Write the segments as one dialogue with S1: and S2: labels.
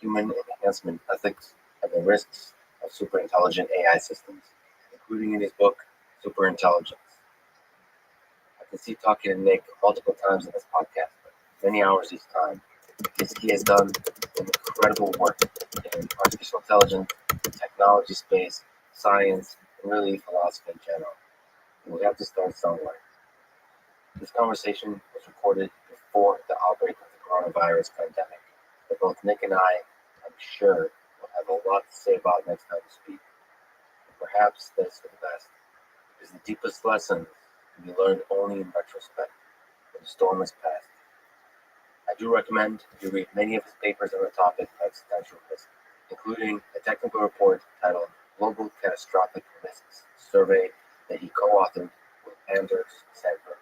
S1: human enhancement ethics and the risks of superintelligent AI systems, including in his book, Superintelligence. I can see talking to Nick multiple times in this podcast, many hours each time, because he has done incredible work in artificial intelligence, technology space, science, and really philosophy in general. And we have to start somewhere. This conversation was recorded before the outbreak of the coronavirus pandemic, but both Nick and I'm sure, will have a lot to say about next time we speak. And perhaps that's for the best, because the deepest lessons can be learned only in retrospect, when the storm has passed. I do recommend you read many of his papers on the topic of existential risk, including a technical report titled Global Catastrophic Risks Survey that he co-authored with Anders Sandberg.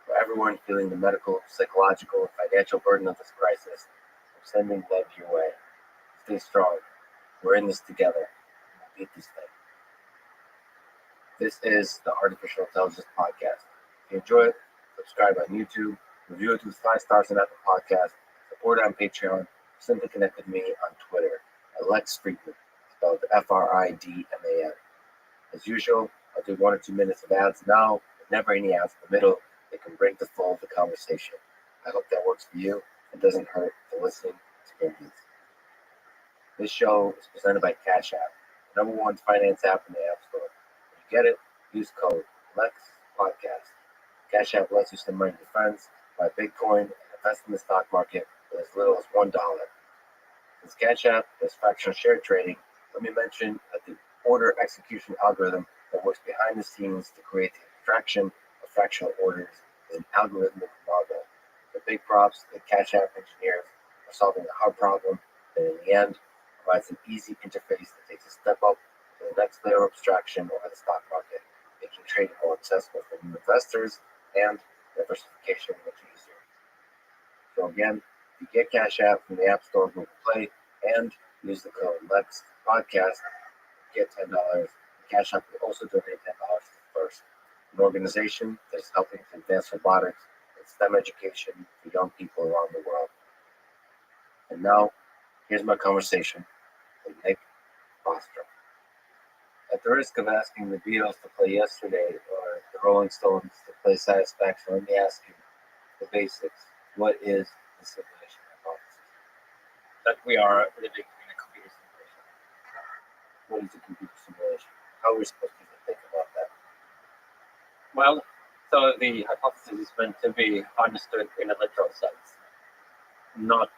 S1: For everyone feeling the medical, psychological, and financial burden of this crisis, I'm sending love your way. Stay strong. We're in this together. We'll beat this thing. This is the Artificial Intelligence Podcast. If you enjoy it, subscribe on YouTube, review it with 5 stars on Apple Podcasts, support it on Patreon, simply connect with me on Twitter at Lex Friedman, spelled Fridman. As usual, I'll do 1 or 2 minutes of ads now, but never any ads in the middle. They can break the flow of the conversation. I hope that works for you and doesn't hurt the listening experience. This show is presented by Cash App, the #1 finance app in the App Store. When you get it, use code LEXPODCAST. Cash App lets you send money to friends, buy Bitcoin, and invest in the stock market with as little as $1. Since Cash App does fractional share trading, let me mention that the order execution algorithm that works behind the scenes to create the abstraction of fractional orders is an algorithmic marvel. The big props to the Cash App engineers for solving a hard problem that in the end provides an easy interface that takes a step up to the next layer of abstraction over the stock market, making trading more accessible for new investors and diversification much easier. So again, if you get Cash App from the App Store, Google Play, and use the code LEXPODCAST, get $10. Cash App will also donate $10 to First, an organization that is helping to advance robotics and STEM education for young people around the world. And now, here's my conversation with Nick Bostrom. At the risk of asking the Beatles to play Yesterday or the Rolling Stones to play Satisfaction, let me ask you the basics. What is the simulation hypothesis?
S2: That we are living in a computer simulation.
S1: What is a computer simulation? How are we supposed to think about that?
S2: Well, so the hypothesis is meant to be understood in a literal sense. Not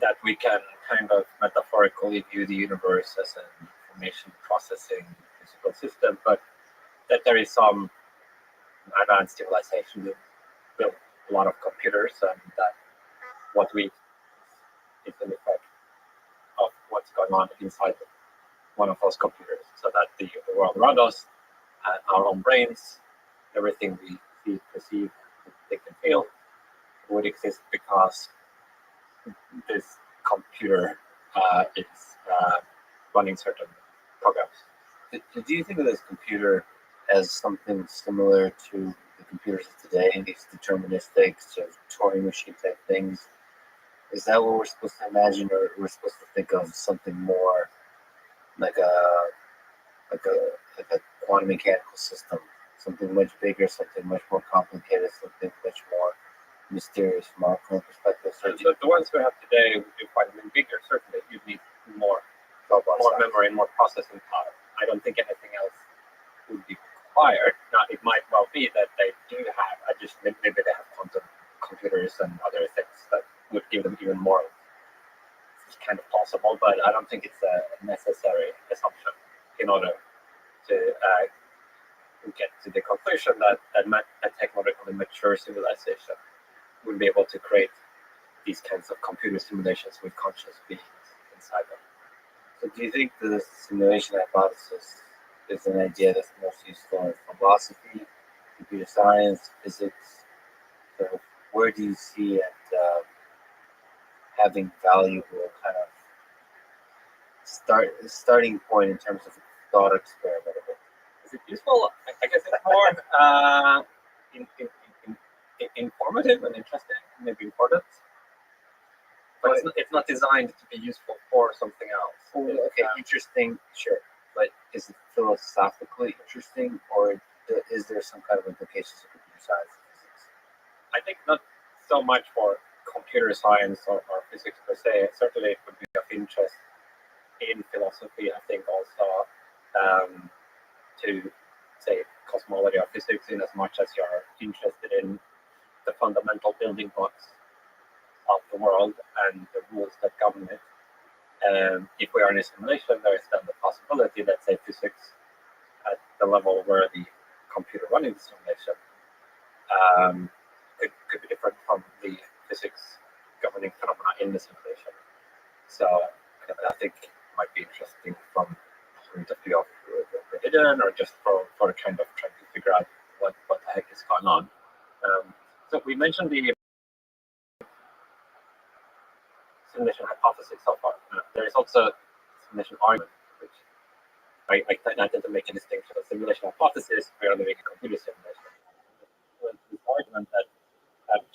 S2: that we can kind of metaphorically view the universe as an information processing physical system, but that there is some advanced civilization that built a lot of computers, and that what we is an effect of what's going on inside one of those computers, so that the world around us, our own brains, everything we see, perceive, think, and feel would exist because this computer is running certain programs.
S1: Do you think of this computer as something similar to the computers of today, these deterministic sort of Turing machine type things? Is that what we're supposed to imagine, or we're supposed to think of something more like a quantum mechanical system, something much bigger, something much more complicated, something much more mysterious from our current perspective?
S2: So the ones we have today would be quite a bit bigger. Certainly, you'd need more memory and more processing power. I don't think anything else would be required. Now, it might well be that they do have, maybe they have quantum computers and other things that would give them even more. It's kind of possible, but I don't think it's a necessary assumption in order to get to the conclusion that a technologically mature civilization would be able to create these kinds of computer simulations with conscious beings inside them.
S1: So do you think the simulation hypothesis is an idea that's most useful in philosophy, computer science, physics? So where do you see it having valuable kind of starting point in terms of a thought experiment?
S2: Is it useful? I guess it's more informative and interesting, maybe important. But it's not designed to be useful for something else.
S1: Okay, interesting, sure. But is it philosophically interesting, or is there some kind of implications of computer science and physics?
S2: I think not so much for computer science or physics per se. Certainly, it would be of interest in philosophy. I think also to say cosmology or physics, in as much as you're interested in the fundamental building blocks of the world and the rules that govern it. If we are in a simulation, there is then the possibility that, say, physics at the level where the computer running the simulation could be different from the physics governing phenomena in the simulation. So I think it might be interesting from the point of view of religion, or just for kind of trying to figure out what the heck is going on. So we mentioned the simulation hypothesis so far. There is also simulation argument, which I tend to make a distinction. The simulation hypothesis, we are living in computer simulation. This argument that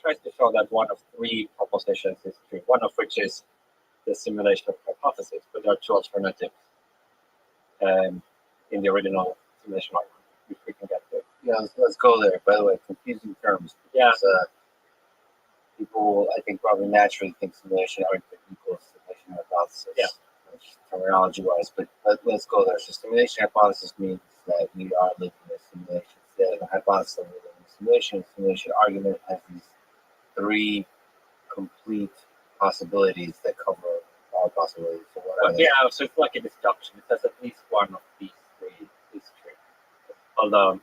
S2: tries to show that one of three propositions is true, one of which is the simulation hypothesis, but there are two alternatives in the original simulation argument, which we can get to.
S1: Yeah, let's go there. By the way, confusing terms. Because, people, I think, probably naturally think simulation argument equals simulation hypothesis.
S2: Yeah.
S1: Terminology-wise, but let's go there. So simulation hypothesis means that we are living in a simulation. Instead of a hypothesis of living in a simulation, simulation argument has these three complete possibilities that cover all possibilities. So what are they?
S2: Yeah, so it's like a deduction. It says at least one of these three is true, although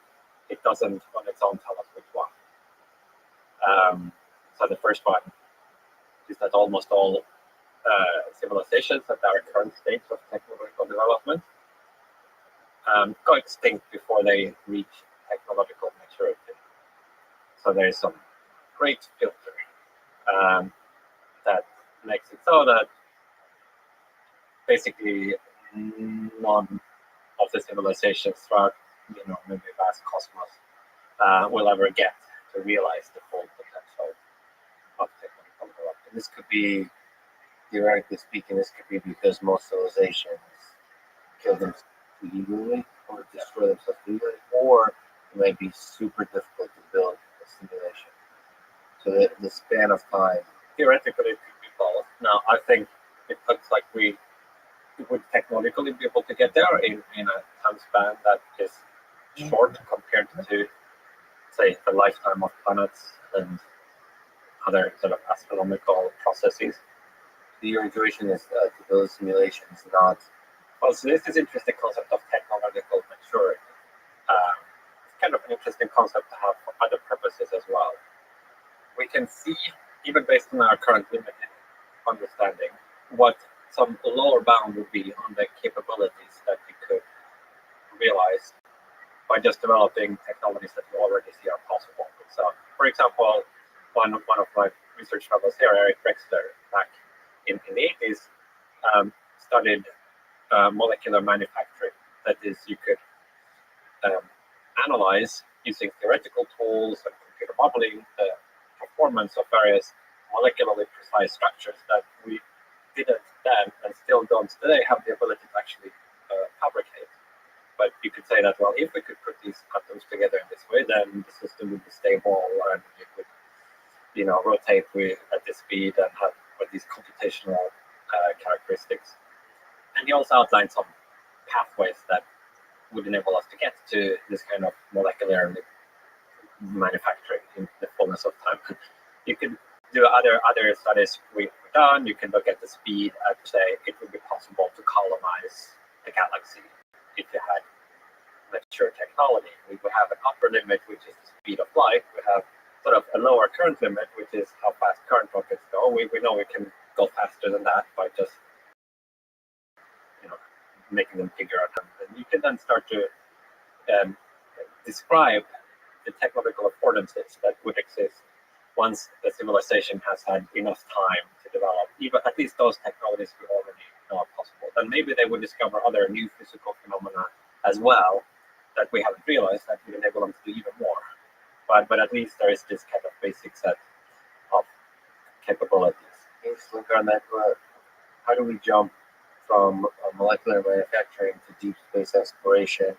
S2: it doesn't on its own tell us which one. So the first one is that almost all civilizations at our current stage of technological development go extinct before they reach technological maturity. So there is some great filter that makes it so that basically none of the civilizations throughout, maybe vast cosmos will ever get to realize the full potential of technological development.
S1: This could be, theoretically speaking, this could be because most civilizations kill themselves illegally or destroy themselves illegally, or it might be super difficult to build a simulation. So the span of time.
S2: Theoretically, it could be both. Now, I think it looks like we would technologically be able to get there in a time span that is short compared to, say, the lifetime of planets and other sort of astronomical processes.
S1: Your intuition is to build simulations, not.
S2: Well, so this is interesting concept of technological maturity. It's kind of an interesting concept to have for other purposes as well. We can see, even based on our current limited understanding, what some lower bound would be on the capabilities that we could realize by just developing technologies that we already see are possible. So, for example, one of my research fellows here, Eric Drexler, back in the 80s, studied molecular manufacturing. That is, you could analyze using theoretical tools and computer modeling the performance of various molecularly precise structures that we didn't then and still don't today have the ability to actually fabricate. But you could say that, well, if we could put these atoms together in this way, then the system would be stable and it would, rotate at this speed and have these computational characteristics. And he also outlined some pathways that would enable us to get to this kind of molecular manufacturing in the fullness of time. You can do other studies we've done. You can look at the speed at, say, it would be possible to colonize the galaxy if you had mature technology. We would have an upper limit, which is the speed of light. We have sort of a lower current limit, which is how fast current rockets go. We know we can go faster than that by just making them bigger. And you can then start to describe the technological affordances that would exist once the civilization has had enough time to develop, even at least those technologies we already know are possible. Then maybe they would discover other new physical phenomena as well that we haven't realized that would enable them to do even more. But at least there is this kind of basic set of capabilities.
S1: Can you just look on that? How do we jump from molecular manufacturing to deep space exploration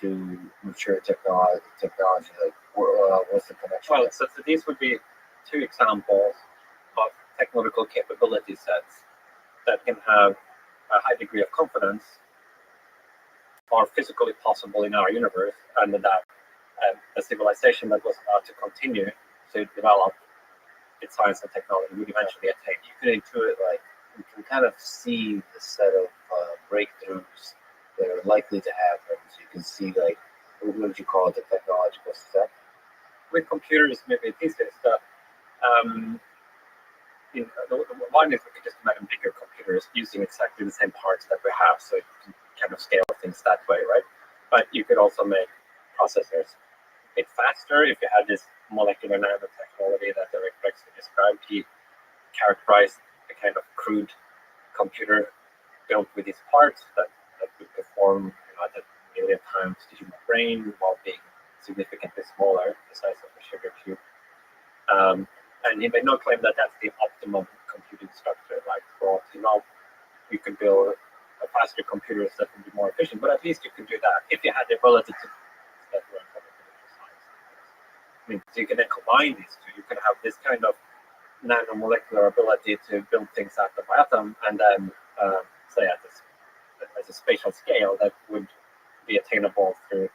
S1: to mature technology? Like, what's the connection?
S2: Well, so these would be two examples of technological capability sets that can have a high degree of confidence are physically possible in our universe, and that a civilization that was about to continue to develop its science and technology would eventually attain.
S1: You can intuit, like, you can kind of see the set of breakthroughs that are likely to happen. So you can see, like, what would you call it, the technological set?
S2: With computers, maybe these days, one is we can just imagine bigger computers using exactly the same parts that we have, so you can kind of scale things that way, right? But you could also make processors a bit faster if you had this molecular nanotechnology that the Rex described. He characterized a kind of crude computer built with these parts that would perform at a million times the human brain while being significantly smaller, the size of a sugar cube. And he made no claim that that's the optimum computing structure. Like, well, you could build a faster computers that would be more efficient, but at least you could do that if you had the ability to that run science. I mean, so you can then combine these two. You can have this kind of nanomolecular ability to build things atom by atom, and then say at a spatial scale that would be attainable through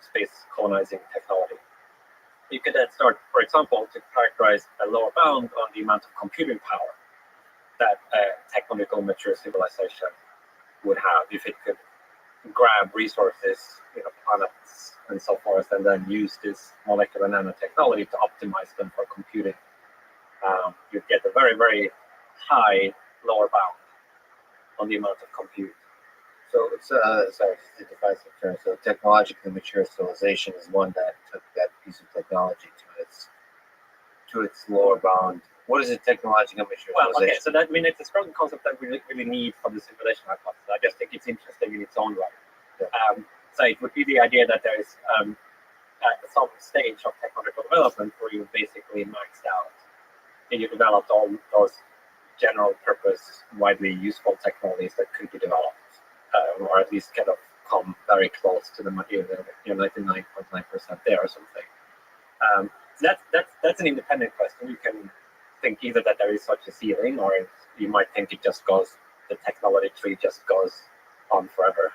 S2: space colonizing technology. You could then start, for example, to characterize a lower bound on the amount of computing power that a technological mature civilization would have if it could grab resources, planets and so forth, and then use this molecular nanotechnology to optimize them for computing. You'd get a very, very high lower bound on the amount of compute.
S1: So it's sorry to define some terms. So technologically mature civilization is one that took that piece of technology to its lower bound. What is a technologically mature
S2: Well, okay,
S1: civilization?
S2: so it's a strong concept that we really need for the simulation hypothesis. I just think it's interesting in its own right.
S1: Yeah.
S2: So it would be the idea that there is at some stage of technological development where you basically maxed out and you developed all those general purpose, widely useful technologies that could be developed, or at least kind of come very close to the material, 99.9% there or something. That's an independent question. You can think either that there is such a ceiling, or you might think the technology tree just goes on forever.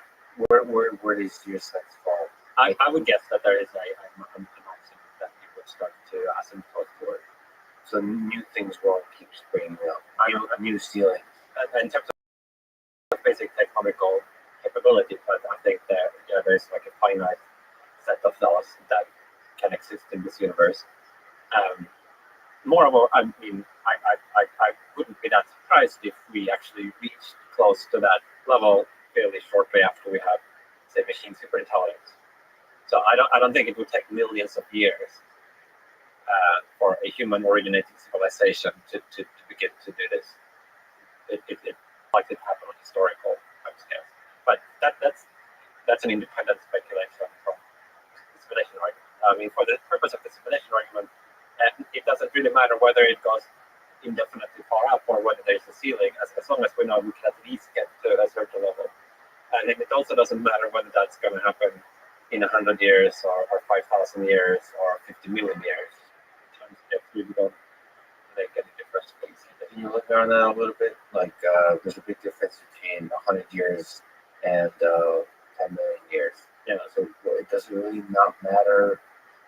S1: Where does your sense fall?
S2: I would guess that there is a maximum that you would start to asymptote toward.
S1: So new things will keep springing up. A new ceiling.
S2: In terms of basic technological capability, but I think that there's like a finite set of those that can exist in this universe. Moreover, I mean, I wouldn't be that surprised if we actually reached close to that level fairly shortly after we have, say, machine superintelligence. So I don't think it would take millions of years for a human-originated civilization to begin to do this. It likely to happen on historical timescales. But that's an independent speculation from the simulation argument. I mean, for the purpose of the simulation argument, it doesn't really matter whether it goes indefinitely far up or whether there's a ceiling, as long as we know we can at least get to a certain level. And then it also doesn't matter whether that's going to happen in 100 years or 5,000 years or 50 million years. If we don't make any difference, please.
S1: Can you look around that a little bit? Like, there's a big difference between 100 years and 10 million years.
S2: Yeah.
S1: So it doesn't really not matter,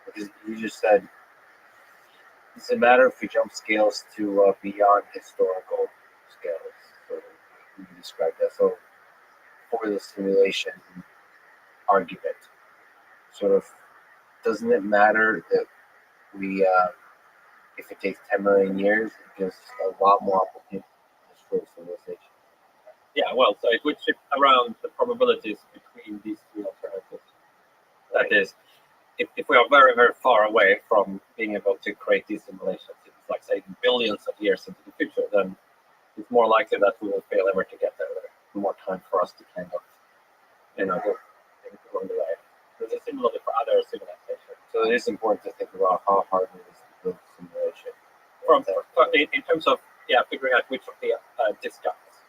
S1: because you just said, does it matter if we jump scales to beyond historical scales? So you described that. So for the simulation argument, sort of, doesn't it matter that we, if it takes 10 million years, it gives a lot more opportunities for civilization?
S2: Yeah, well, so it would shift around the probabilities between these three alternatives. That is, if we are very, very far away from being able to create these simulations, if it's like, say, billions of years into the future, then it's more likely that we will fail ever to get there. There's more time for us to kind of, go along the way. There's a similarly for other civilizations.
S1: So it is important to think about how hard it is to build a simulation.
S2: In terms of figuring out which of the discounts.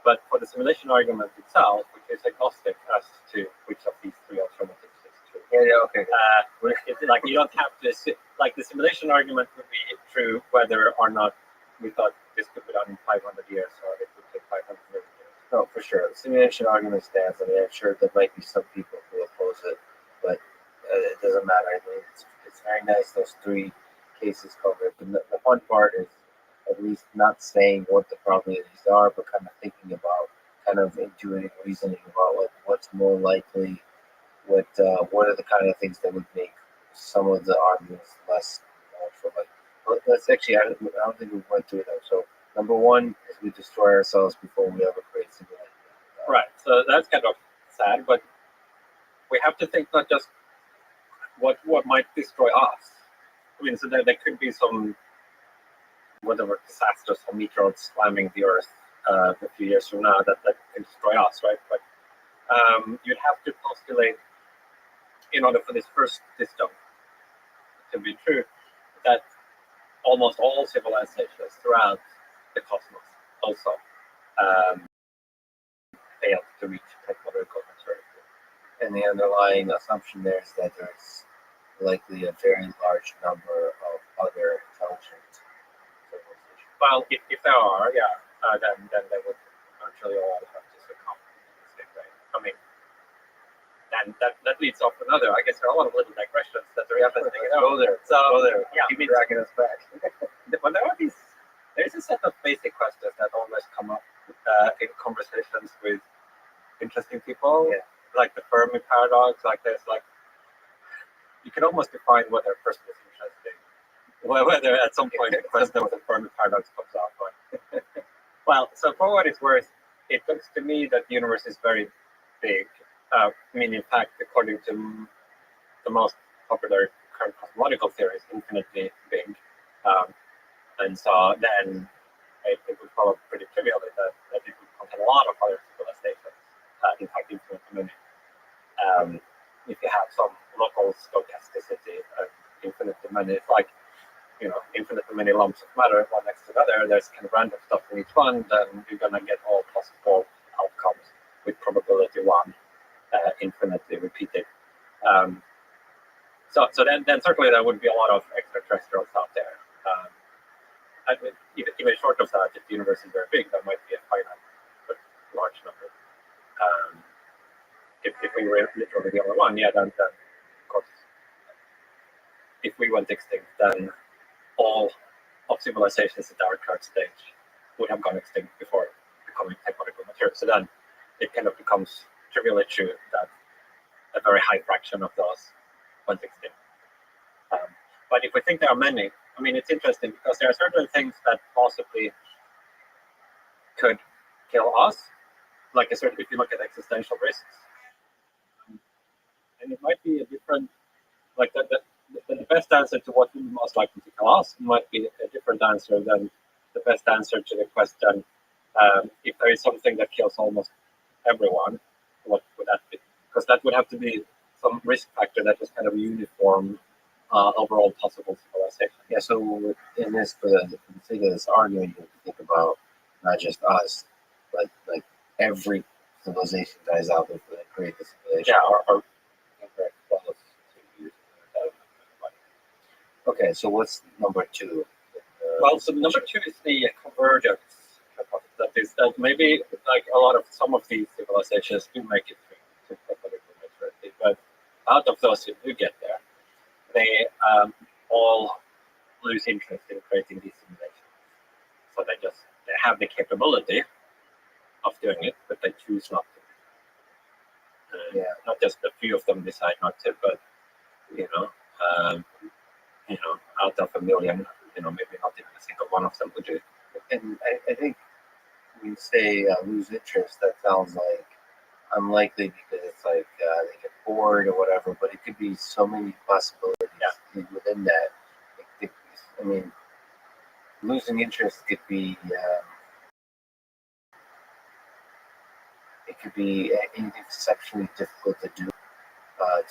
S2: But for the simulation argument itself, which is agnostic as to which of these three alternatives is true.
S1: Okay.
S2: It's like you don't have to like the simulation argument would be true whether or not we thought this could be done in 500 years or it would take 500 years.
S1: No, for sure. The simulation argument stands. I mean, I'm sure there might be some people who oppose it, but it doesn't matter. I mean, it's very nice those three cases covered. The fun part is at least not saying what the probabilities are, but kind of thinking about, kind of intuitive reasoning about like what's more likely, what are the kind of things that would make some of the arguments less for like. Let's actually, I don't think we went through them. So number one is we destroy ourselves before we ever create simulation.
S2: Right. So that's kind of sad, but we have to think not just what might destroy us. I mean, so there could be some whatever disasters, some meteors slamming the Earth a few years from now that can destroy us, right? But you'd have to postulate, in order for this first system to be true, that almost all civilizations throughout the cosmos also failed to reach technological maturity.
S1: And the underlying assumption there is that there's likely a very large number of other intelligent civilizations.
S2: Well, if there are, then they would virtually all have to succumb in the same way. I mean, and that leads off another. I guess there are a lot of little digressions that we haven't taken out.
S1: Go there.
S2: So,
S1: Go there.
S2: yeah,
S1: Keep dragging us back.
S2: But there's a set of basic questions that always come up in conversations with interesting people, like the Fermi paradox. Like there's like, you can almost define what their person is interesting. Whether at some point the question of the Fermi paradox comes up. Well, so for what it's worth, it looks to me that the universe is very big. I mean, in fact, according to the most popular current cosmological theory, is infinitely big. And so then it would follow pretty trivially that it would contain a lot of other civilizations, in fact, infinitely many. If you have some local stochasticity and infinitely many, it's like, infinitely many lumps of matter, one next to the other, there's kind of random stuff in each one, then you're going to get all possible outcomes with probability one infinitely repeated. So then certainly there would be a lot of extraterrestrials out there. I mean, even short of that, if the universe is very big, there might be a finite but large number. If we were literally the only one, then of course, if we went extinct, then all of civilizations at our current stage would have gone extinct before becoming technological material. So then it kind of becomes trivially true that a very high fraction of those went extinct. But if we think there are many, I mean, it's interesting because there are certain things that possibly could kill us, like if you look at existential risks, and it might be a different, like the best answer to what would be most likely to kill us might be a different answer than the best answer to the question, if there is something that kills almost everyone, what would that be? Because that would have to be some risk factor that was kind of uniform overall possible civilization.
S1: Yeah, so in this, for the sake of this argument, you have to think about not just us, but like every civilization dies out before they create the civilization.
S2: Yeah, or
S1: okay, so what's number two?
S2: Well, so number two is the convergence hypothesis. That is that maybe like some of these civilizations do make it to technological maturity, but out of those who do get there, they all lose interest in creating these simulations. So they have the capability of doing it, but they choose not to. Not just a few of them decide not to, but out of a million, maybe not even a single one of them would do it.
S1: And I think when you say lose interest, that sounds like unlikely because it's like they get bored or whatever, but it could be so many possibilities within that. I mean, losing interest could be it could be anything exceptionally difficult to do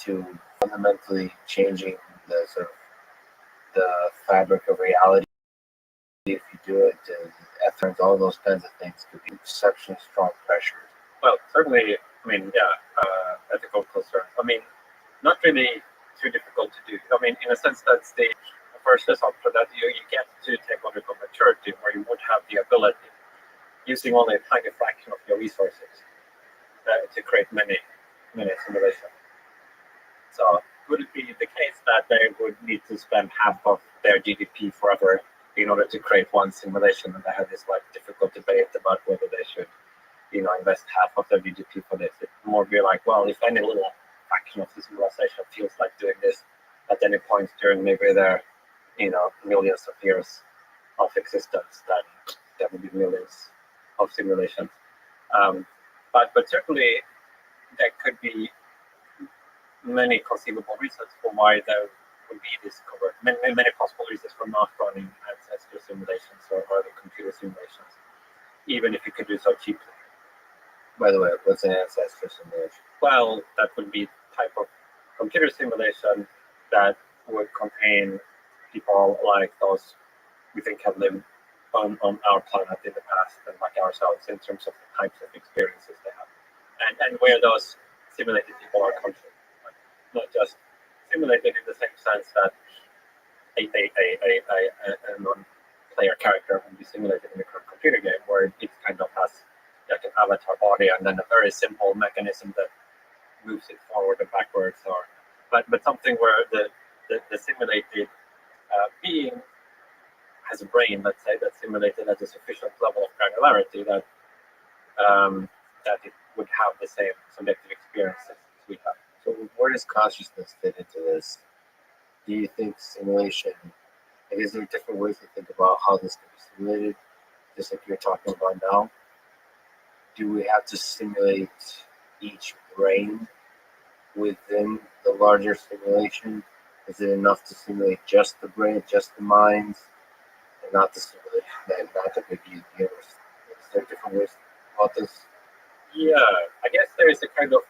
S1: to fundamentally changing the sort of the fabric of reality if you do it, ethernes, all those kinds of things could be exceptionally strong pressures.
S2: Well, certainly, ethical concerns. Not really too difficult to do. In a sense, that's the first assumption that you get to technological maturity where you would have the ability, using only a tiny fraction of your resources, to create many simulations. So would it be the case that they would need to spend half of their GDP forever in order to create one simulation, and they have this difficult debate about whether they should, invest half of their GDP for this? It more be like, well, if any little fraction of the civilization feels like doing this at any point during maybe their, millions of years of existence, then there will be millions of simulations. But certainly there could be many conceivable reasons for why there would be this covered. Many possible reasons for not running ancestor simulations or other computer simulations, even if you could do so cheaply.
S1: By the way, what's an ancestor simulation?
S2: Well, that would be a type of computer simulation that would contain people like those we think have lived on our planet in the past, and like ourselves, in terms of the types of experiences they have, and where those simulated people are conscious. Not just simulated in the same sense that a non-player character would be simulated in a computer game, where it kind of has like an avatar body and then a very simple mechanism that moves it forward and backwards, but something where the simulated being has a brain, let's say, that's simulated at a sufficient level of granularity that it would have the same subjective experiences as we have.
S1: So where does consciousness fit into this? Do you think simulation, is there different ways to think about how this can be simulated, just like you're talking about now? Do we have to simulate each brain within the larger simulation? Is it enough to simulate just the brain, just the minds, and not the simulation, not the big universe? Is there different ways about this?
S2: Yeah, I guess there is a kind of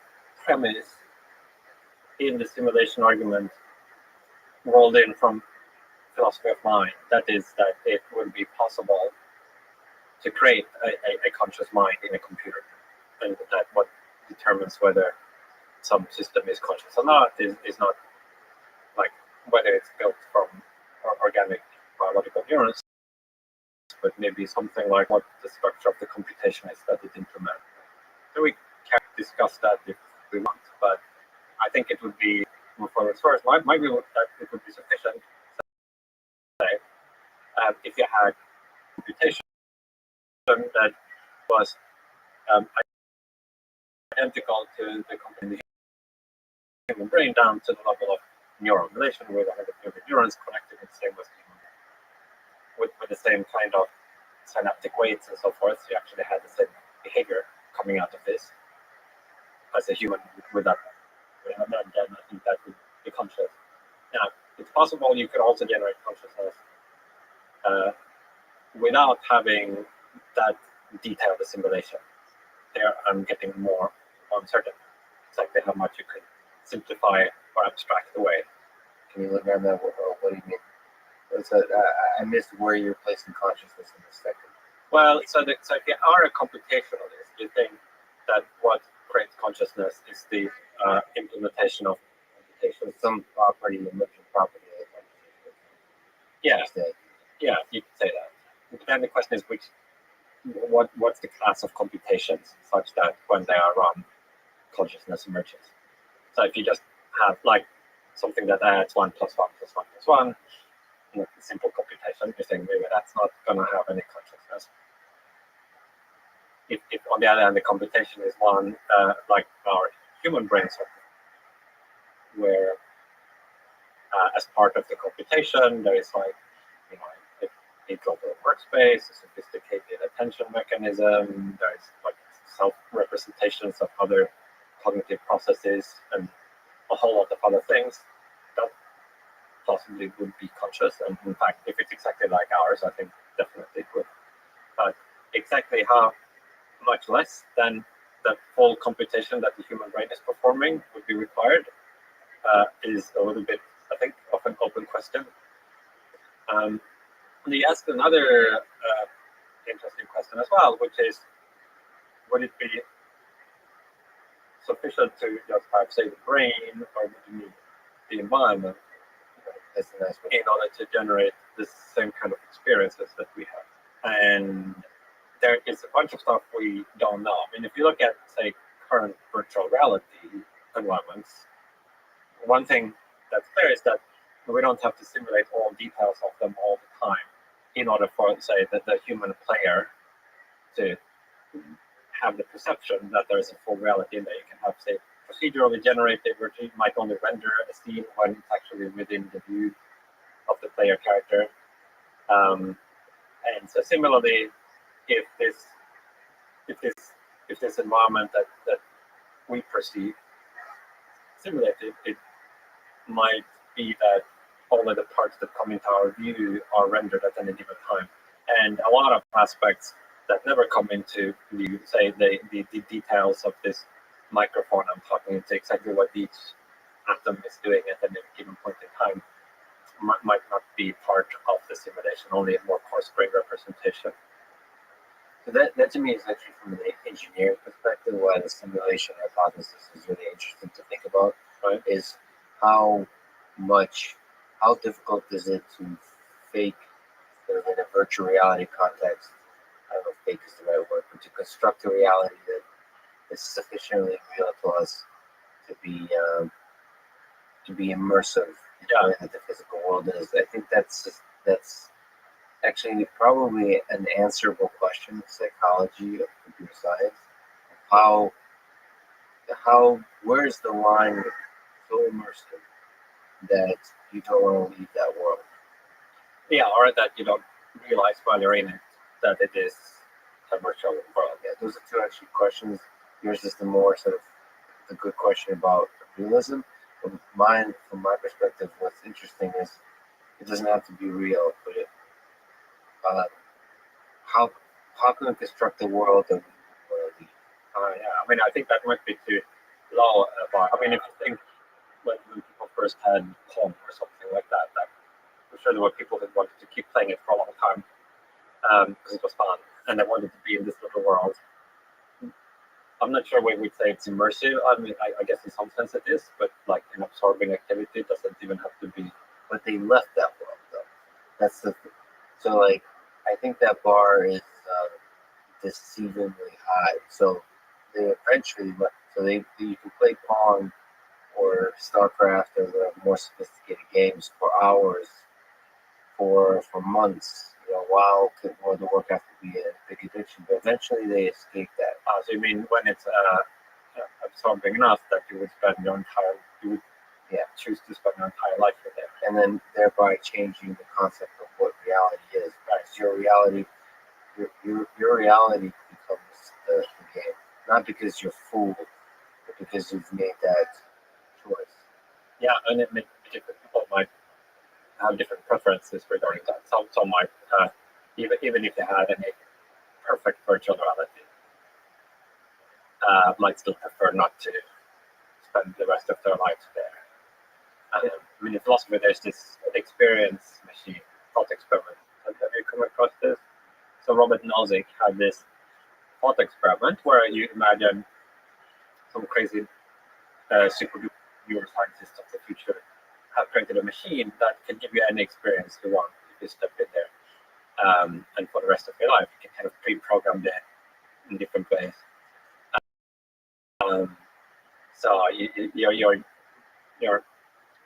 S2: premise in the simulation argument rolled in from philosophy of mind, that is that it would be possible to create a conscious mind in a computer, and that what determines whether some system is conscious or not is not like whether it's built from organic biological neurons, but maybe something like what the structure of the computation is that it implements. So we can discuss that if we want, but I think it would be, for its first, my view that it would be sufficient, say, if you had computation that was identical to the human brain down to the level of neural relation with 100 million neurons connected in the same way with the same kind of synaptic weights and so forth. You actually had the same behavior coming out of this as a human with that. And then I think that would be conscious. Now, it's possible you could also generate consciousness without having that detailed simulation. There, I'm getting more uncertain exactly how much you could simplify or abstract away.
S1: Can you look at that? What do you mean? I missed where you're placing consciousness in this second.
S2: Well, so if you are a computationalist, you think that what creates consciousness is the implementation of computation,
S1: some property, emergent property of the computation.
S2: Yeah, you could say that. Then the question is what's the class of computations such that when they are run, consciousness emerges. So if you just have like something that adds 1 + 1 + 1 + 1, simple computation, you're saying maybe that's not going to have any consciousness. If on the other hand the computation is one like our human brains, where as part of the computation there is like a global workspace, a sophisticated attention mechanism, there is like self-representations of other cognitive processes and a whole lot of other things that possibly would be conscious. And in fact, if it's exactly like ours, I think definitely it would. But exactly how much less than the full computation that the human brain is performing would be required is a little bit, I think, of an open question. And he asked another interesting question as well, which is, would it be sufficient to just have, say, the brain, or would you need the environment
S1: That's a nice one.
S2: in order to generate the same kind of experiences that we have? And there is a bunch of stuff we don't know. I mean, if you look at, say, current virtual reality environments, one thing that's clear is that we don't have to simulate all details of them all the time in order for, say, the human player to have the perception that there is a full reality in there. You can have, say, procedurally generated, where you might only render a scene when it's actually within the view of the player character. And so similarly, if this environment that we perceive simulated, it might be that only the parts that come into our view are rendered at any given time. And a lot of aspects that never come into view, say the details of this microphone I'm talking into, exactly what each atom is doing at any given point in time, might not be part of the simulation, only a more coarse-grained representation.
S1: So that to me is actually from an engineering perspective why the simulation hypothesis is really interesting to think about,
S2: Right?
S1: is how difficult is it to fake sort of in a virtual reality context, I don't know if fake is the right word, but to construct a reality that is sufficiently real to us to be immersive in the way that the physical world is. I think that's actually probably an answerable question in psychology of computer science. How where's the line so immersive that you don't want to leave that world?
S2: Yeah, or that you don't realize while you're in it that it is a virtual world.
S1: Yeah, those are two actually questions. Yours is the more sort of the good question about realism. From my perspective, what's interesting is it doesn't have to be real, but uh, how can we construct a world that we want to leave?
S2: Yeah, I mean, I think that might be too low a bar. I mean, if you think when people first had Pong or something like that, I'm sure there were people that wanted to keep playing it for a long time because it was fun and they wanted to be in this little world. I'm not sure we would say it's immersive. I mean, I guess in some sense it is, but like an absorbing activity doesn't even have to be.
S1: But they left that world though. That's the so like I think that bar is deceivingly high. So they eventually left. So you can play Pong or StarCraft or the more sophisticated games for hours, for months. You know, while the work has to be a big addiction. But eventually they escape that.
S2: So you mean when it's absorbing enough that you would spend you would choose to spend your entire life with it,
S1: and then thereby changing the concept of what reality is. Because your reality becomes the game, not because you're fooled, but because you've made that choice.
S2: Yeah, and different people might have different preferences regarding that. Some might, even if they had any perfect virtual reality, might still prefer not to spend the rest of their lives there. I mean, in philosophy, there's this experience machine thought experiment. Have you come across this? So Robert Nozick had this thought experiment where you imagine some crazy super neuroscientists of the future have created a machine that can give you any experience you want if you step in there. And for the rest of your life, you can kind of pre-program that in different ways. So your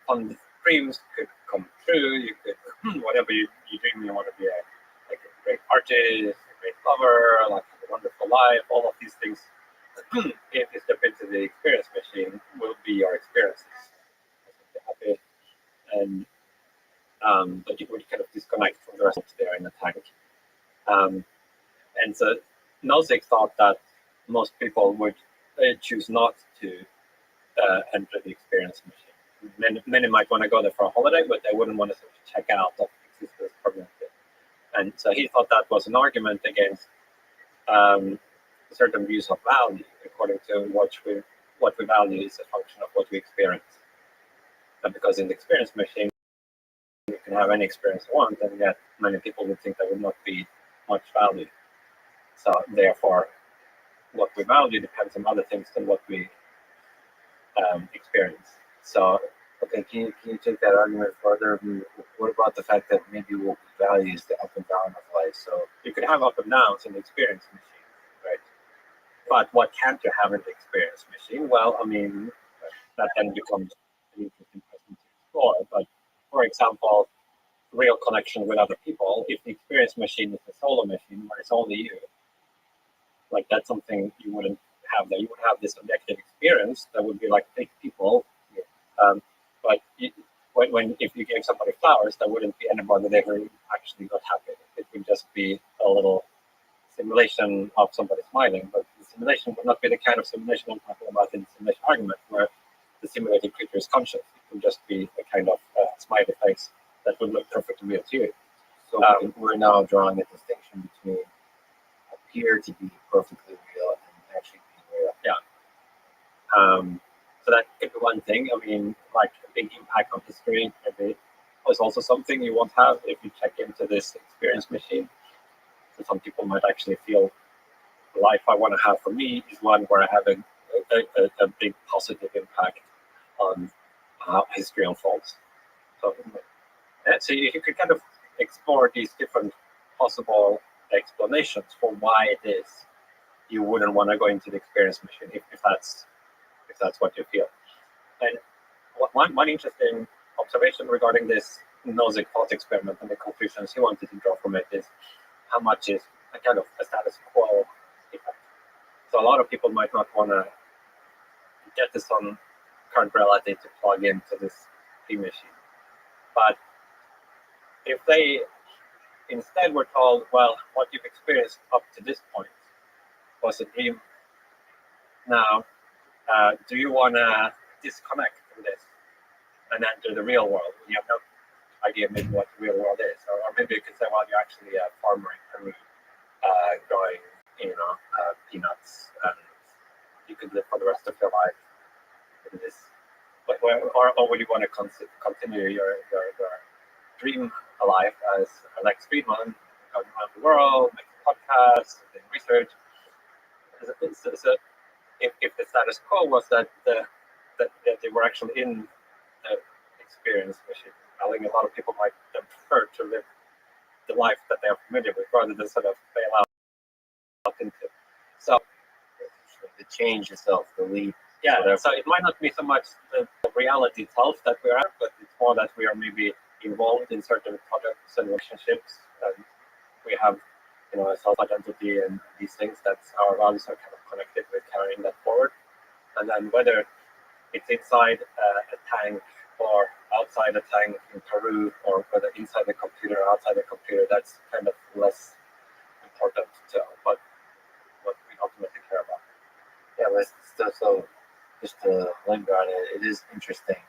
S2: fond dreams could come true. You could whatever you dream, you want to be like a great artist, a great lover, like a wonderful life. All of these things, if you step into the experience machine, will be your experiences. Happy, and but you would kind of disconnect from the rest of there in the tank. And so Nozick thought that most people would choose not to enter the experience machine. Many might want to go there for a holiday, but they wouldn't want to sort of check out of existence permanently. And so he thought that was an argument against certain views of value, according to what we value is a function of what we experience. And because in the experience machine, you can have any experience you want, and yet many people would think there would not be much value. So therefore, what we value depends on other things than what we experience. So
S1: Okay, can you take that argument further? I mean, what about the fact that maybe what we value is the up and down of life? So
S2: you can have up and downs in the experience machine, right? But what can't you have in the experience machine? Well, I mean, that then becomes an interesting question to explore. But for example, real connection with other people, if the experience machine is the solo machine where it's only you, like that's something you wouldn't have there. You would have this objective experience that would be like big people. But if you gave somebody flowers, there wouldn't be anybody there who actually got happy. It would just be a little simulation of somebody smiling, but the simulation would not be the kind of simulation I'm talking about in the simulation argument, where the simulated creature is conscious. It would just be a kind of smiley face that would look perfectly real to you.
S1: So we're now drawing a distinction between appear to be perfectly real and actually being real.
S2: Yeah. So that could be one thing. I mean, like a big impact on history, maybe is also something you won't have if you check into this experience machine. So some people might actually feel the life I want to have for me is one where I have a big positive impact on how history unfolds. So you could kind of explore these different possible explanations for why it is you wouldn't want to go into the experience machine if that's what you feel. And one interesting observation regarding this Nozick thought experiment and the conclusions he wanted to draw from it is how much is a kind of a status quo effect. So a lot of people might not want to get this on current reality to plug into this dream machine. But if they instead were told, well, what you've experienced up to this point was a dream. Now, do you want to disconnect from this and enter the real world? You have no idea maybe what the real world is. Or maybe you could say, well, you're actually a farmer in Peru growing, peanuts, and you could live for the rest of your life in this. Or would you want to continue your dream life as Alex Friedman, going around the world, making podcasts, doing research? So if the status quo was that they were actually in the experience machine, I think a lot of people might then prefer to live the life that they are familiar with rather than sort of bail out into. So
S1: the change itself, the leap.
S2: Yeah, so it might not be so much the reality itself that we are, but it's more that we are maybe involved in certain projects and relationships, and we have, a self-identity and these things that our values are kind of connected with carrying that forward. And then whether it's inside a tank or outside a tank in Peru, or whether inside the computer or outside the computer, that's kind of less important to what we ultimately care about.
S1: Yeah, but so just to linger on it, it is interesting.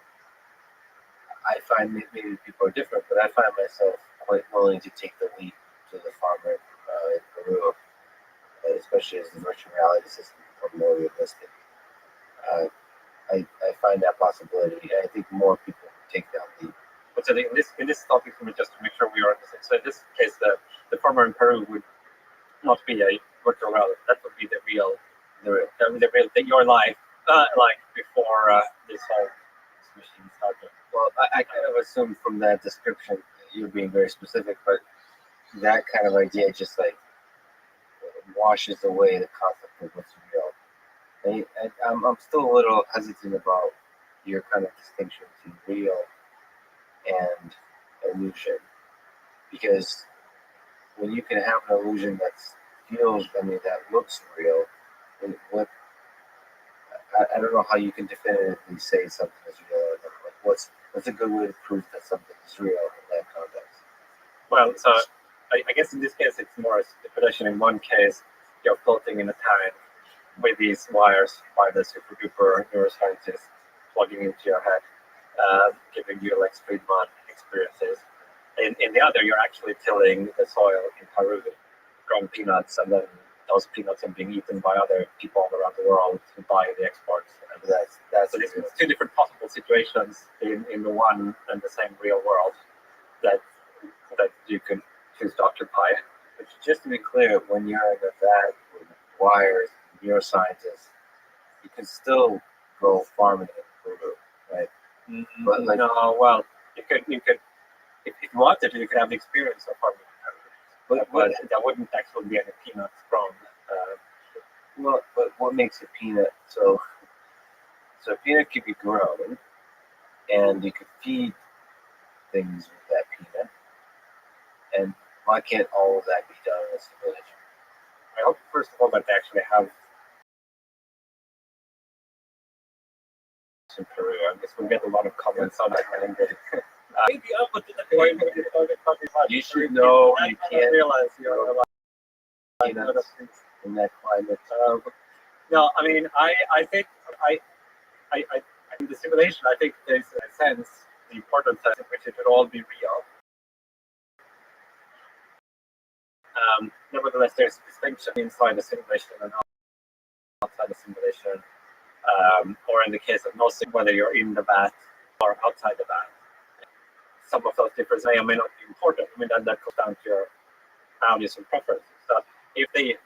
S1: I find maybe people are different, but I find myself quite willing to take the leap to the farmer in Peru, especially as the virtual reality system become more realistic. I find that possibility. I think more people take that leap.
S2: But so in this topic, just to make sure we are on the same. So in this case, the farmer in Peru would not be a virtual reality. That would be the real your life, like before this whole machine started.
S1: Well, I kind of assumed from that description you're being very specific, but that kind of idea just like washes away the concept of what's real. And I'm still a little hesitant about your kind of distinction between real and illusion, because when you can have an illusion that looks real, what I don't know how you can definitively say something is real or not. Like what's a good way to prove that something is real in that context?
S2: Well, so I guess in this case it's more a stipulation. In one case, you're floating in a tank with these wires by the super duper neuroscientist plugging into your head, giving you like Friedman experiences. In the other, you're actually tilling the soil in Peru, growing peanuts, and then those peanuts are being eaten by other people all around the world who buy the exports. And so these two different possible situations in the one and the same real world. you could choose to occupy.
S1: But just to be clear, when you're in a vat with wires, neuroscientists, you can still grow farming in Peru, right? But like,
S2: No, well, you could if you wanted to, you could have the experience of farming. But there wouldn't actually be any peanuts grown.
S1: but what makes a peanut so? So a peanut could be grown, and you could feed things with that peanut. And why can't all of that be done in a simulation?
S2: I hope, first of all, that they actually have in Peru. I guess we'll get a lot of comments on that. Maybe up to the point where
S1: You should know you can't
S2: realize you're a lot
S1: peanuts in that climate.
S2: no, I mean, I think in the simulation, I think there's a sense, the important sense in which it would all be real. Nevertheless, there's distinction inside the simulation and outside the simulation, or in the case of nothing, whether you're in the vat or outside the vat. Some of those differences may or may not be important. I mean, that comes down to your values and preferences. So if the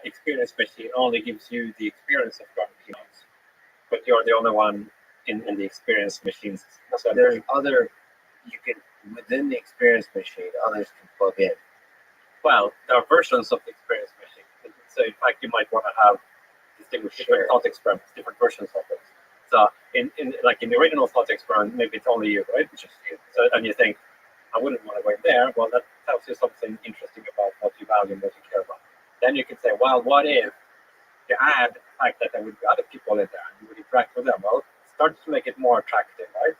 S2: experience machine only gives you the experience of growing peanuts, but you're the only one in the experience machines.
S1: So there's other, you can, within the experience machine, others can plug in.
S2: Well, there are versions of the experience machine. So in fact, you might want to have distinguished different thought experiments, different versions of it. So in the original thought experiment, maybe it's only you, right? Just you. So, and you think, I wouldn't want to go in there. Well, that tells you something interesting about what you value and what you care about. Then you can say, well, what if you add the fact that there would be other people in there and you would interact with them? Well, it starts to make it more attractive, right?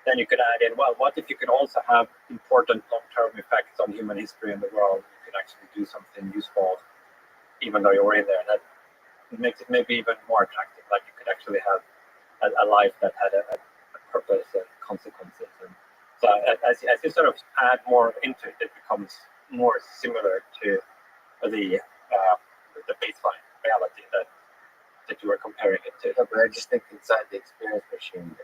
S2: Then you could add in, well, what if you could also have important long-term effects on human history and the world? You could actually do something useful, even though you were in there. That makes it maybe even more attractive. Like you could actually have a life that had a purpose and consequences. And so as you sort of add more into it, it becomes more similar to the baseline reality that you were comparing it to.
S1: Yeah, but I just think inside the experience machine,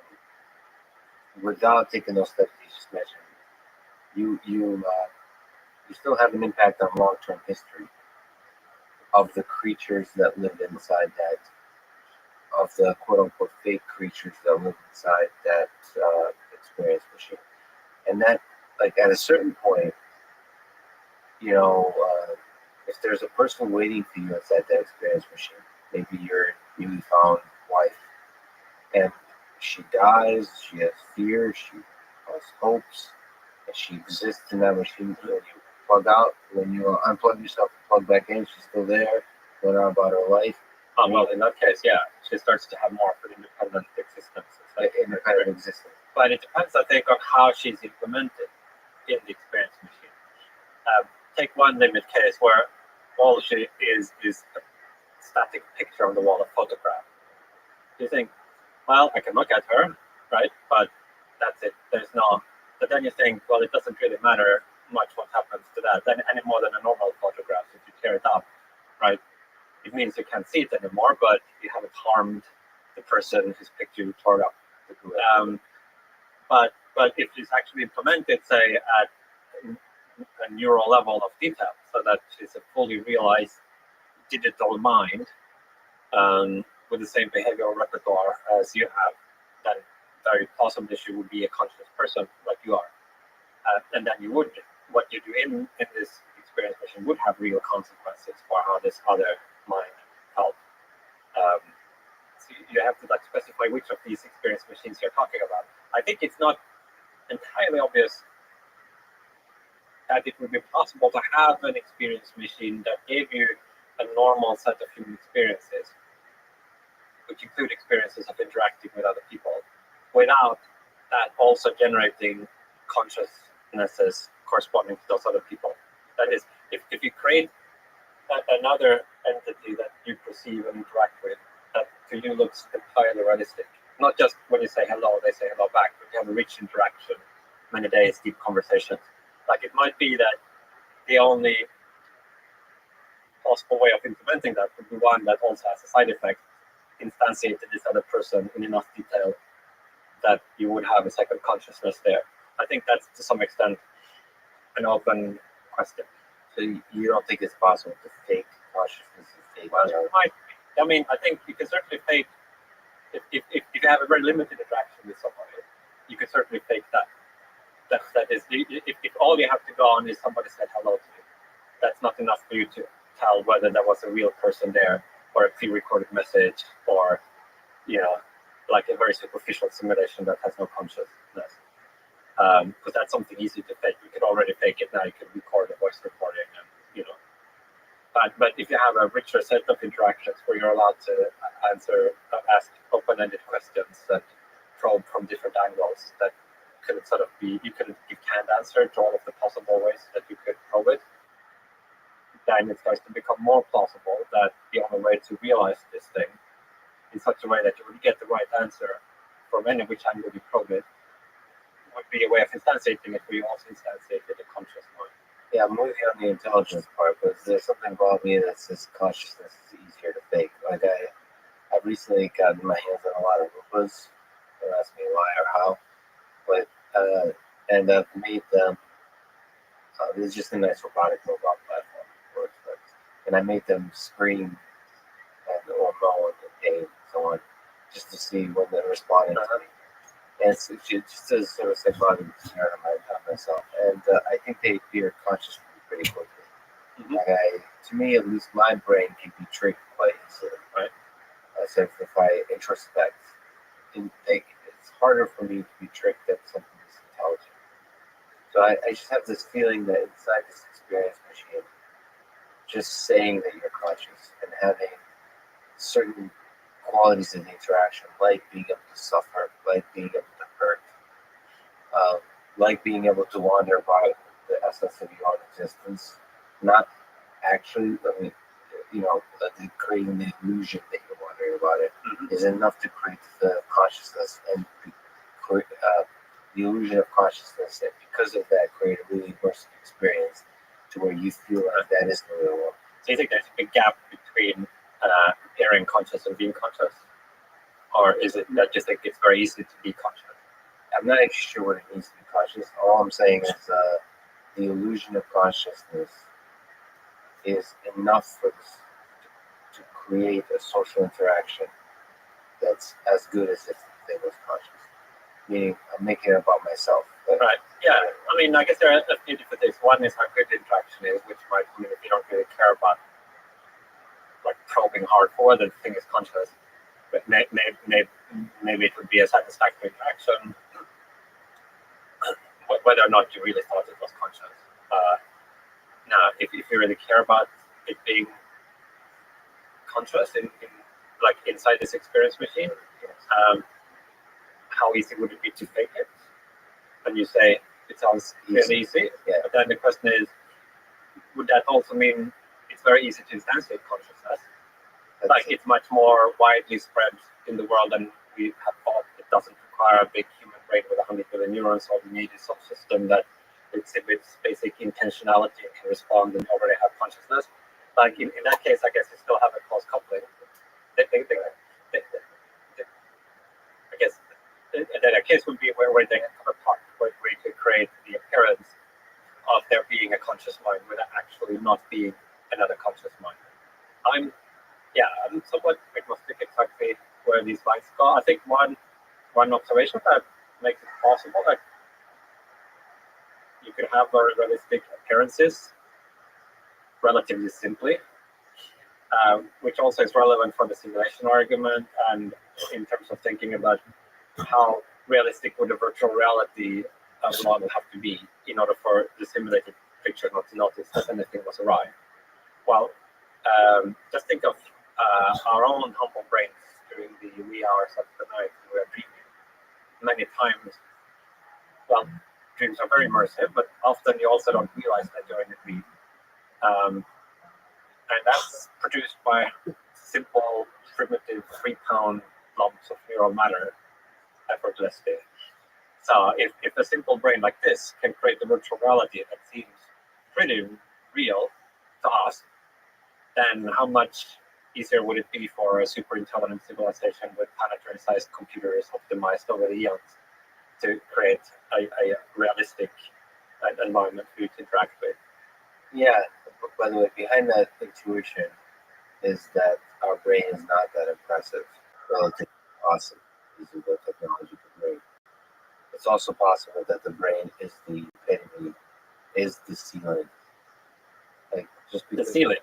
S1: without taking those steps you just mentioned, you still have an impact on long-term history of the creatures that live inside that, of the quote-unquote fake creatures that live inside that experience machine. And that, like, at a certain point, if there's a person waiting for you inside that experience machine, maybe your newly found wife, and she dies, she has fear, she has hopes, and she exists in that machine. When you plug out, when you unplug yourself and plug back in, she's still there, going on about her life.
S2: Well, in that case, yeah, she starts to have more of an independent existence.
S1: Independent existence.
S2: But it depends, I think, on how she's implemented in the experience machine. Take one limit case where all she is a static picture on the wall, a photograph. You think, well, I can look at her, right? But that's it. There's no. But then you think, well, it doesn't really matter much what happens to that any more than a normal photograph. If you tear it up, right? It means you can't see it anymore, but you haven't harmed the person whose picture you tore up. But if it's actually implemented, say, at a neural level of detail, so that she's a fully realized digital mind with the same behavioral repertoire as you have, then very possibly she would be a conscious person like you are. And then what you do in this experience machine would have real consequences for how this other mind felt. So you have to specify which of these experience machines you're talking about. I think it's not entirely obvious that it would be possible to have an experience machine that gave you a normal set of human experiences, which include experiences of interacting with other people, without that also generating consciousnesses corresponding to those other people. That is, if you create another entity that you perceive and interact with, that to you looks entirely realistic. Not just when you say hello, they say hello back, but you have a rich interaction, many days, deep conversations. Like it might be that the only possible way of implementing that would be one that also has a side effect, instantiated this other person in enough detail that you would have a second consciousness there. I think that's to some extent an open question.
S1: So you don't think it's possible to fake consciousness and fake
S2: Well, it might be. I mean, I think you can certainly fake, if you have a very limited interaction with somebody, you can certainly fake that. That is, if all you have to go on is somebody said hello to you, that's not enough for you to tell whether there was a real person there or a pre-recorded message or, like a very superficial simulation that has no consciousness. Because that's something easy to fake. You could already fake it now. You could record a voice recording, and But if you have a richer set of interactions where you're allowed to ask open-ended questions that probe from different angles, that could sort of be, you can give canned answer to all of the possible ways that you could probe it, then it starts to become more plausible that the only way to realize this thing in such a way that you would get the right answer from any which angle you probe it would be a way of instantiating it where you also instantiated a conscious mind.
S1: Yeah, I'm with you on the intelligence part, but there's something about me that says consciousness is easier to fake. Like I've recently gotten my hands on a lot of Roombas. Don't ask me why or how, but and I've made them. It's just a nice robotic mobile platform, and I made them scream and or moan in pain, so on, just to see when they're responding to me. And it's just a sort of psychological concern on myself, and I think they appear conscious pretty quickly.
S2: Mm-hmm.
S1: Like to me, at least, my brain can be tricked quite easily.
S2: Right.
S1: So if I introspect, it's harder for me to be tricked than something that's intelligent. So I just have this feeling that inside this experience machine, just saying that you're conscious and having certain qualities in interaction, like being able to suffer, like being able to hurt, like being able to wander about the essence of your own existence, not actually, creating the illusion that you're wondering about it,
S2: Mm-hmm.
S1: is enough to create the consciousness and the illusion of consciousness, and because of that, create a really immersive experience to where you feel like that is the real world.
S2: So you think there's a big gap between appearing conscious and being conscious? Or is it that you think it's very easy to be conscious?
S1: I'm not actually sure what it means to be conscious. All I'm saying is the illusion of consciousness is enough for this to create a social interaction that's as good as if the thing was conscious. Meaning, I'm making it about myself.
S2: Right. Yeah. I mean, I guess there are a few different things. One is how good the interaction is, which might mean if you don't really care about like probing hard for whether the thing is conscious, but maybe it would be a satisfactory interaction, whether or not you really thought it was conscious. Now, if you really care about it being conscious in like inside this experience machine, how easy would it be to fake it? And you say it sounds really easy,
S1: Yeah.
S2: but then the question is, would that also mean it's very easy to instantiate consciousness? Like it's much more widely spread in the world than we have thought. It doesn't require a big human brain with 100 billion neurons. All you need is some system that exhibits basic intentionality and can respond and already have consciousness. Like in that case, I guess you still have a close coupling. I guess then a case would be where they can come apart, where you could create the appearance of there being a conscious mind without actually not being another conscious mind. I'm somewhat agnostic exactly where these lines go. I think one observation that makes it possible that you could have very realistic appearances relatively simply, which also is relevant for the simulation argument and in terms of thinking about how realistic would a virtual reality model have to be in order for the simulated picture not to notice that anything was awry. Well, just think of our own humble brains during the wee hours of the night when we are dreaming. Many times, well, dreams are very immersive, but often you also don't realize that you're in a dream. And that's produced by simple, primitive 3-pound lumps of neural matter effortlessly. So if a simple brain like this can create a virtual reality that seems pretty real to us, then how much easier would it be for a super intelligent civilization with planetary-sized computers optimized over the eons to create a realistic environment for you to interact with.
S1: Yeah, by the way, behind that intuition is that our brain is not that impressive relative to awesome pieces of what technology can bring. It's also possible that the brain is the epitome, is the ceiling. Like just
S2: The
S1: because,
S2: ceiling.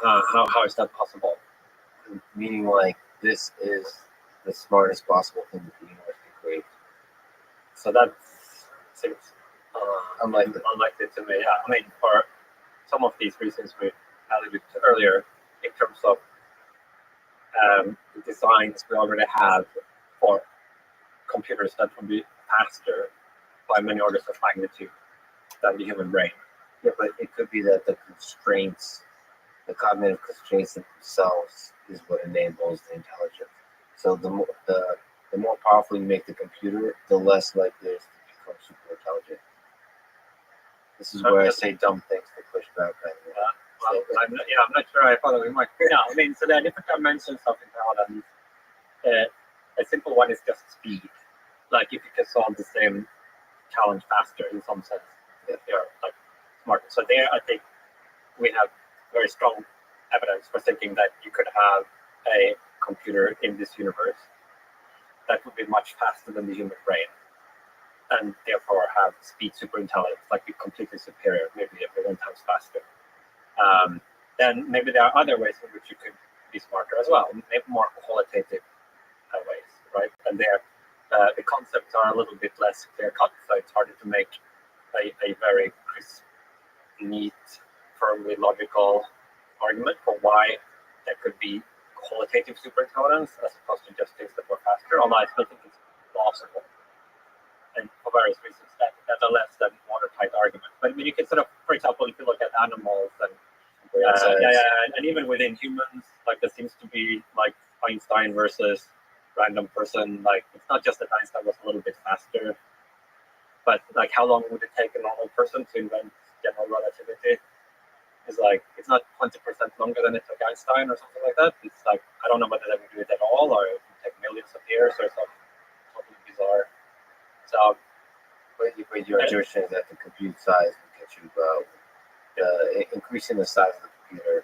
S2: How is that possible?
S1: meaning like this is the smartest possible thing that the universe can create.
S2: So that seems
S1: Unlikely.
S2: unlikely to me. Yeah, I mean, for some of these reasons we alluded to earlier, in terms of designs we already have for computers that would be faster by many orders of magnitude than the human brain.
S1: Yeah, but it could be that the constraints, the cognitive constraints themselves, is what enables the intelligence. So the more powerful you make the computer, the less likely it is to become super intelligent. This is where I say dumb things to push back on you.
S2: Well, I'm not sure I follow you much. Yeah, I mean, so there are different dimensions of intelligence. A simple one is just speed. Like if you can solve the same challenge faster in some sense, you're like smarter. So there, I think we have very strong evidence for thinking that you could have a computer in this universe that would be much faster than the human brain, and therefore have speed superintelligence, like be completely superior, maybe a billion times faster. Then maybe there are other ways in which you could be smarter as well, maybe more qualitative ways, right? And there, the concepts are a little bit less clear cut, so it's harder to make a very crisp, neat, firmly logical argument for why there could be qualitative superintelligence as opposed to just things that were faster, although I still think it's plausible. And for various reasons, that are less than watertight arguments. But I mean, you can sort of, for example, if you look at animals and and even within humans, like there seems to be like Einstein versus random person. Like it's not just that Einstein was a little bit faster, but like how long would it take a normal person to invent general relativity? It's like it's not 20% longer than it took Einstein or something like that. It's like I don't know whether they would do it at all or it would take millions of years or something totally bizarre. So,
S1: but your intuition is that the compute size will get you increasing the size of the computer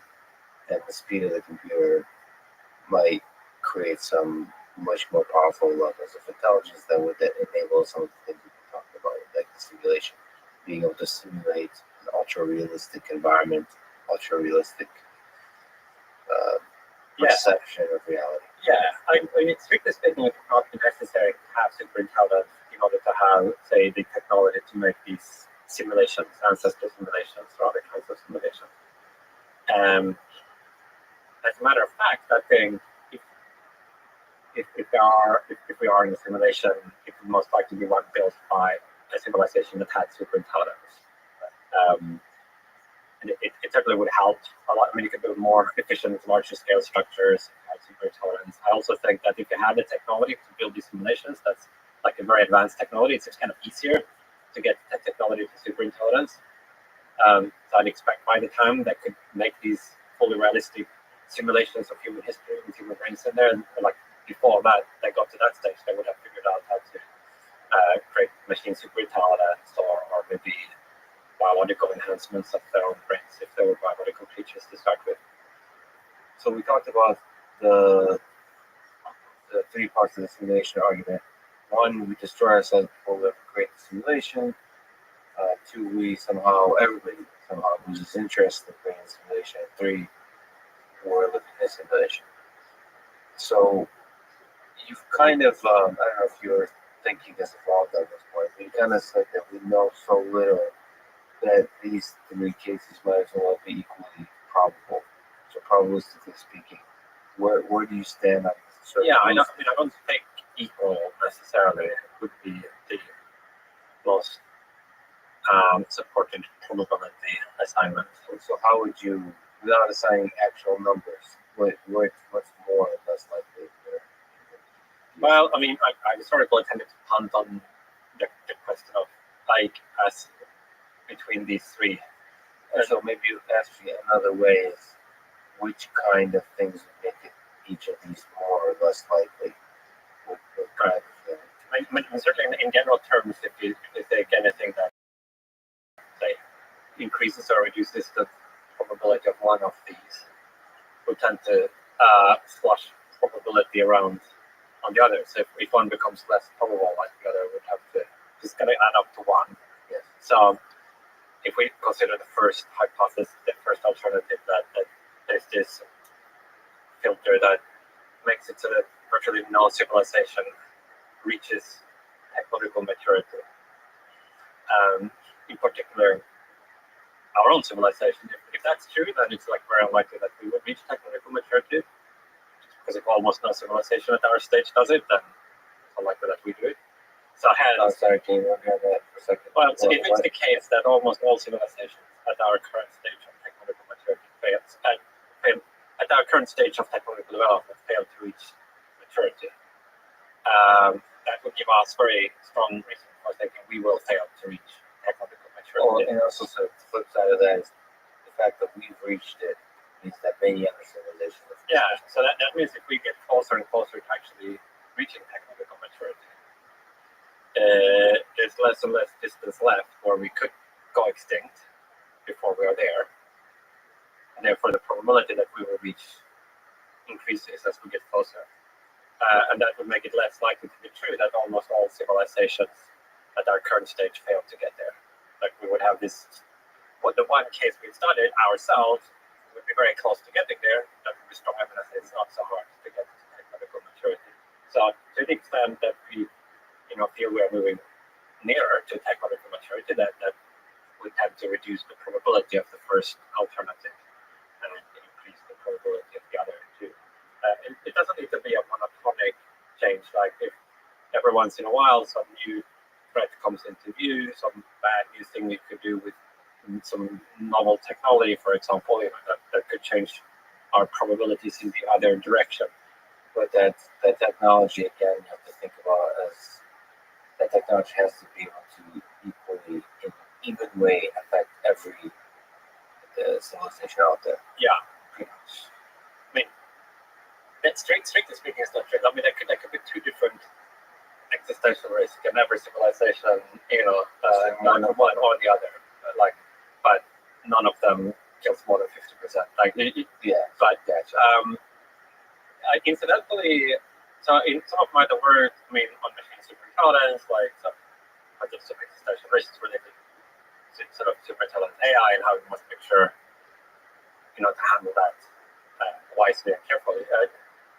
S1: and the speed of the computer might create some much more powerful levels of intelligence that would enable some of the things we've been talking about, like the simulation, being able to simulate an ultra realistic environment, ultra realistic perception of reality.
S2: Yeah, I mean, strictly speaking, it would not be necessary to have superintelligence in order to have, say, the technology to make these simulations, ancestor simulations, or other kinds of simulations. As a matter of fact, I think if we are in a simulation, it would most likely be one built by a civilization that had superintelligence. And it certainly would help a lot. I mean, you can build more efficient, larger scale structures, have superintelligence. I also think that if you have the technology to build these simulations, that's like a very advanced technology. It's just kind of easier to get the technology to superintelligence. So I'd expect by the time that could make these fully realistic simulations of human history with human brains in there, and like before that, they got to that stage, they would have figured out how to create machine superintelligence or maybe biological enhancements of their own brains if they were biological creatures to start with.
S1: So we talked about the three parts of the simulation argument. One, we destroy ourselves before we ever create the simulation. Two, everybody somehow loses interest in creating the simulation. Three, we're living in a simulation. So you've kind of, I don't know if your thinking has evolved at this point, but you kind of said that we know so little that these three cases might as well be equally probable. So probabilistically speaking, where do you stand on this?
S2: Yeah, I don't think equal necessarily would be the most supported probability assignment.
S1: So how would you, without assigning actual numbers, what's more or less likely?
S2: Well, I mean, I historically tended to punt on the question of like as between these three.
S1: So maybe you ask me another way is which kind of things would make it each of these more or less likely? What kind of thing?
S2: certainly in general terms, if you take anything that say increases or reduces the probability of one of these, we tend to flush probability around on the other. So if one becomes less probable, like the other would have to just kind of add up to one.
S1: Yes.
S2: So if we consider the first hypothesis, the first alternative, that there's this filter that makes it so that virtually no civilization reaches technological maturity. In particular, our own civilization. If that's true, then it's like very unlikely that we would reach technological maturity. Because if almost no civilization at our stage does it, then it's unlikely that we do it. So hence,
S1: sorry, can you look at that for a second?
S2: well, so if it's the case that almost all civilizations at our current stage of technological maturity at our current stage of technological development fail to reach maturity, that would give us very strong reason for thinking we will fail to reach technological maturity.
S1: And also, so the flip side of that is the fact that we've reached it means that many other civilizations have
S2: Yeah, so that means if we get closer and closer to actually reaching technological maturity, there's less and less distance left where we could go extinct before we are there. And therefore, the probability that we will reach increases as we get closer. And that would make it less likely to be true that almost all civilizations at our current stage fail to get there. Like we would have this, the one case we studied ourselves would be very close to getting there. That would be strong evidence that it's not so hard to get to technological maturity. So to the extent that we, feel we are moving nearer to technological maturity, that would tend to reduce the probability of the first alternative and increase the probability of the other two. It doesn't need to be a monotonic change. Like if every once in a while some new threat comes into view, some bad new thing we could do with some novel technology, for example, that could change our probabilities in the other direction.
S1: But that technology, again, you have to think about as that technology has to be able to equally, in an even way, affect every civilization out there.
S2: Yeah,
S1: pretty much.
S2: I mean, that strictly speaking, is not true. I mean, there could be two different existential risks in every civilization. One or the other. But none of them kills more than 50%. But
S1: gotcha.
S2: Incidentally, so in some of my other work, on machine superintelligence, like some existential risks related to sort of superintelligent AI and how we must make sure, to handle that wisely and carefully.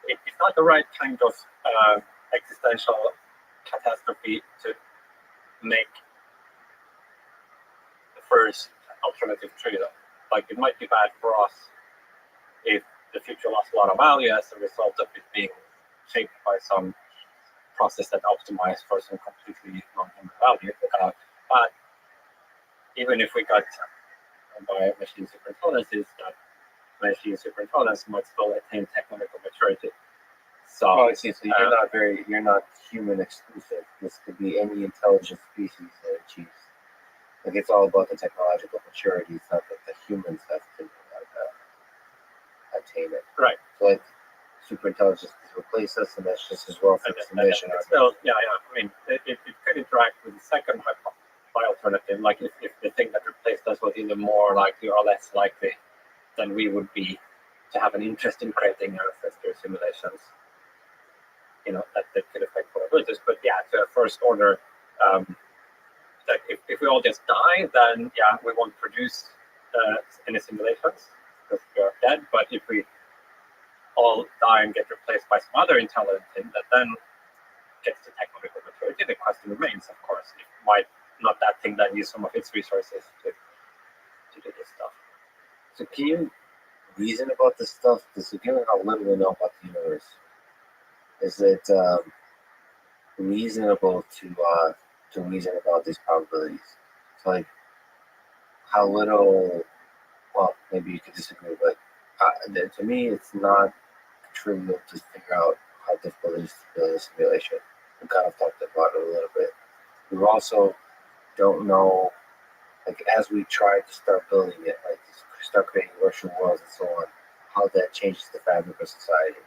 S2: It's not the right kind of existential catastrophe to make the first alternative true. Like it might be bad for us if the future lost a lot of value as a result of it being shaped by some process that optimized for some completely non-human value. But even if we got by machine superintelligence, that machine superintelligence might still attain technological maturity. So,
S1: I see. So you're not human exclusive. This could be any intelligent species that achieves. Like it's all about the technological maturity. It's not that the humans have to attain it.
S2: Right.
S1: So like superintelligence can replace us, and that's just as well for this mission.
S2: Still, yeah. I mean, it could interact with the second alternative. Like if the thing that replaced us was either more likely or less likely than we would be to have an interest in creating ancestor simulations. That could affect probabilities. But yeah, to a first order, that if we all just die, then yeah, we won't produce any simulations because we are dead. But if we all die and get replaced by some other intelligent thing that then gets to technological maturity, the question remains, of course, if might not that thing then use some of its resources to do this stuff.
S1: So can you reason about this stuff? Because given how little we know about the universe, is it reasonable to reason about these probabilities? So like how little? Well, maybe you could disagree, but to me, it's not trivial to figure out how difficult it is to build a simulation. We kind of talked about it a little bit. We also don't know, like as we try to start building it, like start creating virtual worlds and so on, how that changes the fabric of society.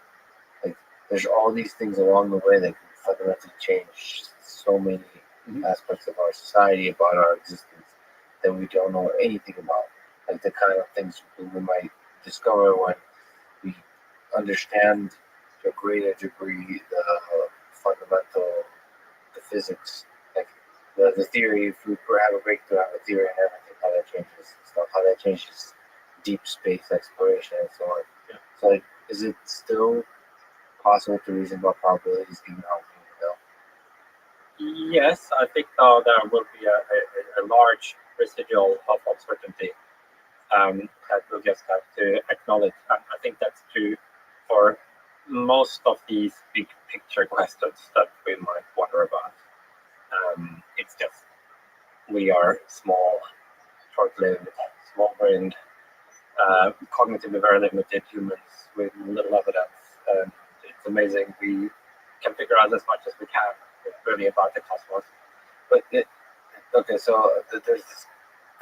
S1: Like there's all these things along the way that can fundamentally change so many aspects of our society, about our existence, that we don't know anything about. Like the kind of things we might discover when we understand to a greater degree the fundamental, the physics, like the theory. If we have a breakthrough, have a theory and everything, how that changes stuff, how that changes deep space exploration and so on.
S2: Yeah.
S1: So, like, is it still possible to reason about probabilities given how we know?
S2: Yes, I think though there will be a large residual of uncertainty that we'll just have to acknowledge. And I think that's true for most of these big picture questions that we might wonder about. It's just we are small, short-lived, small-brained, cognitively very limited humans with little evidence. And it's amazing we can figure out as much as we can really about the cosmos.
S1: But okay, so there's this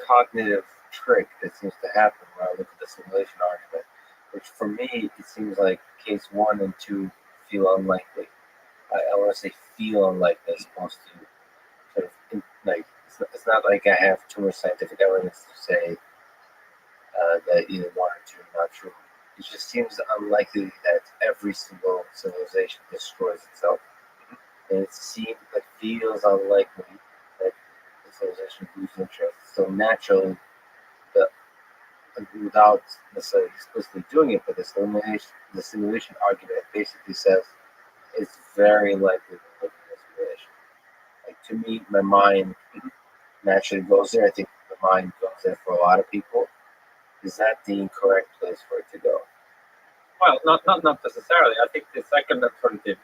S1: cognitive trick that seems to happen when I look at the simulation argument, which for me it seems like case 1 and 2 feel unlikely. I want to say feel unlikely as opposed to sort of like it's not like I have too much scientific evidence to say that either 1 or 2 are not true. It just seems unlikely that every single civilization destroys itself. And it feels unlikely that the civilization loses interest. So naturally, the, without necessarily explicitly doing it, but the simulation argument basically says it's very likely to live in a simulation. Like to me, my mind naturally goes there. I think the mind goes there for a lot of people. Is that the incorrect place for it to go?
S2: Well, not necessarily. I think the second alternative,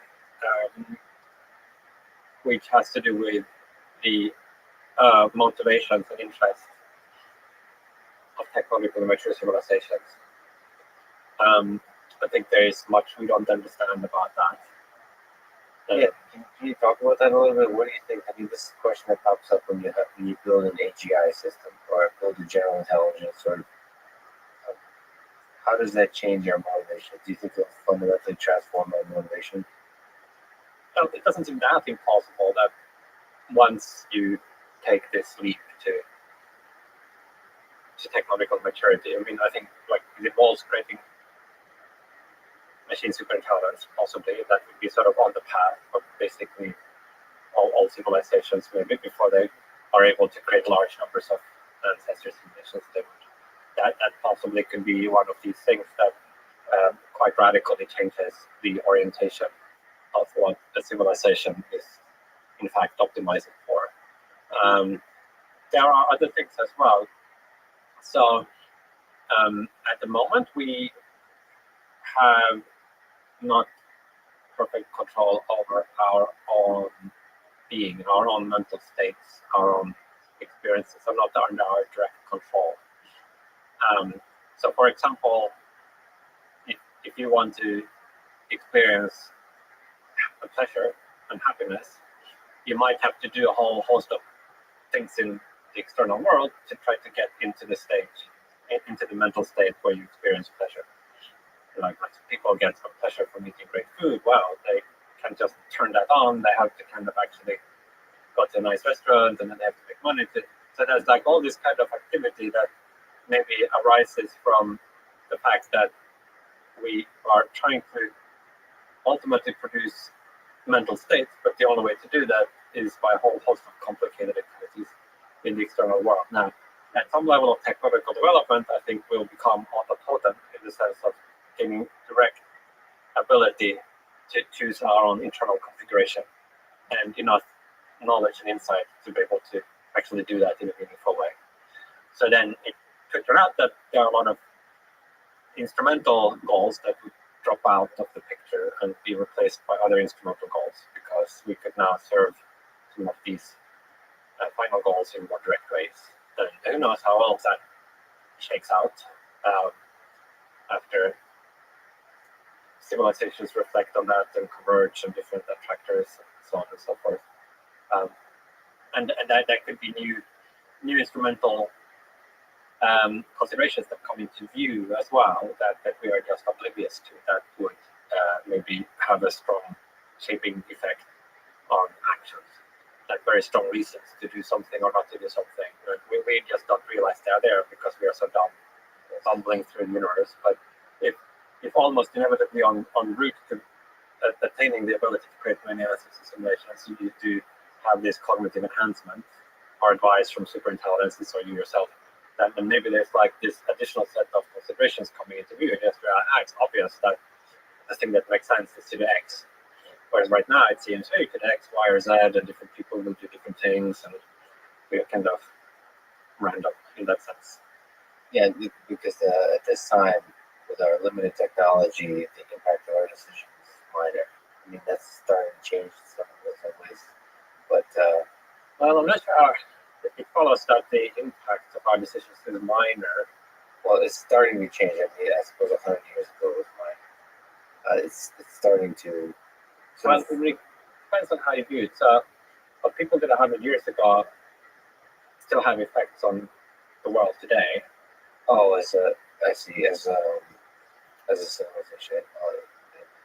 S2: which has to do with the motivations and interests of technologically mature civilizations. I think there is much we don't understand about that.
S1: Yeah, can you talk about that a little bit? What do you think? I mean, this is a question that pops up when you build an AGI system or build a general intelligence. Or how does that change our motivation? Do you think it'll fundamentally transform our motivation?
S2: Well, it doesn't seem that impossible that once you take this leap to technological maturity, I mean, I think like it involves creating machine superintelligence, possibly that would be sort of on the path of basically all civilizations, maybe before they are able to create large numbers of ancestor simulations. That possibly could be one of these things that quite radically changes the orientation of what a civilization is in fact optimizing for. There are other things as well. So at the moment we have not perfect control over our own being, our own mental states, our own experiences are not under our direct control. So for example, if you want to experience a pleasure and happiness, you might have to do a whole host of things in the external world to try to get into the state, into the mental state where you experience pleasure. Like people get some pleasure from eating great food. Well, they can just turn that on. They have to kind of actually go to a nice restaurant and then they have to make money. So there's like all this kind of activity that maybe arises from the fact that we are trying to ultimately produce mental states, but the only way to do that is by a whole host of complicated activities in the external world. Now, at some level of technological development, I think we'll become autopotent in the sense of gaining direct ability to choose our own internal configuration and enough knowledge and insight to be able to actually do that in a meaningful way. So then it could turn out that there are a lot of instrumental goals that would drop out of the picture and be replaced by other instrumental goals, because we could now serve some of these final goals in more direct ways. And who knows how well that shakes out after civilizations reflect on that and converge on different attractors and so on and so forth. And that could be new instrumental considerations that come into view as well that we are just oblivious to, that would maybe have a strong shaping effect on actions. very strong reasons to do something or not to do something. We just don't realize they're there because we are so dumb, bumbling through the universe. But if almost inevitably on route to attaining the ability to create many analysis simulations, you need to have this cognitive enhancement or advice from super intelligences or you yourself, then maybe there's like this additional set of considerations coming into view. And just it's obvious that the thing that makes sense is to do X. Whereas right now it seems, hey, you can X, Y, or Z, and different people will do different things, and we are kind of random in that sense.
S1: Yeah, because at this time, with our limited technology, the impact of our decisions is minor. I mean, that's starting to change in some ways. But,
S2: well, I'm not sure it follows that the impact of our decisions is minor.
S1: Well, it's starting to change. I mean, I suppose 100 years ago was minor. It's starting to...
S2: Well, it really depends on how you view it. So, what people did 100 years ago still have effects on the world today.
S1: Oh, I see, as a civilization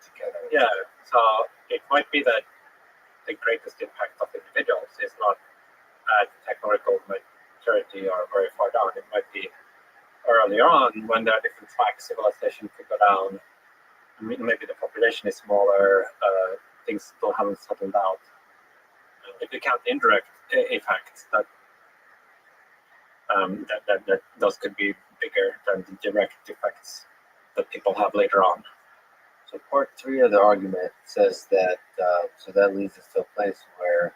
S1: together.
S2: Yeah, so it might be that the greatest impact of individuals is not at technological maturity or very far down. It might be earlier on when there are different tracks, civilization could go down. Maybe the population is smaller, things still haven't settled out. If you count indirect effects, that those could be bigger than the direct effects that people have later on.
S1: So part 3 of the argument says that, so that leads us to a place where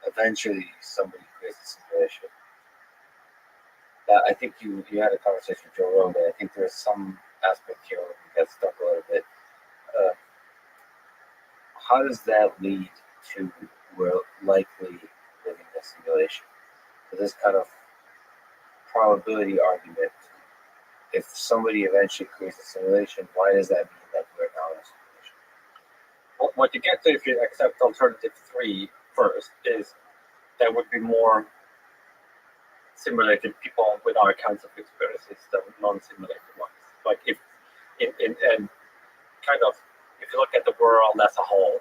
S1: eventually somebody creates a simulation. I think you had a conversation with Joe Rogan. I think there's some aspect here where we got stuck a little bit. How does that lead to we're likely living a simulation? So this kind of probability argument, if somebody eventually creates a simulation, why does that mean that we're now in a simulation?
S2: Well, what you get to if you accept alternative 3 first is there would be more simulated people with our kinds of experiences than non-simulated ones. Like if in kind of if you look at the world as a whole,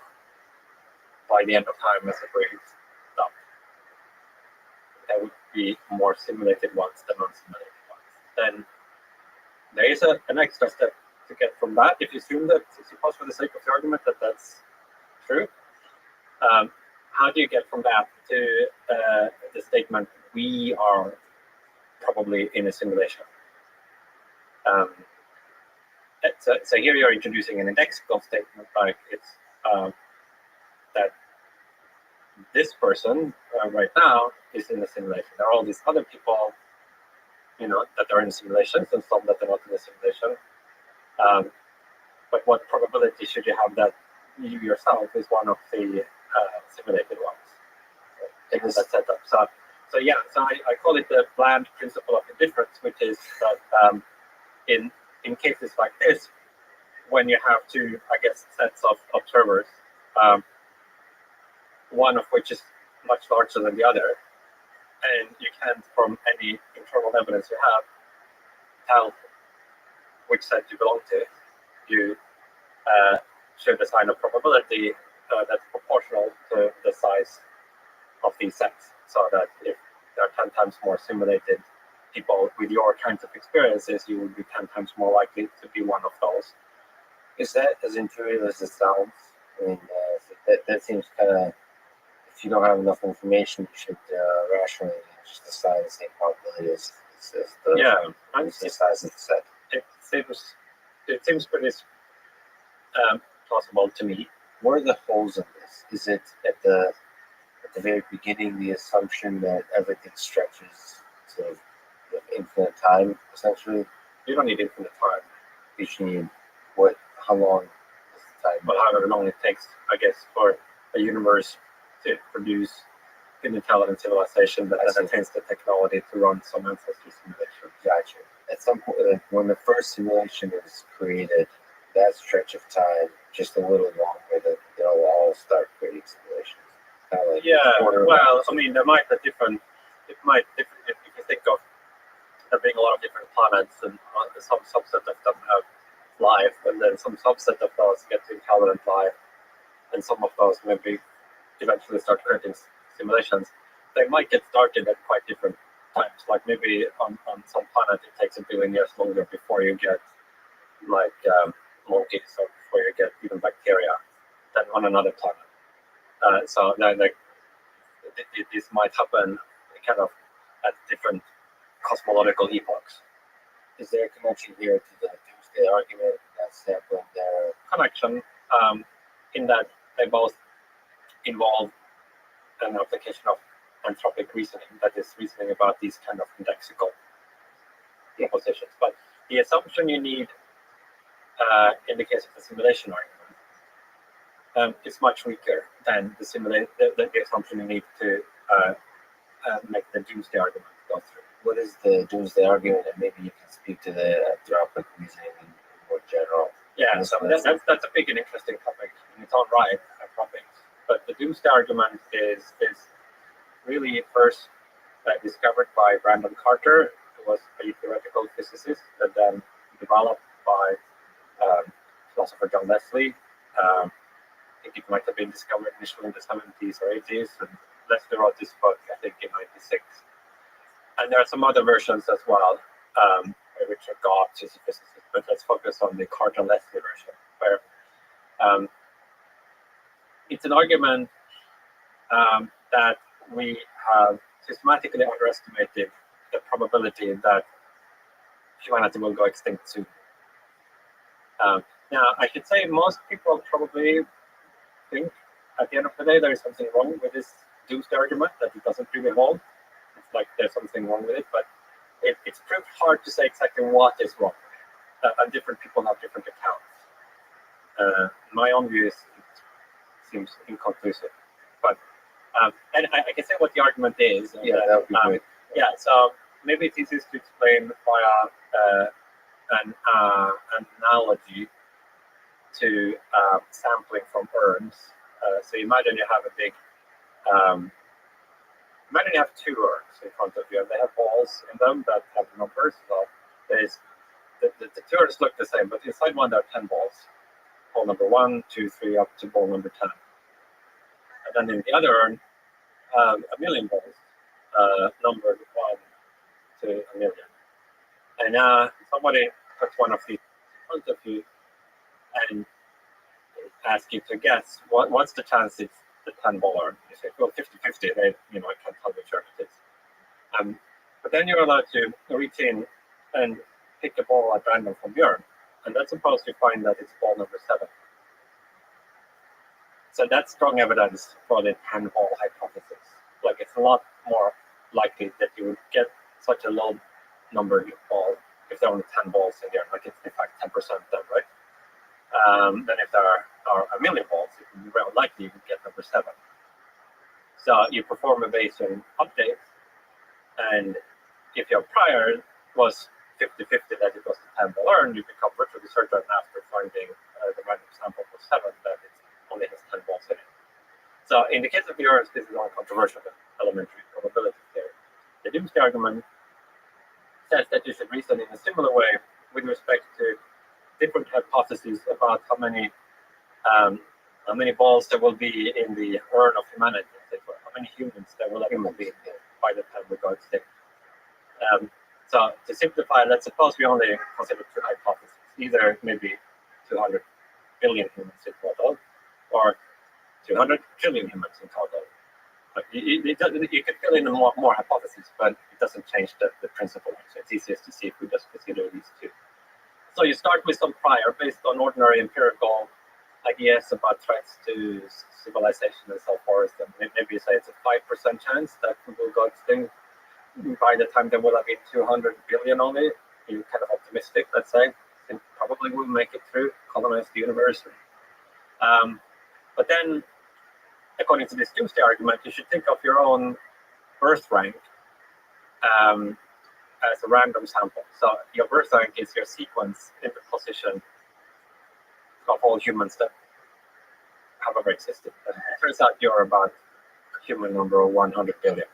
S2: by the end of time as a brief stuff, there would be more simulated ones than non-simulated ones. Then there is an extra step to get from that. If you assume that, suppose for the sake of the argument that that's true, how do you get from that to the statement we are probably in a simulation? So here you're introducing an indexical statement, like it's that this person right now is in a simulation. There are all these other people, that are in simulations and some that are not in a simulation. But what probability should you have that you yourself is one of the simulated ones in that setup? So I call it the bland principle of indifference, which is that in cases like this, when you have two, sets of observers, one of which is much larger than the other, and you can't, from any internal evidence you have, tell which set you belong to, you should assign a probability that's proportional to the size of these sets, so that if there are 10 times more simulated people with your kinds of experiences, you would be 10 times more likely to be one of those.
S1: Is that as intuitive as it sounds? I mean, that seems kind of, if you don't have enough information, you should rationally just assign the same probability as the size of the set.
S2: It seems pretty plausible to me.
S1: Where are the holes in this? Is it at the very beginning the assumption that everything stretches to infinite time, essentially?
S2: You don't need infinite time.
S1: You should need how long is the time?
S2: Well, however long it takes, for a universe to produce an intelligent civilization that attains the technology to run some ancestry simulation.
S1: Gotcha. At some point, when the first simulation is created, that stretch of time, just a little longer, that they'll all start creating simulations.
S2: There might be different. If you think of there being a lot of different planets, and some subset of them have life, and then some subset of those get to intelligent life, and some of those maybe eventually start creating simulations, they might get started at quite different times. Like maybe on some planet it takes a billion years longer before you get like monkeys or before you get even bacteria than on another planet. So then like this might happen kind of at different cosmological epochs.
S1: Is there a connection here to the doomsday argument that's sampling their
S2: Connection in that they both involve an application of anthropic reasoning, that is reasoning about these kind of indexical propositions. But the assumption you need in the case of the simulation argument is much weaker than the assumption you need to make the doomsday argument go through.
S1: What is the doomsday argument? And maybe you can speak to the anthropic reasoning in more general.
S2: Yeah, so that's a big and interesting topic in its own right, anthropics. But the doomsday argument is really first discovered by Brandon Carter, who was a theoretical physicist, and then developed by philosopher John Leslie. I think it might have been discovered initially in the 70s or 80s, and Leslie wrote this book, I think, in 96. And there are some other versions as well, Richard Gott is a physicist, but let's focus on the Carter-Leslie version, where it's an argument that we have systematically underestimated the probability that humanity will go extinct soon. Now, I should say most people probably think at the end of the day there is something wrong with this doomsday argument, that it doesn't really hold. It's like there's something wrong with it, but it's proved hard to say exactly what is wrong with it. And different people have different accounts. My own view is it seems inconclusive. But and I can say what the argument is.
S1: Yeah, that would be great.
S2: Yeah, so maybe it's easiest to explain via an analogy to sampling from urns. So imagine you have a big, imagine you have two urns in front of you, and they have balls in them that have numbers. So there's the two urns look the same, but inside one there are 10 balls. Ball number 1, 2, 3, up to ball number 10. And then in the other urn, a million balls, numbered 1 to a million. And somebody puts one of these in front of you and ask you to guess what's the chance it's the 10 ball urn. You say, well, 50-50. I can't tell which urn it is. But then you're allowed to reach in and pick a ball at random from the urn. And let's suppose you find that it's ball number 7. So that's strong evidence for the 10 ball hypothesis. Like, it's a lot more likely that you would get such a low numbered ball if there are only 10 balls in the urn. Like, it's in fact 10% then, right? Then if there are a million balls, it would be very likely you would get number 7. So you perform a Bayesian update, and if your prior was 50-50 that it was the 10 ball urn, you become virtually certain after finding the random sample for 7 that it only has 10 balls in it. So in the case of the urns, this is uncontroversial elementary probability theory. The doomsday argument says that you should reason in a similar way with respect to different hypotheses about how many balls there will be in the urn of humanity, how many humans there will ever be by the time we go extinct. So to simplify, let's suppose we only consider 2 hypotheses, either maybe 200 billion humans in total, or 200 trillion humans in total. Like you can fill in more hypotheses, but it doesn't change the principle. So it's easiest to see if we just consider these 2. So you start with some prior based on ordinary empirical ideas about threats to civilization and so forth. And maybe you say it's a 5% chance that we will go extinct by the time there will have been 200 billion only. You're kind of optimistic, let's say. And probably will make it through, colonize the universe. But then, according to this doomsday argument, you should think of your own birth rank as a random sample. So your birth rank is your sequence in the position of all humans that have ever existed. And it turns out you're about human number 100 billion.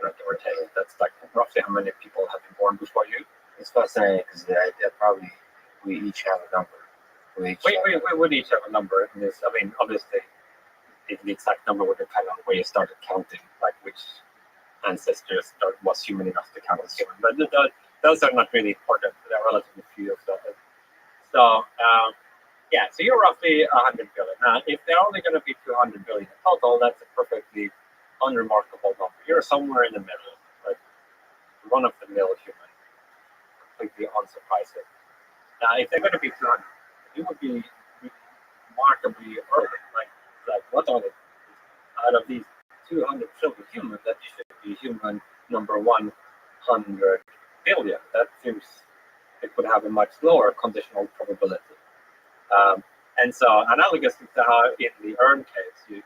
S2: Give or take. That's like roughly how many people have been born before you.
S1: It's fascinating because probably we each have a number.
S2: We would each have a number in this. I mean, obviously, the exact number would depend on where you started counting, like which ancestors was human enough to count as human. But those are not really important. There are relatively few of those. So yeah, so you're roughly 100 billion. Now, if there are only going to be 200 billion in total, that's a perfectly unremarkable number. You're somewhere in the middle, like run-of-the-mill human, completely unsurprising. Now, if they're going to be 200, you would be remarkably early. Like what are they? Out of these 200 trillion humans, that you should be human number 100 billion. That seems it would have a much lower conditional probability. And so, analogous to how in the EARN case, you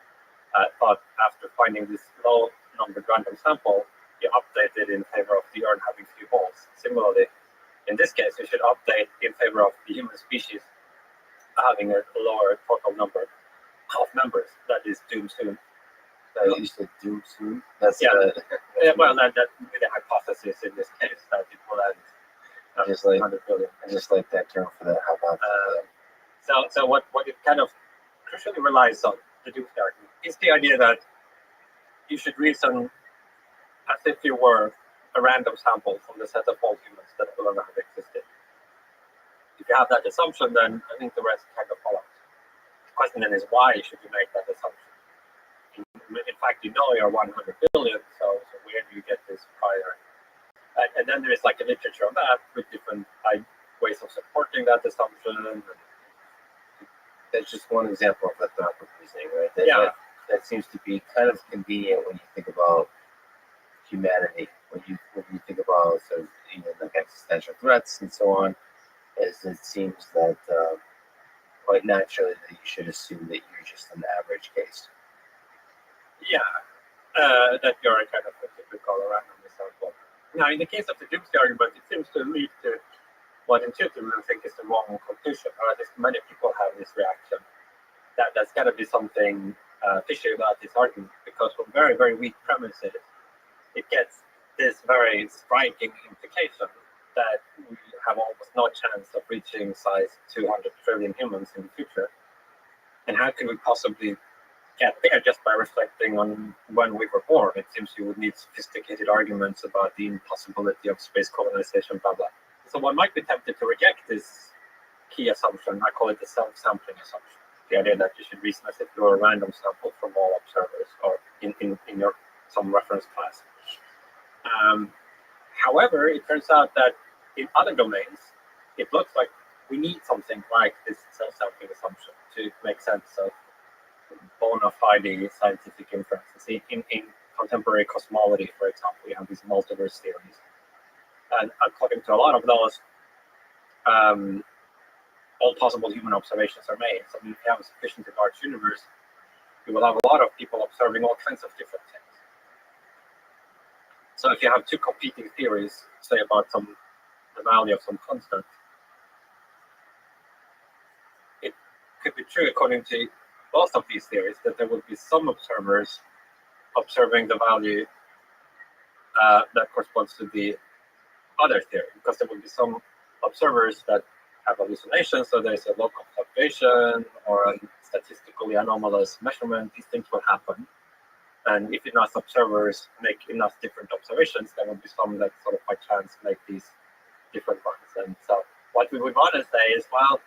S2: thought after finding this low numbered random sample, you updated in favor of the EARN having few holes. Similarly, in this case, you should update in favor of the human species having a lower total number of members. That is doomed soon.
S1: You said doomed soon? That's
S2: well, that with the hypothesis in this case that it will end
S1: just like
S2: 100 billion.
S1: I just like that term for that. How about
S2: so what it kind of crucially relies on, the doomsday argument, is the idea that you should reason as if you were a random sample from the set of all humans that will ever have existed. If you have that assumption, then I think the rest kind of follows. The question then is, why should you make that assumption? In fact, you know you're 100 billion, so where do you get this prior? And then there is like a literature on that with different ways of supporting that assumption.
S1: That's just one example of ethnography reasoning, right? That seems to be kind of convenient when you think about humanity, when you think about sort of even like existential threats and so on. As it seems that quite naturally that you should assume that you're just an average case.
S2: That you're kind of a typical random sample. Now, in the case of the doomsday argument, it seems to lead to what intuitively we think is the wrong conclusion, or at least many people have this reaction. That's got to be something fishy about this argument, because from very, very weak premises, it gets this very striking implication that we have almost no chance of reaching size 200 trillion humans in the future. And how can we possibly get there just by reflecting on when we were born? It seems you would need sophisticated arguments about the impossibility of space colonization, blah, blah. So one might be tempted to reject this key assumption. I call it the self-sampling assumption. The idea that you should reason as if you're a random sample from all observers, or in your some reference class. However, it turns out that in other domains, it looks like we need something like this self-sampling assumption to make sense of bona fide scientific inferences. In contemporary cosmology, for example, we have these multiverse theories. And according to a lot of those, all possible human observations are made. So if you have a sufficiently large universe, you will have a lot of people observing all kinds of different things. So if you have two competing theories, say about the value of some constant, it could be true according to both of these theories that there would be some observers observing the value that corresponds to the other theory, because there would be some observers that have hallucinations, so there's a local fluctuation or a statistically anomalous measurement. These things will happen. And if enough observers make enough different observations, there will be some that sort of by chance make these different ones. And so what we would want to say is, well,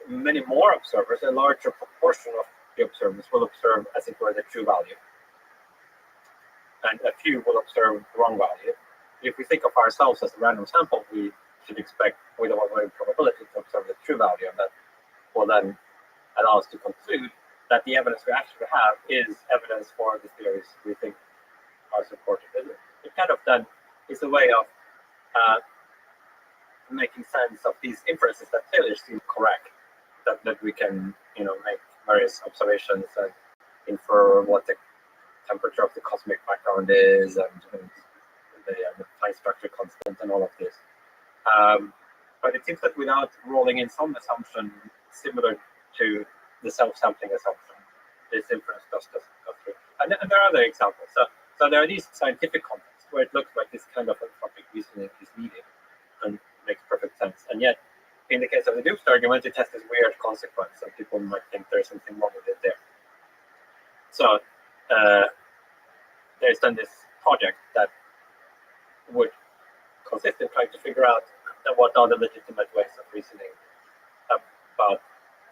S2: many more observers, a larger proportion of the observers will observe as it were the true value. And a few will observe the wrong value. If we think of ourselves as a random sample, we should expect with a wide probability to observe the true value, and that will then allow us to conclude that the evidence we actually have is evidence for the theories we think are supported. It kind of then is a way of making sense of these inferences that clearly seem correct, that we can make various observations and infer what the temperature of the cosmic background is, and the time structure constant and all of this. But it seems that without rolling in some assumption similar to the self-sampling assumption, this inference just doesn't go through. And there are other examples. So there are these scientific contexts where it looks like this kind of anthropic reasoning is needed and makes perfect sense. And yet, in the case of the Doomsday argument, it has this weird consequence, and people might think there's something wrong with it there. So there's then this project that would consist in trying to figure out what are the legitimate ways of reasoning about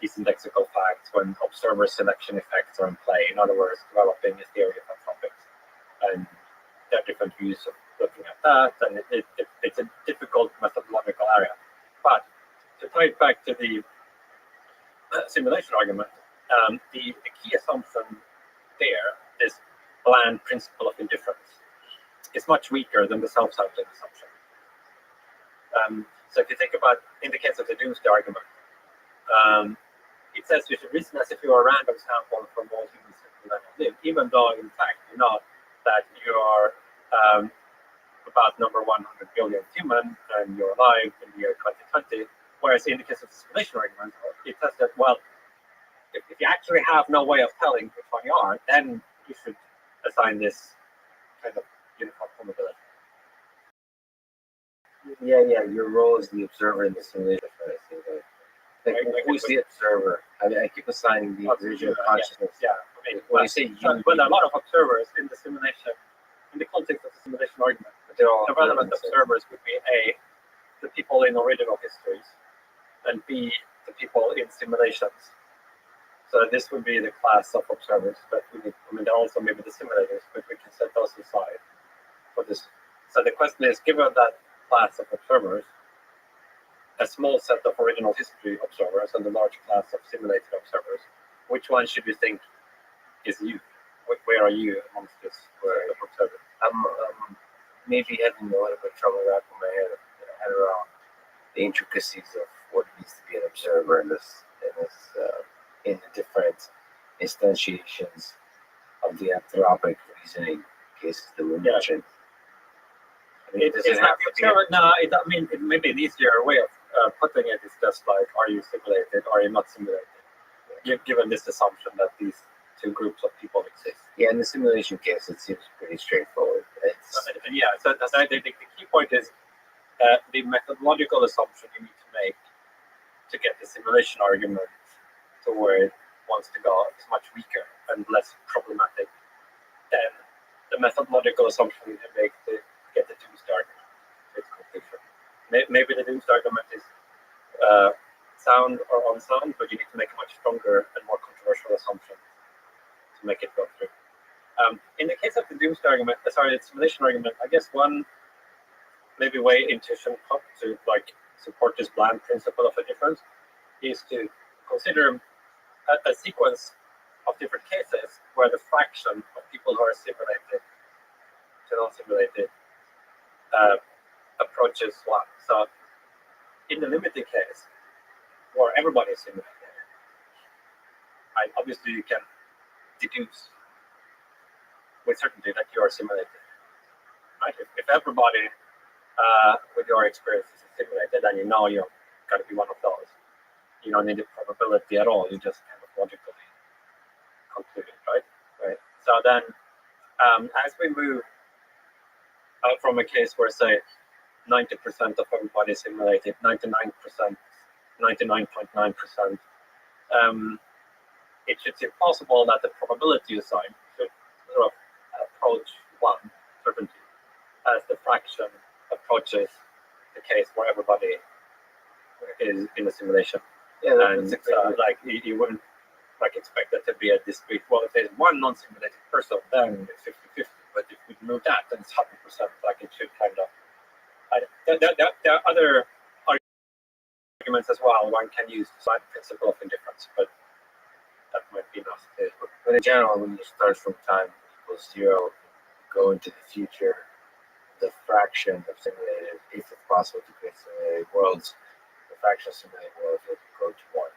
S2: these indexical facts when observer selection effects are in play. In other words, developing a theory of anthropics. And there are different views of looking at that, and it's a difficult methodological area. But to tie it back to the simulation argument, the key assumption there, this bland principle of indifference, is much weaker than the self-sampling assumption. So if you think about, in the case of the Doomsday argument, it says you should reason as if you are a random sample from all humans that live, even though in fact you know that you are about number 100 billion human and you're alive in the year 2020. Whereas in the case of the simulation argument, it says that, well, if you actually have no way of telling which one you are, then you should assign this kind of uniform probability.
S1: Yeah. Your role as the observer in the simulation. Who's the observer? I mean, I keep assigning the individual consciousness.
S2: Yeah. I mean,
S1: when you say you,
S2: but there are a lot of observers in the simulation, in the context of the simulation argument.
S1: they're all
S2: The relevant observers would be A, the people in original histories, and B, the people in simulations. So this would be the class of observers that we need. I mean, there are also maybe the simulators, but we can set those aside for this. So the question is, given that class of observers, a small set of original history observers and a large class of simulated observers, which one should we think is you? Where are you amongst this observers?
S1: I'm maybe having a little bit of trouble wrapping my head around the intricacies of what it means to be an observer in the different instantiations of the anthropic reasoning cases that we mentioned.
S2: It's not the observer. No, I mean, it may be an easier way of putting it is just like, are you simulated or are you not simulated? Given this assumption that these two groups of people exist.
S1: Yeah, in the simulation case, it seems pretty straightforward.
S2: So the key point is the methodological assumption you need to make to get the simulation argument to where it wants to go is much weaker and less problematic than the methodological assumption you can make to get the Doomsday argument. It's completely. Maybe the Doomsday argument is sound or unsound, but you need to make a much stronger and more controversial assumption to make it go through. In the case of the Doomsday argument, the simulation argument, I guess one maybe way intuition to like support this bland principle of a difference is to consider a sequence of different cases where the fraction of people who are simulated to non-simulated approaches one. So in the limited case, where everybody is simulated, obviously you can deduce with certainty that you are simulated. Right? If everybody with your experience is simulated, then you know you're going to be one of those. You don't need the probability at all. You just kind of logically conclude it, right? Right. So then, as we move out from a case where, say, 90% of everybody is simulated, 99%, 99.9%, it should seem possible that the probability assigned should sort of approach one certainty as the fraction approaches the case where everybody is in a simulation.
S1: Yeah,
S2: and like you wouldn't like expect that to be a discrete. Well, if there's one non-simulated person, then it's 50-50. But if we move that, then it's 100%. Like it should kind of. There are other arguments as well one can use to cite the principle of indifference, but that might be enough.
S1: But in general, when you start from time equals 0, go into the future, the fraction of simulated, if it's possible to create simulated worlds, the fraction of simulated worlds will go to 1.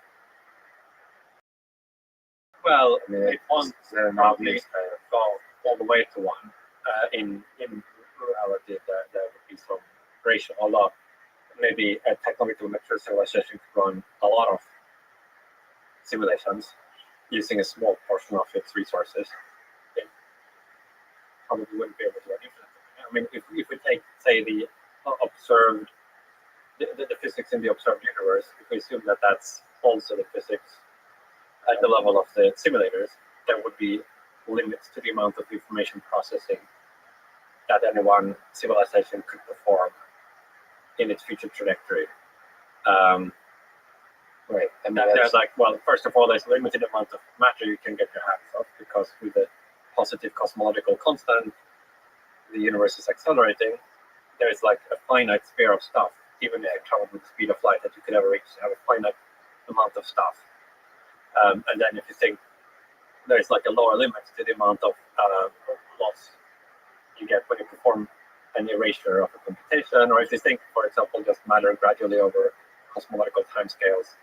S2: Well,
S1: I mean,
S2: it won't probably go all the way to 1. In reality, there would be some ratio, although maybe a technologically mature civilization could run a lot of simulations using a small portion of its resources. It probably wouldn't be able to run infinitely. I mean, if we take, say, the the physics in the observed universe, if we assume that that's also the physics at the level of the simulators, there would be limits to the amount of information processing that any one civilization could perform in its future trajectory.
S1: Right. I mean,
S2: there's like, well, first of all, there's a limited amount of matter you can get your hands on, because with the positive cosmological constant, the universe is accelerating. There's like a finite sphere of stuff, even if you travel with the speed of light, that you could ever reach. You have a finite amount of stuff. And then if you think there's like a lower limit to the amount of loss you get when you perform an erasure of a computation, or if you think, for example, just matter gradually over cosmological timescales,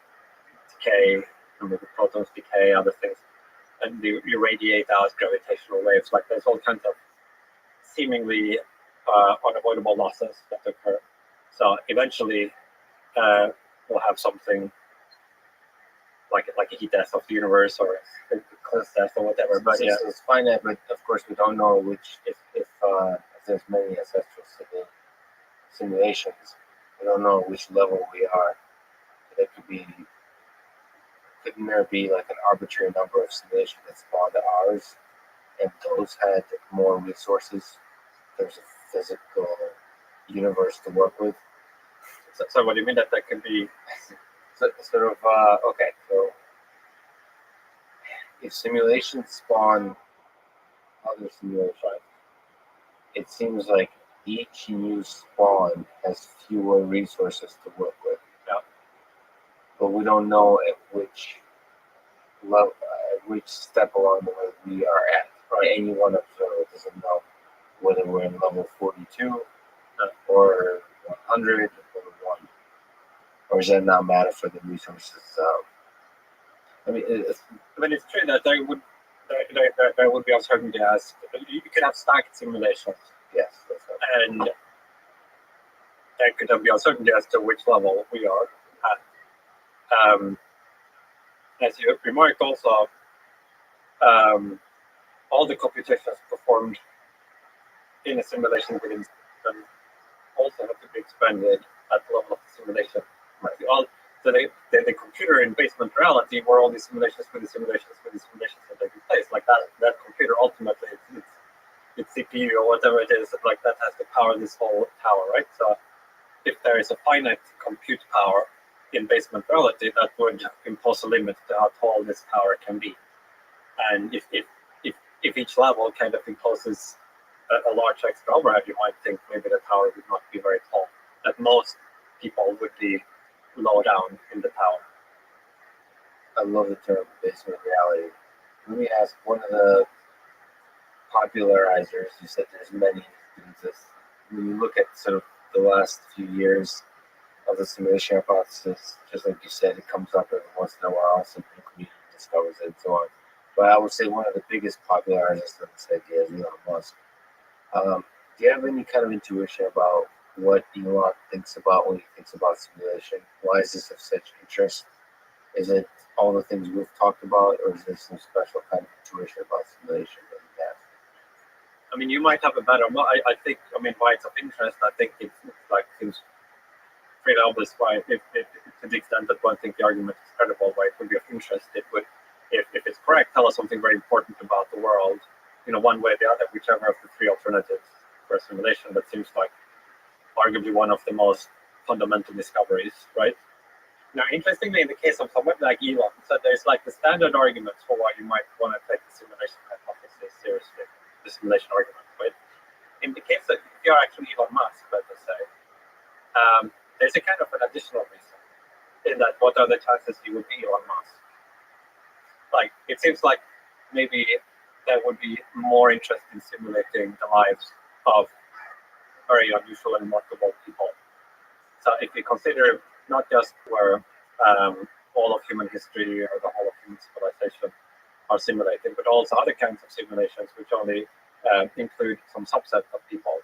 S2: decay, maybe protons decay, other things, and you radiate out gravitational waves. Like there's all kinds of seemingly unavoidable losses that occur. So eventually, we'll have something like a heat death of the universe, or a cold death, or whatever. But yeah,
S1: it's finite. But of course, we don't know which if there's many ancestral simulations. We don't know which level we are. There could be. Couldn't there be like an arbitrary number of simulations that spawned ours, and those had more resources? There's a physical universe to work with.
S2: So what do you mean that could be?
S1: Sort of, okay, so if simulations spawn other simulations, it seems like each new spawn has fewer resources to work with.
S2: Yeah.
S1: But we don't know at which level, which step along the way we are at. Right? Any one observer doesn't know whether we're in level 42 or 100 or 1. Or does that not matter for the resources? I mean,
S2: it's true that there would be uncertainty as you could have stacked simulations.
S1: Yes,
S2: and there could be uncertainty as to which level we are at. As you remarked, also, all the computations performed in a simulation within them also have to be expanded at the level of the simulation. So the computer in basement reality, where all these simulations with the simulations are taking place, like that computer ultimately, it's CPU or whatever it is, like that has to power this whole tower, right? So if there is a finite compute power in basement reality, that would impose a limit to how tall this tower can be. And if each level kind of imposes a large extra overhead, you might think maybe the tower would not be very tall, that most people would be low down in the tower.
S1: I love the term basement reality. Let me ask, one of the popularizers, you said there's many instances. When you look at sort of the last few years of the simulation hypothesis, just like you said, it comes up every once in a while, some community discovers it and so on. But I would say one of the biggest popularizers of this idea is Elon Musk. Do you have any kind of intuition about what Elon thinks about when he thinks about simulation? Why is this of such interest? Is it all the things we've talked about, or is there some special kind of intuition about simulation that he has?
S2: I mean, you might have a better. I think. I mean, why it's of interest. I think it's like seems pretty obvious why, if to the extent that one thinks the argument is credible, why it would be of interest. It would, if it's correct, tell us something very important about the world. One way or the other, whichever of the three alternatives for a simulation. That seems like arguably one of the most fundamental discoveries, right? Now, interestingly, in the case of someone like Elon, so there's like the standard arguments for why you might want to take the simulation hypothesis seriously, the simulation argument, right? In the case that if you're actually Elon Musk, let us say, there's a kind of an additional reason in that what are the chances you would be Elon Musk? Like, it seems like maybe there would be more interest in simulating the lives of very unusual and remarkable people. So if you consider not just where all of human history or the whole of human civilization are simulated, but also other kinds of simulations which only include some subset of people.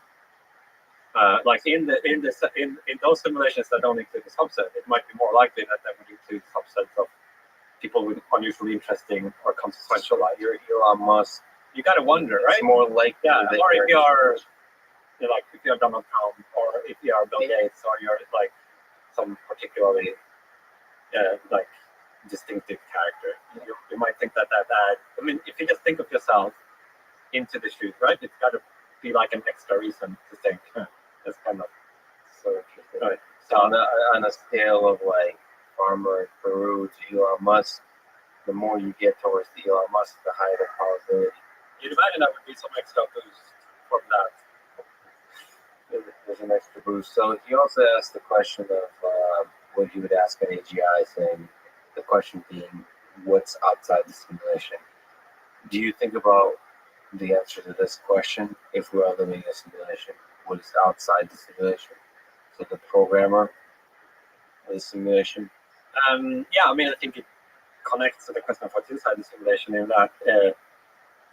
S2: Like in those simulations that don't include a subset, it might be more likely that they would include subsets of people with unusually interesting or consequential lives.
S1: You're Elon Musk.
S2: You got to wonder, right?
S1: It's more likely.
S2: Yeah, or if you are like if you're Donald Trump, or if you are Bill Gates, or you're like some particularly like distinctive character. You might think that I mean, if you just think of yourself into the shoot, right? It's got to be like an extra reason to think. That's kind of
S1: So interesting.
S2: right.
S1: So on a scale of like farmer in Peru to Elon Musk, the more you get towards the Elon Musk, the higher the probability.
S2: You'd imagine that would be some extra boost from that.
S1: There's an extra boost. So he also asked the question of what you would ask an AGI, saying the question being, what's outside the simulation? Do you think about the answer to this question? If we are living in a simulation, what is outside the simulation? So the programmer of the simulation.
S2: Yeah, I mean, I think it connects to the question of what's inside the simulation in that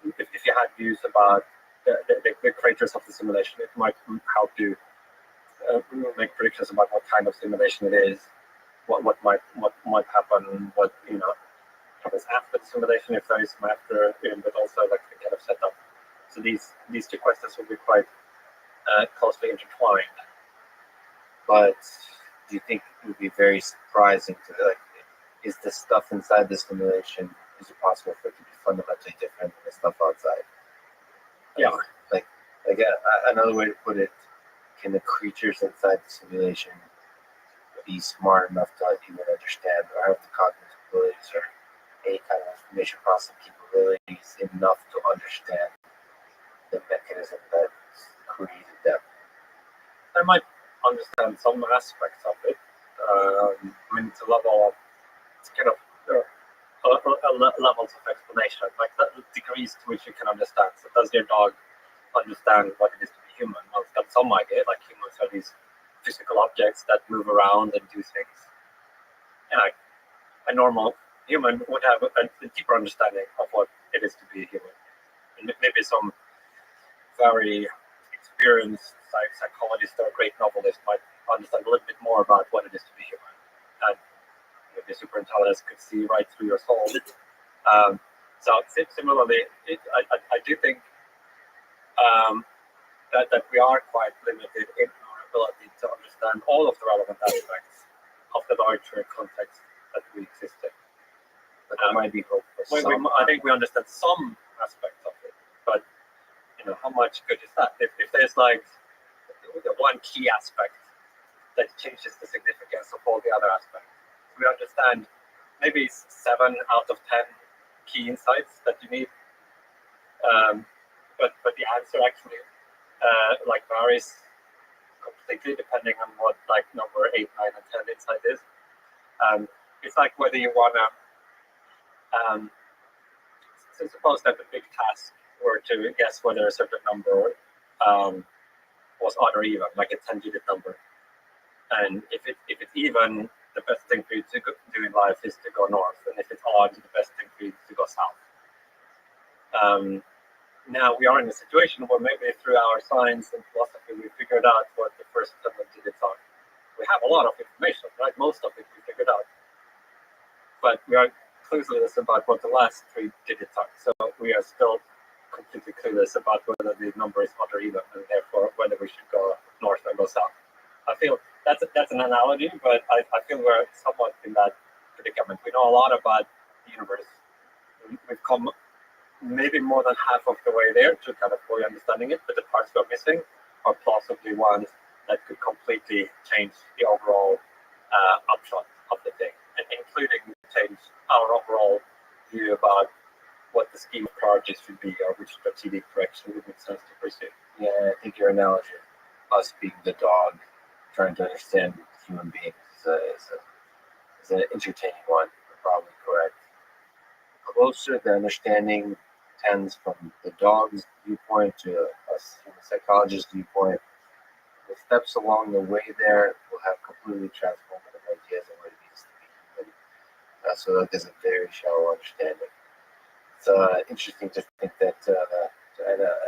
S2: if you had views about the creators of the simulation, it might help you make predictions about what kind of simulation it is, what might happen, what happens after the simulation if there is some after, but also like the kind of setup. So these two questions will be quite closely intertwined.
S1: But do you think it would be very surprising to is the stuff inside the simulation, is it possible for it to be fundamentally different than the stuff outside?
S2: Yeah.
S1: Like another way to put it, can the creatures inside the simulation be smart enough to even understand or have the cognitive abilities or any kind of information processing capabilities enough to understand the mechanism that created them?
S2: I might understand some aspects of it. I mean, it's a level of, it's kind of levels of explanation, like the degrees to which you can understand. So does your dog understand what it is to be human? Well, it's got some idea, like humans are these physical objects that move around and do things. And a normal human would have a deeper understanding of what it is to be a human. And maybe some very experienced psychologist or a great novelist might understand a little bit more about what it is to be human. And maybe super intelligence could see right through your soul. So similarly, I do think that we are quite limited in our ability to understand all of the relevant aspects of the larger context that we exist in.
S1: But there might be hope for some.
S2: I think we understand some aspects of it, but how much good is that? If there's like one key aspect that changes the significance of all the other aspects, we understand maybe 7 out of 10 key insights that you need, but the answer actually like varies completely depending on what like number 8, 9, and 10 insight is. It's like whether you wanna suppose that the big task were to guess whether a certain number was odd or even, like a 10-digit number. And if it's even, the best thing for you to do in life is to go north, and if it's odd, the best thing for you is to go south. Now we are in a situation where maybe through our science and philosophy we figured out what the first 7 digits are. We have a lot of information, right? Most of it we figured out, but we are clueless about what the last 3 digits are. So we are still completely clueless about whether the number is odd or even, and therefore whether we should go north or go south. I feel that's an analogy, but I feel we're somewhat in that predicament. We know a lot about the universe. We've come maybe more than half of the way there to kind of fully understanding it, but the parts we're missing are plausibly ones that could completely change the overall upshot of the thing, and including change our overall view about what the scheme of priorities should be or which strategic direction would make sense to pursue.
S1: Yeah, I think your analogy of us being the dog trying to understand human beings is an entertaining one. You're probably correct. Closer the understanding tends from the dog's viewpoint to us human psychologist's viewpoint. The steps along the way there will have completely transformative ideas of what it means to be human. So that there's a very shallow understanding. It's interesting to think that to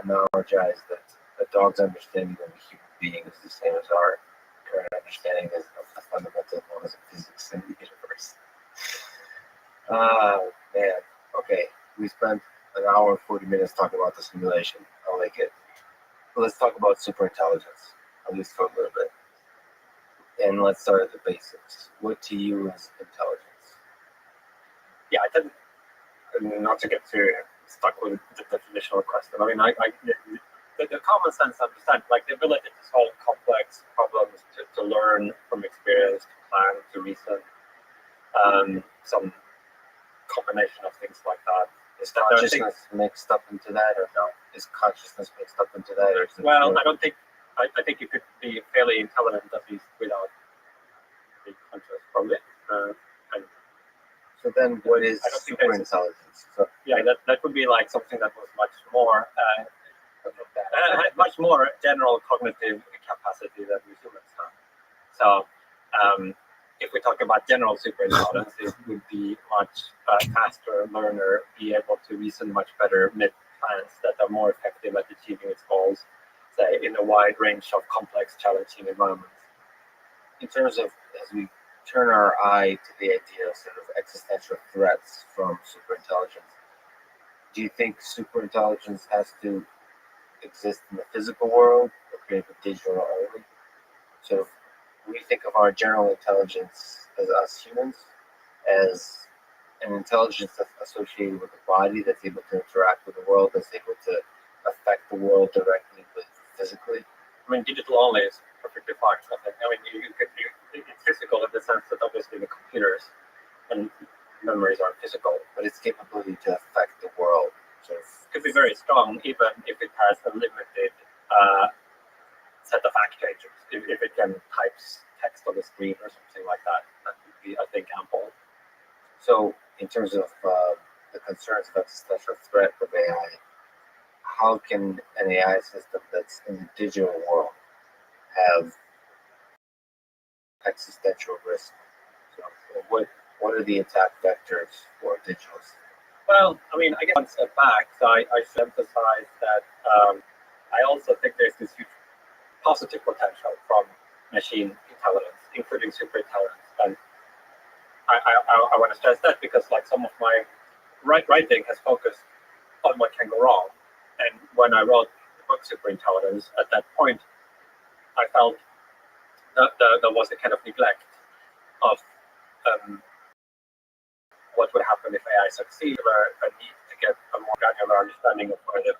S1: analogize that a dog's understanding of a human being is the same as our current understanding of the fundamental laws of physics in the universe. Man. Okay, we spent an hour and 40 minutes talking about the simulation. I like it. But let's talk about superintelligence, at least for a little bit. And let's start at the basics. What to you is intelligence?
S2: Yeah, I tend not to get too stuck with the definitional question. I mean, the common sense understand, like the ability to solve complex problems, to learn from experience, to plan, to reason, some combination of things like that.
S1: Is consciousness mixed up into that, or no? Is consciousness mixed up into that, or is it
S2: Well, I don't think. I think you could be fairly intelligent at least without being conscious, probably. And
S1: so then, what is super intelligence? So,
S2: yeah, that would be like something that was much more general cognitive capacity that we humans have. So, if we talk about general superintelligence, it would be much faster learner, be able to reason much better, make plans that are more effective at achieving its goals, say, in a wide range of complex, challenging environments.
S1: In terms of, as we turn our eye to the idea of sort of existential threats from superintelligence, do you think superintelligence has to exist in the physical world or create the digital only? So we think of our general intelligence as us humans as an intelligence that's associated with the body, that's able to interact with the world, that's able to affect the world directly but physically.
S2: I mean, digital only is perfectly fine. I mean, it's physical in the sense that obviously the computers and memories are physical,
S1: but its capability to affect the world
S2: could be very strong, even if it has a limited set of actuators. If it can type text on the screen or something like that, that would be, I think, ample.
S1: So, in terms of the concerns of existential threat of AI, how can an AI system that's in the digital world have existential risk? So, what are the attack vectors for digital?
S2: Well, I mean, I guess one step back, so I should emphasize that I also think there's this huge positive potential from machine intelligence, including superintelligence. And I want to stress that because, like, some of my writing has focused on what can go wrong. And when I wrote the book Superintelligence, at that point, I felt that there was a kind of neglect of what would happen if AI succeeds, or a need to get a more granular understanding of where the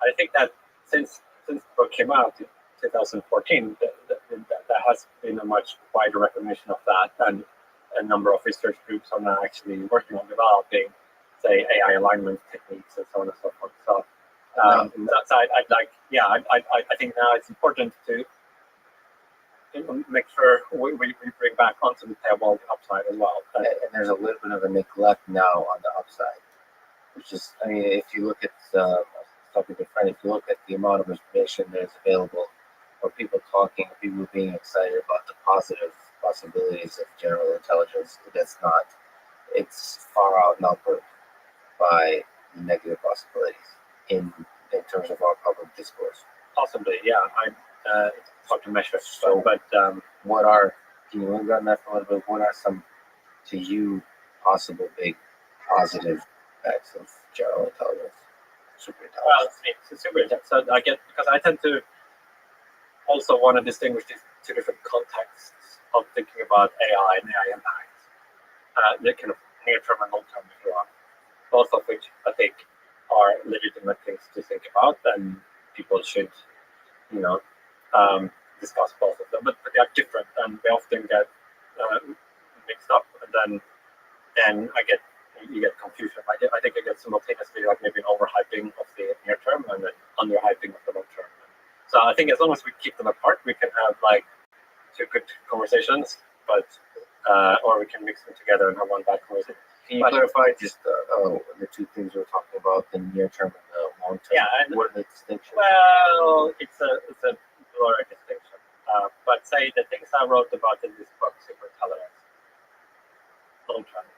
S2: I think that since the book came out in 2014, there has been a much wider recognition of that, and a number of research groups are now actually working on developing, say, AI alignment techniques and so on and so forth. So, I think now it's important to make sure we bring back onto the table the upside as well.
S1: And there's a little bit of a neglect now on the upside, which is, I mean, if you look at if you look at the amount of information that is available, or people talking, people being excited about the positive possibilities of general intelligence, it's far outnumbered by the negative possibilities in terms of our public discourse.
S2: Possibly, yeah. It's hard to measure.
S1: So, can you linger on that for a little bit? What are some, to you, possible big positive effects of general intelligence?
S2: Well, it's super intense. So because I tend to also want to distinguish these two different contexts of thinking about AI and AI impact. The kind of near-term and long-term, if you want, both of which I think are legitimate things to think about, and people should, discuss both of them. But they are different, and they often get mixed up, and then you get confusion. I think it gets simultaneously, like maybe an overhyping of the near term and then underhyping of the long term. So I think as long as we keep them apart, we can have like two good conversations, but or we can mix them together and have one bad conversation.
S1: Can you clarify just the two things we're talking about, the near term and the long term?
S2: Yeah,
S1: what are the distinctions?
S2: Well, it's a blurry distinction. But say the things I wrote about in this book, Superintelligence, long term.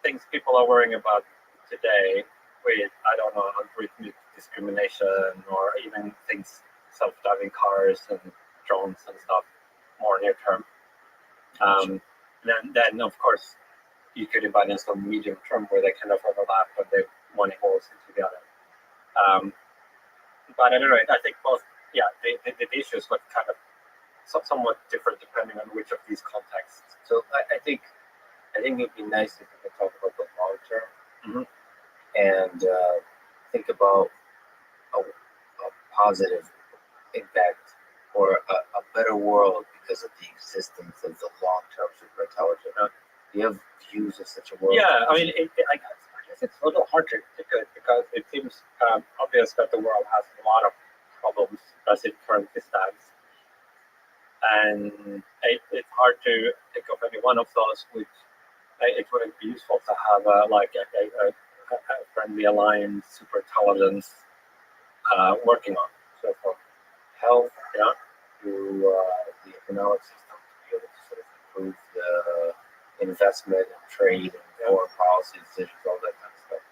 S2: Things people are worrying about today with, I don't know, algorithmic discrimination, or even things, self-driving cars and drones and stuff, more near term. Then of course, you could imagine some medium term where they kind of overlap and one evolves into the other. But at any rate, I think both the issues were kind of somewhat different depending on which of these contexts.
S1: So I think it'd be nice if we could talk about the long term
S2: Mhm.
S1: and think about a positive impact or a better world because of the existence of the long-term superintelligent. Do you have views of such a world?
S2: Yeah, I mean, I guess it's a little hard to do because it seems obvious that the world has a lot of problems as it currently stands. And it's hard to think of any one of those which it wouldn't be useful to have a friendly alliance, super intelligence working on. So from health to the economic system to be able to sort of improve the investment and trade and foreign policy decisions, all that kind of stuff.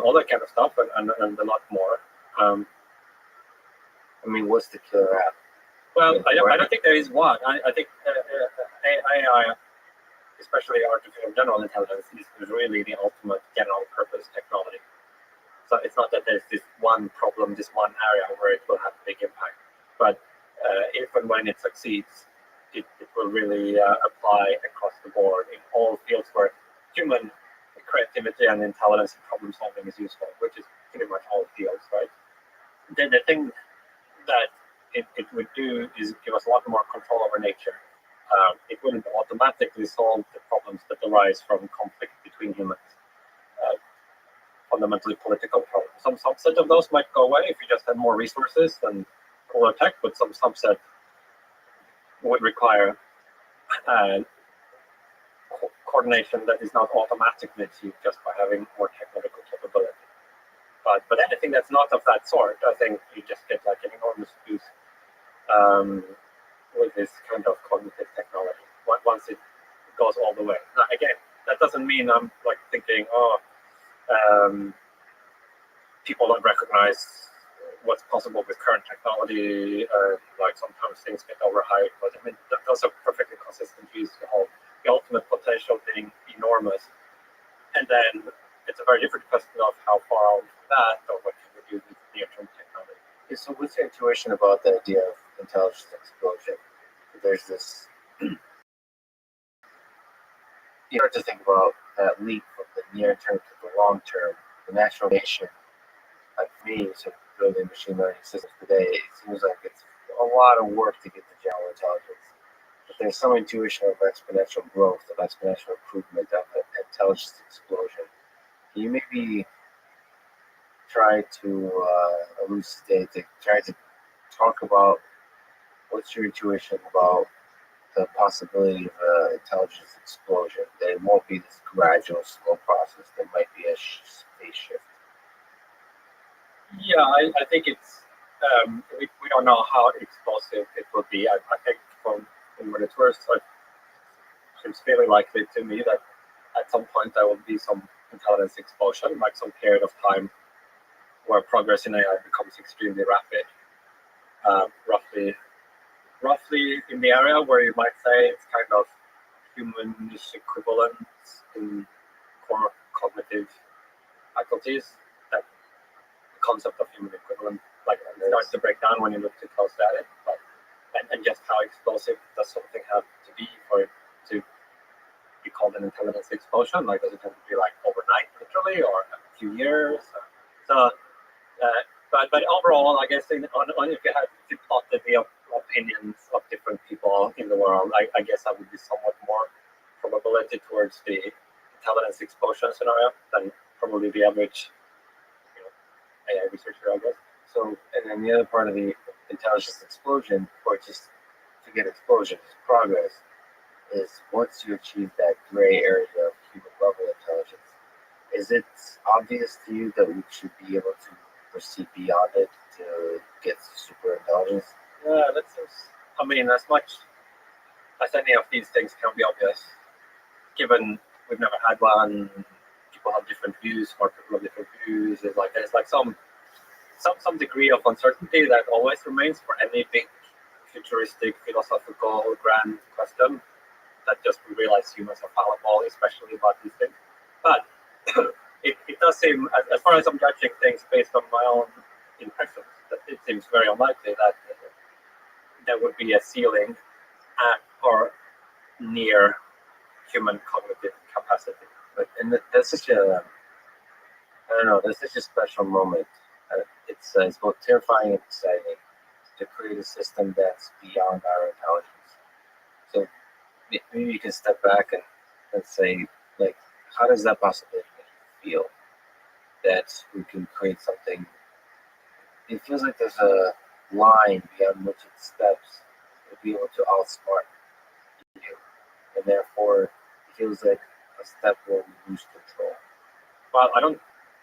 S2: All that kind of stuff and a lot more.
S1: I mean, what's the killer app?
S2: Well, I don't think there is one. I think AI, especially artificial general intelligence, is really the ultimate general purpose technology. So it's not that there's this one problem, this one area where it will have a big impact, but if and when it succeeds, it will really apply across the board in all fields where human creativity and intelligence and problem solving is useful, which is pretty much all fields, right? Then the thing that it would do is give us a lot more control over nature. It wouldn't automatically solve the problems that arise from conflict between humans. Fundamentally political problems. Some subset of those might go away if you just had more resources and cooler tech, but some subset would require coordination that is not automatically achieved just by having more technical capability. But anything that's not of that sort, I think you just get like an enormous boost with this kind of cognitive technology once it goes all the way. Now, again, that doesn't mean I'm like thinking, people don't recognize what's possible with current technology. Like sometimes things get overhyped, but I mean those are perfectly consistent views. The ultimate potential being enormous, and then it's a very different question of how far out from that or what can we do with near-term technology.
S1: Yeah, so what's your intuition about the idea of intelligence explosion? There's this. You start to think about that leap from the near term to the long term. The natural nation, like me, sort of building machine learning systems today, it seems like it's a lot of work to get to general intelligence. But there's some intuition of exponential growth, of exponential improvement, of intelligence explosion. Can you maybe try to elucidate, try to talk about what's your intuition about the possibility of an intelligence explosion? That it won't be this gradual, slow process. There might be a phase shift.
S2: Yeah, I think it's we don't know how explosive it will be. I think from what it's worth, it seems fairly likely to me that at some point there will be some intelligence explosion, like some period of time where progress in AI becomes extremely rapid. Roughly in the area where you might say it's kind of humanish equivalent in core cognitive faculties. That concept of human equivalent starts to break down when you look too close at it. But and just how explosive does something have to be for it to be called an intelligence explosion? Like, does it have to be like overnight, literally, or a few years? So, but overall, I guess if you plotted the opinions of different people in the world, I guess I would be somewhat more probability towards the intelligence explosion scenario than probably the average AI researcher, I guess.
S1: So, and then the other part of the intelligence explosion, or just forget explosion, is progress, is once you achieve that gray area of human level intelligence, is it obvious to you that we should be able to proceed beyond it to get super intelligence?
S2: Yeah, that seems. I mean, as much as any of these things can be obvious, given we've never had one, people have different views, more people have different views. There's like some degree of uncertainty that always remains for any big futuristic philosophical grand question. That just we realize humans are fallible, especially about these things. But it does seem, as far as I'm judging things based on my own impressions, it seems very unlikely that there would be a ceiling at or near human cognitive capacity.
S1: That's such a, I don't know, that's such a special moment. It's both terrifying and exciting to create a system that's beyond our intelligence. So maybe you can step back and say, like, how does that possibility make you feel that we can create something? It feels like there's a line beyond which it steps to be able to outsmart you, and therefore it feels like a step where we lose control.
S2: Well, I don't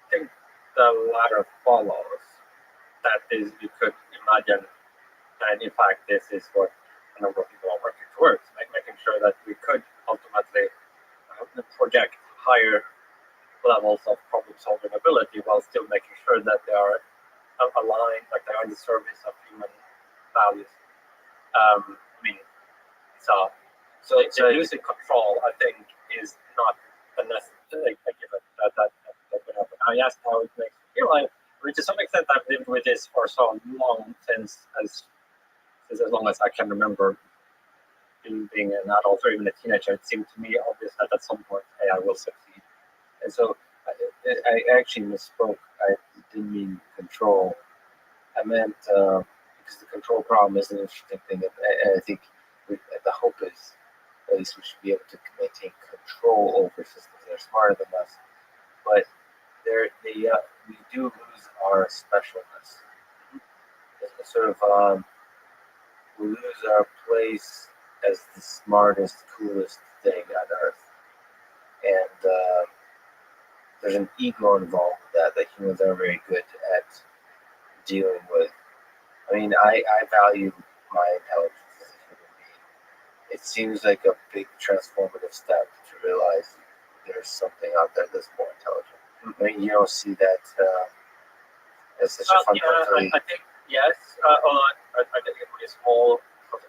S2: think the latter follows. That is, you could imagine, and in fact, this is what a number of people are working towards, making sure that we could ultimately project higher levels of problem-solving ability while still making sure that they are aligned, like they're in the service of human values. I mean, so losing control, I think, is not a necessary given that would happen. I asked how it makes me feel. To some extent, I've lived with this for so long, since as long as I can remember being an adult or even a teenager. It seemed to me obvious that at some point AI will succeed.
S1: And so I actually misspoke. I didn't mean control. I meant because the control problem is an interesting thing, and I think the hope is at least we should be able to maintain control over systems that are smarter than us. But we do lose our specialness. It's sort of we lose our place as the smartest, coolest thing on earth, and there's an ego involved with that humans are very good at dealing with. I mean, I value my intelligence as a human being. It seems like a big transformative step to realize there's something out there that's more intelligent. I mean, you don't see that as such a fundamentally.
S2: I think yes. I think it is small.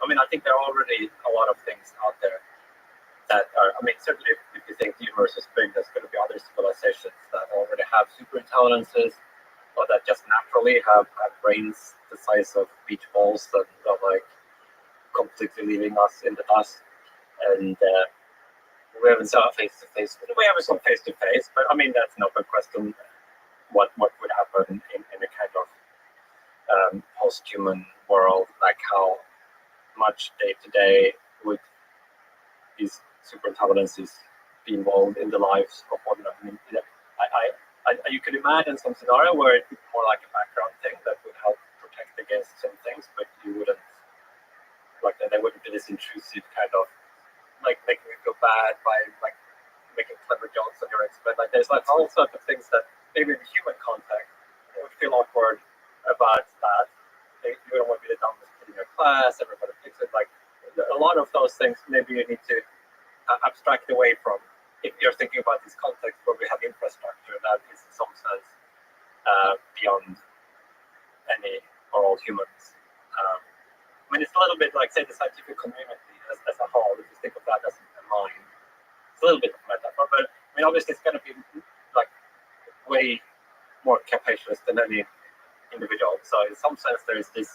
S2: I mean, I think there are already a lot of things out there that are. I mean, certainly if you think the universe is big, there's going to be other civilizations that already have super intelligences, or that just naturally have brains the size of beach balls that are like completely leaving us in the dust. And
S1: we haven't saw face to face.
S2: We haven't gone face to face, but I mean that's an open question. What would happen in a kind of post-human world? Like how much day to day would these super intelligences be involved in the lives of one another? I mean, you could imagine some scenario where it would be more like a background thing that would help protect against some things, but you wouldn't like that. There wouldn't be this intrusive kind of like making you feel bad by like making clever jokes on your expert. Like there's like all sorts of things that maybe in the human context it would feel awkward about that. You don't want to be the dumbest kid in your class. Everybody thinks it. Like a lot of those things, maybe you need to abstract away from. If you're thinking about this context where we have infrastructure that is in some sense beyond any or all humans. I mean, it's a little bit like, say, the scientific community as a whole, if you think of that as a mind. It's a little bit of a metaphor, but I mean, obviously it's going to be like way more capacious than any individual. So in some sense, there is this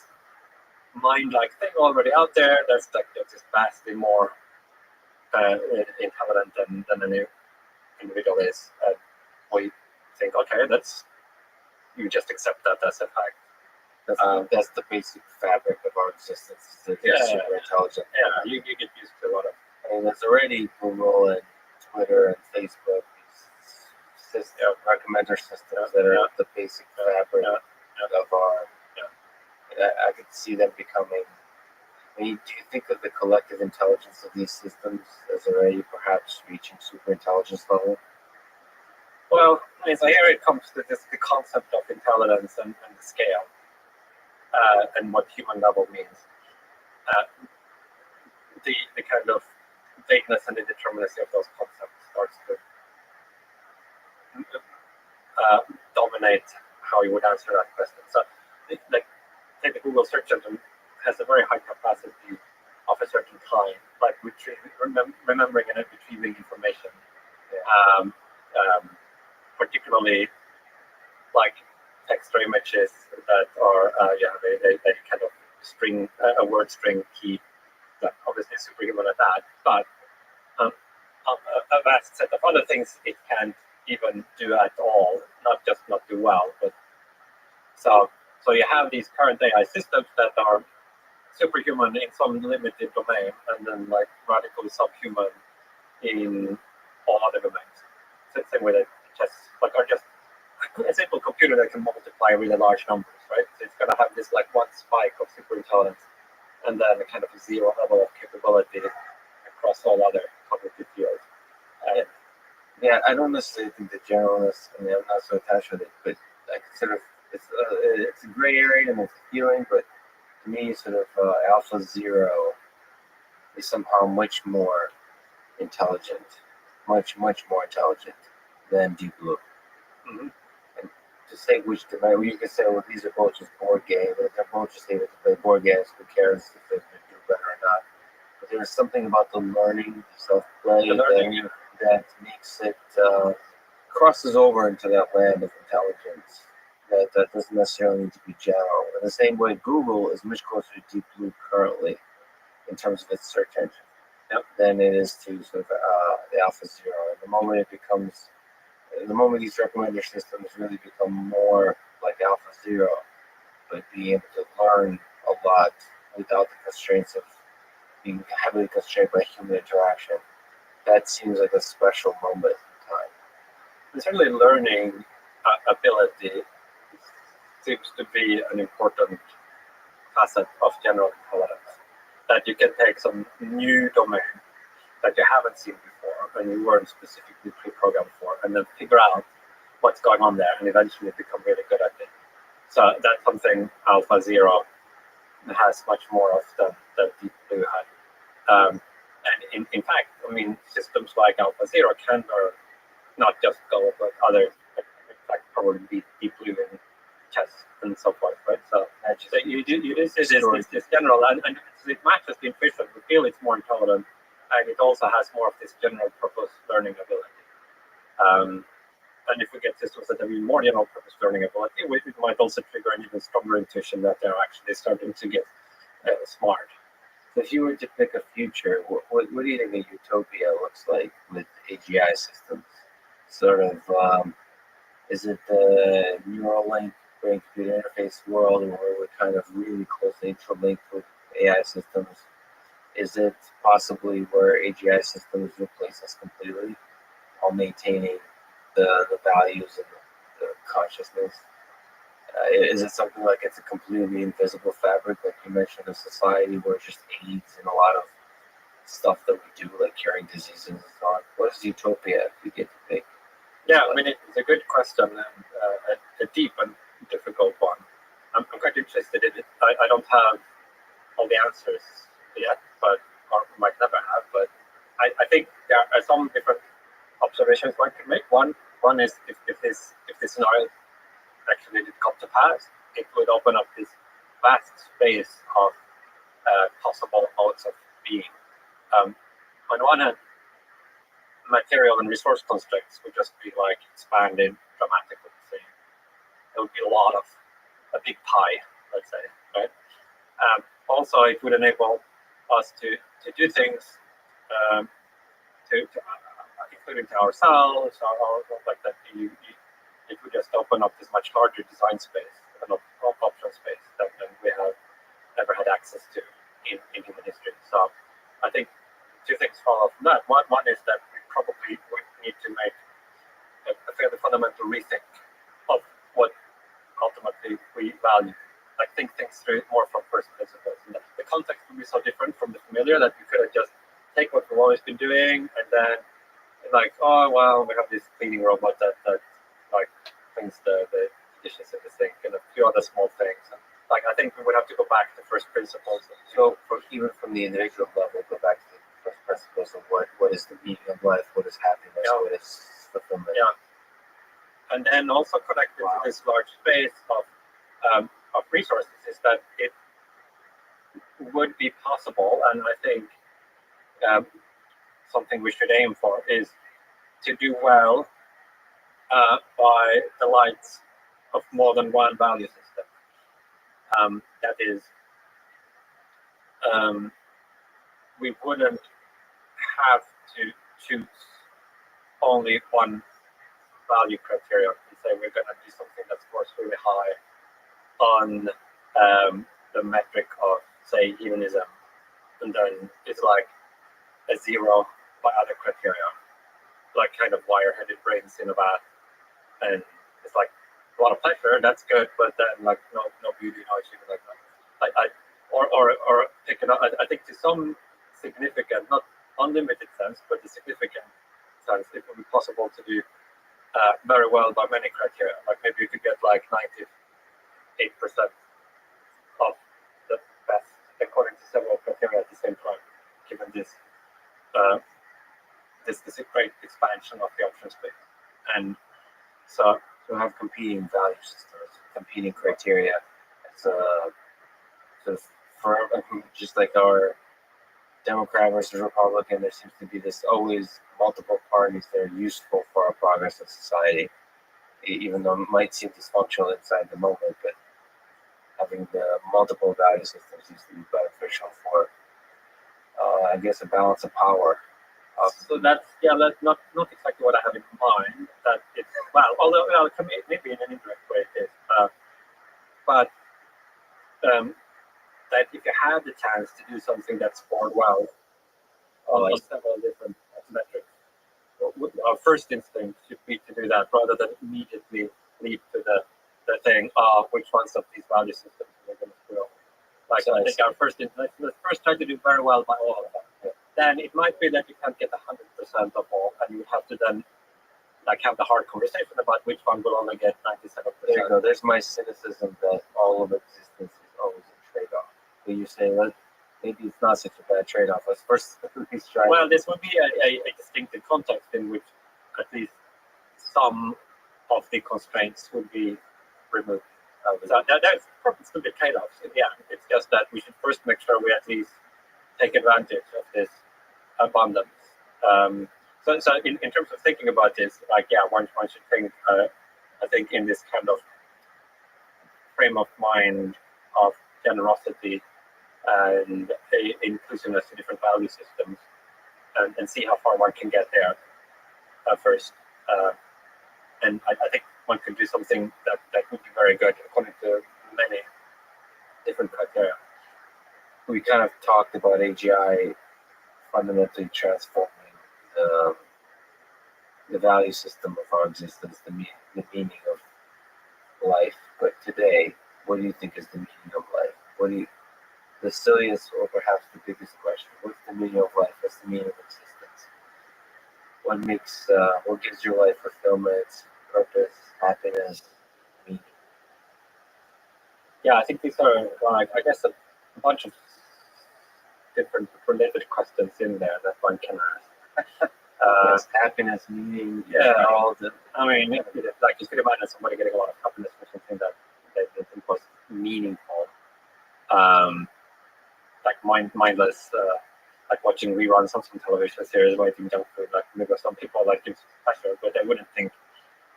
S2: mind-like thing already out there that's like just vastly more intelligent than any individual is. And we think, okay, you just accept that as a fact.
S1: That's the basic fabric of our existence. Super intelligent.
S2: Yeah, you get used to a lot of.
S1: I mean, there's already Google and Twitter and Facebook, these recommender systems that are the basic fabric of our. I could see them becoming. I mean, do you think of the collective intelligence of these systems as already perhaps reaching super intelligence level?
S2: Well, I mean, so here it comes to the concept of intelligence and the scale. And what human level means. The kind of vagueness and indeterminacy of those concepts starts to dominate how you would answer that question. So, like, take the Google search engine has a very high capacity of a certain kind, like remembering and retrieving information, particularly like text or images that are you have a kind of string, a word string key, that obviously is superhuman at that, but a vast set of other things it can't even do at all, not just not do well, but so you have these current AI systems that are superhuman in some limited domain, and then like radically subhuman in all other domains. So it's the same way that just like are just a simple computer that can multiply really large numbers, right? So it's gonna have this like one spike of super intelligence, and then a kind of a zero level of capability across all other cognitive fields.
S1: Yeah, I don't necessarily think the generalness. I mean, I'm not so attached with it, but I consider it's a gray area and it's a feeling. But to me, sort of Alpha Zero is somehow much more intelligent, much more intelligent than Deep Blue.
S2: Mm-hmm.
S1: And to say which domain, you can say, well, these are both just board games. They're both just able to play board games. Who cares if they do better or not? But there's something about the learning, the self-play, that makes it crosses over into that land of intelligence that doesn't necessarily need to be general. In the same way, Google is much closer to Deep Blue currently in terms of its search engine than it is to sort of the Alpha Zero. And the moment these recommender systems really become more like Alpha Zero, but being able to learn a lot without the constraints of being heavily constrained by human interaction, that seems like a special moment in time.
S2: And certainly learning ability seems to be an important facet of general intelligence. That you can take some new domain that you haven't seen before and you weren't specifically pre-programmed for, and then figure out what's going on there and eventually become really good at it. So that's something Alpha Zero has much more of than Deep Blue had. And in fact, I mean, systems like Alpha Zero can learn not just Go, but other, in fact, probably Deep Blue in chess and so forth, right? So you this general, and it matches the intuition. We feel it's more intelligent, and it also has more of this general purpose learning ability. And if we get systems that have even more general purpose learning ability, it might also trigger an even stronger intuition that they're actually starting to get smart.
S1: So if you were to pick a future, what do you think a utopia looks like with AGI systems? Sort of, is it the Neuralink brain computer interface world where we're kind of really closely interlinked with AI systems? Is it possibly where AGI systems replace us completely while maintaining the values and the consciousness? Is it something like it's a completely invisible fabric, like you mentioned, of society where it just aids in a lot of stuff that we do, like curing diseases and so on? What is utopia if we get to pick?
S2: Yeah, I mean, it's a good question and a deep and difficult one. I'm quite interested in it. I don't have all the answers yet, but or might never have. But I think there are some different observations one can make. One is if this scenario actually did come to pass, it would open up this vast space of possible modes of being. On one hand, material and resource constraints would just be like expanded dramatically. So it would be a big pie, let's say, right? Also, it would enable us to do things including to ourselves, or like that. It would just open up this much larger design space and option space than we have ever had access to in human history. So I think two things follow from that. One is that we probably would need to make a fairly fundamental rethink of what ultimately we value. Like think things through more from first principles. And the context would be so different from the familiar that we could have just take what we've always been doing and then like, oh well, we have this cleaning robot that like cleans the dishes in the sink and a few other small things. And, like I think we would have to go back to first principles.
S1: So even from the individual level, go back to the first principles of what is the meaning of life, what is happiness, what is fulfillment.
S2: Yeah. And then also connected to this large space of resources is that it would be possible, and I think something we should aim for is to do well by the lights of more than one value system. That is, we wouldn't have to choose only one value criteria and say we're going to do something that scores really high on the metric of, say, humanism, and then it's like a zero by other criteria, like kind of wire-headed brains in a vat, and it's like a lot of pleasure, that's good, but then like no beauty, no achievement, like that. Or pick it up. I think to some significant, not unlimited sense, but the significant sense, it would be possible to do very well by many criteria. Like maybe you could get like 98% of the best according to several criteria at the same time, given this this great expansion of the option space. And so
S1: to have competing value systems, competing criteria, so for just like our Democrat versus Republican, there seems to be this always multiple parties that are useful for our progress of society, even though it might seem dysfunctional inside the moment, but having the multiple value systems seems to be beneficial for, I guess, a balance of power.
S2: So that's not exactly what I have in mind. That it's although it can be, maybe in an indirect way it is, but that if you had the chance to do something that scored well on several different metrics, our first instinct should be to do that rather than immediately leap to the thing, which ones of these value systems are going to screw up. Like, so I think our first instinct, let's first try to do very well by all of them. Yeah. Then it might be that you can't get 100% of all, and you have to then like have the hard conversation about which one will only get 97%.
S1: There you go. There's my cynicism that all of existence is always a trade-off. But you say, maybe it's not such a bad trade-off. Let's first at least try.
S2: Well, this would be a distinctive context in which at least some of the constraints would be removed. So there's probably still be trade-offs in the end. It's just that we should first make sure we at least take advantage of this abundance. So in terms of thinking about this, like, one should think, I think, in this kind of frame of mind of generosity and inclusiveness to different value systems, and see how far one can get there first. And I think one could do something that would be very good according to many different criteria.
S1: We kind of talked about AGI fundamentally transforming the value system of our existence, the meaning of life. But today, what do you think is the meaning of life? The silliest or perhaps the biggest question? What's the meaning of life? What's the meaning of existence? What gives your life fulfillment, purpose, happiness, meaning?
S2: Yeah, I think these are like, I guess, a bunch of different related questions in there that one can ask.
S1: Yes, happiness, meaning,
S2: all the. I mean, like you could imagine somebody getting a lot of happiness for something that they think was meaningful, like mindless, like watching reruns of some television series, or eating junk food. Like maybe some people like gives pleasure, but they wouldn't think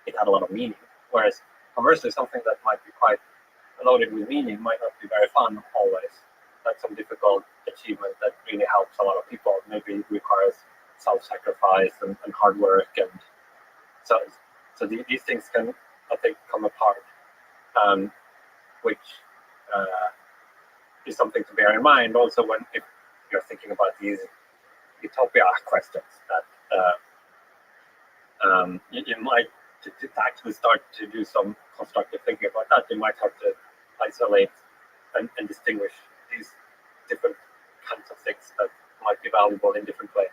S2: it had a lot of meaning. Whereas conversely, something that might be quite loaded with meaning might not be very fun always. Like some difficult achievement that really helps a lot of people, maybe requires self-sacrifice and hard work, and so these things can, I think, come apart, which is something to bear in mind also if you're thinking about these utopia questions that you might to actually start to do some constructive thinking about that. You might have to isolate and distinguish these different kinds of things that might be valuable in different ways.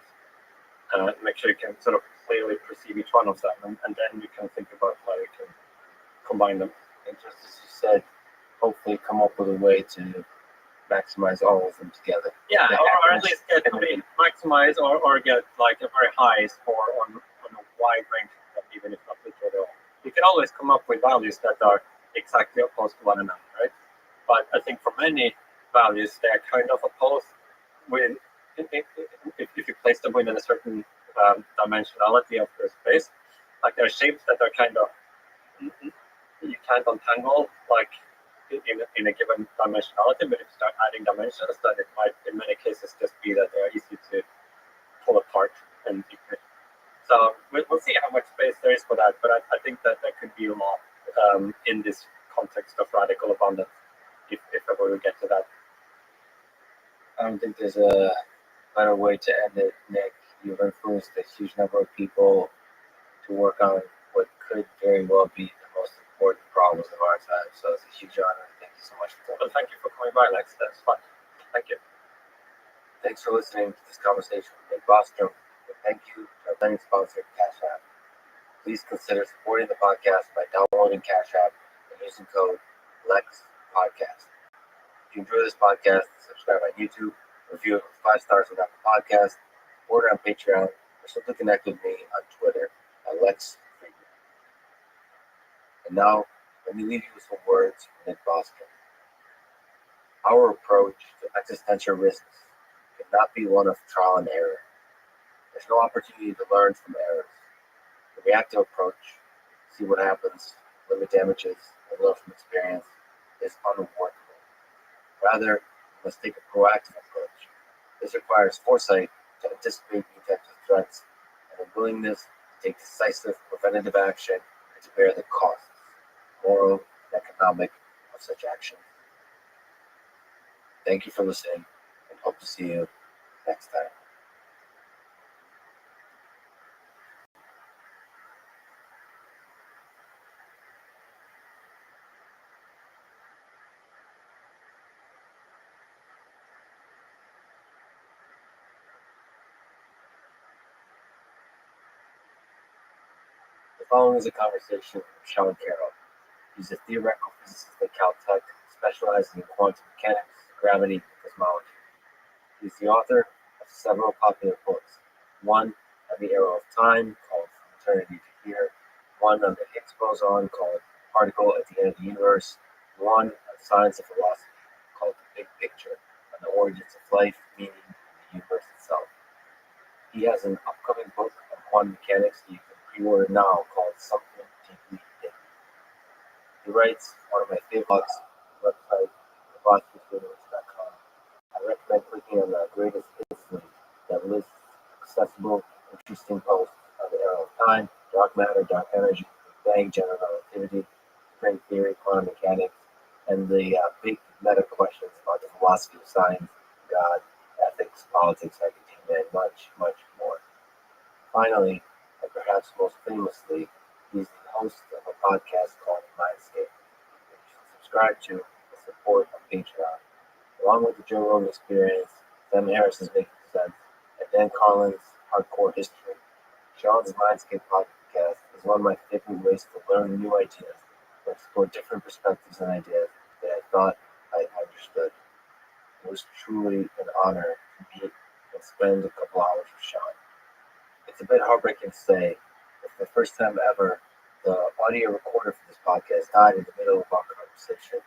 S2: Make sure you can sort of clearly perceive each one of them, and then you can think about how you can combine them.
S1: And just as you said, hopefully come up with a way to maximize all of them together.
S2: Yeah, or at least get maximize or get like a very high score on a wide range of them, even if not literally all. You can always come up with values that are exactly opposed to one another, right? But I think for many values, they're kind of opposed with, if you place them within a certain dimensionality of their space, like there are shapes that are kind of, you can't untangle, like in a given dimensionality, but if you start adding dimensions, then it might, in many cases, just be that they are easy to pull apart. And so we'll see how much space there is for that, but I think that there could be a lot in this context of radical abundance, if ever we get to that.
S1: I don't think there's a better way to end it, Nick. You've influenced a huge number of people to work on what could very well be the most important problems of our time. So it's a huge honor. Thank you so much for
S2: Well, thank you for coming by, Lex. That's fun. Thank you.
S1: Thanks for listening to this conversation with Nick Bostrom. And thank you to our planning sponsor, Cash App. Please consider supporting the podcast by downloading Cash App and using code LEXPODCAST. If you enjoy this podcast, subscribe on YouTube, review it with 5 stars on Apple Podcasts, order on Patreon, or simply connect with me on Twitter at Lex Friedman. And now, let me leave you with some words from Nick Bostrom. Our approach to existential risks cannot be one of trial and error. There's no opportunity to learn from errors. The reactive approach, see what happens, limit damages, and learn from experience, is unworkable. Rather, we must take a proactive approach. This requires foresight to anticipate new types of threats and a willingness to take decisive preventative action and to bear the costs, moral and economic, of such actions. Thank you for listening, and hope to see you next time. The following is a conversation with Sean Carroll. He's a theoretical physicist at Caltech, specializing in quantum mechanics, gravity, and cosmology. He's the author of several popular books. One on the Arrow of Time, called From Eternity to Here. One on the Higgs boson, called Particle at the End of the Universe. One on science and philosophy, called The Big Picture, on the origins of life, meaning, and the universe itself. He has an upcoming book on quantum mechanics that you can pre-order now called Something Deeply Hidden. He writes one of my favorite blogs on the website, thebostonuniverse.com. I recommend clicking on the greatest hits link that lists accessible, interesting posts on the Arrow of Time, dark matter, dark energy, Big Bang, general relativity, string theory, quantum mechanics, and the big meta questions about the philosophy of science, God, ethics, politics, academia, and much, much more. Finally, and perhaps most famously, he's the host of a podcast called Mindscape, which you can subscribe to and support on Patreon. Along with the Joe Rogan Experience, Sam Harris's Making Sense, and Dan Carlin's Hardcore History, Sean's Mindscape podcast is one of my favorite ways to learn new ideas and explore different perspectives and ideas that I thought I understood. It was truly an honor to meet and spend a couple hours with Sean. It's a bit heartbreaking to say, but for the first time ever, the audio recorder for this podcast died in the middle of our conversation.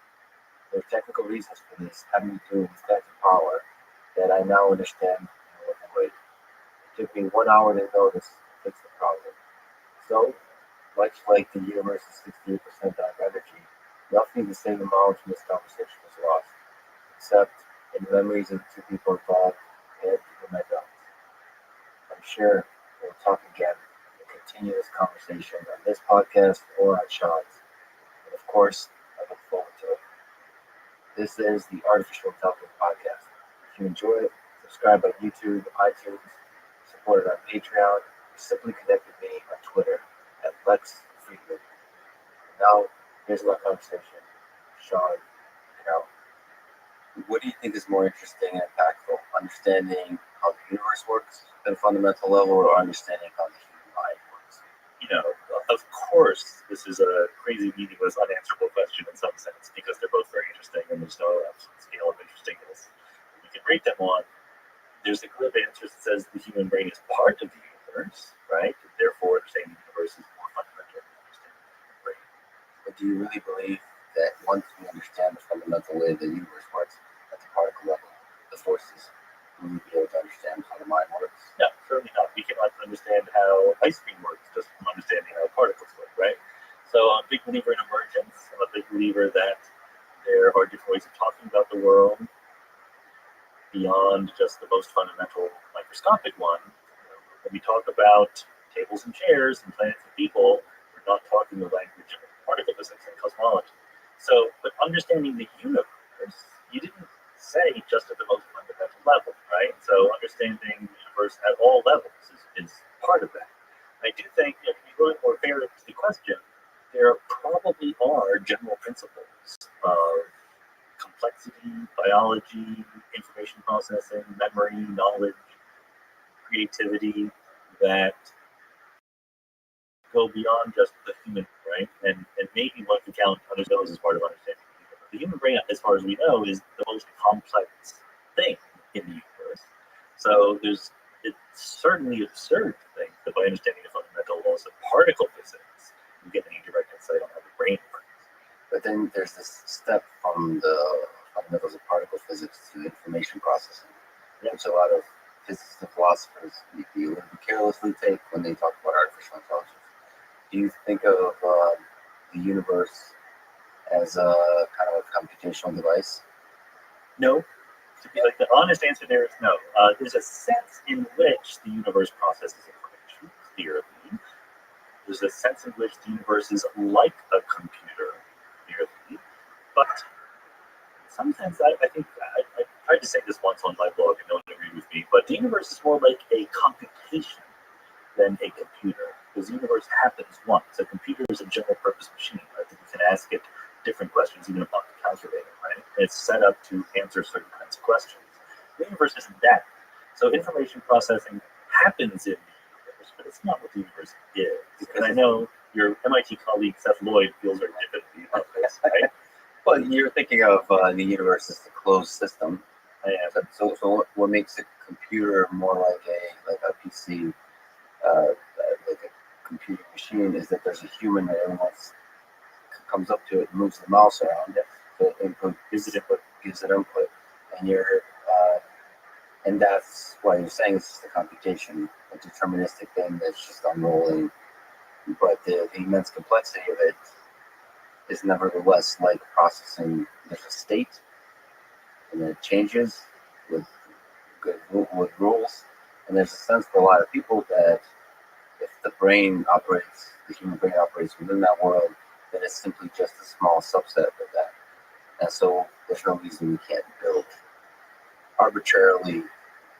S1: There are technical reasons for this, having to do with phantom power, that I now understand and will avoid. It took me 1 hour to notice and fix the problem. So, much like the universe is 68% dark energy, roughly the same amount from this conversation was lost, except in the memories of the two people involved and in my notes. I'm sure we'll talk again and continue this conversation on this podcast or on Sean's. And of course, I look forward to it. This is the Artificial Intelligence Podcast. If you enjoy it, subscribe on YouTube, iTunes, support it on Patreon, or simply connect with me on Twitter at Lex Friedman. Now, here's my conversation with Sean Carroll. What do you think is more interesting and impactful? Understanding how the universe works at a fundamental level, or understanding how the human mind works?
S3: Of course, this is a crazy, meaningless, unanswerable question in some sense, because they're both very interesting and there's no absolute scale of interestingness we can rate them on. There's a group of answers that says the human brain is part of the universe, right? Therefore, understanding the universe is more fundamental than understanding the human brain.
S1: But do you really believe that once we understand the fundamental way the universe works at the particle level, the forces, we will be able to understand how the mind works?
S3: No, certainly not. We cannot understand how ice cream works just from understanding how particles work, right? So I'm a big believer in emergence. I'm a big believer that there are different ways of talking about the world beyond just the most fundamental microscopic one. When we talk about tables and chairs and planets and people, we're not talking the language of particle physics and cosmology. So, but understanding the universe, you didn't say just at the most fundamental level, right? So understanding the universe at all levels is part of that. I do think if you go more fair to the question, there probably are general principles of complexity, biology, information processing, memory, knowledge, creativity that go beyond just the human, right? And maybe one can count others those as part of understanding. The human brain, as far as we know, is the most complex thing in the universe. So it's certainly absurd to think that by understanding the fundamental laws of particle physics, you get any direct insight on how the brain works.
S1: But then there's this step from the fundamentals of particle physics to information processing, which a lot of physicists and philosophers carelessly take when they talk about artificial intelligence. Do you think of the universe as a kind of a computational device?
S3: No. Like the honest answer there is no. There's a sense in which the universe processes information, clearly. There's a sense in which the universe is like a computer, clearly. But sometimes I think, I tried to say this once on my blog and no one agreed with me, but the universe is more like a computation than a computer. Because the universe happens once. A computer is a general purpose machine. I think you can ask it different questions even upon the calculator, right? It's set up to answer certain kinds of questions. The universe isn't that. So information processing happens in the universe, but it's not what the universe is. Because I know your MIT colleague Seth Lloyd feels very differently about this, right?
S1: Well, you're thinking of the universe as a closed system. So what makes a computer more like a PC, like a computer machine, is that there's a human that everyone's comes up to it and moves the mouse around. So input gives it input, and that's why you're saying it's just a computation, a deterministic thing that's just unrolling. But the immense complexity of it is nevertheless like processing. There's a state, and it changes with rules, and there's a sense for a lot of people that if the human brain operates within that world, then it's simply just a small subset of that. And so there's no reason we can't build arbitrarily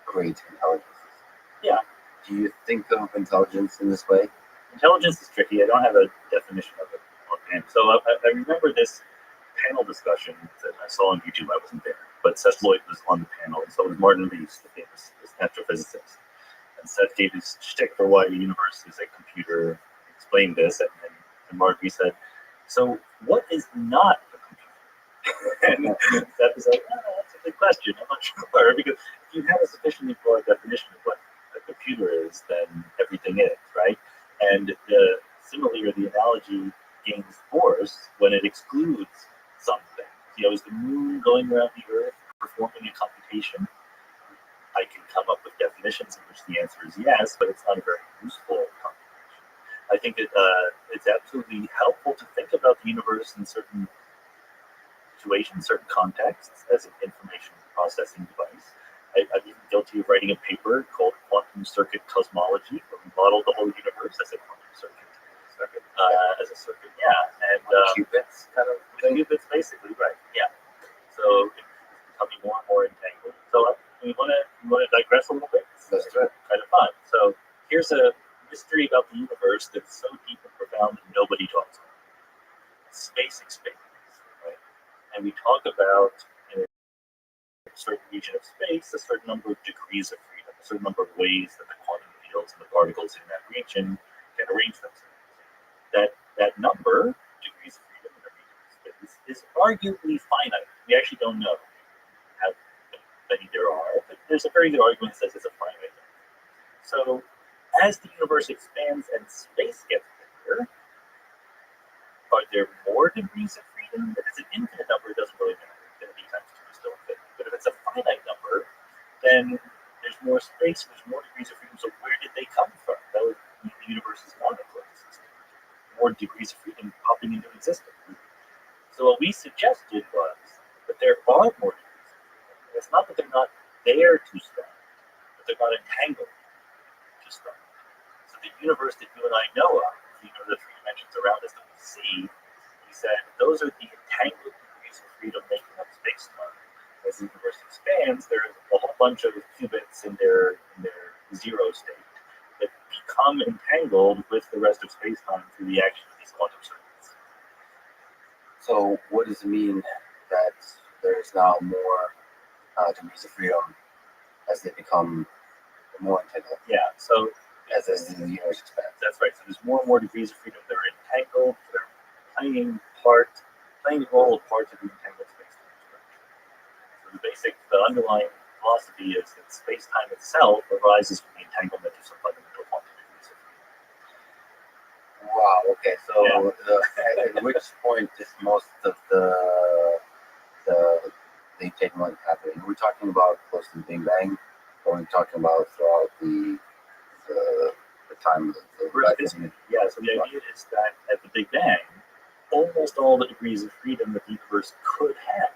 S1: great intelligence.
S3: Yeah.
S1: Do you think of intelligence in this way?
S3: Intelligence is tricky. I don't have a definition of it offhand. So I remember this panel discussion that I saw on YouTube. I wasn't there, but Seth Lloyd was on the panel, and so was Martin Rees, the famous astrophysicist. And Seth gave his shtick for why the universe is a computer, explained this, and Martin Rees said, so what is not a computer? And Seth was like, oh, that's a good question. I'm not sure. Because if you have a sufficiently broad definition of what a computer is, then everything is, right? And the simile or the analogy gains force when it excludes something. Is the moon going around the Earth performing a computation? I can come up with definitions in which the answer is yes, but it's not a very useful computation. I think that it's absolutely helpful to think about the universe in certain situations, certain contexts, as an information processing device. I've been guilty of writing a paper called Quantum Circuit Cosmology, where we modeled the whole universe as a quantum circuit. As a circuit, yeah. And
S1: qubits, kind of thing.
S3: Qubits, basically, right? Yeah. So it's becoming more and more entangled. So we want to digress a little bit.
S1: That's right.
S3: Kind of fun. So here's a mystery about the universe that's so deep and profound that nobody talks about. Space expands, right? And we talk about in a certain region of space a certain number of degrees of freedom, a certain number of ways that the quantum fields and the particles in that region can arrange themselves. That number, degrees of freedom in a region of space, is arguably finite. We actually don't know how many there are, but there's a very good argument that says it's a finite number. So as the universe expands and space gets bigger, are there more degrees of freedom? If it's an infinite number, it doesn't really matter. Infinity times 2 is still infinite. But if it's a finite number, then there's more space, there's more degrees of freedom. So where did they come from? That would mean the universe is not a closed system. More degrees of freedom popping into existence. So what we suggested was are more degrees of freedom. It's not that they're not there to start, but they're not entangled to start. So the universe that you and I know of, the three dimensions around us that we see, he said those are the entangled degrees of freedom making up space-time. As the universe expands, there's a whole bunch of qubits in their zero state that become entangled with the rest of space-time through the action of these quantum circuits.
S1: So what does it mean that there's now more degrees of freedom as they become more entangled?
S3: Yeah, so
S1: as the universe expands.
S3: That's right. So there's more and more degrees of freedom. They're entangled. They're playing the role of parts of the entangled space-time structure. So the underlying philosophy is that space-time itself arises from the entanglement of some fundamental quantum degrees of freedom.
S1: Wow. Okay. So at which point is most of the entanglement happening? Are we talking about close to the Big Bang, or are we talking about throughout the time of the
S3: Yeah, so the idea is that at the Big Bang, almost all the degrees of freedom that the universe could have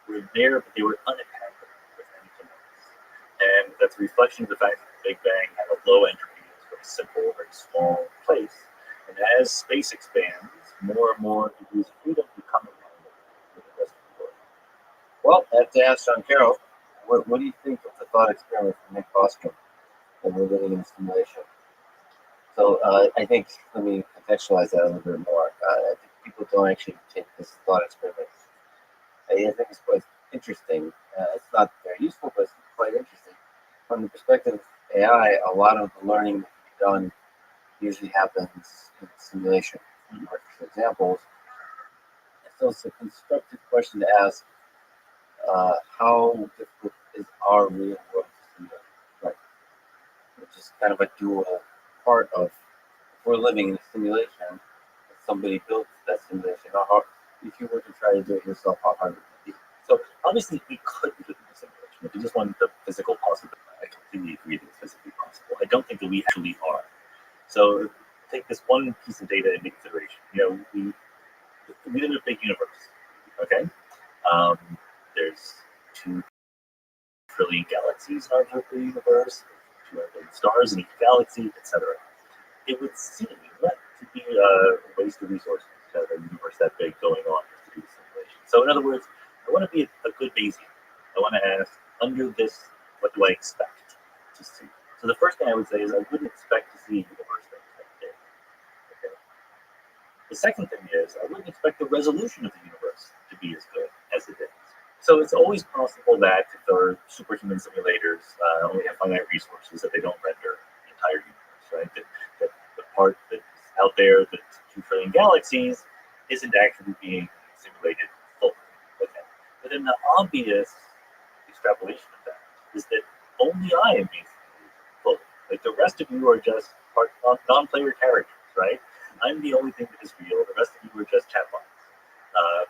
S3: were there, but they were unentangled with anything else. And that's a reflection of the fact that the Big Bang had a low entropy, it was a very simple, very small place. And as space expands, more and more degrees of freedom become entangled with the rest of the world.
S1: Well, I have to ask John Carroll, what do you think of the thought experiment from Nick Bostrom that we're living in a simulation? So I think, let me contextualize that a little bit more. I think people don't actually take this thought experiment. I think it's quite interesting. It's not very useful, but it's quite interesting. From the perspective of AI, a lot of the learning that can be done usually happens in simulation. For examples, so it's a constructive question to ask, how difficult is our real world to simulate? Right. Which is kind of a dual part of, if we're living in a simulation, if somebody built that simulation, how hard, if you were to try to do it yourself, how hard would it be?
S3: So obviously we could live in a simulation. If we just wanted the physical possibility, I completely agree that it's physically possible. I don't think that we actually are. So take this one piece of data into consideration. We live in a big universe, okay? There's 2 trillion galaxies in our local universe, 200 billion stars in each galaxy, etc. It would seem to be a waste of resources to have a universe that big going on to do the simulation. So in other words, I want to be a good Bayesian. I want to ask, under this, what do I expect to see? So the first thing I would say is I wouldn't expect to see a universe that's big. Okay? The second thing is I wouldn't expect the resolution of the universe to be as good as it is. So it's always possible that if our superhuman simulators only have finite resources, that they don't render the entire universe, right? That the part that's out there, that's 2 trillion galaxies, isn't actually being simulated fully. Okay. But then the obvious extrapolation of that is that only I am being simulated fully. Like the rest of you are just non-player characters, right? I'm the only thing that is real. The rest of you are just chatbots.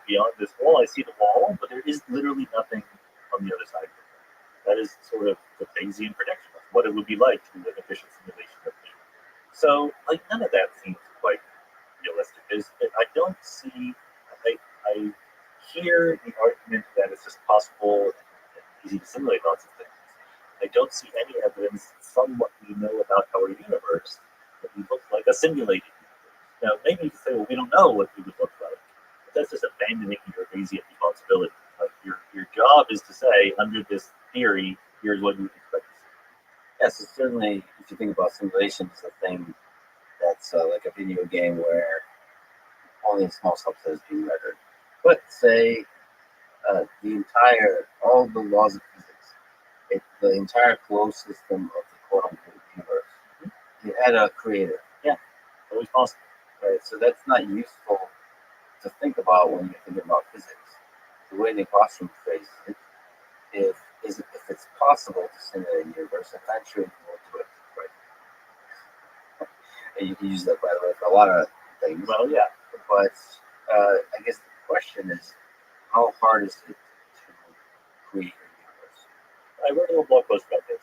S3: Beyond this wall, I see the wall, but there is literally nothing on the other side of it. That is sort of the Bayesian prediction of what it would be like to do an efficient simulation of me. So, none of that seems quite realistic. I don't see. I hear the argument that it's just possible and easy to simulate lots of things. I don't see any evidence from what we know about our universe that we look like a simulated universe. Now, maybe you could say, well, we don't know what we would look like. That's just abandoning your Bayesian responsibility. Your job is to say, under this theory, here's what you would expect to see.
S1: Yes, it's certainly, if you think about simulation, it's a thing that's like a video game where only a small subset is being measured. But say all the laws of physics, the entire closed system of the quote-unquote universe, it had a creator.
S3: Yeah, always possible.
S1: Right, so that's not useful to think about when you're thinking about physics. The way Nick Bostrom phrased it, if it's possible to simulate a universe, eventually we'll do it. Right? And you can use that, by the way, for a lot of things.
S3: Well, yeah.
S1: But I guess the question is, how hard is it to create a universe?
S3: I wrote a little blog post about this.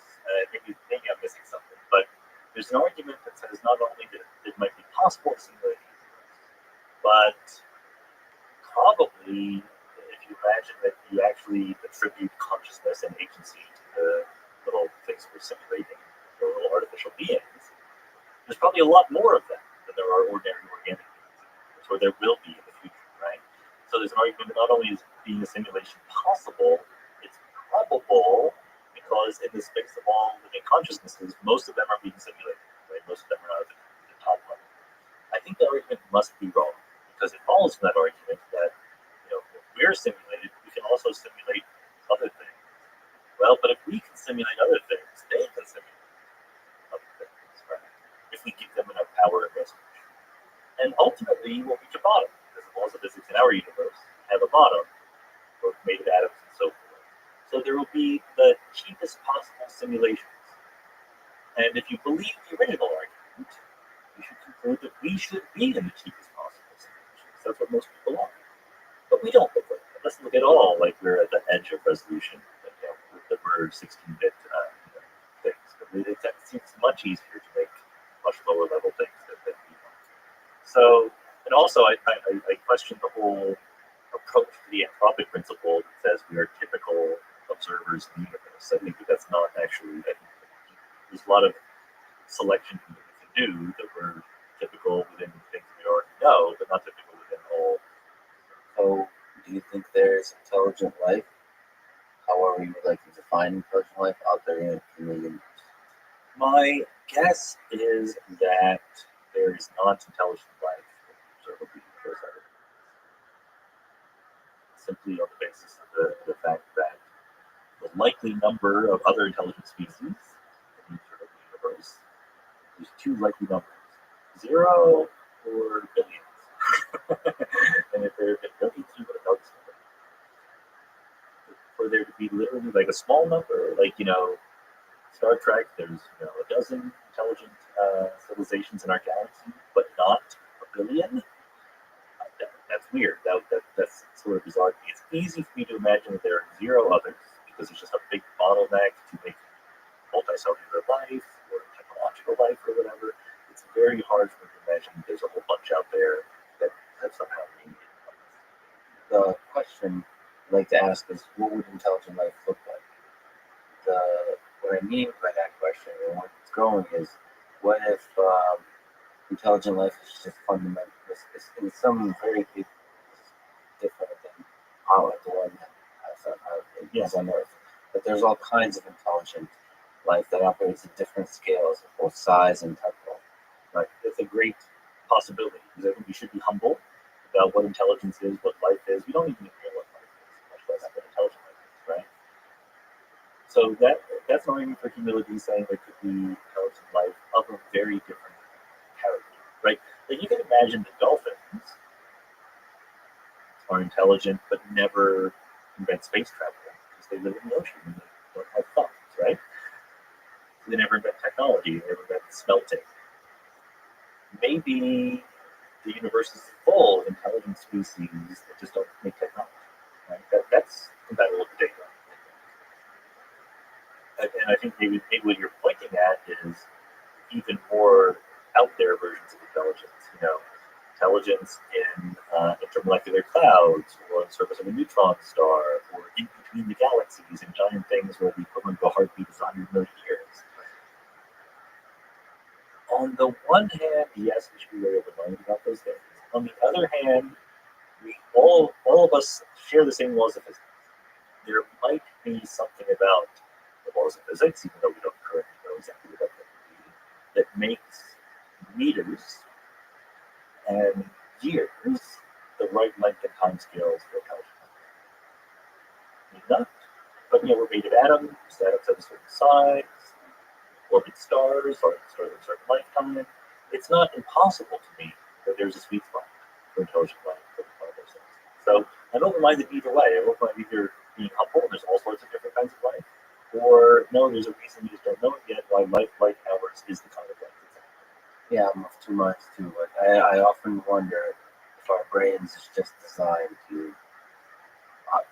S3: Maybe I'm missing something, but there's an argument that says not only that it might be possible to simulate a universe, but probably if you imagine that you actually actually attribute consciousness and agency to the little things we're simulating, the little artificial beings, there's probably a lot more of them than there are ordinary organic beings, or there will be in the future, right? So there's an argument that not only is being a simulation possible, it's probable because in the space of all living consciousnesses, most of them are being simulated, right? Most of them are not at the top level. I think the argument must be wrong because it follows from that argument that if we're simulated, we can also simulate other things. Well, but if we can simulate other things, they can simulate other things, right? If we give them enough power and resolution. And ultimately, we'll reach a bottom because the laws of physics in our universe have a bottom, both made of atoms and so forth. So there will be the cheapest possible simulations. And if you believe the original argument, you should conclude that we should be in the cheapest possible simulations. That's what most people are. But we don't look like that. It doesn't look at all like we're at the edge of resolution, that we're 16-bit things. But it seems much easier to make much lower level things than we want. So, and also I question the whole approach to the anthropic principle that says we are typical observers in the universe. I think that's not actually, there's a lot of selection that we can do that we're typical within things we already know, but not typical within all.
S1: So, do you think there's intelligent life, however you would like to define intelligent life, out there in the universe?
S3: My guess is that there is not intelligent life observable in those simply on the basis of the fact that the likely number of other intelligent species in the universe, there's two likely numbers, 0 or billions. And if there have been billions, you would have noticed it. For there to be literally like a small number, like, Star Trek, there's a dozen intelligent civilizations in our galaxy, but not a billion. That's weird. That's sort of bizarre to me. It's easy for me to imagine that there are 0 others because it's just a big bottleneck to make multicellular life or technological life or whatever. It's very hard for me to imagine there's a whole bunch out there that have somehow made it.
S1: The question I'd like to ask is, what would intelligent life look like? What I mean by that question and where it's going is, what if intelligent life is just fundamental, is in some very big different than the one that is on Earth. But there's all kinds of intelligent life that operates at different scales of both size and temporal.
S3: Right. It's a great possibility because I think we should be humble about what intelligence is, what life is. We don't even know what life is, much less what intelligent life is, right? So that's an argument for humility, saying there could be intelligent life of a very different character, right? Like you can imagine that dolphins are intelligent but never invent space travel because they live in the ocean and they don't have thoughts, right? So they never invent technology, they never invent smelting. Maybe the universe is full of intelligent species that just don't make technology, right? That's compatible with the data. And I think maybe what you're pointing at is even more out there versions of intelligence. Intelligence in intermolecular clouds, or on the surface of a neutron star, or in between the galaxies and giant things where the equivalent of a heartbeat is 100 million years. On the one hand, yes, we should be very open-minded about those things. On the other hand, we all of us share the same laws of physics. There might be something about the laws of physics, even though we don't currently know exactly what they mean, that makes meters and years the right length and time scales for intelligent life. Maybe not, but we're made of atoms. Atoms have a certain size, orbit stars, or stars of a certain lifetime. It's not impossible to me that there's a sweet spot for intelligent life for one of those things. So I'm open-minded either way. I'm open-minded either being humble, there's all sorts of different kinds of life, or no, there's a reason we just don't know it yet why life like ours is the kind of life that's happening.
S1: Yeah, I'm of 2 minds too. But I often wonder if our brains is just designed to,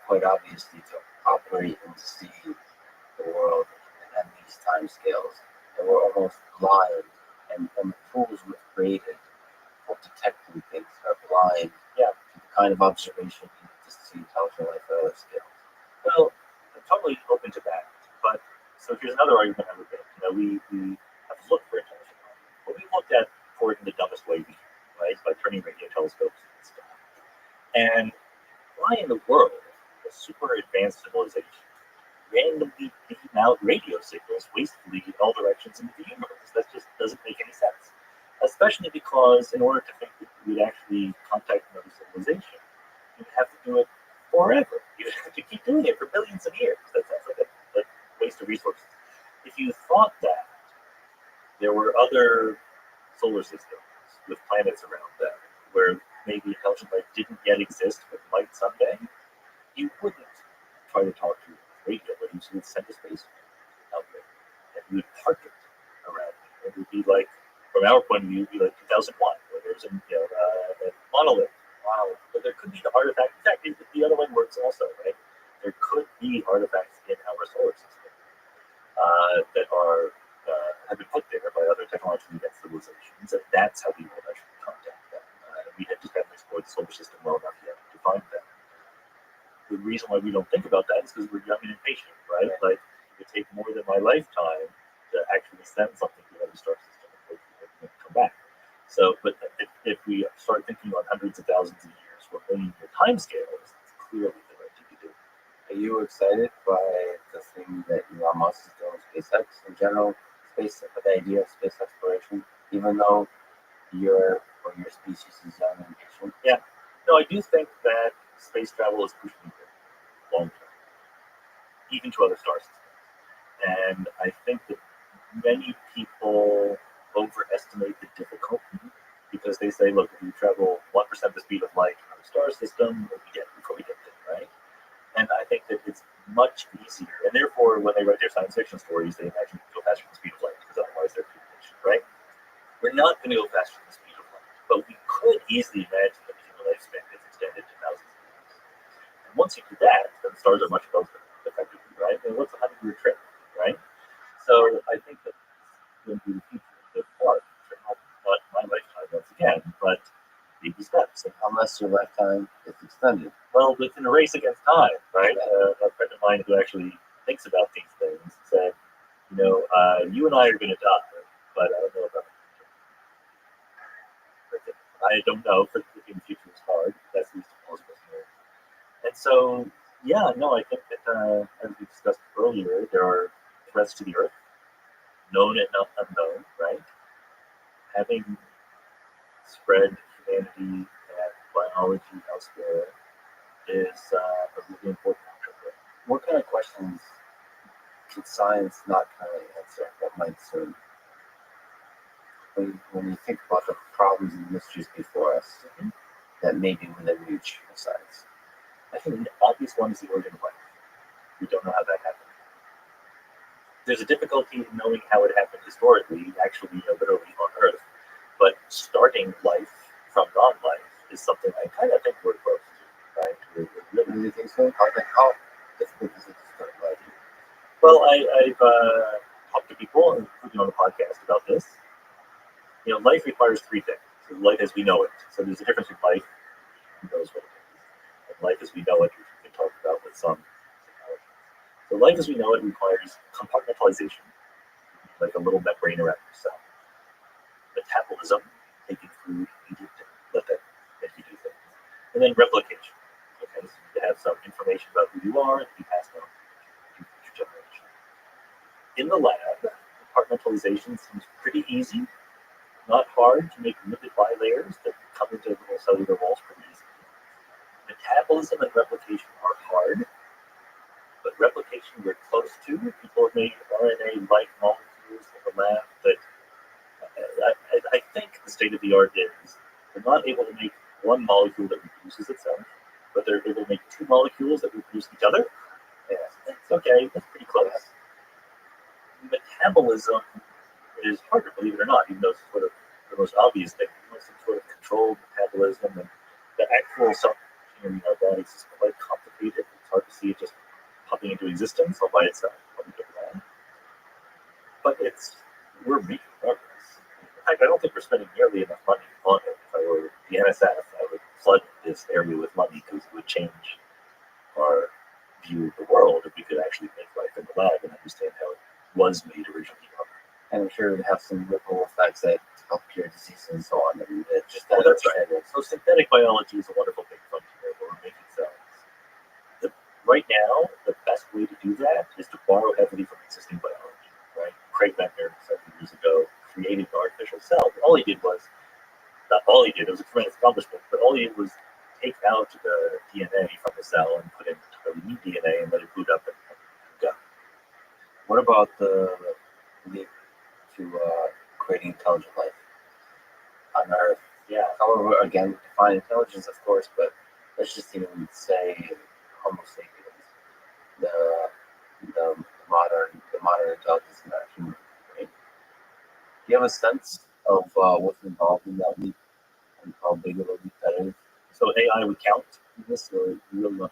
S1: quite obviously, to operate and see the world at these time scales. And we're almost blind, and the tools we've created for detecting things are blind, to the kind of observation you need to see intelligent life at other scales.
S3: Well, I'm totally open to that. But so here's another argument I would make. We have looked for intelligent life, but we looked at for it in the dumbest way we can, right? By turning radio telescopes and stuff. And why in the world a super advanced civilization randomly beam out radio signals wastefully in all directions into the universe? That just doesn't make any sense. Especially because in order to think that we'd actually contact another civilization, you'd have to do it forever. You'd have to keep doing it for billions of years. That sounds like a waste of resources. If you thought that there were other solar systems with planets around them where maybe intelligent life didn't yet exist but might someday, you wouldn't try to talk to radio, but you would send a space out there and you would park it around it. It would be like, from our point of view, it would be like 2001, where there's a monolith. Wow, but there could be the artifact. In fact, the other one works also, right? There could be artifacts in our solar system that are have been put there by other technologically advanced civilizations, and that's how we will actually contact them. We just haven't explored the solar system well enough yet to find them. The reason why we don't think about that is because we're young and impatient, right? Like, it would take more than my lifetime to actually send something to another star system and come back. So, but if we start thinking on hundreds of thousands of years or million-year time scales, it's clearly the right thing to do.
S1: Are you excited by the thing that Elon Musk is doing with SpaceX in general? The idea of space exploration, even though your species is young and patient?
S3: Yeah. No, I do think that space travel is pushing me long term, even to other star systems. And I think that many people overestimate the difficulty because they say, look, if you travel 1% the speed of light in our star system, what we get before we get there, right? And I think that it's much easier. And therefore, when they write their science fiction stories, they imagine go faster than the speed of light because otherwise they're too patient, right? We're not going to go faster than the speed of light, but we could easily imagine that the human lifespan gets extended to thousands of years. And once you do that, then stars are much closer, effectively, right? And what's a 100-year trip, right? So I think that going to be the future, the far future, not my lifetime once again, but baby steps. And
S1: Unless your lifetime is extended.
S3: well, within a race against time, right? A friend of mine who actually thinks about these things said, you and I are going to die, but I don't know about the future. I don't know, for the future is hard. That's the least plausible scenario. And so, yeah, no, I think that, as we discussed earlier, there are threats to the Earth, known and not unknown, right? Having spread humanity and biology elsewhere is a really important concept.
S1: What kind of questions can science not currently answer that might soon? When you think about the problems and mysteries before us, that maybe within reach of science.
S3: I think the obvious one is the origin of life. We don't know how that happened. There's a difficulty in knowing how it happened historically, actually, literally on Earth. But starting life from non-life is something I kind of think we're close to, right?
S1: You really think so? How difficult is it to start life?
S3: Well, I've talked to people, including on the podcast, about this. Life requires three things. So life as we know it. So there's a difference between life, who knows what it is, and life as we know it, which we can talk about with some technology. So life as we know it requires compartmentalization, like a little membrane around your cell. Metabolism, taking food, eat it, let that make you do things. And then replication. Okay, so you have some information about who you are and be passed on to future generations. In the lab, compartmentalization seems pretty easy, not hard to make lipid bilayers that come into little cellular walls pretty easily. Metabolism and replication are hard, but replication we're close to. People have made RNA-like molecules in the lab that I think the state of the art is they're not able to make one molecule that reproduces itself, but they're able to make two molecules that reproduce each other. Yeah, that's okay. That's pretty close. Metabolism is harder, believe it or not, even though it's sort of the most obvious thing. Some sort of controlled metabolism, and the actual cell in our bodies is quite complicated. It's hard to see it just popping into existence all by itself. But we're making progress. In fact, I don't think we're spending nearly enough money on it. If I were the NSF, I would flood this area with money because it would change our view of the world if we could actually make life in the lab and understand how it was made originally.
S1: And I'm sure it would have some ripple effects that help cure diseases and so on. And just
S3: Well,
S1: that
S3: that's right. So synthetic biology is a wonderful big frontier where we're making cells. Right now, the best way to do that is to borrow heavily from existing biology. Right? Craig Venter, several years ago, created an artificial cell. But all he did was, not all he did, it was a tremendous accomplishment, but all he did was take out the DNA from the cell and put in entirely new DNA and let it boot up and go.
S1: What about the leap to creating intelligent life on Earth?
S3: Yeah.
S1: However, again, define intelligence, of course, but let's just even say Homo sapiens, the modern intelligence in our human brain. Do you have a sense of what's involved in that leap and how big of a leap that is?
S3: So AI would count in this, or real life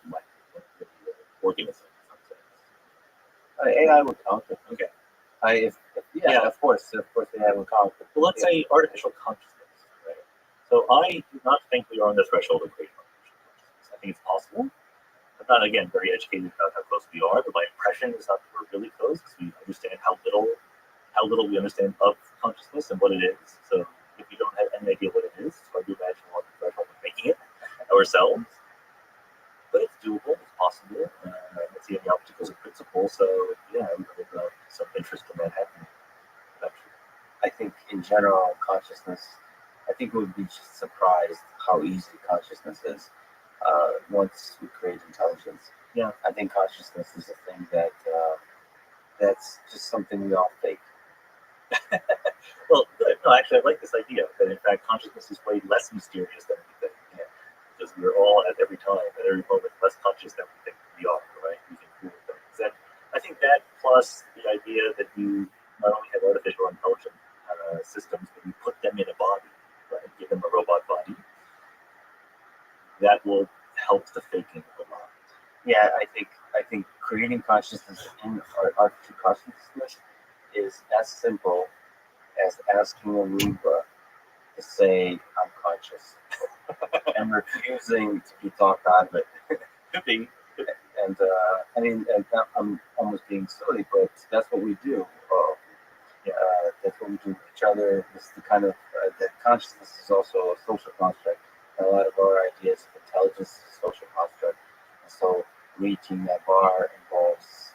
S3: organism in some sense.
S1: AI would count.
S3: Okay.
S1: Yeah, of course, AI would count.
S3: Well, let's say artificial consciousness, right? So I do not think we are on the threshold of creating artificial consciousness. I think it's possible. I'm not, again, very educated about how close we are, but my impression is not that we're really close because we understand how little we understand of consciousness and what it is. So if we don't have any idea what it is, it's hard to imagine what the threshold of making it ourselves. But it's doable, it's possible. I don't see any obstacles in principle. So yeah, I would have some interest in that happening.
S1: I think in general, consciousness, I think we would be just surprised how easy consciousness is once we create intelligence.
S3: Yeah.
S1: I think consciousness is a thing that that's just something we all fake.
S3: Well, good. No, actually, I like this idea that in fact consciousness is way less mysterious than we think. Yeah. Because we're all at every time, at every moment, less conscious than we think we are, right? We can fool things. And I think that plus the idea that you not only have artificial intelligence systems, but you put them in a body, right? Give them a robot body. That will help the faking a lot.
S1: Yeah, I think creating consciousness in artificial consciousness is as simple as asking a Roomba to say I'm conscious and refusing to be talked out of it.
S3: Could be.
S1: And I mean, and I'm almost being silly, but that's what we do. That's what we do with each other. This is the kind of that consciousness is also a social construct. And a lot of our ideas of intelligence is a social construct. And so reaching that bar involves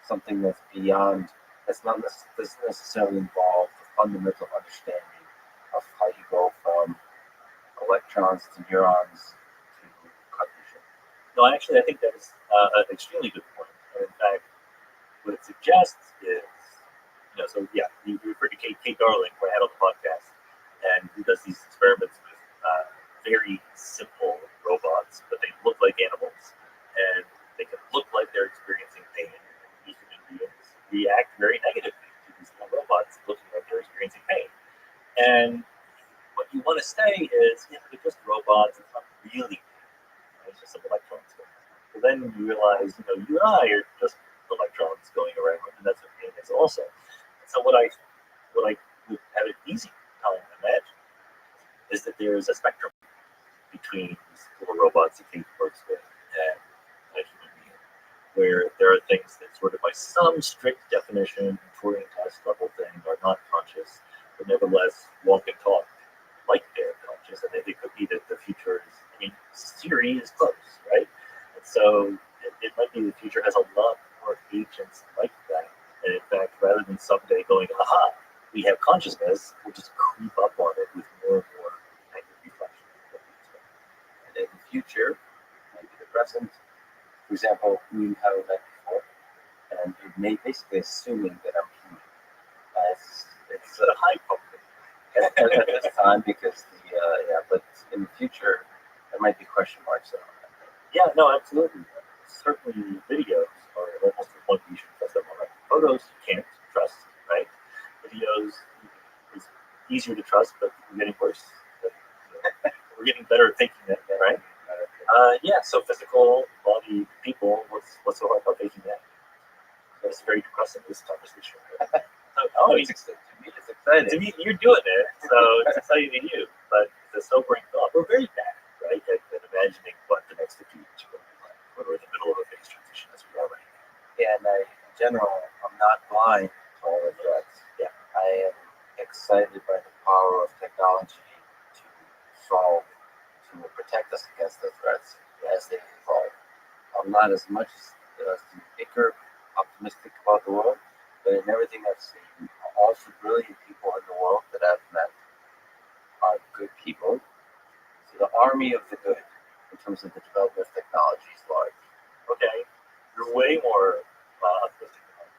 S1: something that's beyond. Doesn't necessarily involve the fundamental understanding of how you go from electrons to neurons to cognition.
S3: No, actually, I think that is an extremely good point. And in fact, what it suggests is, so yeah, you referred to Kate Darling, who I had on the podcast, and who does these experiments with very simple robots, but they look like animals, and they can look like they're experiencing pain. And we human beings react very negatively to these little robots looking like they're experiencing pain. And what you want to say is, they're just robots, it's not really pain. It's just some electrons going on. But then you realize, you and I are just electrons going around, and that's what pain is also. And so what I would have an easy time imagining is that there's a spectrum between these little robots that Kate works with and a human being, where there are things that sort of by some strict definition, Turing test level thing, are not conscious, but nevertheless walk and talk like they're conscious. And it could be that the future is, Siri is close, right? And so it might be the future has a lot more agents like that. And in fact, rather than someday going, aha, we have consciousness, we'll just creep up on it with more and more negative reflection.
S1: And in the future, maybe the present, for example, we haven't met before, and it may basically assuming that I'm human. It's a high probability at this time because but in the future there might be question marks on that.
S3: Yeah, no, absolutely. Certainly, videos are almost the point you should trust them on. Photos you can't trust, right? Videos is easier to trust, but we're getting worse. We're getting better at faking that, right? So physical body people, what's so hard about faking that? That's very depressing, this conversation.
S1: To me, it's exciting.
S3: To me, you're doing it, so it's exciting to you. But it's a sobering thought. We're very bad, right, at imagining what the next 50 years will be like when we're in the middle of a phase transition.
S1: again, in general, I'm not blind to all the threats.
S3: Yeah.
S1: I am excited by the power of technology to solve, to protect us against the threats as they evolve. I'm not as much as the thinker, optimistic about the world, but in everything I've seen, all the brilliant people in the world that I've met are good people. So the army of the good, in terms of the development of technology, is large.
S3: Okay, you're way more optimistic than I am.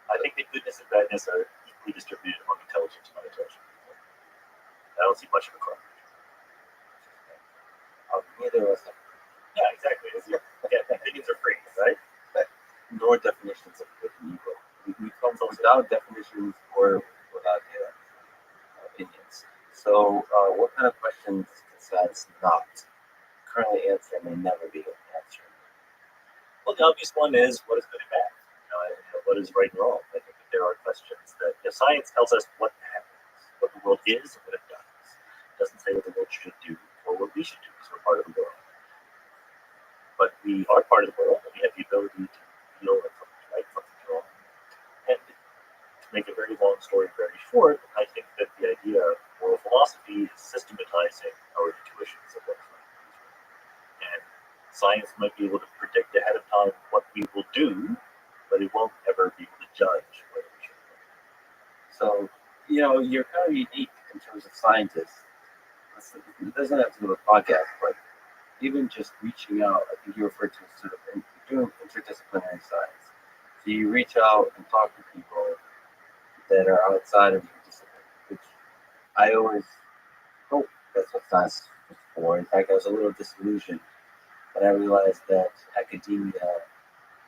S3: I think that goodness and badness are equally distributed among intelligent and unintelligent people. I don't see much of a correlation.
S1: Neither of us have.
S3: Yeah, exactly. Again, opinions are free, right?
S1: Nor definitions of good and evil. We come without definitions or without opinions. So, what kind of questions can science not currently answer and may never be able to answer?
S3: Well, the obvious one is what is good and bad? What is right and wrong? I think that there are questions that science tells us what happens, what the world is, and what it does. It doesn't say what the world should do or what we should do because we're part of the world. But we are part of the world, and we have the ability to feel that something's right, something's wrong. And to make a very long story very short, I think that the idea of moral philosophy is systematizing our intuitions of what's right and what's wrong. And science might be able to predict ahead of time what we will do, but it won't ever be able to judge whether we should.
S1: So, you're kind of unique in terms of scientists. It doesn't have to do with a podcast, but even just reaching out, I think you referred to as sort of doing interdisciplinary science. So you reach out and talk to people that are outside of your discipline, which I always hope that's what science was for. In fact, I was a little disillusioned when I realized that academia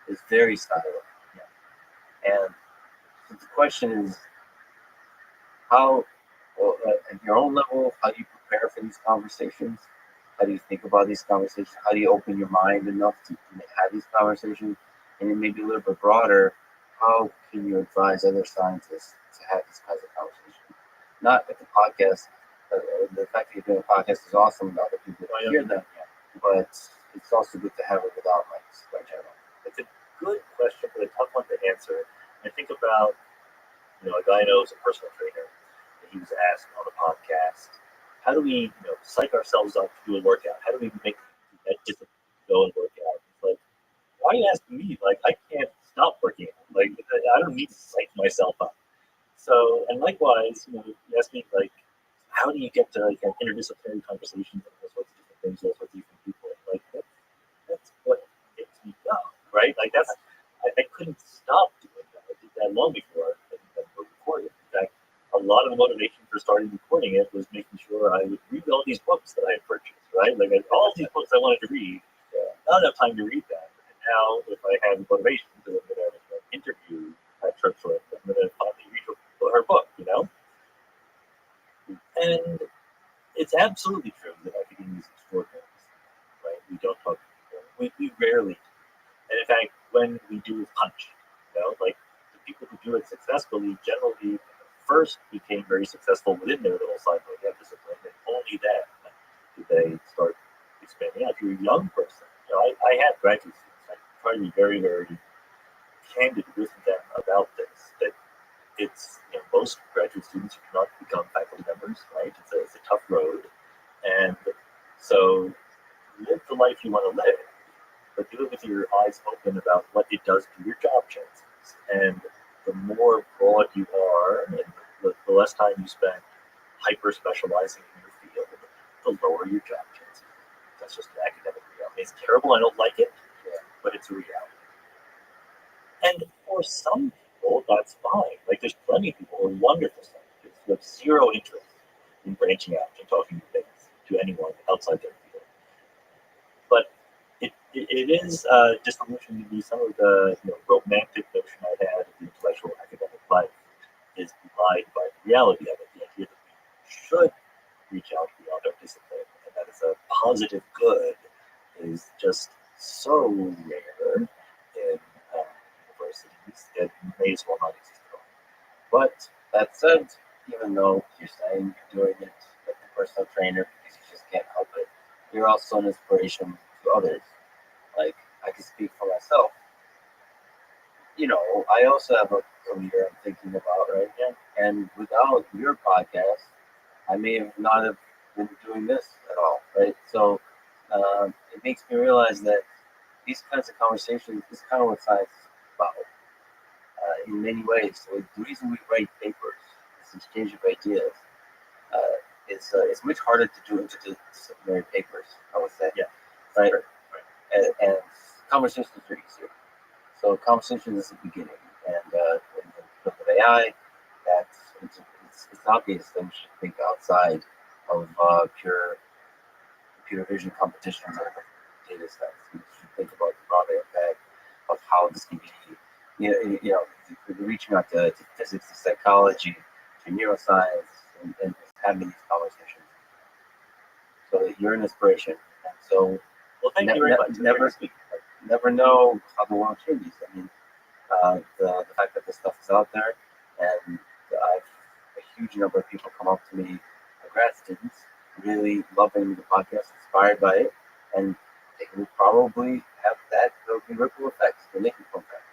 S1: is very siloed. Yeah. And so the question is, how, at your own level, how do you prepare for these conversations? How do you think about these conversations? How do you open your mind enough to have these conversations? And then maybe a little bit broader, how can you advise other scientists to have these kinds of conversations? Not at the podcast. The fact that you're doing a podcast is awesome, and other people hear them. But it's also good to have it without mics, in general.
S3: It's a good question, but a tough one to answer. I think about, a guy I know is a personal trainer, and he was asked on the podcast, how do we, psych ourselves up to do a workout? How do we make that discipline go and work out? It's like, why are you asking me? Like, I can't stop working out. Like, I don't need to psych myself up. So, and likewise, you ask me, like, how do you get to like interdisciplinary conversations and all sorts of different things, all sorts of different people? Like, that's what gets me going, right? Like, I couldn't stop doing that. I did that long before I recorded. In fact, a lot of the motivation for starting recording it was making sure I would read all these books that I had purchased, right? Like all these books I wanted to read, not enough time to read them. And now, if I have motivation to interview at Churchland, I'm going to finally read her book, And it's absolutely true that academia is extraordinary, right? We don't talk to people. We rarely do. And in fact, when we do, it's punched. Like the people who do it successfully generally first became very successful within their little scientific discipline, and only then did they start expanding out. If you're a young person, I have graduate students. I try to be very, very candid with them about this. That it's most graduate students cannot become faculty members, right? It's a tough road, and so live the life you want to live, but do it with your eyes open about what it does to your job chances. And the more broad you are, and the less time you spend hyper specializing in your field, the lower your job chances. That's just an academic reality. It's terrible. I don't like it, but it's a reality. And for some people, that's fine. Like, there's plenty of people who are wonderful scientists who have zero interest in branching out and talking to things to anyone outside their field. But it is disillusioning to me. Some of the romantic notion I had of the intellectual academic life is belied by the reality of it. The idea that we should reach out beyond our discipline, and that is a positive good, is just so rare in universities that may as well not exist at all. But that said, even though you're saying you're doing it like a personal trainer because you just can't help it, you're also an inspiration to others. Like, I can speak for myself.
S1: I also have a career I'm thinking about, right? And without your podcast, I may have not have been doing this at all, right? So it makes me realize that these kinds of conversations is kind of what science is about in many ways. So the reason we write papers, this exchange of ideas, it's much harder to do interdisciplinary papers, I would say.
S3: Yeah.
S1: Right?
S3: Sure.
S1: And conversations are easier. So conversation is the beginning. And in the field of AI, it's obvious that we should think outside of pure computer vision competitions or data sets. We should think about the broader impact of how this can be, reaching out to physics, to psychology, to neuroscience, and just having these conversations. So you're an inspiration. And so
S3: Well, thank you very much.
S1: never know how the world changes. I mean, the fact that this stuff is out there, and I've a huge number of people come up to me, grad students, really loving the podcast, inspired by it, and they will probably have that. There'll be ripple effects when they can come back.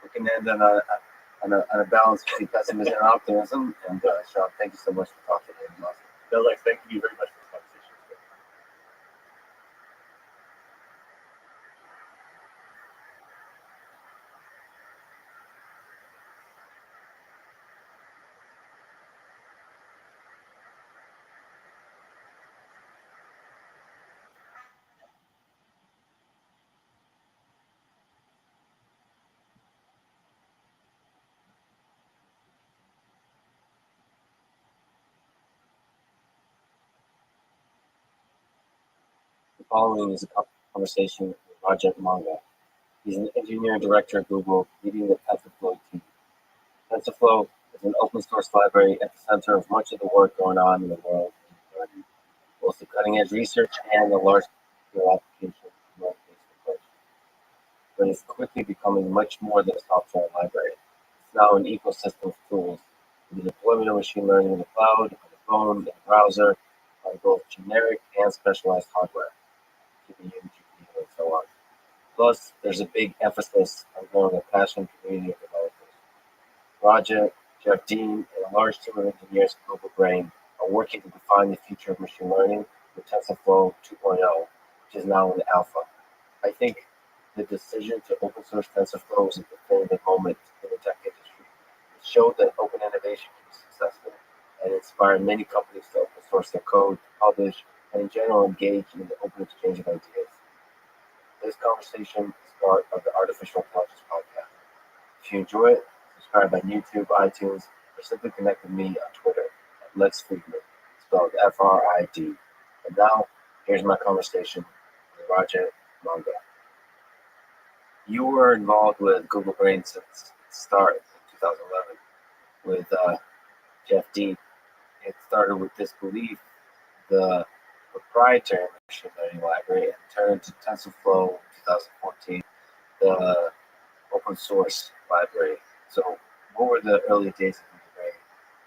S1: We can end on a balance between pessimism and optimism. And Sean, thank you so much for talking to me.
S3: No, like, thank you very much for the conversation.
S1: The following is a conversation with Roger Manga. He's an engineer director at Google, leading the TensorFlow team. TensorFlow is an open source library at the center of much of the work going on in the world of learning, both the cutting edge research and the large scale application of knowledge-based approach. But it's quickly becoming much more than a software library. It's now an ecosystem of tools for the deployment of machine learning in the cloud, on the phone, in the browser, on both generic and specialized hardware, GPU, GPU, and so on. Plus, there's a big emphasis on growing a passionate community of developers. Roger, Jeff Dean, and a large team of engineers at Global Brain are working to define the future of machine learning with TensorFlow 2.0, which is now in alpha. I think the decision to open source TensorFlow was a definitive moment in the tech industry. It showed that open innovation can be successful and inspired many companies to open source their code, publish, and in general engage in the open exchange of ideas. This conversation is part of the Artificial Intelligence Podcast. If you enjoy it, subscribe on YouTube, iTunes, or simply connect with me on Twitter at Lex Friedman, spelled F-R-I-D. And now, here's my conversation with Roger Manga. You were involved with Google Brain since its start in 2011 with Jeff Dean. It started with this belief, the proprietary machine learning library, and turned to TensorFlow in 2014, the open source library. So, what were the early days of Google Brain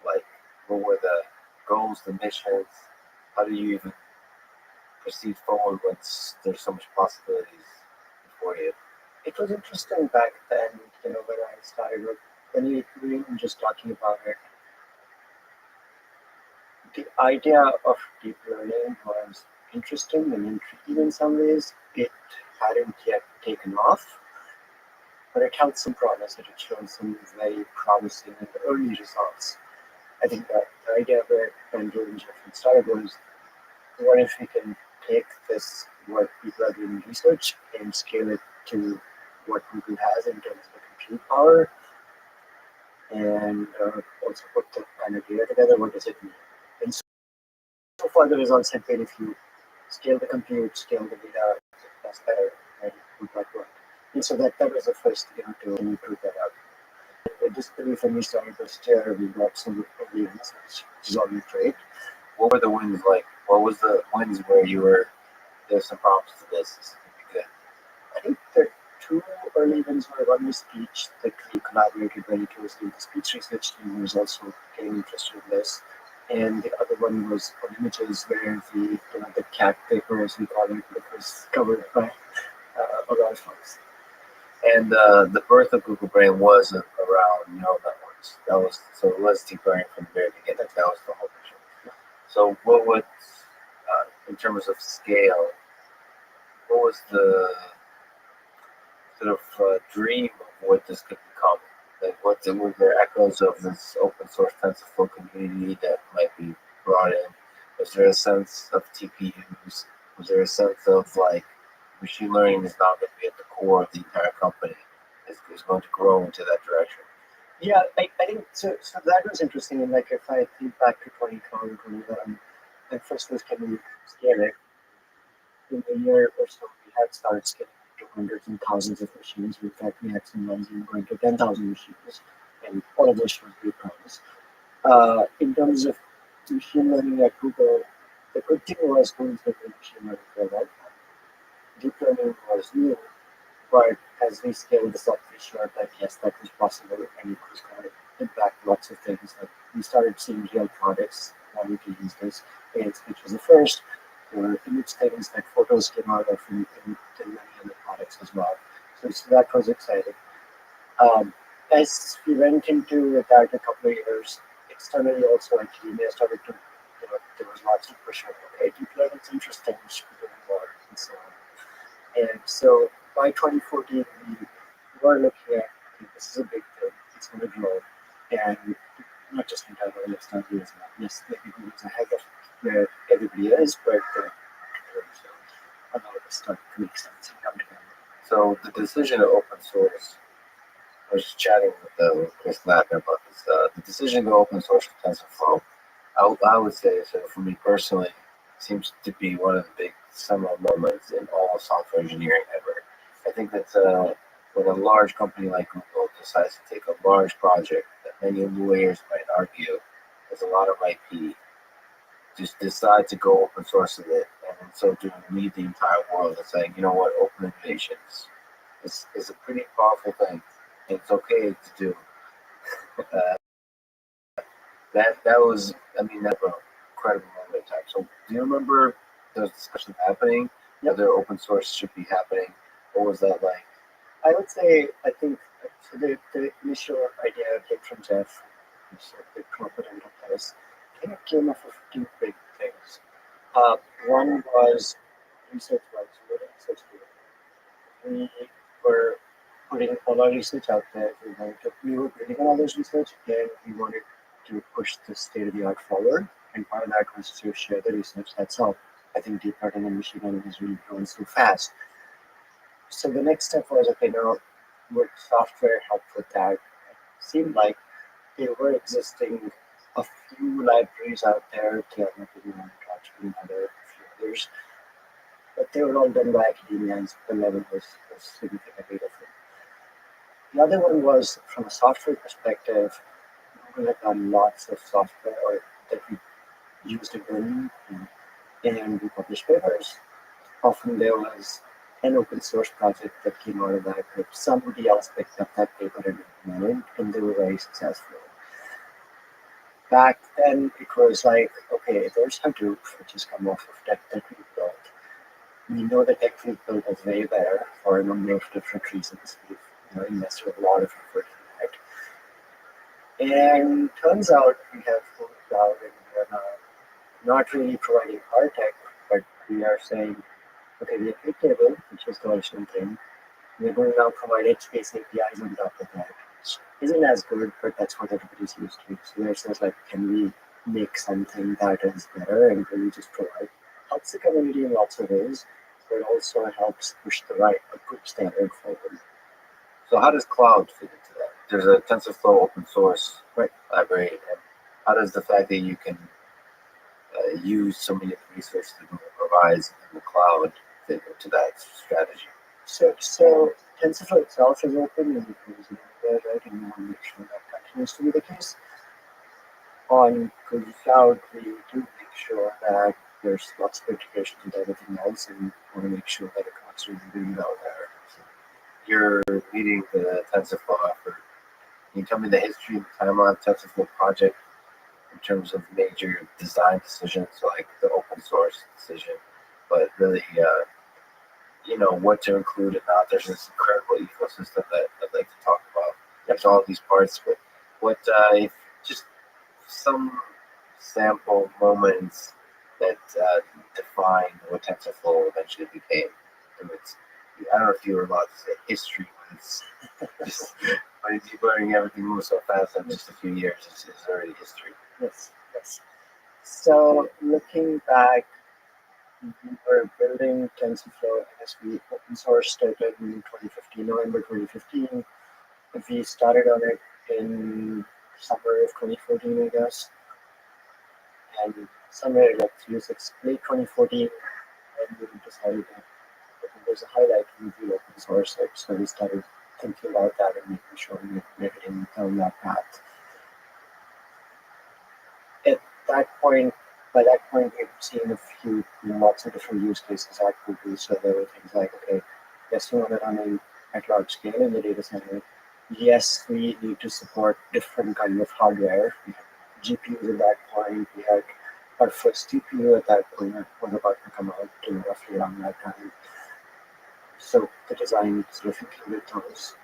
S1: like? What were the goals, the missions? How do you even proceed forward once there's so much possibilities before you?
S4: It was interesting back then, when I started with any doing and just talking about it. The idea of deep learning was interesting and intriguing in some ways. It hadn't yet taken off, but it held some promise. It had shown some very promising and early results. I think that the idea where Andrew and Jeff started was, what if we can take this, what people are doing in research, and scale it to what Google has in terms of the compute power, and also put the kind of data together. What does it mean? And so far, the results have been, if you scale the compute, scale the data, that's better, and would not work. And so that was the first thing to prove that out. With this belief, when we started this year, we got some early wins, which is always great.
S1: What were the wins like? What was the wins where there's some prompts to this would be good?
S4: I think the two early wins were, one was speech, that we collaborated very closely with the speech research team, who was also getting interested in this. And the other one was on images, where the cat paper, as we call it, that was covered by a lot of folks.
S1: And the birth of Google Brain was around neural networks. That was so it was deep learning from the very beginning. That was the whole picture. So what would, in terms of scale, what was the sort of dream of what this could become? Like, were there echoes of this open source TensorFlow community that might be brought in? Was there a sense of TPUs? Was there a sense of like machine learning is now going to be at the core of the entire company? Is going to grow into that direction.
S4: Yeah, I think so. So that was interesting. And like, if I think back to 2012, 2011, when first was getting scale it, in a year or so, we had started scaling to hundreds and thousands of machines. In fact, we had some runs even going to 10,000 machines, and all of those showed great promise. In terms of machine learning at Google, the good thing was going through machine learning for a long time. Deep learning was new, but as we scaled this up, we showed that yes, that was possible, and it was going to impact lots of things. Like we started seeing real products wanting to use this, which was the first. There were image things like photos came out of in many other products as well. So that was exciting. As we went into that a couple of years, externally also academia started to, there was lots of push on, okay, deep learning is interesting, we should be doing more, and so on. And so by 2014, we were looking at, okay, this is a big thing, it's going to grow, and not just internally, externally as well. Yes, maybe Google's ahead of where everybody is, but a lot of this started to make sense and come together.
S1: So the decision to open source, I was just chatting with Chris Lacker about this. The decision to open source TensorFlow, I would say, so for me personally, seems to be one of the big seminal moments in all of software engineering ever. I think that when a large company like Google decides to take a large project that many lawyers might argue has a lot of IP, just decide to go open source with it, and in so doing lead the entire world and saying, you know what, open innovation is a pretty powerful thing. It's okay to do. Uh, that was, I mean, that was an incredible moment of time. So do you remember those discussions happening? Whether open source should be happening? What was that like?
S4: I would say, I think so the initial idea came from Jeff, who's a big corporate enterprise. I think it came off of two big things. One was research-wise, we were research doing. We were putting all our research out there. We were building on all this research, and we wanted to push the state-of-the-art forward. And part of that was to share the research. That's how I think deep learning and machine learning has really grown so fast. So the next step was, okay, now would software help with that? It seemed like there were existing a few libraries out there, Rothschild and other few others, but they were all done by academia, and the level was significantly different. The other one was from a software perspective, Google had done lots of software that we used internally, and we published papers. Often there was an open source project that came out of that, but somebody else picked up that paper and implemented, and they were very successful. Back then, it was like, okay, there's Hadoop, which has come off of tech that we built. We know the tech we built is way better for a number of different reasons. We've invested a lot of effort in that. And turns out we have full cloud, and we're not really providing hard tech, but we are saying, okay, we have Airtable, which is the original thing. We're going to now provide edge space APIs on top of that, which isn't as good, but that's what everybody's used to. So there's this like, can we make something that is better and really just provide? Helps the community in lots of ways, but also helps push the standard forward.
S1: So how does cloud fit into that? There's a TensorFlow open source library, and how does the fact that you can use so many of the resources that Google provides in the cloud fit into that strategy?
S4: So TensorFlow itself is open, and it goes anywhere, right? And we want to make sure that continues to be the case. On Google Cloud, we do make sure that there's lots of integration with everything else, and we want to make sure that it works really, really well there. So
S1: you're leading the TensorFlow effort. Can you tell me the history and the timeline of the TensorFlow project in terms of major design decisions, like the open source decision, but really what to include and not. There's this incredible ecosystem that I'd like to talk about. There's all these parts, but what if just some sample moments that define what TensorFlow eventually became. And I don't know if you were allowed to say history, but it's just by deep learning, everything moves so fast in just a few years. It's already history.
S4: Yes, yes. So looking back, we were building TensorFlow as we open sourced it in 2015, November 2015. We started on it in summer of 2014, I guess. And somewhere like late 2014, and we decided that there's a highlight in the open source it. So we started thinking about that and making sure we're getting down that path. At that point, by that point, we've seen lots of different use cases at Google. So there were things like, okay, yes, we want to run at large scale in the data center. Yes, we need to support different kind of hardware. We had GPUs at that point. We had our first GPU at that point was about to come out to roughly around that time. So the design sort of included those.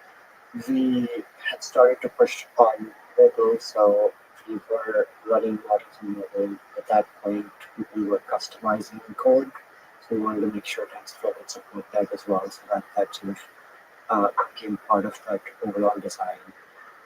S4: We had started to push on mobile, so we were running models in mobile. At that point, we were customizing the code, so we wanted to make sure TensorFlow would support that as well, so that sort of became part of that overall design.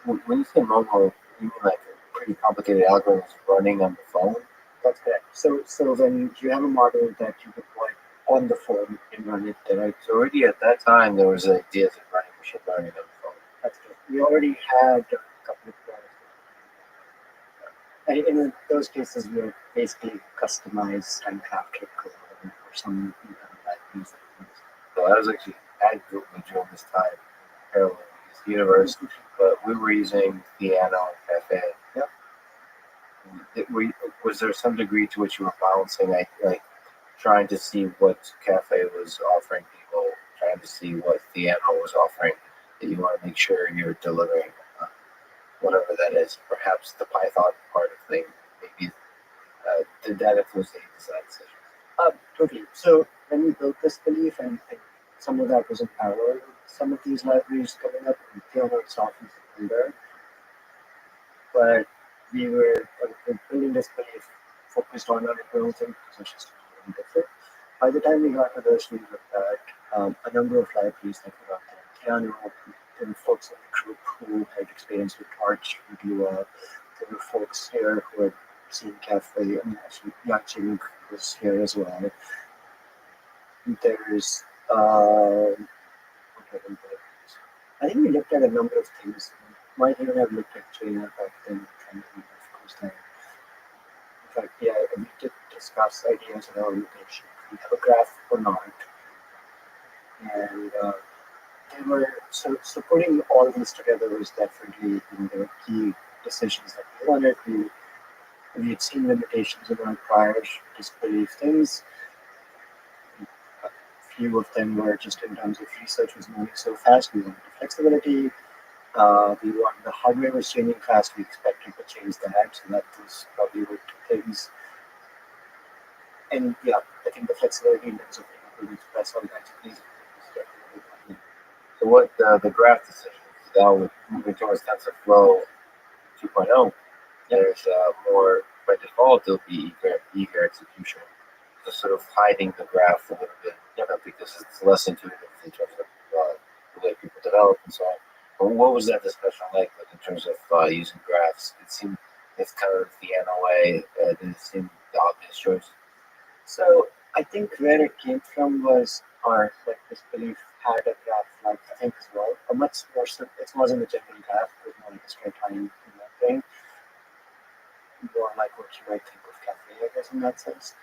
S1: When you say mobile, you mean like pretty complicated algorithms running on the phone?
S4: That's correct. So when you have a model that you deploy on the phone and run it direct.
S1: So already at that time, there was ideas of running machine learning on the phone.
S4: That's correct. We already had a couple of products. And in those cases, we were basically customized and crafted code or some libraries.
S1: So I was actually at Google during this time, parallel with the universe, but we were using Piano and Cafe.
S4: Yep.
S1: Was there some degree to which you were balancing, like trying to see what Cafe was offering people, trying to see what Piano was offering, that you want to make sure you're delivering whatever that is, perhaps the Python part of things, maybe did that influence the design decision?
S4: Totally. So when we built this belief, and some of that was in parallel with some of these libraries coming up, and Piano itself is in there. But we were building this belief focused on our internal thing, because it's just different. By the time we got to this, we looked at a number of libraries that were out there. Piano, there were folks in the group who had experience with Torch, with Lua. There were folks here who had seen Cafe. I mean, actually, Yaching was here as well. There's, I think we looked at a number of things. Might even have looked at China back then, trying to be, of course, there. In fact, yeah, we did discuss ideas around should we have a graph or not. And they were so putting all these together was definitely the key decisions that we wanted. We had seen limitations in our prior disbelief things. A few of them were just in terms of research was moving so fast. We wanted flexibility. We wanted the hardware was changing fast. We expected to change that, so that was probably what things. And yeah, I think the flexibility in terms of being able to express all kinds of things.
S1: So what the graph decisions, now with moving towards TensorFlow 2.0, there's more, by default, there'll be eager execution. So sort of hiding the graph a little bit, because it's less intuitive in terms of the way people develop and so on. But what was that discussion like in terms of using graphs? It seemed it's kind of the way. Did it seem the obvious choice?
S4: So I think where it came from was our disbelief had a graph like I think as well. A much more simple, it wasn't a general graph, it was more like a straight line thing. More like what you might think of Cafe, I guess, in that sense.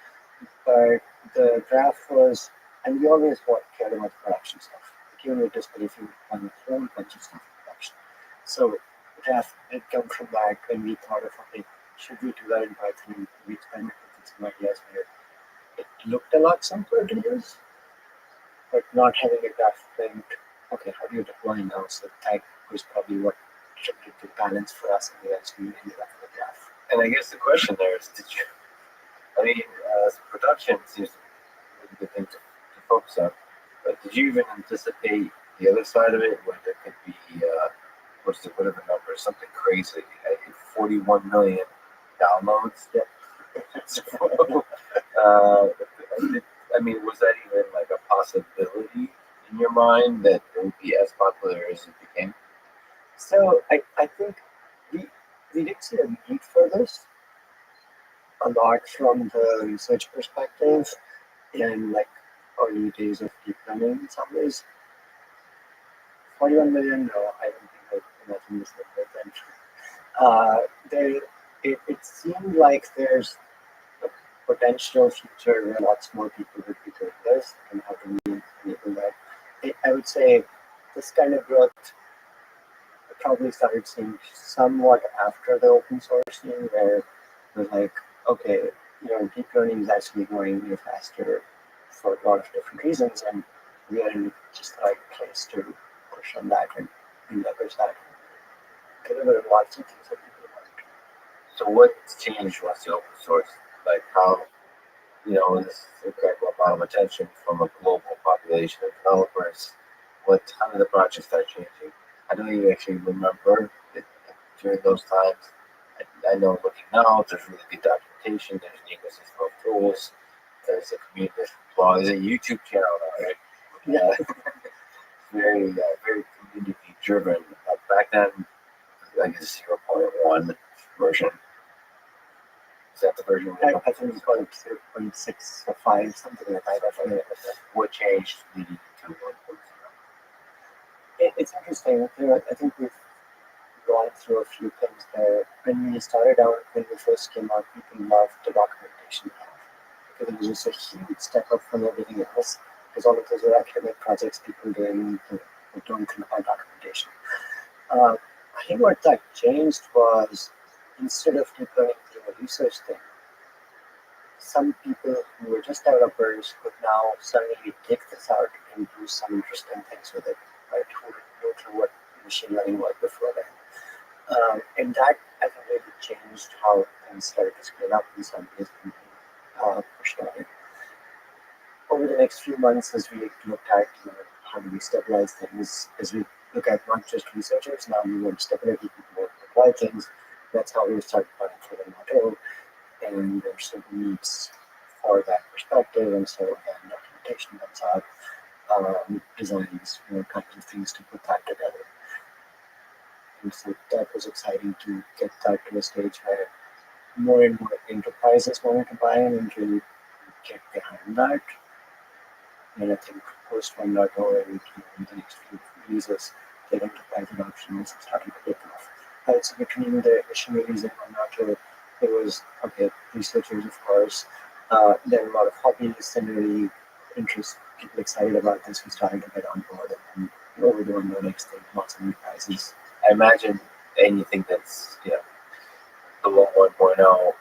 S4: But the graph was, and we always cared about production stuff. Even with disbelief, we would run a whole bunch of stuff in production. So the graph did come from that when we thought of, okay, should we do that in Python? We experimented with some ideas where it looked a lot simpler to use, but not having a graph linked, okay, how do you deploy now? So that was probably what shifted the balance for us, and we actually ended up with a graph.
S1: And I guess the question there is, production seems to be a good thing to focus on. But did you even anticipate the other side of it, where there could be whatever number, something crazy, 41 million downloads?
S4: Yeah.
S1: uh, I mean, was that even like a possibility in your mind that it would be as popular as it became?
S4: So I think we did see a need for this a lot from the research perspective in like early days of deep learning in some ways. 41 million, no, I don't think I imagine this number then. There, it seemed like there's a potential future where lots more people would be doing this and how do we enable that. I would say this kind of growth probably started seeing somewhat after the open source thing, where it was like, okay, deep learning is actually growing really faster for a lot of different reasons, and we are in just the right place to push on that and leverage that. Deliver lots of things that people want.
S1: So what's changed once the open source? Like how, this attracted a lot of attention from a global population of developers. How did the project start changing? I don't even actually remember it during those times. I know looking now, there's really good documentation, there's an ecosystem of tools, there's a community, there's blogs, there's a YouTube channel now, right?
S4: Yeah.
S1: Very, very community driven. Back then, I guess 0.1 version. Is that the version?
S4: I think it's called 0.6 or 5, something like that.
S1: What changed leading to 1.0?
S4: It's interesting. I think we've gone through a few things there. When we started out, when we first came out, people loved the documentation because it was just a huge step up from everything else. Because all of those are academic projects people doing who don't require documentation. I think what that changed was instead of deep learning being a research thing, some people who were just developers could now suddenly take this out and do some interesting things with it, right? Who didn't know what machine learning was before then. And that, I think, really changed how things started to scale up in some ways and pushed on it. Over the next few months, as we looked at how do we stabilize things, as we look at not just researchers, now we want stability, people want to apply things. That's how we started planning for the model. And there's certain needs for that perspective, and so again, documentation comes out, designs, kinds of things to put that together. And so that was exciting to get that to a stage where more and more enterprises wanted to buy in and really get behind that. And I think post 1.0 and in the next few releases, the enterprise adoption is starting to take off. So between the initial release and 1.0, there was, researchers, of course, then a lot of hobbyists and really people excited about this who started to get on board, and over the 1.0 next thing, lots of enterprises.
S1: I imagine anything that's below 1.0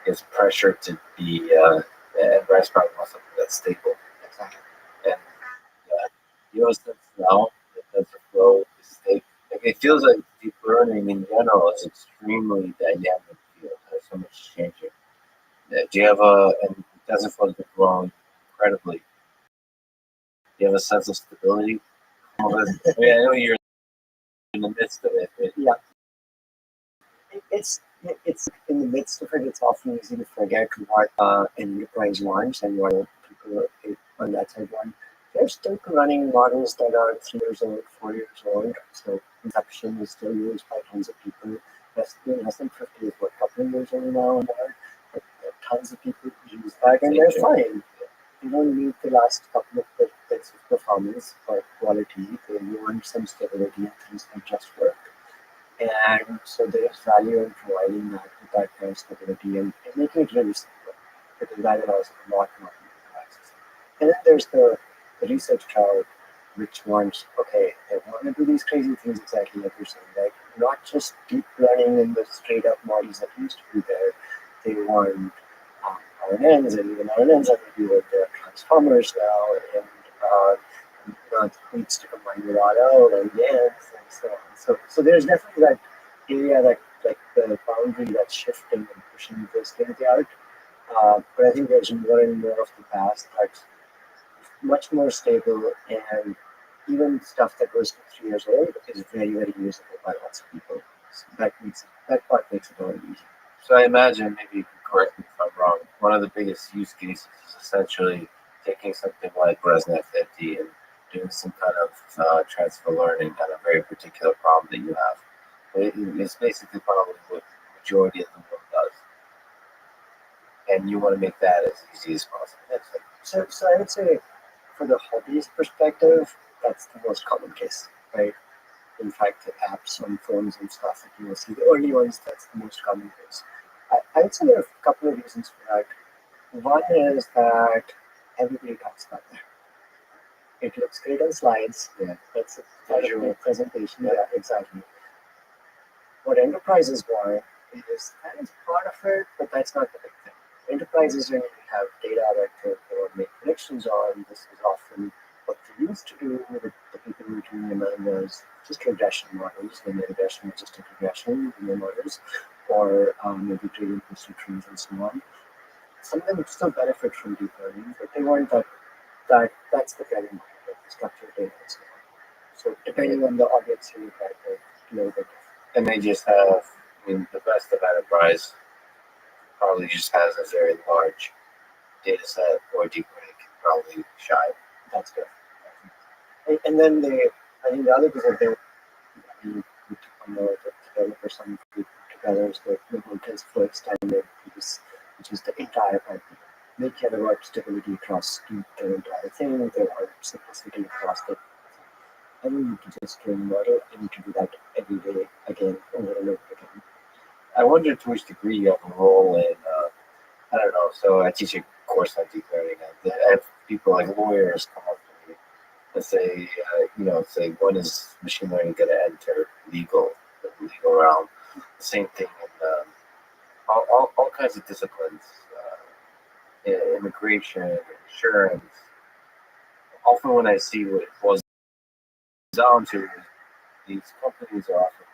S1: is pressure to be, and REST probably wants something that's stable.
S4: Exactly.
S1: And since now that TensorFlow is stable, it feels like deep learning in general is extremely dynamic field. There's so much changing. Do you have and TensorFlow has been growing incredibly. Do you have a sense of stability? I know you're in the midst of it. But
S4: yeah. It's in the midst of it. It's often easy to forget what enterprise wants and what people on that side want. They're still running models that are 3 years old, 4 years old. So consumption is still used by tons of people. Less than 50 is what, a couple of years old now, but tons of people use that, and they're fine. You don't need the last couple of bits of performance or quality. They want some stability and things that just work. And so there's value in providing that with that kind of stability and making it really simple, because that allows a lot more people to access it. And then there's the research crowd, which wants, they want to do these crazy things exactly like you're saying, like not just deep learning in the straight up models that used to be there. They want RNNs, and even RNNs have to do with their transformers now, and needs to combine with RL and GANs and so on. So there's definitely that area that like the boundary that's shifting and pushing the state of the art. But I think there's more and more of the past that's much more stable, and even stuff that was 3 years old is very, very usable by lots of people. So that part makes it all easy.
S1: So I imagine, maybe you can correct me if I'm wrong, one of the biggest use cases is essentially taking something like ResNet 50 and doing some kind of transfer learning on a very particular problem that you have. It's basically probably what the majority of the world does. And you want to make that as easy as possible.
S4: That's it. So I would say, for the hobbyist perspective, that's the most common case, right? In fact, the apps on phones and stuff that you will see, the early ones, that's the most common case. I would say there are a couple of reasons for that. One is that everybody talks about that. It looks great on slides.
S1: Yeah.
S4: It's a visual presentation. Yeah, exactly. What enterprises want is that is part of it, but that's not the big thing. Enterprises when you have data that they want to make predictions on, this is often what they used to do with the people who were doing ML was just regression models, linear regression, logistic regression, linear models, or maybe trading history trees and so on. Some of them still benefit from deep learning, but they want that's the getting model, the structured data and so on. So depending on the audience you look at, a little bit different.
S1: And they just have, I mean, the best of enterprise probably just has a very large data set, or deep learning can probably shy.
S4: That's good. And then I think the other thing that we put together for some group together is the global TensorFlow extended piece, which is the entire pipeline. They care about stability across the entire thing, there are simplicity across the. I don't need to just train a model, I need to do that every day, again, over and over again.
S1: I wonder to which degree you have a role in, I don't know, so I teach a course on deep learning, and I have people like lawyers come up to me and say, say, when is machine learning going to enter the legal realm? The same thing in all kinds of disciplines, immigration, insurance. Often when I see what it boils down to, these companies are often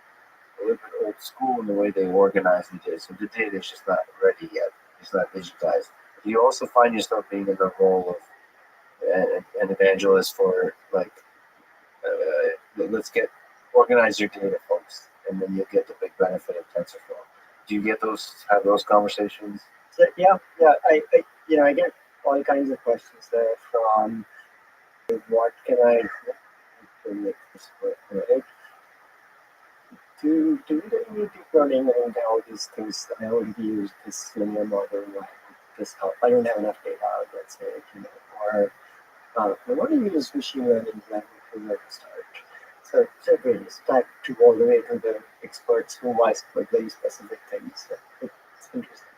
S1: a little bit old school in the way they organize the data. So the data is just not ready yet. It's not digitized. You also find yourself being in the role of an evangelist for, like, let's organize your data, folks, and then you'll get the big benefit of TensorFlow. Do you have those conversations?
S4: So, yeah. I get all kinds of questions there from what can I do to make this work, right? Do we really need deep learning and all these things that I already use this linear model? Why would this help? I don't have enough data, let's say, or I want to use machine learning to where to start. So it varies back to all the way to the experts who ask for very specific things. So it's interesting.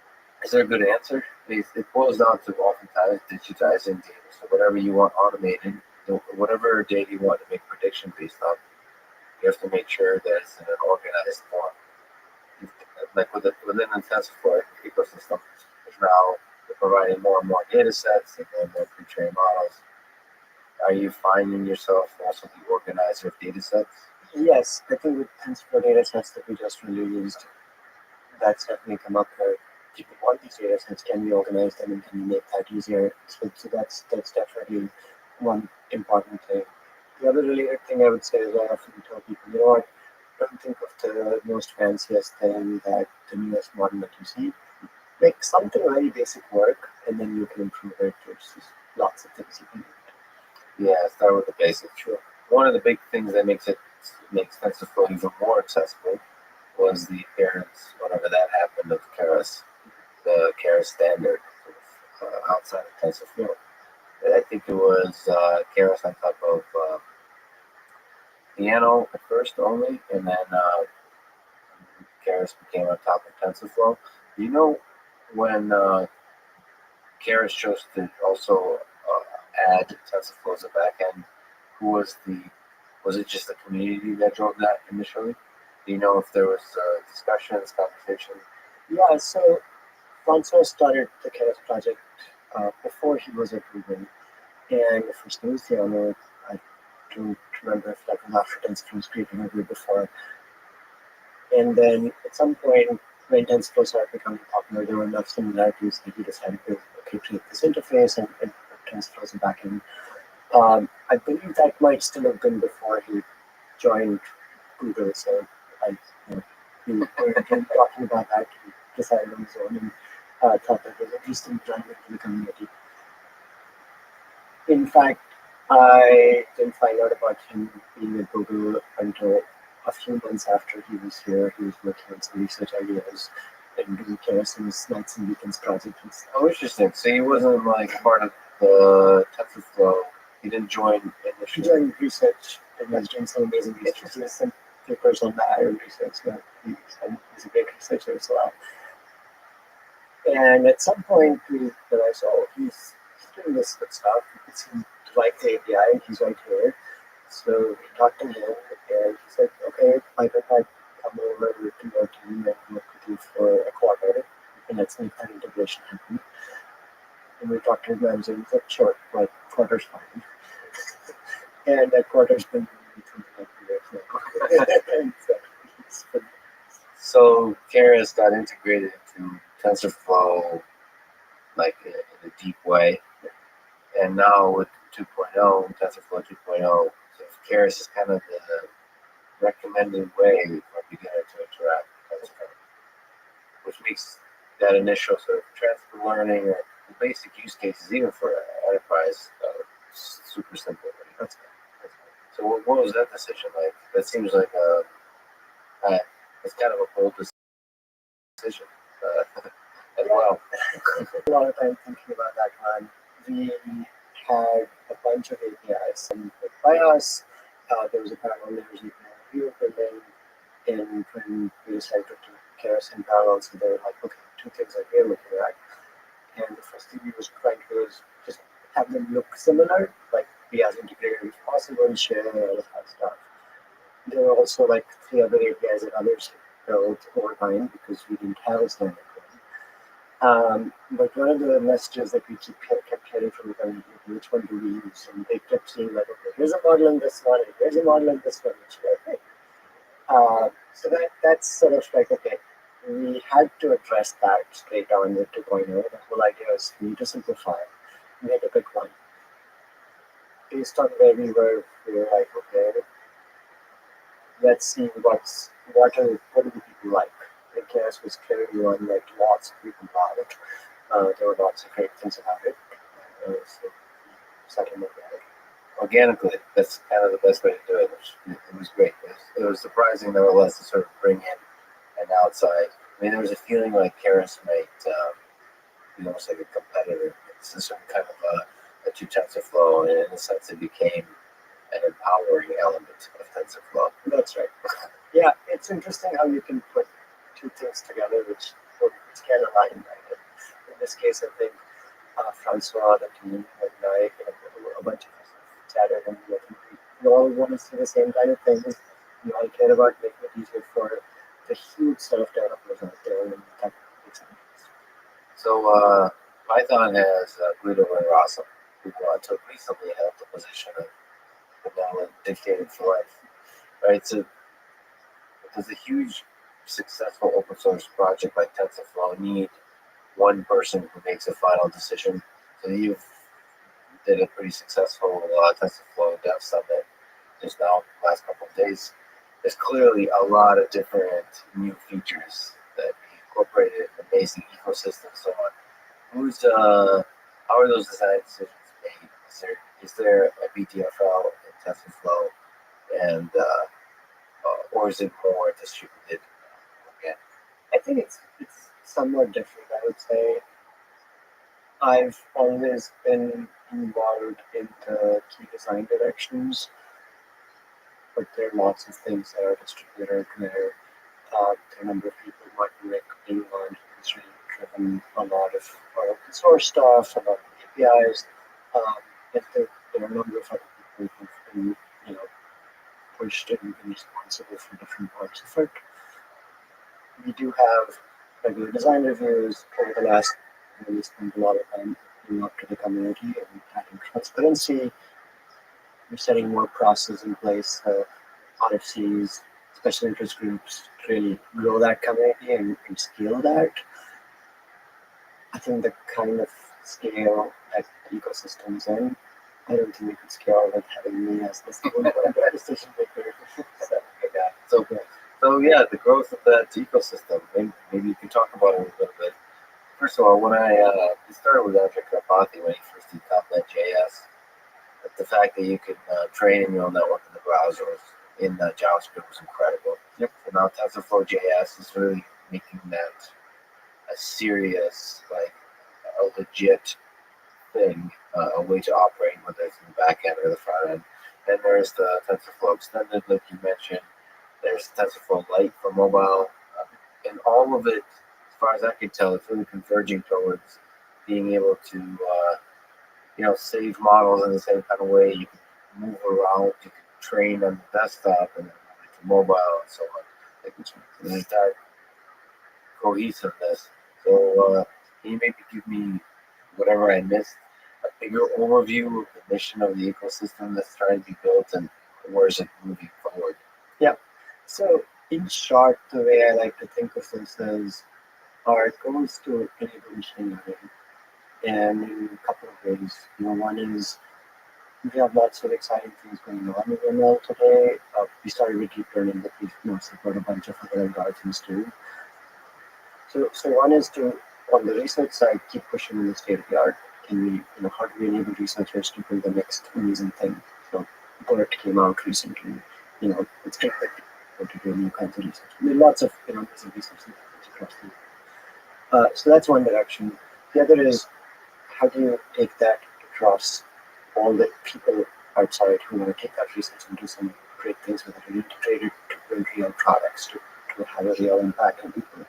S1: Is there a good answer? It boils down to oftentimes digitizing data. So whatever you want automated, whatever data you want to make prediction based on, you have to make sure that it's in an organized form. Like within the TensorFlow ecosystem, there's now they're providing more and more data sets and more pre-trained models. Are you finding yourself also the organizer of data sets?
S4: Yes, I think with TensorFlow data sets that we just released, that's definitely come up where people want these data sets, can we organize them and can we make that easier? So that's definitely one important thing. The other related thing I would say is I often tell people, don't think of the most fanciest thing, that the newest model that you see. Make something very basic work, and then you can improve it. There's just lots of things you can do.
S1: Yeah, start with the basics. Sure. One of the big things that makes TensorFlow even more accessible was the appearance, whenever that happened, of Keras, the Keras standard outside of TensorFlow. I think it was Keras on top of Piano at first only, and then Keras became on top of TensorFlow. Do you know when Keras chose to also add TensorFlow as a backend? Was it just the community that drove that initially? Do you know if there was discussions, conversation?
S4: Yeah, so Francois started the Keras project before he was at Google, and the first thing was Piano. I don't remember if that was after TensorFlow was created or before. And then at some point, when TensorFlow started becoming popular, there were enough similarities that he decided to create this interface and put TensorFlow as a backend. I believe that might still have been before he joined Google. So I, we were talking about that. He decided on his own and thought that it was interesting to join into the community. In fact, I didn't find out about him being at Google until a few months after he was here. He was working on some research ideas and doing Kerosene Nights and Weekends project and stuff.
S1: Oh, interesting. So he wasn't like part of the TensorFlow. He didn't join
S4: He
S1: initially.
S4: joined research and was doing some amazing research. He has some papers on the iron research, but he's a great researcher as well. And at some point, when I saw he's doing this good stuff, he seemed to like the API, he's right here. So we talked to him, and he said, okay, why don't I come over to your team and work with you for a quarter, and let's make that integration happen. And we talked to him, and he said, sure, like, quarter's fine. And that quarter's been something like 2 years now. And so it's been
S1: So Keras got integrated into TensorFlow like in a deep way, and now with 2.0, TensorFlow 2.0, so Keras is kind of the recommended way for a beginner to interact with TensorFlow, which makes that initial sort of transfer learning or the basic use cases, even for enterprise, super simple.
S4: that's
S1: So what was that decision like? That seems like it's kind of a bold decision as well.
S4: a lot of time thinking about that one. We had a bunch of APIs sent by us. There was a parallel layers API we were building, and when we decided to do Keras in parallel, so they were like, okay, two things that we're looking at. And the first thing we was trying to do is just have them look similar, like be as integrated as possible and share all of that stuff. There were also like 3 other APIs that others built over time because we didn't have a standard one. But one of the messages that we kept hearing from the community, which one do we use? And they kept saying like, okay, here's a model in this one, and here's a model in this one, which we're okay. So that's sort of like, okay, we had to address that straight on with 2.0. The whole idea is we need to simplify. We had to pick one. Based on where we were like, okay, let's see what do people like. The Keras was clearly one that lots of people bought it. There were lots of great things about it. So second look at it.
S1: Organically, that's kind of the best way to do it. It was great. It was surprising, nevertheless, to sort of bring in an outside. I mean, there was a feeling like Keras might be almost like a competitor. It's a certain kind of a to TensorFlow, and in a sense, it became an empowering element of TensorFlow.
S4: That's right. Yeah, it's interesting how you can put two things together which can align. Right? In this case, I think Francois, the team, and I, a bunch of us chatted, and we all want to see the same kind of things. We all care about making it easier for the huge set of developers out there, and that makes sense.
S1: So Python has Guido and Rasa, who until recently held the position of benevolent dictator for life. Right? So does a huge, successful open source project like TensorFlow need one person who makes a final decision? So you did a pretty successful TensorFlow Dev Summit just now, last couple of days. There's clearly a lot of different new features that we incorporated, amazing ecosystem, so on. How are those design decisions made? Is there a BTFL in TensorFlow, and or is it more distributed again?
S4: I think it's somewhat different. I would say I've always been involved in the key design directions, but there are lots of things that are distributed where the number of people might be like being on who's really driven a lot of open source stuff, a lot of APIs, and there are a number of other people who've been, pushed and been responsible for different parts of it. We do have regular design reviews. Over the last year, we spent a lot of time looking up to the community and adding transparency. We're setting more processes in place, RFCs, special interest groups, to really grow that community and scale that. I think the kind of scale that the ecosystem's in I don't think we could scale with having me as the decision maker. So,
S1: Yeah. So yeah, the growth of that ecosystem. Maybe you can talk about it a little bit. First of all, when I started with Andrew Karpathy when he first did .NET.js, the fact that you could train a neural network in the browsers in JavaScript was incredible.
S4: Yep.
S1: So now TensorFlow.js is really making that a serious, like a legit thing, a way to operate, whether it's in the back end or the front end. Then there's the TensorFlow Extended, like you mentioned. There's TensorFlow Lite for mobile, and all of it, as far as I can tell, it's really converging towards being able to, save models in the same kind of way. You can move around, you can train on the desktop and then move it to mobile and so on. Like there's that cohesiveness. So can you maybe give me whatever I missed, a bigger overview of the mission of the ecosystem that's trying to be built and where is it moving forward?
S4: yeah. So in short, the way I like to think of this is our goal is to enable machine learning, and in a couple of ways. One is we have lots of exciting things going on in ML today. We started with deep learning, but we now support a bunch of other algorithms too. So one is to, on the research side, keep pushing in the state of the art. Can we, how do we enable researchers to build the next amazing thing? So BERT came out recently. It's great that people to do new kinds of research. There are lots of amazing research across the so that's one direction. The other is how do you take that across all the people outside who want to take that research and do some great things with it and integrate it to build real products to have a real impact on people.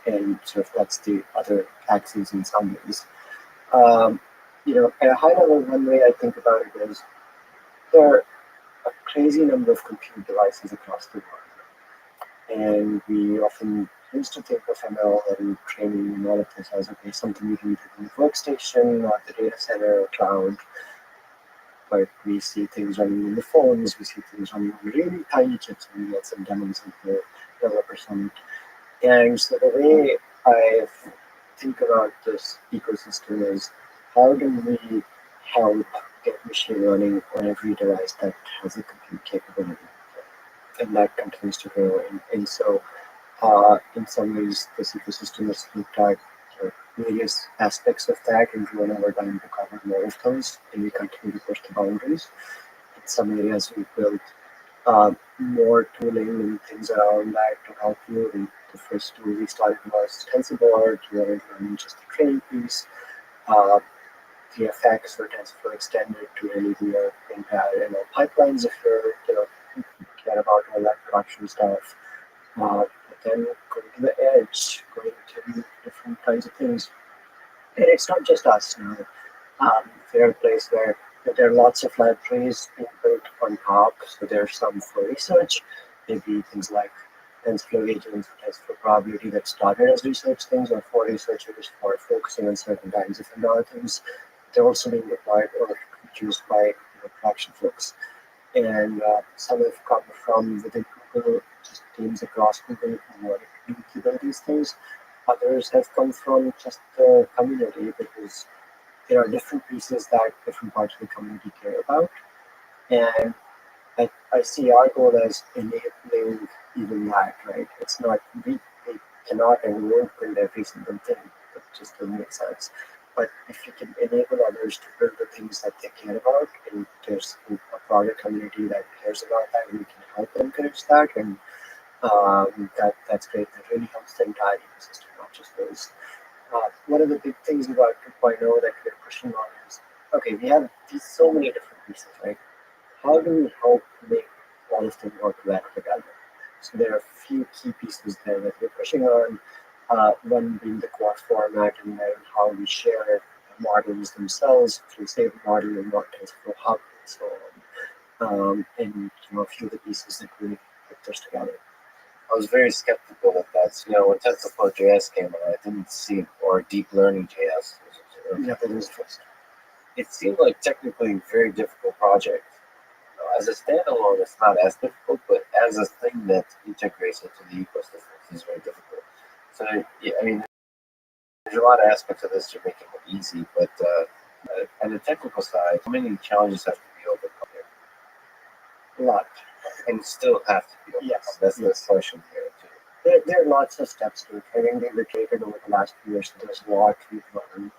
S4: And sort of that's the other axis in some ways. At a high level, one way I think about it is there are a crazy number of compute devices across the world. And we often used to think of ML and training and all of this as something you can do in the workstation or the data center or cloud. But we see things running in the phones, we see things running on really tiny chips, and we get some demos of the developer summit. And so the way I think about this ecosystem is how do we help get machine learning on every device that has a compute capability? And that continues to grow. And so in some ways, this ecosystem has looked at various aspects of that and grown over time to cover more of those, and we continue to push the boundaries. In some areas, we've built more tooling and things around that to help you. And the first tool we started was TensorBoard. We are learning just the training piece. VFX or TensorFlow Extended to really do your entire pipelines if you're care about all that production stuff. But then going to the edge, going to different kinds of things. And it's not just us now. They're a place where there are lots of libraries being built on top. So there's some for research, maybe things like TensorFlow agents, TensorFlow probability that started as research things, or for researchers for focusing on certain kinds of algorithms. They're also being deployed or used by production folks. And some have come from within Google, just teams across Google who wanted to build these things. Others have come from just the community because there are different pieces that different parts of the community care about. And I see our goal as enabling even that, right? It's not, we cannot and won't build every single thing. That just doesn't make sense. But if you can enable others to build the things that they care about, and there's a broader community that cares about that, and we can help encourage that, and that's great. That really helps the entire ecosystem, not just those. One of the big things about 2.0 that we're pushing on is, okay, we have these so many different pieces, right? How do we help make all of them work well together? So there are a few key pieces there that we're pushing on. One being the quad format and then how we share models themselves through stable model and what TensorFlow Hub and so on. And a few of the pieces that really put this together.
S1: I was very skeptical of that. When TensorFlow.js came out, I didn't see it, or Deep Learning JS.
S4: Yeah, that was first.
S1: It seemed like technically a very difficult project. As a standalone, it's not as difficult, but as a thing that integrates into the ecosystem, it's very difficult. So, yeah, I mean, there's a lot of aspects of this to make it easy, but And the technical side, how many challenges have to be overcome there?
S4: A lot.
S1: And still have to be overcome.
S4: Yes.
S1: That's the
S4: Yes.
S1: question here too.
S4: There are lots of steps to it. I think they've iterated over the last few years. So there's a lot we've learned.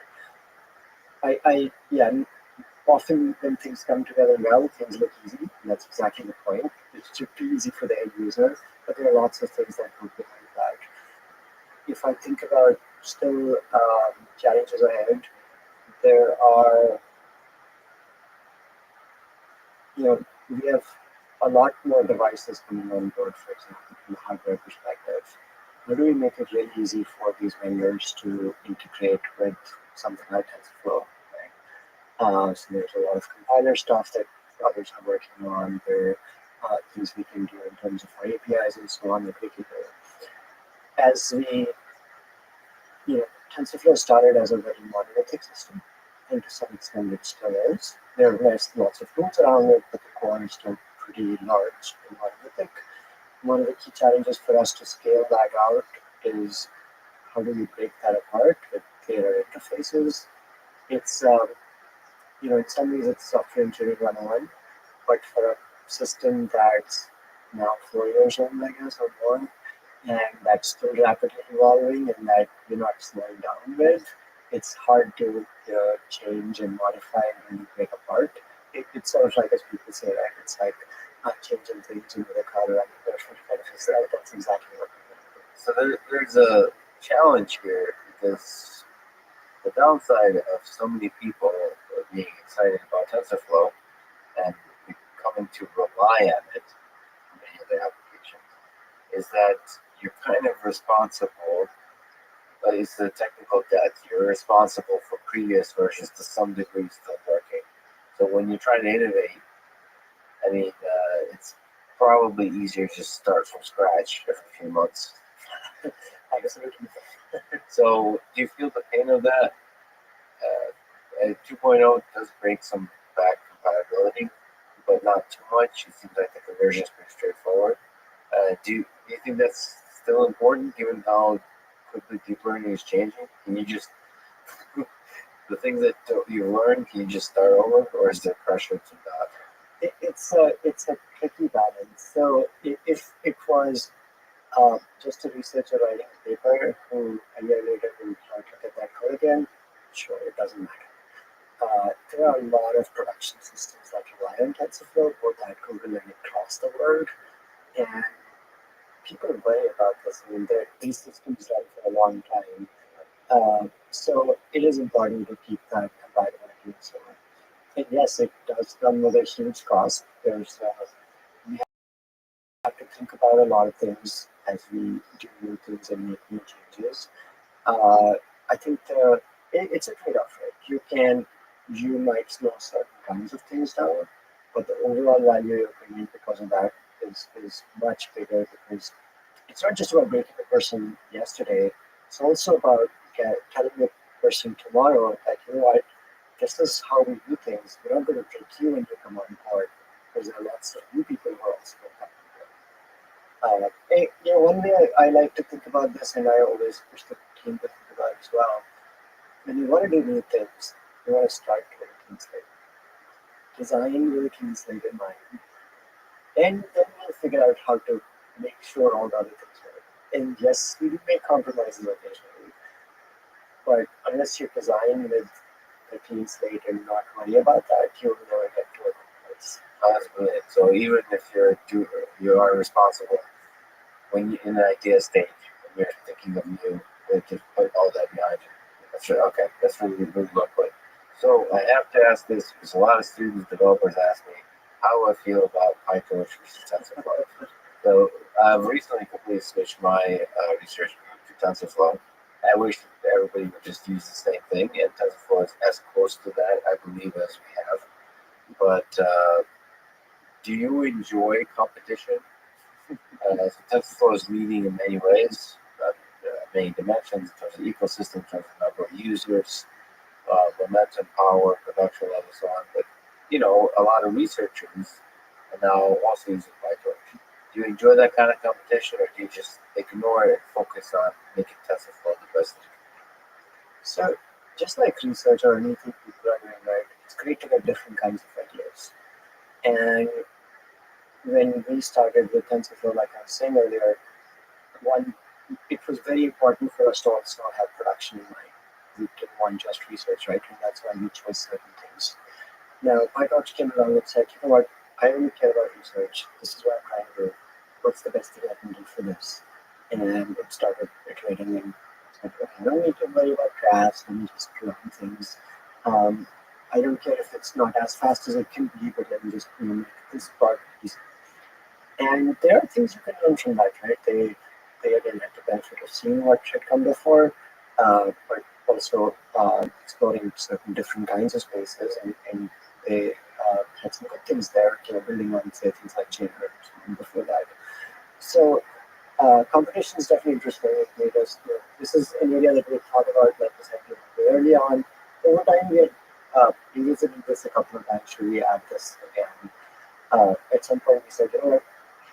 S4: Yeah. Often when things come together well, things look easy. And that's exactly the point. It should be easy for the end user, but there are lots of things that go behind that. If I think about still challenges ahead, there are, we have a lot more devices coming on board, for example, from the hardware perspective. How do we make it really easy for these vendors to integrate with something like TensorFlow? Right? So there's a lot of compiler stuff that others are working on. There are things we can do in terms of our APIs and so on that we can do. As we, TensorFlow started as a very monolithic system, and to some extent it still is. There are lots of tools around it, but the core is still pretty large and monolithic. One of the key challenges for us to scale that out is how do we break that apart with clearer interfaces. It's, in some ways it's software engineering 101, but for a system that's now 4 years old, I guess, or more, and that's still rapidly evolving and that you're not slowing down with, it's hard to change and modify and really break apart. It's sort of like, as people say, right? It's like changing things into the color and the version benefits. That's exactly what we're going to do.
S1: So there's a challenge here because the downside of so many people being excited about TensorFlow and coming to rely on it in many of their applications is that you're kind of responsible. It's the technical debt. You're responsible for previous versions to some degree still working. So when you try to innovate, it's probably easier to just start from scratch every few months.
S4: Absolutely.
S1: So do you feel the pain of that? 2.0 does break some back compatibility, but not too much. It seems like the conversion is pretty straightforward. Do you think that's still important given how quickly deep learning is changing? Can you just the things that you learn, can you just start over, or is there pressure to not?
S4: It's a tricky balance. So if it was just a researcher writing a paper who a year later will try to look at that code again, sure, it doesn't matter. There are a lot of production systems that rely on TensorFlow, both at Google and across the world, and people worry about this. These systems run for a long time. So it is important to keep that compatibility and so on. And yes, it does come with a huge cost. We have to think about a lot of things as we do new things and make new changes. I think it's a trade-off, right? You might slow certain kinds of things down, but the overall value you're bringing because of that is much bigger because it's not just about breaking the person yesterday. It's also about telling the person tomorrow that, this is how we do things. We're not going to break you when you come on board because there are lots of new people who are also going to come on board. One way I like to think about this, and I always push the team to think about it as well. When you want to do new things, you want to start with a clean slate. Design with a clean slate in mind. And then we'll figure out how to make sure all the other things work. And yes, we do make compromises occasionally. But unless you design with a clean slate and not worry about that, you'll never get to a good place.
S1: That's brilliant. So even if you are responsible when you're in the idea stage and you're thinking of new, you just put all that behind you. That's right. Okay, that's really good look. But so I have to ask this because a lot of students, developers ask me how I feel about PyTorch versus TensorFlow. So I've recently completely switched my research group to TensorFlow. I wish everybody would just use the same thing, and TensorFlow is as close to that, I believe, as we have. But do you enjoy competition? So TensorFlow is leading in many ways, many dimensions, in terms of ecosystem, in terms of number of users, momentum, power, production level, so on. But a lot of researchers are now also using PyTorch. Do you enjoy that kind of competition, or do you just ignore it and focus on making TensorFlow the best?
S4: So just like research or anything people are doing, right? It's great to get different kinds of ideas. And when we started with TensorFlow, like I was saying earlier, one, it was very important for us to also have production in mind. We didn't want just research, right? And that's why we chose certain things. Now, PyTorch came along and said, you know what, I only care about research. This is what I'm trying to do. What's the best thing I can do for this? And it started iterating and said, okay, I don't need to worry about graphs. Let me just run things. I don't care if it's not as fast as it can be, but let me just make this part easy. And there are things you can learn from that, right? They again had the benefit of seeing what had come before, but also exploring certain different kinds of spaces, and they had some good things there, building on, say, things like Java and before that. So competition is definitely interesting. It made us, this is an area that we thought about, like I said, very early on. Over time, we had revisited this a couple of times. Should we add this again? At some point, we said, you know what,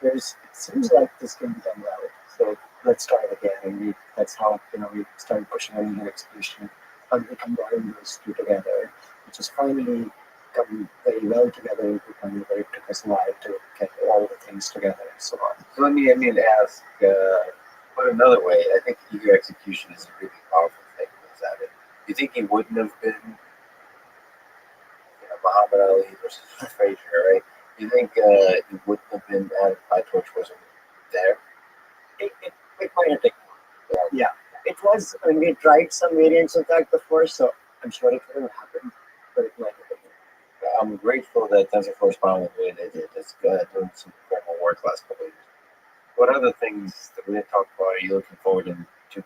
S4: it seems like this can be done well. So let's try it again. And that's how we started pushing on the execution. And we combined those two together, which has finally come very well together to the point where it took us a while to get all the things together and so on.
S1: So let me ask, put another way, I think eager execution is a really powerful thing at it. You think he wouldn't have been Muhammad Ali versus Frazier, right? You think he wouldn't have been added PyTorch wasn't there?
S4: It might have taken one. Yeah. It was, I mean, we tried some variants of that before, so I'm sure it wouldn't have happened, but it might have taken one.
S1: I'm grateful that TensorFlow responded the way they did. It's doing some incredible work last couple of years. What other things that we didn't talk about are you looking forward in 2.0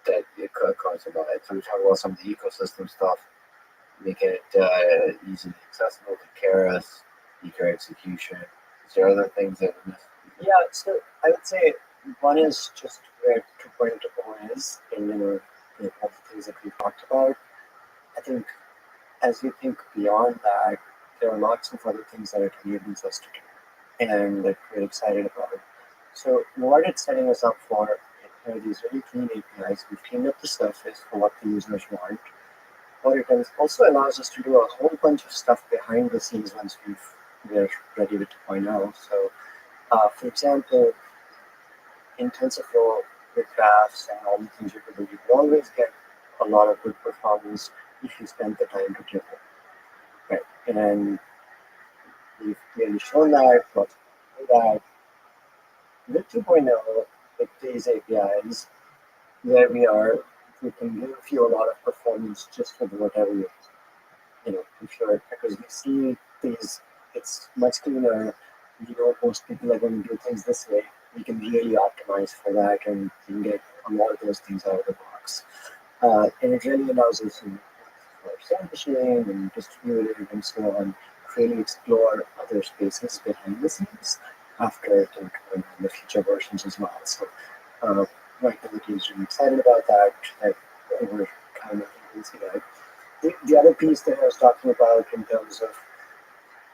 S1: that it comes about? So we talked about some of the ecosystem stuff, making it easily accessible to Keras, eager execution. Is there other things that we missed?
S4: Yeah, so I would say one is just where 2.0 is, and all the things that we talked about. I think as we think beyond that, there are lots of other things that it enables us to do, and that we're excited about. So what it's setting us up for are these really clean APIs. We've cleaned up the surface for what the users want. What it also allows us to do a whole bunch of stuff behind the scenes once we're ready with 2.0. So for example, in TensorFlow with graphs and all the things you can do, you can always get a lot of good performance if you spend the time to do it. Right. And we've clearly shown that, lots of people do that. With 2.0, with these APIs, where we can give you a lot of performance just for whatever if you're, because we see these, it's much cleaner. We know most people are going to do things this way. We can really optimize for that and get a lot of those things out of the box. And it really allows us to self-machine and distribute it and so on, really explore other spaces behind the scenes after the future versions as well. So right now the team's really excited about that. We're kind of see that. The other piece that I was talking about in terms of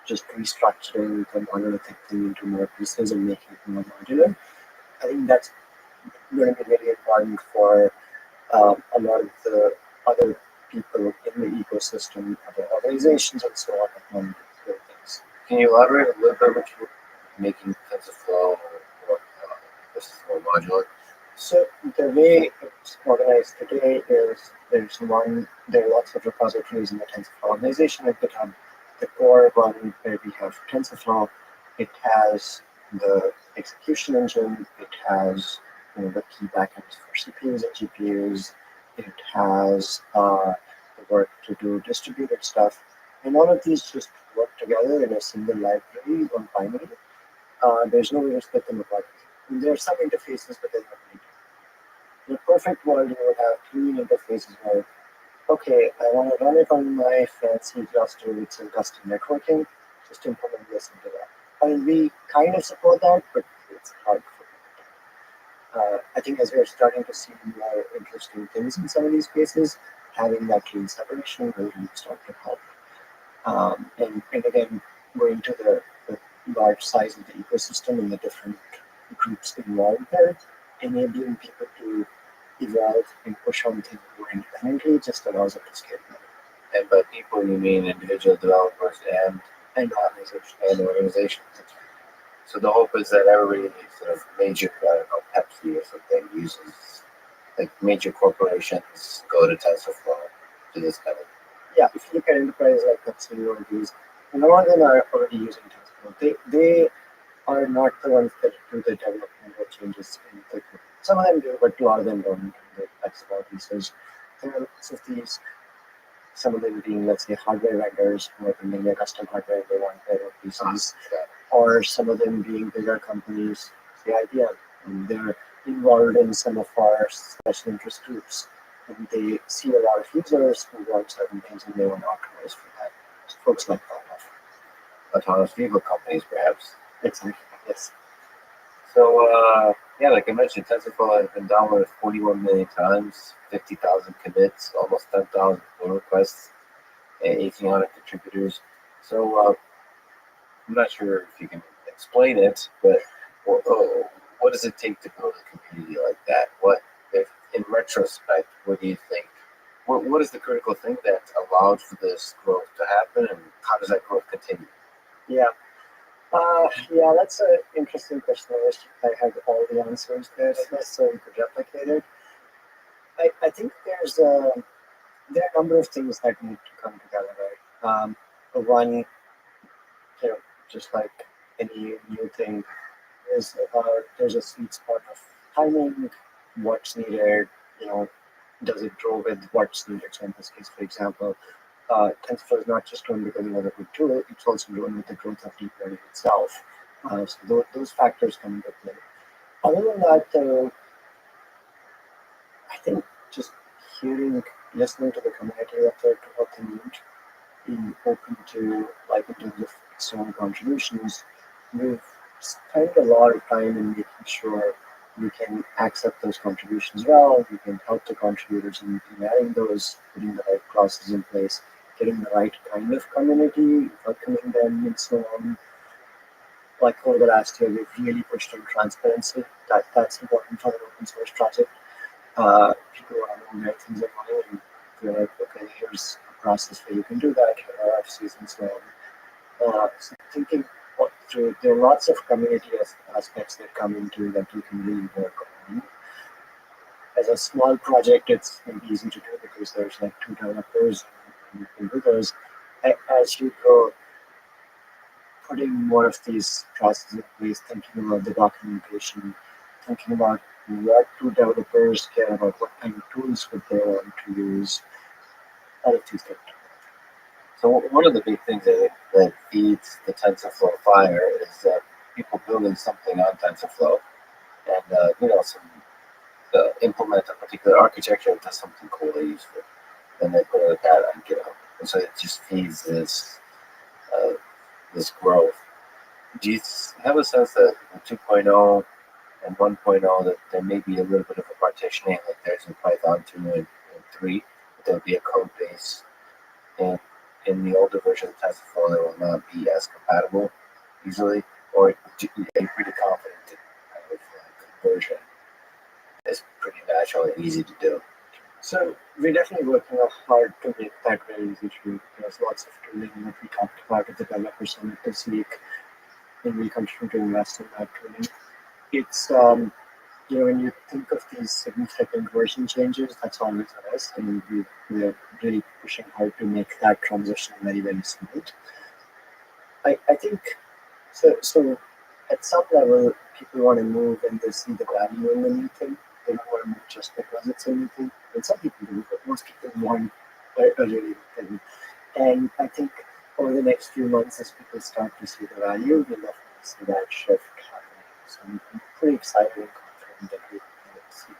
S4: just restructuring the monolithic thing into more pieces and making it more modular, I think that's going to be really important for a lot of the other people in the ecosystem, other organizations, and so on. And things.
S1: Can you elaborate a little bit what you're making TensorFlow or this is more modular?
S4: So the way it's organized today is there are lots of repositories in the TensorFlow organization at GitHub. The core one where we have TensorFlow, it has the execution engine, it has the key backends for CPUs and GPUs, it has the work to do distributed stuff, and all of these just work together in a single library on binary. There's no way to split them apart. And there are some interfaces, but they're not needed. In a perfect world, you would have clean interfaces where, okay, I want to run it on my fancy cluster with some custom networking, just implement this into that. I mean, we kind of support that, but it's hard for people. I think as we're starting to see more interesting things in some of these spaces, having that clean separation will really start to help. And again, going to the large size of the ecosystem and the different groups involved there, enabling people to evolve and push on things more independently, it just allows it to scale better.
S1: And by people, you mean individual developers
S4: And organizations.
S1: and organizations. So the hope is that every sort of major, I don't know, Pepsi or something uses, like major corporations go to TensorFlow to this kind of.
S4: Yeah, if you look at enterprise like Pepsi or these, a lot of them are already using TensorFlow. They are not the ones that do the development or changes in the code. Some of them do, but a lot of them don't. That's about research. There are lots of these, some of them being, let's say, hardware vendors who are building their custom hardware and they want their own pieces, or some of them being bigger companies, say IBM, and they're involved in some of our special interest groups. And they see a lot of users who want certain things and they want to optimize for that. So folks like that.
S1: Autonomous vehicle companies, perhaps.
S4: Exactly, yes.
S1: So, yeah, like I mentioned, TensorFlow has been downloaded 41 million times, 50,000 commits, almost 10,000 pull requests, and 1,800 contributors. So, I'm not sure if you can explain it, but what does it take to build a community like that? What, if in retrospect, what do you think? What is the critical thing that allowed for this growth to happen, and how does that growth continue?
S4: Yeah. Yeah, that's an interesting question. I wish I had all the answers there, so we could replicate it. I think there are a number of things that need to come together, right? One, just like any new thing, is there's a sweet spot of timing, what's needed, does it grow with what's needed? So in this case, for example, TensorFlow is not just growing because it was a good tool, it's also growing with the growth of deep learning itself. So those factors come into play. Other than that, I think just listening to the community what they need, being open to, like in terms of external contributions, we've spent a lot of time in making sure we can accept those contributions well, we can help the contributors in adding those, putting the right processes in place, getting the right kind of community, welcoming them, and so on. Like over the last year, we've really pushed on transparency. That's important for an open source project. People want to know where things are going, and they're like, okay, here's a process where you can do that, here are RFCs and so on. So thinking through, there are lots of community aspects that come into that you can really work on. As a small project, it's easy to do because there's like 2 developers and you can do those. As you go, putting more of these processes in place, thinking about the documentation, thinking about what do developers care about, what kind of tools would they want to use, all of these things.
S1: So one of the big things that feeds the TensorFlow fire is people building something on TensorFlow, and implement a particular architecture that does something cool they use for it. Then they put it out on GitHub, and so it just feeds this growth. Do you have a sense that in 2.0 and 1.0 that there may be a little bit of a partitioning, like there's in Python 2 and 3, that there'll be a code base in the older version of TensorFlow that will not be as compatible easily, or are you pretty confident that kind of conversion is pretty natural and easy to do?
S4: So we're definitely working hard to make that very easy to do. There's lots of tooling that we talked about at the Developer Summit this week, and we continue to invest in that tooling. It's when you think of these significant version changes, that's always a risk, and we're really pushing hard to make that transition very, very smooth. I think so at some level, people want to move and they see the value in the new thing. They don't want to move just because it's a new thing. And some people do, but most people want a really new thing. And I think over the next few months, as people start to see the value, we'll definitely see that shift happening. So I'm pretty excited and confident that we can see.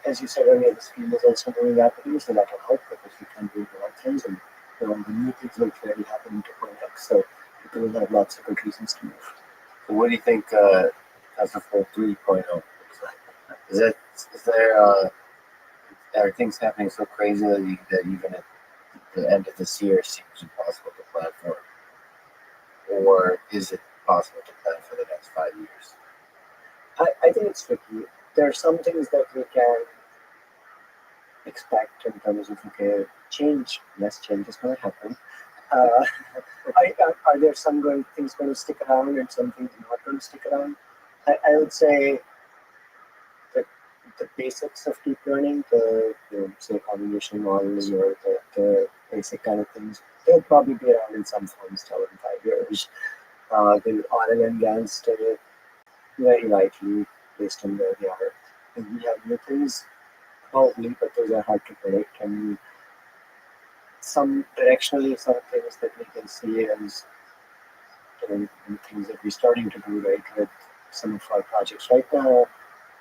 S4: As you said earlier, the speed is also moving rapidly, so that will help because we can do the right things, and the new things will clearly happen in 2.x. So people will have lots of good reasons to move.
S1: So what do you think TensorFlow 3.0 looks like? Are things happening so crazy that even at the end of this year seems impossible to plan for? Or is it possible to plan for the next 5 years?
S4: I think it's tricky. there are some things that we can expect in terms of change. Yes, change is going to happen. Uh, are there some things going to stick around and some things not going to stick around? I would say that the basics of deep learning, say convolutional models or the basic kind of things, they'll probably be around in some form still in 5 years. The RNN GANs stay very likely based on where they are. And we have new things, probably, but those are hard to predict. And some directionally, some things that we can see as things that we're starting to do right with some of our projects right now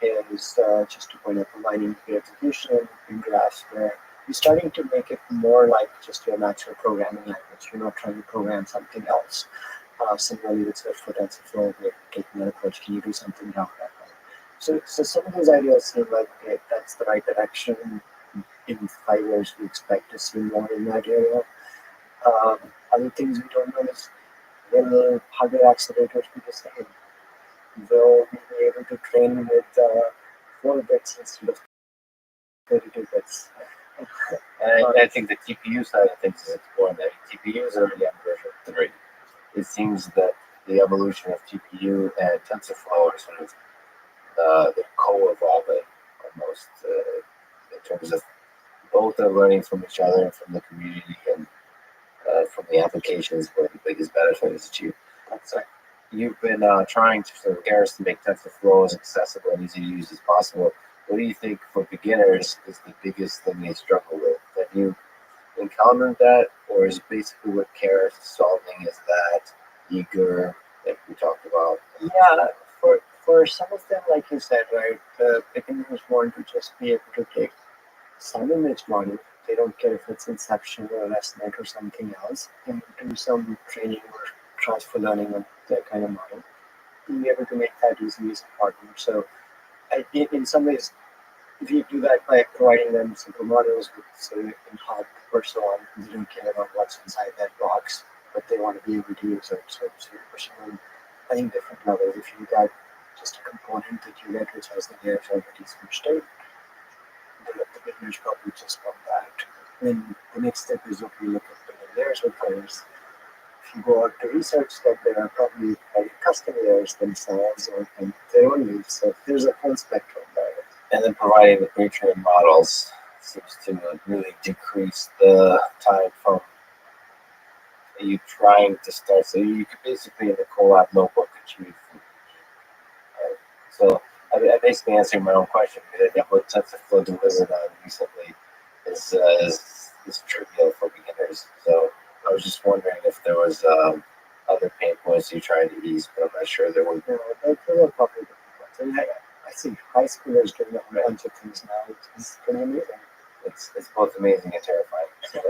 S4: is just to point out combining pre-execution in graphs where we're starting to make it more like just your natural programming language. You're not trying to program something else. Similarly with Swift TensorFlow, we're taking that approach. Can you do something down that way? So some of those ideas seem like that's the right direction. In 5 years, we expect to see more in that area. Other things we don't know is will hardware accelerators be the same? Will we be able to train with 4 bits instead of 32 bits?
S1: I think the TPU side of things is important. TPUs are already on version 3. It seems that the evolution of TPU and TensorFlow are sort of they're co-evolving almost in terms of both are learning from each other and from the community and from the applications where the biggest benefit is achieved. So you've been trying to sort of Garris to make TensorFlow as accessible and easy to use as possible. What do you think for beginners is the biggest thing they struggle with? Have you encountered that, or is basically what Garris is solving is that eager that we talked about?
S4: Yeah, for some of them, like you said, right, the beginners want to just be able to take some image model. They don't care if it's Inception or ResNet or something else, and do some training or transfer learning on that kind of model. Being able to make that easy is important. So, in some ways, if you do that by providing them simple models with, say, in hub or so on, they don't care about what's inside that box, but they want to be able to use it. So you're pushing on, I think, different levels. If you got just a component that you get which has the layers already switched out, the beginners probably just want that. Then the next step is okay, look at building layers with layers. If you go out to research that there are probably custom layers themselves or their own needs. So there's a whole spectrum there.
S1: And then providing the pre-trained models seems to really decrease the time from you trying to start. So you could basically in the Colab notebook achieve. So I'm basically answering my own question. What TensorFlow delivered on recently is trivial for beginners. So I was just wondering if there was other pain points you're trying to ease, but I'm not sure there were.
S4: No, there are probably different ones. I see high schoolers doing a bunch of things now. It's pretty amazing.
S1: It's both amazing and terrifying. So,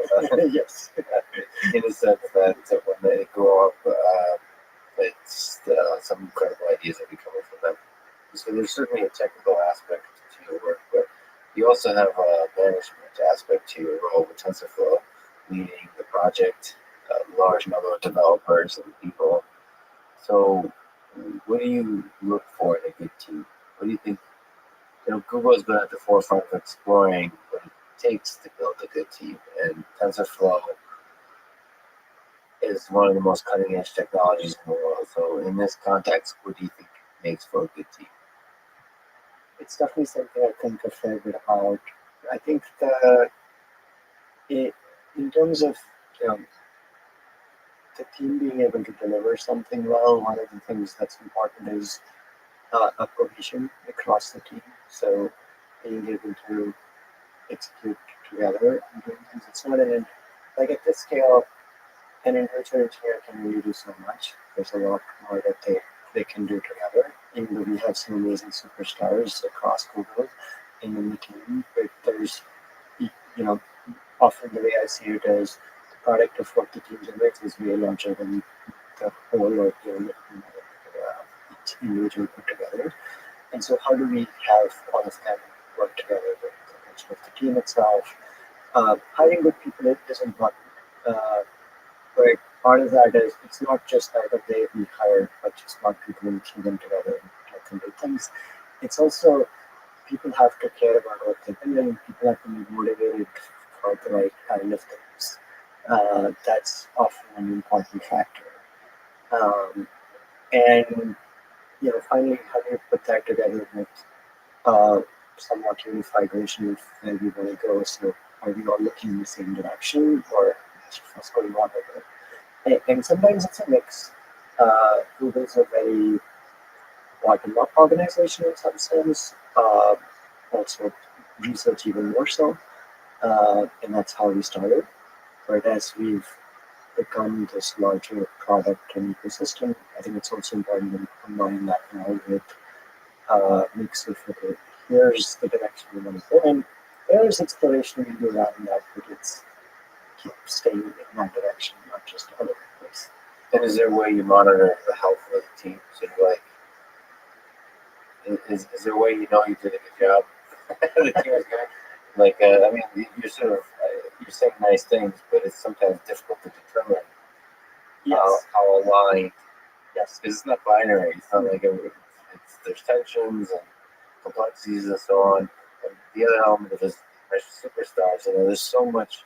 S4: yes.
S1: In a sense that when they grow up, it's some incredible ideas that be coming from them. So there's certainly a technical aspect to your work, but you also have a management aspect to your role with TensorFlow, leading the project, a large number of developers and people. So what do you look for in a good team? What do you think? Google has been at the forefront of exploring what it takes to build a good team, and TensorFlow is one of the most cutting edge technologies in the world. So in this context, what do you think makes for a good team?
S4: It's definitely something I think a fair bit about. I think in terms of the team being able to deliver something well, one of the things that's important is a cohesion across the team. So being able to execute together and doing things. It's not like at this scale, an individual engineer can only do so much. There's a lot more that they can do together. Even though we have some amazing superstars across Google and in the team, but there's, often the way I see it is the product of what the team generates is way larger than the whole or each individual put together. And so how do we have all of them work together with the culture of the team itself? Hiring good people is important. But part of that is it's not just that we hire a bunch of smart people and throw them together and let them do things. It's also people have to care about what they think, and people have to be motivated for the right kind of things. That's often an important factor. Um, and finally, how do you put that together with somewhat unified vision of where we want to go? So, are we all looking in the same direction, or what's going on with it? And sometimes it's a mix. Google's a very bottom-up organization in some sense. Also, research even more so, and that's how we started. But as we've become this larger product and ecosystem, I think it's also important to combine that now with mix of okay, here's the direction we want to go in. There's exploration we do around that, but it's keep staying in that direction, not just all over the place.
S1: And is there a way you monitor the health of the team? So like, is there a way you know you did a good job? The team is good. Like, I mean, you're sort of you're saying nice things, but it's sometimes difficult to determine how aligned.
S4: Yes.
S1: Because it's not binary. It's not like there's tensions and complexities and so on. And the other element of this superstars, there's so much.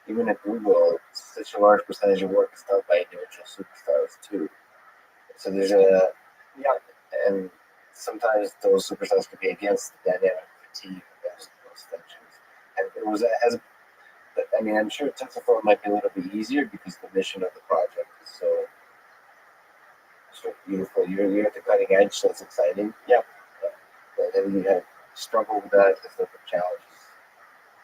S1: Even at Google, such a large percentage of work is done by individual superstars too. So there's and sometimes those superstars can be against the dynamic of the team, those tensions. And it was I mean, I'm sure TensorFlow might be a little bit easier because the mission of the project is so beautiful. You're at the cutting edge, so it's exciting.
S4: Yeah.
S1: But then you have struggled with that because of the challenges.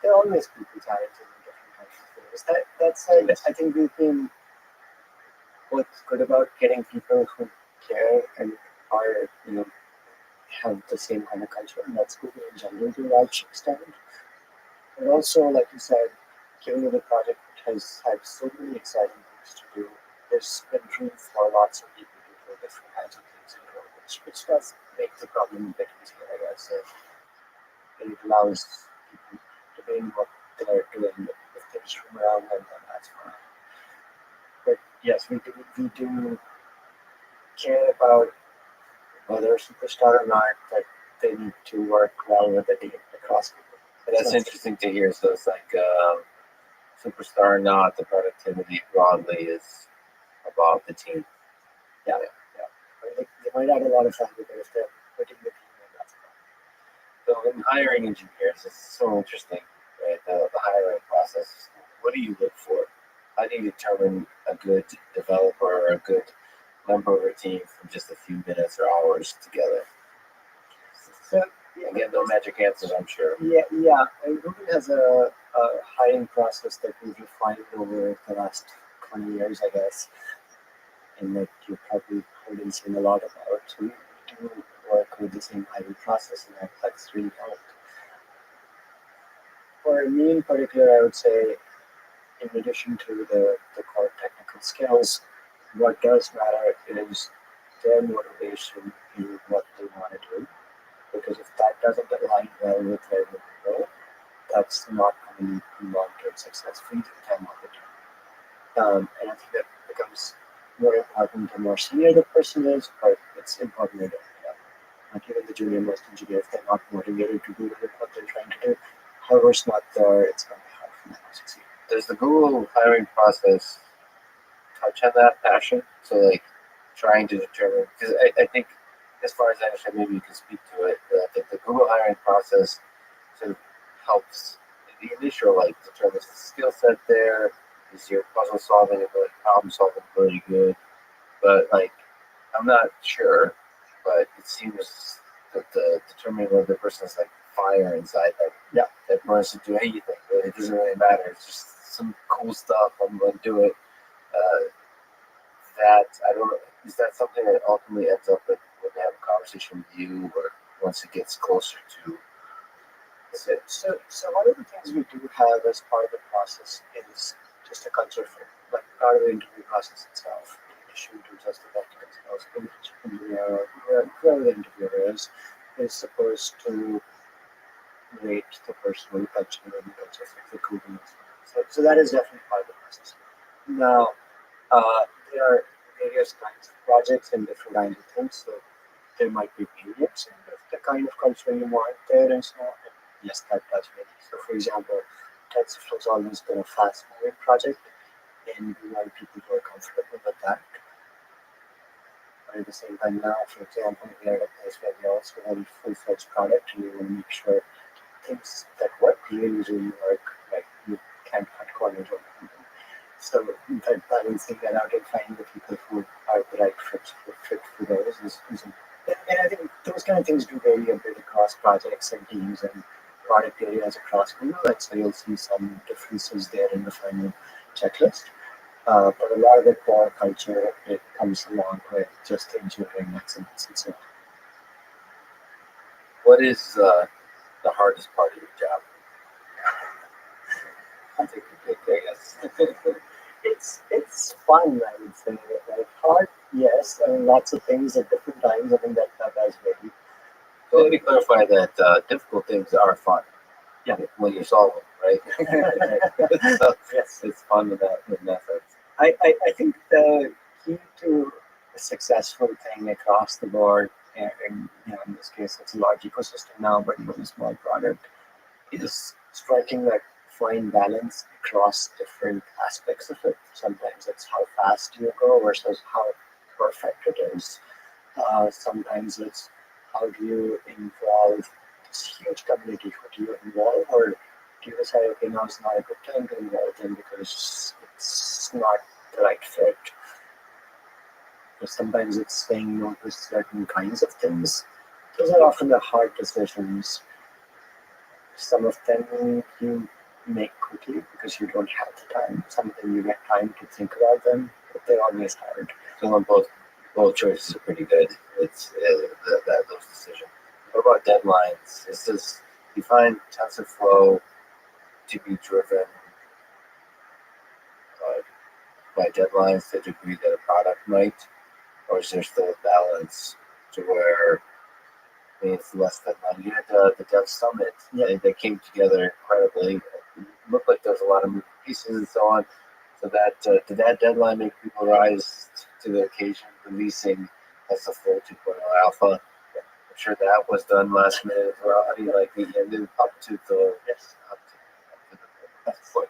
S4: There are always people talented in different kinds of things. That said, I think we've been what's good about getting people who care and are, have the same kind of culture, and that's Google in general to a large extent. And also, like you said, given that the project has had so many exciting things to do, there's been room for lots of people to do different kinds of things in the world, which does make the problem a bit easier, I guess. It allows people to be what they're doing. If there's room around them, then that's fine. But yes, we do care about whether a superstar or not, that they need to work well with the team across people.
S1: And that's interesting to hear. So it's like superstar or not, the productivity broadly is above the team.
S4: Yeah. They might add a lot of value, but if they're putting the team in, that's fine.
S1: So in hiring engineers, it's so interesting, right? The hiring process. What do you look for? How do you determine a good developer or a good member of a team from just a few minutes or hours together?
S4: So
S1: again, no magic answers, I'm sure.
S4: Yeah. And Google has a hiring process that we've refined over the last 20 years, I guess, and that you probably heard and seen a lot about. So we do work with the same hiring process, and that's really helped. For me in particular, I would say, in addition to the core technical skills, what does matter is their motivation in what they want to do. Because if that doesn't align well with where they go, that's not going to lead to long-term success for them or the team. And I think that becomes more important the more senior the person is, but it's important that not even the junior most engineers, they're not motivated to do what they're trying to do. However smart they are, it's going to be hard for them to succeed.
S1: Does the Google hiring process touch on that passion? So like trying to determine, because I think as far as I understand, maybe you can speak to it, the Google hiring process sort of helps the initial, like, determines the skill set there, is your puzzle solving ability, problem solving ability good, but like, I'm not sure, but it seems that the determining whether the person is like fire inside, that wants to do anything, really, it doesn't really matter, it's just some cool stuff, I'm going to do it. That I don't know. Is that something that ultimately ends up when they have a conversation with you, or once it gets closer to?
S4: So one of the things we do have as part of the process is just a culture fit, like part of the interview process itself, in addition to just the technical skills. Each engineer or whoever the interviewer is supposed to rate the personal culture and the culture fit for Google. So that is definitely part of the process. Now, there are various kinds of projects and different kinds of things. So there might be variants in the kind of culture you want there and so on. And yes, that does vary. So, for example, TensorFlow has always been a fast-moving project, and we want people who are comfortable with that. But at the same time, now, for example, we are at a place where we also have a full-fledged product, and we want to make sure things that work really, really work. Like you can't cut corners on them. So that balancing that out and finding the people who are the right fit for those is and I think those kind of things do vary a bit across projects and teams and product areas across Google. And so you'll see some differences there in the final checklist. But a lot of the core culture, it comes along with just engineering excellence and so on.
S1: What is the hardest part of your job? I think you pick, I guess.
S4: It's fun, I would say. Like hard, yes. I mean, lots of things at different times. I think that does vary.
S1: So let me clarify that difficult things are fun.
S4: Yeah.
S1: When you solve them, right? So
S4: Yes.
S1: it's fun in that sense.
S4: I think the key to a successful thing across the board, and in this case, it's a large ecosystem now, but even a small product, is striking that fine balance across different aspects of it. Sometimes it's how fast you go versus how perfect it is. Sometimes it's how do you involve this huge community? Who do you involve, or do you decide, okay, now it's not a good time to involve them because it's not the right fit? Or sometimes it's saying no to certain kinds of things. Those are often the hard decisions. Some of them you make quickly because you don't have the time. Some of them you get time to think about them, but they're always hard.
S1: So both choices are pretty good. It's those decisions. What about deadlines? Is this you find TensorFlow to be driven by deadlines to the degree that a product might, or is there still a balance to where it's less deadline? You had the Dev Summit. They came together incredibly. It looked like there was a lot of moving pieces and so on. So that did that deadline make people rise to the occasion, releasing TensorFlow 2.0 Alpha? I'm sure that was done last minute as well. How do you like the ended up to the
S4: Yes.
S1: up to the point?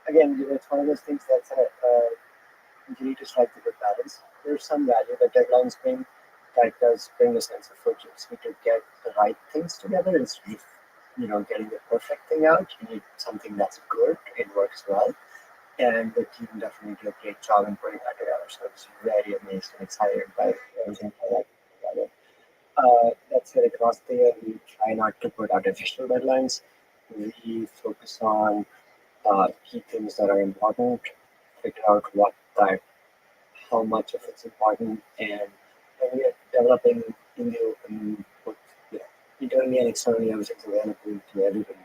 S4: Again, it's one of those things that's you need to strike the good balance. There's some value that deadlines bring. That does bring a sense of urgency to get the right things together instead of getting the perfect thing out. You need something that's good and works well. And the team definitely did a great job in putting that together. So I was very amazed and excited by everything that together. That said, across the year, we try not to put artificial deadlines. We focus on key things that are important, figure out how much of it's important, and when we are developing in the open, both internally and externally, everything's available to everybody.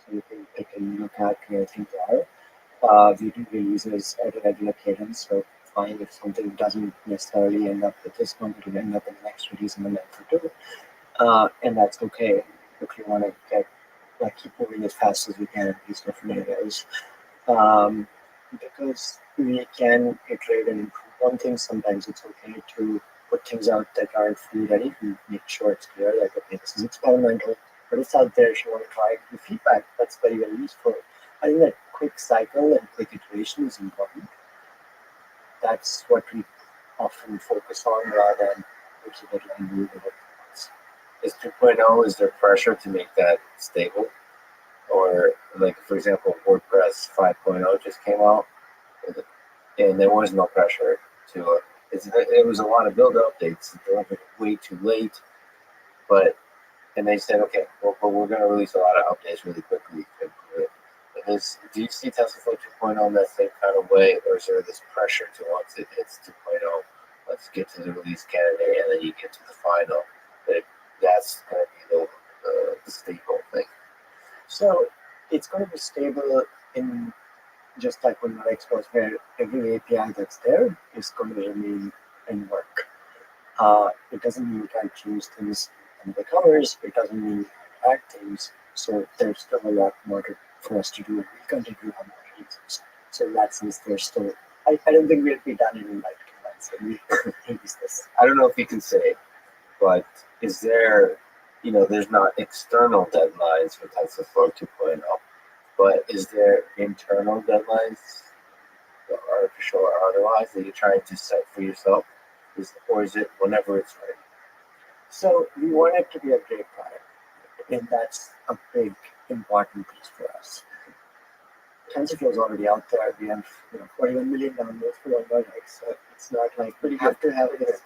S4: So you can take a look at where things are. We do releases at a regular cadence, so fine if something doesn't necessarily end up with this one, it will end up in the next release in a month or two. And that's okay if you want to keep moving as fast as we can in these different areas. Because we can iterate and improve on things. Sometimes it's okay to put things out that aren't fully ready. We make sure it's clear, like, okay, this is experimental, but it's out there if you want to try it. The feedback, that's very, very useful. I think that quick cycle and quick iteration is important. That's what we often focus on rather than which deadline we will.
S1: Is 2.0, is there pressure to make that stable? Or, like, for example, WordPress 5.0 just came out, and there was no pressure to it was a lot of build updates, delivered way too late, and they said, okay, well, but we're going to release a lot of updates really quickly to improve it. Do you see TensorFlow 2.0 in that same kind of way, or is there this pressure to once it hits 2.0, let's get to the release candidate, and then you get to the final? That's going to be the stable thing.
S4: So it's going to be stable in just like when Alex was where every API that's there is going to remain in work. It doesn't mean you can't change things in the covers. It doesn't mean you can't add things. So there's still a lot more for us to do. We continue to have more releases. So in that sense, there's still. I don't think we'll be done in like 2 months when we release this.
S1: I don't know if you can say but is there, there's not external deadlines for TensorFlow 2.0, but is there internal deadlines, artificial or otherwise, that you're trying to set for yourself? Or is it whenever it's ready?
S4: So we want it to be a great product, and that's a big important piece for us. TensorFlow is already out there. We have 41 million downloads for 1 month, so it's not like we have to have this.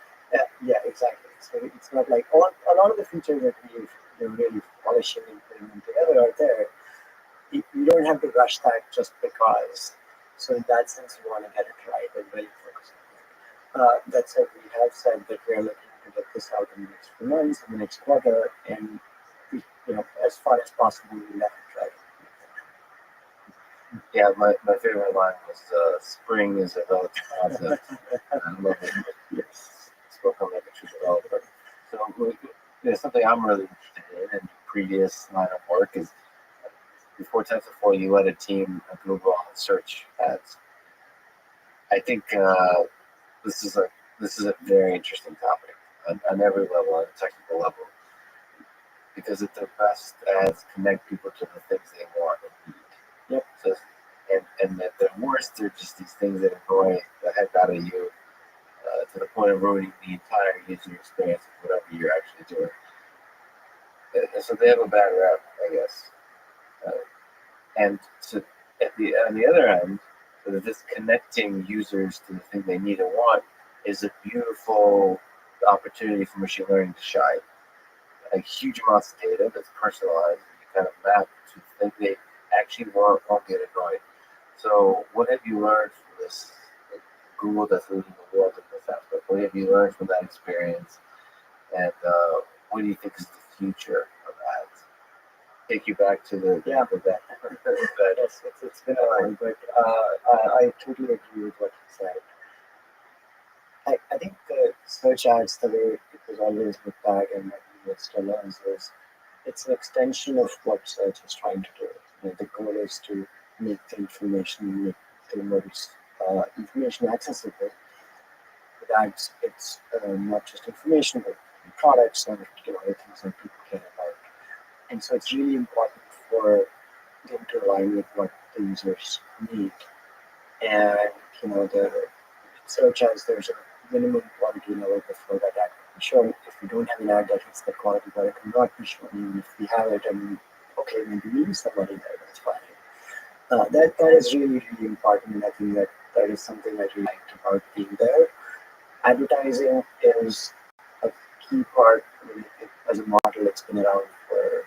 S4: Yeah, exactly. So it's not like a lot of the features that we're really polishing and putting them together are there. You don't have to rush that just because. So in that sense, we want to get it right and really focus on it. That said, we have said that we're looking to get this out in the next few months, in the next quarter, and as far as possible, we let it right.
S1: Yeah, my favorite line was spring is a relative concept. I love it.
S4: Yes.
S1: Spoken like a true developer. So something I'm really interested in previous line of work is before TensorFlow, you led a team at Google on search ads. I think this is a very interesting topic on every level, on a technical level, because the best ads connect people to the things they want and need.
S4: Yep.
S1: So, and at the worst, they're just these things that annoy the heck out of you to the point of ruining the entire user experience of whatever you're actually doing. And so they have a bad rep, I guess. And so on the other end, this connecting users to the thing they need and want is a beautiful opportunity for machine learning to shine. Like huge amounts of data that's personalized, you kind of map to the thing they actually won't get annoyed. So what have you learned from this? Like, Google that's leading the world in this aspect. What have you learned from that experience? And what do you think is the future of ads? Take you back to the
S4: Yes, it's been a while, but I totally agree with what you said. I think the search ads, the way it was always looked at and it still is it's an extension of what search is trying to do. The goal is to make the information, information accessible. That it's not just information, but products and other things that people care about. And so it's really important for them to align with what the users need. And the search ads, there's a minimum quality level before that ad can be shown. If we don't have an ad that hits the quality, that it cannot be shown. Even if we have it, and okay, maybe we use somebody there, that's fine. That is really, really important, and I think that is something I really liked about being there. Advertising is a key part. As a model, it's been around for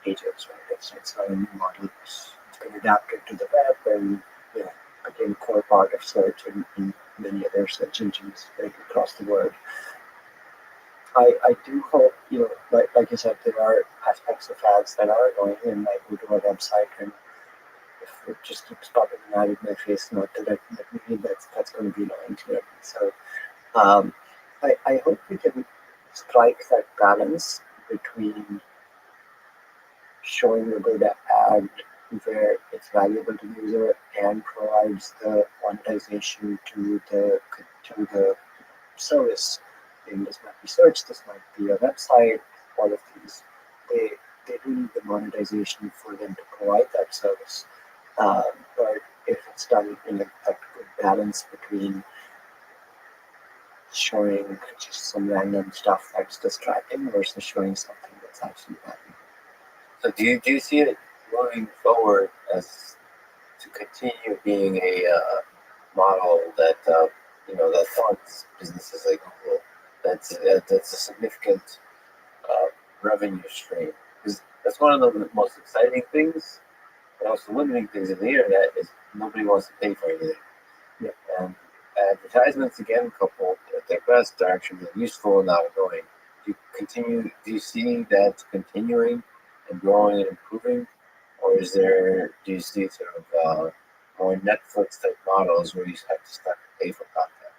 S4: ages, right? It's not a new model. It's been adapted to the web and became a core part of search in many other search engines across the world. I do hope, like you said, there are aspects of ads that are annoying, and I go to our website and if it just keeps popping an ad in my face, not that maybe that's going to be annoying to me. So I hope we can strike that balance between showing a good ad where it's valuable to the user and provides the monetization to the service. And this might be search, this might be a website, all of these. They do need the monetization for them to provide that service. But if it's done in a good balance between showing just some random stuff that's distracting versus showing something that's actually valuable.
S1: So do you see it moving forward as to continue being a model that that funds businesses like Google? That's a significant revenue stream. Because that's one of the most exciting things, but also limiting things in the internet is nobody wants to pay for anything.
S4: Yeah.
S1: And advertisements, again, coupled at their best, are actually really useful and not annoying. Do you see that continuing and growing and improving, or do you see sort of more Netflix type models where you have to start to pay for content?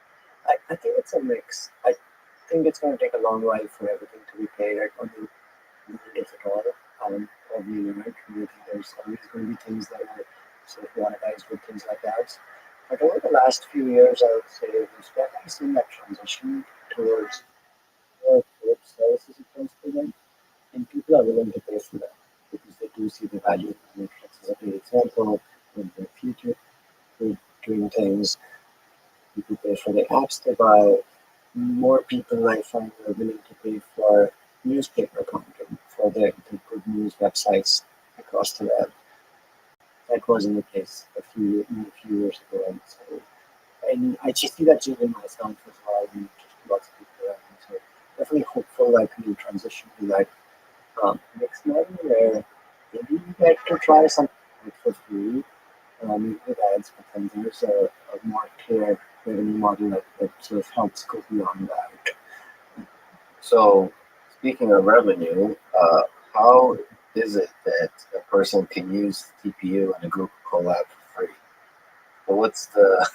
S4: I think it's a mix. I think it's going to take a long while for everything to be paid if at all. Probably right. I think there's always going to be things that are sort of monetized with things like that. But over the last few years, I would say we've definitely seen that transition towards services it tends to provide, and people are willing to pay for that because they do see the value. Netflix is a great example. In the future, we're doing things. People pay for the apps they buy. More people, I find, are willing to pay for newspaper content, for the good news websites across the web. That wasn't the case a few years ago. And so, and I just see that changing myself as well. And just lots of people around. So definitely hopeful that we transition to that next model where maybe you get to try something for free with ads, but then there's a more clear revenue model that sort of helps go beyond that.
S1: So, speaking of revenue, how is it that a person can use TPU and a Google Colab for free? But what's the,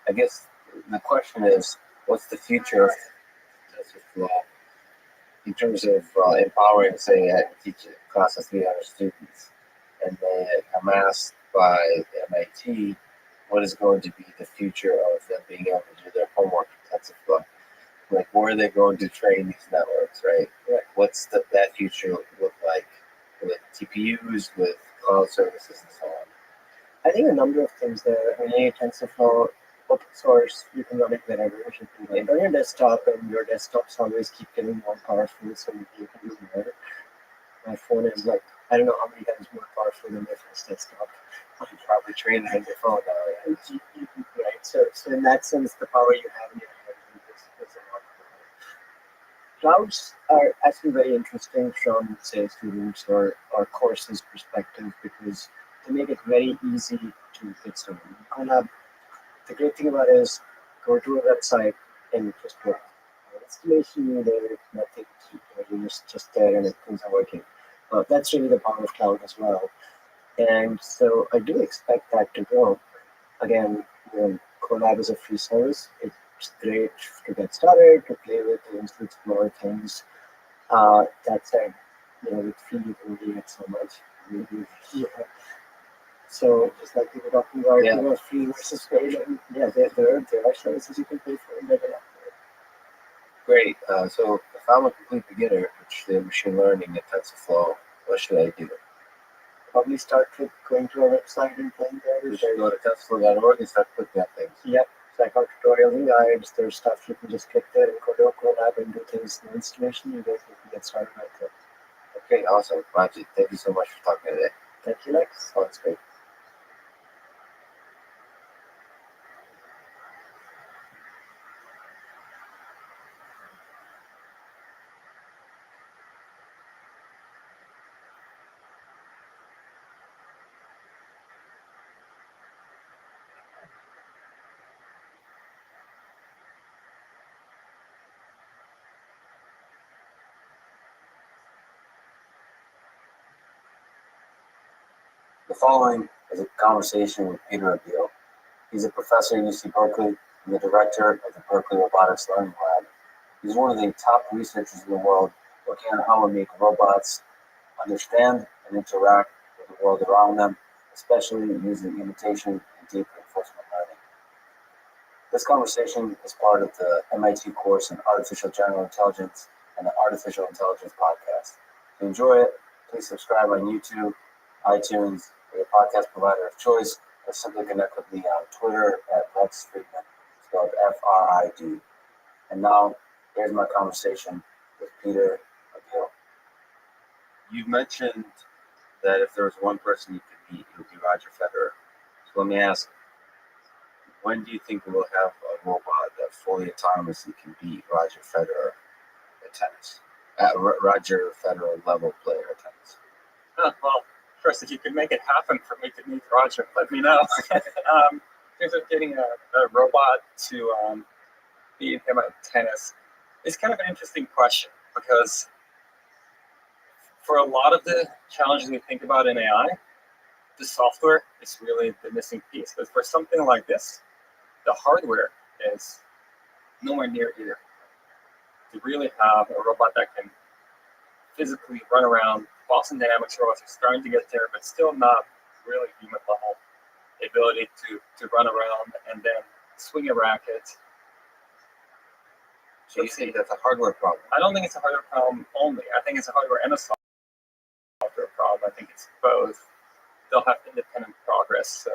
S1: I guess the question is, what's the future of TensorFlow in terms of empowering, say, I teach a class of 300 students, and they amassed by MIT, what is going to be the future of them being able to do their homework in TensorFlow? Like, where are they going to train these networks, right? What's that future look like with TPUs, with cloud services, and so on?
S4: I think a number of things there. I mean, TensorFlow, open source, you can run it wherever you should do it. On your desktop, and your desktops always keep getting more powerful, so you can do more. My phone is like, I don't know how many times more powerful than my first desktop.
S1: You probably train it on your phone now, right?
S4: Right. So in that sense, the power you have in your hand is a lot more. Clouds are actually very interesting from, say, students or courses perspective because they make it very easy to get started. The great thing about it is go to a website and just work. Installation, there's nothing to do. You're just there and things are working. That's really the power of cloud as well. And so I do expect that to grow. Again, Colab is a free service. It's great to get started, to play with things, to explore things. That said, with free you can only get so much. So just like we were talking about, free versus paid, and there are services you can pay for and better.
S1: Great. So if I'm a complete beginner, interested in machine learning and TensorFlow, what should I do?
S4: Probably start with going to our website and playing there.
S1: You should go to TensorFlow.org and start clicking at things.
S4: Yep. Check out tutorials and guides. There's stuff you can just click there and go to a Colab and do things in installation. You can get started right there.
S1: Okay, awesome. Raji, thank you so much for talking today.
S4: Thank you, Lex.
S1: Oh, that's great. The following is a conversation with Peter Rabbi. He's a professor at UC Berkeley and the director of the Berkeley Robotics Learning Lab. He's one of the top researchers in the world working on how to make robots understand and interact with the world around them, especially using imitation and deep reinforcement learning. This conversation is part of the MIT course in Artificial General Intelligence and the Artificial Intelligence podcast. If you enjoy it, please subscribe on YouTube, iTunes, or your podcast provider of choice, or simply connect with me on Twitter at Lex Friedman, spelled F-R-I-D. And now, here's my conversation with Peter Rabbi. You mentioned that if there was one person you could beat, it would be Roger Federer. So let me ask, when do you think we'll have a robot that fully autonomously can beat Roger Federer at tennis? At Roger Federer level player at tennis?
S2: Well, first, if you could make it happen for me to meet Roger, let me know. In terms of getting a robot to beat him at tennis, it's kind of an interesting question because for a lot of the challenges we think about in AI, the software is really the missing piece. But for something like this, the hardware is nowhere near either. To really have a robot that can physically run around, Boston Dynamics robots are starting to get there, but still not really human level. The ability to run around and then swing a racket.
S1: So you think that's a hardware problem?
S2: I don't think it's a hardware problem only. I think it's a hardware and a software problem. I think it's both. They'll have independent progress. So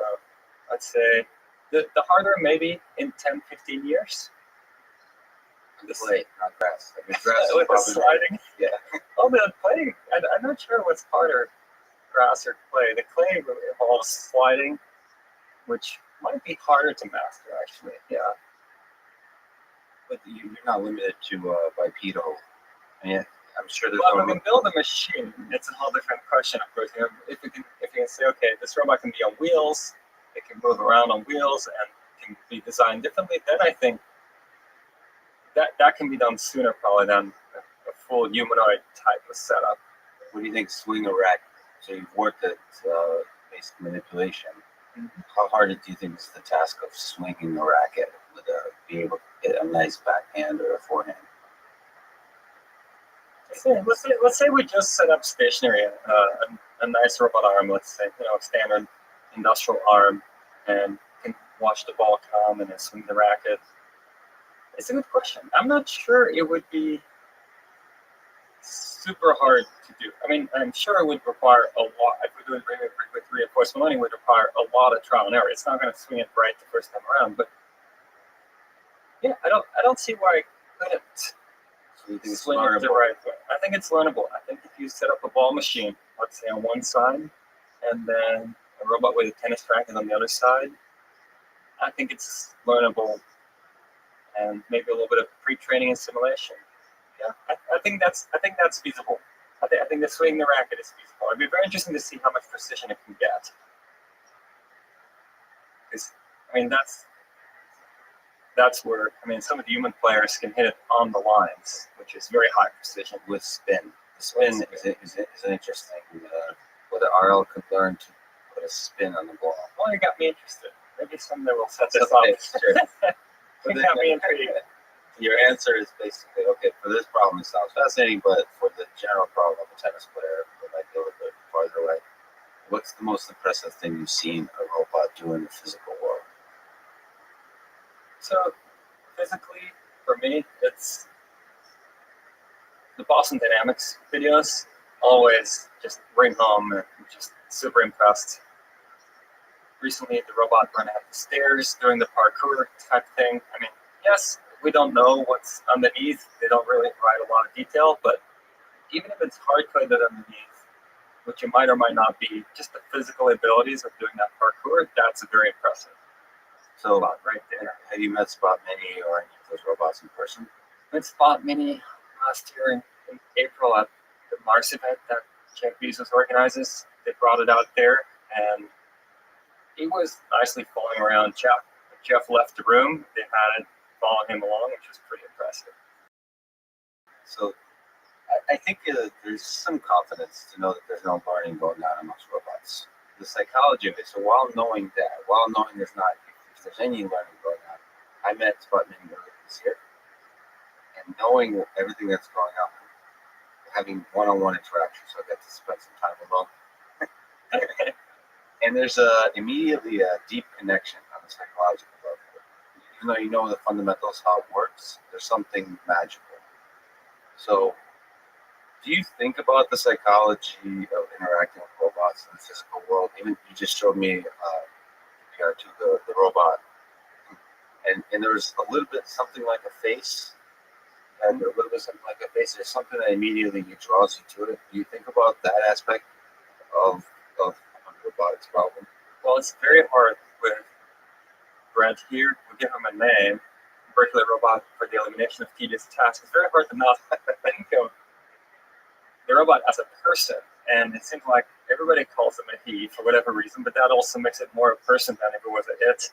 S2: I'd say the hardware maybe in 10, 15 years.
S1: The clay, not grass. I mean, grass is
S2: With the
S1: probably
S2: sliding.
S1: yeah.
S2: Oh, the clay. I'm not sure what's harder, grass or clay. The clay involves sliding, which might be harder to master, actually. Yeah.
S1: But you're not limited to bipedal. I mean, I'm sure there's
S2: Well, if we can build a machine, it's a whole different question, of course. You know, if you can say, okay, this robot can be on wheels, it can move around on wheels, and can be designed differently, then I think that can be done sooner probably than a full humanoid type of setup.
S1: What do you think swing a rack? So you've worked at basic manipulation.
S2: Mm-hmm.
S1: How hard do you think is the task of swinging a racket with being able to get a nice backhand or a forehand?
S2: Let's say we just set up stationary, a nice robot arm, let's say, a standard industrial arm, and can watch the ball come and then swing the racket. It's a good question. I'm not sure it would be super hard to do. I mean, I'm sure it would require a lot. If we're doing with reinforcement learning, it would require a lot of trial and error. It's not going to swing it right the first time around, but yeah, I don't see why I couldn't.
S1: So you think it's
S2: Swing it the right way. I think it's learnable. I think if you set up a ball machine, let's say on one side, and then a robot with a tennis racket on the other side, I think it's learnable, and maybe a little bit of pre-training and simulation. Yeah, I think that's feasible. I think that swinging the racket is feasible. It'd be very interesting to see how much precision it can get. Because I mean that's where some of the human players can hit it on the lines, which is very high precision
S1: with spin. The spin is interesting. Whether RL could learn to put a spin on the ball.
S2: Well, you got me interested. Maybe someday we'll set this
S1: Okay,
S2: up.
S1: sure.
S2: You got me intrigued.
S1: Your answer is basically, okay, for this problem it sounds fascinating, but for the general problem of a tennis player, it might be a little bit farther away. What's the most impressive thing you've seen a robot do in the physical world?
S2: So, physically, for me, it's the Boston Dynamics videos. Always just bring home and just super impressed. Recently, the robot running up the stairs, doing the parkour type thing. I mean, yes, we don't know what's underneath. They don't really provide a lot of detail, but even if it's hard-coded underneath, which it might or might not be, just the physical abilities of doing that parkour, that's very impressive.
S1: So,
S2: right there.
S1: Have you met Spot Mini or any of those robots in person?
S2: I met Spot Mini last year in April at the Mars event that Jeff Bezos organizes. They brought it out there, and he was nicely following around Jeff. When Jeff left the room, they had it following him along, which was pretty impressive.
S1: So I think there's some confidence to know that there's no learning going on amongst robots. The psychology of it, so while knowing there's not, if there's any learning going on, I met Spot Mini earlier this year, and knowing everything that's going on, having one-on-one interaction, so I got to spend some time alone. And there's immediately a deep connection on the psychological level. Even though you know the fundamentals, how it works, there's something magical. So, do you think about the psychology of interacting with robots in the physical world? Even you just showed me compared to the robot, and there was a little bit something like a face, and a little bit something like a face. There's something that immediately draws you to it. Do you think about that aspect of robotics problem?
S2: Well, it's very hard with Brent here. We give him a name, Berkeley Robot for the elimination of tedious tasks. It's very hard to not think of the robot as a person, and it seems like everybody calls him a he for whatever reason, but that also makes it more a person than if it was an it.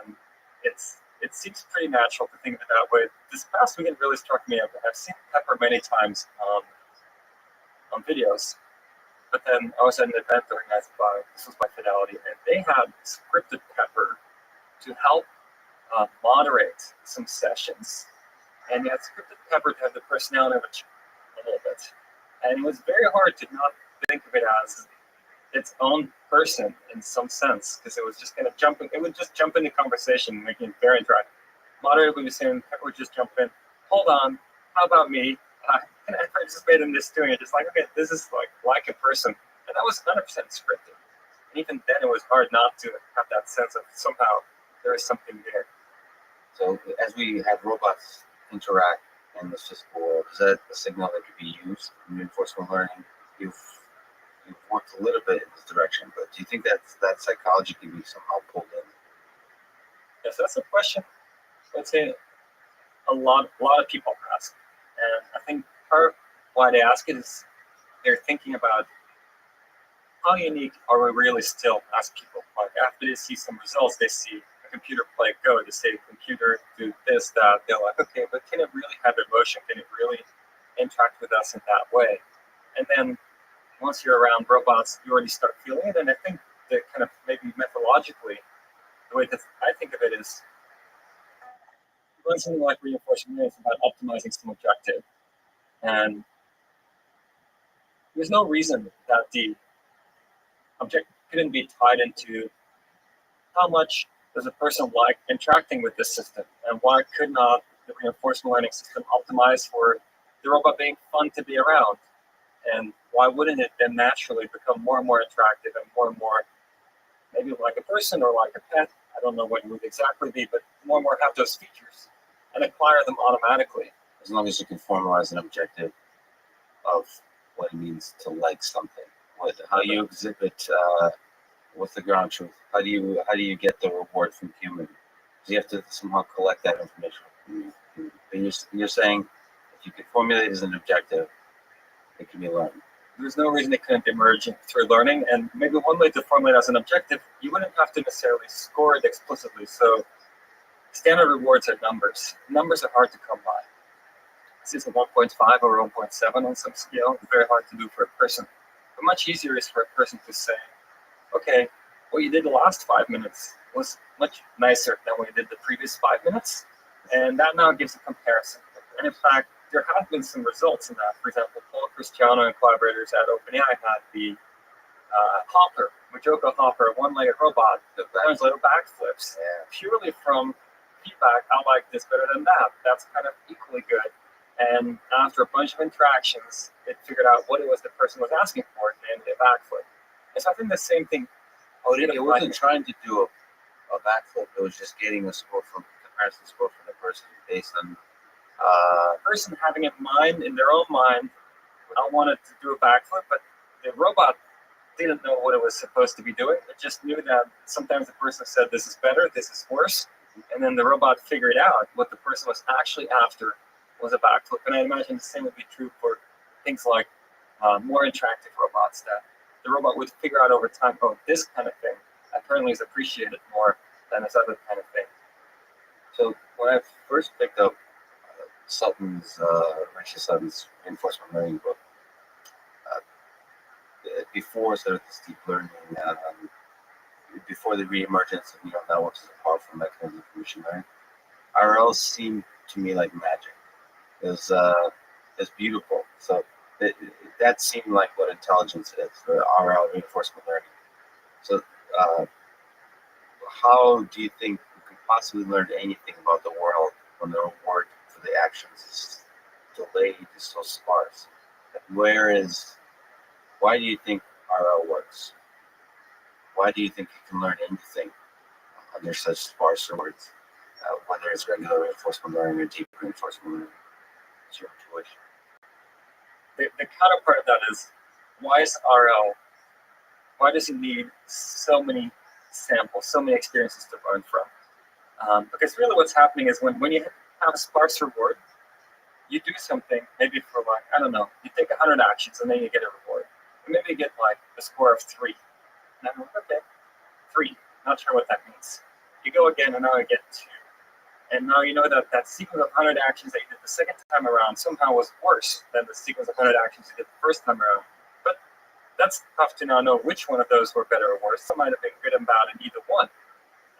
S2: And it seems pretty natural to think of it that way. This past weekend really struck me. I've seen Pepper many times on videos. But then I was at an event organized this was by Fidelity, and they had scripted Pepper to help moderate some sessions. And you had scripted Pepper to have the personality of a little bit. And it was very hard to not think of it as its own person in some sense, because it was just going to it would just jump into conversation, making it very interactive. moderator would be saying, Pepper would just jump in, hold on, how about me? And I participated in this doing it, just like, okay, this is like a person. And that was 100% scripted. And even then, it was hard not to have that sense of somehow there is something there.
S1: So as we have robots interact in this physical world, is that a signal that could be used in reinforcement learning? You've worked a little bit in this direction, but do you think that psychology can be somehow pulled in?
S2: Yes, that's a question I'd say a lot of people ask. And I think part of why they ask it is they're thinking about how unique are we really still as people? Like after they see some results, they see a computer play Go, they say computer do this, that, they're like, okay, but can it really have emotion? Can it really interact with us in that way? And then once you're around robots, you already start feeling it. And I think that kind of maybe methodologically, the way that I think of it is when something like reinforcement learning is about optimizing some objective. And there's no reason that the objective couldn't be tied into how much does a person like interacting with this system, and why could not the reinforcement learning system optimize for the robot being fun to be around? And why wouldn't it then naturally become more and more attractive and more, maybe like a person or like a pet? I don't know what it would exactly be, but more and more have those features and acquire them automatically.
S1: As long as you can formalize an objective of what it means to like something, how you exhibit what's the ground truth? How do you get the reward from human? Because you have to somehow collect that information. And you're saying if you can formulate it as an objective, it can be learned.
S2: There's no reason it couldn't emerge through learning. And maybe one way to formulate as an objective, you wouldn't have to necessarily score it explicitly. So standard rewards are numbers. Numbers are hard to come by. This is a 1.5 or 1.7 on some scale. It's very hard to do for a person. But much easier is for a person to say, okay, what you did the last 5 minutes was much nicer than what you did the previous 5 minutes. And that now gives a comparison. And in fact, there have been some results in that. For example, Paul Cristiano and collaborators at OpenAI had the Hopper, Majoko Hopper, one-legged robot that learns little backflips purely from feedback. I like this better than that. That's kind of equally good. And after a bunch of interactions, it figured out what it was the person was asking for, namely a backflip. And so I think the same thing.
S1: It wasn't trying to do a backflip. It was just getting a score from comparison score from the person based on
S2: the person having in their own mind, I wanted to do a backflip, but the robot didn't know what it was supposed to be doing. It just knew that sometimes the person said, this is better, this is worse. And then the robot figured out what the person was actually after was a backflip. And I imagine the same would be true for things like more interactive robots, that the robot would figure out over time, oh, this kind of thing apparently is appreciated more than this other kind of thing.
S1: So when I first picked up Richard Sutton's reinforcement learning book, before sort of this deep learning, before the reemergence of neural networks as a powerful mechanism for machine learning, RL seemed to me like magic. It was beautiful. So that seemed like what intelligence is, the RL reinforcement learning. So how do you think we could possibly learn anything about the world when the reward for the actions is delayed, is so sparse? Why do you think RL works? Why do you think you can learn anything under such sparse rewards, whether it's regular reinforcement learning or deep reinforcement learning? It's your intuition.
S2: The counterpart of that is, why is RL, why does it need so many samples, so many experiences to learn from? Because really what's happening is when you have a sparse reward, you do something, maybe for like, I don't know, you take 100 actions and then you get a reward. And maybe you get like a score of 3. And I'm like, okay, 3, not sure what that means. You go again and now you get 2. And now you know that sequence of 100 actions that you did the second time around somehow was worse than the sequence of 100 actions you did the first time around. But that's tough to now know which one of those were better or worse. Some might have been good and bad in either one.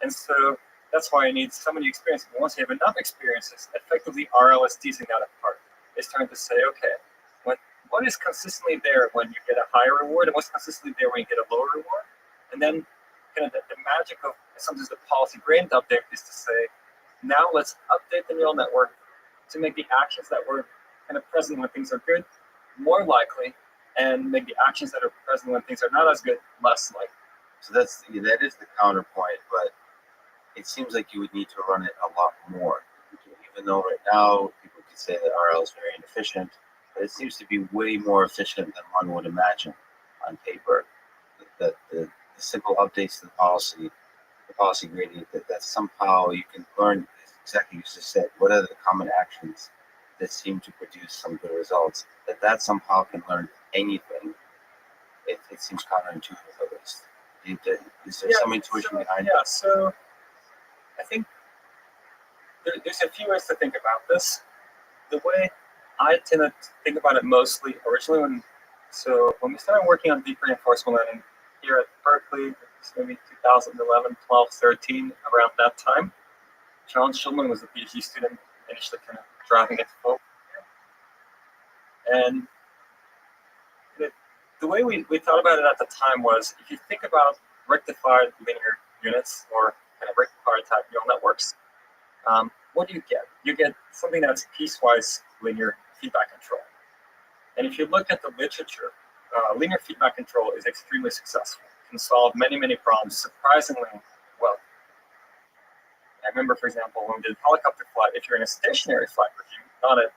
S2: And so that's why you need so many experiences. But once you have enough experiences, effectively RL is teasing that apart. It's trying to say, okay, what is consistently there when you get a higher reward, and what's consistently there when you get a lower reward? And then kind of the magic of sometimes the policy brain update is to say, Now let's update the neural network to make the actions that were kind of present when things are good more likely, and make the actions that are present when things are not as good less likely.
S1: So that is the counterpoint, but it seems like you would need to run it a lot more. Even though right now people could say that RL is very inefficient, but it seems to be way more efficient than one would imagine on paper. That the simple updates to the policy gradient, that somehow you can learn exactly as you just said. What are the common actions that seem to produce some good results? That somehow can learn anything. It seems counterintuitive at least. Is there some intuition behind it?
S2: Yeah, so I think there's a few ways to think about this. The way I tend to think about it mostly originally when we started working on deep reinforcement learning here at Berkeley, it's maybe 2011, 12, 13, around that time. John Schulman was a PhD student initially kind of driving it forward. And the way we thought about it at the time was, if you think about rectified linear units or kind of rectified type neural networks, what do you get? You get something that's piecewise linear feedback control. And if you look at the literature, linear feedback control is extremely successful. It can solve many, many problems surprisingly well. I remember, for example, when we did helicopter flight, if you're in a stationary flight regime, not a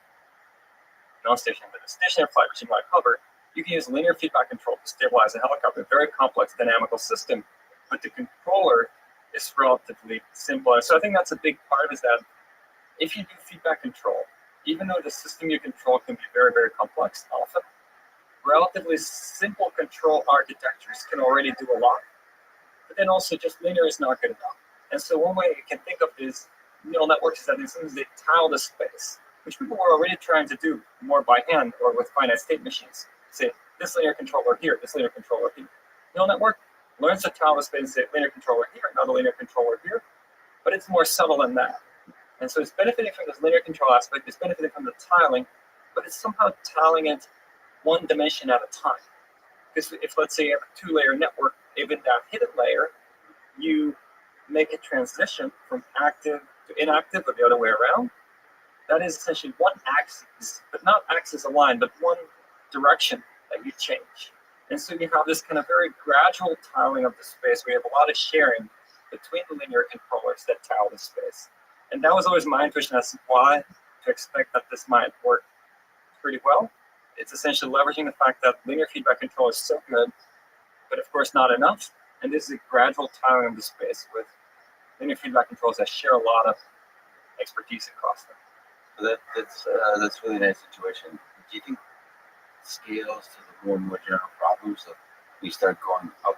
S2: non-stationary, but a stationary flight regime like hover, you can use linear feedback control to stabilize a helicopter, a very complex dynamical system, but the controller is relatively simple. And so I think that's a big part is that if you do feedback control, even though the system you control can be very, very complex often, relatively simple control architectures can already do a lot. But then also just linear is not good enough. And so one way you can think of these neural networks is that as soon as they tile the space, which people were already trying to do more by hand or with finite state machines, say this linear controller here, this linear controller here. Neural network learns to tile the space and say linear controller here, not a linear controller here, but it's more subtle than that. And so it's benefiting from this linear control aspect, it's benefiting from the tiling, but it's somehow tiling it one dimension at a time. Because if, let's say, you have a two-layer network, even that hidden layer, you make a transition from active to inactive or the other way around. That is essentially one axis, but not axis aligned, but one direction that you change. And so you have this kind of very gradual tiling of the space. We have a lot of sharing between the linear controllers that tile the space. And that was always my intuition as to why to expect that this might work pretty well. It's essentially leveraging the fact that linear feedback control is so good, but of course not enough. And this is a gradual tiling of the space with linear feedback controls that share a lot of expertise across them.
S1: So that's really nice situation. Do you think scales to the more general problems of we start going up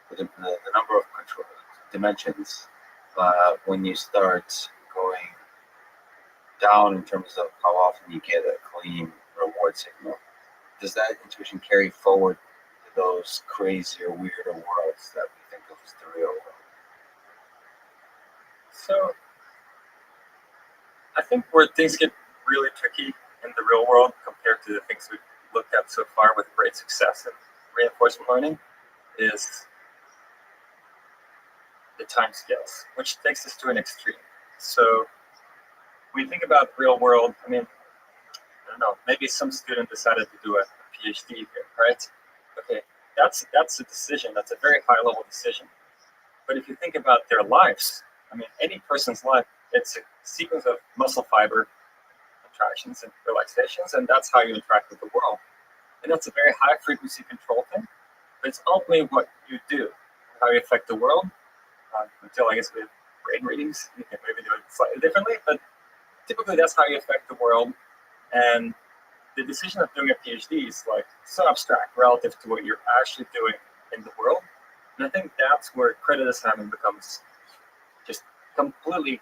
S1: with the number of control dimensions when you start going down in terms of how often you get a clean reward signal? Does that intuition carry forward to those crazier, weirder worlds that we think of as the real world?
S2: So I think where things get really tricky in the real world compared to the things we've looked at so far with great success in reinforcement learning is the time scales, which takes us to an extreme. So when you think about real world, I mean, I don't know, maybe some student decided to do a PhD here, right? Okay, that's a decision, that's a very high level decision. But if you think about their lives, I mean, any person's life, it's a sequence of muscle fiber contractions and relaxations, and that's how you interact with the world. And that's a very high frequency control thing, but it's ultimately what you do, how you affect the world. Until I guess with brain readings, you can maybe do it slightly differently, but typically that's how you affect the world. And the decision of doing a PhD is like so abstract relative to what you're actually doing in the world. And I think that's where credit assignment becomes just completely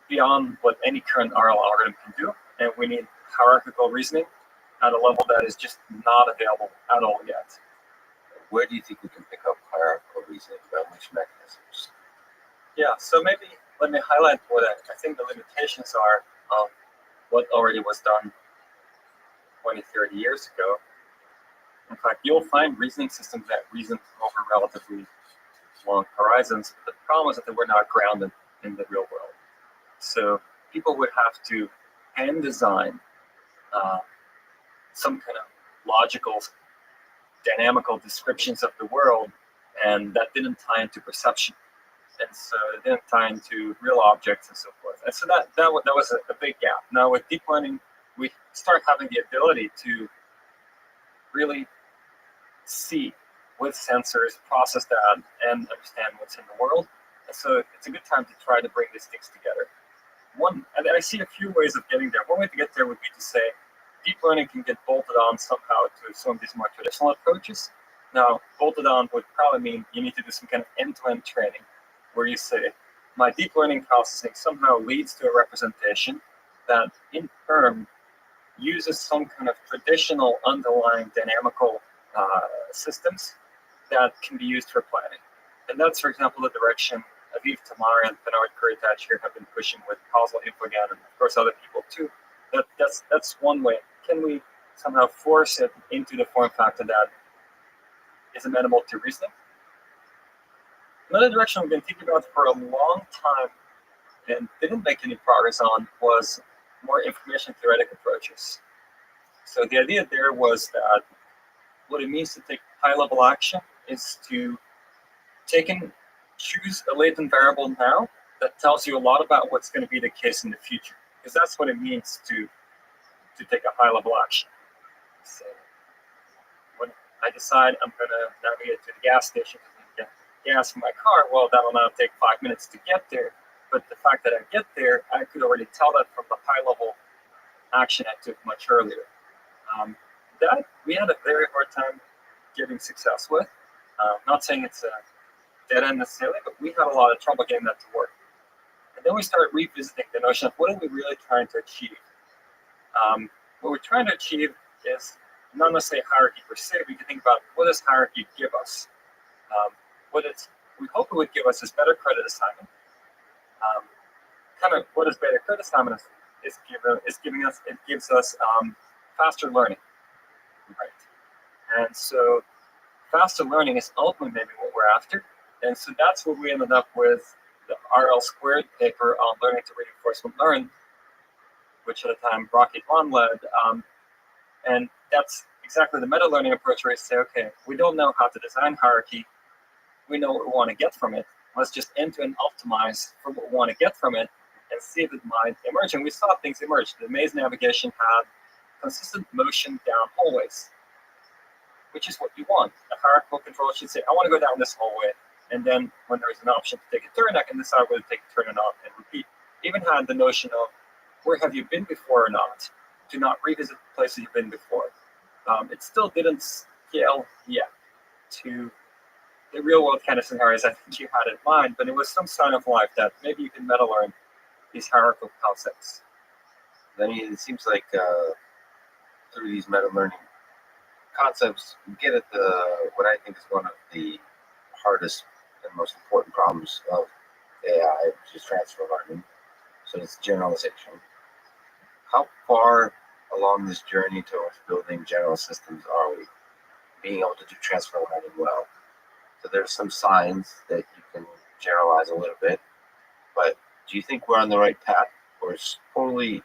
S2: beyond what any current RL algorithm can do. And we need hierarchical reasoning at a level that is just not available at all yet.
S1: Where do you think we can pick up hierarchical reasoning? About which mechanisms?
S2: Yeah, so maybe let me highlight what I think the limitations are of what already was done 20, 30 years ago. In fact, you'll find reasoning systems that reason over relatively long horizons. But the problem is that they were not grounded in the real world. So people would have to hand design some kind of logical, dynamical descriptions of the world, and that didn't tie into perception. And so it didn't tie into real objects and so forth. And so that was a big gap. Now with deep learning, we start having the ability to really see with sensors, process that, and understand what's in the world. And so it's a good time to try to bring these things together. And I see a few ways of getting there. One way to get there would be to say deep learning can get bolted on somehow to some of these more traditional approaches. Now, bolted on would probably mean you need to do some kind of end-to-end training where you say, my deep learning processing somehow leads to a representation that in turn uses some kind of traditional underlying dynamical systems that can be used for planning. And that's, for example, the direction Aviv Tamar and Bernard Kuritage here have been pushing with causal infoGAN, and of course other people too. That's one way. Can we somehow force it into the form factor that is amenable to reasoning? Another direction we've been thinking about for a long time and didn't make any progress on was more information theoretic approaches. So the idea there was that what it means to take high-level action is to take and choose a latent variable now that tells you a lot about what's going to be the case in the future, because that's what it means to take a high-level action. So when I decide I'm going to navigate to the gas station to get gas for my car, well, that'll now take 5 minutes to get there. But the fact that I get there, I could already tell that from the high-level action I took much earlier. That we had a very hard time getting success with. Not saying it's a dead end necessarily, but we had a lot of trouble getting that to work. And then we started revisiting the notion of what are we really trying to achieve? What we're trying to achieve is not necessarily hierarchy per se. We can think about what does hierarchy give us? We hope it would give us is better credit assignment. Kind of what is better credit assignment is giving us, it gives us faster learning, right? And so faster learning is ultimately maybe what we're after. And so that's what we ended up with the RL squared paper on learning to reinforcement learn, which at the time Rocky Von led. And that's exactly the meta learning approach where you say, okay, we don't know how to design hierarchy. We know what we want to get from it. Let's just end-to-end optimize for what we want to get from it and see if it might emerge. And we saw things emerge. The maze navigation had consistent motion down hallways, which is what you want. A hierarchical control should say, I want to go down this hallway. And then when there's an option to take a turn, I can decide whether to take a turn or not and repeat. Even had the notion of where have you been before or not, to not revisit places you've been before. It still didn't scale yet to the real world kind of scenarios I think you had in mind, but it was some sign of life that maybe you can meta learn these hierarchical concepts.
S1: I mean, it seems like through these meta learning concepts, we get at what I think is one of the hardest and most important problems of AI, which is transfer learning. So it's generalization. How far along this journey towards building general systems are we? Being able to do transfer learning well. So there's some signs that you can generalize a little bit, but do you think we're on the right path, or is totally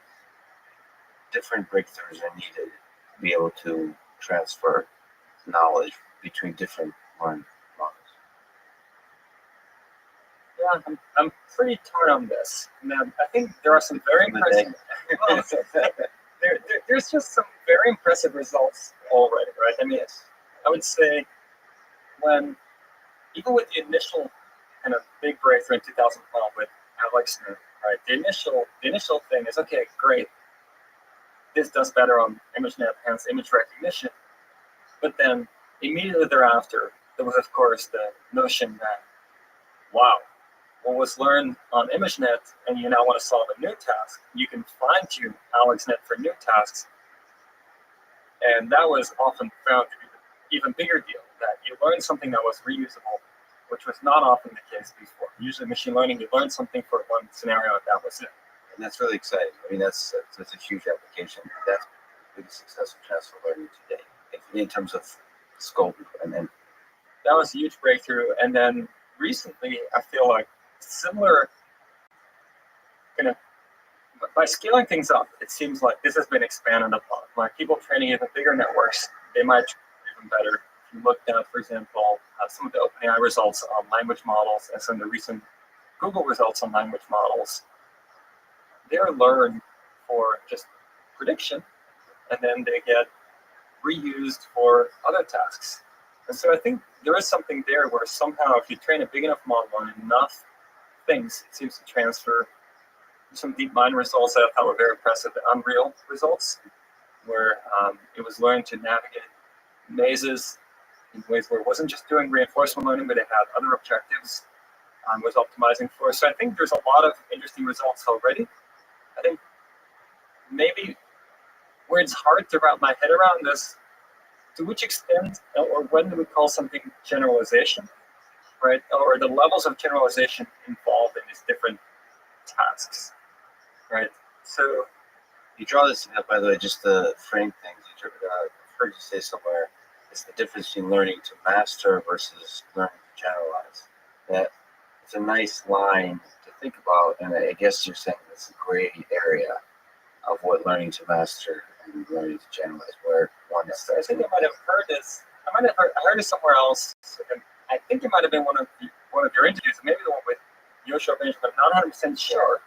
S1: different breakthroughs are needed to be able to transfer knowledge between different learning models?
S2: Yeah, I'm pretty torn on this. Now, I think there are some very impressive. There's just some very impressive results already, right? I mean, I would say even with the initial kind of big breakthrough in 2012 with AlexNet, right? The initial thing is, okay, great. This does better on ImageNet, hence image recognition. But then immediately thereafter, there was, of course, the notion that, wow, what was learned on ImageNet and you now want to solve a new task, you can fine-tune AlexNet for new tasks. And that was often found to be the even bigger deal, that you learned something that was reusable, which was not often the case before. Usually machine learning, you learn something for one scenario and that was it.
S1: And that's really exciting. I mean, that's a huge application. That's the biggest success of transfer learning today, in terms of scope. And then
S2: that was a huge breakthrough. And then recently, I feel like similar by scaling things up, it seems like this has been expanded upon. Like people training even bigger networks, they might train even better. If you looked at, for example, some of the OpenAI results on language models and some of the recent Google results on language models, they're learned for just prediction, and then they get reused for other tasks. And so I think there is something there where somehow if you train a big enough model on enough things, it seems to transfer. Some DeepMind results that I thought were very impressive, the Unreal results, where it was learning to navigate mazes in ways where it wasn't just doing reinforcement learning, but it had other objectives, was optimizing for. So I think there's a lot of interesting results already. I think maybe where it's hard to wrap my head around is to which extent or when do we call something generalization, right? Or the levels of generalization involved in these different tasks, right? So
S1: You draw this up, by the way, just to frame things. I've heard you say somewhere it's the difference between learning to master versus learning to generalize. That it's a nice line to think about, and I guess you're saying it's a gray area of what learning to master and learning to generalize, where one
S2: I
S1: starts.
S2: think I might have heard this. I heard it somewhere else. And I think it might have been one of your interviews, maybe the one with Yoshua Benjamin. I'm not 100% sure,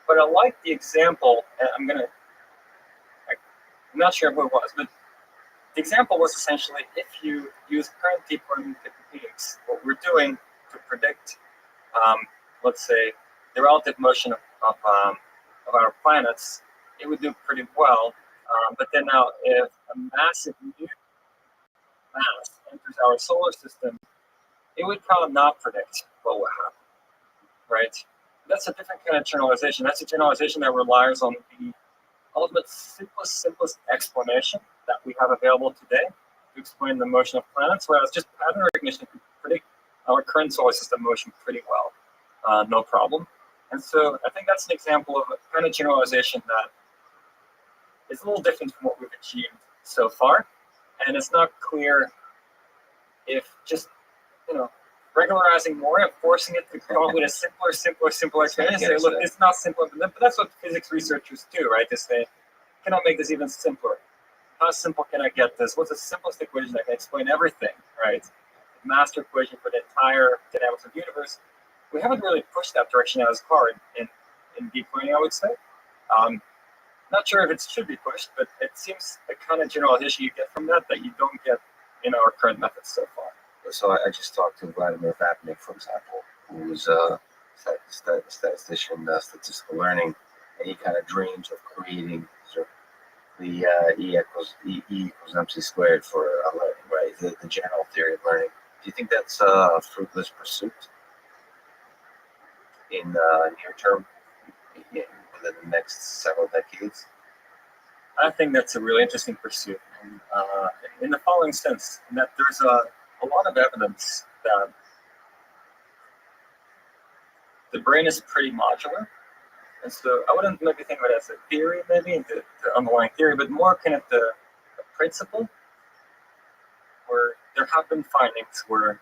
S2: but I like the example. And I'm not sure who it was, but the example was essentially if you use current deep learning techniques, what we're doing to predict, let's say, the relative motion of our planets, it would do pretty well. But then now, if a massive new mass enters our solar system, it would probably not predict what will happen, right? That's a different kind of generalization. That's a generalization that relies on the ultimate simplest explanation that we have available today to explain the motion of planets, whereas just pattern recognition could predict our current solar system motion pretty well, no problem. And so I think that's an example of a kind of generalization that is a little different from what we've achieved so far. And it's not clear if just, regularizing more and forcing it to come up with a simpler explanation. Say, look, it's not simple, but that's what physics researchers do, right? They say, can I make this even simpler? How simple can I get this? What's the simplest equation that can explain everything, right? The master equation for the entire dynamics of the universe. We haven't really pushed that direction as far in deep learning, I would say. Not sure if it should be pushed, but it seems the kind of generalization you get from that you don't get in our current methods so far.
S1: So I just talked to Vladimir Vapnik, for example, who's a statistician, statistical learning, and he kind of dreams of creating sort of the E equals MC squared for learning, right? The general theory of learning. Do you think that's a fruitless pursuit in near term, within the next several decades?
S2: I think that's a really interesting pursuit, in the following sense, in that there's a lot of evidence that the brain is pretty modular. And so I wouldn't maybe think of it as a theory, maybe the underlying theory, but more kind of the principle, where there have been findings where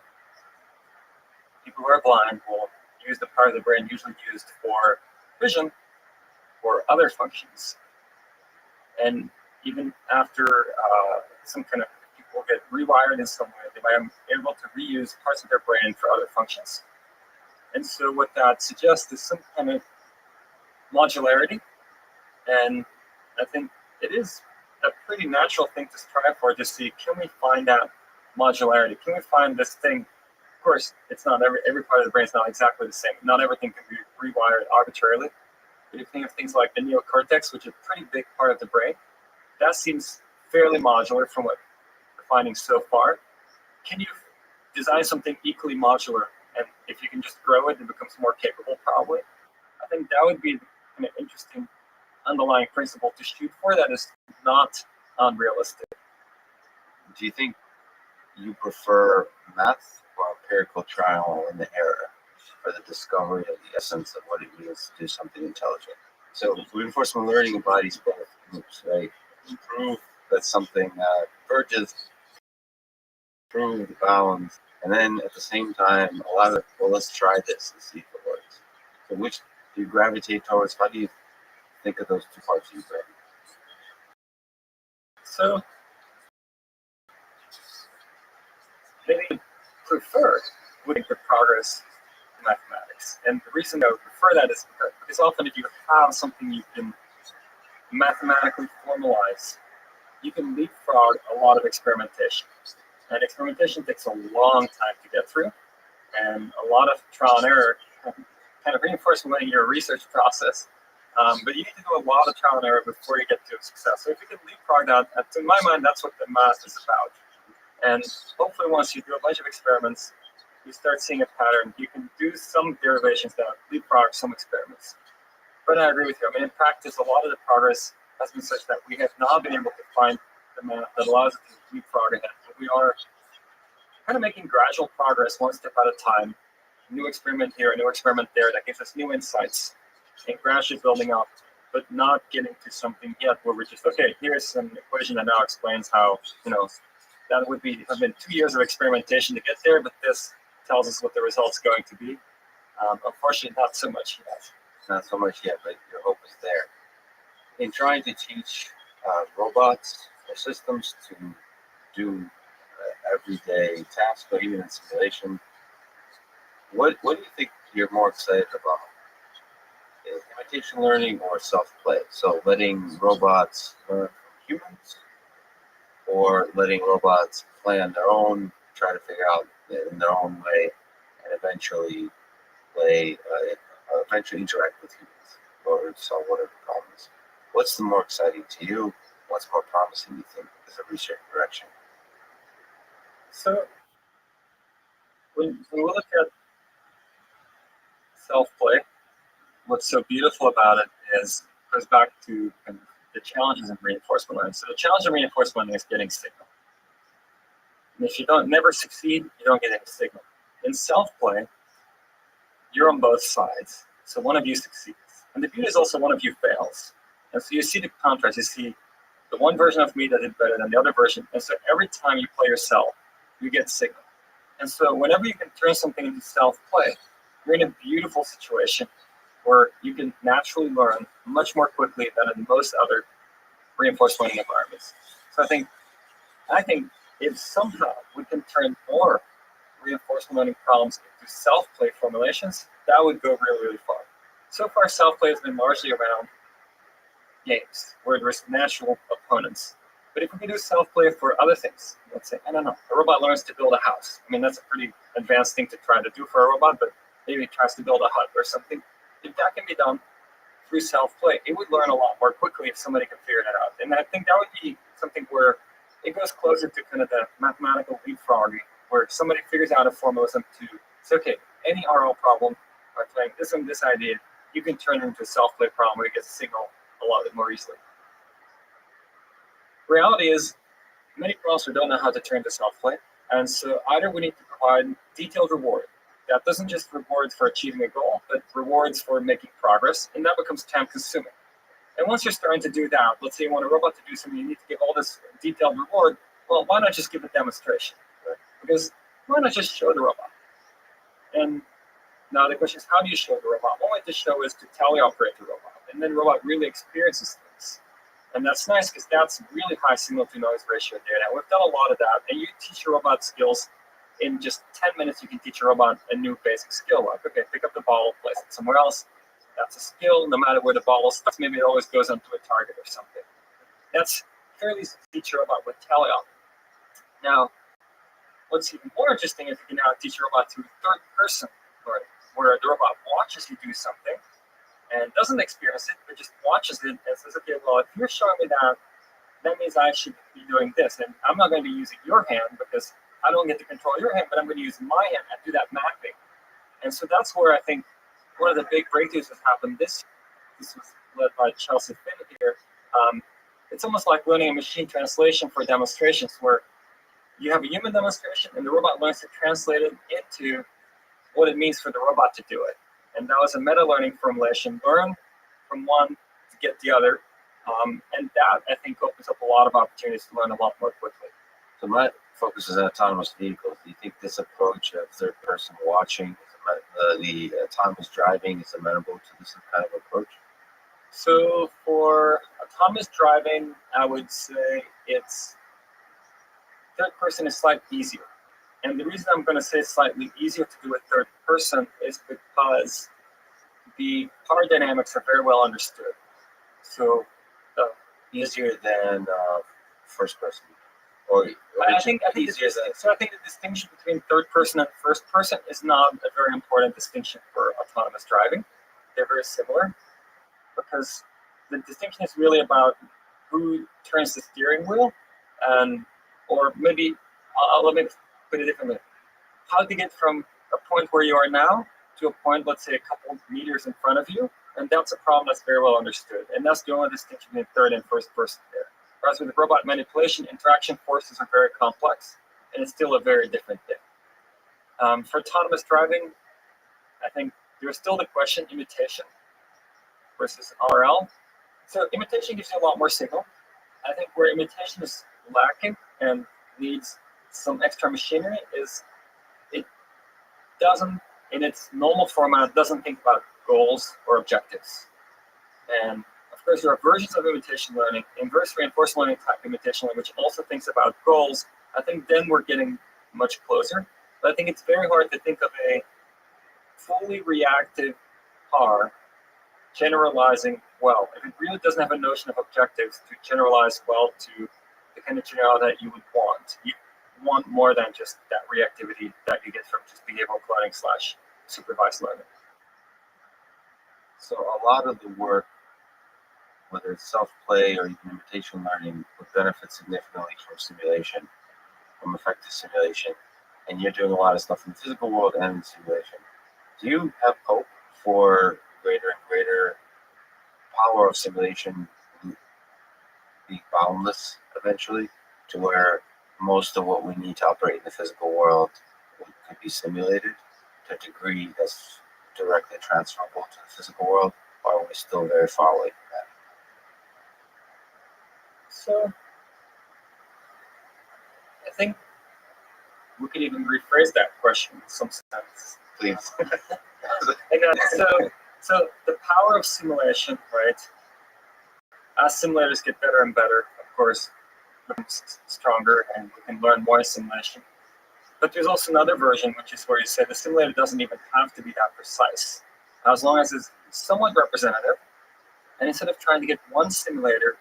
S2: people who are blind will use the part of the brain usually used for vision or other functions. And even after some kind of people get rewired in some way, they might be able to reuse parts of their brain for other functions. And so what that suggests is some kind of modularity. And I think it is a pretty natural thing to strive for, to see, can we find that modularity? Can we find this thing? Of course, it's not every part of the brain is not exactly the same. Not everything can be rewired arbitrarily. But if you think of things like the neocortex, which is a pretty big part of the brain, that seems fairly modular from what we're finding so far. Can you design something equally modular? And if you can just grow it, it becomes more capable, probably. I think that would be an interesting underlying principle to shoot for that is not unrealistic.
S1: Do you think you prefer math or empirical trial and error for the discovery of the essence of what it means to do something intelligent? So reinforcement learning embodies both groups, right? You prove that something converges, prove the bounds, and then at the same time, a lot of, well, let's try this and see if it works. So which do you gravitate towards? How do you think of those two parts of your brain?
S2: So maybe prefer would make the progress in mathematics. And the reason I would prefer that is because often if you have something you can mathematically formalize, you can leapfrog a lot of experimentation. And experimentation takes a long time to get through, and a lot of trial and error kind of reinforcement in your research process. But you need to do a lot of trial and error before you get to success. So if you can leapfrog that, to my mind, that's what the math is about. And hopefully once you do a bunch of experiments, you start seeing a pattern. You can do some derivations that leapfrog some experiments. But I agree with you. I mean, in practice, a lot of the progress has been such that we have not been able to find the math that allows us to leapfrog ahead. We are kind of making gradual progress one step at a time. A new experiment here, a new experiment there that gives us new insights, and gradually building up, but not getting to something yet where we're just, okay, here's an equation that now explains how, that would have been 2 years of experimentation to get there, but this tells us what the result's going to be. Unfortunately, not so much yet.
S1: Not so much yet, but your hope is there. In trying to teach robots or systems to do everyday tasks, or even in simulation, what do you think you're more excited about? Imitation learning or self-play? So letting robots learn from humans, or letting robots play on their own, try to figure out in their own way, and eventually interact with humans or solve whatever problems. What's the more exciting to you? What's more promising, you think, as a research direction?
S2: So when we look at self-play, what's so beautiful about it goes back to kind of the challenges in reinforcement learning. So the challenge in reinforcement learning is getting signal. And if you never succeed, you don't get any signal. In self-play, you're on both sides. So one of you succeeds. And the beauty is also one of you fails. And so you see the contrast. You see the one version of me that did better than the other version. And so every time you play yourself, you get signal. And so whenever you can turn something into self-play, you're in a beautiful situation where you can naturally learn much more quickly than in most other reinforced learning environments. So I think if somehow we can turn more reinforcement learning problems into self-play formulations, that would go really, really far. So far, self-play has been largely around games where there's natural opponents. But if we can do self-play for other things, let's say, I don't know, a robot learns to build a house. I mean, that's a pretty advanced thing to try to do for a robot, but maybe it tries to build a hut or something. If that can be done through self-play, it would learn a lot more quickly if somebody can figure that out. And I think that would be something where it goes closer to kind of the mathematical leapfrogging, where somebody figures out a formalism to say, okay, any RL problem, by playing this and this idea, you can turn it into a self-play problem where you get a signal a lot more easily. Reality is, many problems don't know how to turn to self-play, and so either we need to provide detailed reward that doesn't just reward for achieving a goal, but rewards for making progress, and that becomes time-consuming. And once you're starting to do that, let's say you want a robot to do something, you need to give all this detailed reward. Well, why not just give a demonstration? Right? Because why not just show the robot? And now the question is, how do you show the robot? One way to show is to teleoperate the robot, and then the robot really experiences things. And that's nice because that's really high signal-to-noise ratio data. We've done a lot of that, and you teach your robot skills. In just 10 minutes, you can teach your robot a new basic skill. Like, okay, pick up the ball, place it somewhere else. That's a skill. No matter where the ball starts, maybe it always goes onto a target or something. That's fairly easy to teach your robot with teleop. Now, what's even more interesting is you can now teach your robot through third-person learning, where the robot watches you do something and doesn't experience it, but just watches it and says, okay, well, if you're showing me that, that means I should be doing this. And I'm not going to be using your hand because I don't get to control your hand, but I'm going to use my hand and do that mapping. And so that's where I think one of the big breakthroughs has happened. This was led by Chelsea Finn here. It's almost like learning a machine translation for demonstrations where you have a human demonstration and the robot learns to translate it into what it means for the robot to do it. And that was a meta-learning formulation, learn from one to get the other. And that, I think, opens up a lot of opportunities to learn a lot more quickly.
S1: So my focus is on autonomous vehicles. Do you think this approach of third-person watching is the autonomous driving is amenable to this kind of approach?
S2: So for autonomous driving, I would say it's third person is slightly easier. And the reason I'm going to say slightly easier to do with third person is because the power dynamics are very well understood. So
S1: Easier than first person, or
S2: I think
S1: easier than
S2: so. I think the distinction between third person and first person is not a very important distinction for autonomous driving. They're very similar because the distinction is really about who turns the steering wheel, and or maybe let me put it differently: how to get from a point where you are now to a point, let's say, a couple of meters in front of you. And that's a problem that's very well understood. And that's the only distinction between third and first person there. Whereas with robot manipulation, interaction forces are very complex, and it's still a very different thing. For autonomous driving, I think there's still the question imitation versus RL. So imitation gives you a lot more signal. I think where imitation is lacking and needs some extra machinery is it doesn't, in its normal format, doesn't think about goals or objectives. And of course, there are versions of imitation learning, inverse reinforcement learning type imitation learning, which also thinks about goals. I think then we're getting much closer. But I think it's very hard to think of a fully reactive car generalizing well. If it really doesn't have a notion of objectives to generalize well to the kind of generality that you would want. You want more than just that reactivity that you get from just behavioral cloning / supervised learning.
S1: So a lot of the work, whether it's self-play or even imitation learning, would benefit significantly from simulation, from effective simulation. And you're doing a lot of stuff in the physical world and in simulation. Do you have hope for greater and greater power of simulation be boundless eventually, to where most of what we need to operate in the physical world could be simulated to a degree that's directly transferable to the physical world, or are we still very far away from that?
S2: So I think we could even rephrase that question in some sense.
S1: Please.
S2: So the power of simulation, right? As simulators get better and better, of course, becomes stronger and we can learn more simulation. But there's also another version, which is where you say the simulator doesn't even have to be that precise. As long as it's somewhat representative, and instead of trying to get one simulator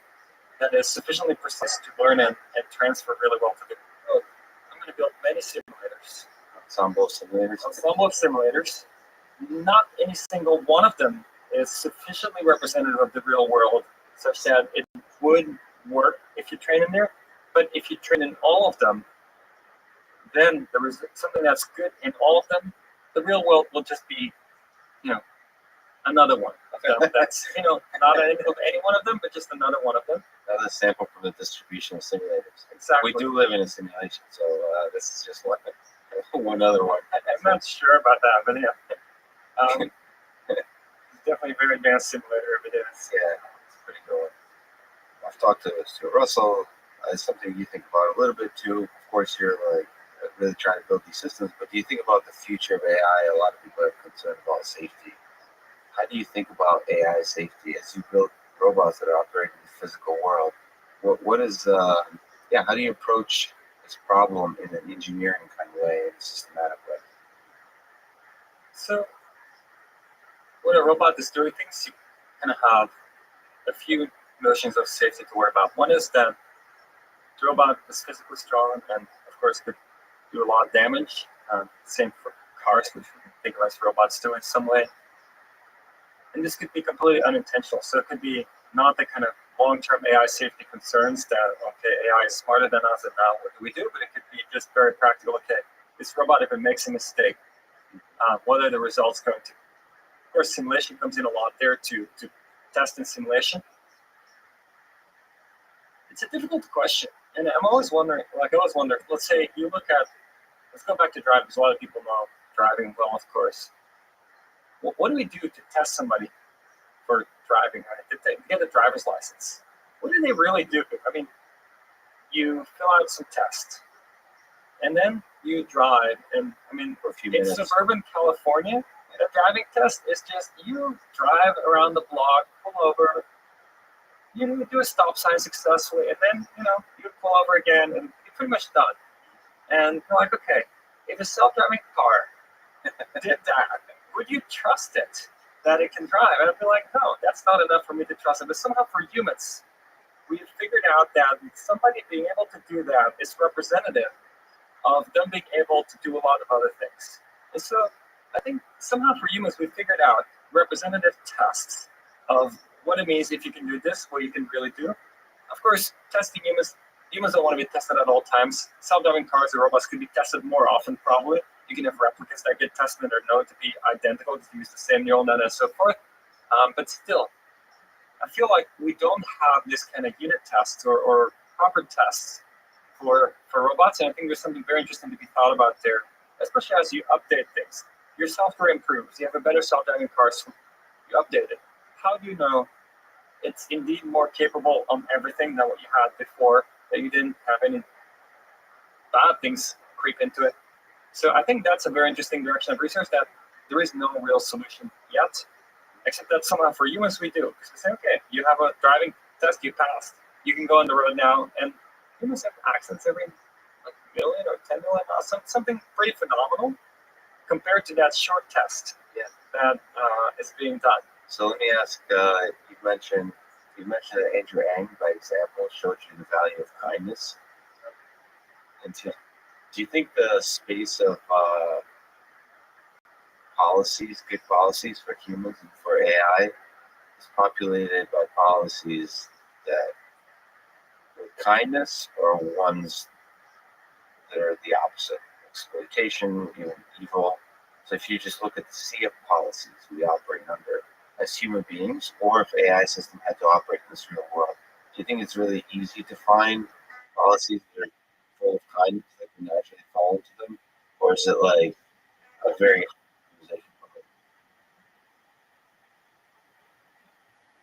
S2: that is sufficiently precise to learn and transfer really well to the code, I'm going to build many simulators.
S1: Ensemble of simulators.
S2: Ensemble of simulators. Not any single one of them is sufficiently representative of the real world such that it would work if you train in there. But if you train in all of them, then there is something that's good in all of them. The real world will just be, another one of them. That's, not identical to any one of them, but just another one of them.
S1: Another sample from the distribution of simulators.
S2: Exactly.
S1: We do live in a simulation, so this is just one other one.
S2: I'm not sure about that, but yeah. It's definitely a very advanced simulator evidence.
S1: Yeah, it's pretty cool. I've talked to Stuart Russell. It's something you think about a little bit too. Of course, you're really trying to build these systems, but do you think about the future of AI? A lot of people are concerned about safety. How do you think about AI safety as you build robots that are operating in the physical world? What is how do you approach this problem in an engineering kind of way, in a systematic way?
S2: So when a robot is doing things, you kind of have a few notions of safety to worry about. One is that the robot is physically strong and, of course, could do a lot of damage. Same for cars, which we can think of as robots too in some way. And this could be completely unintentional. So it could be not the kind of long-term AI safety concerns that, okay, AI is smarter than us and now what do we do? But it could be just very practical. Okay, this robot, if it makes a mistake, what are the results going to? Of course, simulation comes in a lot there to test in simulation. It's a difficult question. And I'm always wondering, let's say you look at, let's go back to driving, because a lot of people know driving well, of course. What do we do to test somebody for driving, right? To get a driver's license? What do they really do? I mean, you fill out some tests, and then you drive, and I mean,
S1: For a few
S2: in
S1: minutes.
S2: suburban California, self-driving test is just you drive around the block, pull over, you do a stop sign successfully, and then you pull over again, and you're pretty much done. And you're like, okay, if a self-driving car did that, would you trust it that it can drive? And I'd be like, no, that's not enough for me to trust it. But somehow for humans, we've figured out that somebody being able to do that is representative of them being able to do a lot of other things. And so I think somehow for humans, we figured out representative tests of what it means if you can do this, what you can really do. Of course, testing humans don't want to be tested at all times. Self-driving cars or robots could be tested more often, probably. You can have replicas that get tested and are known to be identical, to use the same neural net and so forth. But still, I feel like we don't have this kind of unit tests or proper tests for robots, and I think there's something very interesting to be thought about there, especially as you update things. Your software improves. You have a better self-driving car, so you update it. How do you know it's indeed more capable on everything than what you had before, that you didn't have any bad things creep into it? So I think that's a very interesting direction of research that there is no real solution yet, except that somehow for humans we do. Because we say, okay, you have a driving test, you passed. You can go on the road now, and humans have accidents every million or 10 million miles, something pretty phenomenal compared to that short test that is being done.
S1: So let me ask, you mentioned that Andrew Ng, by example, showed you the value of kindness. And do you think the space of good policies for humans and for AI is populated by policies that with kindness or ones that are the opposite, exploitation, evil? So if you just look at the sea of policies we operate under as human beings, or if AI system had to operate in this real world, do you think it's really easy to find policies that are full of kindness that can actually fall into them? Or is it like a very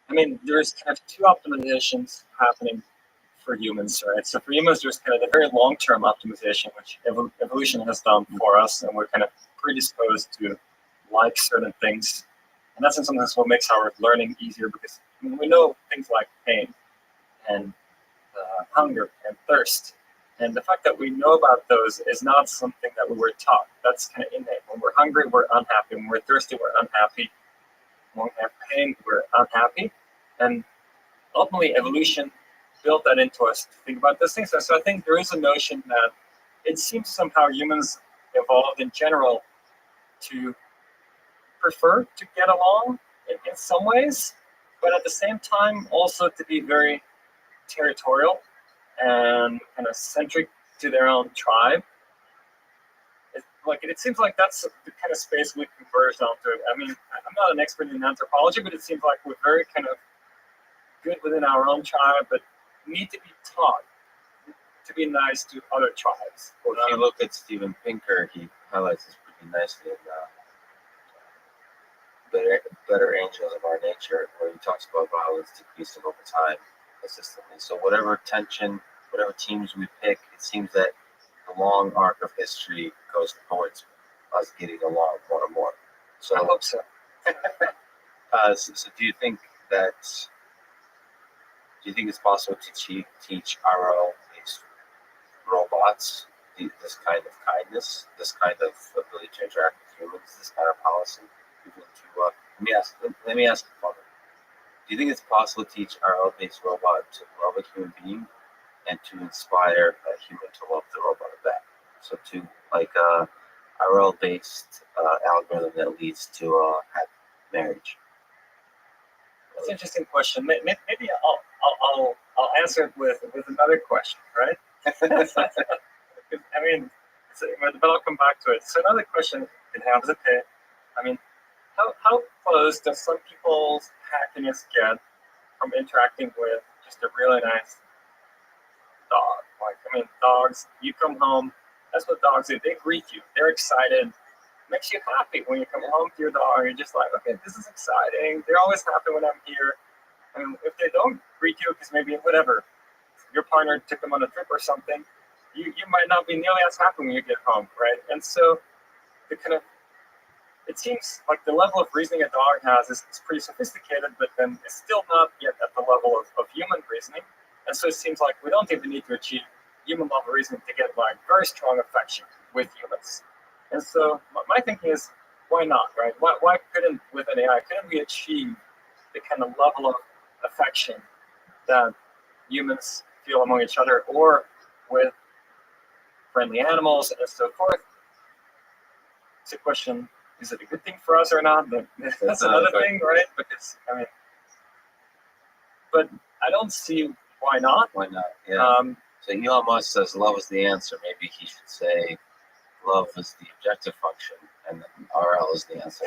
S2: I mean, there's kind of two optimizations happening for humans, right? So for humans, there's kind of the very long-term optimization, which evolution has done for us, and we're kind of predisposed to like certain things. And that's in some sense what makes our learning easier, because we know things like pain and hunger and thirst. And the fact that we know about those is not something that we were taught. That's kind of innate. When we're hungry, we're unhappy. When we're thirsty, we're unhappy. When we have pain, we're unhappy. And ultimately, evolution built that into us to think about those things. So I think there is a notion that it seems somehow humans evolved in general to prefer to get along in some ways, but at the same time also to be very territorial and kind of centric to their own tribe. It seems like that's the kind of space we converged onto. I mean, I'm not an expert in anthropology, but it seems like we're very kind of good within our own tribe, but need to be taught to be nice to other tribes.
S1: Well, if you look at Steven Pinker, he highlights this pretty nicely in Better Angels of Our Nature, where he talks about violence decreasing over time consistently. So whatever tension, whatever teams we pick, it seems that the long arc of history goes towards us getting along more and more. So
S2: I hope so.
S1: So do you think it's possible to teach RL-based robots this kind of kindness, this kind of ability to interact with humans, this kind of policy? Let me ask you, Father. Do you think it's possible to teach RL-based robot to love a human being and to inspire a human to love the robot back? So to like a RL-based algorithm that leads to a happy marriage.
S2: That's an interesting question. Maybe I'll answer it with another question, right? I mean, but I'll come back to it. So another question it has, okay, I mean, how close does some people's happiness get from interacting with just a really nice dog? Dogs, you come home, that's what dogs do. They greet you. They're excited. Makes you happy when you come home to your dog. You're just like, okay, this is exciting. They're always happy when I'm here. And if they don't greet you, because maybe whatever, your partner took them on a trip or something, you might not be nearly as happy when you get home, right? And so the kind of it seems like the level of reasoning a dog has is pretty sophisticated, but then it's still not yet at the level of human reasoning. And so it seems like we don't even need to achieve human level reasoning to get like very strong affection with humans. And so my thinking is, why not, right? Why couldn't, with an AI, couldn't we achieve the kind of level of affection that humans feel among each other or with friendly animals and so forth? It's a question, is it a good thing for us or not? That's another thing, right? Because, I mean, but I don't see why not.
S1: Why not? Yeah. So Elon Musk says love is the answer. Maybe he should say love is the objective function and RL is the answer.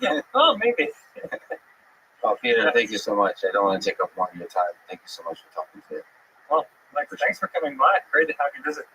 S2: Yeah. Oh, maybe.
S1: Well, Peter, thank you so much. I don't want to take up more of your time. Thank you so much for talking to me.
S2: Well, thanks for coming by. Great to have you visit.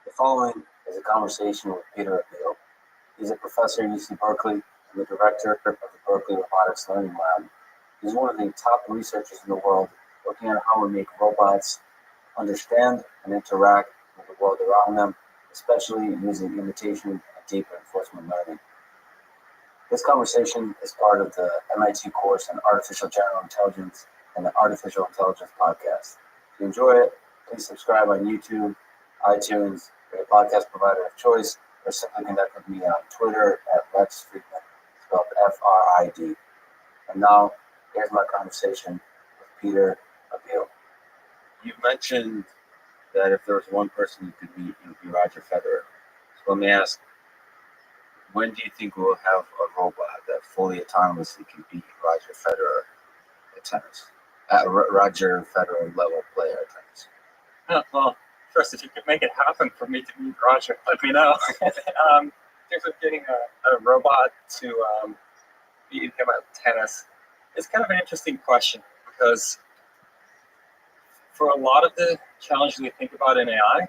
S1: The following is a conversation with Peter Rabbi. He's a professor at UC Berkeley and the director of the Berkeley Robotics Learning Lab. He's one of the top researchers in the world looking at how we make robots understand and interact with the world around them, especially using imitation and deep reinforcement learning. This conversation is part of the MIT course on Artificial General Intelligence and the Artificial Intelligence podcast. If you enjoy it, please subscribe on YouTube, iTunes, or your podcast provider of choice, or simply connect with me on Twitter at Lex Friedman, spelled F-R-I-D. And now, here's my conversation with Peter Rabbi. You mentioned that if there was one person you could meet, it would be Roger Federer. So let me ask, when do you think we'll have a robot that fully autonomously can beat Roger Federer at tennis? Roger Federer level player at tennis.
S2: Well, first, if you could make it happen for me to meet Roger, let me know. In terms of getting a robot to beat him at tennis, it's kind of an interesting question because for a lot of the challenges we think about in AI,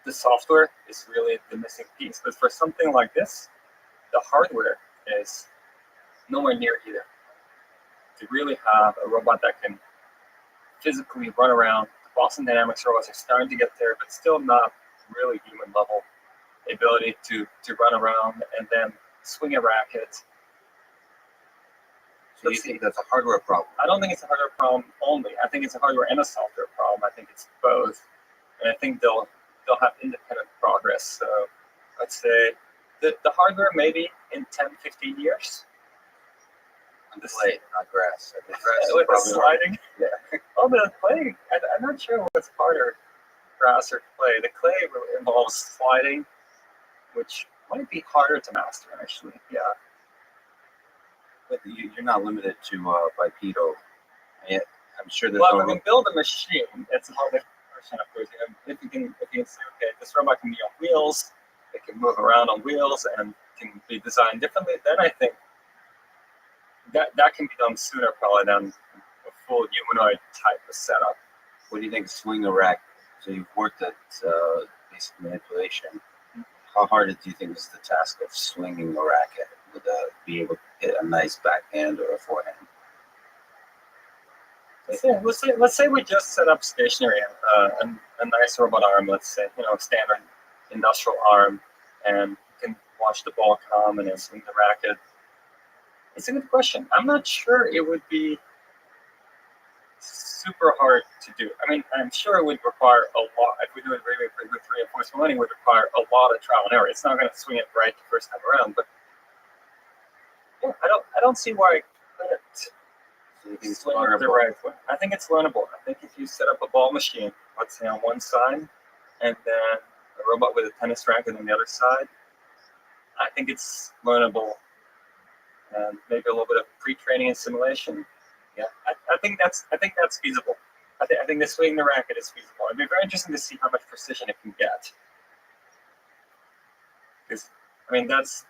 S2: the software is really the missing piece. But for something like this, the hardware is nowhere near either. To really have a robot that can physically run around, the Boston Dynamics robots are starting to get there, but still not really human level. The ability to run around and then swing a racket.
S1: So you think that's a hardware problem?
S2: I don't think it's a hardware problem only. I think it's a hardware and a software problem. I think it's both. And I think they'll have independent progress. So let's say the hardware maybe in 10, 15 years.
S1: On the clay, not grass. I think grass
S2: With the
S1: is
S2: sliding.
S1: Yeah.
S2: Oh, the clay. I'm not sure what's harder, grass or clay. The clay involves sliding, which might be harder to master, actually. Yeah.
S1: But you're not limited to bipedal. I'm sure there's
S2: Well,
S1: no
S2: if we can build a machine, it's a whole different question, of course. If you can say, okay, this robot can be on wheels, it can move around on wheels, and can be designed differently, then I think that can be done sooner probably than a full humanoid type of setup.
S1: What do you think swing a rack? So you've worked at basic manipulation. How hard do you think is the task of swinging a racket? Would be able to hit a nice backhand or a forehand?
S2: Let's say we just set up stationary, a nice robot arm. Let's say standard industrial arm, and you can watch the ball come and then swing the racket. It's a good question. I'm not sure it would be super hard to do. I mean, I'm sure it would require a lot. If we do it with reinforcement learning, it would require a lot of trial and error. It's not going to swing it right the first time around, but yeah, I don't see why it couldn't.
S1: So you think it's
S2: Swing it the
S1: learnable?
S2: right way. I think it's learnable. I think if you set up a ball machine, let's say on one side, and then a robot with a tennis racket on the other side, I think it's learnable. And maybe a little bit of pre-training and simulation. Yeah, I think that's feasible. I think the swing the racket is feasible. It'd be very interesting to see how much precision it can get. Because I mean that's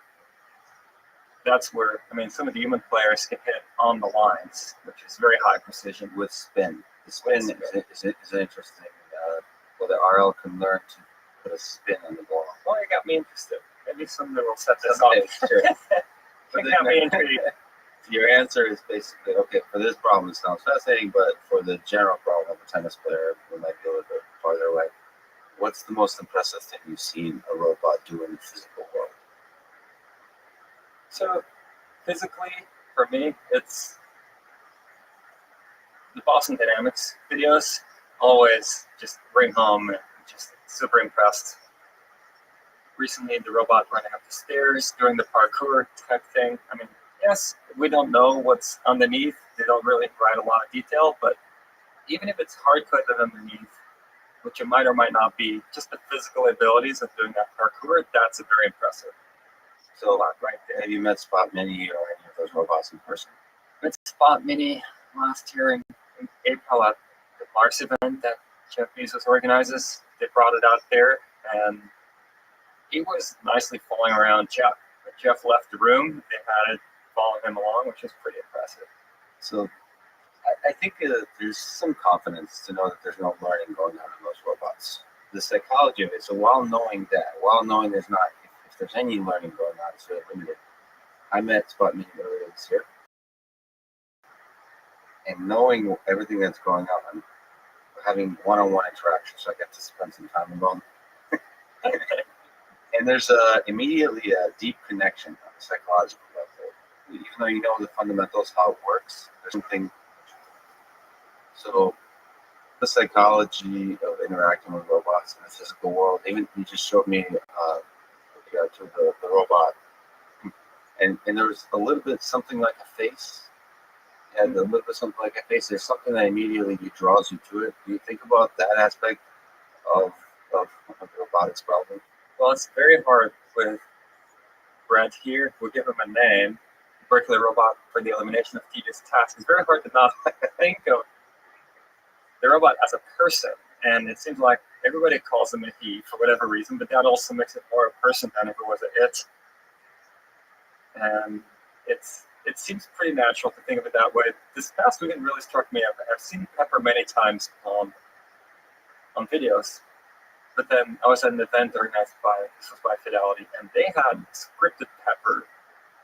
S2: where some of the human players can hit on the lines, which is very high precision.
S1: With spin. The spin is interesting. Whether RL can learn to put a spin on the ball.
S2: Well, you got me interested. Maybe someday we'll set this
S1: Okay,
S2: up.
S1: sure.
S2: You got me intrigued.
S1: Your answer is basically, okay, for this problem it sounds fascinating, but for the general problem of a tennis player, we might be a little bit farther away. What's the most impressive thing you've seen a robot do in the physical world?
S2: So, physically, for me, it's the Boston Dynamics videos. Always just bring home and just super impressed. Recently, the robot running up the stairs, doing the parkour type thing. I mean, yes, we don't know what's underneath. They don't really write a lot of detail, but even if it's hard-coded underneath, which it might or might not be, just the physical abilities of doing that parkour, that's a very impressive.
S1: So,
S2: Right there.
S1: have you met Spot Mini or any of those robots in person?
S2: Met Spot Mini last year in April at the Mars event that Jeff Bezos organizes. They brought it out there, and it was nicely following around Jeff. When Jeff left the room, they had it following him along, which was pretty impressive.
S1: So I think there's some confidence to know that there's no learning going on in those robots. The psychology of it. So while knowing there's not, if there's any learning going on, it's very limited. I met Sputnik earlier this year, and knowing everything that's going on, having one-on-one interaction, so I got to spend some time alone. And there's immediately a deep connection on a psychological level. Even though you know the fundamentals, how it works, there's something. So the psychology of interacting with robots in the physical world, even you just showed me to the robot, and there was a little bit something like a face. And a little bit something like a face. There's something that immediately draws you to it. Do you think about that aspect of the robotics problem?
S2: Well, it's very hard with Brent here. We give him a name, Berkeley Robot for the elimination of tedious tasks. It's very hard to not think of the robot as a person. And it seems like everybody calls him a he for whatever reason, but that also makes it more a person than if it was an it. And it seems pretty natural to think of it that way. This past weekend really struck me. I've seen Pepper many times on videos, but then I was at an event organized by Fidelity, and they had scripted Pepper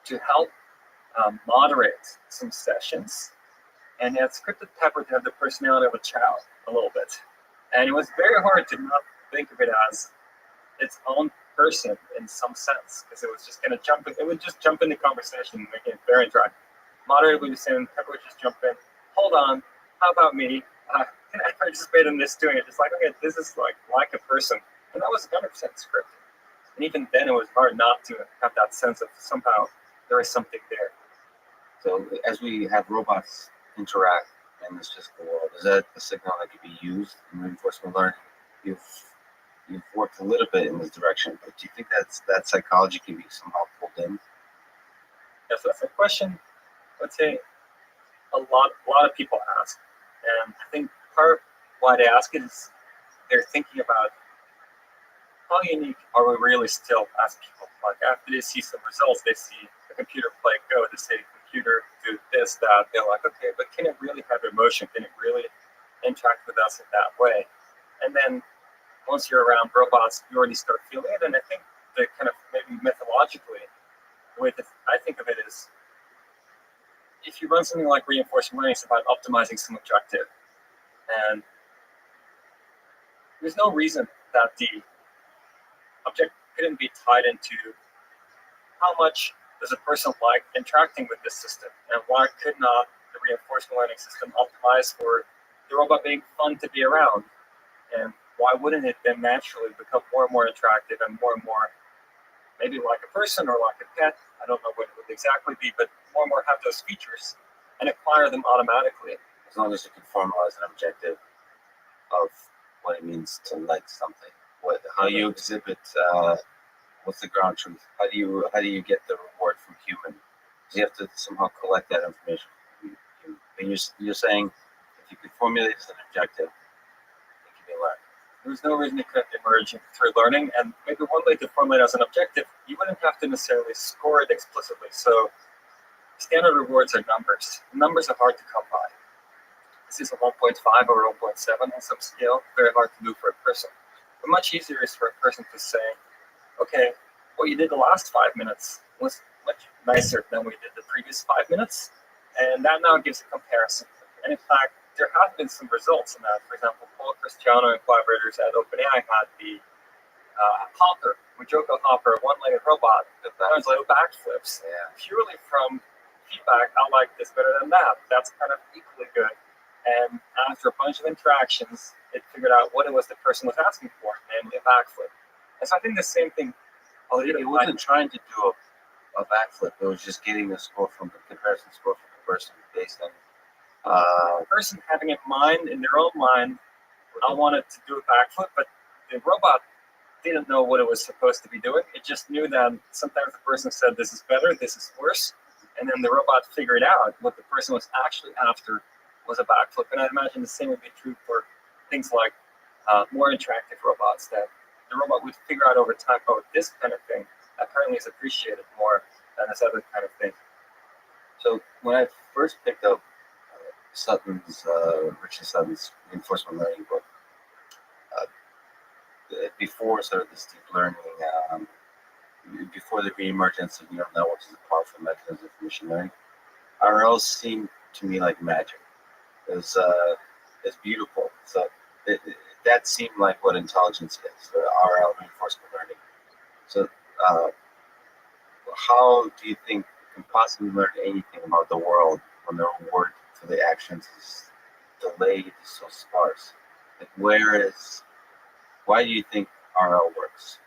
S2: to help moderate some sessions, and they had scripted Pepper to have the personality of a child a little bit, and it was very hard to not think of it as its own person in some sense, because it was just going to jump in. It would just jump in the conversation, making it very interactive. Moderator would be saying, Pepper would just jump in. Hold on, how about me? Can I participate in this doing it? Just like, okay, this is like a person, and that was 100% scripted. And even then, it was hard not to have that sense of somehow there is something there.
S1: So as we have robots interact in this physical world, is that a signal that could be used in reinforcement learning? You've worked a little bit in this direction, but do you think that psychology can be somehow pulled in?
S2: Yes, that's a question. Let's say a lot of people ask, and I think part of why they ask it is they're thinking about how unique are we really still as people. Like after they see some results, they see a computer play Go, they say computer do this, that. They're like, okay, but can it really have emotion? Can it really interact with us in that way? And then once you're around robots, you already start feeling it. And I think the kind of maybe methodologically, the way that I think of it is, if you run something like reinforcement learning, it's about optimizing some objective. And there's no reason that the object couldn't be tied into how much does a person like interacting with this system, and why could not the reinforcement learning system optimize for the robot being fun to be around? And why wouldn't it then naturally become more and more attractive and more, maybe like a person or like a pet? I don't know what it would exactly be, but more and more have those features and acquire them automatically.
S1: As long as you can formalize an objective of what it means to like something, how you exhibit, what's the ground truth? How do you get the reward from human? Because you have to somehow collect that information. You're saying if you could formulate it as an objective, it can be learned.
S2: There's no reason it couldn't emerge through learning, and maybe one way to formulate as an objective, you wouldn't have to necessarily score it explicitly. So standard rewards are numbers. Numbers are hard to come by. This is a 1.5 or 1.7 on some scale, very hard to do for a person. But much easier is for a person to say, okay, what you did the last 5 minutes was much nicer than we did the previous 5 minutes, and that now gives a comparison. And in fact, there have been some results in that. For example, Paul Cristiano and collaborators at OpenAI had the Hopper, Mujoko Hopper, one-legged robot that learns little backflips. Purely from feedback, I like this better than that. That's kind of equally good. And after a bunch of interactions, it figured out what it was the person was asking for, namely a backflip. And so I think the same thing.
S1: It wasn't trying to do a backflip. It was just getting a score from the comparison score from the person based on
S2: the person having in mind, in their own mind, I wanted to do a backflip, but the robot didn't know what it was supposed to be doing. It just knew that sometimes the person said, this is better, this is worse. And then the robot figured out what the person was actually after was a backflip. And I imagine the same would be true for things like more interactive robots, that the robot would figure out over time, oh, this kind of thing apparently is appreciated more than this other kind of thing.
S1: So when I first picked up Richard Sutton's reinforcement learning book, before sort of this deep learning, before the reemergence of neural networks as a powerful mechanism for machine learning, RLs seemed to me like magic. It's beautiful. So that seemed like what intelligence is, the RL, reinforcement learning. So how do you think we can possibly learn anything about the world when the reward for the actions is delayed, is so sparse? Like why do you think RL works?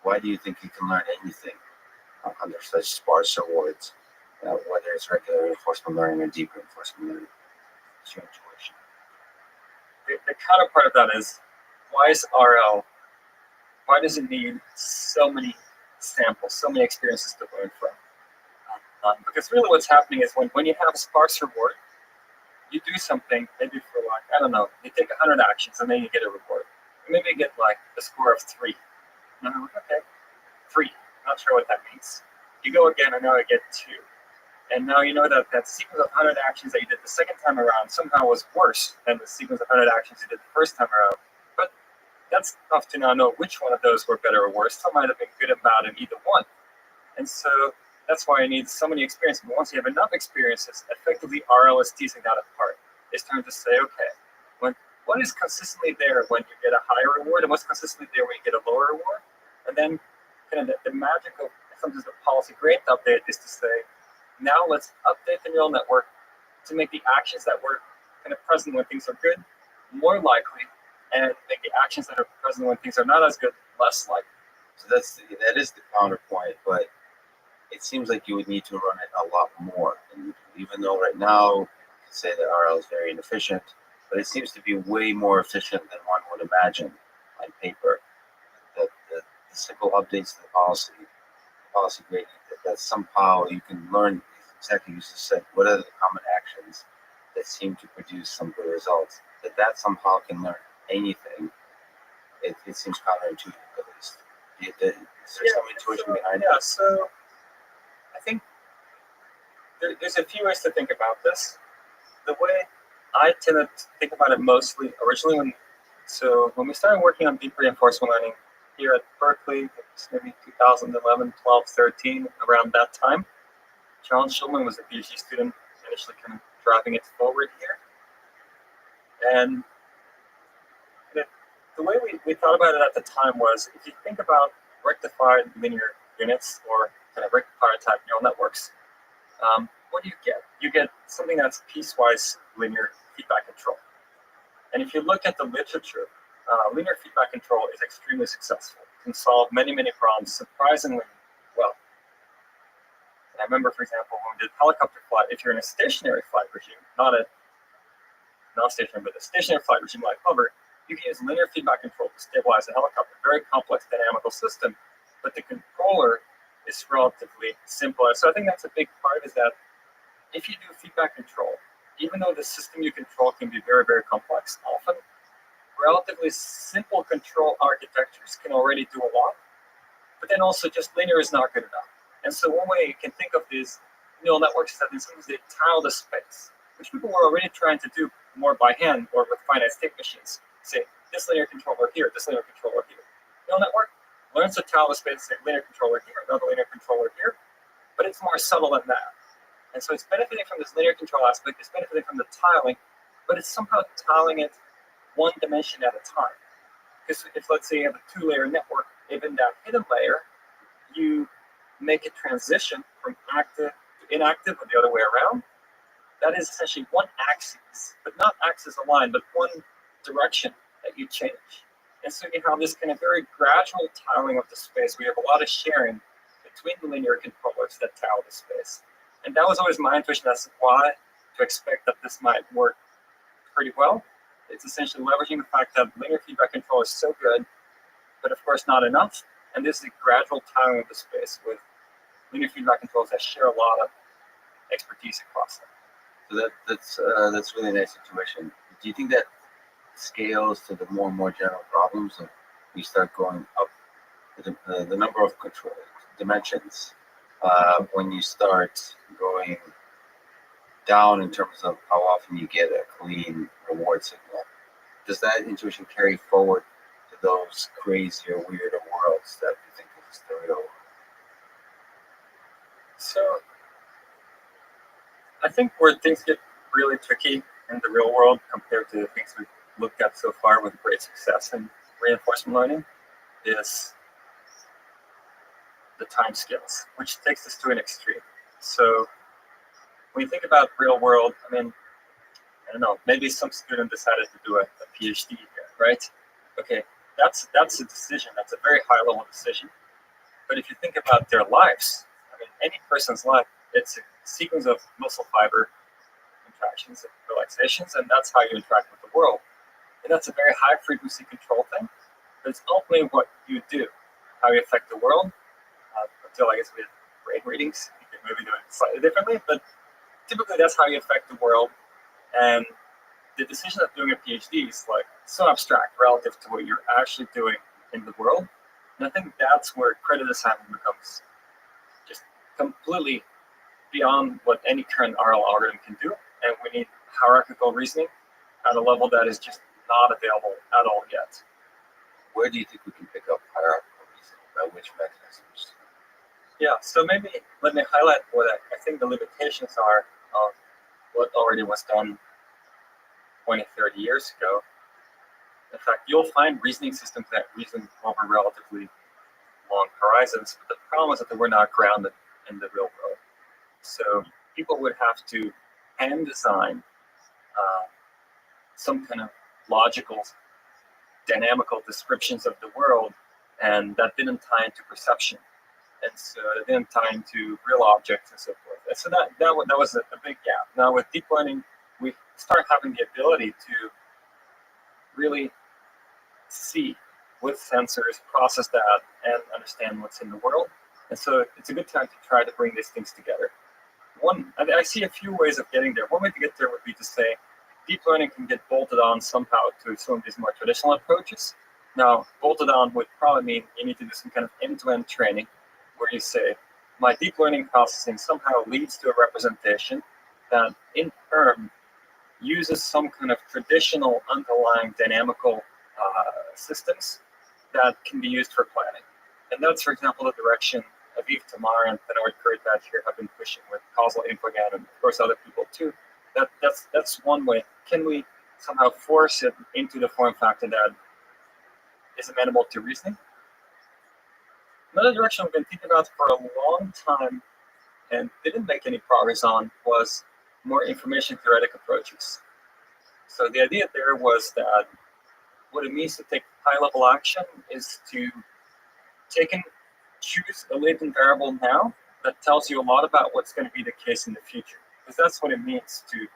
S1: Why do you think you can learn anything under such sparse rewards, whether it's regular reinforcement learning or deep reinforcement learning? It's your intuition.
S2: The counterpart of that is, why is RL, why does it need so many samples, so many experiences to learn from? Because really what's happening is when you have a sparse reward, you do something, maybe for like, I don't know, you take 100 actions and then you get a reward. And maybe you get like a score of 3. And I'm like, okay, 3, not sure what that means. You go again and now I get 2. And now you know that sequence of 100 actions that you did the second time around somehow was worse than the sequence of 100 actions you did the first time around. But that's enough to now know which one of those were better or worse. Some might have been good and bad in either one. And so that's why you need so many experiences. But once you have enough experiences, effectively RL is teasing that apart. It's trying to say, okay, what is consistently there when you get a higher reward and what's consistently there when you get a lower reward? And then kind of the magic of sometimes the policy gradient update is to say, now let's update the neural network to make the actions that were kind of present when things are good more likely, and make the actions that are present when things are not as good less likely.
S1: So that is the counterpoint, but it seems like you would need to run it a lot more. And even though right now you can say that RL is very inefficient, but it seems to be way more efficient than one would imagine on paper. The simple updates to the policy gradient, that somehow you can learn exactly you just said, what are the common actions that seem to produce some good results, that somehow can learn anything. It seems counterintuitive, at least. Is there some intuition behind it?
S2: Yeah, so I think there's a few ways to think about this. The way I tended to think about it mostly originally when we started working on deep reinforcement learning here at Berkeley, it was maybe 2011, 12, 13, around that time. John Schulman was a PhD student, initially kind of driving it forward here. And the way we thought about it at the time was, if you think about rectified linear units or kind of rectifier type neural networks, what do you get? You get something that's piecewise linear feedback control. And if you look at the literature, linear feedback control is extremely successful. It can solve many, many problems surprisingly well. And I remember, for example, when we did helicopter flight, if you're in a stationary flight regime, not stationary, but a stationary flight regime like hover, you can use linear feedback control to stabilize a helicopter. Very complex dynamical system, but the controller is relatively simple. So I think that's a big part, is that if you do feedback control, even though the system you control can be very, very complex, often relatively simple control architectures can already do a lot, but then also just linear is not good enough. And so one way you can think of these neural networks is that in some ways they tile the space, which people were already trying to do more by hand or with finite state machines. Say, this linear controller here, this linear controller here. Neural network learns to tile the space, say linear controller here, another linear controller here, but it's more subtle than that. And so it's benefiting from this linear control aspect, it's benefiting from the tiling, but it's somehow tiling it one dimension at a time. Because if, let's say, you have a 2-layer network, even that hidden layer, you make a transition from active to inactive or the other way around. That is essentially one axis, but not axis aligned, but one direction that you change. And so you have this kind of very gradual tiling of the space. We have a lot of sharing between the linear controllers that tile the space. And that was always my intuition as to why to expect that this might work pretty well. It's essentially leveraging the fact that linear feedback control is so good, but of course not enough. And this is a gradual tiling of the space with linear feedback controls that share a lot of expertise across them.
S1: So that's really nice intuition. Do you think that scales to the more and more general problems, and we start going up the number of control dimensions when you start going down in terms of how often you get a clean reward signal? Does that intuition carry forward to those crazier, weirder worlds that you think is the real world?
S2: So I think where things get really tricky in the real world compared to the things we've looked at so far with great success in reinforcement learning is the time scales, which takes us to an extreme. So when you think about real world, I mean, I don't know, maybe some student decided to do a PhD here, right? Okay, that's a decision. That's a very high level decision. But if you think about their lives, I mean, any person's life, it's a sequence of muscle fiber contractions and relaxations, and that's how you interact with the world. And that's a very high frequency control thing. But it's ultimately what you do, how you affect the world. Until I guess we have brain readings, you can maybe do it slightly differently, but typically that's how you affect the world. And the decision of doing a PhD is like so abstract relative to what you're actually doing in the world. And I think that's where credit assignment becomes just completely beyond what any current RL algorithm can do. And we need hierarchical reasoning at a level that is just not available at all yet.
S1: Where do you think we can pick up hierarchical reasoning? By which mechanisms?
S2: Yeah, so maybe let me highlight what I think the limitations are of what already was done 20, 30 years ago. In fact, you'll find reasoning systems that reason over relatively long horizons, but the problem is that they were not grounded in the real world. So people would have to hand design some kind of logical, dynamical descriptions of the world, and that didn't tie into perception. And so it didn't tie into real objects and so forth. And so that was a big gap. Now with deep learning, we start having the ability to really see with sensors, process that, and understand what's in the world. And so it's a good time to try to bring these things together. I see a few ways of getting there. One way to get there would be to say deep learning can get bolted on somehow to some of these more traditional approaches. Now, bolted on would probably mean you need to do some kind of end-to-end training where you say, my deep learning processing somehow leads to a representation that in turn uses some kind of traditional underlying dynamical systems that can be used for planning. And that's, for example, the direction Aviv Tamar and Benoit Kurtbach here have been pushing with causal infogam, and of course other people too. That's one way. Can we somehow force it into the form factor that is amenable to reasoning? Another direction we've been thinking about for a long time and didn't make any progress on was more information theoretic approaches. So the idea there was that what it means to take high-level action is to take and choose a latent variable now that tells you a lot about what's going to be the case in the future, because that's what it means to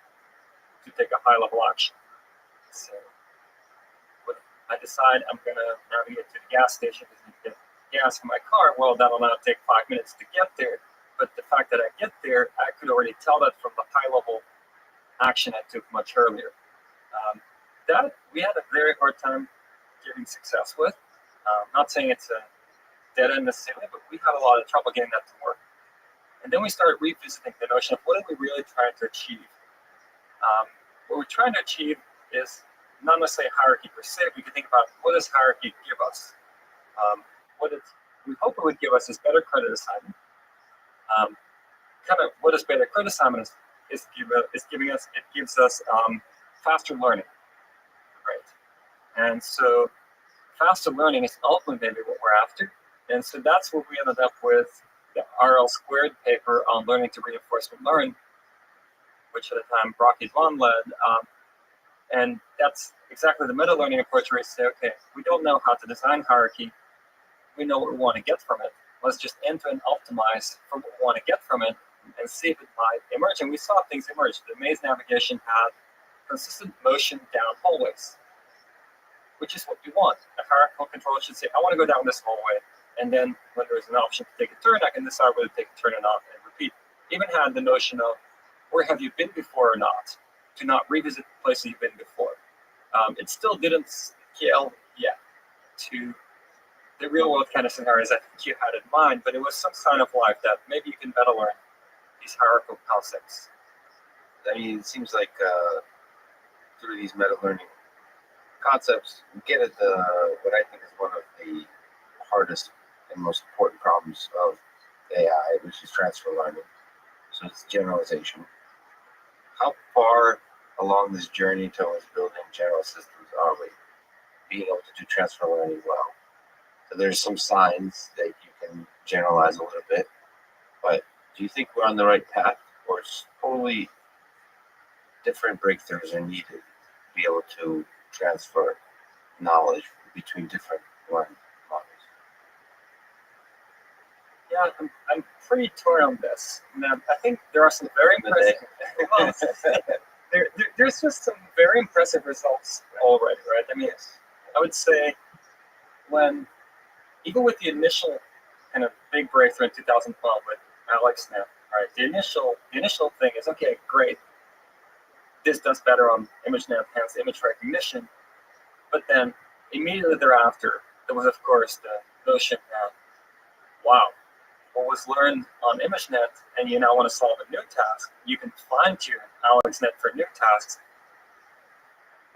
S2: take a high-level action. So when I decide I'm going to navigate to the gas station to get gas in my car, well, that'll now take 5 minutes to get there. But the fact that I get there, I could already tell that from the high-level action I took much earlier. That we had a very hard time getting success with. Not saying it's a dead end necessarily, but we had a lot of trouble getting that to work. And then we started revisiting the notion of what are we really trying to achieve? What we're trying to achieve is not necessarily hierarchy per se. We can think about what does hierarchy give us? We hope it would give us is better credit assignment. Kind of what does better credit assignment is giving us? It gives us faster learning, right? And so faster learning is ultimately maybe what we're after. And so that's what we ended up with the RL squared paper on learning to reinforcement learn, which at the time Brock Idwan led. And that's exactly the meta learning approach where we say, okay, we don't know how to design hierarchy. We know what we want to get from it. Let's just end-to-end optimize for what we want to get from it and see if it might emerge. And we saw things emerge. The maze navigation had consistent motion down hallways, which is what we want. A hierarchical controller should say, I want to go down this hallway. And then when there's an option to take a turn, I can decide whether to take a turn or not and repeat. Even had the notion of where have you been before or not, to not revisit the places you've been before. It still didn't scale yet to the real world kind of scenarios I think you had in mind, but it was some sign of life that maybe you can better learn these hierarchical concepts.
S1: I mean, it seems like through these meta learning concepts, we get at what I think hardest and most important problems of AI, which is transfer learning. So it's generalization. How far along this journey towards building general systems are we? Being able to do transfer learning well. So there's some signs that you can generalize a little bit, but do you think we're on the right path, or it's totally different breakthroughs are needed to be able to transfer knowledge between different learning models?
S2: Yeah, I'm pretty torn on this. Now, I think there are some very impressive. Well, there's just some very impressive results already, right? I mean, I would say when even with the initial kind of big breakthrough in 2012 with AlexNet, right? The initial thing is okay, great. This does better on ImageNet, hence image recognition. But then immediately thereafter, there was of course the notion that, wow, what was learned on ImageNet, and you now want to solve a new task, you can fine tune AlexNet for new tasks.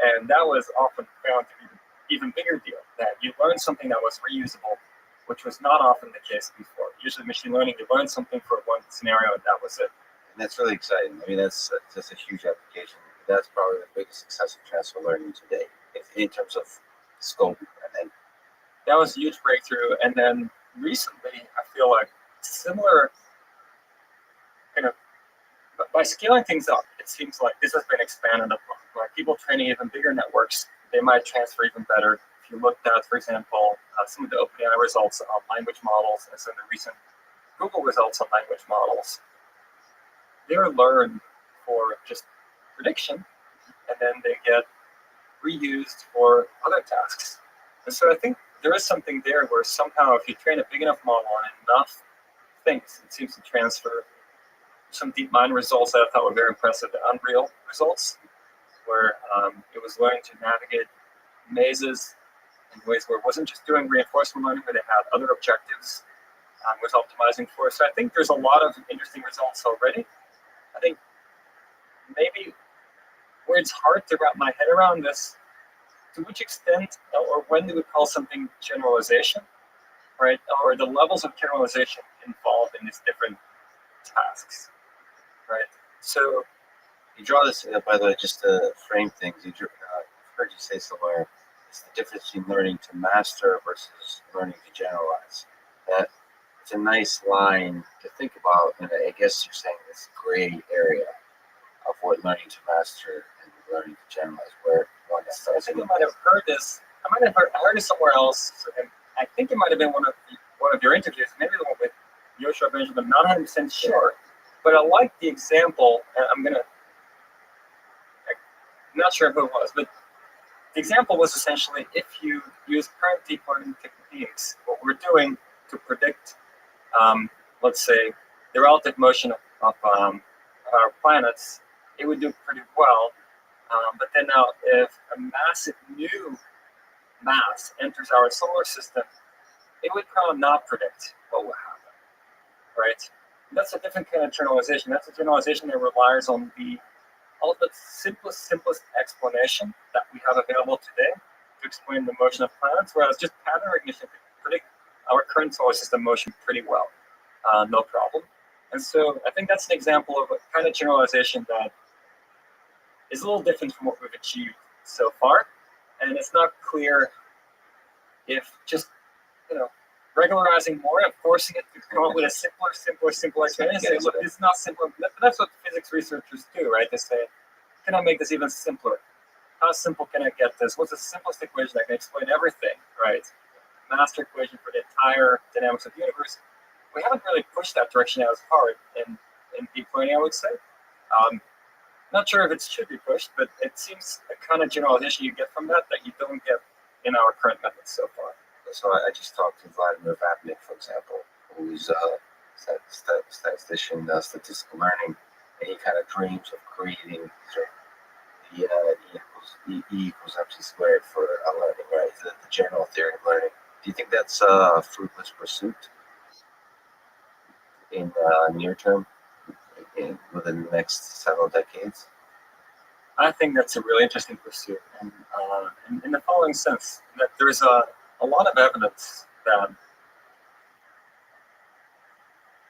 S2: And that was often found to be an even bigger deal, that you learned something that was reusable, which was not often the case before. Usually machine learning, you learn something for one scenario and that was it.
S1: And that's really exciting. I mean, that's a huge application. That's probably the biggest success of transfer learning today, in terms of scope, I think.
S2: That was a huge breakthrough. And then recently, I feel like similar kind of, by scaling things up, it seems like this has been expanded upon. Like people training even bigger networks, they might transfer even better. If you looked at, for example, some of the OpenAI results on language models and some of the recent Google results on language models, they're learned for just prediction, and then they get reused for other tasks. And so I think there is something there where somehow if you train a big enough model on enough things, it seems to transfer some DeepMind results that I thought were very impressive, the Unreal results, where it was learning to navigate mazes in ways where it wasn't just doing reinforcement learning, but it had other objectives it was optimizing for. So I think there's a lot of interesting results already. I think maybe where it's hard to wrap my head around this, to which extent or when do we call something generalization, right? Or the levels of generalization involved in these different tasks, right? So
S1: you draw this, by the way, just to frame things, I've heard you say somewhere, it's the difference between learning to master versus learning to generalize. That it's a nice line to think about, and I guess you're saying this gray area of what learning to master and learning to generalize, where one starts.
S2: I think you might have heard this. I might have heard it somewhere else, and I think it might have been one of your interviews, maybe the one with Yoshua Benjamin. Not 100% sure, but I like the example. And I'm not sure who it was, but the example was essentially if you use current deep learning techniques, what we're doing to predict, let's say, the relative motion of our planets, it would do pretty well. But then now, if a massive new mass enters our solar system, it would probably not predict what will happen, right? And that's a different kind of generalization. That's a generalization that relies on the ultimate simplest explanation that we have available today to explain the motion of planets, whereas just pattern recognition can predict our current solar system motion pretty well, no problem. And so I think that's an example of a kind of generalization that is a little different from what we've achieved so far. And it's not clear if just, regularizing more and forcing it to come up with a simpler explanation. Say, look, it's not simple. But that's what physics researchers do, right? They say, can I make this even simpler? How simple can I get this? What's the simplest equation that can explain everything, right? Master equation for the entire dynamics of the universe. We haven't really pushed that direction as hard in deep learning, I would say. Not sure if it should be pushed, but it seems a kind of generalization you get from that you don't get in our current methods so far.
S1: So I just talked to Vladimir Vapnik, for example, who's a statistician, statistical learning, and he kind of dreams of creating sort of E equals MC squared for learning, right? The general theory of learning. Do you think that's a fruitless pursuit in near term, within the next several decades?
S2: I think that's a really interesting pursuit, and in the following sense, that there's a lot of evidence that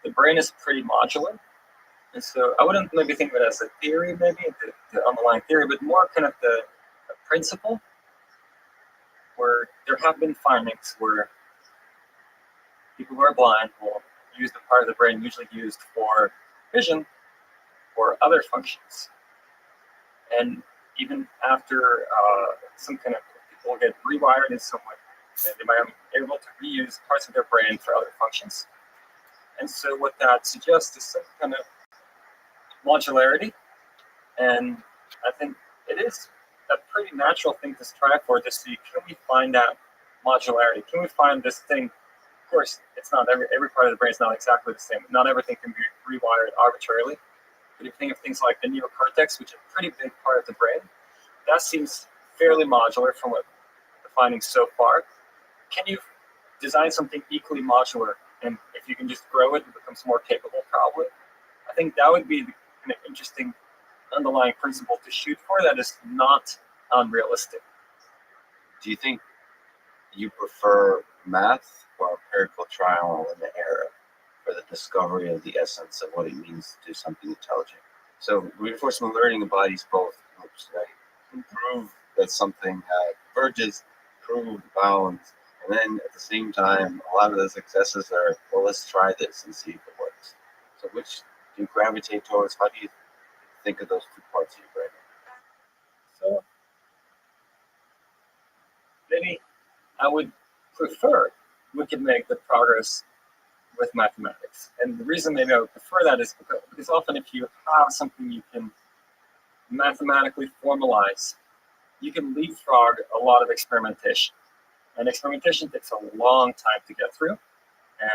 S2: the brain is pretty modular. And so I wouldn't maybe think of it as a theory, maybe the underlying theory, but more kind of the principle, where there have been findings where people who are blind will use the part of the brain usually used for vision or other functions. And even after some kind of people get rewired in some way, they might be able to reuse parts of their brain for other functions. And so what that suggests is some kind of modularity. And I think it is a pretty natural thing to strive for, to see, can we find that modularity? Can we find this thing? Of course, it's not every part of the brain is not exactly the same. Not everything can be rewired arbitrarily. But if you think of things like the neocortex, which is a pretty big part of the brain, that seems fairly modular from what the findings so far. Can you design something equally modular? And if you can just grow it, it becomes more capable, probably. I think that would be the kind of interesting underlying principle to shoot for that is not unrealistic.
S1: Do you think you prefer math or empirical trial and error for the discovery of the essence of what it means to do something intelligent? So reinforcement learning embodies both groups, right? Prove that something converges, prove bounds, and then at the same time, a lot of the successes are, well, let's try this and see if it works. So which do you gravitate towards? How do you think of those two parts of your brain?
S2: So maybe I would prefer we could make the progress with mathematics. And the reason maybe I would prefer that is because often if you have something you can mathematically formalize, you can leapfrog a lot of experimentation. And experimentation takes a long time to get through,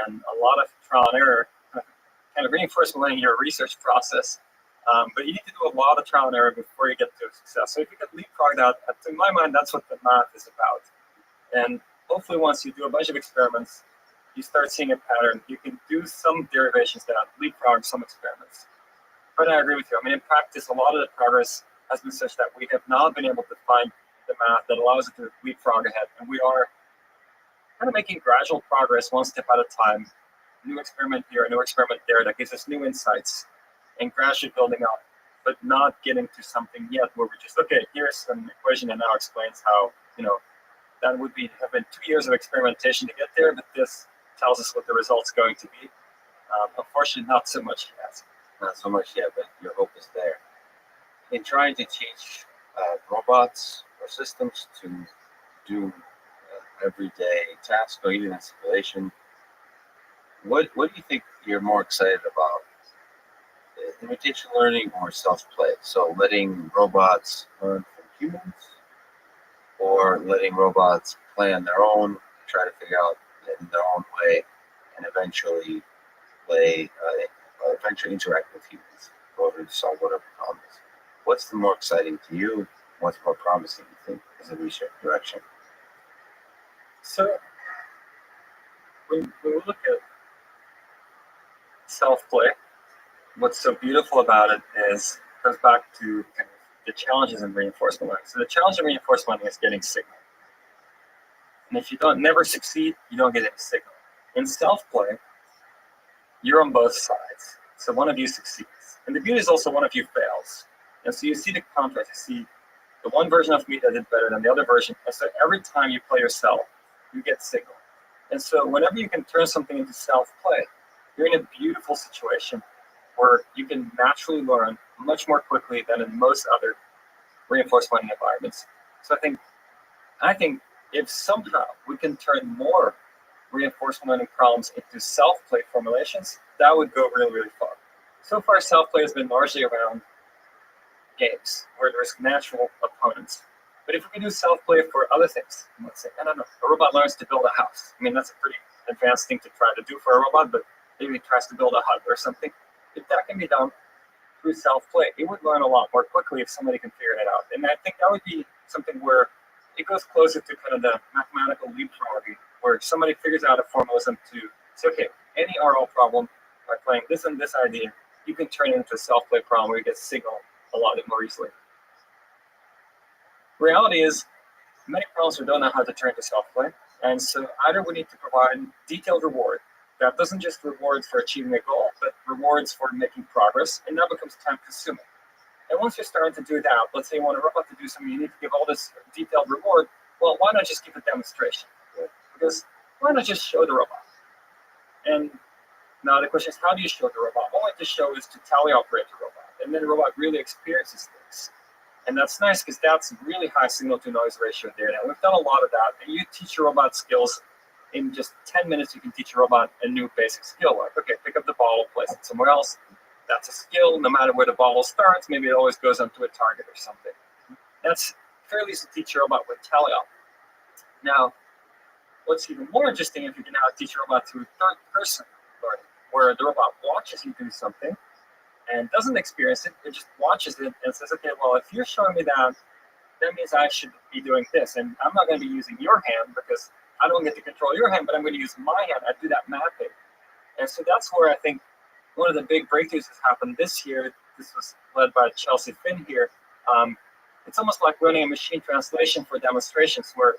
S2: and a lot of trial and error, kind of reinforcement learning your research process. But you need to do a lot of trial and error before you get to success. So if you could leapfrog that, in my mind, that's what the math is about. And hopefully once you do a bunch of experiments, you start seeing a pattern. You can do some derivations that leapfrog some experiments. But I agree with you. I mean, in practice, a lot of the progress has been such that we have not been able to find the math that allows it to leapfrog ahead. And we are kind of making gradual progress one step at a time. New experiment here, a new experiment there that gives us new insights, and gradually building up, but not getting to something yet where we just, okay, here's an equation and now explains how, that would have been 2 years of experimentation to get there, but this tells us what the result's going to be. Unfortunately, not so much yet.
S1: Not so much yet, but your hope is there. In trying to teach robots or systems to do everyday tasks or even in simulation, what do you think you're more excited about? Imitation learning or self-play? So letting robots learn from humans, or letting robots play on their own, try to figure out in their own way, and eventually interact with humans in order to solve whatever problem is. What's the more exciting to you? What's more promising, you think, as a research direction?
S2: So when we look at self-play, what's so beautiful about it goes back to kind of the challenges in reinforcement learning. So the challenge in reinforcement learning is getting signal. And if you never succeed, you don't get any signal. In self-play, you're on both sides. So one of you succeeds. And the beauty is also one of you fails. And so you see the contrast. You see the one version of me that did better than the other version. And so every time you play yourself, you get signal. And so whenever you can turn something into self-play, you're in a beautiful situation where you can naturally learn much more quickly than in most other reinforcement learning environments. So I think if somehow we can turn more reinforcement learning problems into self-play formulations, that would go really, really far. So far, self-play has been largely around games where there's natural opponents. But if we can do self-play for other things, let's say, I don't know, a robot learns to build a house. I mean, that's a pretty advanced thing to try to do for a robot, but maybe it tries to build a hut or something. If that can be done through self-play, it would learn a lot more quickly if somebody can figure it out. And I think that would be something where it goes closer to kind of the mathematical leapfrogging, where somebody figures out a formalism to say, okay, any RL problem by playing this and this idea, you can turn it into a self-play problem where you get signal a lot more easily. Reality is, many problems we don't know how to turn to self-play, and so either we need to provide detailed reward that doesn't just reward for achieving a goal, but rewards for making progress, and that becomes time consuming. And once you're starting to do that, let's say you want a robot to do something, you need to give all this detailed reward. Well, why not just give a demonstration? Because why not just show the robot? And now the question is, how do you show the robot? One way to show is to teleoperate the robot, and then the robot really experiences things. And that's nice because that's really high signal to noise ratio data. And we've done a lot of that. And you teach your robot skills in just 10 minutes. You can teach your robot a new basic skill, like, okay, pick up the bottle, place it somewhere else. That's a skill. No matter where the bottle starts, maybe it always goes onto a target or something. That's fairly easy to teach your robot with teleop. Now, what's even more interesting if you can now teach your robot through third-person learning, where the robot watches you do something and doesn't experience it, it just watches it and says, okay, well, if you're showing me that, that means I should be doing this. And I'm not going to be using your hand because I don't get to control your hand, but I'm going to use my hand. I do that mapping. And so that's where I think one of the big breakthroughs has happened this year. This was led by Chelsea Finn here. It's almost like running a machine translation for demonstrations where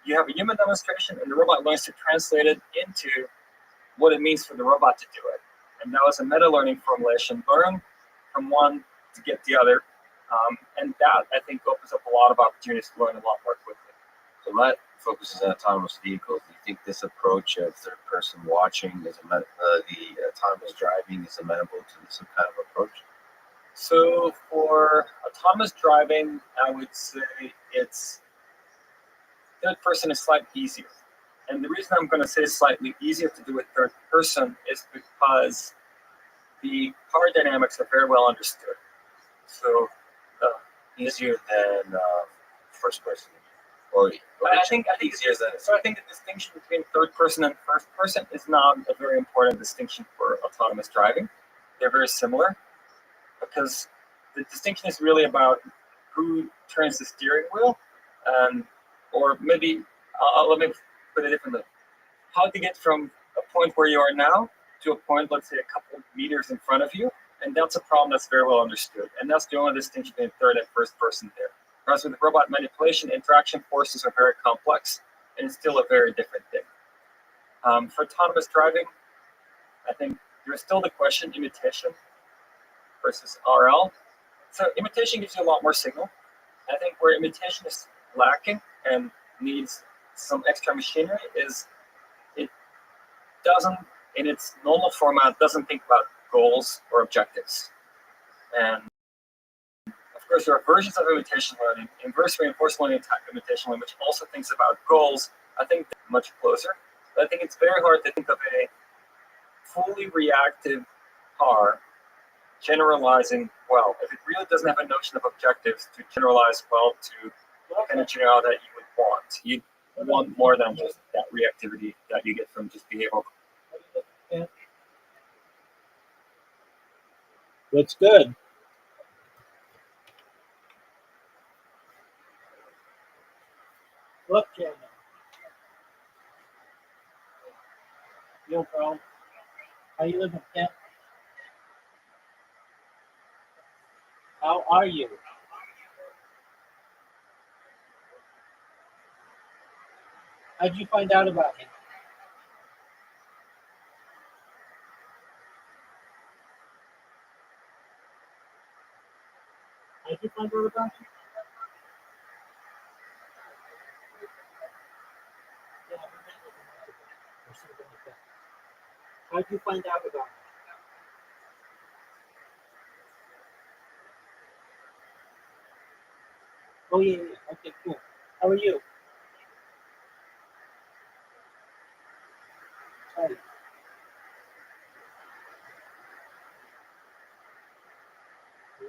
S2: you have a human demonstration and the robot learns to translate it into what it means for the robot to do it. And that was a meta-learning formulation, learn from one to get the other. And that, I think, opens up a lot of opportunities to learn a lot more quickly.
S1: So Matt focuses on autonomous vehicles. Do you think this approach of third-person watching is the autonomous driving is amenable to this kind of approach?
S2: So for autonomous driving, I would say it's third person is slightly easier. And the reason I'm going to say slightly easier to do with third person is because the power dynamics are very well understood. So
S1: Easier than first person, or
S2: I think
S1: easier than.
S2: so. I think the distinction between third person and first person is not a very important distinction for autonomous driving. They're very similar because the distinction is really about who turns the steering wheel, or maybe let me put it differently. How to get from a point where you are now to a point, let's say, a couple of meters in front of you, and that's a problem that's very well understood. And that's the only distinction between third and first person there. Whereas with robot manipulation, interaction forces are very complex, and it's still a very different thing. For autonomous driving, I think there's still the question imitation versus RL. So imitation gives you a lot more signal. I think where imitation is lacking and needs some extra machinery is it doesn't, in its normal format, doesn't think about goals or objectives. And of course, there are versions of imitation learning, inverse reinforcement learning type imitation learning, which also thinks about goals. I think they're much closer. But I think it's very hard to think of a fully reactive car generalizing well. If it really doesn't have a notion of objectives to generalize well to the kind of generality that you would want. You want more than just that reactivity that you get from just behavioral.
S5: That's good. Look, Jeremy. Yo, bro. How you living, Kent? How are you? How'd you find out about him? How'd you find out about him? Yeah, we met with him or something like that. How'd you find out about him? Oh, yeah, yeah. Okay, cool. How are you? Hi.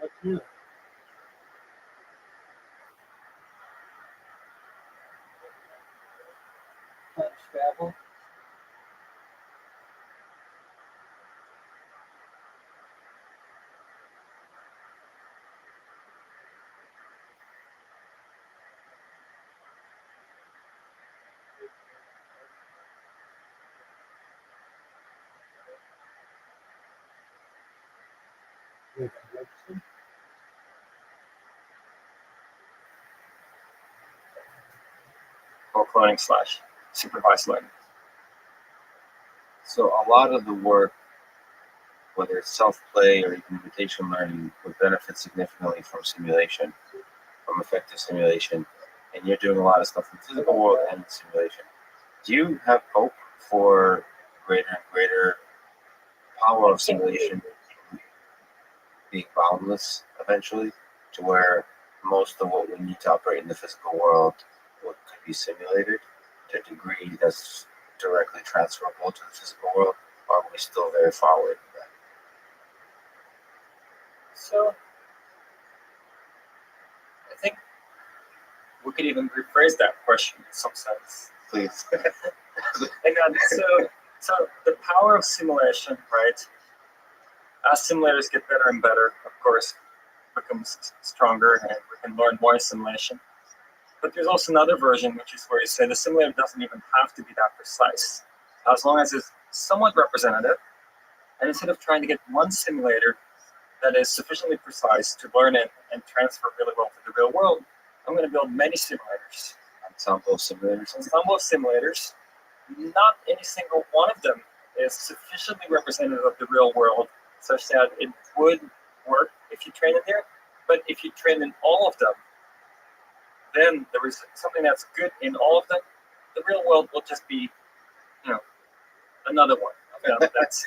S5: What's new? Plans travel? With Rothschild?
S2: Or cloning / supervised learning.
S1: So a lot of the work, whether it's self-play or even mutation learning, would benefit significantly from simulation, from effective simulation. And you're doing a lot of stuff in the physical world and in simulation. Do you have hope for greater and greater power of simulation being boundless eventually, to where most of what we need to operate in the physical world could be simulated to a degree that's directly transferable to the physical world? Or are we still very far away from that?
S2: So I think we could even rephrase that question in some sense.
S1: Please.
S2: And so the power of simulation, right? As simulators get better and better, of course, becomes stronger, and we can learn more simulation. But there's also another version, which is where you say the simulator doesn't even have to be that precise, as long as it's somewhat representative. And instead of trying to get one simulator that is sufficiently precise to learn it and transfer really well to the real world, I'm going to build many simulators.
S1: Ensemble of simulators.
S2: Ensemble of simulators. Not any single one of them is sufficiently representative of the real world such that it would work if you train in there. But if you train in all of them, then there is something that's good in all of them. The real world will just be, another one of them. That's,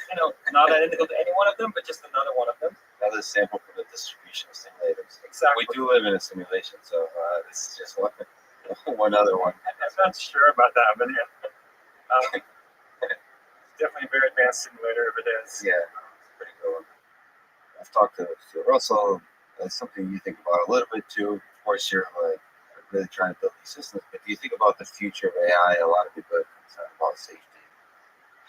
S2: not identical to any one of them, but just another one of them.
S1: Another sample for the distribution of simulators.
S2: Exactly.
S1: We do live in a simulation, so this is just one other one.
S2: I'm not sure about that, but yeah. Definitely a very advanced simulator if it is.
S1: Yeah, it's pretty cool. I've talked to Russell. That's something you think about a little bit too. Of course, you're really trying to build these systems, but do you think about the future of AI? A lot of people are concerned about safety.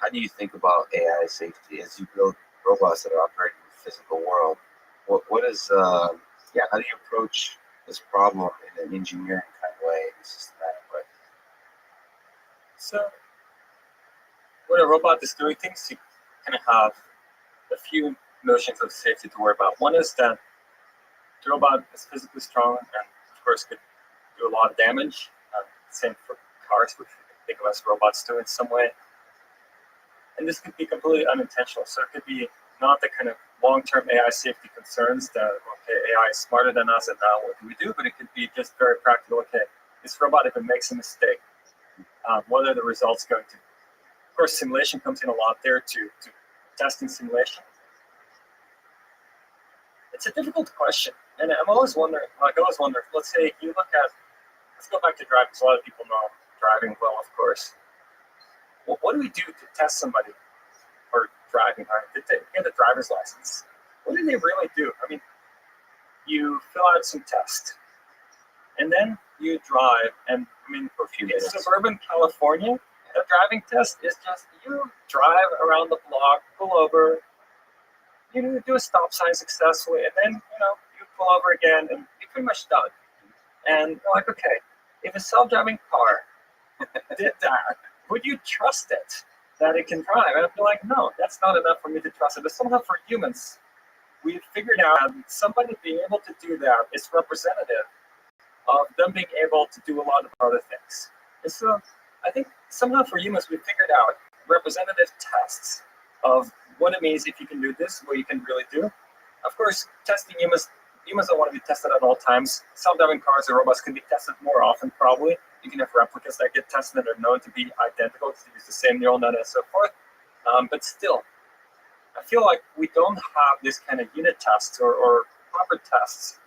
S1: How do you think about AI safety as you build robots that are operating in the physical world? What is how do you approach this problem in an engineering kind of way, in a systematic way?
S2: So, when a robot is doing things, you kind of have a few notions of safety to worry about. One is that the robot is physically strong and, of course, could do a lot of damage. Same for cars, which we can think of as robots too in some way. And this could be completely unintentional. So it could be not the kind of long-term AI safety concerns that, okay, AI is smarter than us and now what do we do? But it could be just very practical. Okay, this robot, if it makes a mistake, what are the results going to be? Of course, simulation comes in a lot there to testing simulation. It's a difficult question. And I'm always wondering, let's say you look at, let's go back to driving, because a lot of people know driving well, of course. What do we do to test somebody for driving, or to get a driver's license? What do they really do? I mean, you fill out some test, and then you drive, and I mean,
S1: For a few
S2: in
S1: minutes.
S2: suburban California, a driving test is just you drive around the block, pull over, you do a stop sign successfully, and then you pull over again, and you're pretty much done. And you're like, okay, if a self-driving car did that, would you trust it that it can drive? And I'd be like, no, that's not enough for me to trust it. But somehow for humans, we've figured out that somebody being able to do that is representative of them being able to do a lot of other things. And so I think somehow for humans, we figured out representative tests of what it means if you can do this, what you can really do. Of course, testing humans don't want to be tested at all times. Self-driving cars or robots can be tested more often, probably. You can have replicas that get tested that are known to be identical, to use the same neural net and so forth. But still, I feel like we don't have this kind of unit tests or proper tests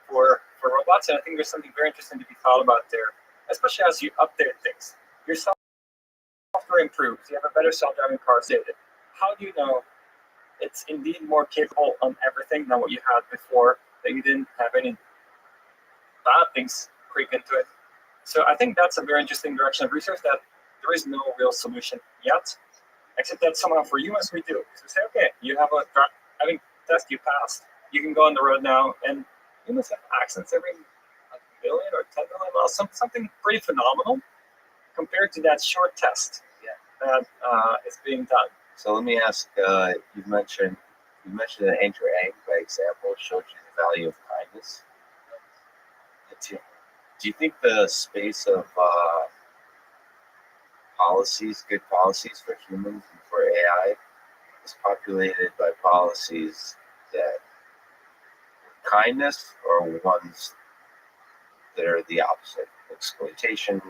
S2: for robots. And I think there's something very interesting to be thought about there, especially as you update things. Your software improves. You have a better self-driving car stated. How do you know it's indeed more capable on everything than what you had before, that you didn't have any bad things creep into it? So I think that's a very interesting direction of research that there is no real solution yet, except that somehow for humans we do. So we say, okay, you have a driving test, you passed. You can go on the road now, and humans have accidents every million or 10 million miles, something pretty phenomenal compared to that short test that is being done.
S1: So let me ask, you mentioned an anchor egg, by example, showed you the value of kindness. Do you think the space of policies, good policies for humans and for AI, is populated by policies that kindness or ones that are the opposite. Exploitation,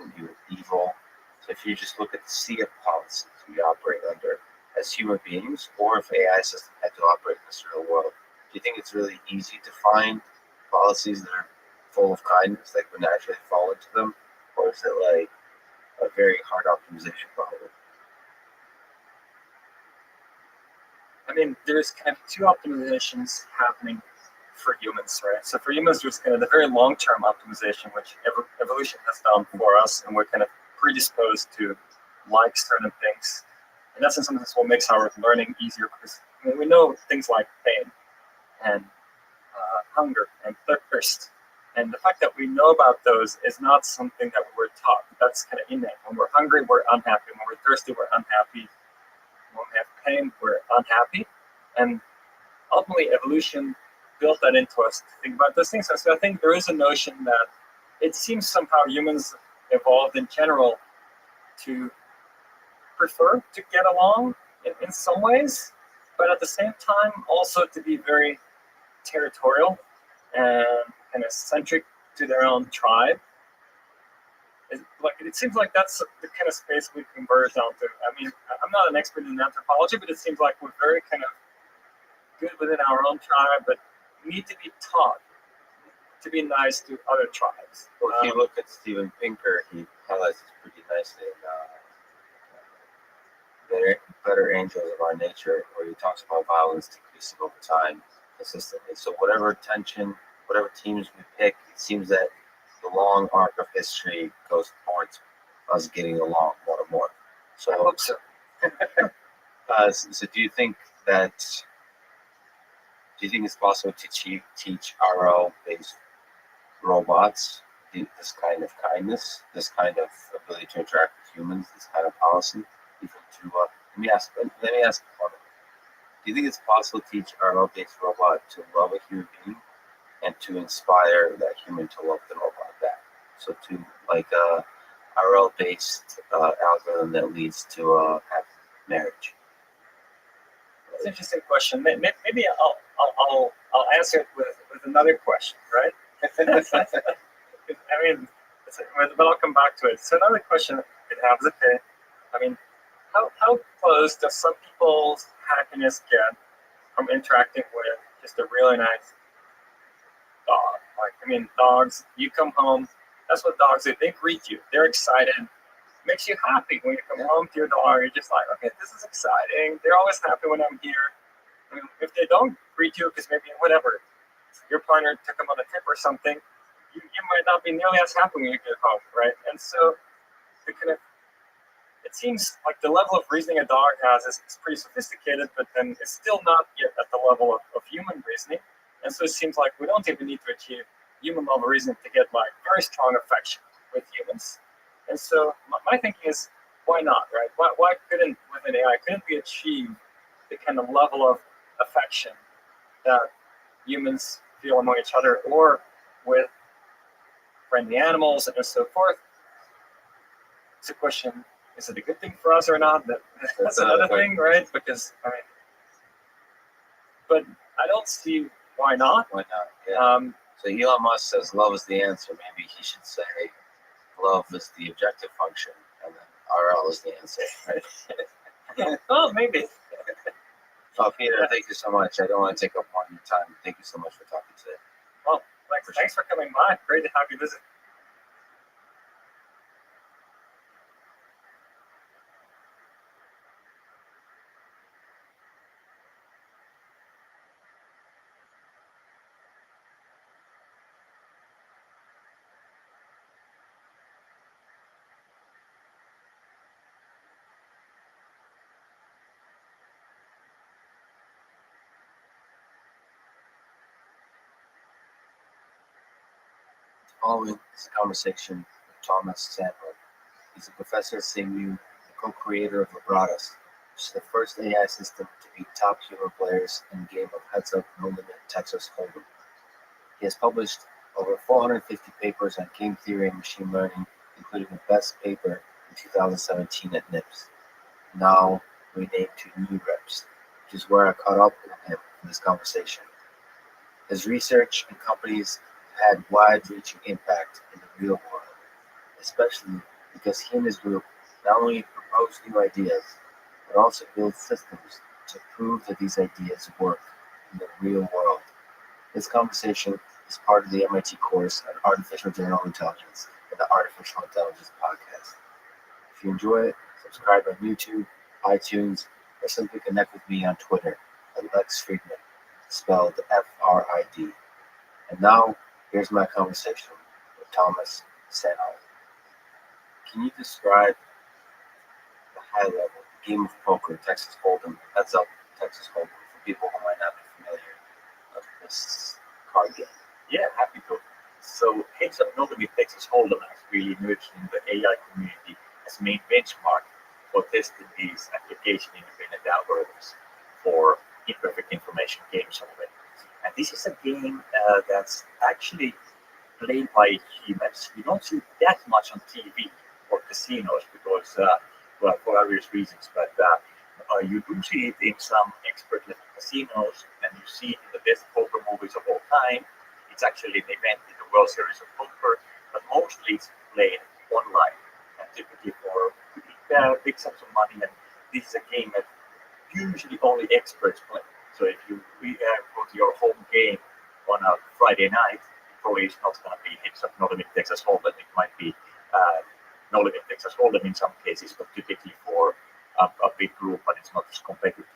S1: evil. So if you just look at the sea of policies we operate under as human beings, or if AI system had to operate in this real world, do you think it's really easy to find policies that are full of kindness that would naturally fall into them? Or is it like a very hard optimization problem?
S2: I mean, there's kind of two optimizations happening for humans, right? So for humans, there's kind of the very long-term optimization, which evolution has done for us, and we're kind of predisposed to like certain things. And that's in some sense what makes our learning easier, because I mean, we know things like pain and hunger and thirst. And the fact that we know about those is not something that we were taught. That's kind of innate. When we're hungry, we're unhappy. When we're thirsty, we're unhappy. When we have pain, we're unhappy. And ultimately, evolution built that into us to think about those things. So I think there is a notion that it seems somehow humans evolved in general to prefer to get along in some ways, but at the same time also to be very territorial and kind of centric to their own tribe. It seems like that's the kind of space we converge onto. I mean, I'm not an expert in anthropology, but it seems like we're very kind of good within our own tribe, but need to be taught to be nice to other tribes.
S1: Well, if you look at Steven Pinker, he highlights this pretty nicely in Better Angels of Our Nature, where he talks about violence decreasing over time consistently. So whatever tension, whatever teams we pick, it seems that the long arc of history goes towards us getting along more and more. So,
S2: I hope so.
S1: so do you think it's possible to teach RL-based robots this kind of kindness, this kind of ability to interact with humans, this kind of policy? Even to let me ask one more. Do you think it's possible to teach RL-based robot to love a human being and to inspire that human to love the robot back? So to like a RL-based algorithm that leads to a happy marriage.
S2: It's an interesting question. Maybe I'll answer it with another question, right? I mean, but I'll come back to it. So another question it has, okay, I mean, how close does some people's happiness get from interacting with just a really nice dog? Like, I mean, dogs, you come home, that's what dogs do. They greet you. They're excited. Makes you happy when you come home to your dog. You're just like, okay, this is exciting. They're always happy when I'm here. I mean, if they don't greet you, because maybe whatever, your partner took them on a trip or something, you might not be nearly as happy when you get home, right? And so it seems like the level of reasoning a dog has is pretty sophisticated, but then it's still not yet at the level of human reasoning. And so it seems like we don't even need to achieve human level reasoning to get like very strong affection with humans. And so my thinking is, why not, right? Why couldn't, with an AI, couldn't we achieve the kind of level of affection that humans feel among each other, or with friendly animals and so forth? It's a question, is it a good thing for us or not? That's another thing, right? Because, I mean, but I don't see why not.
S1: Why not? Yeah. So Elon Musk says love is the answer. Maybe he should say love is the objective function, and then RL is the answer, right?
S2: Oh, maybe.
S1: Oh, Peter, thank you so much. I don't want to take up more of your time. Thank you so much for talking today.
S2: Well, thanks for coming by. Great to have you visit.
S1: Following this conversation with Thomas Sandler, he's a professor at CMU, the co-creator of Vibratus, which is the first AI system to beat top human players in the game of Heads Up No Limit Texas Hold'em. He has published over 450 papers on game theory and machine learning, including the best paper in 2017 at NIPS. Now renamed to New Reps, which is where I caught up with him for this conversation. His research and companies had wide-reaching impact in the real world, especially because he and his group not only propose new ideas, but also build systems to prove that these ideas work in the real world. This conversation is part of the MIT course on Artificial General Intelligence and the Artificial Intelligence podcast. If you enjoy it, subscribe on YouTube, iTunes, or simply connect with me on Twitter at Lex Friedman, spelled F-R-I-D. And now, here's my conversation with Thomas Sanhal. Can you describe the high level game of poker, Texas Hold'em, heads up Texas Hold'em, for people who might not be familiar with this card game?
S3: Yeah, happy to. So heads up nobody Texas Hold'em has really emerged in the AI community as main benchmark for testing these application-independent algorithms for imperfect information game solving. And this is a game that's actually played by humans. We don't see that much on TV or casinos because, well, for various reasons, but you do see it in some expert-level casinos, and you see it in the best poker movies of all time. It's actually an event in the World Series of Poker, but mostly it's played online, and typically for big sums of money. And this is a game that usually only experts play. So if you go to your home game on a Friday night, it probably is not going to be heads up no limit Texas Hold'em. It might be no limit Texas Hold'em in some cases, but typically for a big group, but it's not as competitive.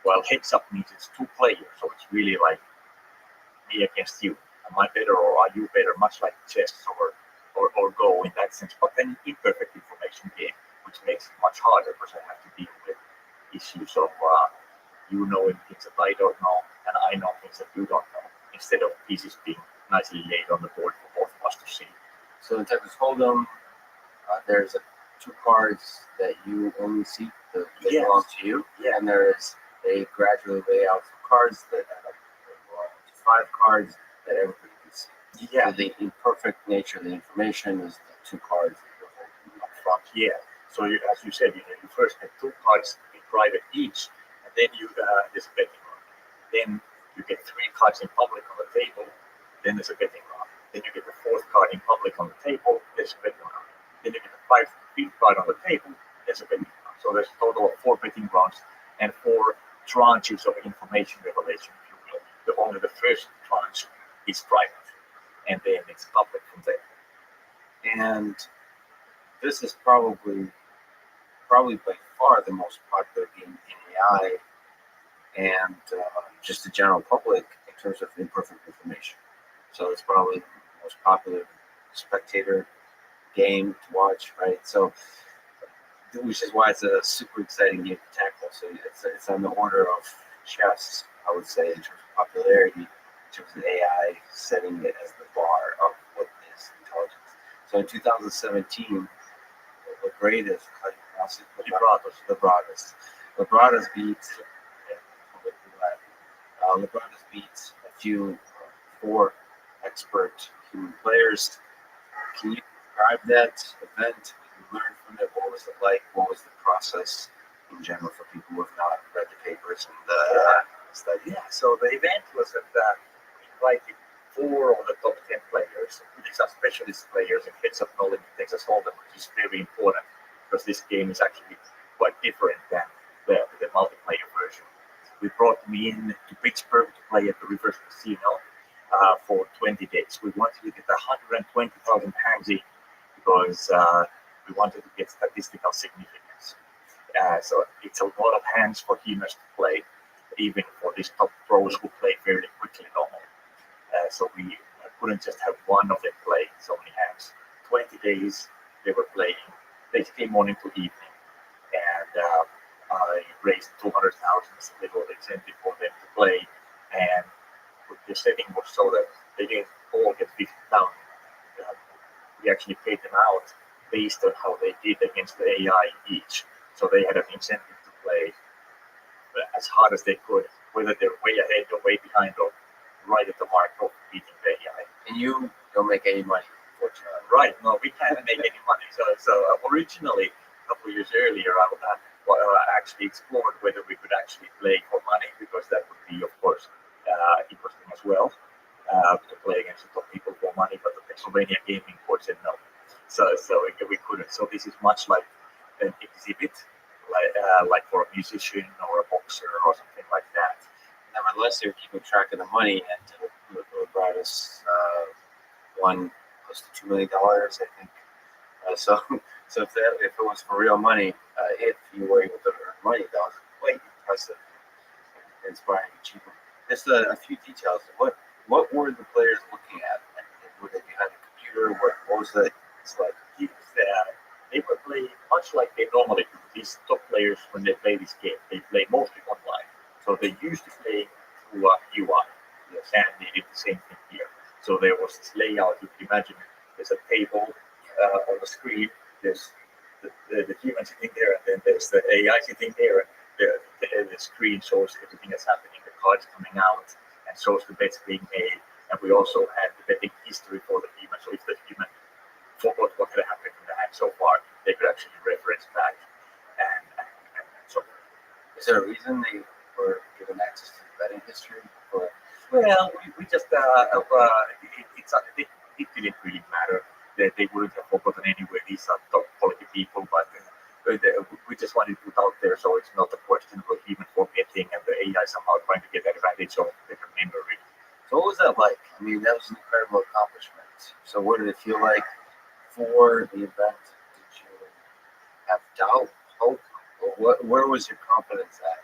S3: While heads up means it's two players, so it's really like me against you. Am I better or are you better? Much like chess or Go in that sense, but then imperfect information game, which makes it much harder because I have to deal with issues of you knowing things that I don't know, and I know things that you don't know, instead of pieces being nicely laid on the board for both of us to see.
S1: So in Texas Hold'em, there's two cards that you only see that
S3: Yes.
S1: belong to you,
S3: Yeah.
S1: and there is a gradually layout of cards that add up to 5 cards that everybody can see.
S3: Yeah,
S1: So the imperfect nature of the information is the 2 cards that you're holding up front.
S3: yeah. So as you said, you first get 2 cards in private each, and then you there's a betting round. Then you get 3 cards in public on the table. Then there's a betting round. Then you get the 4th card in public on the table. There's a betting round. Then you get the 5th card on the table. There's a betting round. So there's a total of 4 betting rounds and 4 tranches of information revelation, if you will. Only the first tranche is private, and then it's public from there.
S1: And this is probably by far the most popular game in AI and just the general public in terms of imperfect information. So it's probably the most popular spectator game to watch, right? So, which is why it's a super exciting game to tackle. So it's on the order of chess, I would say, in terms of popularity, in terms of AI setting it as the bar of what is intelligence. So in 2017, the greatest, how do you pronounce it? Lebradas beats Lebradas beats a few 4 expert human players. Can you describe that event? What you learned from it? What was it like? What was the process in general for people who have not read the papers and the study?
S3: Yeah, so the event was that we invited 4 of the top 10 players. These are specialist players in heads up knowledge in Texas Hold'em, which is very important because this game is actually quite different than the multiplayer version. We brought them in to Pittsburgh to play at the Rivers Casino for 20 days. We wanted to get 120,000 hands in because we wanted to get statistical significance. So it's a lot of hands for humans to play, even for these top pros who play fairly quickly normally. So we couldn't just have one of them play so many hands. 20 days they were playing, basically morning to evening, and I raised 200,000 as a little incentive for them to play, and the setting was so that they didn't all get 50 down. We actually paid them out based on how they did against the AI each. So they had an incentive to play as hard as they could, whether they're way ahead or way behind or right at the mark of beating the AI.
S1: And you don't make any money unfortunately.
S3: Right. No, we can't make any money. So originally, a couple of years earlier, I actually explored whether we could actually play for money because that would be, of course, interesting as well to play against the top people for money. But the Pennsylvania Gaming Board said no. So we couldn't. So this is much like an exhibit, like for a musician or a boxer or something like that.
S1: Nevertheless, they were keeping track of the money, and Robertus won close to $2 million, I think. So if it was for real money, if you were able to earn money, that was quite impressive, and inspiring achievement. Just a few details. What were the players looking at? Were they behind the computer? What was the like?
S3: They were playing much like they normally do. These top players, when they play this game, they play mostly online. So they used to play through UI. Yes, and they did the same thing here. So there was this layout. You can imagine there's a table on the screen. There's the human sitting there, and then there's the AI sitting there. And the screen shows everything that's happening. The cards coming out and shows the bets being made. And we also had the betting history for the human. So if the human forgot what had happened in the hand so far, they could actually reference back and so forth.
S1: Is there a reason they were given access to the betting history? Or
S3: Well, we just it didn't really matter. They wouldn't have forgotten anyway. These are top quality people, but we just wanted to put out there so it's not a question of a human forgetting and the AI somehow trying to get advantage of their memory.
S1: so what was that like? I mean, that was an incredible accomplishment. So what did it feel like for the event? Did you have doubt, hope, or where was your confidence at?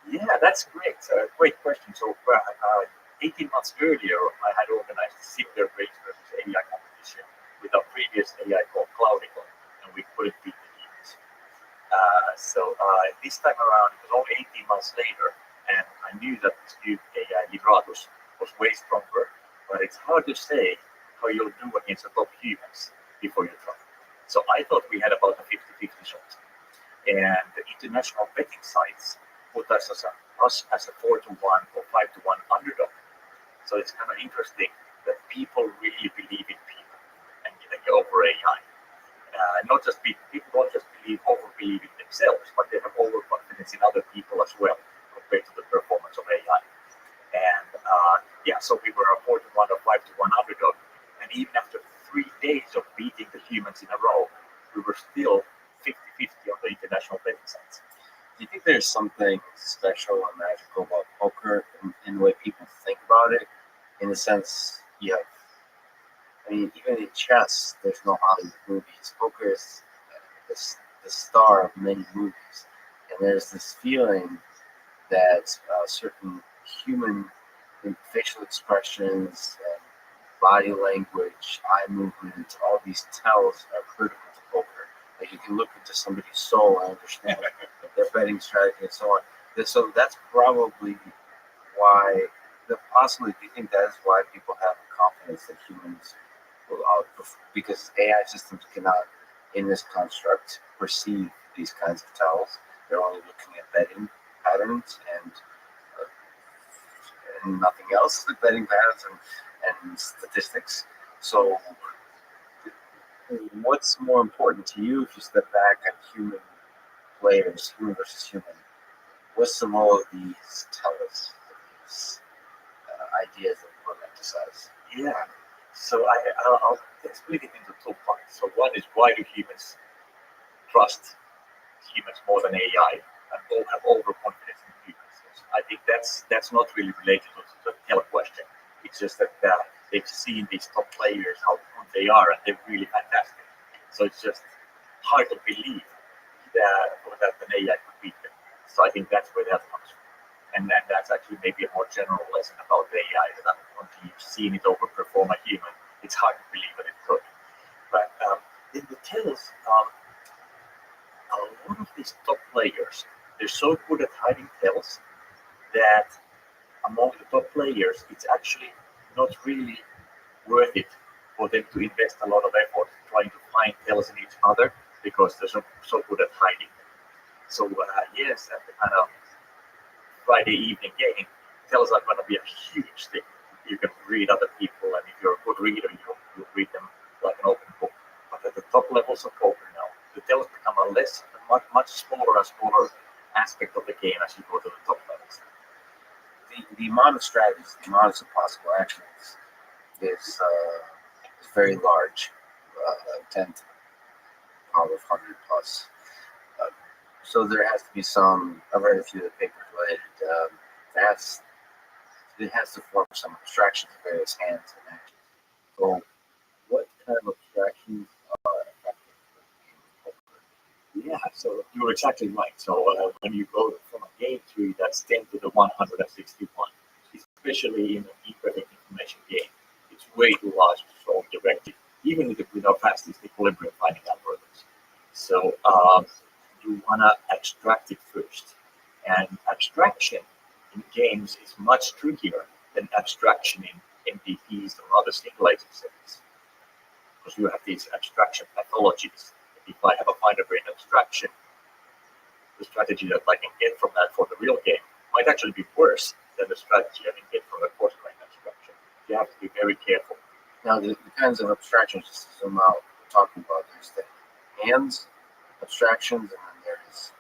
S3: Yeah, that's great. Great question. So 18 months earlier, I had organized a similar race versus AI competition with our previous AI called Cloudicon, and we couldn't beat the humans. This time around, it was only 18 months later, and I knew that this new AI Libratus was way stronger, but it's hard to say how you'll do against the top humans before you try. So I thought we had about a 50-50 shot. And the international betting sites put us as a 4-1 or 5-1 underdog. So it's kind of interesting that people really believe in people and over AI. Not just people don't just believe in themselves, but they have overconfidence in other people as well compared to the performance of AI. And so we were a 4-1 or 5-1 underdog. And even after 3 days of beating the humans in a row, we were still 50-50 on the international betting sites.
S1: Do you think there's something special and magical about poker in the way people think about it? In the sense, even in chess, there's no Hollywood movies. Poker is the star of many movies. And there's this feeling that certain human facial expressions and body language, eye movement, all these tells are critical to poker. Like you can look into somebody's soul and understand their betting strategy and so on. So that's probably why, possibly, do you think that is why people have confidence that humans will outperform? Because AI systems cannot, in this construct, perceive these kinds of tells. They're only looking at betting patterns and nothing else, the betting patterns and statistics. So what's more important to you if you step back at human players, human versus human? What's the role of these tellers, these ideas that we emphasize?
S3: Yeah. So I'll split it into 2 parts. So one is, why do humans trust humans more than AI and all have overconfidence in humans? I think that's not really related to the tell question. It's just that they've seen these top players, how good they are, and they're really fantastic. So it's just hard to believe that an AI could beat them. So I think that's where that comes from. And that's actually maybe a more general lesson about the AI, that until you've seen it overperform a human, it's hard to believe that it could. But in the tells, a lot of these top players, they're so good at hiding tells that among the top players, it's actually not really worth it for them to invest a lot of effort trying to find tells in each other because they're so good at hiding them. So yes, at the kind of Friday evening game, tells are going to be a huge thing. You can read other people, and if you're a good reader, you'll read them like an open book. But at the top levels of poker now, the tells become a much smaller and smaller aspect of the game as you go to the top levels.
S1: The amount of strategies, the amount of possible actions is very large, 10 to the power of 100 plus. Uh, so there has to be some. I've read a few of the papers related. It has to form some abstractions of various hands and actions. So, what kind of abstractions are effective for the game of poker?
S3: Yeah, so you're exactly right. So when you go from a game tree that's 10 to the 161, especially in an imperfect information game, it's way too large to solve directly, even with our fastest equilibrium finding algorithms. So you want to abstract it first. And abstraction in games is much trickier than abstraction in MPPs or other simulator settings. Because you have these abstraction pathologies. If I have a finer grained abstraction, the strategy that I can get from that for the real game might actually be worse than the strategy I can get from a coarse grained abstraction. You have to be very careful.
S1: Now, the kinds of abstractions, just to zoom out, we're talking about, there's the hands abstractions, and then there's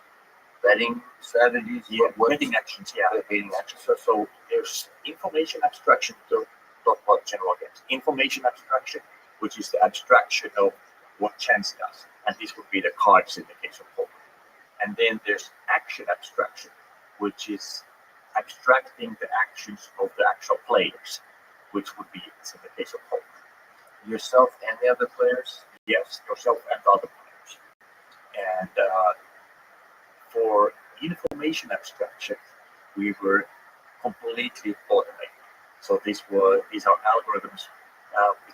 S1: betting strategies.
S3: Betting actions, yeah.
S1: Betting actions.
S3: So there's information abstraction to talk about general games. Information abstraction, which is the abstraction of what chance does. And this would be the cards in the case of poker. And then there's action abstraction, which is abstracting the actions of the actual players, which would be in the case of poker.
S1: Yourself and the other players?
S3: Yes, yourself and other players. And for information abstraction, we were completely automated. So these are algorithms.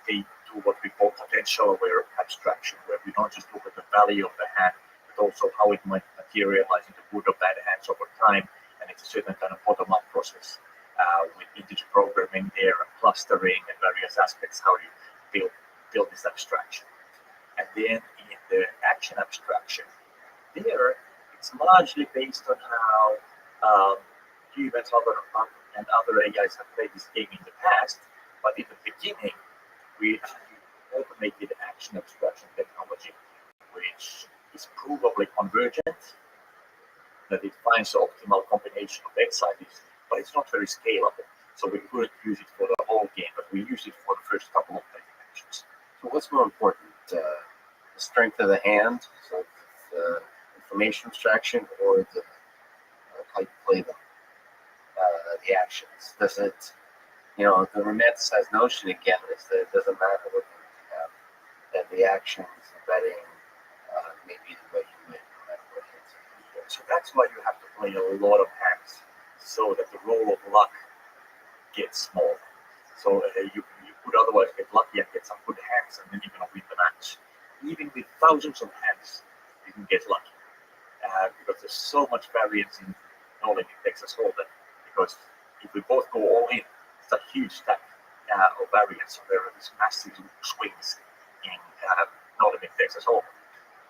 S3: They do what we call potential aware abstraction, where we don't just look at the value of the hand, but also how it might materialize into good or bad hands over time. And it's a certain kind of bottom-up process with integer programming there, and clustering, and various aspects how you build this abstraction. And then in the action abstraction, there it's largely based on how humans and other AIs have played this game in the past. But in the beginning, we automated action abstraction technology, which is provably convergent, that it finds the optimal combination of excites, but it's not very scalable. So we couldn't use it for the whole game, but we used it for the first couple of betting actions.
S1: So what's more important, the strength of the hand, so the information abstraction, or the how you play them, the actions? Does it, the romanticized notion again is that it doesn't matter what you have, that the actions, the betting, maybe the way you win, no matter what it is.
S3: So that's why you have to play a lot of hands, so that the roll of luck gets small. So you could otherwise get lucky and get some good hands, and then you're going to win the match. Even with thousands of hands, you can get lucky. Because there's so much variance in no limit Texas Hold'em. Because if we both go all in, it's a huge stack of variance. So there are these massive swings in no limit Texas Hold'em.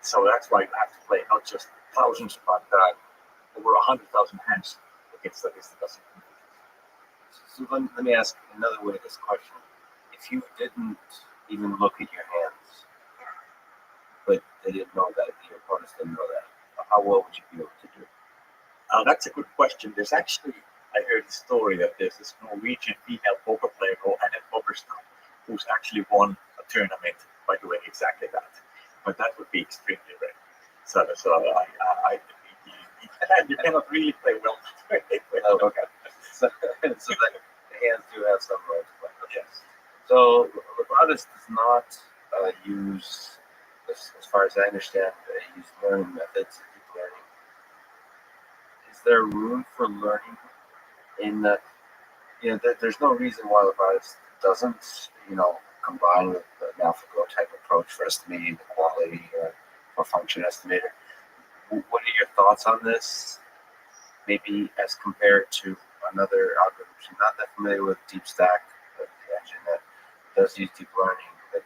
S3: So that's why you have to play not just thousands, but over 100,000 hands to get statistical significance.
S1: So let me ask another way of this question. If you didn't even look at your hands, but they didn't know that, your opponents didn't know that, how well would you be able to do?
S3: That's a good question. There's actually, I heard a story that there's this Norwegian female poker player called Annette Pokerstad, who's actually won a tournament by doing exactly that. But that would be extremely rare. So you cannot really play well.
S1: Oh, okay. So that the hands do have some role to play.
S3: Yes.
S1: So Rothschild does not use, as far as I understand, use learning methods, deep learning. Is there room for learning in that? There's no reason why Rothschild doesn't, combine with an AlphaGo type approach for estimating the quality or function estimator. What are your thoughts on this? Maybe as compared to another algorithm. I'm not that familiar with DeepStack, the engine that does use deep learning, but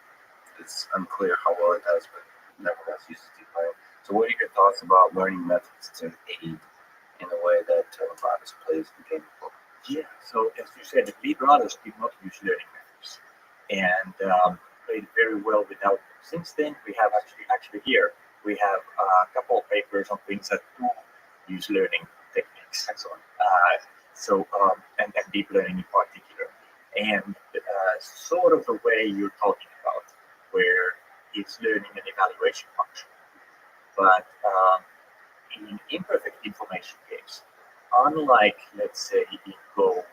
S1: it's unclear how well it does, but nevertheless uses deep learning. So what are your thoughts about learning methods to aid in the way that Rothschild plays the game of poker?
S3: Yeah, so as you said, the lead routers did not use learning methods. And played very well without them. Since then, we have actually here we have a couple of papers on things that do use learning techniques.
S1: Excellent.
S3: And deep learning in particular, and sort of the way you're talking about, where it's learning an evaluation function, but in imperfect information games, unlike let's say in Go or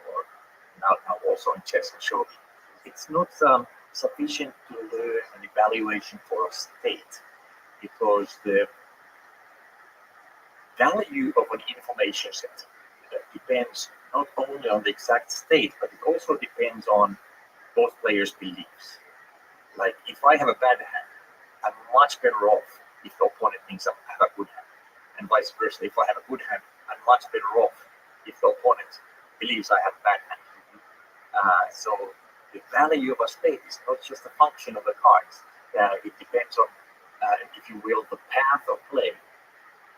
S3: now also in chess and shogi, it's not sufficient to learn an evaluation for a state, because the value of an information set depends not only on the exact state, but it also depends on both players' beliefs. Like if I have a bad hand, I'm much better off if the opponent thinks I have a good hand, and vice versa. If I have a good hand, I'm much better off if the opponent believes I have a bad hand. So the value of a state is not just a function of the cards. It depends on, if you will, the path of play,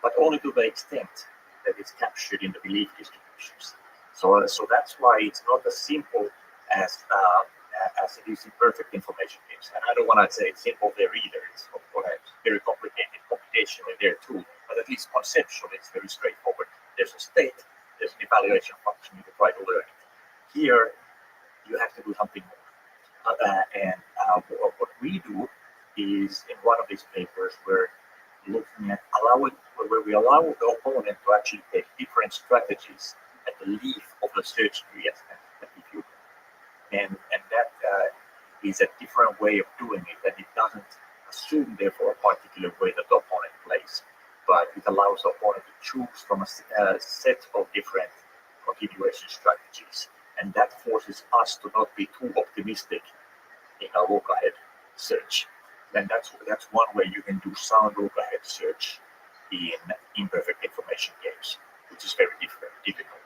S3: but only to the extent that it's captured in the belief distributions. So that's why it's not as simple as it is in perfect information games. And I don't want to say it's simple there either. It's of course very complicated computationally there too, but at least conceptually it's very straightforward. There's a state, there's an evaluation function, you can try to learn it. Here, you have to do something more. What we do is, in one of these papers, we're looking at where we allow the opponent to actually take different strategies at the leaf of the search tree, if you will. And that is a different way of doing it, and it doesn't assume therefore a particular way that the opponent plays, but it allows the opponent to choose from a set of different continuation strategies, and that forces us to not be too optimistic in a look-ahead search. And that's one way you can do sound look-ahead search in imperfect information games, which is very difficult.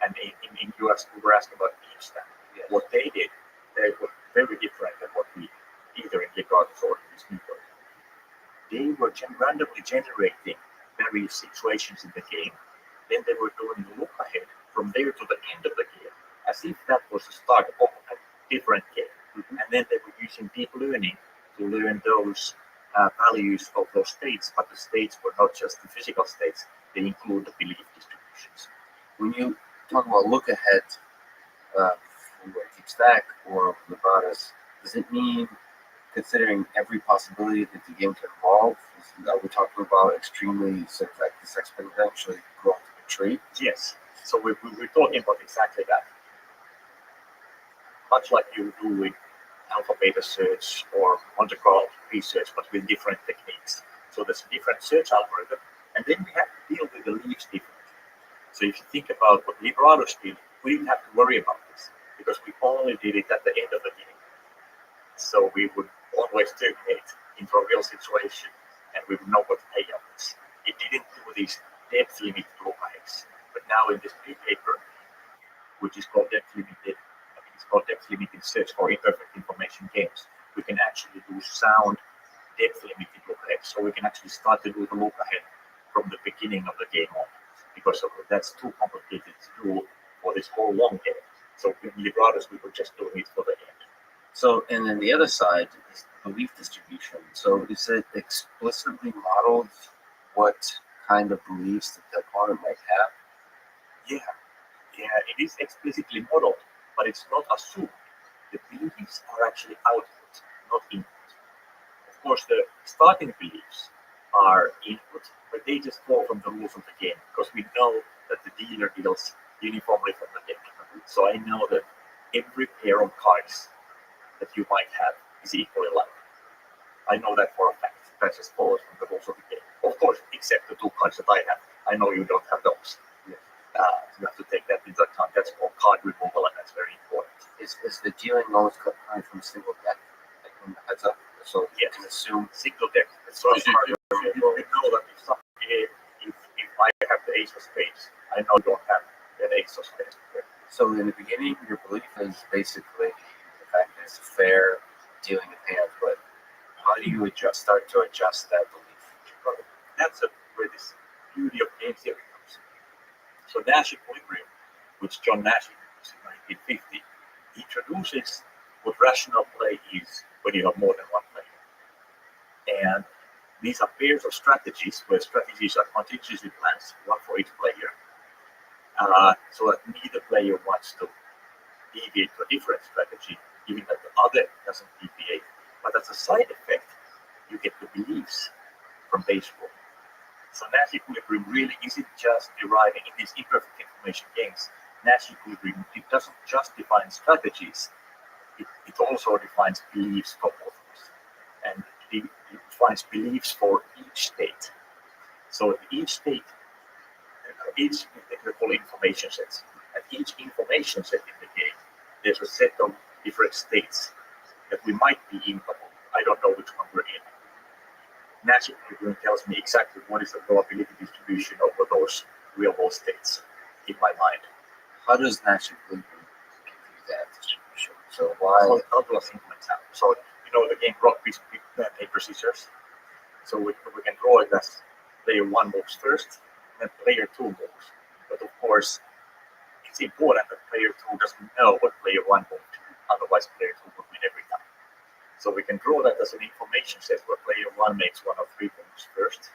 S3: And you were asking about Teamstamp.
S1: Yes.
S3: What they did, they were very different than what we did, either in Legatus or in this network. They were randomly generating various situations in the game. Then they were doing a look ahead from there to the end of the game, as if that was the start of a different game. Mm-hmm. And then they were using deep learning to learn those values of those states, but the states were not just the physical states, they include the belief distributions.
S1: When you talk about look ahead for Deep Stack or Legatus, does it mean considering every possibility that the game can evolve? Are we talking about extremely sort of like this exponentially growing tree?
S3: Yes. So we're talking about exactly that. Much like you do with alpha beta search or Monte Carlo research, but with different techniques. So there's a different search algorithm, and then we have to deal with the leaves differently. So if you think about what Rothschild did, we didn't have to worry about this because we only did it at the end of the game. So we would always terminate into a real situation, and we would know what the payout is. It didn't do these depth limit look-aheads, but now in this new paper, which is called depth limited search for imperfect information games, we can actually do sound depth limited look-ahead. So we can actually start to do the look-ahead from the beginning of the game on, because that's too complicated to do for this whole long game. So in Legatus, we were just doing it for the end.
S1: So, and then the other side is belief distribution. So is it explicitly modeled what kind of beliefs that the opponent might have?
S3: Yeah, it is explicitly modeled, but it's not assumed. The beliefs are actually output, not input. Of course, the starting beliefs are input, but they just flow from the rules of the game, because we know that the dealer deals uniformly from the deck. So I know that every pair of cards that you might have is equally likely. I know that for a fact. That just follows from the rules of the game. Of course, except the two cards that I have. I know you don't have those.
S1: Yes.
S3: You have to take that into account. That's called card removal, and that's very important.
S1: Is the dealing always coming from a single deck? Like when the heads up, so you
S3: Yes.
S1: can assume
S3: Single deck. So you know that if I have the ace of spades, I know you don't have the ace of spades.
S1: So in the beginning, your belief is basically the fact that it's fair dealing of hands, but how do you start to adjust that belief?
S3: That's where this beauty of game theory comes in. So Nash equilibrium, which John Nash introduced in 1950, introduces what rational play is when you have more than one player. And these are pairs of strategies where strategies are contingency plans, one for each player, so that neither player wants to deviate to a different strategy, given that the other doesn't deviate. But as a side effect, you get the beliefs from baseball. So Nash equilibrium really isn't just deriving in these imperfect information games. Nash equilibrium, it doesn't just define strategies, it also defines beliefs for authors. And it defines beliefs for each state. So each state, each we call information sets. And each information set in the game, there's a set of different states that we might be in, but I don't know which one we're in. Nash equilibrium tells me exactly what is the probability distribution over those real world states in my mind.
S1: How does Nash equilibrium give you that distribution? So why?
S3: So I'll do a simple example. So you know the game rock, paper, scissors. So we can draw it as player one moves first, and then player two moves. But of course, it's important that player two doesn't know what player one moved. Otherwise, player two would win every time. So we can draw that as an information set where player one makes one of three moves first,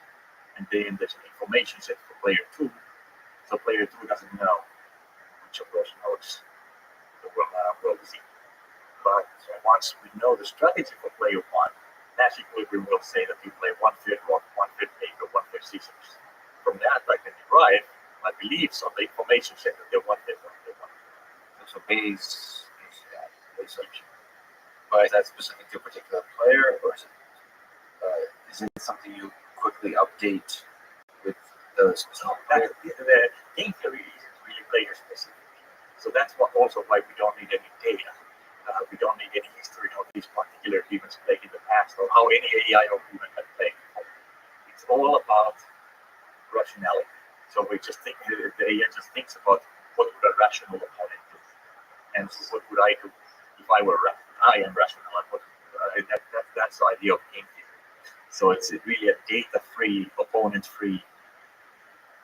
S3: and then there's an information set for player two. So player two doesn't know which of those nodes will see. But once we know the strategy for player one, Nash equilibrium will say that you play 1/5 rock, 1/5 paper, 1/5 scissors. From that, I can derive my beliefs on the information set that they're 1/5, 1/5, 1/5.
S1: So base research. But is that specific to a particular player, or is it something you quickly update with those specific players?
S3: The game theory isn't really player specific. So that's also why we don't need any data. We don't need any history of these particular demons played in the past or how any AI or human had played before. It's all about rationality. So we just think the AI just thinks about what would a rational opponent do, and what would I do if I were rational. I am rational. That's the idea of game theory. So it's really a data-free, opponent-free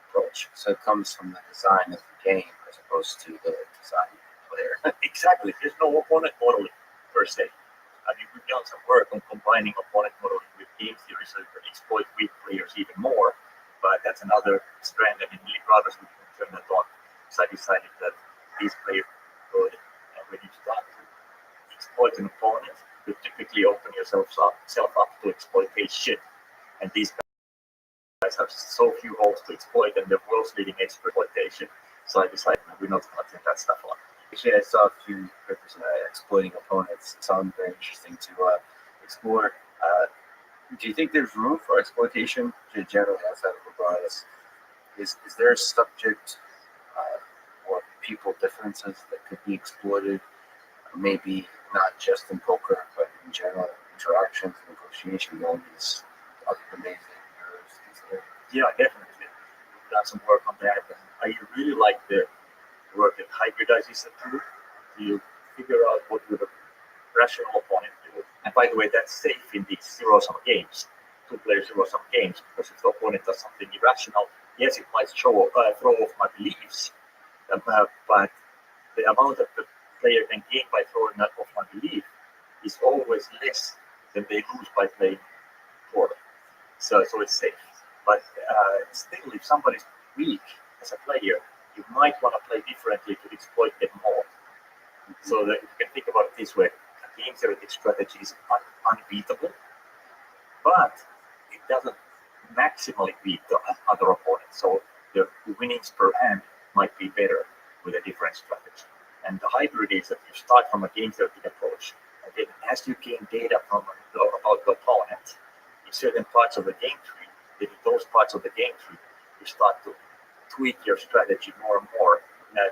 S3: approach.
S1: So it comes from the design of the game as opposed to the design of the player.
S3: Exactly. There's no opponent modeling per se. I mean, we've done some work on combining opponent modeling with game theory so you can exploit weak players even more. But that's another strand. I mean, Lee Brothers, we can turn that on. So I decided that these players are good, and when you start to exploit an opponent, you typically open yourself up to exploitation. And these guys have so few holes to exploit, and they're world's leading exploitation. So I decided we're not going to turn that stuff on.
S1: Actually, I saw a few papers exploiting opponents. It sounded very interesting to explore. Do you think there's room for exploitation generally outside of Rothschild? Is there a subject or people differences that could be exploited? Maybe not just in poker, but in general interactions, negotiation, all these other domains that you're considering.
S3: Yeah, definitely. We've done some work on that. And I really like the work that hybridizes the two. You figure out what would a rational opponent do. And by the way, that's safe in these zero-sum games, two-player zero-sum games, because if the opponent does something irrational, yes, it might throw off my beliefs, but the amount that the player can gain by throwing off my belief is always less than they lose by playing poorly. So it's safe. But still, if somebody's weak as a player, you might want to play differently to exploit them more. So that you can think about it this way: a game theoretic strategy is unbeatable, but it doesn't maximally beat the other opponent. So the winnings per hand might be better with a different strategy. And the hybrid is that you start from a game theoretic approach, and then as you gain data about the opponent in certain parts of the game tree, then in those parts of the game tree, you start to tweak your strategy more and more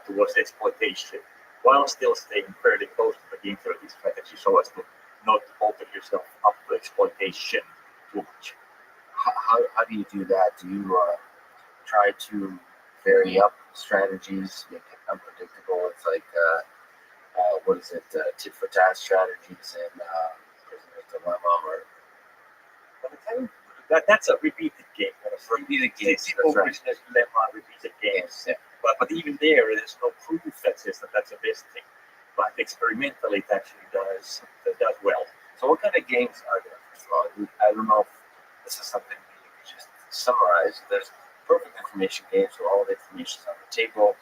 S3: towards exploitation, while still staying fairly close to the game theory strategy, so as to not open yourself up to exploitation too much.
S1: How do you do that? Do you try to vary up strategies, make it unpredictable? It's like, what is it, tit for tat strategies in Prisoner's Dilemma, or
S3: That's a repeated game.
S1: repeated games?
S3: Simple
S1: That's right.
S3: Prisoner's Dilemma, repeated games.
S1: Yeah.
S3: But even there's no proof that says that that's the best thing. But experimentally, it actually does well.
S1: So what kind of games are there? First of all, I don't know if this is something that you could just summarize. There's perfect information games, so all the information is on the table.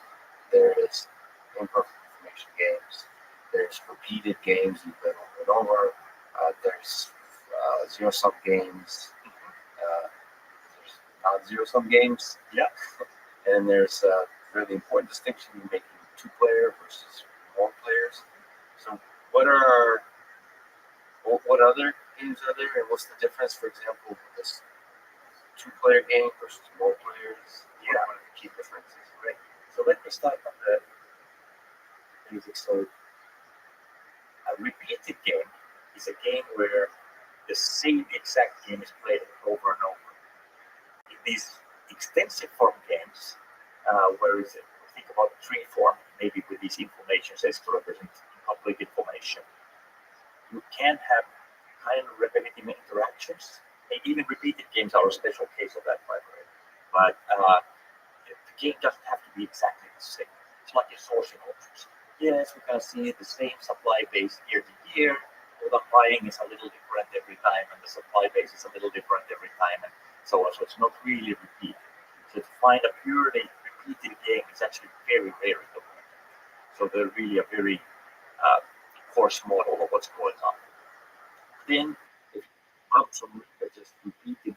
S1: There's imperfect information games. There's repeated games you play over and over. There's zero-sum games. There's non-zero-sum games.
S3: Yeah.
S1: And there's a really important distinction in making two-player versus more players. So what other games are there, and what's the difference, for example, with this two-player game versus more players?
S3: Yeah.
S1: What are the key differences?
S3: Right. So let me start on the basic. So a repeated game is a game where the same exact game is played over and over. In these extensive form games, where is it? Think about tree form, maybe with these information sets to represent public information. You can have kind of repetitive interactions. And even repeated games are a special case of that, by the way. But the game doesn't have to be exactly the same. It's like your sourcing options. Yes, we can see the same supply base year to year. What I'm buying is a little different every time, and the supply base is a little different every time, and so on. So it's not really repeated. So to find a purely repeated game is actually very, very difficult. So they're really a very coarse model of what's going on. Then, if absolutely just repeated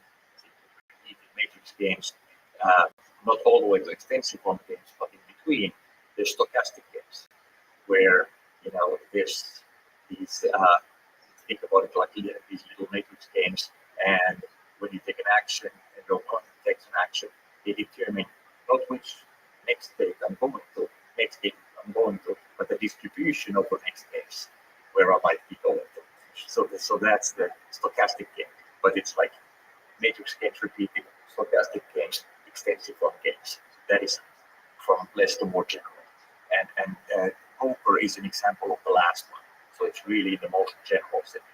S3: matrix games, not all the way to extensive form games, but in between, there's stochastic games, where there's these think about it like these little matrix games, and when you take an action and your opponent takes an action, they determine not which next state I'm going to, but the distribution of the next games where I might be going to. So that's the stochastic game, but it's like matrix games repeated, stochastic games, extensive form games. That is from less to more general. And poker is an example of the last one. So it's really the most general setting,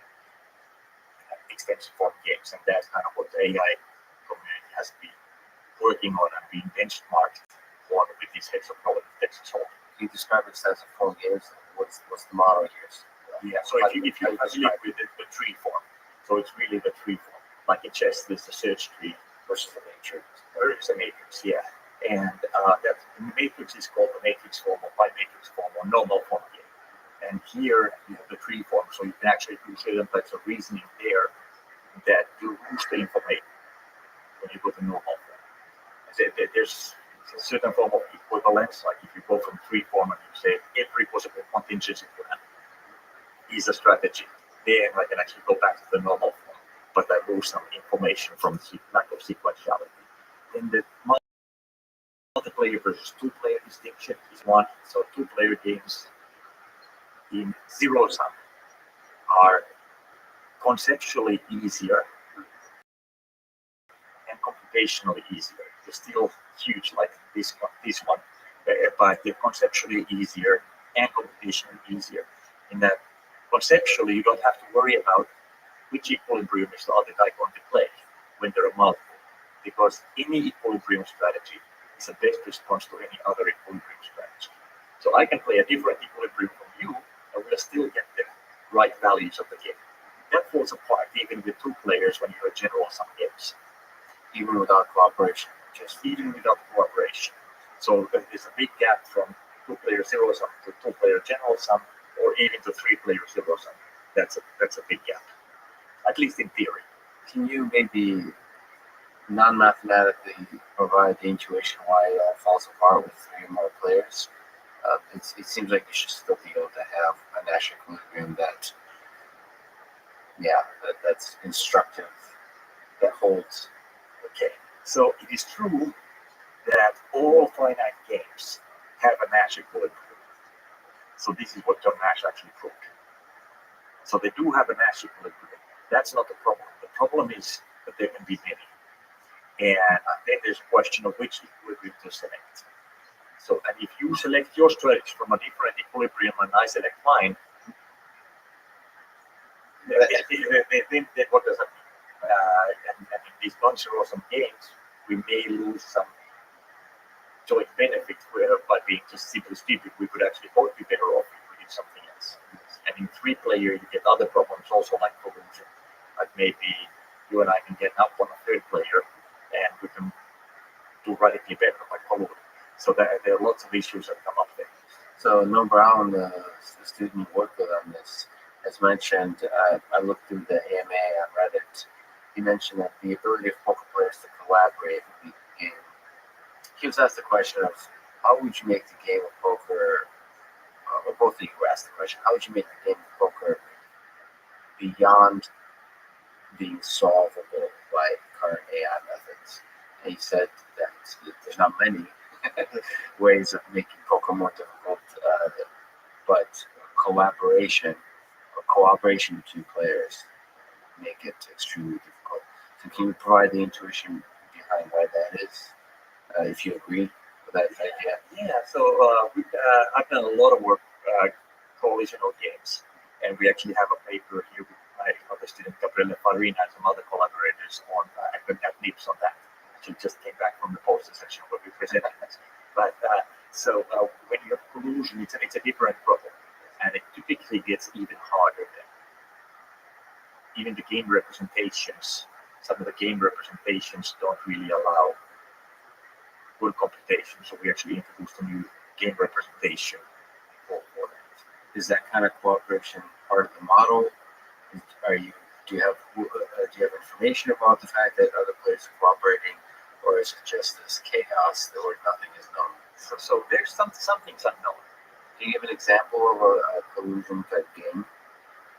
S3: extensive form games, and that's kind of what the AI community has been working on and being benchmarked on with these heads of problem text solving.
S1: Can you describe extensive form games? What's the model here?
S3: Yeah, so if you look with the tree form, so it's really the tree form. Like in chess, there's the search tree versus the matrix. There is a matrix, yeah. And that matrix is called the matrix form or bimatrix form or normal form game. And here you have the tree form, so you can actually do certain types of reasoning there that you lose the information when you go to normal form. There's a certain form of equivalence, like if you go from tree form and you say every possible contingency plan is a strategy, then I can actually go back to the normal form, but I lose some information from the lack of sequentiality. Then the multiplayer versus two-player distinction is one. So two-player games in zero-sum are conceptually easier and computationally easier. They're still huge like this one, but they're conceptually easier and computationally easier. In that conceptually, you don't have to worry about which equilibrium is the other guy going to play when there are multiple, because any equilibrium strategy is the best response to any other equilibrium strategy. So I can play a different equilibrium from you, and we'll still get the right values of the game. That falls apart even with two players when you have general sum games.
S1: Even without cooperation.
S3: Even without cooperation. So there's a big gap from two-player zero sum to two-player general sum, or even to three-player zero sum. That's a big gap, at least in theory.
S1: Can you maybe non-mathematically provide the intuition why it all falls apart with three or more players? It seems like you should still be able to have a Nash equilibrium that's instructive, that holds.
S3: Okay, so it is true that all finite games have a Nash equilibrium. So this is what John Nash actually proved. So they do have a Nash equilibrium. That's not the problem. The problem is that there can be many. And then there's a question of which equilibrium to select. So, and if you select your strategy from a different equilibrium and I select mine, then what does that mean? And in these non-zero-sum games, we may lose some joint benefit where by being just simply stupid, we could actually both be better off if we did something else. And in 3-player, you get other problems also like collusion. Like maybe you and I can get up on a 3rd player, and we can do radically better by colluding. So there are lots of issues that come up there.
S1: So Noah Brown, the student you worked with on this, has mentioned, I looked through the AMA on Reddit, he mentioned that the ability of poker players to collaborate would be the game. He was asked the question of, how would you make the game of poker, or both of you were asked the question, how would you make the game of poker beyond being solvable by current AI methods? And he said that there's not many ways of making poker more difficult, but collaboration or cooperation between players make it extremely difficult. So can you provide the intuition behind why that is, if you agree with that idea?
S3: Yeah, so I've done a lot of work coalitional games, and we actually have a paper here with my other student Gabriele Farina and some other collaborators on academic nips on that. She just came back from the poster session where we presented this. But when you have collusion, it's a different problem, and it typically gets even harder then. Even the game representations, some of the game representations don't really allow good computation, so we actually introduced a new game representation for that.
S1: Is that kind of cooperation part of the model? Do you have information about the fact that other players are cooperating, or is it just this chaos where nothing is known?
S3: So there's something's unknown.
S1: Can you give an example of a collusion type game,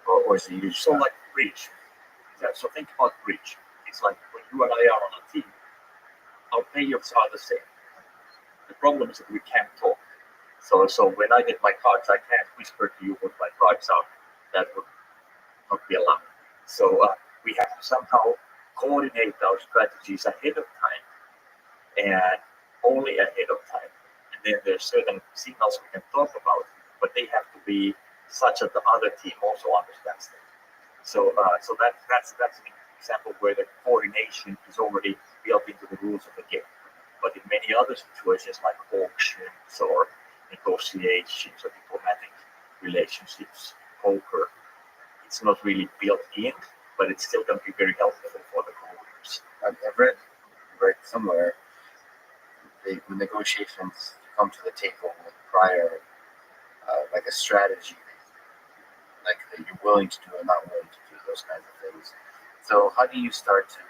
S1: or is it usually
S3: so like Breach? Yeah, so think about Breach. It's like when you and I are on a team, our players are the same. The problem is that we can't talk. So when I get my cards, I can't whisper to you what my cards are. That would not be allowed. So we have to somehow coordinate our strategies ahead of time, and only ahead of time. And then there's certain signals we can talk about, but they have to be such that the other team also understands them. So that's an example where the coordination is already built into the rules of the game. But in many other situations like auctions or negotiations or diplomatic relationships, poker, it's not really built in, but it's still going to be very helpful for the co-owners.
S1: I've read somewhere the negotiations come to the table with prior, like a strategy, like that you're willing to do and not willing to do those kinds of things. So how do you start to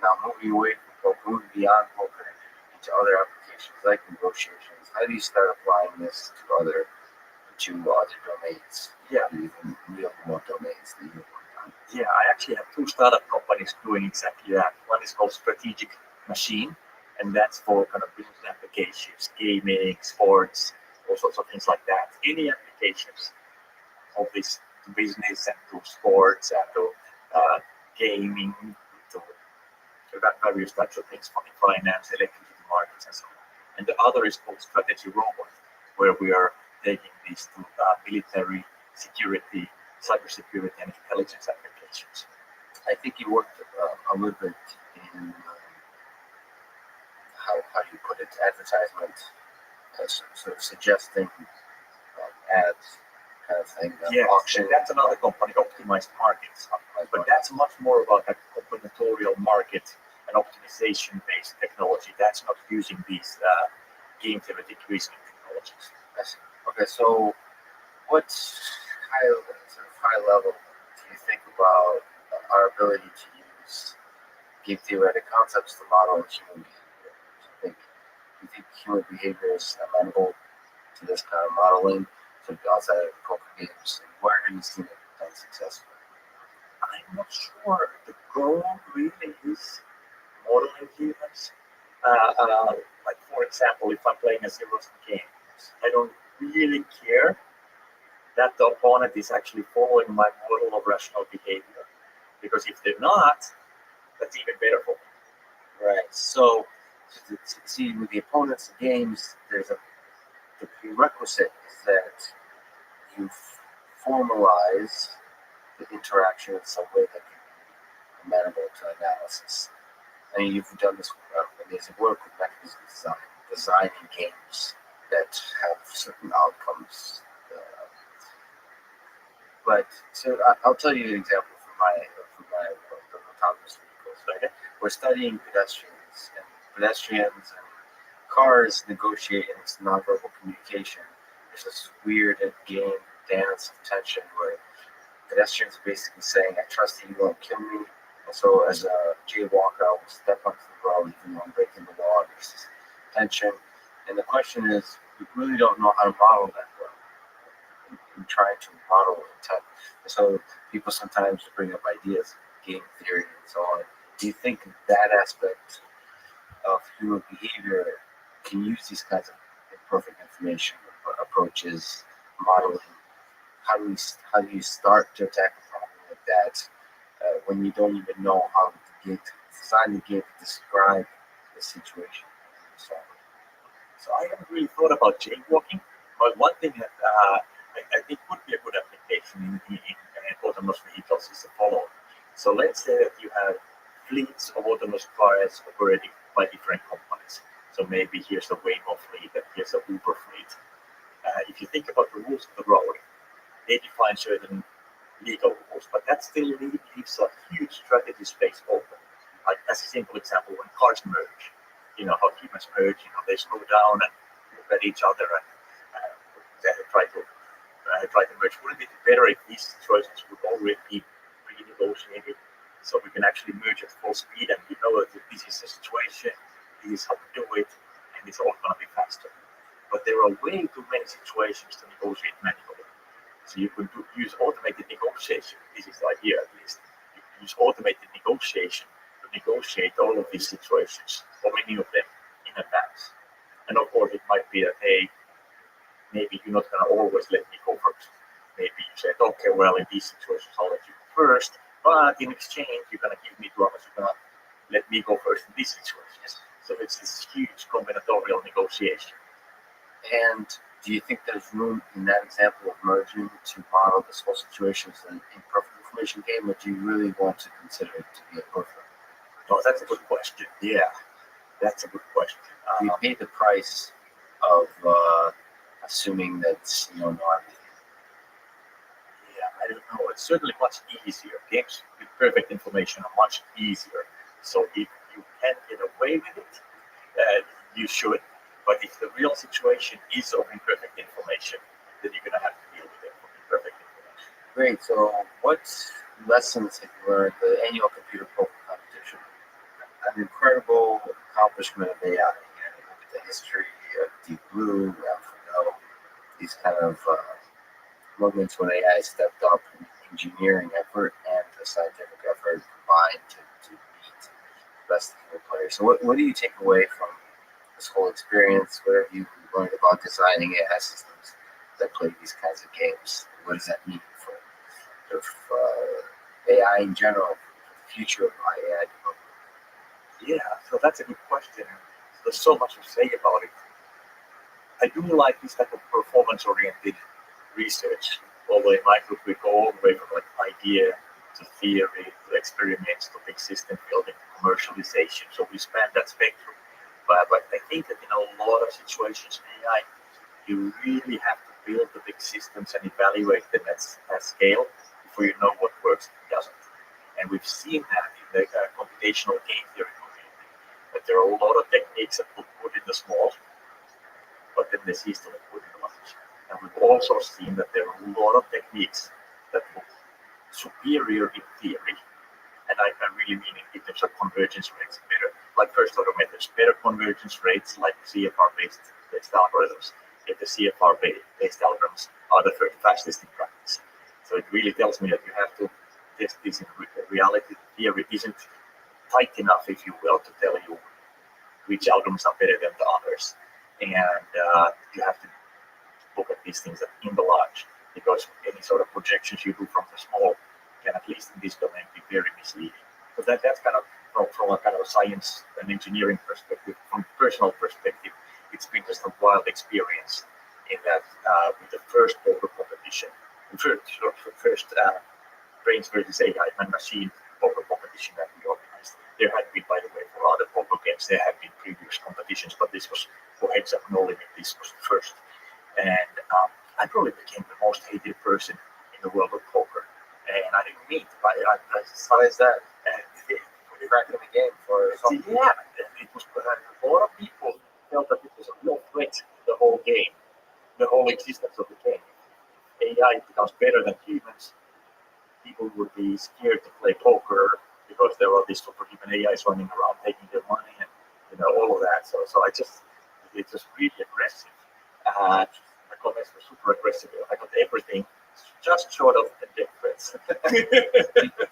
S1: now moving away from poker, moving beyond poker into other applications like negotiations? How do you start applying this to other domains?
S3: Yeah,
S1: even real world domains that you work on.
S3: Yeah, I actually have 2 startup companies doing exactly that. One is called Strategic Machine, and that's for kind of business applications, gaming, sports, all sorts of things like that. Any applications of this to business and to sports and to gaming, to various types of things, finance, electricity markets, and so on. And the other is called Strategy Robot, where we are taking these to military security, cybersecurity, and intelligence applications.
S1: I think you worked a little bit in how do you put it, advertisement, sort of suggesting ads kind of thing.
S3: Yeah,
S1: auction.
S3: That's another company, Optimized Markets, but that's much more about a combinatorial market and optimization-based technology. That's not using these game theoretic reasoning technologies.
S1: Okay, so what high level do you think about our ability to use game theoretic concepts to model human behavior? Do you think human behavior is amenable to this kind of modeling, to outside of poker games? And where have you seen it done successfully?
S3: I'm not sure the goal really is modeling humans. Like for example, if I'm playing a zero-sum game, I don't really care that the opponent is actually following my model of rational behavior, because if they're not, that's even better for me.
S1: Right. So to succeed with the opponents in games, the prerequisite is that you formalize the interaction in some way that can be amenable to analysis. I mean, you've done this amazing work with mechanism designing games that have certain outcomes But so I'll tell you an example from my autonomous vehicles. Right? We're studying pedestrians and cars negotiate in this nonverbal communication. There's this weird game dance of tension where pedestrians are basically saying, "I trust that you won't kill me." And so, as a jaywalker, I will step onto the road even though I'm breaking the law. There's this tension, and the question is, we really don't know how to model that well. I'm trying to model intent. So people sometimes bring up ideas, game theory, and so on. Do you think that aspect of human behavior can use these kinds of imperfect information approaches, modeling? How do you start to attack a problem like that when you don't even know how to design the game to describe the situation? So,
S3: So I haven't really thought about jaywalking, but one thing that I think would be a good application in autonomous vehicles is the following. So let's say that you have fleets of autonomous cars operating by different companies. So maybe here's a Waymo fleet and here's a Uber fleet. If you think about the rules of the road, they define certain legal rules, but that still leaves a huge strategy space open. Like as a simple example, when cars merge, you know how humans merge, they slow down and look at each other and try to merge. Wouldn't it be better if these situations would already be pre-negotiated, so we can actually merge at full speed and you know that this is the situation, this is how we do it, and it's all going to be faster. But there are way too many situations to negotiate manually. So you could use automated negotiation. This is the idea, at least. You could use automated negotiation to negotiate all of these situations, or many of them, in advance. And of course, it might be that, hey, maybe you're not going to always let me go first. Maybe you said, okay, well, in these situations, I'll let you go first, but in exchange, you're going to give me drugs, you're going to let me go first in these situations. So it's this huge combinatorial negotiation.
S1: And do you think there's room in that example of merging to model this whole situation as an imperfect information game, or do you really want to consider it to be a perfect?
S3: No, that's a good question. Yeah, that's a good question.
S1: Do you pay the price of assuming that you don't know everything?
S3: Yeah, I don't know. It's certainly much easier. Games with perfect information are much easier. So if you can get away with it, you should. But if the real situation is of imperfect information, then you're going to have to deal with it from imperfect information.
S1: Great. So, what lessons have you learned the annual computer poker competition? An incredible accomplishment of AI. And look at the history of Deep Blue, AlphaGo, these kind of moments when AI stepped up in engineering effort and the scientific effort combined to beat the best human players. So, what do you take away from this whole experience? What have you learned about designing AI systems that play these kinds of games? What does that mean for AI in general, for the future of AI development?
S3: Yeah, so that's a good question. There's so much to say about it. I do like this type of performance-oriented research, although in my group we go all the way from like idea to theory to experiments to big system building to commercialization. So we span that spectrum. But I think that in a lot of situations in AI, you really have to build the big systems and evaluate them at scale before you know what works and doesn't. And we've seen that in the computational game theory community, that there are a lot of techniques that look good in the small, but then they cease to look good in the large. And we've also seen that there are a lot of techniques that look superior in theory, and I really mean in terms of convergence rates better, like first order methods, better convergence rates like CFR-based algorithms. If the CFR-based algorithms are the fastest in practice. So it really tells me that you have to test this in reality. Theory isn't tight enough, if you will, to tell you which algorithms are better than the others. And you have to look at these things in the large, because any sort of projections you do from the small can, at least in this domain, be very misleading. So that's kind of from a kind of a science and engineering perspective. From personal perspective, it's been just a wild experience in that with the first poker competition, the first brains versus AI and machine poker competition that we organized. There had been, by the way, for other poker games, there had been previous competitions, but this was for Heads Up No Limit. This was the first. And I probably became the most hated person in the world of poker. And I didn't mean to.
S1: Why is that?
S3: And
S1: You're cracking the game for something.
S3: yeah, it was a lot of people felt that it was a real threat to the whole game, the whole existence of the game. AI becomes better than humans. People would be scared to play poker because there are these superhuman AIs running around taking their money and all of that. So it's just really aggressive. My comments were super aggressive. I got everything just short of indifference.
S1: Do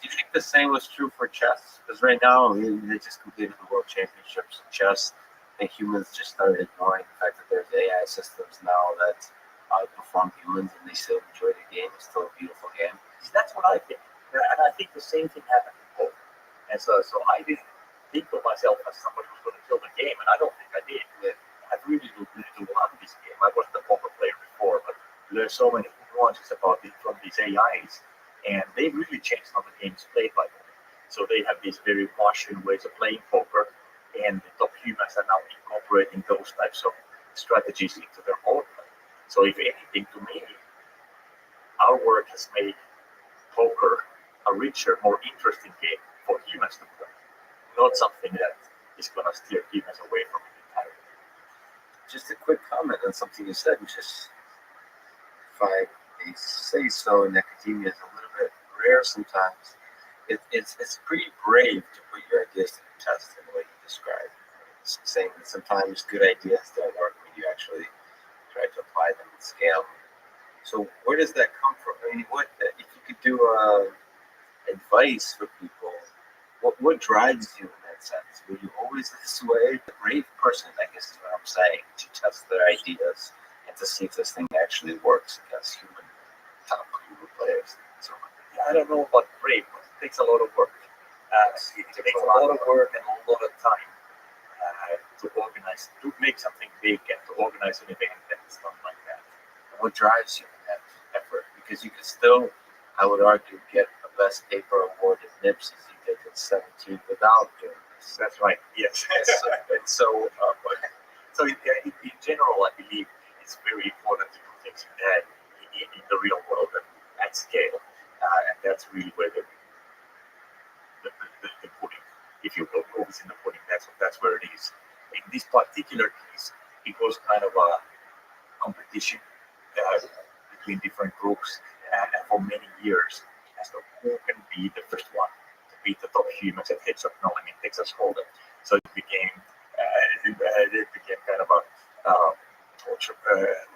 S1: you think the same was true for chess? Because right now, they just completed the World Championships in chess, and humans just started ignoring the fact that there's AI systems now that outperform humans, and they still enjoy the game. It's still a beautiful game.
S3: That's what I think. And I think the same thing happened in poker. And so I didn't think of myself as somebody who's going to kill the game, and I don't think I did. I really loved this game. I wasn't a poker player before, but learned so many nuances about it from these AIs, and they really changed how the game is played by them. So they have these very Martian ways of playing poker, and the top humans are now incorporating those types of strategies into their board play. So if anything, to me, our work has made poker a richer, more interesting game for humans to play, not something that is going to steer humans away from it entirely.
S1: Just a quick comment on something you said, which is, if I may say so, in academia is a little bit rare sometimes. It's pretty brave to put your ideas to the test in the way you describe. It's saying that sometimes good ideas don't work when you actually try to apply them and scale. So where does that come from? I mean, what if you could do advice for people? What drives you in that sense? Were you always this way? A brave person, I guess, is what I'm saying, to test their ideas and to see if this thing actually works against top human players. So
S3: I don't know about brave, but it takes a lot of work. It takes a lot of work and a lot of time to organize, to make something big and to organize an event and stuff like that.
S1: What drives you in that effort? Because you could still, I would argue, get a best paper award at NIPS as you did at 17 without doing this.
S3: That's right. Yes. So in general, I believe it's very important to do things in the real world and at scale, and that's really where the pudding, if you will, always in the pudding. That's where it is. In this particular case, it was kind of a competition between different groups, and for many years, as to who can be the first one to beat the top humans at Heads Up Knowing in Texas Hold'em. So it became kind of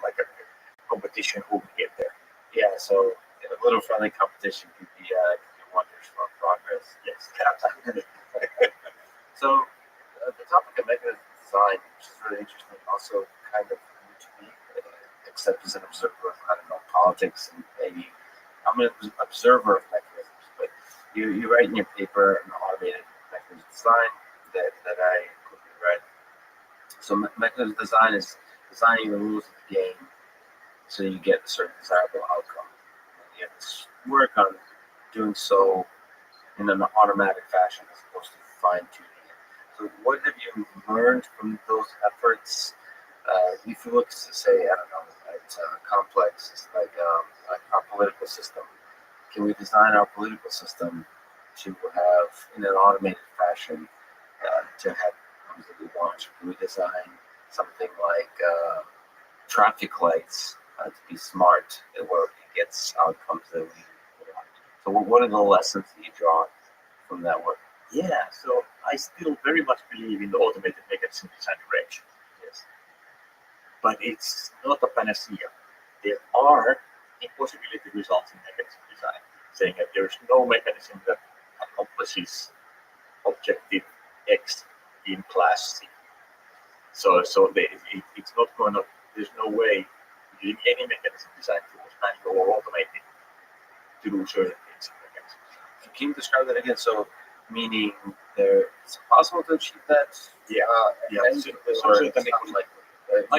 S3: like a competition who can get there.
S1: Yeah, so a little friendly competition could be wonders for progress.
S3: Yes.
S1: So the topic of mechanism design, which is really interesting, also kind of new to me, except as an observer of, I don't know, politics, and maybe I'm an observer of mechanisms, but you write in your paper an automated mechanism design that I quickly read. So mechanism design is designing the rules of the game so you get a certain desirable outcome. And you have to work on doing so in an automatic fashion as opposed to fine-tuning it. So what have you learned from those efforts? If you look to say, I don't know, at complex, it's like our political system. Can we design our political system to have, in an automated fashion, to have outcomes that we want? Can we design something like traffic lights to be smart, where it gets outcomes that we want? So what are the lessons that you draw from that work?
S3: Yeah, so I still very much believe in the automated mechanism design direction. Yes. But it's not a panacea. There are impossibility results in mechanism design, saying that there's no mechanism that accomplishes objective X in class C. So it's not going to, there's no way using any mechanism design tools, manual or automated, to do certain things in mechanism design.
S1: Can you describe that again? So, meaning it's possible to achieve that?
S3: Yeah.
S1: Certainly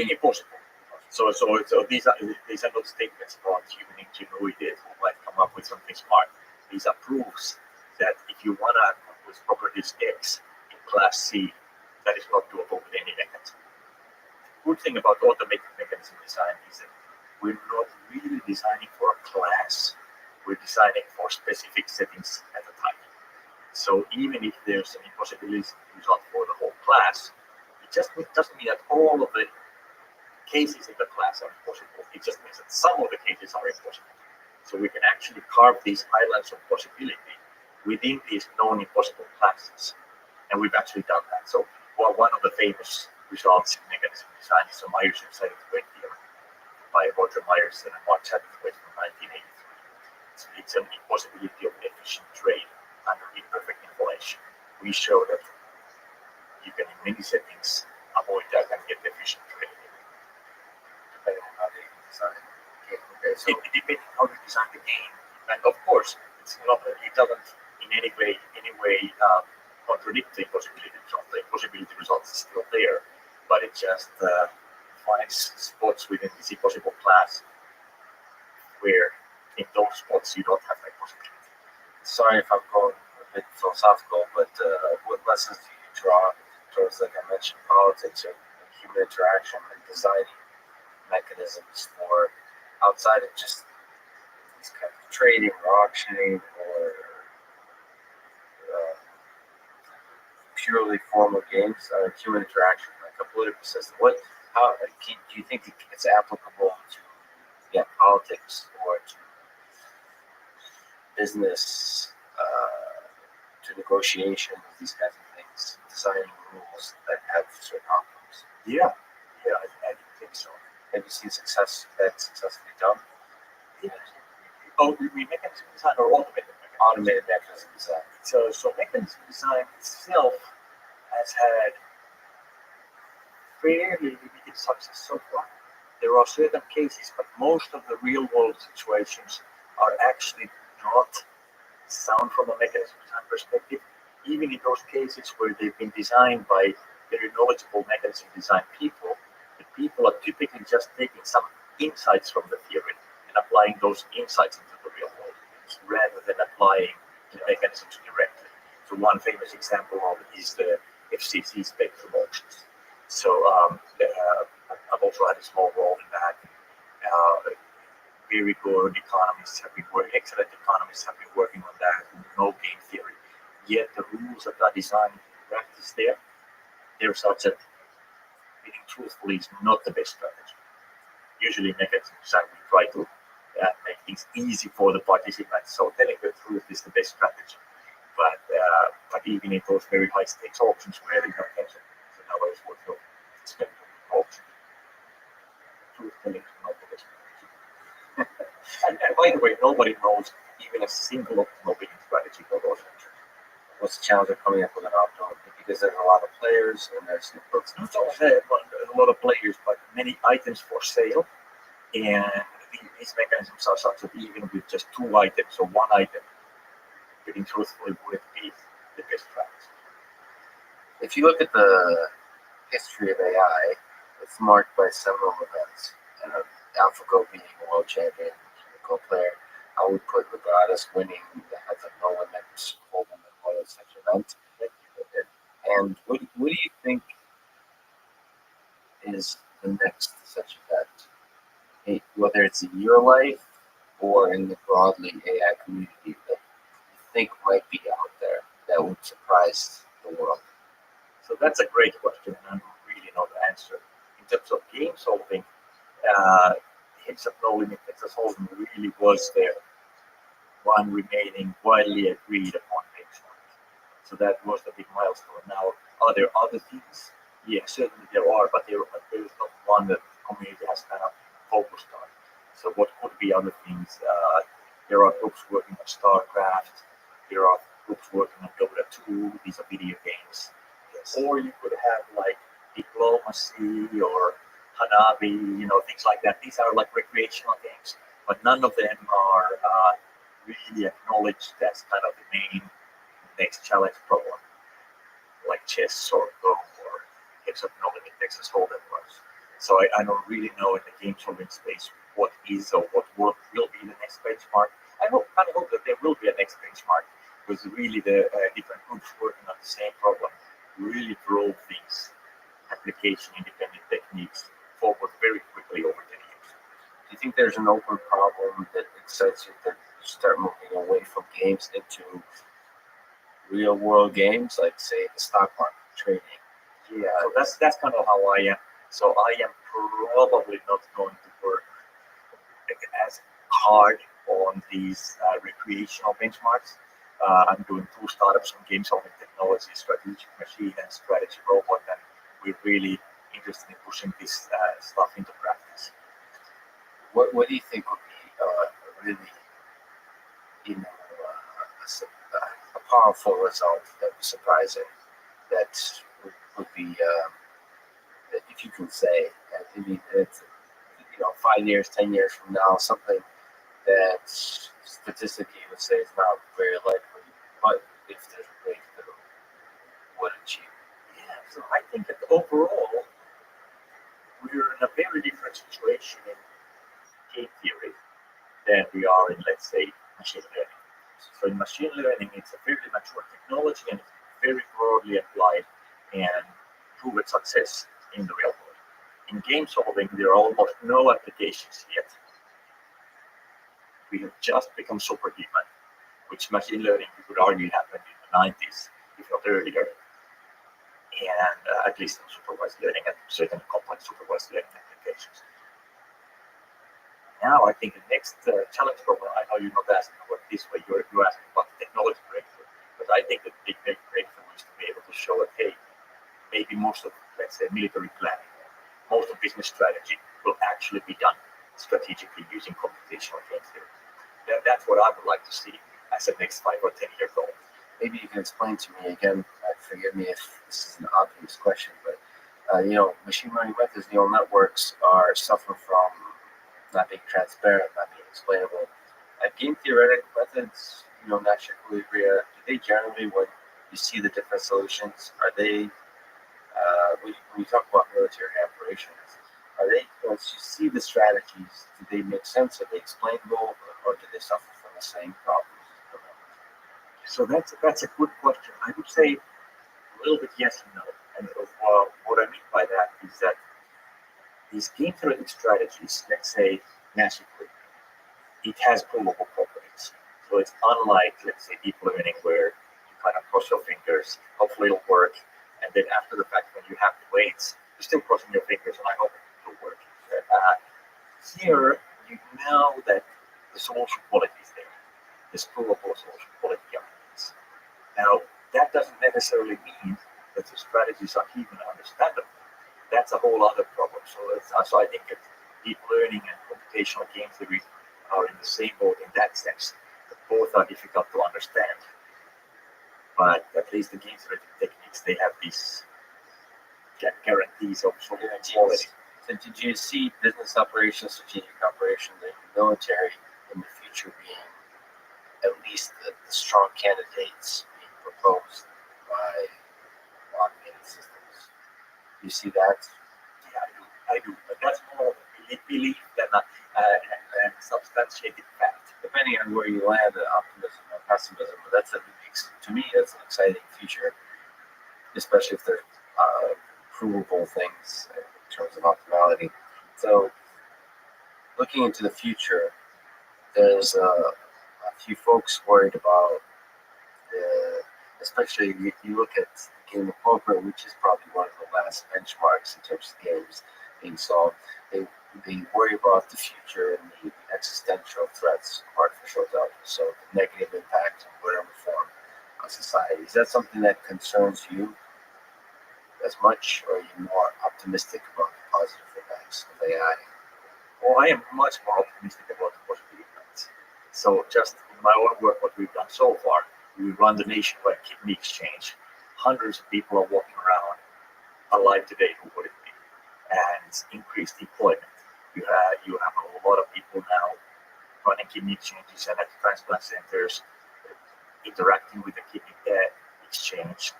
S3: impossible. So these are not statements about human ingenuity who might come up with something smart. These are proofs that if you want to accomplish properties X in class C, that is not doable with any mechanism. Good thing about automated mechanism design is that we're not really designing for a class. we're designing for specific settings at a time. So even if there's an impossibility result for the whole class, it just doesn't mean that all of the cases in the class are impossible. It just means that some of the cases are impossible. So we can actually carve these islands of possibility within these known impossible classes. And we've actually done that. So one of the famous results in mechanism design is the Myers-Briggs theorem by Roger Myers and Mark Chadwick from 1983. It's an impossibility of efficient trade under imperfect inflation. We show that you can, in many settings, avoid that and get efficient trade.
S1: Depending on how they design the game. Okay, so
S3: It depends on how you design the game, and of course, it doesn't in any way contradict the impossibility result. The impossibility result is still there, but it just finds spots within this impossible class where in those spots you don't have that possibility.
S1: sorry if I'm going a bit philosophical, but what lessons do you draw towards, like I mentioned, politics or human interaction and designing mechanisms for outside of just these kind of trading or auctioning or purely formal games, human interaction, like a political system? Do you think it's applicable to politics or to business, to negotiations, these kinds of things, designing rules that have certain outcomes?
S3: Yeah, I think so.
S1: Have you seen that successfully done?
S3: Yeah. Oh, we mechanism design or automated mechanism?
S1: Automated mechanism design.
S3: So mechanism design itself has had fairly limited success so far. There are certain cases, but most of the real world situations are actually not sound from a mechanism design perspective. Even in those cases where they've been designed by very knowledgeable mechanism design people, the people are typically just taking some insights from the theory and applying those insights into the real world rather than applying the mechanisms directly. So one famous example of it is the FCC spectrum auctions. So I've also had a small role in that. Very good economists have been excellent economists have been working on that, no game theory. Yet the rules that are designed in practice there, they're such that being truthful is not the best strategy. Usually mechanism design, we try to make things easy for the participants, so telling the truth is the best strategy. But even in those very high stakes auctions where you have tens of dollars worth of spectrum auction, truth telling is not the best strategy. and by the way, nobody knows even a single optimal bidding strategy for those auctions.
S1: What's the challenge of coming up with an optimal? Because there's a lot of players and there's
S3: Not a lot of players, but many items for sale. And these mechanisms are such that even with just two items or one item, bidding truthfully wouldn't be the best practice.
S1: If you look at the history of AI, it's marked by several events. AlphaGo being a world champion, Go player. I would put Regatta's winning the Heads of No Limit Hold'em in one of such event. And what do you think is the next such event? Whether it's in your life or in the broadly AI community that you think might be out there that would surprise the world?
S3: So that's a great question, and I don't really know the answer. In terms of game solving, Heads of No Limit Texas Hold'em really was the one remaining widely agreed upon benchmark. So that was the big milestone. Now, are there other things? Yeah, certainly there are, but there is not one that the community has kind of focused on. So what could be other things? There are groups working on StarCraft. There are groups working on Dota 2. These are video games. Yes. Or you could have like Diplomacy or Hanabi, things like that. These are like recreational games, but none of them are really acknowledged as kind of the main next challenge problem, like chess or Go or Heads of No Limit Texas Hold'em was. So I don't really know in the game solving space what is or what will be the next benchmark. I hope that there will be a next benchmark, because really the different groups working on the same problem really drove these application-independent techniques forward very quickly over 10 years.
S1: Do you think there's an open problem that excites you that start moving away from games into real world games, like say the stock market trading.
S3: Yeah, so that's kind of how I am. So I am probably not going to work as hard on these recreational benchmarks. I'm doing 2 startups on game solving technology, strategic machine, and strategy robot, and we're really interested in pushing this stuff into practice.
S1: What do you think would be really, a powerful result that would be surprising, that would be, that if you can say, it's 5 years, 10 years from now, something that statistically you would say is not very likely, but if there's a way to do, would achieve.
S3: Yeah, so I think that overall, we're in a very different situation in game theory than we are in, let's say, machine learning. So in machine learning, it's a very mature technology and it's very broadly applied and proven success in the real world. In game solving, there are almost no applications yet. We have just become superhuman, which machine learning, you could argue, happened in the 90s, if not earlier. And at least in supervised learning and certain complex supervised learning applications. Now, I think the next challenge problem, I know you're not asking about this way, you're asking about the technology breakthrough, but I think the big breakthrough is to be able to show that, hey, maybe most of, let's say, military planning, most of business strategy will actually be done strategically using computational game theory. That's what I would like to see as the next 5 or 10 year goal.
S1: Maybe you can explain to me again, forgive me if this is an obvious question, but machine learning methods, neural networks are suffering from not being transparent, not being explainable. Game theoretic methods, natural equilibria, do they generally, when you see the different solutions, are they, when you talk about military operations, are they, once you see the strategies, do they make sense? Are they explainable, or do they suffer from the same problems?
S3: So that's a good question. I would say a little bit yes and no. And what I mean by that is that these game theoretic strategies, let's say magically, it has provable properties. So it's unlike, let's say, deep learning where you kind of cross your fingers, hopefully it'll work, and then after the fact, when you have the weights, you're still crossing your fingers, and I hope it will work. Here, you know that the solution quality is there. There's provable solution quality arguments. Now, that doesn't necessarily mean that the strategies are even understandable. That's a whole other problem. So I think that deep learning and computational game theory are in the same boat in that sense. That both are difficult to understand. But at least the game theoretic techniques, they have these guarantees of quality.
S1: So did you see business operations, strategic operations, and military in the future being at least the strong candidates being proposed by automated systems? Do you see that?
S3: Yeah, I do. But that's more of a belief than a substantiated fact.
S1: Depending on where you land, optimism or pessimism, but to me, that's an exciting future, especially if they're provable things in terms of optimality. So, looking into the future, there's a few folks worried about especially if you look at the game of poker, which is probably one of the last benchmarks in terms of games being solved. They worry about the future and the existential threats of artificial intelligence, so the negative impact in whatever form on society. Is that something that concerns you as much, or are you more optimistic about the positive impacts of AI?
S3: Well, I am much more optimistic about the positive impacts. So just in my own work, what we've done so far, we run the nationwide kidney exchange. Hundreds of people are walking around alive today who wouldn't be, and increased employment. You have a lot of people now running kidney exchanges and at transplant centers, interacting with the kidney exchange.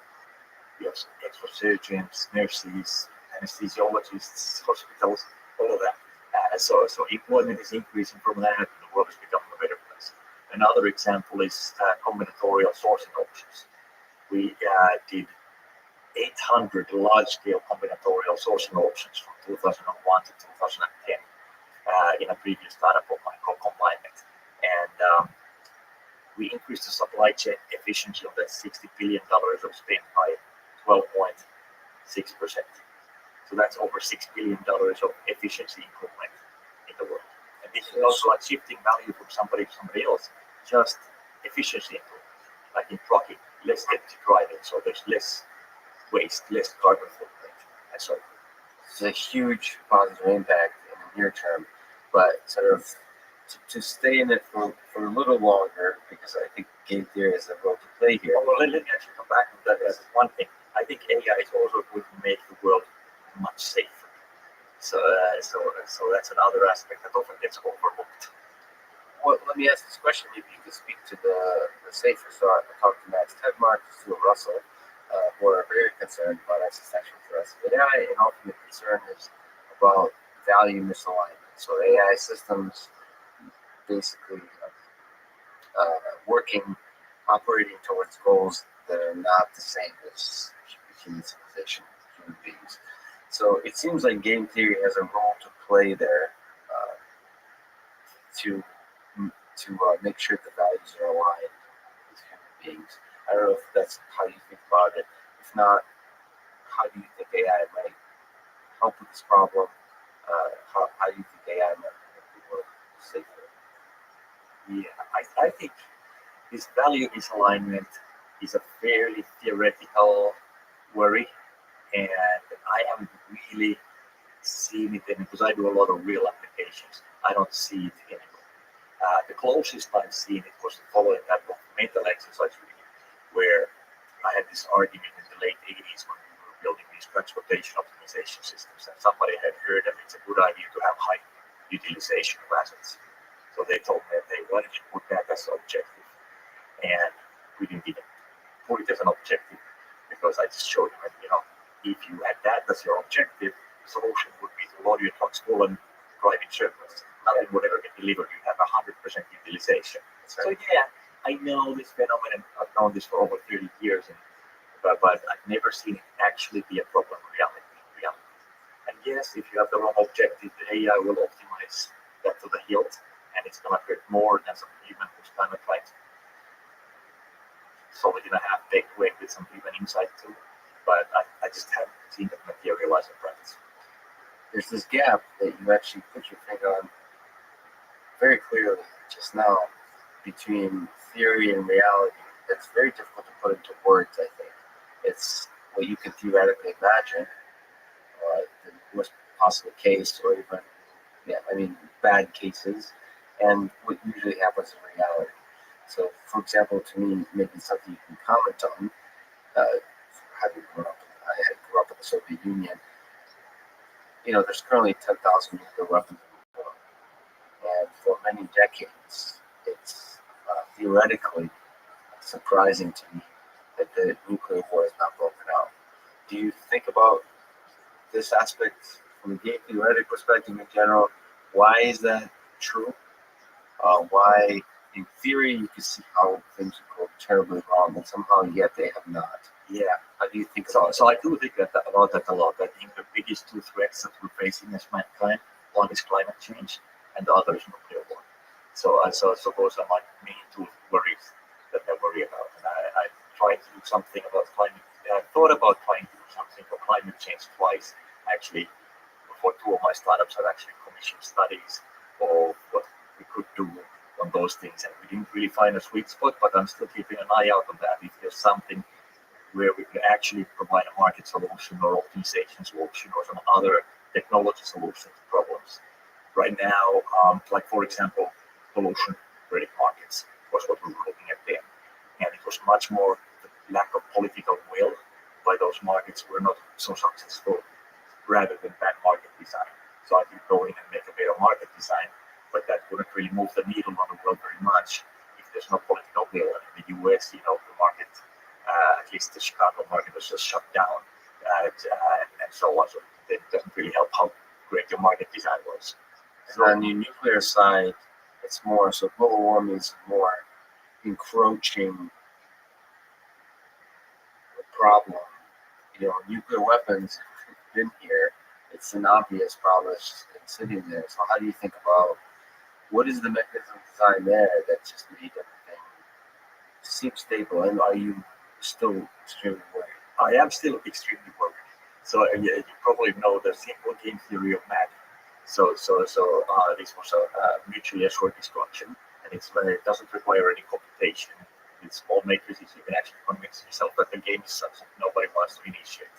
S3: We have extra surgeons, nurses, anesthesiologists, hospitals, all of that. So employment is increasing from that, and the world is becoming a better place. Another example is combinatorial sourcing options. We did 800 large-scale combinatorial sourcing options from 2001 to 2010 in a previous startup of mine called Combined. And we increased the supply chain efficiency of that $60 billion of spend by 12.6%. So that's over $6 billion of efficiency improvement in the world. And this is also like shifting value from somebody to somebody else, just efficiency improvement. Like in trucking, less empty driving, so there's less waste, less carbon footprint, and so on.
S1: It's a huge positive impact in the near term, but sort of to stay in it for a little longer, because I think game theory has a role to play here.
S3: Well, let me actually come back to that as one thing. I think AI is also going to make the world much safer. So that's another aspect that often gets overlooked.
S1: Well, let me ask this question. Maybe you could speak to the safer. So I talked to Max Tegmark, Stuart Russell, who are very concerned about existential threats. But AI, an ultimate concern is about value misalignment. So AI systems basically operating towards goals that are not the same as human civilization, human beings. So it seems like game theory has a role to play there to make sure the values are aligned with human beings. I don't know if that's how you think about it. If not, how do you think AI might help with this problem? How do you think AI might make the world safer?
S3: Yeah, I think this value misalignment is a fairly theoretical worry, and I haven't really seen it in, because I do a lot of real applications. I don't see it anymore. The closest I've seen it was following that one mental exercise really, where I had this argument in the late 80s when we were building these transportation optimization systems, and somebody had heard that it's a good idea to have high utilization of assets. So they told me that they wanted to put that as an objective, and we didn't even put it as an objective, because I just showed them that, if you had that as your objective, the solution would be to load your trucks full and drive in circles. Nothing would ever get delivered. You have 100% utilization. So yeah, I know this phenomenon. I've known this for over 30 years, but I've never seen it actually be a problem in reality. And yes, if you have the wrong objective, the AI will optimize that to the hilt, and it's going to hurt more than some human who's kind of trying to solve it in a half-baked way with some human insight too. But I just haven't seen it materialize in practice.
S1: There's this gap that you actually put your finger on very clearly just now between theory and reality. That's very difficult to put into words, I think. It's what you can theoretically imagine, the worst possible case, or even, bad cases, and what usually happens in reality. So, for example, to me, maybe something you can comment on, having grown up, I grew up in the Soviet Union. There's currently 10,000 nuclear weapons in the world. And for many decades, it's theoretically surprising to me that the nuclear war is not broken out. Do you think about this aspect from a game theoretic perspective in general? Why is that true? Why, in theory, you can see how things go terribly wrong, but somehow yet they have not.
S3: Yeah.
S1: How do you think
S3: So,
S1: about
S3: so I do think about that a lot. I think the biggest two threats that we're facing as mankind, one is climate change, and the other is nuclear war. So those are my main two worries that I worry about. And I tried to do something about climate. I thought about trying to do something for climate change twice. Actually, for two of my startups, I've actually commissioned studies of what we could do on those things, and we didn't really find a sweet spot. But I'm still keeping an eye out on that. If there's something where we can actually provide a market solution or optimization solution or some other technology solution to problems. Right now, like for example, pollution credit markets was what we were looking at there. And it was much more the lack of political will by those markets were not so successful rather than bad market design. So I could go in and make a better market design, but that wouldn't really move the needle on the world very much if there's no political will. And in the US, the market, at least the Chicago market was just shut down, and so on. So it doesn't really help how great your market design was.
S1: And on the nuclear side, it's more so global warming is more encroaching problem. Nuclear weapons have been here. It's an obvious problem that's just been sitting there. So how do you think about what is the mechanism design there that just made everything seems stable. And are you still extremely worried?
S3: I am still extremely worried. So you probably know the simple game theory of math. This was a mutually assured destruction, and it doesn't require any computation. It's small matrices. You can actually convince yourself that the game is such that nobody wants to initiate.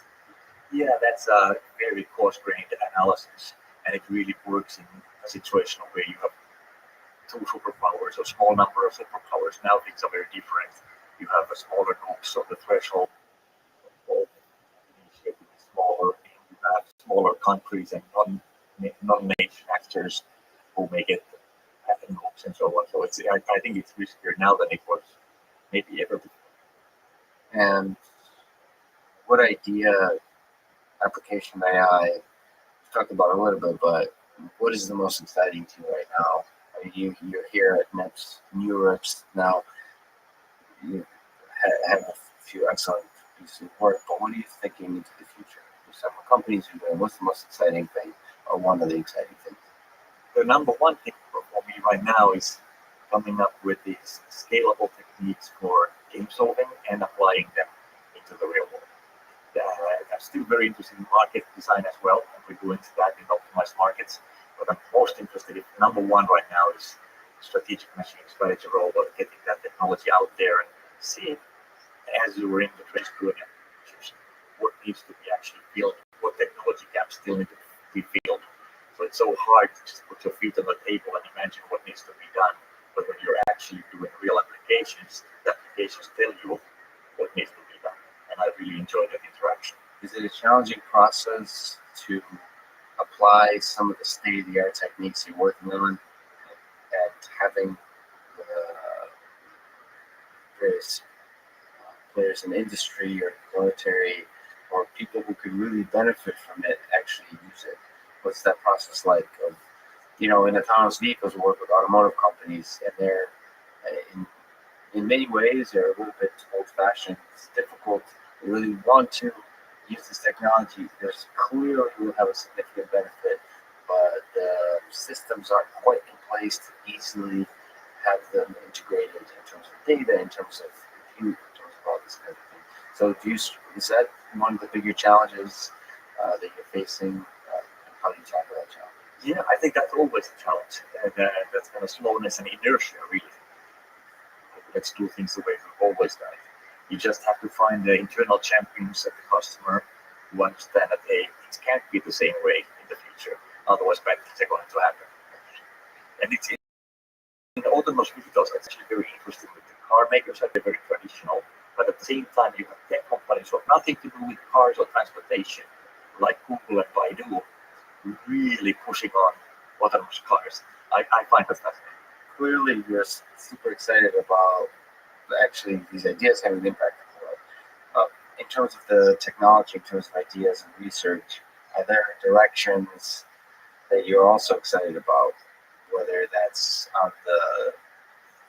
S3: Yeah, that's a very coarse-grained analysis, and it really works in a situation where you have two superpowers, a small number of superpowers. Now things are very different. You have a smaller group, so the threshold of initiating is smaller. You have smaller countries and non-nation actors who may get groups and so on. So I think it's riskier now than it was maybe ever before.
S1: And what idea, application of AI, we've talked about it a little bit, but what is the most exciting to you right now? I mean, you're here at NIPS, Europe's now. You have a few excellent pieces of work, but what are you thinking into the future? There's several companies you're doing. What's the most exciting thing, or one of the exciting things?
S3: The number one thing for me right now is coming up with these scalable techniques for game solving and applying them into the real world. I'm still very interested in market design as well, and we're doing that in optimized markets. But I'm most interested in number one right now is strategic machine strategy role of getting that technology out there and seeing as you're in the trench doing it, what needs to be actually filled, what technology gaps still need to be filled. So it's so hard to just put your feet on the table and imagine what needs to be done. But when you're actually doing real applications, the applications tell you what needs to be done. And I really enjoy that interaction.
S1: Is it a challenging process to apply some of the state-of-the-art techniques you're working on and having various players in the industry or military or people who could really benefit from it actually use it? What's that process like? Of, in autonomous vehicles, we work with automotive companies, and they're in many ways they're a little bit old-fashioned. It's difficult to really want to use this technology. There's clearly will have a significant benefit, but the systems aren't quite in place to easily have them integrated in terms of data, in terms of compute, in terms of all this kind of thing. So is that one of the bigger challenges that you're facing? How do you tackle that challenge?
S3: Yeah, I think that's always a challenge. And that's kind of slowness and inertia, really. Let's do things the way we've always done it. You just have to find the internal champions at the customer who understand that, hey, things can't be the same way in the future. Otherwise, bad things are going to happen. And it's in autonomous vehicles, it's actually very interesting. With the car makers are very traditional, but at the same time, you have tech companies who have nothing to do with cars or transportation, like Google and Baidu, really pushing on autonomous cars. I find that fascinating.
S1: Clearly, you're super excited about actually these ideas having an impact on the world. In terms of the technology, in terms of ideas and research, are there directions that you're also excited about? Whether that's on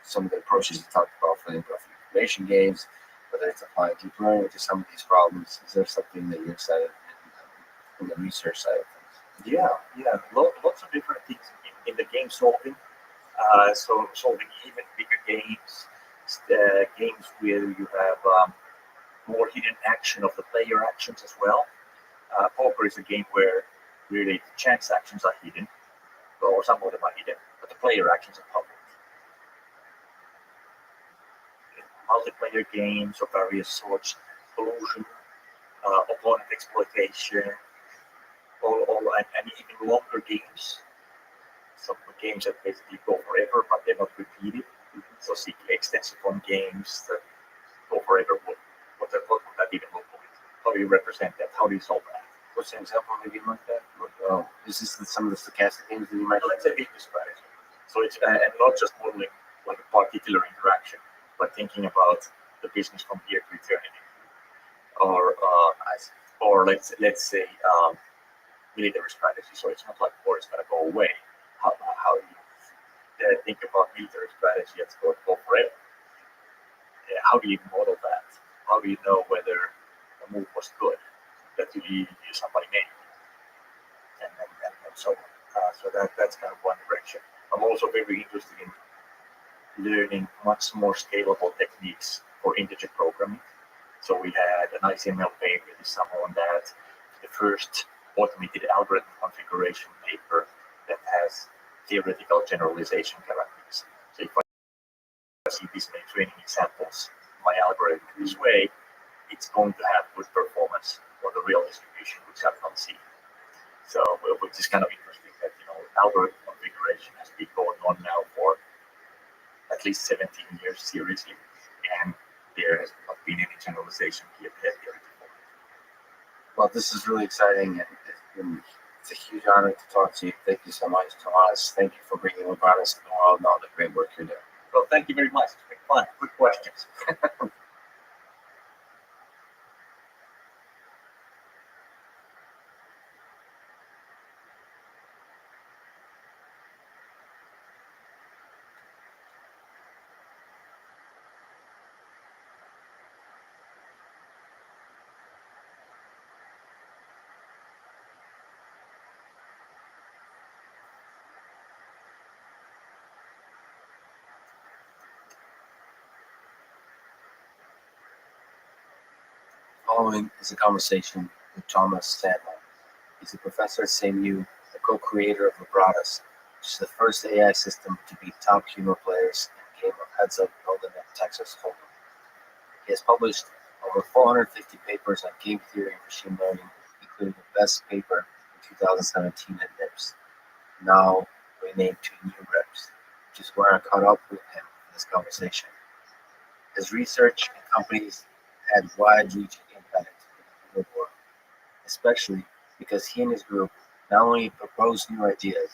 S1: some of the approaches you talked about for the information games, whether it's applying deep learning to some of these problems, is there something that you're excited in the research side of things?
S3: Yeah, lots of different things in the game solving. So solving even bigger games, games where you have more hidden action of the player actions as well. Poker is a game where really the chance actions are hidden, or some of them are hidden, but the player actions are public. Multiplayer games of various sorts, collusion, opponent exploitation, and even longer games. Some games that basically go forever, but they're not repeated. So see extensive fun games that go forever. What would that even look like? How do you represent that? How do you solve that?
S1: What's an example of a game like that? Is this some of the stochastic games that you mentioned?
S3: Let's say business strategy. So it's and not just modeling like a particular interaction, but thinking about the business from here to eternity. Or let's say military strategy. So it's not like war is going to go away. How do you think about military strategy that's going to go forever? How do you model that? How do you know whether a move was good that somebody made? And so on. So that's kind of one direction. I'm also very interested in learning much more scalable techniques for integer programming. So we had a nice ML paper this summer on that, the first automated algorithm configuration paper that has theoretical generalization characters. So if I see this many training examples, my algorithm this way, it's going to have good performance for the real distribution, which I can't see. So, which is kind of interesting that, algorithm configuration has been going on now for at least 17 years seriously, and there has not been any generalization here before.
S1: Well, this is really exciting, and it's a huge honor to talk to you. Thank you so much, Tomas. Thank you for bringing awareness to the world and all the great work you're doing.
S3: Well, thank you very much. It's been fun. Good questions.
S1: Following is a conversation with Thomas Sandler. He's a professor at SAMU, the co-creator of Vibratus, which is the first AI system to beat top humor players in the game of Heads Up Golden and Texas Hold'em. He has published over 450 papers on game theory and machine learning, including the best paper in 2017 at NIPS, now renamed to New Reps, which is where I caught up with him in this conversation. His research and companies had wide-reaching impact in the real world, especially because he and his group not only propose new ideas,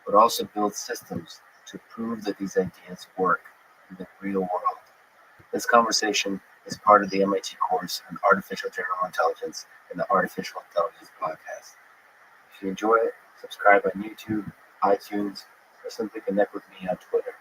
S1: but also build systems to prove that these ideas work in the real world. This conversation is part of the MIT course on Artificial General Intelligence and the Artificial Intelligence podcast. If you enjoy it, subscribe on YouTube, iTunes, or simply connect with me on Twitter.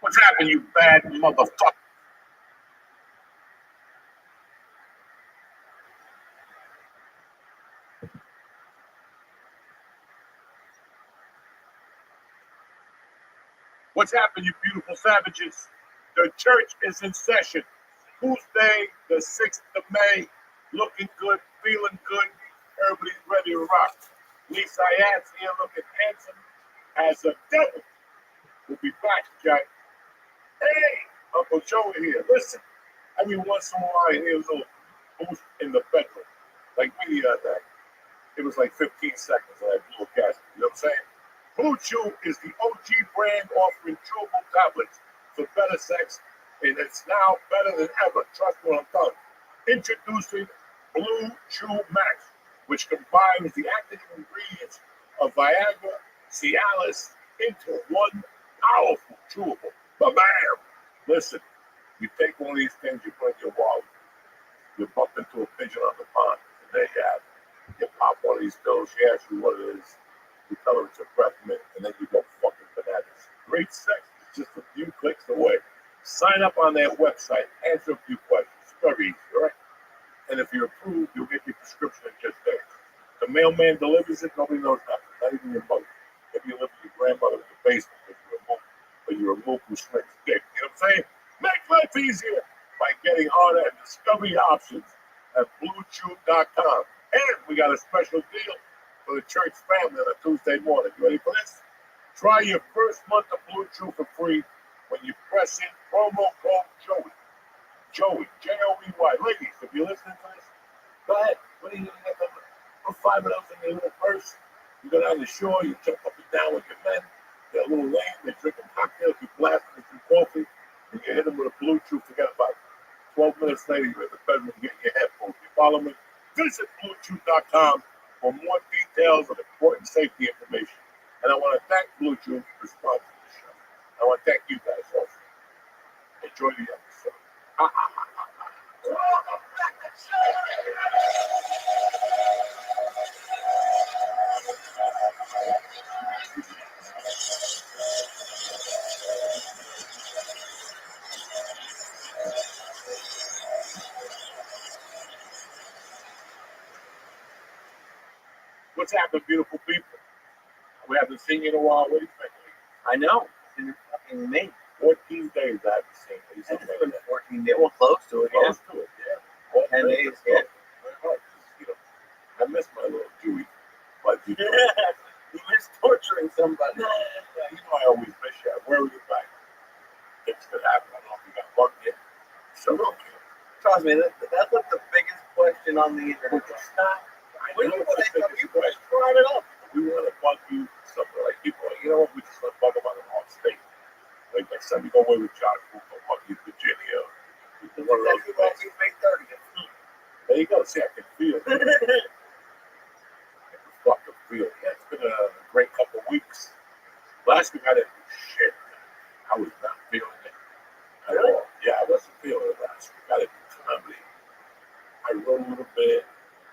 S6: What's happened, you bad motherfucker? What's happened, you beautiful savages? The church is in session. Tuesday, the 6th of May. Looking good, feeling good. Everybody's ready to rock. Lisa Ayat's here looking handsome as a devil. We'll be back, Jack. Hey, Uncle Joe here. Listen, every once in a while I hear a little boost in the bedroom. Like we the other day. It was like 15 seconds of that blue gas. You know what I'm saying? Blue Chew is the OG brand offering chewable tablets for better sex, and it's now better than ever. Trust what I'm telling you. Introducing Blue Chew Max, which combines the active ingredients of Viagra, Cialis, into one powerful chewable. Bam! Listen, you take one of these things, you put in your wallet, you bump into a pigeon on the pond, and there you have it. You pop one of these pills, she asks you what it is, you tell her it's a breath mint, and then you go fucking bananas. Great sex is just a few clicks away. Sign up on their website, answer a few questions. It's very easy, all right? And if you're approved, you'll get your prescription in just days. The mailman delivers it, nobody knows nothing, not even your mother. Maybe you live with your grandmother in the basement but you're a move who shrinks dick. You know what I'm saying? Make life easier by getting harder and discover your options at BlueChew.com. And we got a special deal for the church family on a Tuesday morning. You ready for this? Try your first month of Blue Chew for free when you press in promo code Joey. Joey, Joey. Ladies, if you're listening to this, go ahead. What are you going to get? Put 5 of those in your little purse. You go down the shore, you jump up and down with your men. They're a little lame, they're drinking cocktails, you blast them with some coffee, and you hit them with a Blue Chew. Forget about it. 12 minutes later, you're in the bedroom getting your headphones. You follow me? Visit BlueChew.com for more details and important safety information. And I want to thank Blue Chew for sponsoring the show. I want to thank you guys also. Enjoy the episode. What's happened, beautiful people? We haven't seen you in a while. What do you think?
S1: I know. It's been fucking May.
S6: 14 days I haven't seen you.
S1: It's been 14 days. Well, close to it, yeah.
S6: Close to it, yeah.
S1: 10 days, yeah.
S6: You know, I miss my little Dewey. But you know,
S1: He was torturing somebody.
S6: yeah, you know I always miss you. Where were you back? Things could happen. I don't know if you got bugged yet. So,
S1: Trust me, that's like the biggest question on the internet.
S6: stop.
S1: We don't want to
S6: you
S1: brought it up.
S6: We want to bug you something like people. You know what? We just want to bug them on the wrong state. Like next time you go away with John, we'll bug you Virginia. One of those places.
S1: May 30th.
S6: There you go. See, I can feel it. I can fucking feel it. Yeah, it's been a great couple of weeks. Last week I didn't do shit. I was not feeling it at all. Yeah, I wasn't feeling it last week. I didn't do comedy. I wrote a little bit,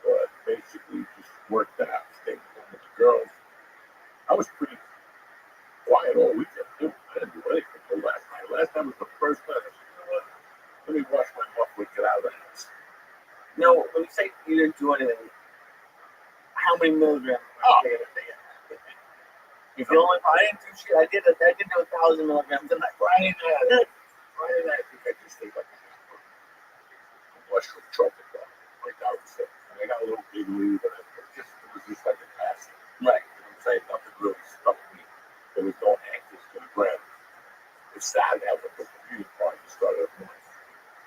S6: but basically just worked out, stayed home with the girls. I was pretty quiet all weekend too. I didn't do anything until last night. Last night was the first night. I said, you know what? Let me wash my mouth and get out of the house.
S1: No, when you say you didn't do anything, how many milligrams? You feel like I didn't do shit. I did do 1,000 milligrams a night.
S6: Friday night, I think I just stayed like a mushroom chocolate bar, like I was saying. And I got a little big lead, but it was just like a passing.
S1: Right.
S6: You know what I'm saying? Nothing really stuck me. There was no anchors to the ground. It's Saturday, I went to the community party, started at 1.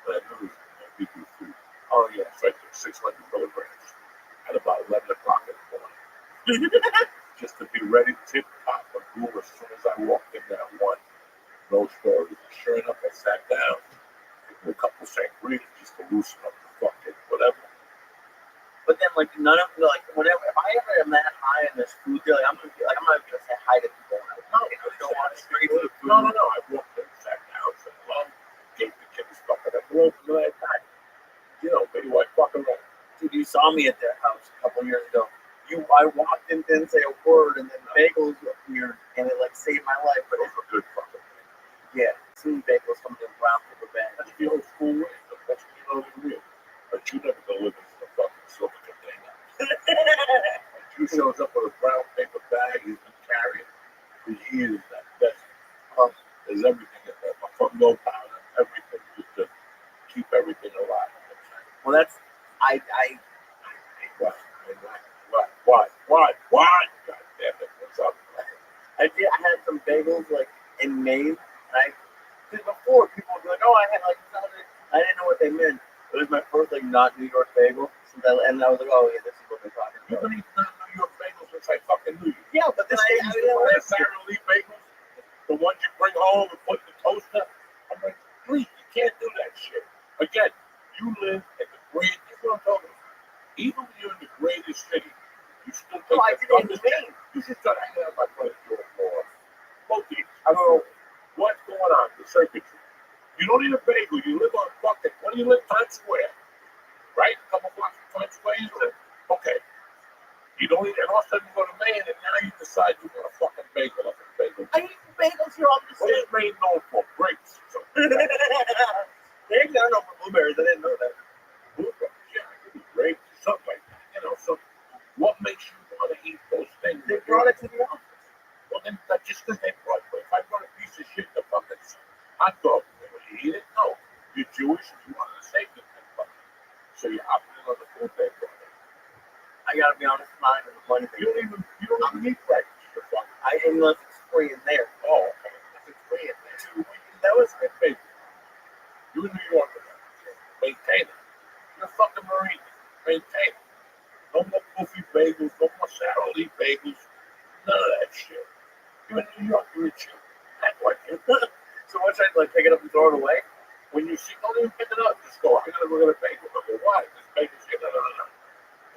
S6: But I knew it was going to be through food. Oh, yeah. So I took 600 milligrams at about 11 o'clock in the morning. Just to be ready, tip top, but cool as soon as I walked in that 1. No stories. Sure enough, I sat down with a couple of sangrias just to loosen up the fucking whatever.
S1: But then, like, none of whenever if I ever am that high in this food deal, I'm not gonna say hi to people.
S6: No,
S1: I don't want to straight to the food.
S6: No. I walked in, sat down, said hello, gave the kid his fucking envelope, and I died. You know, maybe why fucking right.
S1: Dude, you saw me at their house a couple years ago. I walked in, didn't say a word, and then bagels appeared, and it like saved my life. But
S6: Those were good fucking things.
S1: yeah, soon bagels come in brown paper bag.
S6: That's the old school way. That's what you know is real. But you never go live into the fucking silver container. Drew shows up with a brown paper bag he's been carrying for years. That's there's everything in there. My fungo powder, everything, just to keep everything alive.
S1: Well, that's I.
S6: Why? God damn it! What's up?
S1: I had some bagels like in Maine. Because before people would be like, "Oh, I had like," I didn't know what they meant. It was my first like not New York bagel, and I was like, "Oh yeah, this is what they're talking
S6: You've
S1: about."
S6: been eating New York bagels since I fucking knew you.
S1: Yeah, but then I
S6: the Sarah Lee bagels, the ones you bring home and put in the toaster. I'm like, please, you can't do that shit. Again, you live in the great. That's what I'm talking about. Even when you're in the greatest city, you still take
S1: I did it in Maine.
S6: You should start hanging out with my brother George more. circuitry. You don't need a bagel. You live on fucking, what do you live? Times Square, right? A couple blocks from Times Square, you live. Okay. You don't eat, and all of a sudden you go to Maine, and now you decide you want a fucking bagel. Like a bagel.
S5: I eat bagels here all the
S6: What is Maine known for? Grapes. So,
S5: They ain't got no blueberries. I didn't know that.
S6: blueberries, yeah, it could be grapes, something like that. You know, so what makes you want to eat those things?
S5: They brought it to the office.
S6: Well, then, that's just because they brought it. If I brought a piece of shit to fucking hot dog, would you eat it? No. You're Jewish and you wanted to save the thing, so you opted on the food they brought in.
S5: I gotta be honest, mine is one thing.
S6: You don't even eat breakfast. You're fucking.
S5: I unless it's free in there.
S6: Oh, okay. If it's free in there.
S5: That was
S6: Hey, baby. You in New York, maintain it. You're a fucking Marine. Maintain it. No more goofy bagels, no more Sara Lee bagels. None of that shit. You're in New York, you're a Jew. Act like it.
S5: so once I like pick it up and throw it away.
S6: When you see, don't even pick it up. Just go, I'm gonna go get a bagel. I go, why? This bagel's here. No.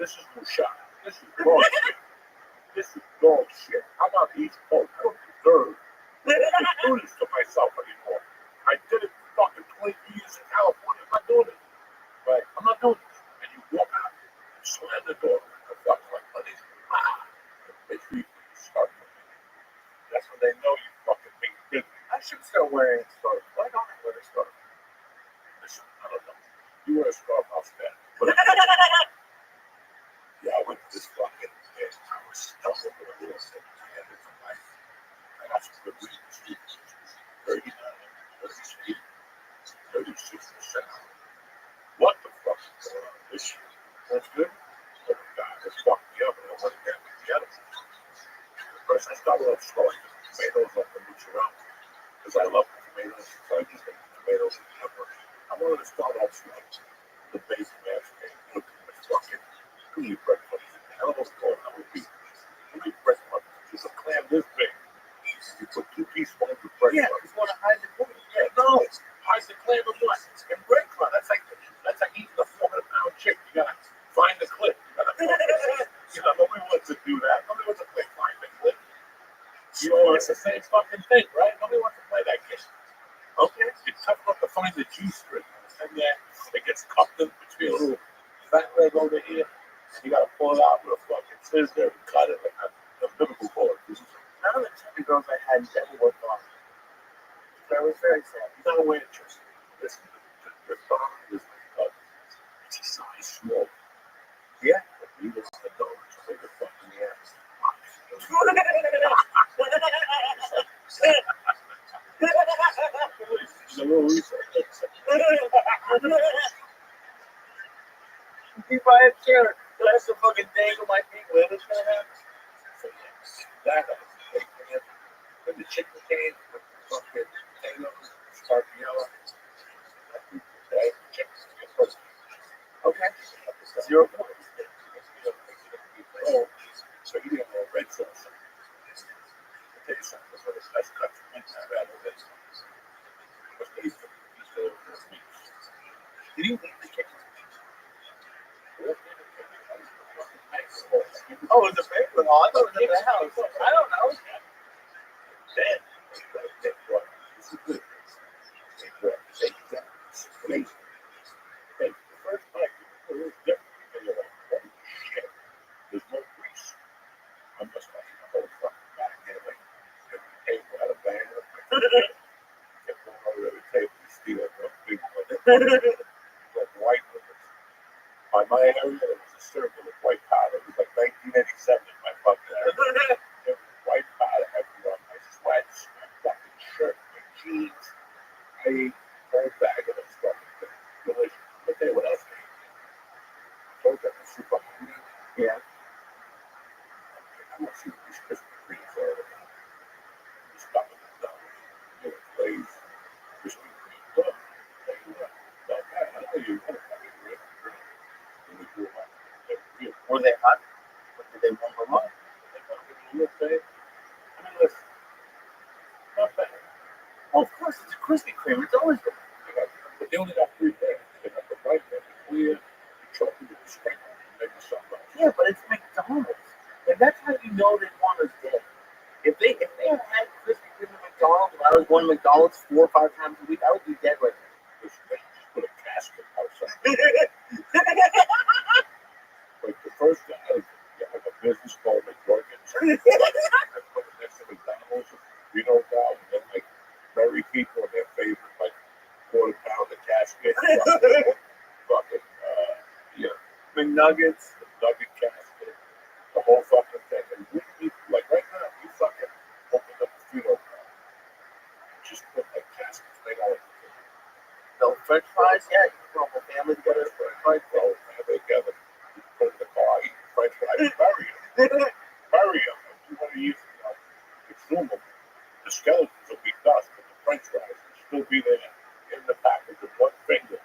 S6: This is Musha. This is dog shit. This is dog shit. I'm on the East Coast. I don't deserve to do this to myself anymore. I did it for fucking 20 years in California. I'm not doing it. Right? I'm not doing this. And you walk out, you slam the door, the fuck like honey. They treat you start. That's when they know you fucking make business.
S5: I should start wearing a scarf. Why don't I wear a scarf?
S6: Listen, I don't know. You wear a scarf, I'll stand. But yeah, I went to this fucking place. I was stumbling with a little thing. I had it for life. I got some good reasons. 39, 38, 36%. What the fuck is going on this year? That's good. Oh my God, this fucked me up. And I wasn't that together. First, I started off slow. I just tomatoes up and mix around. Because I love tomatoes. So I just make tomatoes and pepper. I wanted to start off slow. The base mashed potato. Fucking gooey breakfast. Hell of a score. I would be gooey breakfast. Just a clam this big. You put 2 teaspoons of bread.
S5: Yeah, just want to hide the food.
S6: Yeah, no. Hide the clam of what? And breadcrumb. That's like eating a 400-pound chick. You gotta find the clip. You know, nobody wants to do that. Nobody wants to play find the clip. You know, it's the same fucking thing, right? Nobody wants to play that game. Okay? It's tough enough to find the G string. And then it gets cupped in between a little fat leg over here. And you gotta pull it out with a fucking scissor and cut it like a biblical cord.
S5: None of the chubby girls I had ever worked on. That was very sad.
S6: You gotta wear it just listen to the song. Listen to it's a size small.
S5: Yeah.
S6: But you just don't play the fucking ass. It's a little research.
S5: If I had chair, that's the fucking dangle my feet with. It's gonna happen.
S6: So yeah, that then the chicken came with the fucking potatoes, scarpiola.
S5: Okay.
S6: 0 points. So you didn't know red sauce. I'll tell you something. That's what it's best cut from inside rather than what's the east of meat. Did you eat the chicken?
S5: Oh, it's a banquet hall. I thought it was in the house. I don't know.
S6: Then, this is good. Hey, the first bite, it was different. And you're like, holy shit, there's no grease. I must have eaten the whole fucking bag anyway. Every table had a bag of it. Kept going over every table to steal it. Big one. Like white with it. By my area, there was a circle of white powder. It was like 1987 in my fucking area. There was white powder everywhere. My sweats, my fucking shirt, my jeans. I ate a whole bag of this fucking thing. Delicious. I'll tell you what else I ate. I told you I'm super hungry.
S5: Yeah.
S6: I want to see what these Krispy Kremes are. Just stuffing them down. Glazed Krispy Kreme. Look, tell you what. Not bad. I know you want to fucking rip.
S5: Were they hot? Or did they warm them up?
S6: Listen, not bad.
S5: Oh, of course, it's a Krispy Kreme. It's always good.
S6: But they only got 3 things. They got the white bread, the clear, the chocolate with the sprinkle, and maybe something else.
S5: Yeah, but it's McDonald's. And that's how you know they want us dead. If they had had Krispy Kreme at
S1: McDonald's, when I was going to McDonald's 4 or 5 times a week, I would be dead right now.
S6: Listen, they just put a casket outside. Like the first guy, like a business called McDorgans. I put it next to McDonald's, you know, now, and then like bury people in their favorite, like quarter-pounder casket. Fucking, yeah,
S1: McNuggets.
S6: the nugget casket, the whole fucking thing. And we like right now, we fucking opened up a funeral car. Just put like caskets made out of it.
S1: No French fries. Yeah, you put a whole family together. French fries.
S6: Well, family together, you put in the car, eat French fries, bury them. Bury them. And 200 years from now, exhume them. The skeletons will be dust, but the French fries will still be there in the package with one finger.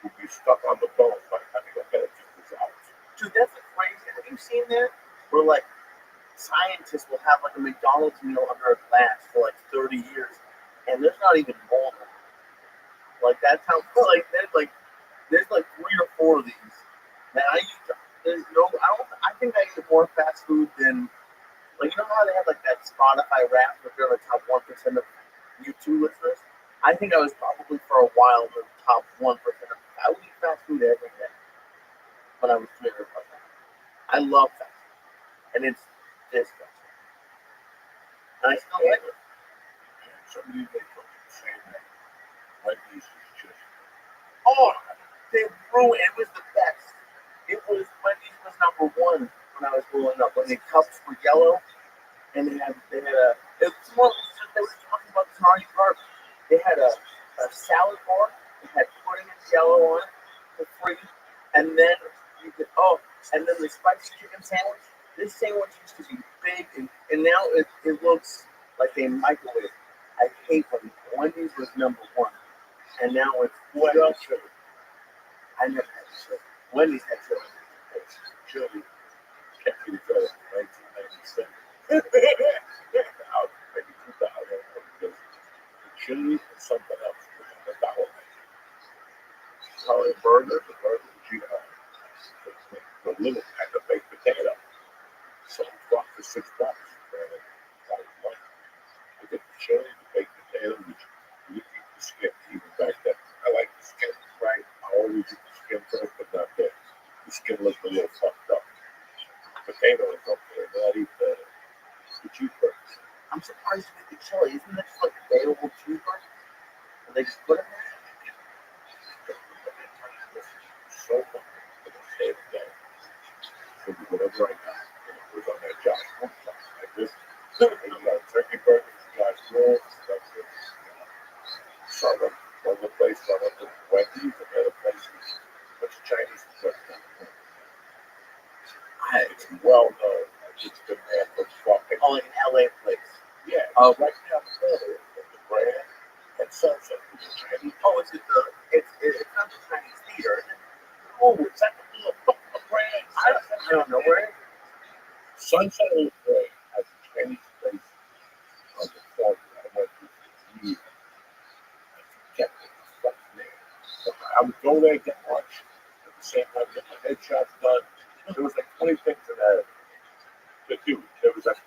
S6: Will be stuck on the bone by the time you go get it just dissolves.
S1: Dude, that's crazy. Have you seen that? Where like scientists will have like a McDonald's meal under a glass for like 30 years, and there's not even mold. Like that's how like there's like 3 or 4 of these. Man, I think I eat more fast food than like you know how they have like that Spotify rap where they're the top 1% of YouTube listeners. I think I was probably for a while the top 1% of. I would eat fast food every day when I was 3 or 4. I love fast food, and it's disgusting. And I still like it.
S6: Some of you may come to the same way. Wendy's is just,
S1: Oh, they ruined it. Was the best. It was Wendy's was number 1 when I was growing up. When the cups were yellow, and they had a. It's more they were talking about this Hardy Park. They had a salad bar. It had pudding and yellow on it for free, and then and then the spicy chicken sandwich. This sandwich used to be big, and now it looks like they microwave. I hate Wendy's was number 1, and now it's
S6: what else should it?
S1: I never had chili. Wendy's had chili.
S6: Chili kept me together in 1997. Now, maybe 2000, because the chili and something else was on the dollar menu. Solid burger, the burger, the little pack of baked potato. So $1 for $6. And I get the chili, the baked potato, which you eat the skin even back then. I like the skin, right? I always eat the skin first, but not the skin looks a little fucked up. Potato is okay, and then I eat the cheeseburgers.
S1: I'm surprised you get the chili. Isn't that just like available cheeseburgers? And they just put it there?
S6: So much for the same day. So whatever I got, it was on that Josh Woodstock. I just, you got turkey burgers, Josh rolls, that's it. Some of the place, some of the Wendy's, and the other places, what's Chinese restaurant? It's well known. It's been there for fucking.
S1: Oh, like an LA place.
S6: Yeah.
S1: Oh,
S6: Right now, the brand and Sunset is a Chinese.
S1: oh, is it it's not the Chinese theater, is it?
S6: Oh, it's like a little fucking brand.
S1: I don't know where.
S6: Sunset Illustrated has a Chinese place on the corner. I went to for years. I kept it fucking there. So I would go there, get lunch, at the same time get my headshots done. There was like 20 things in that to do. There was 1,000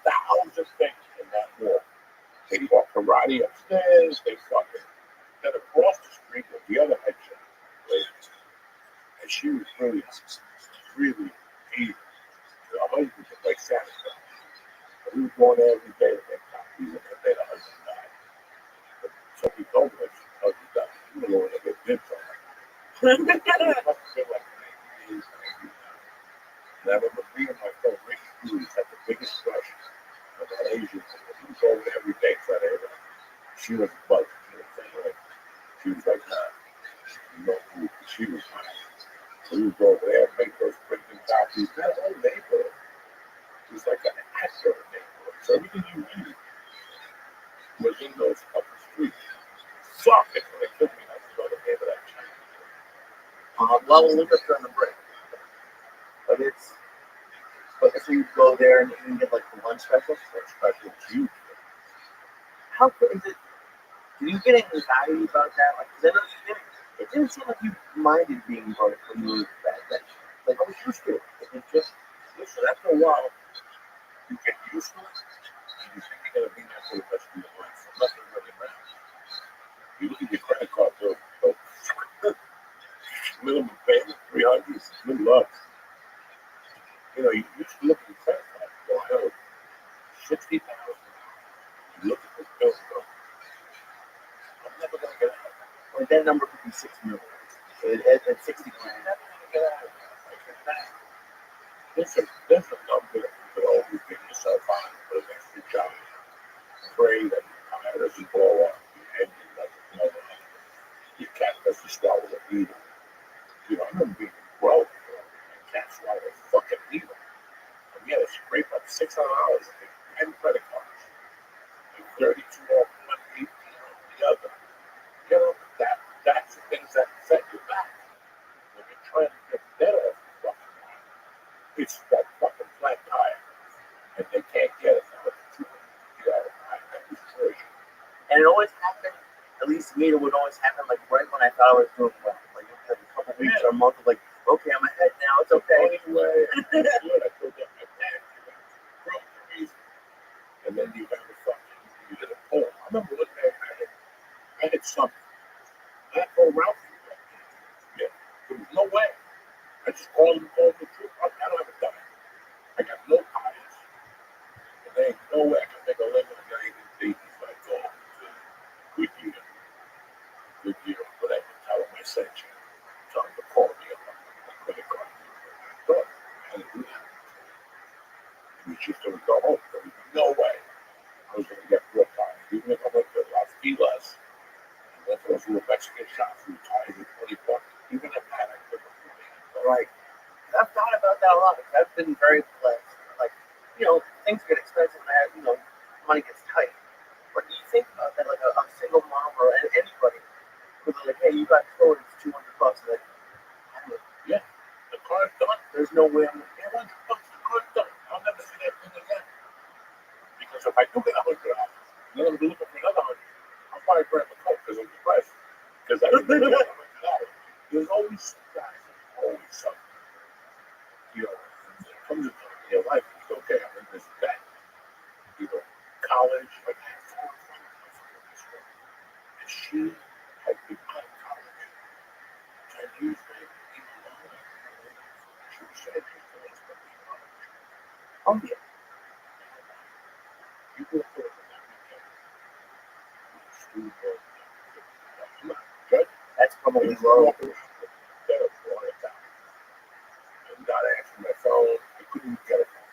S6: things in that mall. They taught karate upstairs. They fucking. Then across the street was the other headshot lady, and she was really evil. Her husband was like Santa Claus. And we were going there every day to make copies, and then the husband died. But somebody told me that she husband died. She was going to get dibs on her. It must have been like 90 days, 90 days. And I remember me and my friend Ricky Hughes had the biggest crush on that Asian woman. He was over there every day trying to hit her. She was a bug. She was like, no, she was mine. So we would go over there and make those printing copies. That whole neighborhood was like an actor neighborhood. So everything you needed was in those couple streets. Fuck it. When they killed me, I forgot the name of that channel.
S1: Well, we'll look up during the break. But if you go there and you can get like the lunch special,
S6: Special huge.
S1: how could is it? Do you get anxiety about that? Like, 'cause I know it didn't seem like you minded being burnt when you were back then. Like, I was used to it. It was just,
S6: Listen, after a while, you get used to it, and you think you're going to be there for the rest of your life. So nothing really You look at your credit card bill, minimum payment, 300, good luck. You know, you used to look at your credit card, go hell, 60,000. You look at this bill and go, I'm never going to get out of it.
S1: Like that number could be 6 million. So at 60 grand.
S6: I'm never going to get out of it. There's a number that you could always get yourself on for the next job. Pray that your tire doesn't blow up, your engine doesn't blow up, your cat doesn't swallow a needle. You know, I remember being 12, and cat swallowed a fucking needle. And we had to scrape up $600 and 10 credit cards. And 32 off one, 18 off the other. You know, that's the things that set you back. When you're trying to get better off the fucking car, it's that fucking flat tire. And they can't get it now. It's 200 I destroy you.
S1: And it always happened, at least to me, it would always happen like right when I thought I was doing well. Like it was like a couple weeks or a month of like, okay, I'm ahead now, it's okay.
S6: Anyway, good. I filled up my tank, groceries, and then you got the fucking, you did a poll. I remember one day I had something. I had to go around for you. Yeah, there was no way. I just called the truth. I don't have a dime. I got no tires. And there ain't no way I can make a living on anything deep if I go to Goodyear, whatever, tell them I sent you. Tell them to call me up on my credit card. But I didn't do that. It was just going to go home. There was no way I was going to get real tires. Even if I went to Las Vegas and went to those little Mexican shops who tires at $20, even at that I couldn't afford it.
S1: Right. I've thought about that a lot because I've been very blessed. Like, you know, things get expensive and you know, money gets tight. But you think about that, like a single mom or anybody who's like, hey, you got towed, it's $200. Like,
S6: Yeah, the car's done.
S1: there's no way I'm
S6: Yeah, $100, the car's done. I'll never see that thing again. Because if I do get $100, then I'm going to be looking for another 100. I'll probably grab a coat because I'm depressed. Because I didn't get $100. There's always some guys, always something. You know, there comes a time in your life, it's okay, I'm in this debt. You know, college, like, I had 4 friends in this one. And she had been out of college 10 years later, even longer. She was saying she's going to spend college.
S1: Oh, yeah.
S6: You go for it that weekend. Student loan, I'm not judging.
S1: That's probably
S6: It's
S1: low.
S6: better for it down. And not answering my phone. I couldn't even get a phone.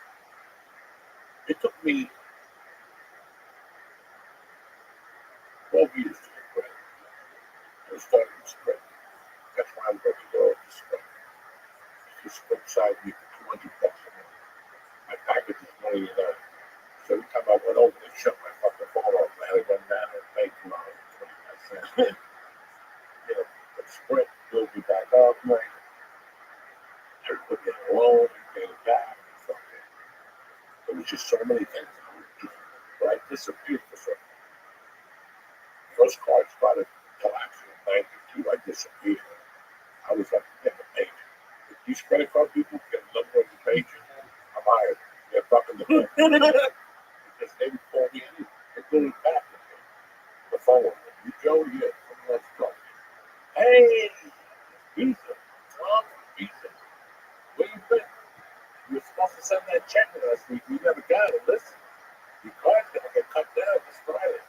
S6: It took me 12 years to get credit. I was starting to spread. That's why I'm going to go to spread. Just inside me for $200 a month. My package is $189. So every time I went over, they shut my fucking phone off. I had to run down and pay $2.25. You know, but Sprint built me back up. Right. Everybody had a loan and paid it back. There was just so many things. But I disappeared for some. Those cards started collapsing in 92. I disappeared. I was like, never paid. If these credit card people get a number on the page, I'm hired. They're fucking the phone. Because they would call me anyway. They call me back. The phone. You Joe? Yeah. Someone else called me. Hey, Visa. Tom, Visa. Where you been? You were supposed to send that check last week. You never got it. Listen, your card's going to get cut down this Friday.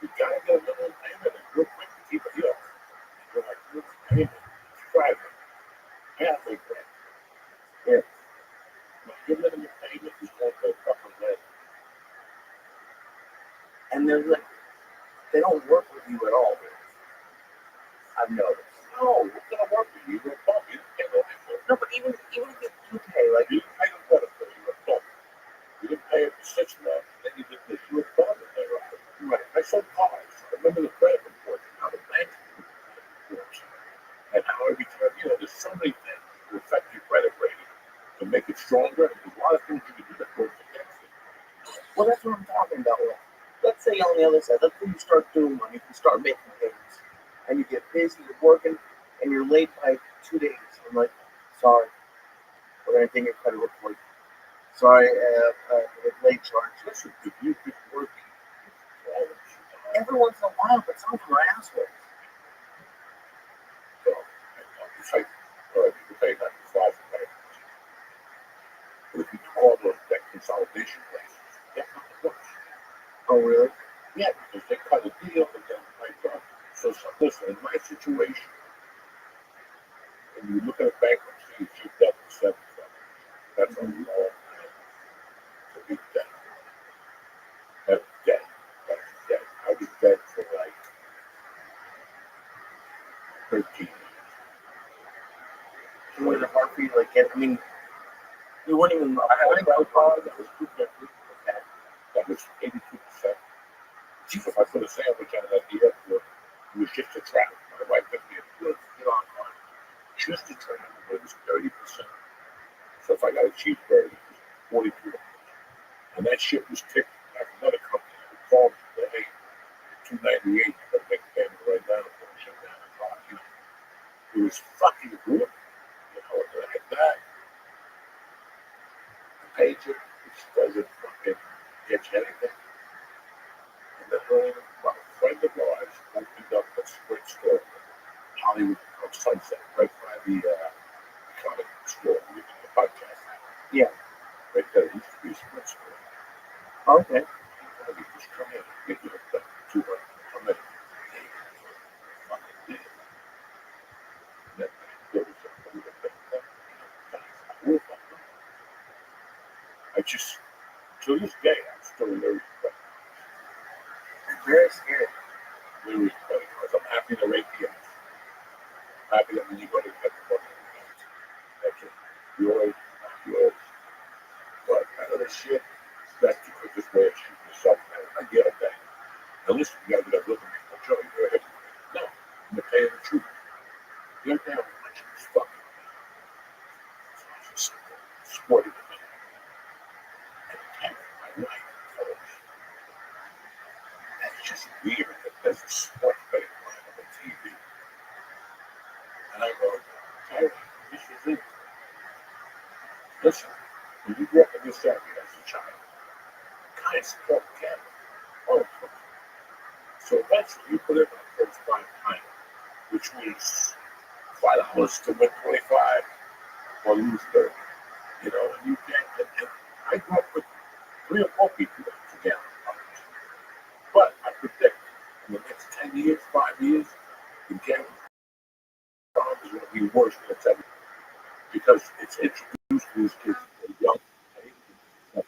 S6: You got to get a minimum payment and real quick to keep it here. You're like, minimum payment. Friday. Halfway grand. Yeah. Your minimum payment is going to fucking red.
S1: And they're like, they don't work with you at all. I've noticed.
S6: No, what's going to work with you? You're a bum. You didn't pay no effort.
S1: No, but even if you do pay, like,
S6: You didn't pay the credit bill. You're a bum. You didn't pay it for 6 months. Then you did this. You're a bum. Right. I sold cars. I remember the credit report and how the bank reports. And how every time, you know, there's so many things to affect your credit rating to make it stronger. And there's a lot of things you can do that works against it.
S1: well, that's what I'm talking about. Like, let's say on the other side, let's say you start doing money, you can start making payments, and you get busy, you're working, and you're late by 2 days. I'm like, sorry, we're going to take your credit report. Sorry, it's late charge.
S6: Listen, if you could work
S1: Every once in a while, but some of them are assholes.
S6: That's not the books.
S4: Oh, really?
S6: Yeah, because they cut a deal and then so listen, in my situation, when you look at a bankruptcy, it's your debt for 7 That's a long time to be debt. That's debt. That's debt. I was dead for like 13 years.
S4: It wasn't hard for you to like get. I mean, you weren't even.
S6: I had a credit card that was 250.
S4: Okay.
S6: That was 82%. If I put a sandwich out at the airport, it was just a trap. My wife took me a good on card. Just to turn it was 30%. So if I got a cheeseburger, it was $42. And that shit was ticked. That's another company. I would call them and say, hey, $2.98, you gotta make a payment right now before we shut down the clock. You know, it was fucking good. You know, like that. The pager, which doesn't fucking get you anything. And then, well, a friend of ours opened up a Sprint store in Hollywood on Sunset, right by the comic store, the podcast.
S4: Yeah.
S6: Right there, used to be a Sprint store.
S4: Okay.
S6: You just come in, get you hooked up, 200, come in. Fucking did it. That there was a little bit of I just, to this day, I'm still very
S4: Very scary.
S6: very because I'm happy to rate the ads. Happy that when you go to get the book, that's it. Yours, not yours. But out of the shit, that's the quickest way of shooting yourself. I get it, that. Now listen, you gotta look at me. I'm showing you a No, I'm gonna tell you the truth. The other day I was watching this fucking sporting event. And my wife told me, that's just weird that there's a sport betting line on the TV. And I go, Terry, this is it. Listen, when you grew up in this area as a child, guys don't care. Oh, so eventually you put it on the first prime time, which means $5 to win 25 or lose 30. You know, and you can't. And I grew up with 3 or 4 people that forget about it. But I predict in the next 10 years, 5 years, the gambling is going to be worse than it's ever been because it's introduced to these kids at a young age.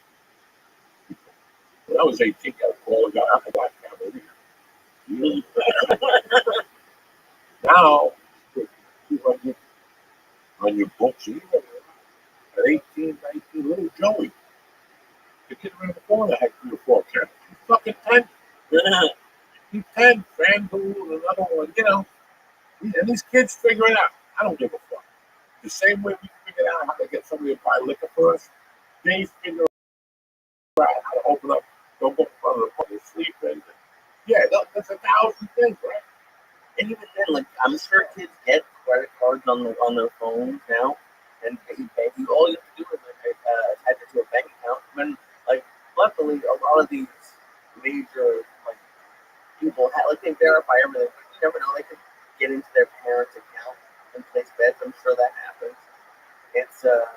S6: When I was 18, I would call a guy up a black family. Now, 200 on your books, even at 18, 19, little Joey. The kid around the corner had 3 or 4 accounts. He's fucking 10. He's 10, FanDuel, another one, you know. And these kids figure it out. I don't give a fuck. The same way we figured out how to get somebody to buy liquor for us, they figure out how to open up, don't go in front of the public sleeping. Yeah, that's 1,000 things, right?
S4: And even then, like I'm sure kids get credit cards on their phones now, and all you have to do is attach it to a bank account. When like luckily a lot of these major like people have like they verify everything. You never know, they could get into their parents' account and place bets. I'm sure that happens. It's the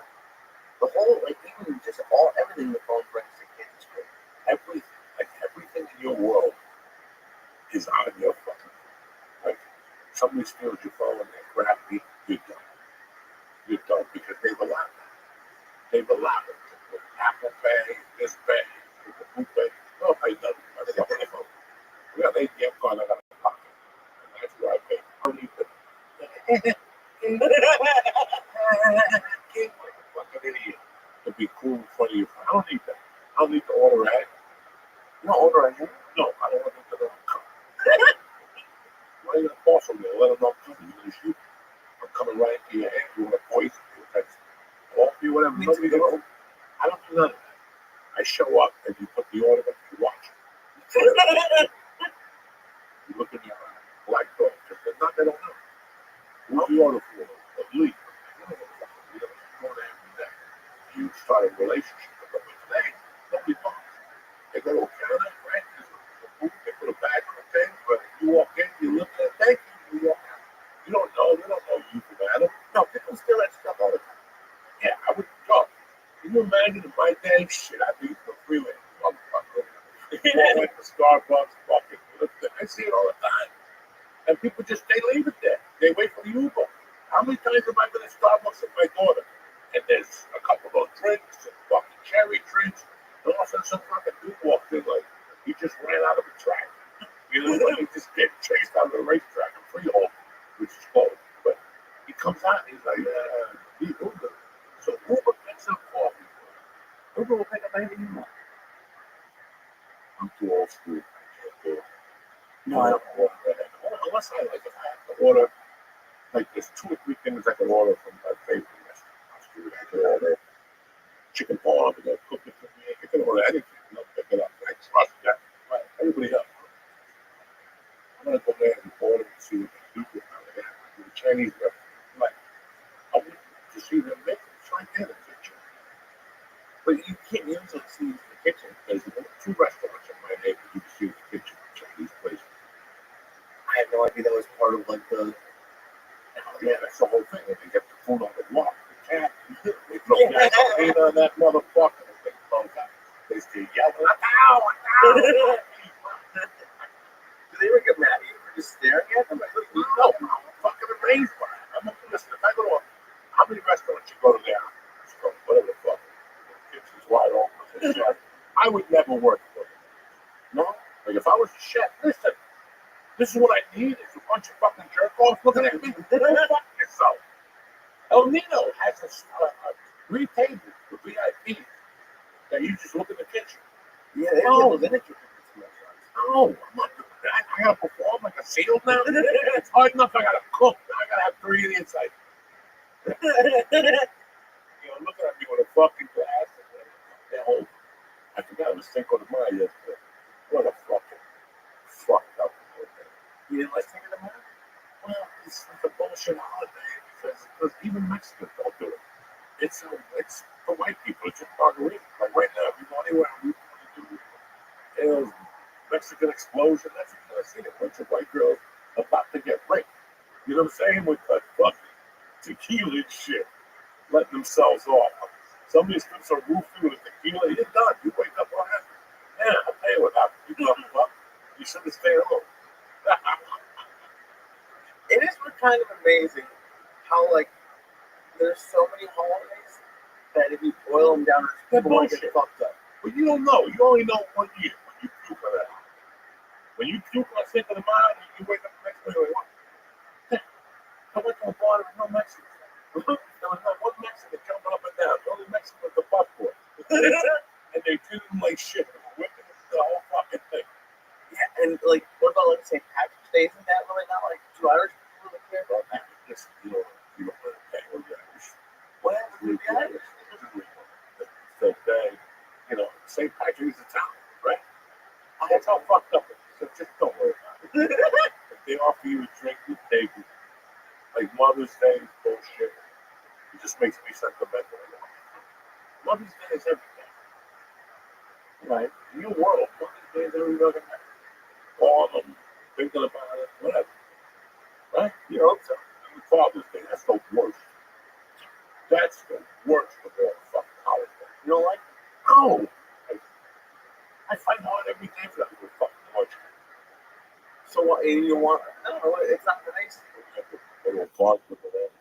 S4: whole like even just everything the phone brings to kids is great.
S6: Everything in your world is on your fucking phone. Like somebody steals your phone and they grab me, you're done. You're done because they've allowed it. They've allowed it. With Apple Pay, this Pay, Google Pay. No, I don't. I got my phone. We got an ATM card I got in my pocket. And that's where I pay. I don't need that. Like a fucking idiot to be cool in front of you. I don't need that. I don't need to order ahead.
S4: You don't order ahead?
S6: No, I don't want them to know I'm coming. Why are you gonna call somebody? Let them know I'm coming. You're gonna shoot. I'm coming right into your hand. You want to poison me? That's coffee, whatever. Nobody knows. I don't do none of that. I show up and you put the order up, you watch it. You look in your black dog. Just not they don't know. Who's the order for? A leak. You start a relationship with them. But today, nobody talks. They go to a counter, right? They put a bag on the thing, but you walk in, you look at it, thank you, you walk out. You don't know, they don't know you from Adam. No, people steal that stuff all the time. Yeah, I would go. Can you imagine if my day, shit, I'd be for freeway. went to Starbucks, fucking lifting. I see it all the time. And people just, they leave it there. They wait for the Uber. How many times have I been at Starbucks with my daughter? And there's a couple of drinks and fucking cherry drinks. And all of a sudden, some fucking dude walked in like he just ran out of a track. You know, like he just get chased out of the racetrack in Freehold, which is closed. But he comes out and he's like, he Uber. So Uber picks up coffee. Uber will pick up anything you want. I'm too old school. I can't do it. No, I don't order that. Unless I like, if I have to order, like there's 2 or 3 things I can order from my favorite restaurants. I can order chicken parm, and they'll cook it for me. I can order anything, and they'll pick it up. I trust that. Right. Everybody else. I'm gonna go there and order and see what they do with it. The Chinese restaurant. Like, I want to see them make it. It's right there in the kitchen. But you can't use it to see the kitchen because there's 2 restaurants in my neighborhood you can see the kitchen Chinese places.
S1: I had no idea that was part of like the.
S6: Yeah, that's the whole thing. They get the food on the block. They can't. They throw gasoline on that motherfucker. They throw that. They still yelling, "Ow! Ow!"
S1: Do they ever get mad at you for just staring at them? Like,
S6: No, I'm fucking amazed by it. I'm listen, if I go to how many restaurants you go to there? Whatever the fuck. The kitchen's wide open. The chef. I would never work for them. No? Like if I was a chef, listen, this is what I need is a bunch of fucking jerk-offs looking at me. Go fuck yourself. El Nino has 3 tables for VIPs that you just look in the kitchen.
S1: yeah, they have tables in the kitchen.
S6: No, I'm not doing that. I gotta perform like a seal now. It's hard enough. I gotta cook. Now I gotta have 3 idiots like, looking at me with a fucking glass. And whole, I forgot it was Cinco de Mayo yesterday. What a fucking fucked up.
S1: You didn't like Cinco de Mayo?
S6: Well, it's like a bullshit holiday because even Mexicans don't do it. It's for white people. It's just margarita. Like right now, if you go anywhere on Route 22, Mexican explosion. That's what you're gonna see. A bunch of white girls about to get raped. You know what I'm saying? With that fucking tequila and shit, letting themselves off. Somebody slips a roofie with a tequila, you're done. You wake up on that. Yeah, I'll tell you what happened. You come up, you should have stayed home.
S1: It is kind of amazing how like there's so many holidays that if you boil them down,
S6: They're
S1: people want to
S6: bullshit.
S1: get fucked up.
S6: But you don't know. You only know 1 year when you puke on that. When you puke on Cinco de Mayo, you wake up the next day like, what? I went to a bar, there was no Mexicans. There was not one Mexican jumping up and down. The only Mexican was the busboy. And they treated him like shit. They were whipping the whole fucking thing.
S1: Yeah, and like, what about like St. Patrick's Day? Isn't that really not like 2 Irish people really care about that?
S6: Listen, you don't understand what the Irish.
S1: What happens with the Irish?
S6: So they, St. Patrick's is a town, right? That's how fucked up it is. So just don't worry about it. If they offer you a drink, you take it. Like Mother's Day is bullshit. It just makes me sentimental. Mother's Day is everything. Right? In your world, Mother's Day is every other night. All of them thinking about it, whatever. Right? You hope so. And Father's Day, that's the worst. That's the worst of all the fucking holidays.
S1: You don't like?
S6: No! I fight hard every day for that little fucking lunch.
S1: So what? You want? No, it's not nice.
S6: A little bark with it.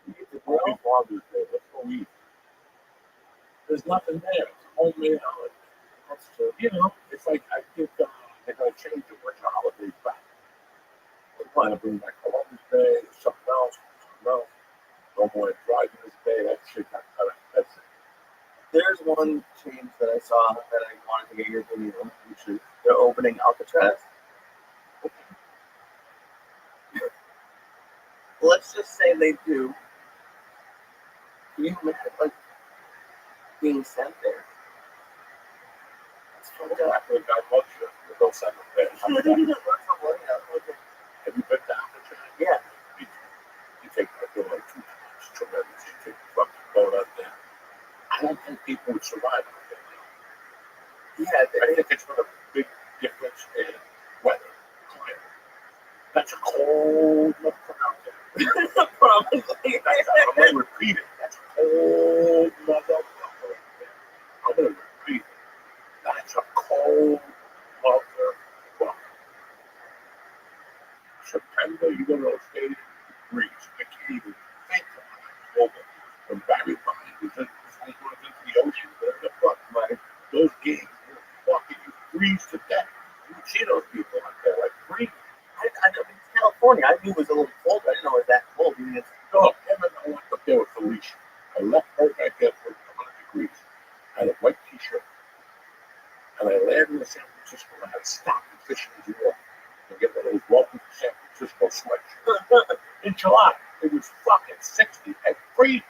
S6: Happy Father's Day. Let's go eat. There's nothing there. It's a homemade holiday.
S1: That's true.
S6: It's like I think they're going to change a bunch of holidays back. They're trying to bring back Columbus Day, something else. No more President's Day. That shit got cut out. That's it.
S1: There's one change that I saw that I wanted to get your opinion on, which is they're opening Alcatraz. Let's just say they do. Can you imagine like being sent there?
S6: It's fucked up. After a guy bugs you, you go send him there. Have you been to Alcatraz?
S1: Yeah.
S6: You take that bill like 2 times. It's tremendous. You take the fucking boat out there. I don't think people would survive out there.
S1: Yeah,
S6: I think it's got a big difference in weather, climate. That's a cold motherfucker out there.
S1: probably.
S6: I'm going to repeat it. That's a cold motherfucker out there. I'm going to repeat it. That's a cold motherfucker. every day you go to those stadiums, it breeze. I can't even think of it. Over from Barry Bonds was in the ocean. What the fuck, man? Those games were fucking you freeze to death. You would see those people out there like freeze.
S1: I know in California, I knew it was a little cold. I didn't know it was that cold. I mean, it's,
S6: No, never know what up there with Felicia. I left her back there for 100 degrees. I had a white t-shirt. And I landed in San Francisco and I had to stop and fish in New York and get one of those welcome to San Francisco sweatshirts. In July, it was fucking 60 and freezing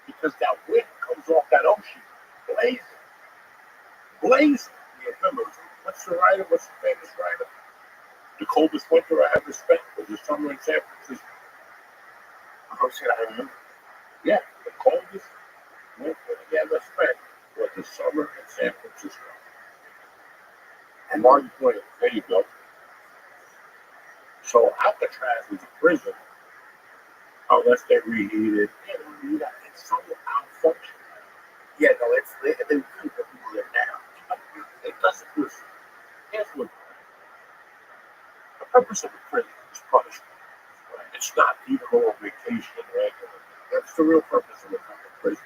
S6: because that wind comes off that ocean, blazing. Blazing. You remember, what's the famous writer? The coldest winter I ever spent was the summer in San Francisco.
S1: oh shit, I remember.
S6: Yeah, the coldest winter I ever spent was the summer in San Francisco. And Martin Twain, there you go. So Alcatraz was a prison, unless they reheated. It's so malfunctioning.
S1: Yeah, no, they couldn't put people there now.
S6: It doesn't listen. Here's what the purpose of a prison is punishment. Right? It's not even go on vacation or anything. That's the real purpose of a fucking prison.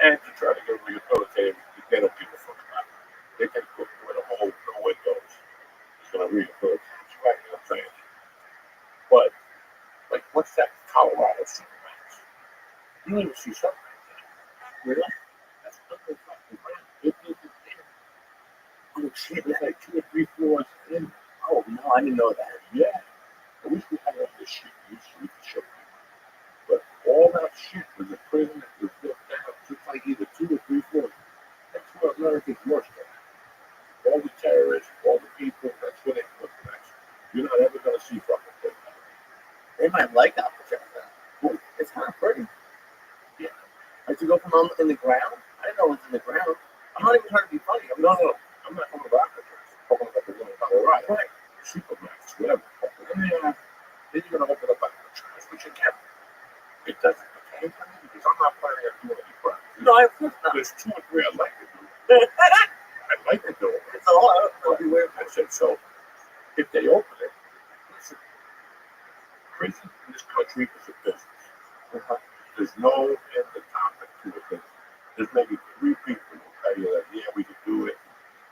S6: And to try to get rehabilitated, they don't give a fuck about it. They can put with a hole, no windows. It's gonna rehabilitate. That's right, you know what I'm saying? But like, what's that Colorado Supermax? You don't even see Supermax. Really? That's fucking ground. Oh shit, it's like 2 or 3 floors in.
S1: Oh no, I didn't know that.
S6: Yeah. I wish we had all this shit used so we could show people. But all that shit was a prison that was built down just like either 2 or 3 floors. That's where America's worst at. All the terrorists, all the people, that's where they put the next. You're not ever gonna see fucking things.
S1: They might like Alcatraz. It's kind of pretty.
S6: Yeah.
S1: Like to go from on in the ground. I didn't know it was in the ground. I'm not even trying to be funny. I'm
S6: No, I'm not talking about Alcatraz. I'm talking about the one in Colorado.
S1: Right.
S6: Supermax, whatever. Then you're gonna open up Alcatraz, which again, it doesn't pertain to me because I'm not planning on doing any crime.
S1: No, I course not.
S6: There's 2 or 3 I'd like to do. I'd like to do it.
S1: It's a lot.
S6: I'll be weird. I said, so if they open it, listen, prison in this country is a business. There's no end to topic to a business. There's maybe 3 people who will tell you that, yeah, we can do it.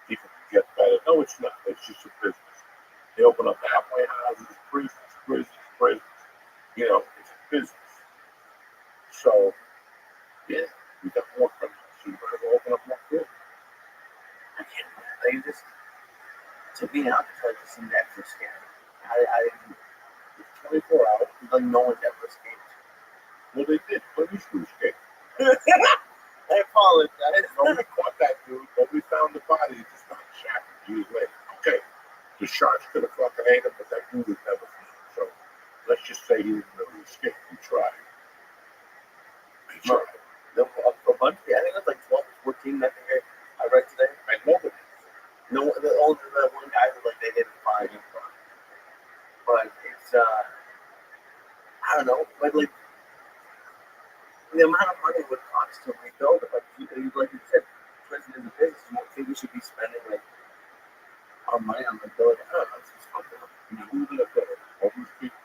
S6: People can get better. No, it's not. It's just a business. They open up halfway houses, prisons. You know, it's a business. So, yeah, we got more criminals. So you might as well open up more prisons.
S1: I can't. They just to me, Alcatraz just seemed extra scary. It's 24 hours. Like no one's ever escaped.
S6: Well, they did. Police were escaped.
S1: I apologize.
S6: Nobody caught that dude. Nobody found the body. He just got shot years later. Okay. The sharks could have fucking ate him, but that dude was never found. So let's just say he didn't really escape. He tried. He tried.
S1: A bunch. I think it was like 12 or 14. I think I read today.
S6: And nobody.
S1: No, the one guy was like they didn't find him. But it's I don't know. Like the amount of money it would cost to rebuild it. Like you said, prison is a business. You don't think we should be spending like our money on the building? I don't know. It's just fucked up.
S6: You know, who's gonna put it? Homeless people.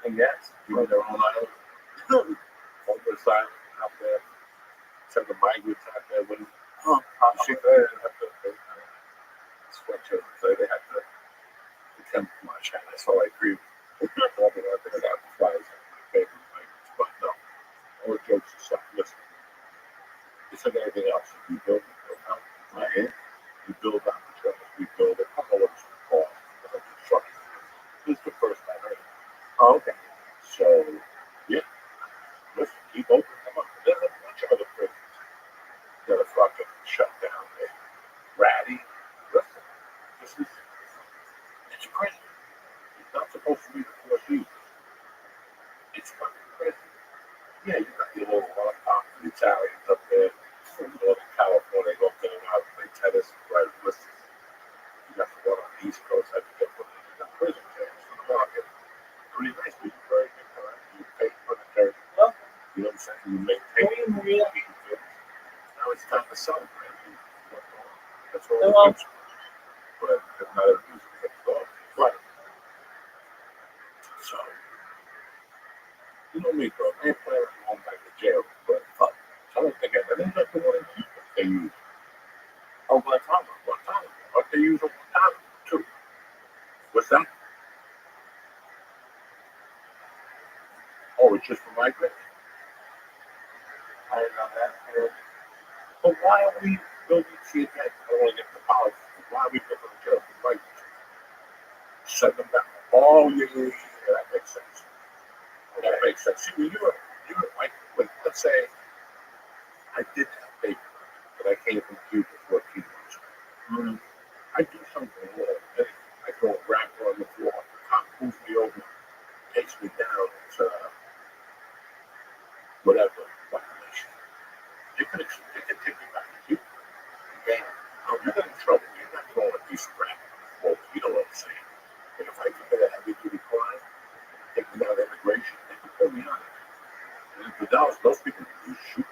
S1: I guess.
S6: Give them their own island. Homeless island out there. Send the migrants out there with them.
S1: Oh,
S6: Shit, they have to sweatshirt. So they have to camouflage. That's all I agree with. I think that flies in my favorite migrants. But no, all the jokes aside, listen. It's like anything else. If you build out, right? You build out the trust, we build it. I don't know what it's called. Like construction. This is the first I heard.
S1: oh, okay.
S6: So, yeah. Listen, keep opening them up. There's a bunch of other prisons that are fucking shut down. They're ratty. Listen, it's a prison. It's not supposed to be the Four Seasons. It's fucking prison. Yeah, you got your little lollipop, the Italians up there from Northern California, go to them out and play tennis and ride whistles. You got the one on the East Coast, I forget what it is. You got prison camps for the market. Pretty nice, but you're very good for it. You pay for the dirt.
S1: Well,
S6: You know what I'm saying? You maintain it. Now it's time to celebrate. That's all
S1: well,
S6: it is. But if not, music takes off. Right. So, you know me, bro. I ain't planning on going back to jail, but fuck. I don't think I ended up the one in Cuba they use. Oh, Guantanamo. Guantanamo. But they use a Guantanamo, too. What's that? Oh, it's just for migrants?
S4: I didn't know that.
S6: But why are we building, see again, I don't want to get into politics, but why are we building a jail for migrants? Send them down. Oh, yeah, that makes sense. That makes sense. See, when you're like, let's say I did have paper, but I came from Cuba 14 months ago. I do something wrong. I throw a wrapper on the floor. The cop pulls me over, takes me down to whatever violation. They can take me back to Cuba. Okay? Now, you're not in trouble. You're not throwing a piece of wrapper on the floor. You know what I'm saying? And if I commit a heavy duty crime, take me down to immigration, they can pull me on it. And for those people just shoot.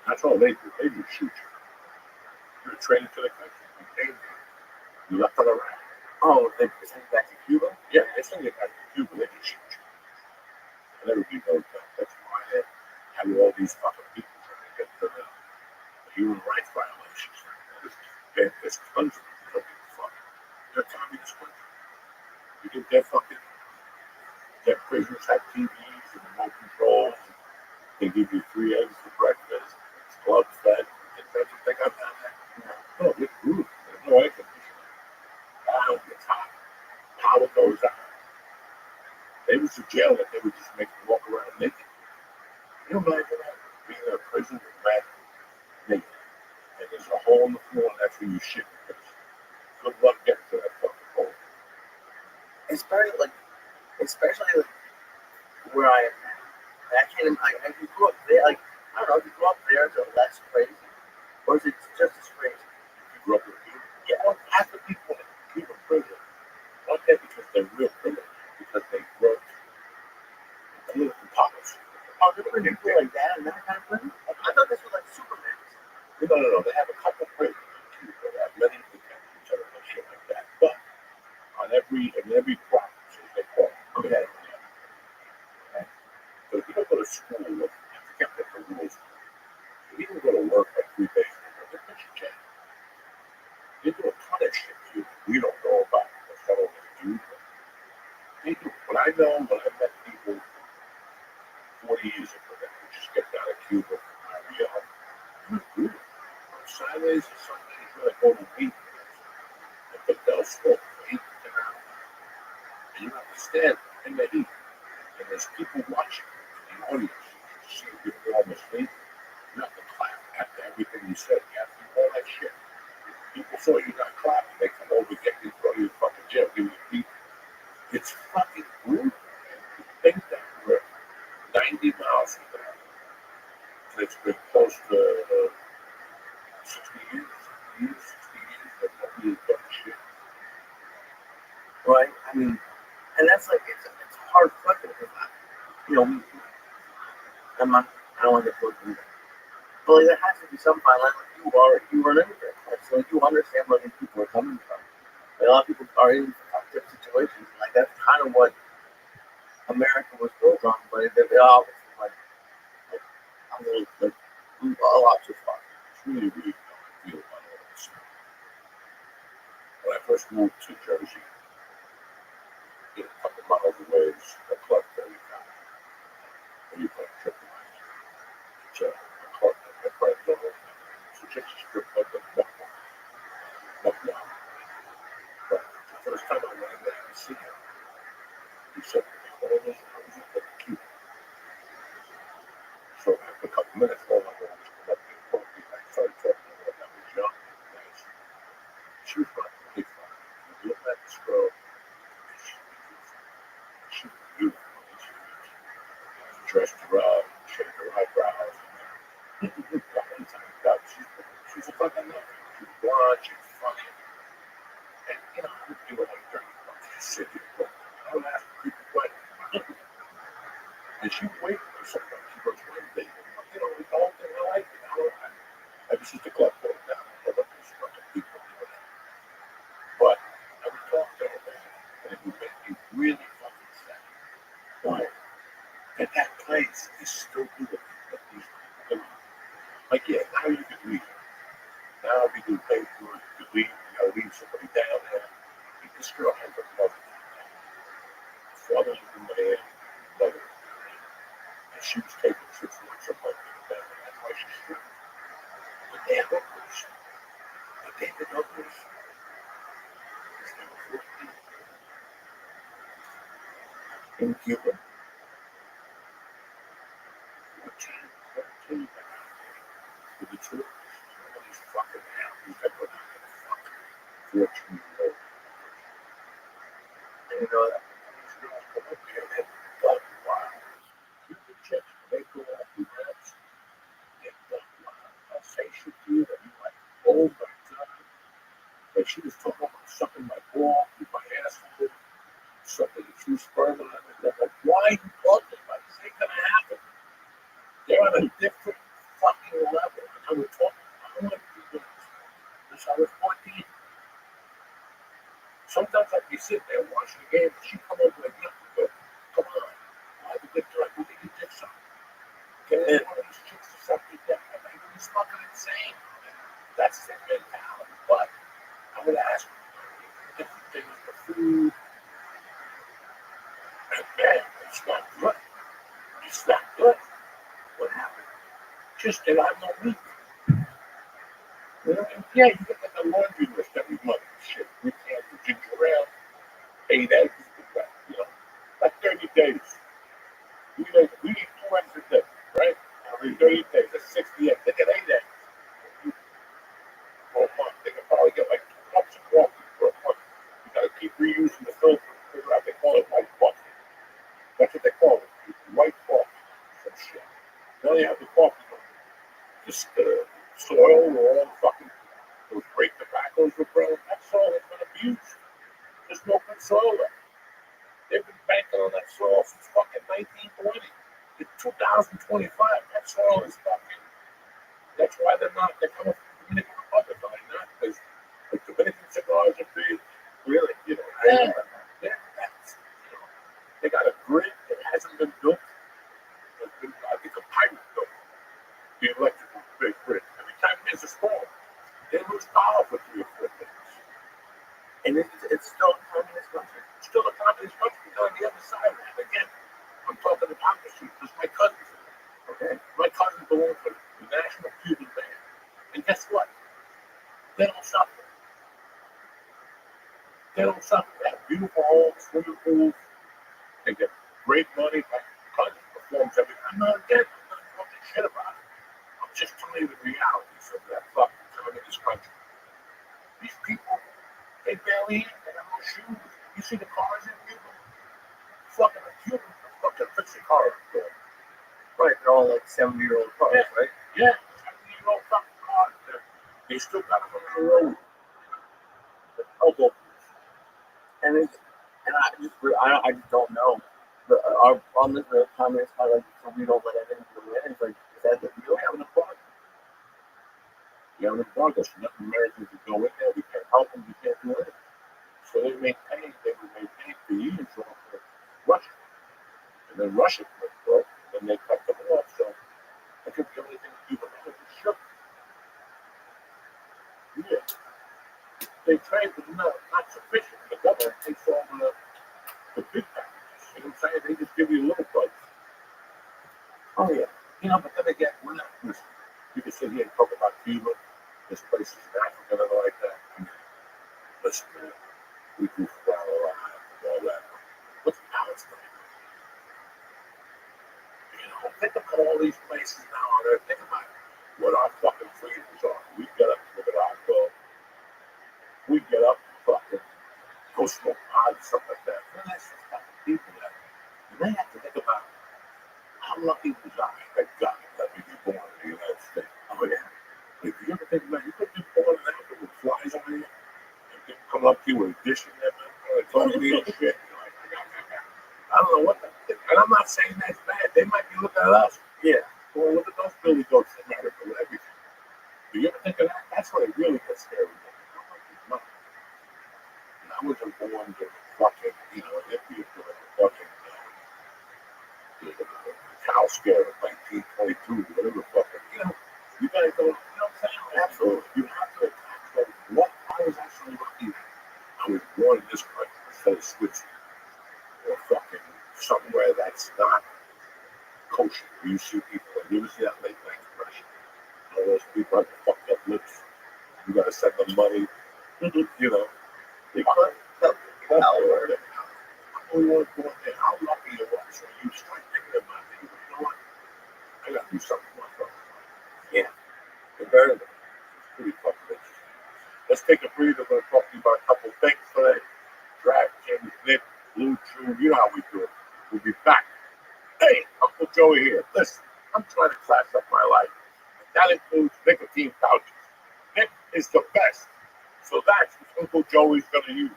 S6: That's all they do. They just shoot you. You're trained to the country. You came here. You left on the rack.
S4: Oh, they sent you back to Cuba?
S6: Yeah, they send you back to Cuba. They just shoot you. And everybody knows that. That's why they have all these fucking people trying to get to the human rights violations. This country don't give a fuck. They're a communist country. You think their prisoners have TVs and remote controls? They give you 3 eggs for breakfast. It's club fed. That's what they got down there. No, it's brutal. There's no air conditioning. Down, it's hot. Power goes out. They was a jail that they would just make you walk around naked. Can you imagine that? Being in a prison with rat naked. And there's a hole in the floor and that's where you shit. Good luck getting to that fucking hole.
S4: Especially like where I am now. I can't. If you grew up there, like I don't know, if you grew up there, is it less crazy, or is it just as crazy?
S6: You grew up with people. Yeah, well, half the people in Cuban prison aren't there because they're real criminals, because they worked in political policy.
S4: Oh, there were people like that in that kind of prison. I thought this was like Superman.
S6: No. They have a couple prisons in Cuba that have many detectives and shit like that. But in every province, as they call it.
S4: Okay.
S6: So if you don't go to school, I forget what the rules are. If you don't go to work like 3 days a week, they put you in jail. They do a ton of shit too. We don't know about it. The federal do, but they do. But I know when I met people 40 years ago that would just get out of Cuba from IBL, it was brutal. On Saturdays and Sundays, you like go to meet at the Bell Store for 8 to 10 hours. And you have to stand in the heat. And there's people watching in the audience. You see if you're falling asleep. You have to clap after everything you said. You have to do all that shit. People saw you not clapping. They come over, get you, throw you in fucking jail, give you a beat. It's fucking brutal. You think that we're 90 miles from that. And it's been close to 60 years that nobody has done shit.
S4: Right? I mean, and that's like it's a hard question because you know I don't want to get political, but like, there has to be some fine line. Like you are an immigrant, right? So like, you understand where these people are coming from. Like, a lot of people are in tough situations. And, like that's kind of what America was built on, but they all like a little like a lot too far.
S6: It's really weird how I feel about all this stuff. When I first moved to Jersey, a couple miles away is a club that we found. What do you call it? Triple I. It's a club that my friends don't know. It's just a strip club that's Bucknell. But the first time I went there to see him, he said, "All those houses look cute." So after a couple minutes, all I wanted was to come up and talk. I started talking to her when I was young and nice. She was about 25. And you look at this girl, she was beautiful. She dressed her up, shaved her eyebrows. She's a fucking nut. She's blonde, she's funny. And, I would do it like 30 bucks. Just sit here. I would ask her creepy questions. And she would wait for sometimes. She goes, Wednesday. The whole thing I like it. Ever since the club closed down, I love these fucking people doing that. But I would talk to her, man, and it would make me really fucking you do paperwork, you leave, you gotta leave somebody down there. This girl has a mother. Father was in Miami, mother. And she was taking 6 months of money down there. That's why she's stripped. But they have hookers. But they have hookers. In Cuba, what time? What time? With the truth, all these fucking houses that were not gonna fuck 14-year-old. And you know that these girls come up here and they're buck wild. Cuban chicks, they go off the raps, they're buck wild. I'll say shit to you that you're like, oh my god. Like she was talking about sucking my ball with my asshole, sucking the true sperm on it. And I'm like, why are you talking about this? Ain't gonna happen. They're on a different fucking level. And I was talking, I don't want to do this. Since I was 14. Sometimes I'd be sitting there watching the game and she'd come over and yell and go, come on, I have a good time. We think you did something. Get in one of these chicks or something. I'm like, he's fucking insane. That's their mentality. But I would ask them different things for food. And man, it's not good. It's not good. What happened? Just that I'm no weak. You know, and yeah, you get like a laundry list every month. Shit, 3 cans of ginger ale, 8 eggs, you know, like 30 days. We eat 2 eggs a day, right? Every 30 days, that's 60 eggs. They get 8 eggs. For a month, they can probably get like 2 cups of coffee for a month. You gotta keep reusing the filter. Figure out they call it white coffee. That's what they call it. It's white coffee. Some shit. Now you have the coffee. Just soil or all the fucking those great tobaccos were grown. That soil has been abused. There's no good soil left. They've been banking on that soil since fucking 1920. It's 2025. That soil is fucking. That's why they're coming from the Dominican Republic. Are they not? Because the Dominican cigars are big. Really, you know. Yeah, that's, you know, they got a grid that hasn't been built. There's been, I think, a pirate built. The electrical big grid. Every time there's a storm, they lose power for 3 or 4 days.
S1: And it's still a communist country.
S6: It's still a communist country. They're on the other side of that. Again, I'm talking democracy because my cousins, okay? My cousins belong to the National Cuban Band. And guess what? They don't suffer. They don't suffer. They have beautiful homes, swimming pools. They get great money. My cousin performs every time. I'm not talking shit about it. I'm just telling you the realities of that fucking communist country. These people, they barely eat. They have no shoes. You see the cars in Cuba? Fucking a Cuban, fucking fix your car up there.
S1: Right, they're all like 70-year-old cars,
S6: Yeah.
S1: right?
S6: Yeah, 70-year-old fucking cars. They still got them on the road. The elbow.
S1: And I just don't know. Our on the communist side, like, so we don't let anything go in. It's like, is that the deal?
S6: We have an embargo. We have an embargo. So nothing Americans can go in there. We can't help them. We can't do anything. So they were maintained for years off of Russia. And then Russia went broke. And then they cut them off. So I think the only thing people know is sugar. Yeah. They trade, but not sufficient. The government takes all the big packages. You know what I'm saying? They just give you a little bite.
S1: Oh yeah.
S6: You know, but then again, we're not. Listen, you can sit here and talk about Cuba. There's places in Africa that are like that. I mean, listen, man, we do flower around and all that. What's Palestine? You know, think about all these places now on Earth. Think about what our fucking freedoms are. We get up, look at our dog. We get up and fucking go smoke pot and stuff like that. Man, that's just fucking people that. And they have to think about how lucky was I that God let me be born in the United States. Oh yeah. If you ever think about it, you could be born in Africa with flies on you, and people come up to you with a dish in their mouth, talking to you and shit. You're like, I don't know what the. And I'm not saying that's bad. They might be looking at us.
S1: Yeah.
S6: Well, look at those Billy Goats in America with everything. Do you ever think of that? That's when it really gets scary. How much is money? And I wasn't born to fucking, you know, an idiot with a fucking cow scare of 1922, whatever fucking, you know, you gotta go, you know what I'm saying? Absolutely. You have to You see people, like, you ever see that late night commercial? All those people have the fucked up lips. You gotta send them money. You know, they can't help it. We want to go in there. How lucky you are. So you start thinking about it. You know what? I gotta do something with my phone.
S1: Yeah. Convertible.
S6: It's pretty fucking interesting. Let's take a breather. We're going to talk to you about a couple of things today. DraftKings, Nick, Blue Chew. You know how we do it. We'll be back. Hey, Uncle Joey here. Listen, I'm trying to class up my life. And that includes nicotine pouches. Nick is the best. So that's what Uncle Joey's going to use.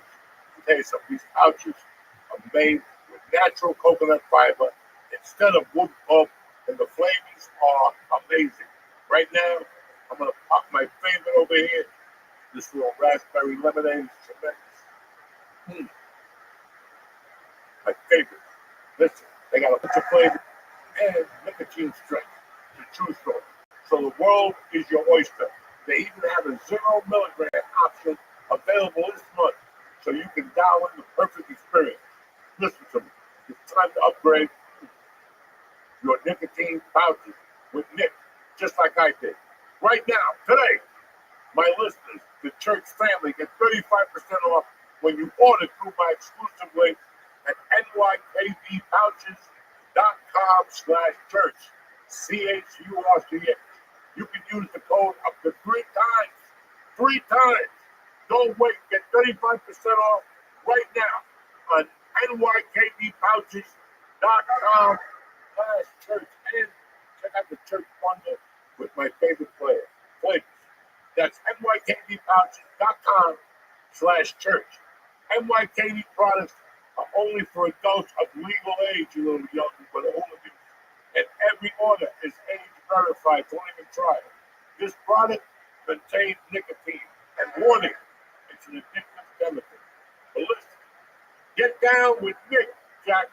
S6: I'll tell you something. These pouches are made with natural coconut fiber instead of wood pulp, and the flavors are amazing. Right now, I'm going to pop my favorite over here. This little raspberry lemonade is tremendous. My favorite. Listen, they got a bunch of flavors and nicotine strength to choose from. So the world is your oyster. They even have a 0 milligram option available this month, so you can dial in the perfect experience. Listen to me. It's time to upgrade your nicotine pouches with Nick, just like I did. Right now, today, my listeners, the church family, get 35% off when you order through my exclusive link at nykbpouches.com/church. CHURCH. You can use the code up to 3 times. 3 times. Don't wait. Get 35% off right now on nykbpouches.com/church. And check out the church bundle with my favorite players. That's nykbpouches.com/church. NYKB products are only for adults of legal age, you little young but all of you. And every order is age verified. Don't even try it. This product contains nicotine. And warning, it's an addictive chemical. But listen, get down with Nick, Jack.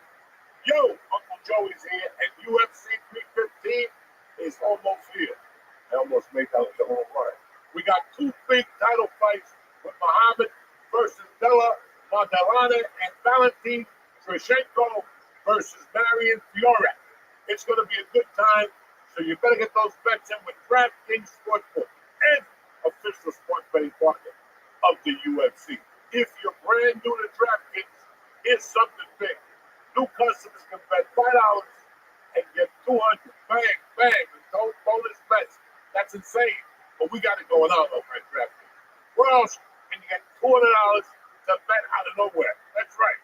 S6: Yo, Uncle Joey's here, and UFC 315 is almost here. I almost made that the whole run. We got 2 big title fights with Muhammad versus Bella Mondelana and Valentin Shevchenko versus Marion Fiore. It's going to be a good time, so you better get those bets in with DraftKings Sportsbook and official sports betting partner of the UFC. If you're brand new to DraftKings, here's something big. New customers can bet $5 and get $200. Bang, bang, and no bonus bets. That's insane. But we got it going on over at DraftKings. Where else can you get $200 to bet out of nowhere? That's right.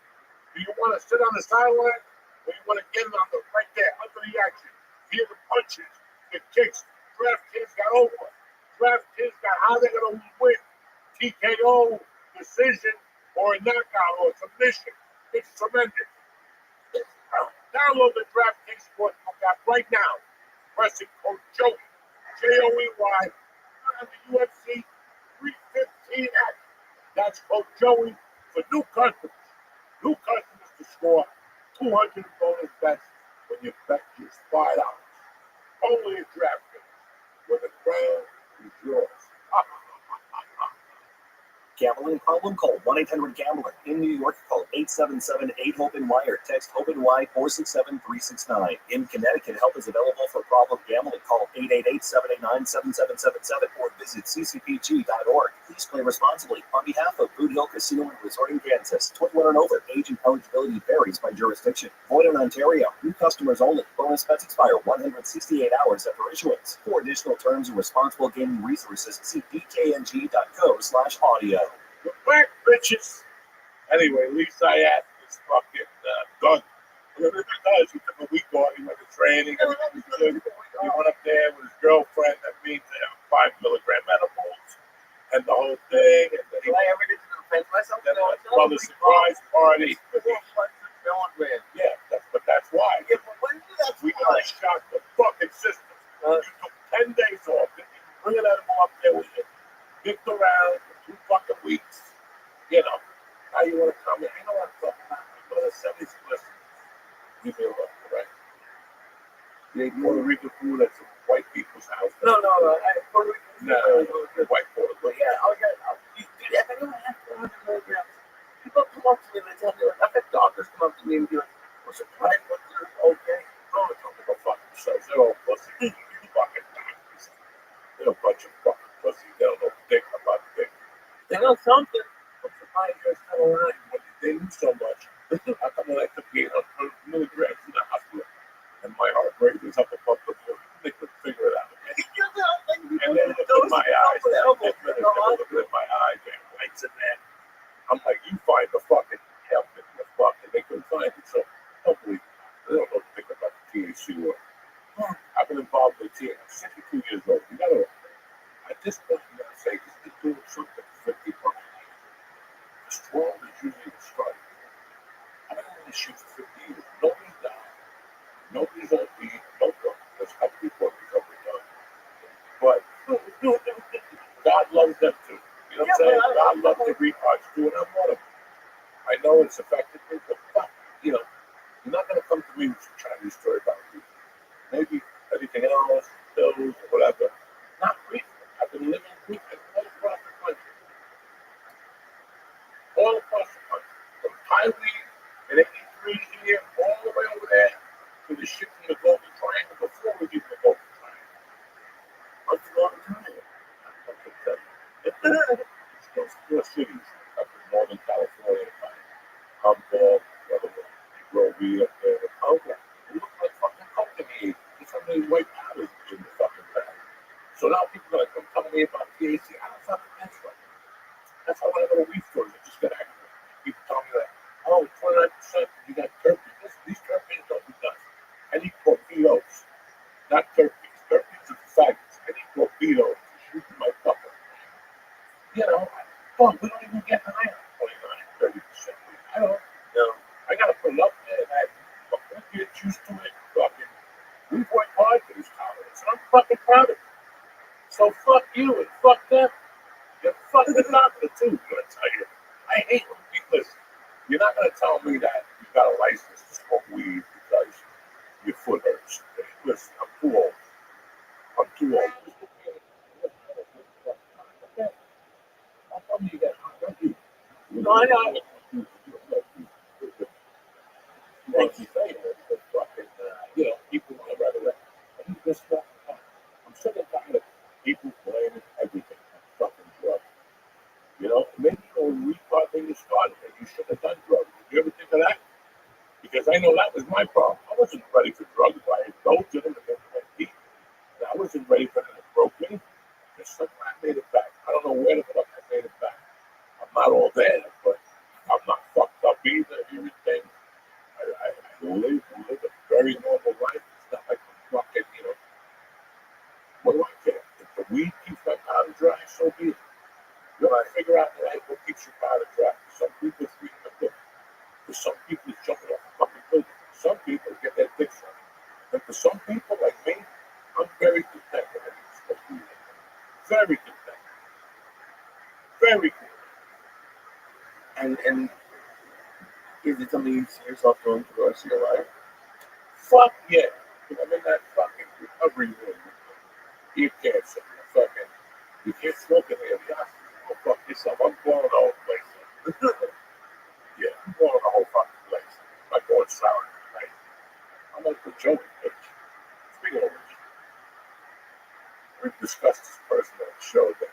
S6: Do you want to sit on the sideline, or you want to get it on the right there, under the action? Hear the punches, the kicks. DraftKings got over. DraftKings got how they're going to win. TKO, decision, or a knockout, or submission. It's tremendous. Download the DraftKings Sportsbook app right now. Pressing code JOEY, JOEY, on the UFC 315 app. That's code JOEY for new customers. New customers to score 200 bonus bets when you bet just $5. Only at DraftKings, where the crown is yours.
S7: Gambling problem? Call 1-800-GAMBLER. In New York, call 877-8-HOPE-NY or text HOPE-NY 467-369. In Connecticut, help is available for problem gambling. Call 888-789-7777 or visit ccpg.org. Please play responsibly. On behalf of Boot Hill Casino and Resort in Kansas, 21 and over. Age and eligibility varies by jurisdiction. Void in Ontario. New customers only. Bonus bets expire 168 hours after issuance. For additional terms and responsible gaming resources, see bkng.co/audio.
S6: We're back, bitches. Anyway, Lisa Ayat is fucking done. Whatever he does, he took a week off. He went to training. He went up there with his girlfriend. That means 5 milligram edibles and the whole thing. And then he went to the surprise party. Yeah, that's why. We got to shock the fucking system. You took 10 days off. Didn't even bring an edible up there with you. Dicked around for 2 fucking weeks. You know, how you want to come in? You know what I'm talking about? You go to 70s, listen. Give me a look, right? You ate Puerto Rican food at some white people's house.
S1: No, Puerto Rican.
S6: No, white Puerto Rican.
S1: Yeah, if anyone has 400 milligrams, people come up to me and they tell me, like, I've had doctors come up to me and be like, what's the price? What's the okay?
S6: Oh, don't go fuck themselves.
S2: They know something.
S6: I'm surprised you're still alive when they knew so much. How come when I took 800 milligrams in the hospital and my heart rate was up above the floor? They couldn't figure it out. And they looked in my eyes. They looked in my eyes and lights in there. I'm like, you find the fucking help in the fucking. They couldn't find it. So hopefully they don't know anything about the THC or. I've been involved with THC. I'm 62 years old. You gotta, at this point, you gotta say, this is doing something for 50 bucks. The strong is usually the strong. I've been in this shit for 50 years. Nobody's died. Nobody's on the no drug. There's a couple people recovery done. But God loves them too. You know what I'm saying? God loves the retards too, and I'm one of them. I know it's affected me, but fuck, you know, you're not gonna come to me with some Chinese story about me. Maybe anything else, pills, or whatever. Not reef. I've been living reef all across the country. All across the country. From Highway at 83 here, all the way over there to the shit in the Golden Triangle before we get to the Golden Triangle. What's the Golden Triangle? I can tell you. It's those four cities up in Northern California, Humboldt, you grow weed up there. Oh, yeah. It looks like fucking coke in the 80s. There's so many white powders in the fucking bag. So now people are gonna come tell me about THC. I don't fucking that's right. That's how I go to weed stores. I just got accurate. People tell me that, oh, 29%, you got terpenes. These terpenes don't do nothing. I need torpedoes, not terpenes. Terpenes are faggots. I need torpedoes to shoot in my fucking. You know, fuck, we don't even get high on 29, 30%. I don't know. I gotta put it up there and I fucking get used to it. Fucking, we've worked hard for this tolerance, and I'm fucking proud of it. So fuck you and fuck them. You're fucking doctor too, I'm gonna tell you. I hate when people listen. You're not gonna tell me that you got a license to smoke weed because your foot hurts. Listen, I'm too old. I'm too old. How come you get hung?
S2: No, I know.
S6: Thank you. Fucking, you know, people want to write it. And this stuff, I'm sick and tired of people blaming everything on fucking drugs. You know, maybe you're a retard when you started it. You should have done drugs. Did you ever think of that? Because I know that was my problem. I wasn't ready for drugs. I indulged in them and then went deep. And I wasn't ready for them to broke me. And somehow I made it back. I don't know where the fuck I made it back. I'm not all there, but I'm not fucked up either. Everything. I live a very normal life. It's not like I'm fucking, you know. What do I care? If the weed keeps my powder dry, so be it. You know, I figure out that what keeps your powder dry. Some people it's reading a book. For some people it's jumping off a fucking building. Some people get their dicks on. And for some people like me, I'm very content with it. Very content. Very content.
S1: And is it something you see yourself doing for the rest of your life?
S6: Fuck yeah. Because I'm in that fucking recovery room. You can't sit in the fucking, you can't smoke in there. Go fuck yourself. I'm blowing the whole place. Yeah, I'm blowing the whole fucking place. I'm going sour tonight. I'm like the joke, bitch. Speaking of which, we've discussed this person on the show that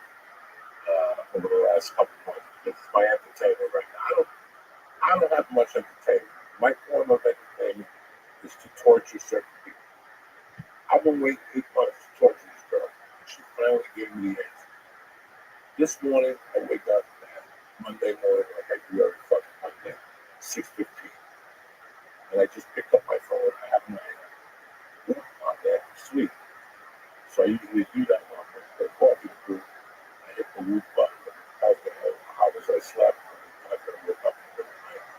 S6: over the last couple of months. It's my entertainment right now. I don't have much entertainment. My form of entertainment is to torture certain people. I've been waiting 8 months to torture this girl, and she finally gave me the answer. This morning, I wake up Monday morning, like I do every fucking Monday, 6:15, and I just picked up my phone. I have my on there to sleep, so I usually do that when I'm going to the coffee group. I hit the root button. I was going to know how was I slept. I was going to wake up in the middle of the night.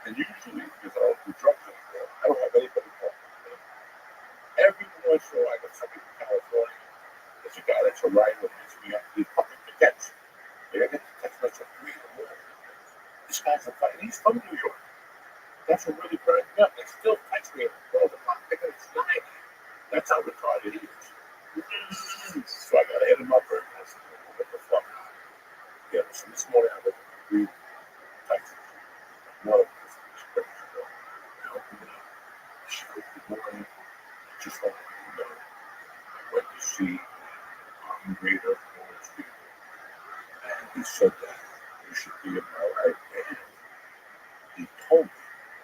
S6: And usually, because I don't do drugs anymore, I don't have anybody talking to me. Every once in a while, I got somebody from California. There's a guy that's a writer with me. He fucking forgets. I get the text message at 3 in the morning. This guy's a fighter. He's from New York. That's what really burned me up. They still text me at 12 o'clock. It's 9. That's how retarded he is. So I gotta hit him up and I said, what the fuck? Yeah, so this morning I looked at 3 texts. One of them was this crazy girl. I opened it up. She goes, good morning. I just want to let you know. I went to see Reader for his people. And He said that you should be in my right hand. He told me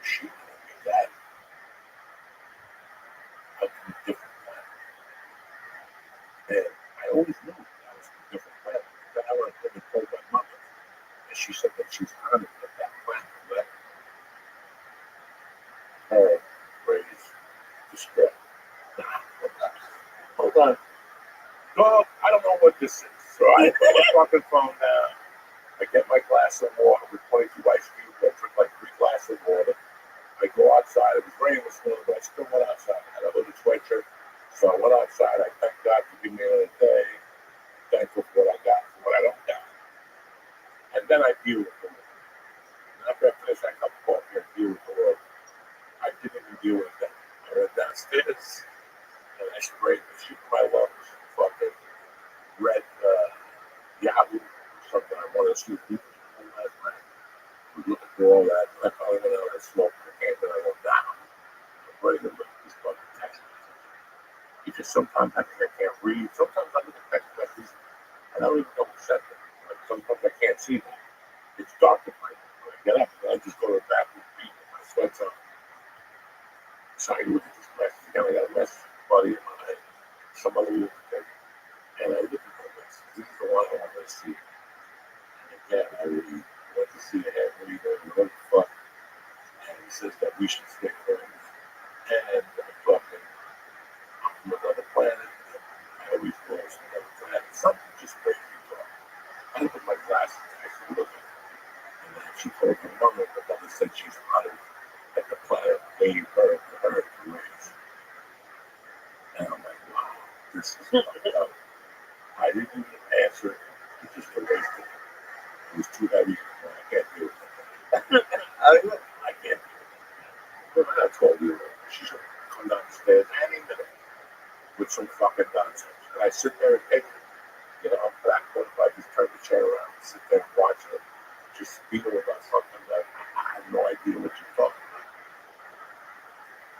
S6: she told me that I was from a different planet. And I always knew that I was from a different planet. Then I went and told my mother. And she said that she's honored that planet let her raise the spread. Hold on. Dog, I don't know what this is. So I put my fucking phone down. I get my glass of water with 22 ice cubes. I drink like 3 glasses of water. I go outside. It was raining this morning, but I still went outside. I had a little sweatshirt. So I went outside. I thank God for giving me another day. Thankful for what I got, for what I don't got. And then I deal with the Lord. And after I finish that cup of coffee, I deal with the Lord. I didn't even deal with that. I went downstairs and I sprayed the shit in my lungs. Fucking red Yahoo or something. I wanted to see people last night. We looked through all that. I finally went out and smoked the can that I went down. I'm ready to look at these fucking text messages. Because sometimes I think I can't read. Sometimes I look at text messages and I don't even know who sent them. Like sometimes I can't see them. It's dark at night. When I get up and I just go to the bathroom, beat my sweats on. So I look at this message again. I got a message from a buddy of mine, some other little thing. And I look at the message. This is the one I want to see. And again, I really want to see the head reader and what the fuck. And he says that we should stay friends. And fucking, I'm from another planet. I always go to another planet. Something just crazy talk. I look at my glasses and I actually look at it. And then she told her mother, the mother said she's honored that the planet gave her to raise. And I'm like, wow, this is fucked up. I didn't even answer it. It just erased it. It was too heavy. I can't do it. I can't do it. I told you, she should come down the stairs any minute with some fucking nonsense. And I sit there and take it. You know, I'm back. What if I just turn the chair around and sit there and watch her just speaking about something that I have no idea what you're talking about?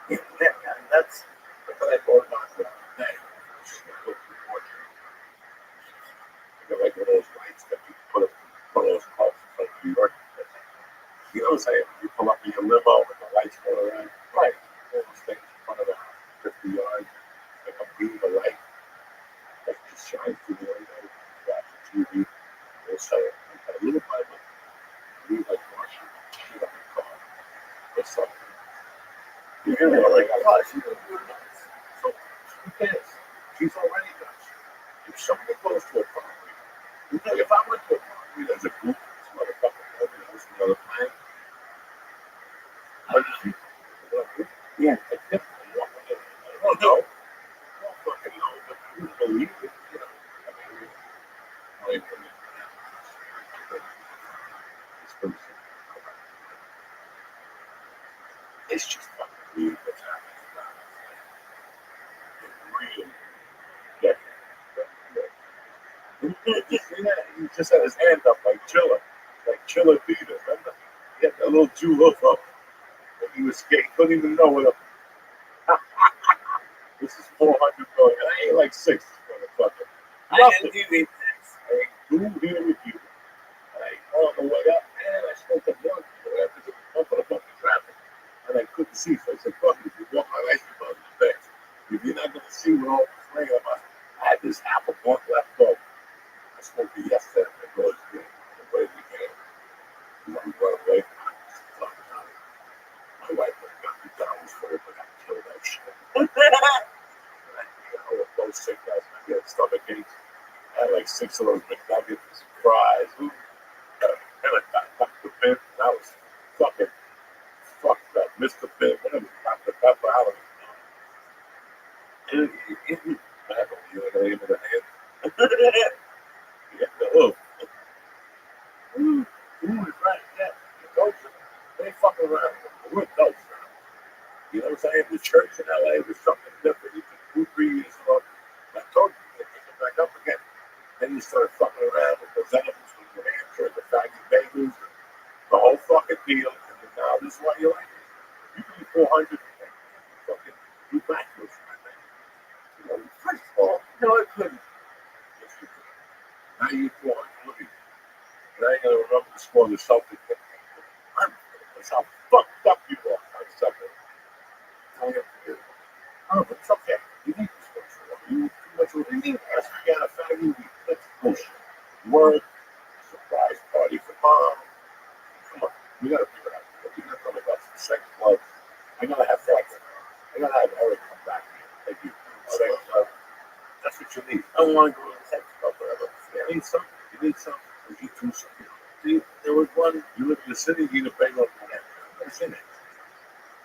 S6: Yeah, and that's what I thought about the other day. Just look at the portrait. You know, like one of those lights that you put up in one of those clubs in like New York. You know what I'm saying? You pull up in your limo and the lights go around. Right. All those things in front of the house, 50 yards, like a beam of light that just shines through the window. Watching TV. They'll say, okay, little by little, we like washing shit on the car or something. You hear me? Like, oh, she's going to do nuts. So, who cares? She's already nuts. If somebody goes to a property, you know, if I went to a property as a group, this motherfucker told me that was another planet, 100 people. Yeah. Like, definitely walk in. I don't know. I don't fucking know, but I wouldn't believe it, you know. I mean, it's just fucking weird what's happening now. It's real. Yeah. You see that? He just had his hand up like Chiller Peter, remember? He had that little Jew hoof up. And he was scared. He couldn't even know what. This is 400 million. I ain't like 6, motherfucker.
S1: I didn't do these things.
S6: I ain't through here with you. And I on the way up, and I smoked a blunt because it was bumping a bunch of traffic. And I couldn't see, so I said, fuck it, if you want my license on the face, if you're not going to see what all the flame about, I had this apple blunt left over. I smoked it yesterday, and it goes good. The way we came. You know, we run away from it. Fuck it. My wife got me down for it, but I killed that shit. And I was so sick last night. I had stomach aches. I had like 6 of those McNuggets, fries, and I got Dr. Pimp. And I was fucking fucked up. Mr. Pimp, whatever, Dr. Pepper, I don't know. I have a feeling in the hand. Yeah, the hook. Ooh, is right. Yeah, the adults, they ain't fucking around. We're adults now. You know what I'm saying? The church in LA was something different. You could 2-3 years ago. I told you, they pick it back up again. Then you start fucking around with those elephants from New Hampshire, the faggy bagels, and the whole fucking deal. And then now this is why you like it. You can be 400 and fucking do backwards, my man. You know, first of all, no, I couldn't. Yes, you could. Now you're 400. Look at you. I ain't gonna remember the score of the Celtics. That's how fucked up you are on Sunday. Oh, but it's okay. You need this much. You need too much. You need us. You got a family week. That's bullshit. Work, surprise party for mom. Come on. We gotta figure it out. We gotta come about some sex club. I gotta have sex. I gotta have Eric come back here. Take you to the sex club. That's what you need. I don't want to go to the sex club forever. You need something. You need something. You need two something. See, there was one. You live in the city. You need a bagel. I've never seen it.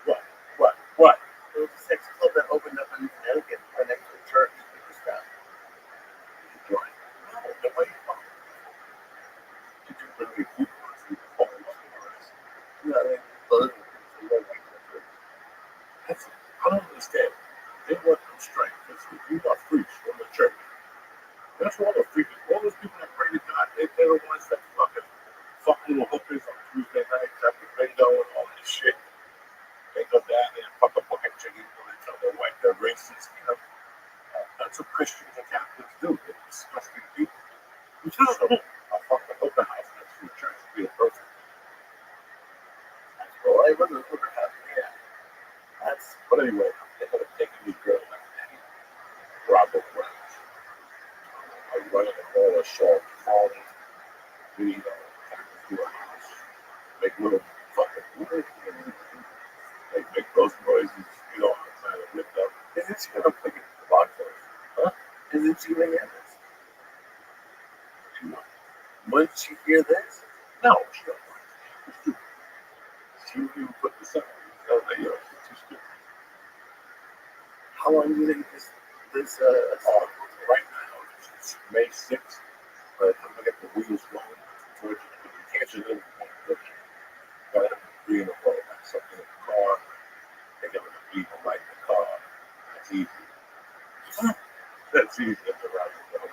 S6: What? What? What?
S1: There was a sex club that opened up in Connecticut right next to the church. It was found.
S6: Join. No, nobody fucking. Did you bring me people?
S1: No, they closed it.
S6: That's, I don't understand. They work on strength. You are freaks from the church. That's all the freaks. All those people that pray to God, they're the ones that fuck little hookers on Tuesday nights after bingo and all this shit. They go down there and fuck a black chicken and they tell their wife they're racist. You know, that's what Christians and Catholics do. They're disgusting people. So, a fucking hooker house next to the church would be a perfect.
S1: Well, I run the hooker house. Yeah. That's
S6: But anyway, they ended up taking these girls like Robert Wells. I was running a whole assault phone, video, to a house, make little fucking they make those noises, you know, kind of ripped up.
S1: isn't she gonna pick it the box for?
S6: Huh?
S1: Isn't she gonna hear this?
S6: She won.
S1: Wouldn't she hear this?
S6: No, she don't want it. She's stupid. She wouldn't even put this up. No, you know, she's too stupid.
S1: How long do you think this
S6: Right now, it's May 6th, but I'm gonna get the wheels rolling. Unfortunately, you can't just live with one look. Gotta have a green or roll, have something in the car. They got to leave a light in the car. That's easy. That's easy. That's around the road.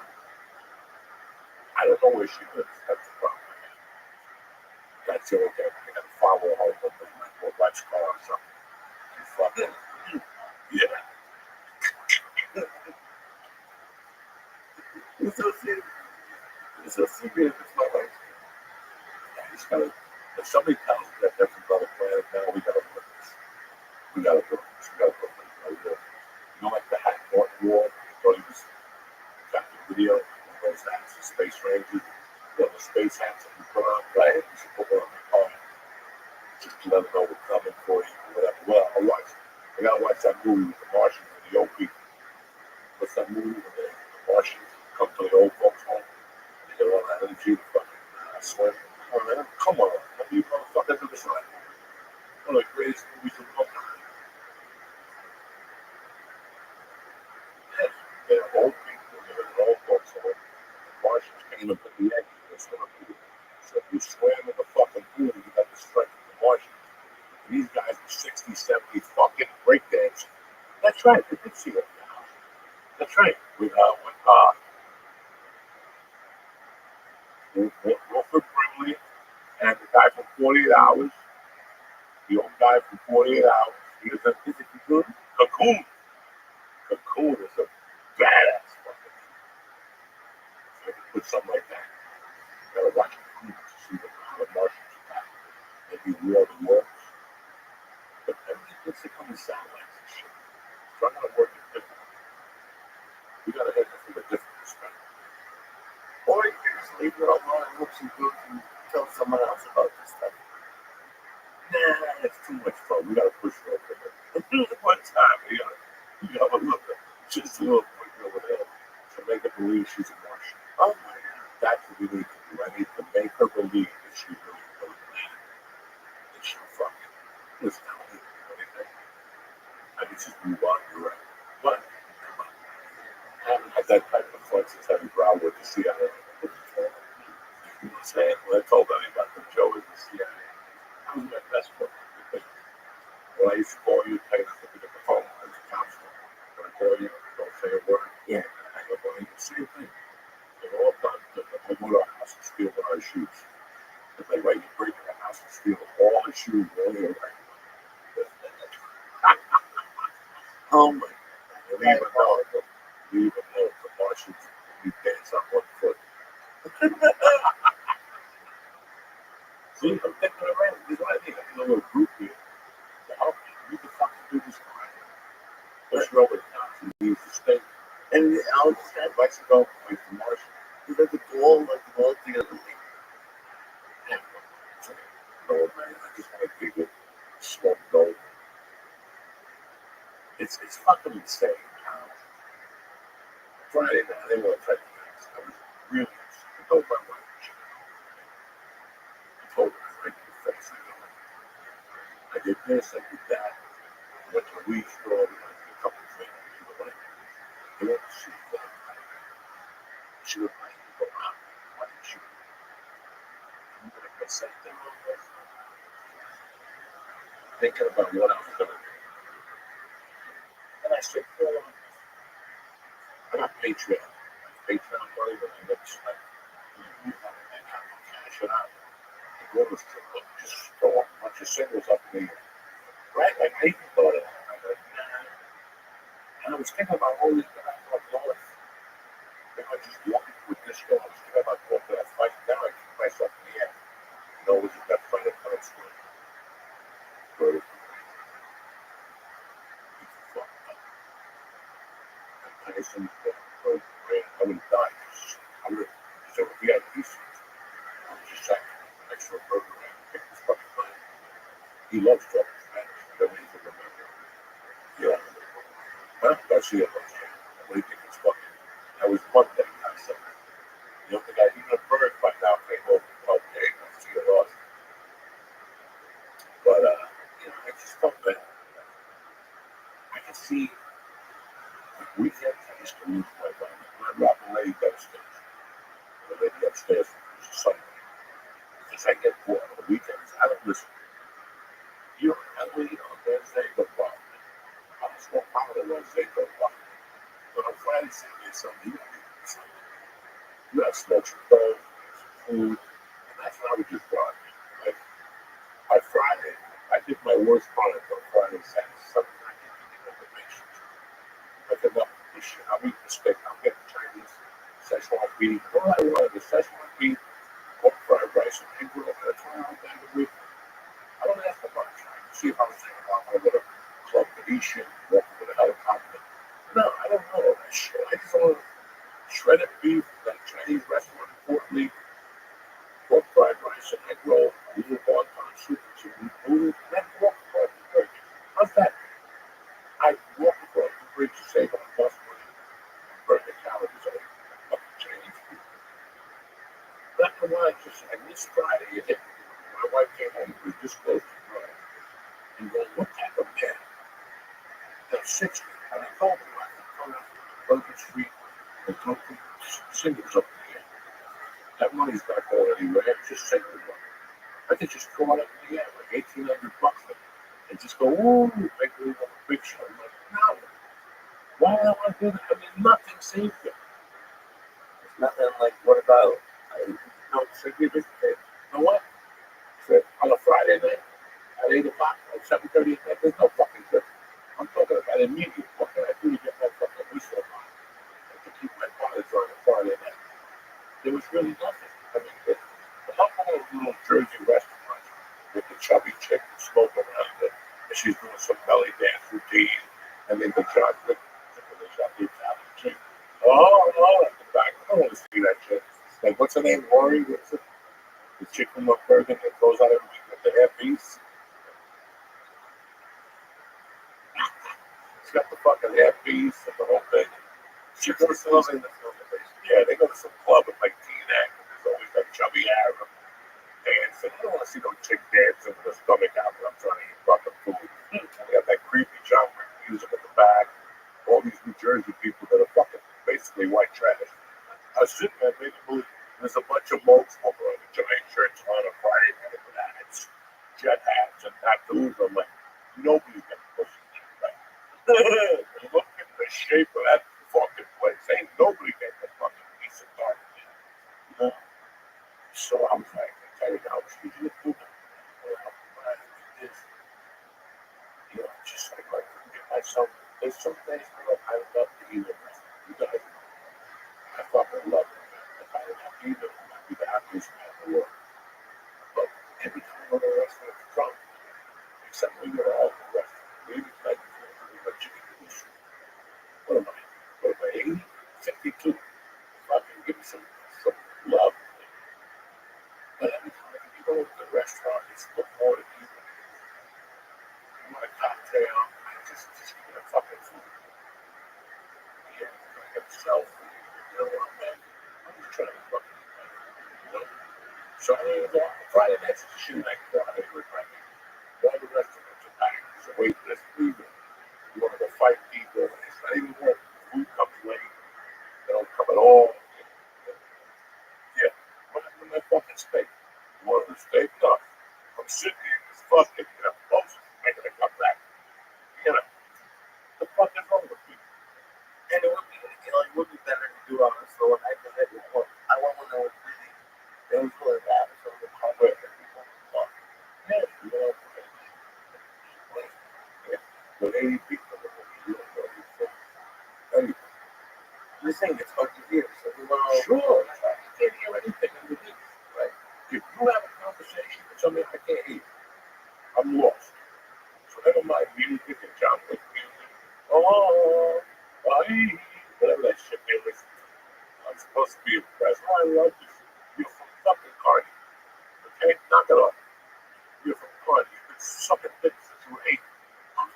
S6: I don't know where she lives. That's the problem. That's the only thing. I gotta follow her home with my wife's car or something. She's fucking. Yeah.
S1: It's so serious. It's so serious. It's not like
S6: It's gotta, if somebody tells me that that's another planet now, we gotta put this. We gotta put this. We gotta put this. You know, like the hat Norton wore? I thought he was got the video of those hats, the space rangers, the space hats that you put on, right? You should put one on the car. Just to let them know we're coming for you or whatever. Well, I gotta watch that movie with the Martians and the old people. What's that movie when the Martians come to the old folks' home? They get all that energy to fucking swim. Oh, man, come on. You motherfuckers are the side. One of the greatest movies of all time. Yes, they're old people. They're in old folks' home. The Martians came and put the egg in the swimming pool. So if you swam in the fucking pool, you got the strength of the Martians. These guys are 60, 70 fucking breakdancing. That's right. I did see that now. That's right. With Wilford Brimley and the guy from 48 Hours. The old guy from 48 Hours. He is a Cocoon. Cocoon. Cocoon is a badass fucking. So if you put something like that, you gotta watch Cocoon to see how the Martians attack. Maybe really works. But everything gets to come in satellites and shit. So I'm gonna work it different. We gotta hit it from a different perspective.
S1: or you can just leave it alone and hope she goes and tell someone else about this stuff.
S6: Nah, it's too much fun. We gotta push it over there. One time, we gotta look at just a little quick over there to make her believe she's a Martian.
S1: Oh my god.
S6: That's what we need to do. I need to make her believe that she really knows that. That she'll fucking listen. I don't need to do anything. I can just move on direct. But come on. I haven't had that type of fun since Heavy Broward, the CIA. You know what I'm saying? When I told them about the Joe is the CIA, that was my best friend. When I used to call you, tell you not to pick up the phone. I was a counselor. When I call you, don't say a word.
S1: Yeah.
S6: I go, well, you the same thing. They're all done. I go to our house and steal one of our shoes. If they right, you break in our house and steal all the shoes, all your right.
S1: Oh my god.
S6: You even know the Martians, you dance on one foot. See, I'm thinking around. This is what I think. I need a little group here to help me. We can fucking do this crime. Let's roll with Nazi leaves the state.
S1: And I'll just have Mexico with the Martian. Is that the goal? Like the goal together?
S6: No, man, I just want to dig it, smoke gold. It's fucking insane. Friday night, they were trying to dance. I was really upset. I told my wife, I told her right in the face, I did this, I did that. I went to a weed store, we went to a couple of things. You know what? They went to see that. She was like, go out. Why didn't you? I'm going to go say things. Thinking about what I was going to do. And I said, I got Patreon. Patreon money when I get like, you have to cash it out. And go to a strip club, just throw a bunch of singles up in the air. Right? Like I even thought of that. I was like, nah. And I was thinking about all these guys like Lois. If I just walk with this girl, I was thinking about going to that fight. Now I keep myself in the air. You know, was it that fight at Times Square? Where it's fucked up. And Tyson, I would have died. I would have, so if we had peace, I was just sat next to a burger and picked this fucking fight. He loves talking Spanish. I don't even remember. Yeah. Huh? Garcia loves it. What do you think it's fucking? That was Monday, not Sunday. You don't think I even a bird by now came over and helped me. Garcia lost. But, I just felt that I could see the weekends I used to lose my mind. When I drop a lady downstairs, the lady upstairs is a Sunday. Because I get bored on the weekends, I don't listen. You know, I leave on Thursday, go bother me. I'm just going to power on Wednesday, go bother me. But on Friday, Saturday, Sunday, you don't need something. You have smoke some dough, some food, and that's how we just brought me. Like, by Friday, I did my worst product on Friday, Saturday, Sunday. I didn't even know the nations. Like, enough of this shit. I'm eating steak, I'm getting Chinese, Szechuan beef. All I wanted was Szechuan beef, pork fried rice, and egg roll. That's why I'm down the week. I don't ask for much. I can see if I was thinking about my little club Venetian, walking with a helicopter. No, I don't know all that shit. I just want shredded beef, like Chinese restaurant in Fort Lee, pork fried rice and egg roll, a little wonton soup and some noodles, and then walk across the bridge. How's that? I walk across the bridge to save on bus money and burn the calories on fucking Chinese food. Not the one I missed Friday. It hit me. My wife came home, we were this close to Friday. And going, what type of man? They're 60. And I told him, I can come out to Burger Street and come to singles up in the air. That money's not going anywhere. It's just single money. I could just throw it up in the air like $1,800 and just go, ooh, make a little picture. I'm like, no. Why would I want to do that? I mean, nothing saves you.
S1: It's nothing like, what about?
S6: No, simply this thing. You know what? Trip on a Friday night at 8 o'clock, at 7:30 at night, there's no fucking trip. I'm talking about immediate. What can I do to get my fucking whistle on and to keep my bodies on a Friday night? There was really nothing. I mean, the couple of little Jersey restaurants with the chubby chick smoking around it, and she's doing some belly dance routine, and then the chocolate, the chubby Italian chick. Oh, at the back. I don't want to see that shit. Like, what's her name? Lori? What's it? The chick from North Bergen that goes out every week with the hairpiece. She's got the fucking hairpiece and the whole thing. She goes to some, yeah, they go to some club with like T-neck, and there's always that chubby Arab dancing. I don't want to see no chick dancing with her stomach out when I'm trying to eat fucking food. And they got that creepy genre music in the back. All these New Jersey people that are fucking basically white trash. I was sitting there making believe there's a bunch of mokes walking around with giant shirts on a Friday night with hats, jet hats, and tattoos. I'm like, nobody's gonna push it right. Look at the shape of that fucking place. Ain't nobody getting a fucking piece of garbage. You know? So I was like, I tell you now, she's in the food. You know, just like I couldn't get myself. There's some days where I love to eat it. You guys know. I fucking love it. If I didn't have to eat it, I'd be the happiest man in the world. But every It's before the people. You want a cocktail? Just get a fucking food. Yeah, get yourself. You know what I mean? I'm just trying to fucking, you know. So I mean, Friday night's a shoot night. I think we're right. All the restaurants are packed. It's a wait list. You want to go fight people. It's not even work. Food comes late. They don't come at all. Yeah. What happened to my fucking steak? You want the steak? No. I'm sitting here in this fucking post making a comeback. You know, the fuck is wrong with people?
S1: And it would be, it would be better to do it on a slower night because I want when there was busy. There was really bad. So the public and people fuck.
S6: Yeah, you know, with 80 people, you don't know who's fuck. Anyway,
S1: I'm just saying it's hard to hear. So we want to.
S6: sure, I can't hear anything underneath, right? If you have a conversation with somebody I can't hear, I'm lost. So never mind music and John Wick music. Oh, whatever that shit they listen to. I'm supposed to be impressed. Oh, I love this. You're from fucking Cardi. Okay? Knock it off. You're from Cardi. You've been sucking dick since you were 8.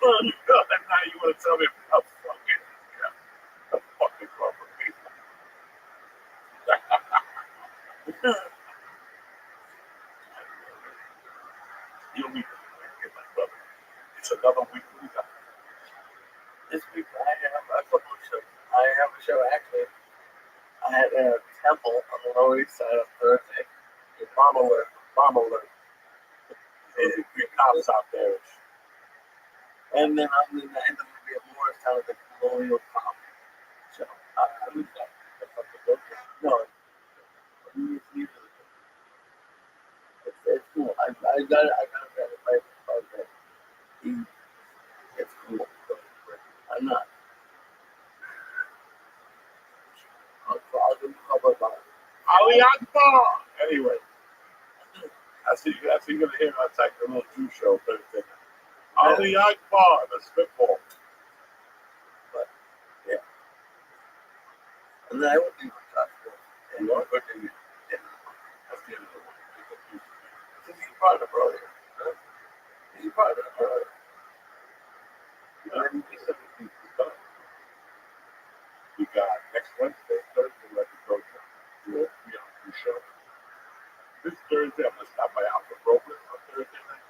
S6: And now you want to tell me about fucking, the fucking wrong with people. You'll meet my brother. It's another week we got.
S1: This week I have a couple of shows. I have a show actually. I had a temple on the Lower East Side on Thursday.
S6: Bomb alert. Bomb alert. Your cops out there.
S1: And then I'm in the end of the movie at Morristown at the Colonial Pop. So I was like, the fucking book. No, it's cool. I got it right. Okay. It's cool. I'm not. I'll do cover about it.
S6: Ali Akbar! Anyway, that's what you're going to hear outside the little Jew show Thursday. Ali Akbar, the spitball.
S1: But yeah. And then I would do gospel. And
S6: What?
S1: what do you? Yeah.
S6: That's the end of the one.
S1: Because he's part of the brother. He's part of the brother.
S6: And then he said that he's done. We got next Wednesday, Thursday, like the program. We'll be on the show. This Thursday, I'm going to stop by Alpha Brooklyn on Thursday night.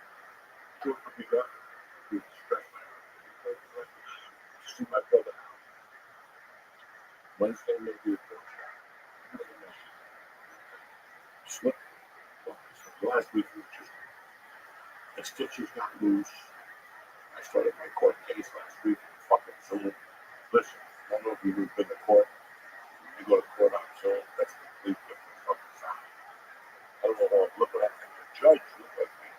S6: Sure for me there. We stretch my arm. See my brother now. Wednesday, maybe a film show. Slip. So last week was just, the stitches got loose. I started my court case last week. Fucking Zoom. Listen, I don't know if you've ever been to court. You go to court on Zoom, that's a complete different fucking sound. I don't know how I'm looking at it. The judge looked like me.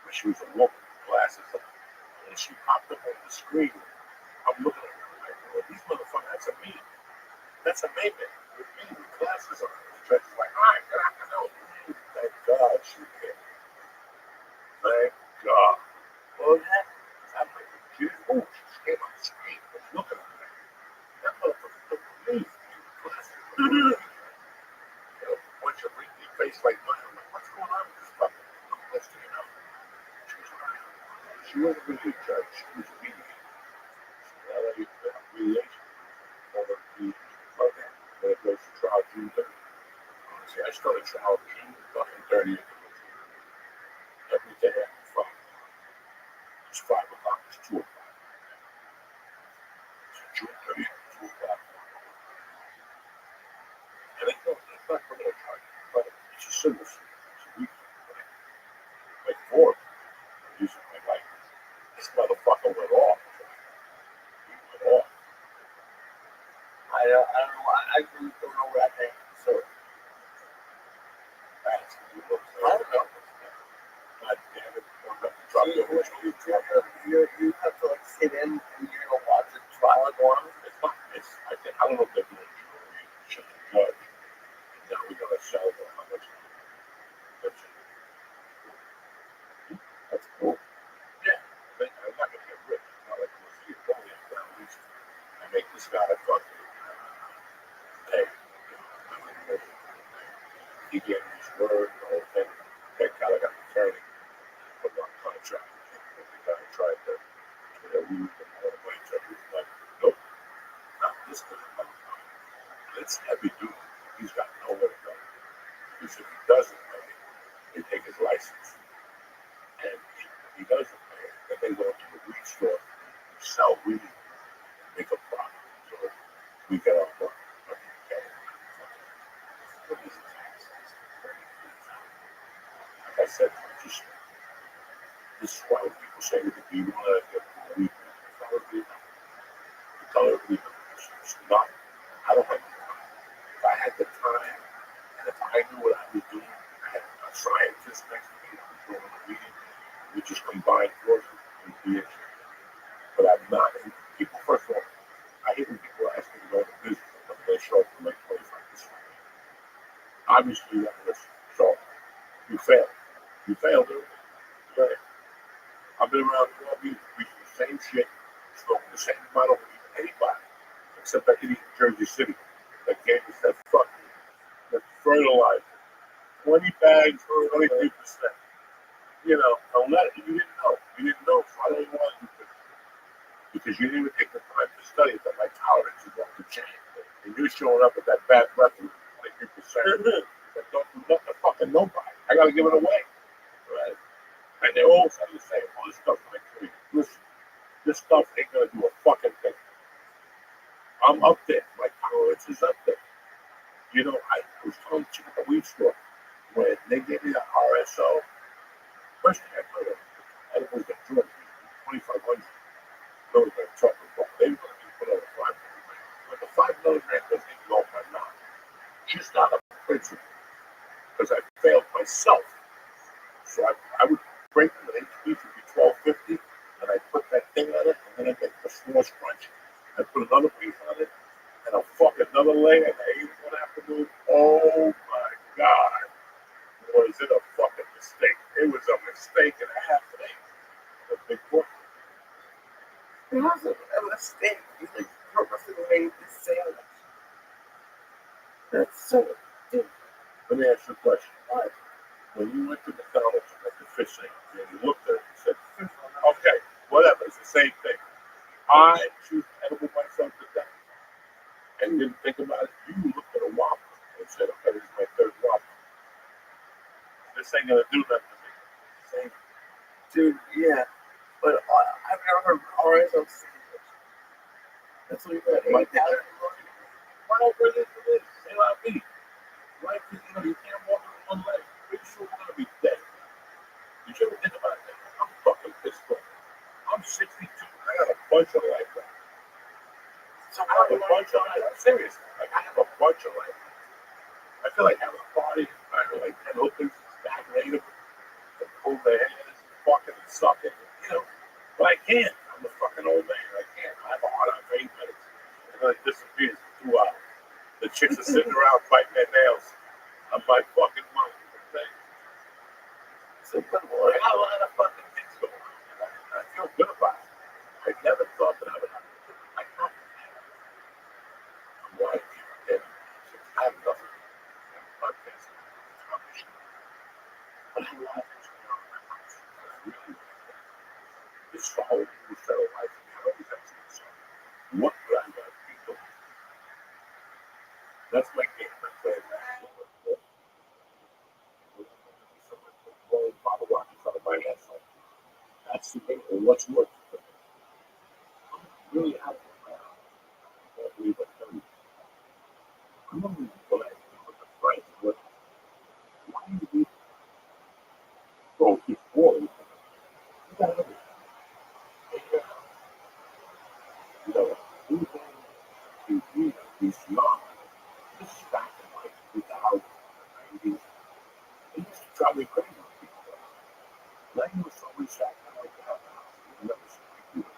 S6: But she was a woman with glasses on. And she popped up on the screen. I'm looking at her like, well, these motherfuckers, that's a me. That's a Mayman with me with glasses on. The judge is like, all right, get out the nose. Thank God she did. Thank God.
S1: What was that?
S6: I'm like, she just came on the screen. I was looking at her. That motherfucker looked at me. Glasses. Bunch of wrinkly face like mine. I'm like, what's going on with this fucking? I'm listening, you know. She was right. She wasn't really a judge. She was a mediator. Mediation. Over the program. When it goes to trial June 30th. See, I started trial June fucking 30th. Every day after 5 o'clock. It's 5 o'clock. It's 2 o'clock. So June 30th, 2 o'clock. And it's not criminal charge, but it's a civil suit. It's a week. Like 4 of them using my license. This motherfucker went off. He went off.
S1: I don't know. I really don't know where I think. So
S6: That's what he looks
S1: I
S6: like.
S1: don't know.
S6: God damn it. I'm going to drop the original.
S1: You have to like sit in and you're gonna watch the trial go on.
S6: It's not, I think, I don't know if they're doing jury, just a judge. And now we got to sell them how much.
S1: That's cool.
S6: Yeah, I'm not going to get rich. It's not like I'm going to see it going in down least. I make this guy a fucking pay. He gave me his word, the whole thing. That kind of got attorney put on contract. And the guy tried to, we were going to play each other. He's like, nope, not this guy. It's heavy duty. He's got nowhere to go. Because if he doesn't pay, they take his license. And if he doesn't pay, then they go to the weed store, sell weed, and make a profit. So we get our money. What is it? Like I said, just this is why people say that you want to get weed. The color of weed is not. I don't have the time. If I had the time, and if I knew what I was doing, I had a scientist next to me that was doing the weed. We just combine forces and be it. But I'm not. And people, first of all, I hate when people ask me to go into business and they show up for like 25%. Obviously, that was so. You failed. You failed, dude. Right. I've been around 12 years, preaching the same shit, smoking the same amount of weed as anybody, except I could eat in Jersey City. That gave us that fucking that fertilizer. 20 bags, 23%. You know, don't let it. You didn't know. You didn't know, so I don't want you to. Because you didn't even take the time to study that my tolerance is off the chain. And you're showing up with that bad breath of 23%. That don't do nothing to fucking nobody. I gotta give it away. Right? And they're all saying the same. All this stuff like me. Listen, this stuff ain't gonna do a fucking thing. I'm up there. My tolerance is up there. You know, I was telling the chick at the weed store when they gave me the RSO. First thing I put it, and it was the drug, 2,500 milligram chocolate bar. They were going to put over 5 milligram. But the 5 milligram doesn't even go in my mouth. Just out of principle. Because I failed myself. So I would break the HP to be 1250, and I put that thing on it, and then I get the s'mores crunch. I put another piece on it, and I'll fuck another layer, and I ate it one afternoon. Oh my God. Was it a fucking mistake? It was a mistake and a half today. A big book.
S1: It wasn't a mistake. You like purposely made this sandwich. That's so. Dude,
S6: Let me ask you a question. All right. When you went to McDonald's and got the fish sandwich, and you looked at it and said, okay, whatever, it's the same thing. I choose to edible myself to death. And didn't think about it. You looked at a Whopper and said, okay, this is my third Whopper. This ain't gonna do nothing to me. Same.
S1: dude, yeah. But I've never heard of RSO sandwich. That's what you got.
S6: Why
S1: 8,000.
S6: don't really do this? Say like me. Life is, you can't walk on one leg. Pretty sure we're gonna be dead. Did you ever think about that? I'm fucking pissed off. I'm 62. I got a bunch of life left.
S1: So
S6: I have a bunch of life. I'm serious. Like I have a bunch of life. I feel like having a party. I feel like 10 hookers, stagnated, and pull their hands, fucking and sucking, you know. But I can't. I'm a fucking old man. I can't. I have a heart on for 8 minutes. And then it disappears for 2 hours. The chicks are sitting around biting their nails on my fucking mouth. Okay?
S1: So, but
S6: I
S1: what?
S6: got a lot of fucking things going on. And I feel good about it. I never thought that I would have to. I have to. I'm like, I have nothing. Podcast. But I have a lot of things going on in my house. I really this whole new set of life. I always ask myself, what could I let people? That's my game. I play that. Bottle rockets out of my head. That's the thing. And what's more, I'm really happy with my house. I can't believe I tell you. I'm not even glad with the price. But why do you go keep boring? You got everything. You know, anything TV, not. This is back in like 2000, 90s. It used to drive me crazy when people go. Then you were so sat down like that house. You never see me do it.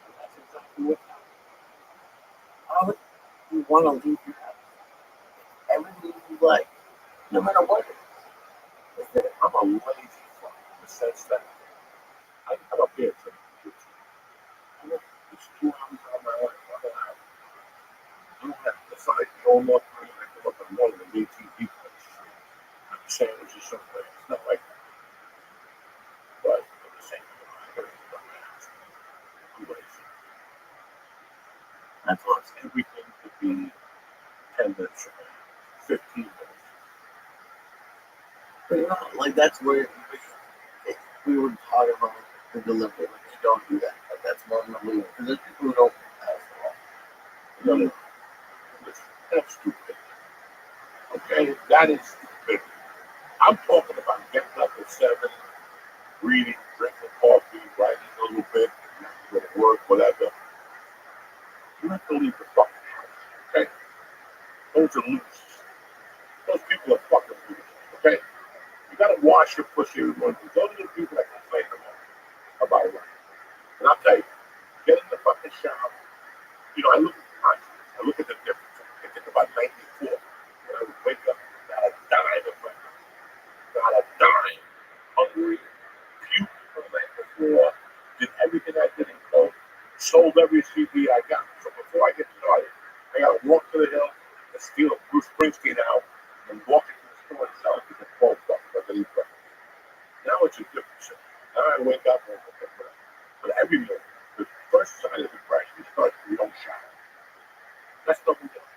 S6: And that's exactly what happened.
S1: How would you want to leave your house? Everything you like, no matter what it is.
S6: Is that I'm a lazy fuck in the sense that I come up here to it's 2 hours out of my life. I don't have to decide no more time. I come up in the morning and 18 people. I'm sandwiches somewhere. No,
S1: But you know, like that's where we were talking about the delivery. Like you don't do that. Like that's more than illegal. Because there's people who don't pass the law. You know,
S6: That's stupid. Okay, that is stupid. I'm talking about getting up at 7, reading, drinking coffee, writing a little bit, go to work, whatever. You have to leave the fucking house. Okay? Those are loose. Those people are fucking loose. Okay? You gotta wash your pussy every morning. Those are the people that complain about life. And I'll tell you, get in the fucking shower. You know, I look at the contrast. I look at the difference. I think about 94. When I would wake up, not a dime of money. Not a dime. Hungry, puke the night before, did everything I did in code, sold every CD I got. So before I get started, I gotta walk to the hill and steal a Bruce Springsteen out and walk into the store and sell it to the $12 like I eat breakfast. Now it's a different shit. Now I wake up and but every morning, the first sign of depression starts when you don't shower. That's number one.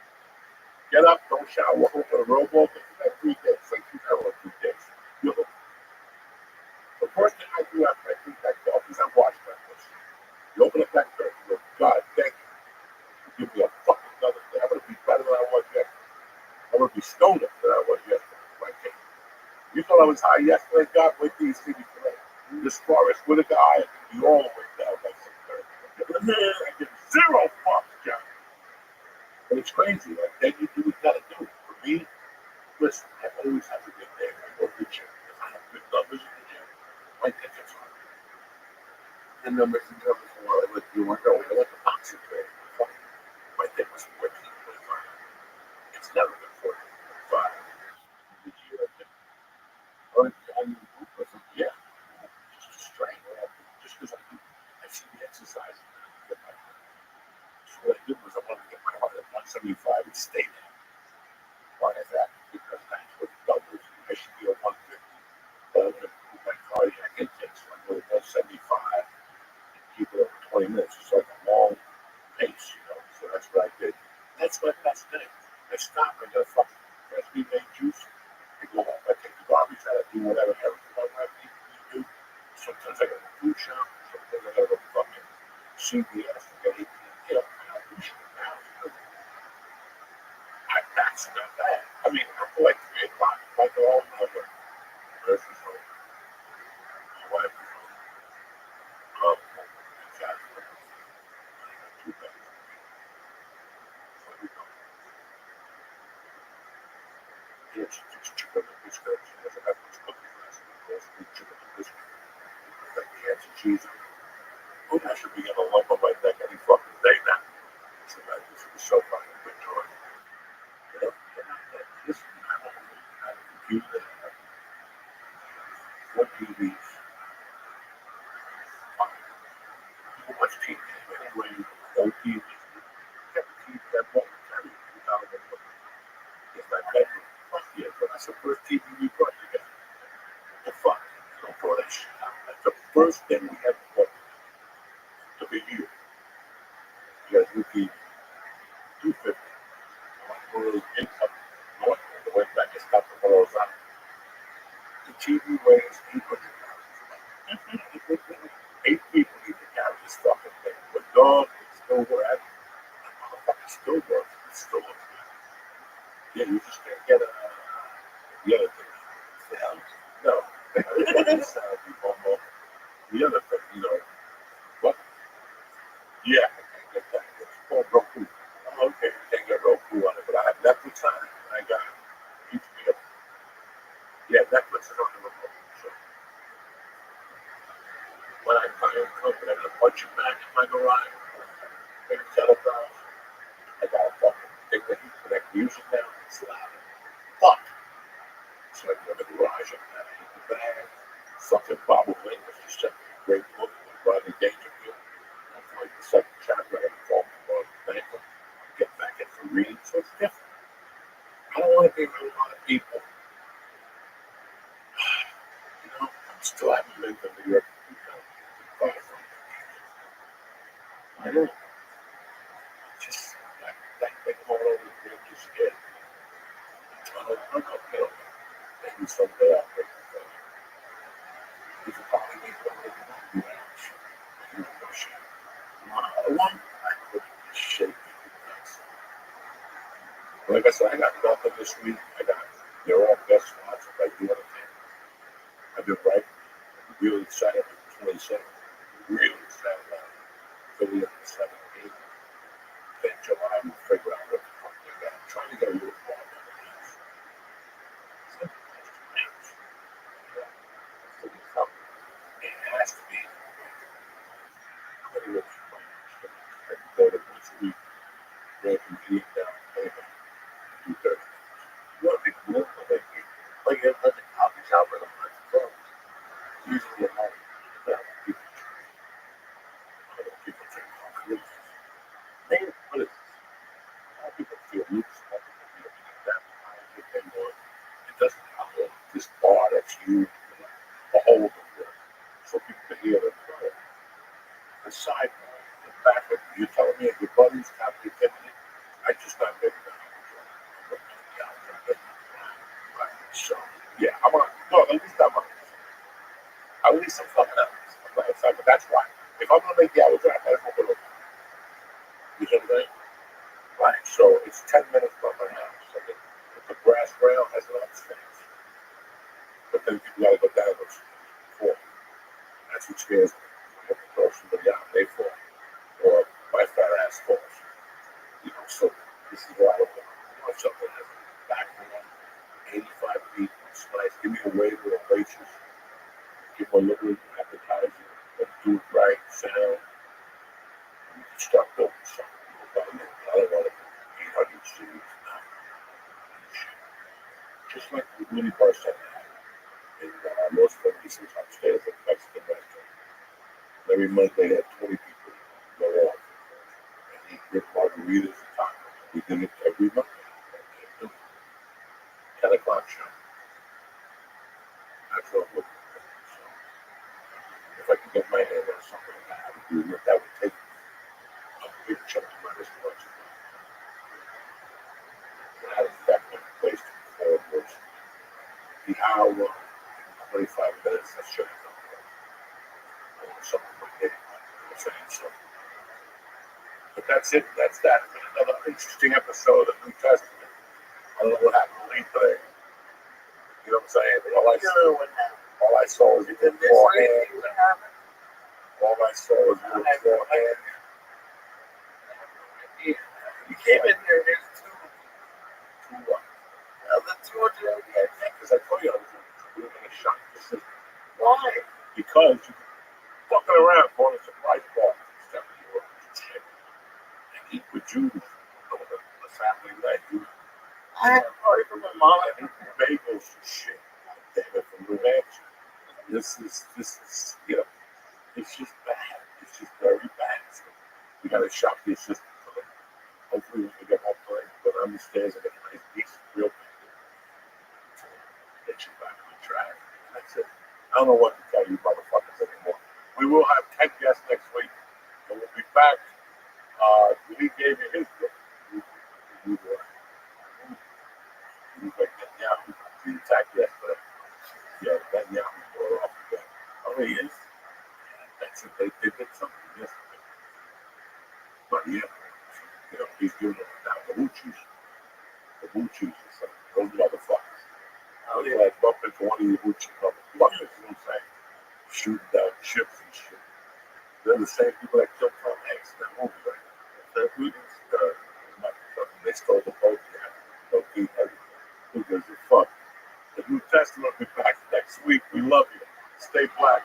S6: Get up, don't shower, walk over to the rowboat, and you got 3 days. Like you got 3 days. You're hooked. The first thing I do after I drink that coffee is I wash my pussy. You open up that curtain, you go, God, thank you. Give me a fucking another day. I'm gonna be better than I was yesterday. I'm gonna be stoned than I was yesterday. Like, hey, you thought I was high yesterday, God, wait till you see me today. This forest with a guy, you all went down by 6:30. I give 0 fucks, John. But it's crazy. Like, then you do what you gotta do. For me, listen, I always have a good day when I go to the gym. If I have good numbers in the gym, my tickets are
S1: the numbers in terms of what you want to
S6: I went to boxing training. My thing was 14, 25. It's never been 14, 25. Did you yeah. Just to strain it. Just because I see the exercise. So what I did was I wanted to get my heart at 175 and stay there. Why is that? Because that's what doubles. I should be at 150. But I'm going to move my cardiac intake. So I go to 175 and keep it over 20 minutes. It's like a long pace, you know. So that's what I did. That's my best thing. I stop. I got a fucking freshly made juice. I go home. I take the garbage out. I do whatever everything my wife needs me to do. Sometimes I go to the food shop. Sometimes I go to fucking CVS and get 18. You know, I do shit now. That's not bad. I mean, I feel like 3 o'clock. If I go home, I go, where's the phone? My wife is home. Exactly. Too bad. So we go. It's chicken and biscuits. There's an Edwards cookie last week. There's chicken and biscuits. Like cans and cheese. Oh, I should be getting a lump on my neck any fucking day now. So that this is so fucking good joy. You know, listen, I don't have a computer that has 4 TVs. People watch TV anyway. Old TVs. Get the TV that won't carry $2,000. In my bedroom. Fuck yeah, but that's the first TV we brought together. The fuck? Don't throw that shit out. That's the first thing we ever bought to be you. You got a new TV. 250. One of those big companies. North, the way back and stuff from those out. The TV weighs 800 pounds. 8 people need to carry this fucking thing. But dog, it's still wherever. That motherfucker still works. It still looks good. Yeah, you just can't get the other thing. Sound? No. Sound, you homo. The other thing, you know. What? Yeah, I can't get that. It's called Roku. Oh, okay, you can't get Roku on it, but I have Netflix on it, and I got HBO. Yeah, Netflix is on the remote. So when I finally come, I'm gonna punch it back in my garage. Big telephone. I got a fucking thing that you connect music now. It's loud. Fuck. So I go to the garage and I hit the bag. Fucking Bob Williams just sent me a great book on Rodney Dangerfield. That's like the second chapter. I gotta call him thank him. Get back into reading. So it's different. I don't want to be around a lot of people. You know, I'm still haven't been to New York. I know. Just that thing all over the place just scared. I don't know. Maybe someday I'll I said, I got nothing this week. They're all best spots. If I do anything, I've been right. Really excited for 27. Really excited about it. Philly at the 17th. Then July, we'll figure out what the fuck they got. I'm trying to get a little more on the house. It has to be. Pretty much. I can go to once a week. Go from 8 down. 2:30.
S1: What big deal? Like you have a coffee shop or the lunch club. Usually at night.
S6: People drink coffee.
S1: Maybe what is
S6: People feel loose. People feel that high if they want. It doesn't have this bar that's you, a whole of it. So people can hear the crowd. The side, the back of you telling me your buddies have to get it. I just not getting that. Right. So, yeah, I'm on. No, at least I'm on. At least I'm fucking up. Right, but that's why. If I'm gonna make the hour drive, that's what we're looking at. You know what I'm saying? Right. So it's 10 minutes from my house. So the grass rail has a lot of things. But then people gotta go down those four. That's what scares me. I have to throw somebody out, they fall. Or my fat ass falls. You know, so this is why I don't want something that's back on 85 feet. It's nice. Give me a waiver of laces. Give me a little advertising. Let's do it right. Sound. We can start building something. I don't want to 800 cities. Just like the mini bar center had. And most of these things upstairs at the Mexican restaurant. Every Monday they had 20 people go off. And he did margaritas and tacos. We did it every Monday. 10 o'clock show. That's what I'm looking for. So if I can get my hand on something like that, I would do it. That would take a big chunk of my responsibility. And that affect my place to perform was the hour and 25 minutes that should have come from. Something like that. I'm saying so. But that's it. That's that. Another interesting episode of New Testament. I don't know what happened to Lee today. You know what I'm saying? All I saw was he did forehand. All I saw was he did forehand.
S1: You came in there, there's two
S6: What?
S1: other two or three.
S6: Because I told you I was going to shock the system.
S1: Why?
S6: Because you're fucking around going to surprise parties and 70-year-olds and shit. And eat with Jews on a Saturday night.
S1: I had a party for my mom.
S6: And eat bagels and shit. Damn it, from New Hampshire. This is, you know, it's just bad. It's just very bad. So we got to shock the system. So hopefully, when we get home tonight, go down the stairs and get a nice, decent, real bagel. Get you back on track. That's it. I don't know what to tell you motherfuckers anymore. We will have 10 guests next week. And we'll be back. Lee gave me his book. He was like Netanyahu. He attacked yesterday. Yeah, Netanyahu brought off again. Oh, he is. That's it. They did something yesterday. But yeah, you know, he's doing it now. The Houthis or something. Those motherfuckers. How do you like bump into one of you Houthi motherfuckers? You know what I'm saying? Shooting down ships and shit. They're the same people that killed Tom Hanks in that movie, right? The Houthis, they stole the boat. Yeah. Don't keep everything. Who gives a fuck? The New Testament will be back next week. We love you. Stay black.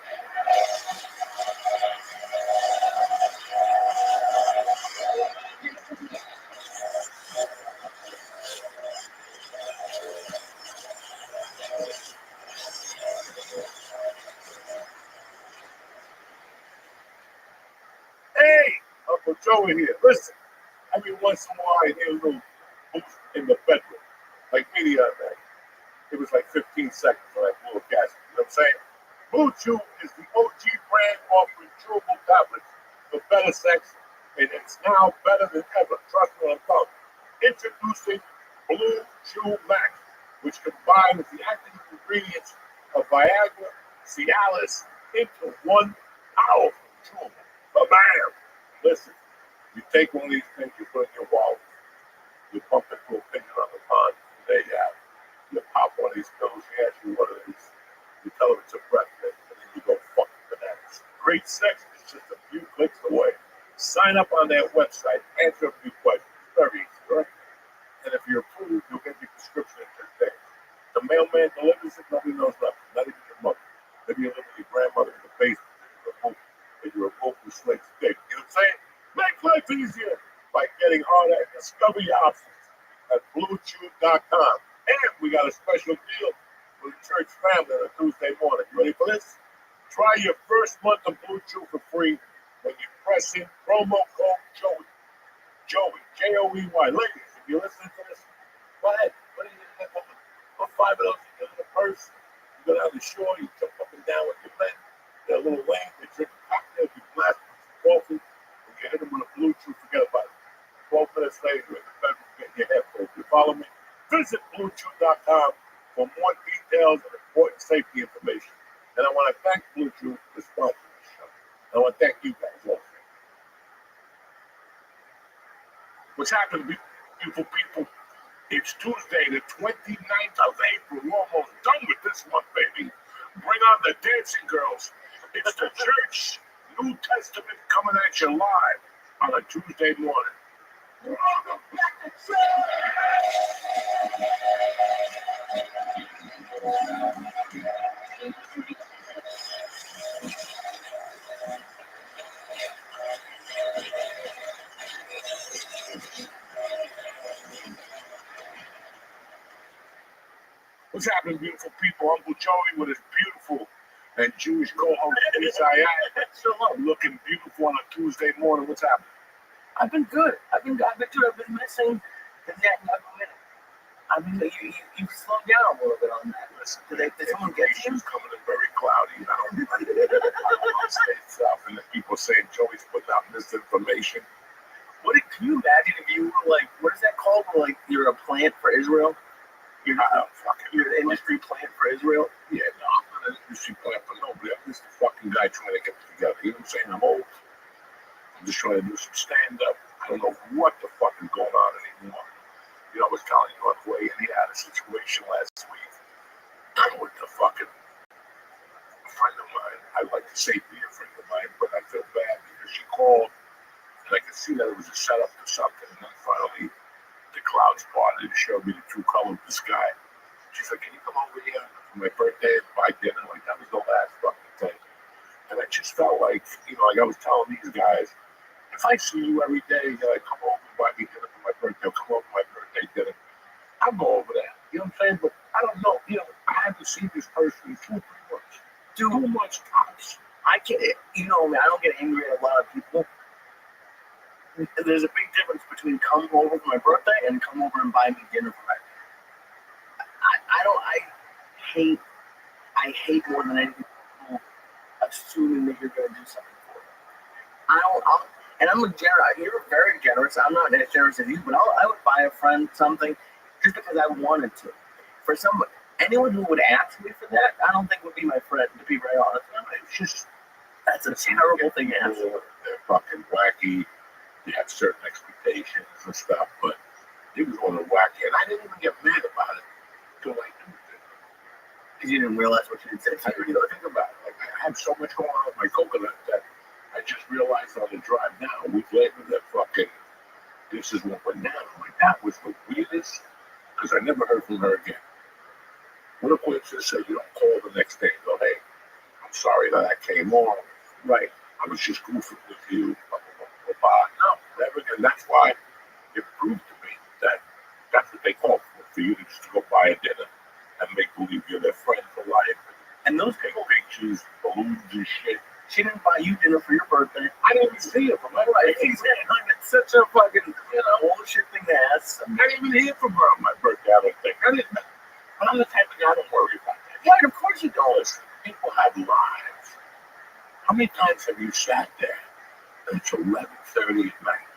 S6: Hey, Uncle Joey here. Listen, every once in a while I hear a little boost in the bedroom. Like me the other day. It was like 15 seconds when I blew a gas. You know what I'm saying? Blue Chew is the OG brand offering chewable tablets for better sex, and it's now better than ever. Trust me when I'm talking. Introducing Blue Chew Max, which combines the active ingredients of Viagra, Cialis into one powerful chewable. Bam! Listen, you take one of these things, you put it in your wallet. You bump into a pigeon on the pond. You pop one of these pills. You ask you what it is. You tell them it's a breath mint, and then you go fucking bananas. Great sex is just a few clicks away. Sign up on their website. Answer a few questions. Very easy, right? And if you're approved, you'll get your prescription in 10 days. The mailman delivers it. Nobody knows nothing. Not even your mother. Maybe you live with your grandmother in the basement. And you're a vocal slave stick. You know what I'm saying? Make life easier by getting harder and discover your options at BlueChew.com. And we got a special deal for the church family on a Tuesday morning. You ready for this? Try your first month of Blue Chew for free when you press in promo code Joey. Joey, Joey. Ladies, if you're listening to this, go ahead. What are you going to get? Put 5 of those in the purse. You go down the shore, you jump up and down with your men. They're a little lame, they drink cocktails, you blast with some coffee, and you hit them with a Blue Chew, forget about it. 12 minutes later, you're in the bedroom getting your hair pulled. You follow me? Visit BlueChew.com for more details and important safety information. And I want to thank Blue Chew for sponsoring the show. And I want to thank you guys also. What's happening, beautiful people? It's Tuesday, the 29th of April. We're almost done with this month, baby. Bring on the dancing girls. It's the church New Testament coming at you live on a Tuesday morning. What's happening, beautiful people? Uncle Joey with his beautiful and Jewish co-host Isaiah, looking beautiful on a Tuesday morning. What's happening?
S1: I've been good. I've been missing the net minute. I mean, you slowed down a little bit on that.
S6: Listen,
S1: Did someone get you?
S6: information's coming in very cloudy, you know. I say stuff, and the people saying Joey's putting out misinformation.
S1: Can you imagine if you were like, what is that called? Where, like, you're a plant for Israel? You're an industry plant for Israel?
S6: Yeah, no, I'm not an industry plant for nobody. I'm just a fucking guy trying to get it together. You know what I'm saying? I'm old. I'm just trying to do some stand-up. I don't know what the fuck is going on anymore. You know, I was telling you on the way, and he had a situation last week with the fucking friend of mine. I like to say be a friend of mine, but I feel bad because she called, and I could see that it was a setup to something, and then finally the clouds parted and showed me the true color of the sky. She's like, can you come over here for my birthday and buy dinner? Like, that was the last fucking thing. And I just felt like, you know, like I was telling these guys, if I see you every day, you're like, come over and buy me dinner for my birthday, or come over for my birthday dinner, I'll go over there. You know what I'm saying? But I don't know, you know, I haven't seen this person in 2 or 3 months. Too much tops.
S1: I can't, you know, I don't get angry at a lot of people. There's a big difference between come over for my birthday and come over and buy me dinner for my I hate more than anything people assuming that you're going to do something for them. I'm a generous, you're very generous. I'm not as generous as you, but I would buy a friend something just because I wanted to. For anyone who would ask me for that, I don't think would be my friend, to be very honest. It's just, that's a terrible thing to ask.
S6: They're fucking wacky. They have certain expectations and stuff, but they was on the wacky, and I didn't even get mad about it until I do it.
S1: Because you didn't realize what you had said.
S6: I really think about it. Like, I have so much going on with my coconut that I just realized on the drive now, a week later, that fucking, this is what went down. Like, that was the weirdest, because I never heard from her again. What if we just said, you don't call the next day and go, hey, I'm sorry that I came on.
S1: Right.
S6: I was just goofing with you. No, never again. That's why it proved to me that that's what they call for you to just go buy a dinner and make believe you're their friend for life.
S1: And those
S6: Take pictures, balloons and shit.
S1: She didn't buy you dinner for your birthday.
S6: I didn't even see it from her.
S1: Right, exactly. It's such a fucking, bullshit thing to ask.
S6: I didn't even hear from her on my birthday, I don't think. But I'm the type of guy, I don't worry about that.
S1: Right, of course you don't.
S6: Listen, people have lives. How many times have you sat there and it's 11:30 at night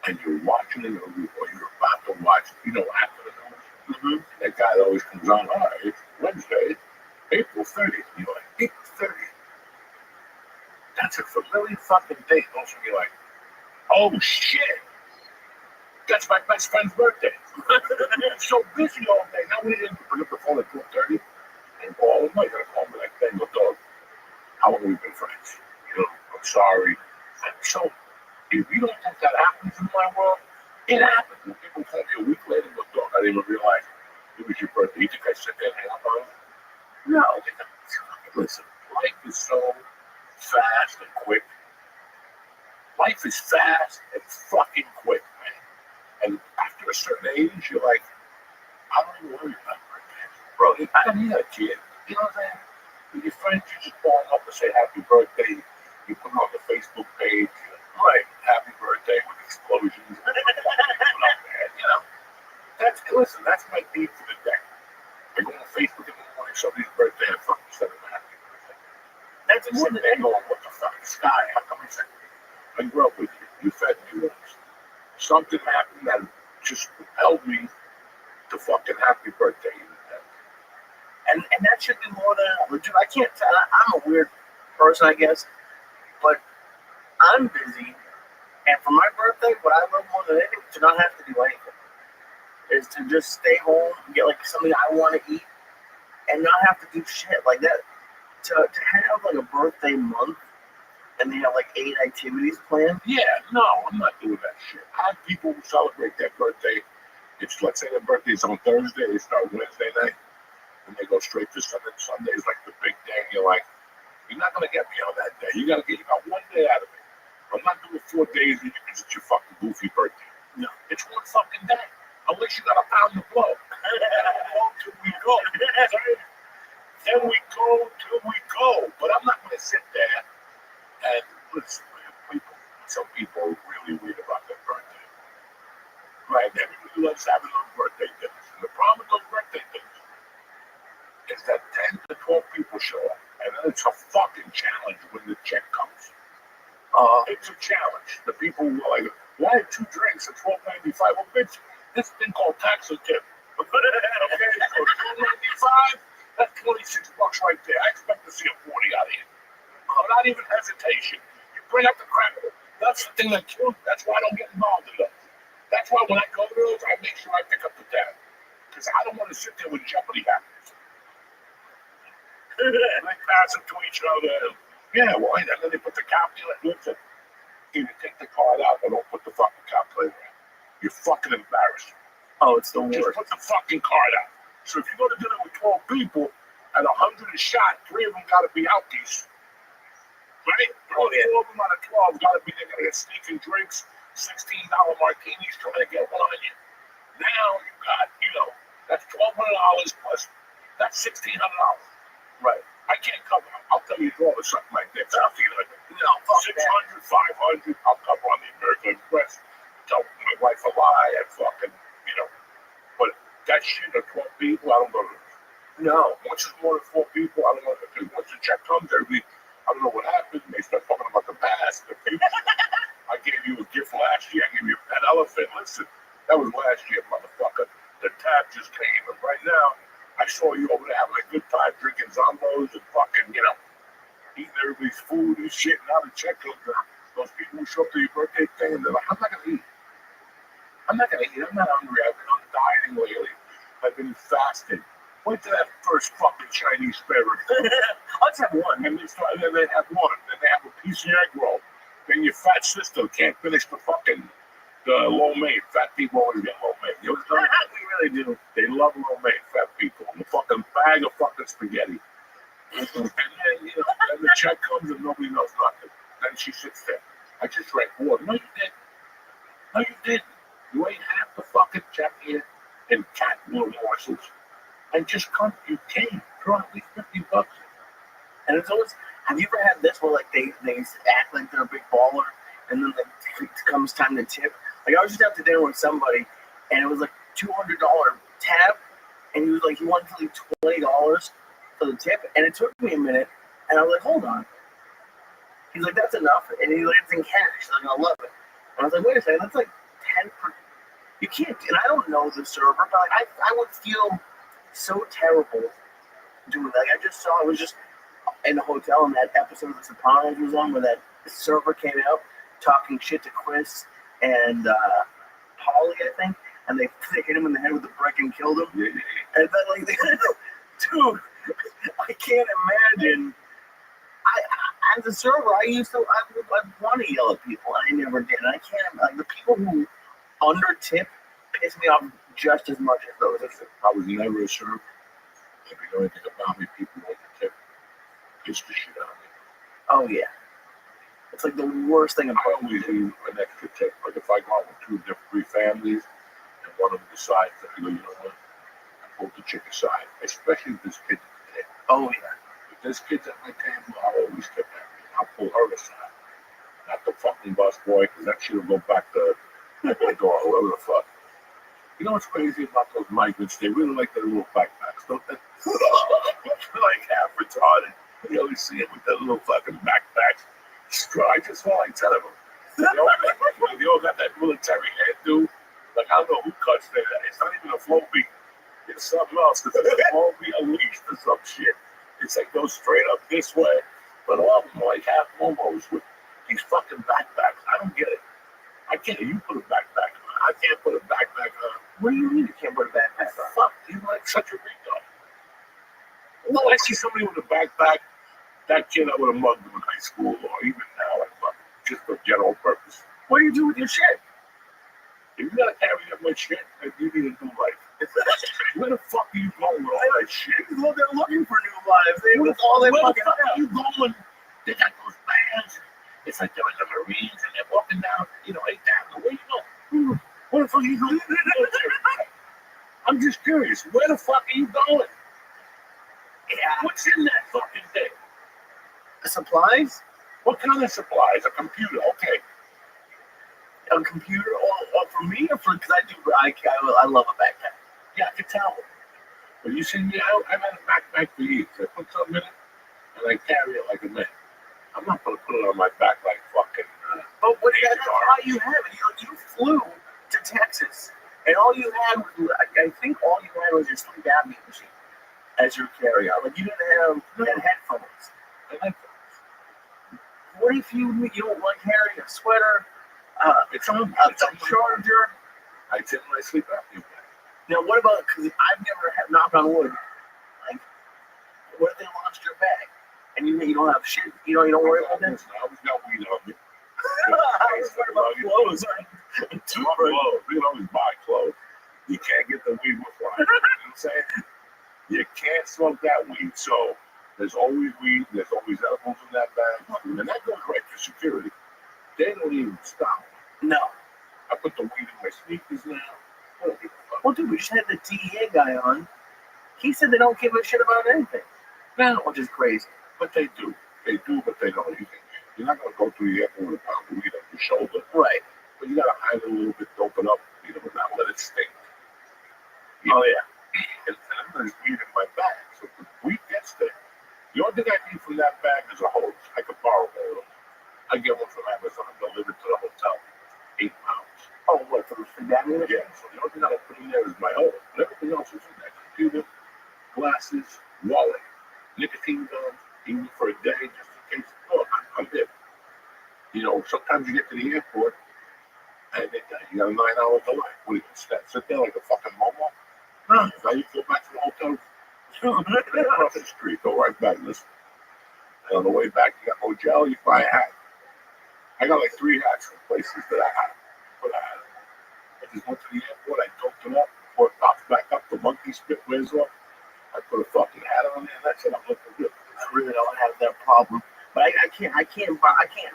S6: and you're watching the movie or you're about to watch, you know, after the news? That guy always comes on, all right, it's Wednesday, April 30th. You're like, April 30th. That's a familiar fucking date. Don't you be like, oh shit. That's my best friend's birthday. So busy all day. Now we didn't pick up the phone at 2:30 and call him. I gotta call me like, "Hey, look, dog, how long have we been friends? I'm sorry." And so, if you don't think that happens in my world, it happens. When people call me a week later, look, dog, I didn't even realize it was your birthday. You think I sit there and hang up on you? No. Listen, life is so fast and quick. Life is fast and fucking quick, man. And after a certain age, you're like, I don't even worry about birthdays. Bro, I don't need a kid. You know what I'm saying? With your friends, you just call up and say happy birthday. You put it on the Facebook page. Right, happy birthday with explosions. Listen, that's my deed for the day. I go on Facebook in the morning, somebody's birthday, I fucking send them a happy birthday. That's more than they going, what the fuck, Sky? How come I said I grew up with you. You fed me once. Something happened that just compelled me to fucking happy birthday.
S8: And that should be more than dude. I can't tell. I'm a weird person, I guess, but I'm busy. And for my birthday, what I love more than anything is to not have to do anything. Is to just stay home, get like something I want to eat, and not have to do shit like that. To have like a birthday month, and they have like 8 activities planned.
S6: Yeah, no, I'm not doing that shit. I have people who celebrate their birthday. It's, let's say their birthday's on Thursday, they start Wednesday night, and they go straight to Sunday. Sunday is like the big day, and you're like, you're not going to get me on that day. You got one day out of it. I'm not doing 4 days because it's your fucking goofy birthday. No, it's one fucking day. Unless you got a pound of blow. Till we go. Then we go till we go. But I'm not going to sit there and listen, man, some people are really weird about their birthday. Right? Everybody loves having those birthday dinners. And the problem with those birthday dinners is that 10 to 12 people show up. And then it's a fucking challenge when the check comes. It's a challenge. The people who are like, why 2 drinks at $12.95? Well, bitch, this thing called tax or tip. Okay, so $12.95, that's $26 right there. I expect to see a 40 out of you. Without even hesitation. You bring up the cracker. That's the thing that kills. That's why I don't get involved in those. That's why when I go to those, I make sure I pick up the tab. Because I don't want to sit there with Jeopardy happens. And they pass them to each other. Yeah, well, and then they put the calculator. Listen, either take the card out or don't put the fucking calculator in. You're fucking embarrassed.
S8: Oh, it's the worst.
S6: Just put the fucking card out. So if you go to dinner with 12 people and 100 is shot, 3 of them got to be out these. Right? Oh, yeah. 4 of them out of 12 got to be there, got to get sneaking drinks, $16 martinis, trying to get one on you. Now you got, that's $1,200 plus, that's $1,600.
S8: Right.
S6: I can't cover it. I'll tell you a draw or something like that. I'll feel like, 600, 500, I'll cover on the American Express. Tell my wife a lie and fucking, But that shit of 12 people, I don't go to. No. Once it's more than 4 people, I don't know. Because once the check comes, I don't know what happened. They start talking about the past. The future. I gave you a gift last year. I gave you a pet elephant. Listen, that was last year, motherfucker. The tab just came. And right now, I saw you over there having a good time drinking Zombos and fucking, eating everybody's food and shit. Now the check comes out. Those people who show up to your birthday thing, and they're like, I'm not going to eat. I'm not hungry. I've been on dieting lately. I've been fasting. Wait till that first fucking Chinese fair.
S8: I'll just have one.
S6: And then they have one. Then they have a piece of egg roll. Then your fat sister can't finish the lo mein. Fat people always get lo mein.
S8: We really do.
S6: They love lo mein, fat people. And the fucking bag of fucking spaghetti. And then, then the check comes and nobody knows nothing. Then she sits there. I just drank water. No, you didn't. No, you didn't. You ate half the fucking check here in cat little morsels. And just come, you came, throw at least $50.
S8: And it's always, have you ever had this where like they act like they're a big baller and then it comes time to tip? Like I was just out to dinner with somebody and it was like $200 tab and he was like, he wanted to leave $20 for the tip. And it took me a minute and I was like, hold on. He's like, that's enough. And he like, it's in cash. Like, I love it. And I was like, wait a second, that's like 10 per. You can't, and I don't know the server, but like, I would feel so terrible doing that. Like, I just saw, I was just in the hotel and that episode of The Sopranos was on where that server came out talking shit to Chris and Holly, I think, and they hit him in the head with a brick and killed him.
S6: Yeah.
S8: And then, like, dude, I can't imagine. As a server, I would want to yell at people, and I never did. And I can't, like, the people who under tip piss me off just as much as those.
S6: I was never a server. If you know anything about me, people like to tip piss the shit out of me.
S8: Oh yeah, it's like the worst thing
S6: I
S8: about
S6: always do an extra tip. Like if I go out with three families, and one of them decides that I go, you know what, I pull the chick aside, especially if this kid's at the table.
S8: Oh yeah.
S6: If this kid's at my table, I'll always tip that kid. I'll pull her aside, not the fucking bus boy, because that shit will go back to the door, whoever the fuck. You know what's crazy about those migrants? They really like their little backpacks, don't they? They're like half retarded. You always see them with their little fucking backpacks. I just felt like telling them. They all got that military hairdo. Like, I don't know who cuts that. It's not even a flow beat. It's something else. It's a flow beat unleashed or some shit. It's like goes straight up this way. But all of them are like half momos with these fucking backpacks. I don't get it. I get it. You put a backpack on. I can't put a backpack on.
S8: What do you mean you can't put a backpack on?
S6: Fuck, you're like such a retard. Well, I see somebody with a backpack, that kid I would have mugged him in high school or even now, like, fuck, just for general purpose.
S8: What do you do with your shit?
S6: If you gotta carry that much shit, then you need a new life. Where the fuck are you going with all that shit?
S8: Well, they're looking for new lives. That's all they
S6: Where the
S8: fucking
S6: fuck are
S8: have.
S6: you going? They got those bands. It's like they're in the Marines and they're walking down, 8th Avenue. Where you going? Where the fuck are you going? I'm just curious. Where the fuck are you going?
S8: Yeah.
S6: What's in that fucking thing?
S8: Supplies?
S6: What kind of supplies? A computer, okay.
S8: A computer? Or for me or for, because I love a backpack.
S6: Yeah, I can tell. But you see me, I've had a backpack for years. I put something in it and I carry it like a man. I'm not going to put it on my back like fucking.
S8: But that's why you have it. You flew to Texas and all you had was, I think all you had was your sleep apnea machine as your carry-on. Like, you didn't have headphones. What if you don't like carrying a sweater,
S6: It's on
S8: a charger?
S6: I tip my sleep apnea bag.
S8: Now, what about, because I've never had, knock on wood, like, what if they lost your bag? And you don't have shit, you don't worry about that?
S6: I always got weed on me.
S8: I was worried about clothes.
S6: Clothes. We can always buy clothes. You can't get the weed with one. You know what I'm saying? You can't smoke that weed. So there's always weed. There's always edibles in that bag. And that goes right to security. They don't even stop.
S8: No.
S6: I put the weed in my sneakers now. I don't give a fuck.
S8: Well, dude, we just had the DEA guy on. He said they don't give a shit about anything.
S6: No,
S8: Which is crazy.
S6: but they do. They do, but they don't. You're not going to go through the airport with a pound of weed on your shoulder.
S8: Right.
S6: But you got to hide it a little bit, dope it up, not let it stink.
S8: Oh, yeah.
S6: And there's weed in my bag. So if the weed gets there, the only thing I need from that bag is a hose. I could borrow one. I get one from Amazon, delivered to the hotel. 8 pounds.
S8: Oh, what, for that minute?
S6: Yeah, so the only thing I put in there is my hose. But everything else is in there. Computer, glasses, wallet, nicotine gum, even for a day, just in case. Oh, I'm here. Sometimes you get to the airport and you got a 9-hour delay. What do you sit there like a fucking momo? No, now you go back to the hotel. Across the street, go right back. Listen. And on the way back, you got hotel, you buy a hat. I got like 3 hats from places that I had. Put a hat. I just went to the airport, I doped it up, before it pops back up, the monkey spit wears off. I put a fucking hat on there, and that's it. I'm looking good.
S8: I really don't have that problem. But I can't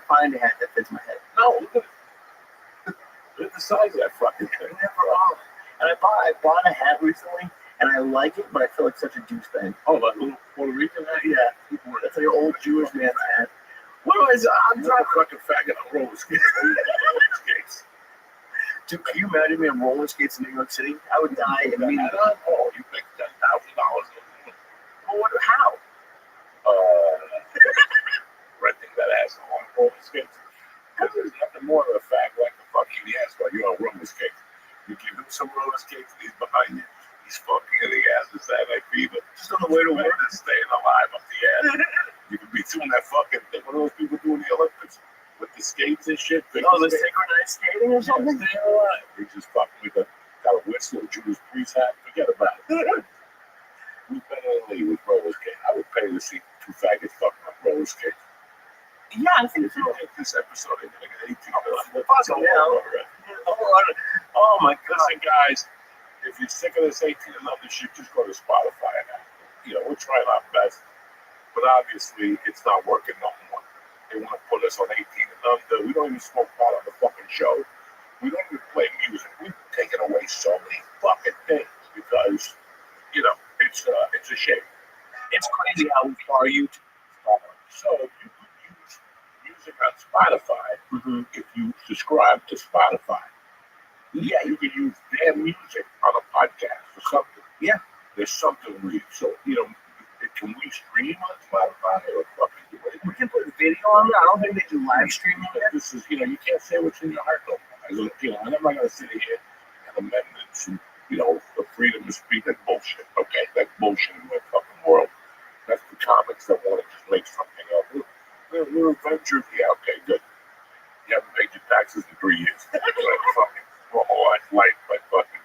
S8: find a hat that fits my head.
S6: No, look at it. Look at the size of that fucking thing.
S8: And I bought a hat recently, and I like it, but I feel like such a douchebag.
S6: Oh, that little Puerto Rican hat?
S8: Yeah, that's like an old Jewish man's hat. What was I'm
S6: I'm
S8: trying?
S6: a fucking faggot on roller skates.
S8: Dude, can you imagine me on roller skates in New York City? I would die immediately.
S6: Oh, you make $10,000.
S8: Well, how?
S6: Renting that ass on roller skates. Because there's nothing more of a fag like the fucking ass while you're on roller skates. You give him some roller skates and he's behind you. He's fucking in the ass with Saturday fever. Just on the way to work and staying alive up the ass. You could be doing that fucking thing. What are those people doing in the Olympics? With the skates and shit.
S8: Oh, the synchronized skating or something?
S6: Stay alive. They just fucking with got a whistle, a Judas Priest hat. Forget about it. We've been in the league with roller skates. I would pay to see two faggots fucking on roller skates.
S8: Yeah, I think
S6: If you take this episode, they're gonna get 18
S8: Oh my god.
S6: Listen, guys, if you're sick of this 18 and under shit, just go to Spotify and we're trying our best, but obviously it's not working no more. They want to put us on 18 and under. We don't even smoke pot on the fucking show. We don't even play music. We've taken away so many fucking things because, it's a shame.
S8: It's crazy how far YouTube is falling.
S6: So you could use music on Spotify if you subscribe to Spotify. Yeah, you could use their music on a podcast or something.
S8: Yeah.
S6: There's something we can we stream on Spotify or fucking do it?
S8: We can put video on there. I don't think they do live streaming yet.
S6: This is, you can't say what's in your heart though. I'm not gonna sit here and amendments and the freedom to speak. That's bullshit. Okay, that's bullshit in my fucking world. That's the comics that want to just make something up. We're adventurers. Yeah, okay, good. You haven't paid your taxes in 3 years. Fucking my whole life by fucking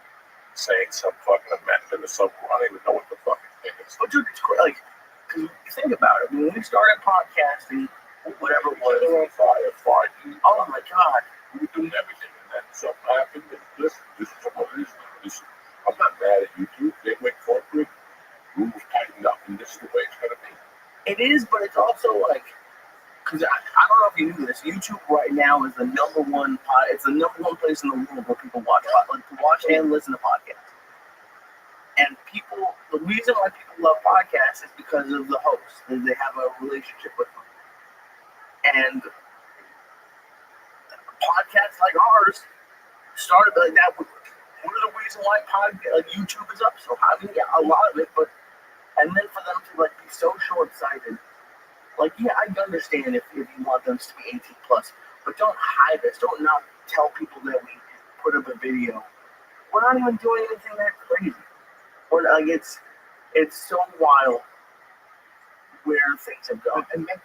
S6: saying some fucking amendment or something. I don't even know what the fucking thing is.
S8: But dude, it's crazy. Like, because you think about it, when we started podcasting, whatever it was.
S6: They're on fire, farting.
S8: Oh my god.
S6: We were doing everything, and then something happened. And listen, this is what it is. I'm not mad at YouTube. They went corporate. Rules tightened up, and this is the way it's gonna be.
S8: It is, but it's also like, because I don't know if you knew this. YouTube right now is the number one it's the number one place in the world where people watch and listen to podcasts. And the reason why people love podcasts is because of the hosts, and they have a relationship with them. And podcasts like ours started like that. One of the reasons why YouTube is up so high. I mean, yeah, a lot of it, but and then for them to be so short-sighted. Yeah, I understand if you want them to be 18 plus, but don't hide us. Don't not tell people that we put up a video. We're not even doing anything that crazy. It's so wild where things have gone.
S6: And then,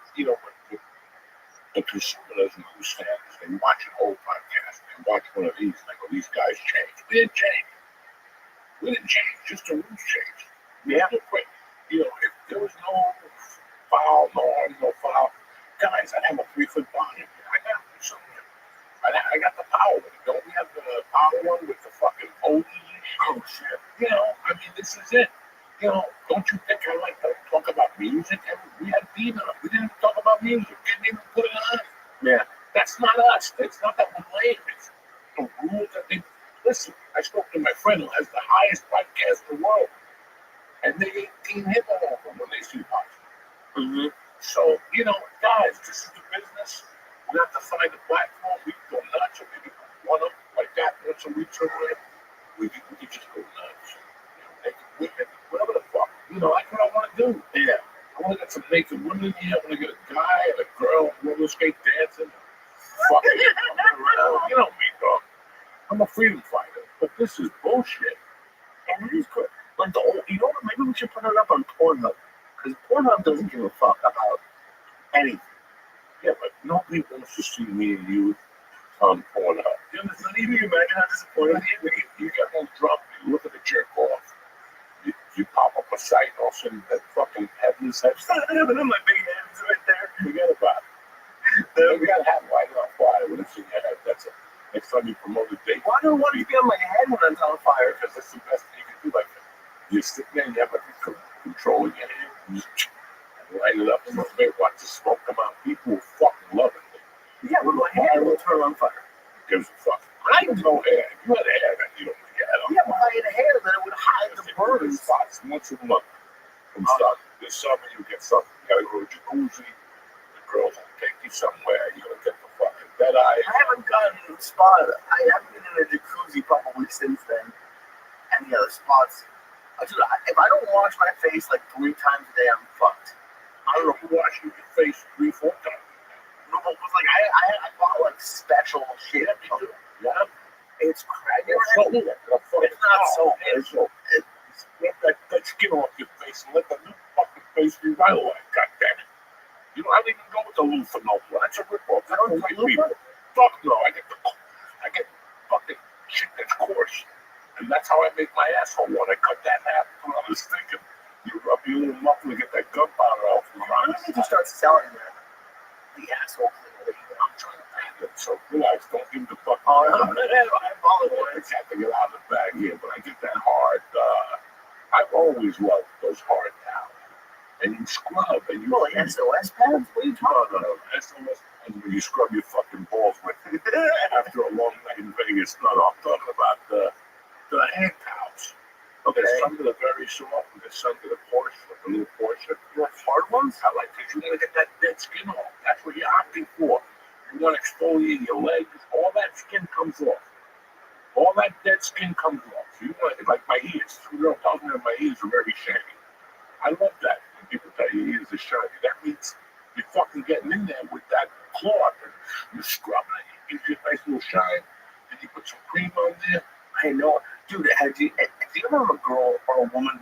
S6: the consumer doesn't understand is they watch an old podcast, they watch one of these, like, these guys changed. We didn't change. Just the rules changed.
S8: Yeah.
S6: If there was no foul, no foul, guys, I have a 3-foot bond. I got something. I got the power one. Don't we have the power one with the fucking OE? Oh shit. This is it. Don't you think I like to talk about music? We had Bean on. We didn't talk about music. Didn't even put it on.
S8: Yeah.
S6: That's not us. It's not that we're lame. It's the rules that they listen. I spoke to my friend who has the highest podcast in the world. And they 18 hit on them when they see us. So, guys, this is the business. We have to find a platform. We can go nuts, or maybe one up like that once a week somewhere. We can just go nuts. Naked women, whatever the fuck. That's what I want to do.
S8: Yeah.
S6: I want to get some naked women here. I want to get a guy and a girl on roller skate dancing. Fucking around. You know me, dog. I'm a freedom fighter. But this is bullshit.
S8: And it is good. Maybe we should put it up on Pornhub. Because Pornhub doesn't give a fuck about anything.
S6: Yeah, but nobody wants to see me and you on Pornhub. You understand? Even you imagine how disappointed you got no drop, you look at the jerk off. You pop up a site, all of a sudden that fucking headless head. My big head's right there. Forget about it. We gotta have light on fire when it's in your head. That's it. Next time you promote a date.
S8: Why do you be on my head when it's on fire?
S6: Because that's the best thing you can do. You sit there and you have a control in your hand. You just light it up and watch the smoke come out. People will fucking love it.
S8: Yeah, with my hair will turn on fire.
S6: Gives a fuck. I have no hair. If you had hair, then you don't want to get it.
S8: Yeah, but I had hair, then it would hide the burn
S6: spots once a month from stuff. This summer you get something. You gotta go to jacuzzi. The girls will take you somewhere. You're gonna get the fucking dead eye.
S8: I haven't gotten spotted. I haven't been in a jacuzzi probably since then. Any other spots? Dude, if I don't wash my face 3 times a day, I'm fucked.
S6: I don't know if you wash your face 3-4 times.
S8: No, but I bought special shit.
S6: Yeah.
S8: It's crazy.
S6: It's not soap. It's soap. Let that skin off your face and let the new fucking face be right away. God damn it. You know, I don't even go with the loofah no more. That's a ripoff. I don't like people. Fuck no. I get fucking shit that's coarse. And that's how I make my asshole when I cut that in half. When I was thinking, you rub your little muffin to get that gunpowder off from around.
S8: Why don't you start selling the asshole cleaner?
S6: I'm trying to find it. So relax. Don't give me the fucking.
S8: Oh, no, I apologize.
S6: I have to get out of the bag here, but I get that hard. I've always loved those hard towels. And you scrub and you.
S8: Well, like SOS pads? What are you talking about?
S6: No. SOS pads where you scrub your fucking balls with after a long night in Vegas. No, I'm talking about the hand towels.
S8: Okay.
S6: There's some that are very soft and there's some that are coarse, like a little portion.
S8: You want hard ones?
S6: I like because you want to get that dead skin off. That's what you're opting for. You want to exfoliate your legs. All that skin comes off. All that dead skin comes off. So you want, like my ears. Some girl tells me that my ears are very shiny. I love that. When people tell you your ears are shiny, that means you're fucking getting in there with that cloth and you're scrubbing it. It gives you a nice little shine. And you put some cream on there.
S8: I know. Dude, do you ever have a girl or a woman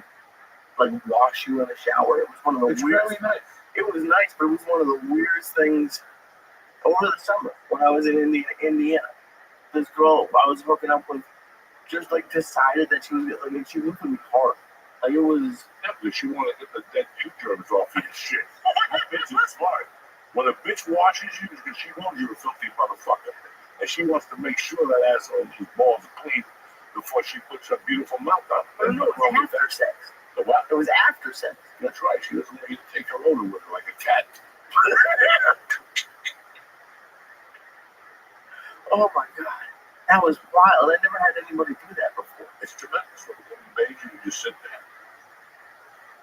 S8: like wash you in the shower? It was one of the
S6: It's
S8: weirdest.
S6: really nice.
S8: It was nice, but it was one of the weirdest things over the summer when I was in Indiana. This girl I was hooking up with just like decided that she was like she was looking hard. Like it was.
S6: Yeah, because she wanted to get the dead puke germs off of your shit. That bitch is smart. When a bitch washes you, because she knows you're a filthy motherfucker. And she wants to make sure that asshole and his balls are clean before she puts her beautiful mouth on.
S8: But no, it was after sex.
S6: The what?
S8: It was after sex.
S6: That's right. She doesn't want you to take her over with her like a cat.
S8: Oh my god, that was wild. I never had anybody do that before.
S6: It's tremendous. When they bathe you, you just sit there.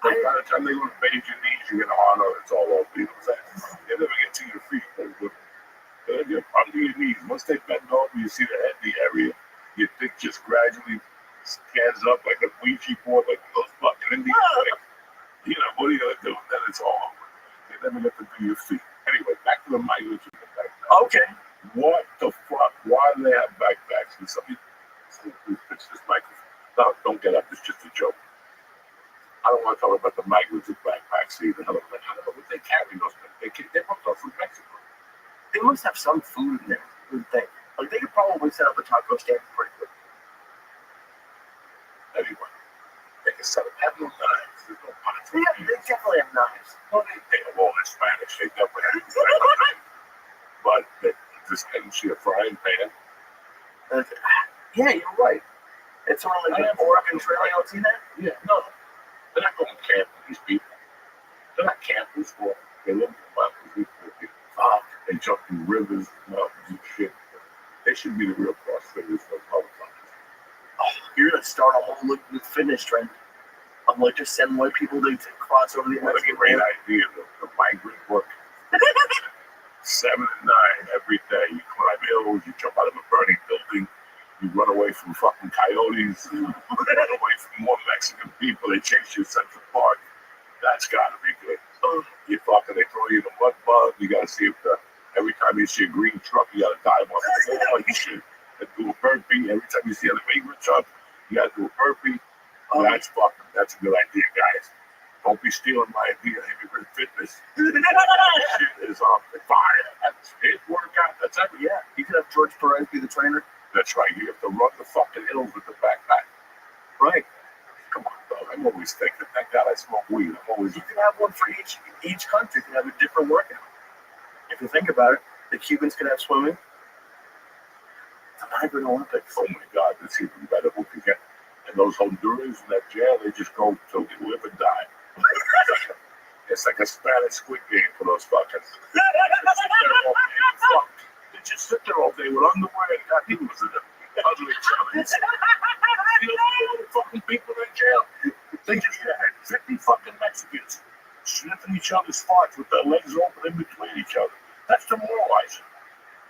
S6: By the time they want to bathe your knees, you get a hard on. It's all over. You know what I'm saying? They never get to your feet. They get under your knees. Once they bend over, you see the head, the area. Your dick just gradually scans up like a Ouija board, like those fucking Indians. Like, you know, what are you gonna do? Then it's all over. They never get to do your feet. Anyway, back to the mileage of the backpack.
S8: Okay.
S6: What the fuck? Why do they have backpacks? And somebody please fix this microphone. No, don't get up. It's just a joke. I don't want to talk about the migrants with backpacks either. I don't know what they carry those things. They must have from Mexico.
S8: They must have some food in there, I would think. Like, they could probably set up a taco stand pretty quick.
S6: Anyway, they can set up. Have no knives. There's no pots.
S8: They definitely have knives.
S6: Well, they have all in Spanish. They definitely have knives. But they just didn't see a frying pan.
S8: Yeah, you're right. It's sort of like an Oregon Trail. You don't see that?
S6: Yeah, no. They're not going camping, these people. They're not campers. They live in the mountains. These poor people. They jump through rivers, mountains, and shit. They should be the real CrossFitters for motherfuckers.
S8: Oh, you're going to start a whole new fitness trend. I'm like, just send white people to cross over the
S6: That's a great idea. The migrant work. 7 and 9 every day. You climb hills, you jump out of a burning building, you run away from fucking coyotes, you run away from more Mexican people, they chase you in Central Park. That's gotta be good. You fucking, they throw you in a mud bug, you gotta see if every time you see a green truck, you gotta dive on the floor, you should do a burpee. Every time you see an migrant truck, you gotta do a burpee. That's a good idea, guys. Don't be stealing my idea. Immigrant fitness. Shit is off the fire. That's it. Workout. That's everything.
S8: Yeah, you could have George Perez be the trainer.
S6: That's right. You have to run the fucking hills with the backpack.
S8: Right.
S6: Come on, dog. I'm always thinking. Thank God I smoke weed. I'm always.
S8: You can have one for each country. You can have a different workout. If you think about it, the Cubans can have swimming. The migrant Olympics.
S6: Oh my God, it's even better. We can get. And those Hondurans in that jail, they just go till they live and die. It's like a Spanish Squid Game for those fuckers. They just sit there all day with underwear and tattoos and ugly each other. You know, fucking people in jail. They just had 50 fucking Mexicans sniffing each other's farts with their legs open in between each other. That's demoralizing.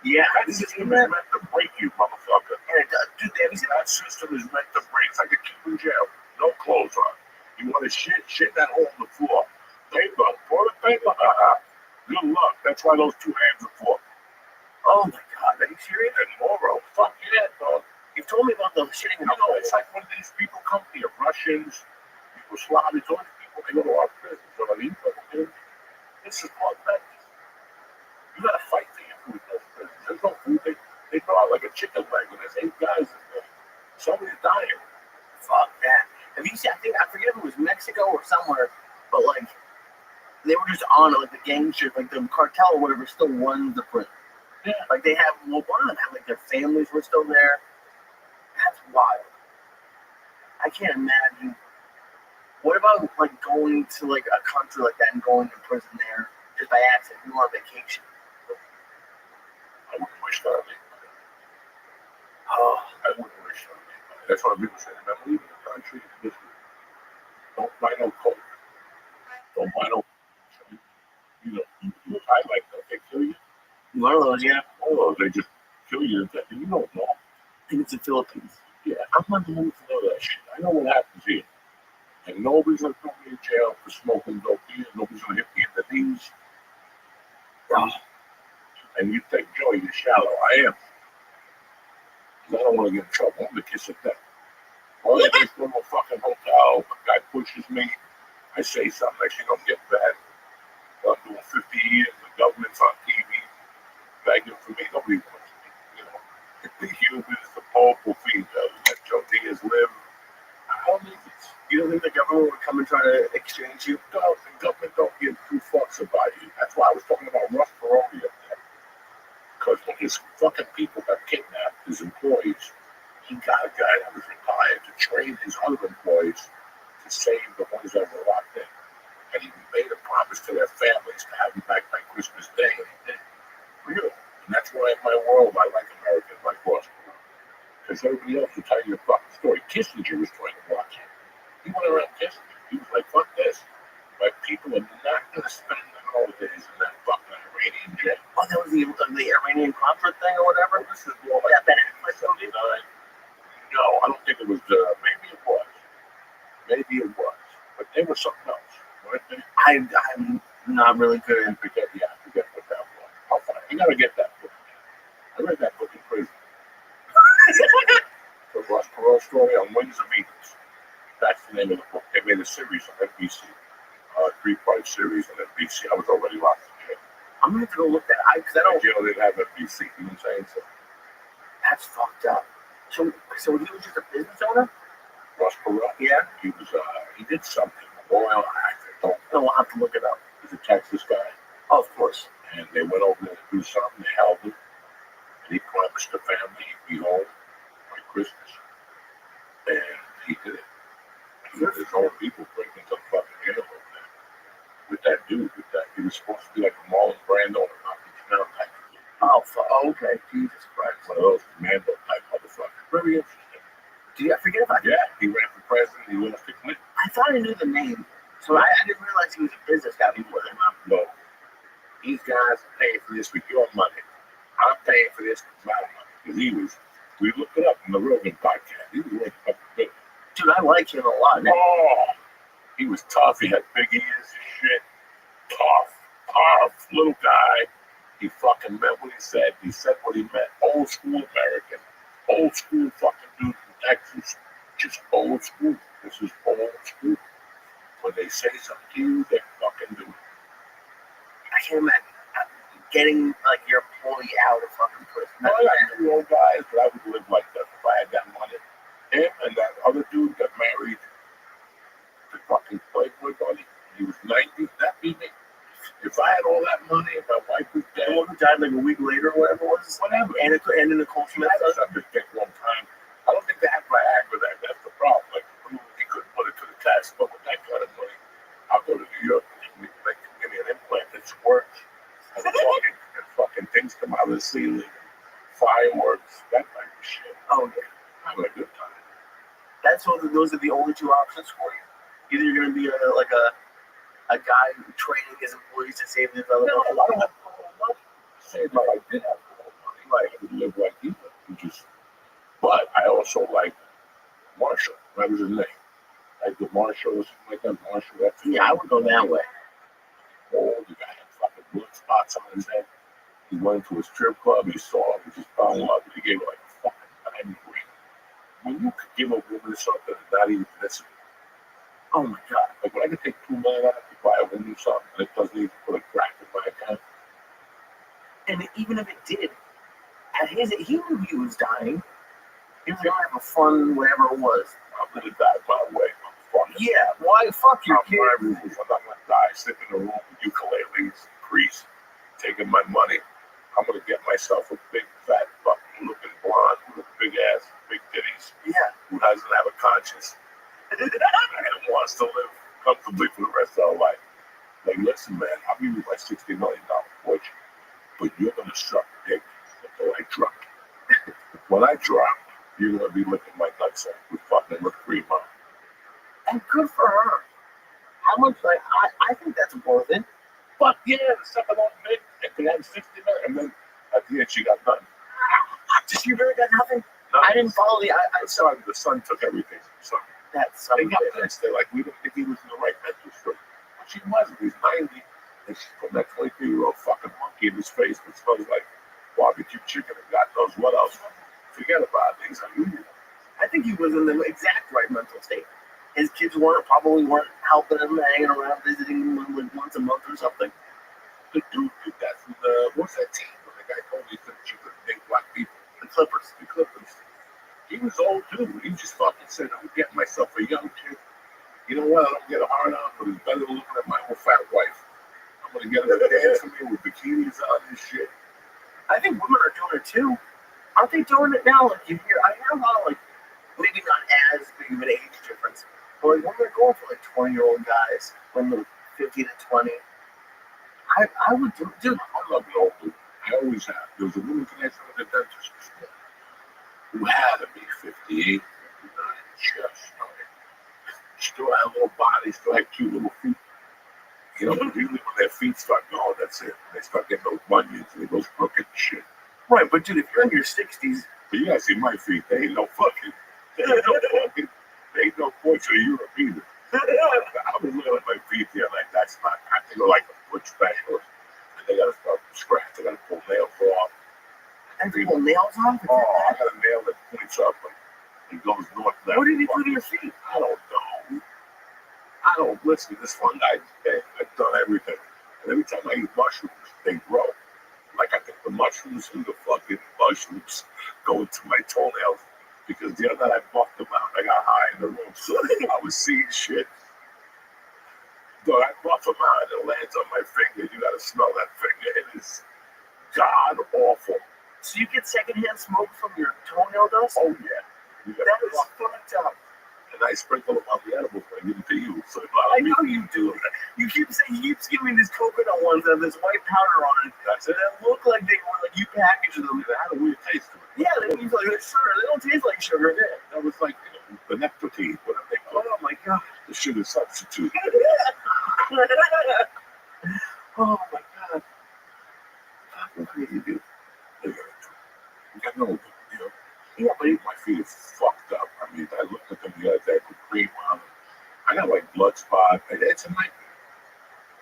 S8: Yeah,
S6: That system is meant to break you, motherfucker.
S8: and it does. Dude,
S6: That system is meant to break. It's like a Cuban jail. No clothes on. You want to shit that hole in the floor. Paper, toilet paper, good luck. That's why those 2 hands are for.
S8: Oh my God, are you serious?
S6: And moral, fuck yeah, dog.
S8: You've told me about the shitting in
S6: You
S8: the
S6: know,
S8: hole.
S6: it's like when these people come here, Russians, Yugoslavians, all these people, they go to our prisons. They're like, this is called that.
S8: show or somewhere, but like they were just on it, like the gang shit, like the cartel or whatever still runs the prison.
S3: Yeah.
S8: Like they have, well, one of them had like their families were still there. That's wild. I can't imagine. What about like going to like a country like that and going to prison there just by accident? You on vacation?
S6: I wouldn't wish that on anybody.
S8: Oh,
S6: I wouldn't wish that on anybody. That's what people say. I'm leaving the country. Don't buy no coke. Don't buy no. You know, I like that. They kill you.
S8: one of those, yeah.
S6: Oh, they just kill you. You don't know.
S8: I think it's the Philippines.
S6: Yeah, I'm not the one to know that shit. I know what happens here. And nobody's gonna put me in jail for smoking dope here. Nobody's gonna hit me in the knees. And you think, Joey, you're shallow. I am. 'Cause I don't want to get in trouble. I'm the kiss of death. Well, I just go to a fucking hotel. A guy pushes me. I say something. I say, don't get bad. Well, I'm doing 50 years. The government's on TV begging for me. Nobody wants me. You know, if the humans, the Pope will feed them. Let Joe Diaz live. I don't need this.
S8: You don't think the government would come and try to exchange you?
S6: No, the government don't give two fucks about you. That's why I was talking about Russ Perot the other day. Because when his fucking people got kidnapped, his employees, he got a guy that was retired to train his other employees to save the ones that were locked in. And he made a promise to their families to have him back by Christmas Day, and he did. Really. And that's why in my world I like Americans like Russ Perot. Because everybody else will tell you a fucking story. Kissinger was trying to watch it. He went around Kissinger. He was like, fuck this. My people are not going to spend the holidays in that fucking Iranian jet.
S8: Oh, that was the Iranian Contra thing or whatever?
S6: This is more like
S8: That Benedict Clinton movie?
S6: No, I don't think it was, maybe it was. Maybe it was. But they were something else, weren't they?
S8: I'm not really good
S6: I forget what that was. I'll find it. You gotta get that book. I read that book in prison. The Ross Perot story on Wings of Venus. That's the name of the book. They made a series on NBC. 3-part series on NBC. I was already locked in jail.
S8: I'm gonna have to go look that up because I don't.
S6: Jail didn't have NBC. You know what I'm saying? So
S8: That's fucked up. So he was just a business owner?
S6: Ross Perot,
S8: Yeah.
S6: he was, he did something. Oil actor. Don't
S8: No, we'll have to look it up.
S6: He's a Texas guy.
S8: Oh, of course.
S6: And they went over there to do something. They held him. And he promised the family he'd be home by Christmas. And he did it. He let his own people break into the fucking jail over there. With that dude, he was supposed to be like a Marlon Brando or Rocky Chanel type of dude.
S8: Oh, okay. Jesus Christ.
S6: One of those commando type motherfuckers. Very interesting.
S8: I forget if I.
S6: Yeah, he ran for president. He lost to Clinton.
S8: I thought I knew the name, so I didn't realize he was a business guy before that.
S6: No. These guys are paying for this with your money. I'm paying for this with my money. Because we looked it up on the Rogan podcast. He was worth a fucking billion.
S8: Dude, I like him a lot.
S6: Oh, he was tough. He had big ears and shit. Tough, little guy. He fucking meant what he said. He said what he meant. Old school American. Old school fucking dude from Texas. Just old school. This is old school. When they say something to you, they fucking do it.
S8: I can't imagine getting like your employee out of fucking prison.
S6: Well, I knew old guys, but I would live like that if I had that money. Him and that other dude got married to fucking Playboy buddy. He was 90. That'd be me. If I had all that money, if my wife was dead,
S8: The one who died like a week later or whatever it was.
S6: whatever.
S8: And in the culture.
S6: I had something to take one time. I don't think they had Viagra there. That's the problem. Like, he couldn't put it to the test. But with that kind of money, I'll go to New York and they can give me an implant that works. And fucking things come out of the ceiling. Fireworks. That type of shit.
S8: Oh, yeah.
S6: Having a good time.
S8: Those are the only two options for you. Either you're going to be a guy training his employees to save his other
S6: No,
S8: money.
S6: I don't have a lot of money. Say like I did have a lot of money. Like I would live like he did. But I also like Marshall. That was his name. Like the Marshall or something like that. Marshall. That's his
S8: Yeah, I
S6: name.
S8: would go that way.
S6: Oh, the guy had fucking blood spots on his head. He went to a strip club. He saw him. He just fell in love. He gave her like a fucking diamond ring. When you could give a woman something that's not even missing.
S8: Oh my God.
S6: Like when I could take $2 million out to buy a woman something and it doesn't even put a crack in my account.
S8: And even if it did, he knew he was dying. He was going to have a fun, whatever it was.
S6: I'm gonna die my way. I'm fucking
S8: Yeah, why fuck your kid?
S6: My rules. I'm not gonna die sitting in a room with ukuleles, priests, taking my money. I'm gonna get myself a big, fat, fucking looking blonde with a big ass, big titties,
S8: Yeah.
S6: who doesn't have a conscience and wants to live comfortably for the rest of our life. Like, listen, man, I'll give you my $60 million fortune, but you're gonna suck dick until I drop. When I drop, you're gonna be licking my nutsack with fucking whipped cream on.
S8: And good for her. How much, like, I think that's worth it.
S6: Fuck yeah, the second one, man. And they had 60 minutes, and then at the end, she got done.
S8: She really got nothing.
S6: No,
S8: I didn't follow
S6: the son took everything. So
S8: That's
S6: they got pissed. They're like, we didn't think he was in the right mental state. But she wasn't. He's 90. And she's putting that 23-year-old fucking monkey in his face that smells like barbecue chicken and God knows what else. Forget about it. He's unusual.
S8: I think he was in the exact right mental state. His kids probably weren't helping him, hanging around, visiting him like once a month or something.
S6: The dude did that from what's that team? When the guy told me he couldn't shoot big black people.
S8: The Clippers.
S6: The Clippers. He was old too. He just fucking said, I'm getting myself a young chick. You know what? I don't get a hard on, but it's better than looking at my old fat wife. I'm gonna get her to dance for me with bikinis on and shit.
S8: I think women are doing it too. Aren't they doing it now? Like you hear, I hear a lot of like, maybe not as big of an age difference, but like women are going for like 20-year-old guys from the 50 to 20. I would do, dude.
S6: I love an old dude. I always have. There was a woman connection with the dentist who had to be 58, 59, just started. Still had a little body, still had cute little feet. You know, but usually when their feet start going, that's it. They start getting those bunions and they go crooked and shit.
S8: Right, but dude, if you're in your 60s,
S6: but you gotta see my feet. They ain't no fucking, they ain't no portrait of Europe either. I was looking at my feet there like, that's not, I have to go like a foot specialist. And they gotta start from scratch. They gotta pull nails off.
S8: and pull nails off.
S6: Oh, I got a nail that points up and goes north left.
S8: What did he do to your feet?
S6: I don't know. I don't listen. This one guy, I've done everything. And every time I eat mushrooms, they grow. Like I think the mushrooms and the fucking mushrooms go into my toenails. Because the other night I buffed them out. I got high in the room. So I was seeing shit. So I buff them out and it lands on my finger. You gotta smell that finger. It is god awful.
S8: So you get secondhand smoke from your toenail dust?
S6: Oh yeah. You gotta
S8: That is fucked up.
S6: and I sprinkle them on the edibles when I give them to you. So
S8: I know you do. You keep saying, he keeps giving me these coconut ones that have this white powder on it.
S6: That's it.
S8: That look like they were like you packaged them.
S6: It had a weird taste to it.
S8: Yeah, they use like sugar. They don't taste like sugar.
S6: That was like, the nectarine, whatever they call it.
S8: Oh my god.
S6: The sugar substitute.
S8: Oh my god. Fucking crazy, dude.
S6: You got no,
S8: Yeah, but
S6: my feet are fucked up. I mean, I looked at them the other day with cream on them. I got like blood spot. It's a nightmare.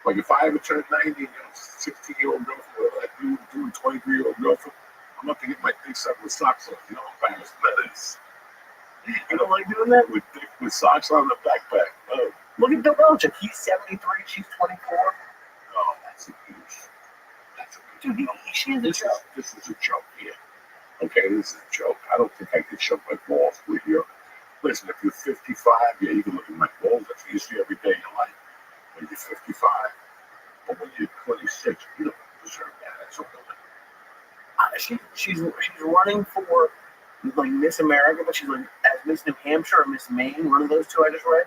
S6: Like if I ever turn 90, 16-year-old girlfriend, whatever I do, 23-year-old girlfriend, I'm about to get my dick sucked with socks on. You know how embarrassed that is.
S8: you don't like doing that?
S6: With socks on the backpack. Oh,
S8: Look at Bill Belichick. He's 73. She's 24.
S6: no, that's a huge. That's a
S8: Dude, she is a joke.
S6: This is a joke here. Okay, this is a joke. I don't think I could shove my balls with you. Listen, if you're 55, yeah, you can look at my balls. That's what you see every day in your life. When you're 55, but when you're 26, you don't deserve that. That's okay.
S8: She's running for like Miss America, but she's like as Miss New Hampshire or Miss Maine. One of those two I just read.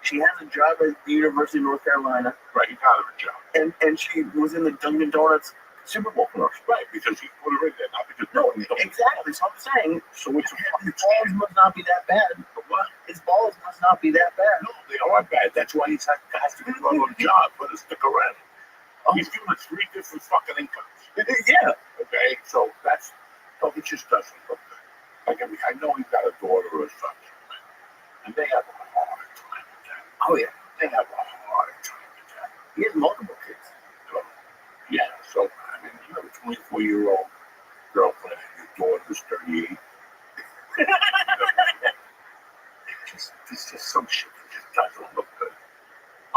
S8: She has a job at the University of North Carolina,
S6: Right, you got her a job.
S8: and she was in the Dunkin' Donuts Super Bowl commercial.
S6: Right, because you put her in there, not because
S8: No, exactly. So I'm saying
S6: So what's your
S8: his
S6: fucking
S8: balls must not be that bad.
S6: what?
S8: His balls must not be that bad.
S6: No, they are bad. That's why he's has to get another job for to stick around. He's giving us 3 different fucking incomes.
S8: Yeah.
S6: Okay, so that's it just doesn't look good. Like I know he's got a daughter or something, and they have a hard time with that.
S8: Oh yeah.
S6: They have a hard time with that.
S8: He has multiple kids.
S6: So, yeah, so I mean, you have a 24-year-old girlfriend and your daughter's 38. It's just some shit that just doesn't look good.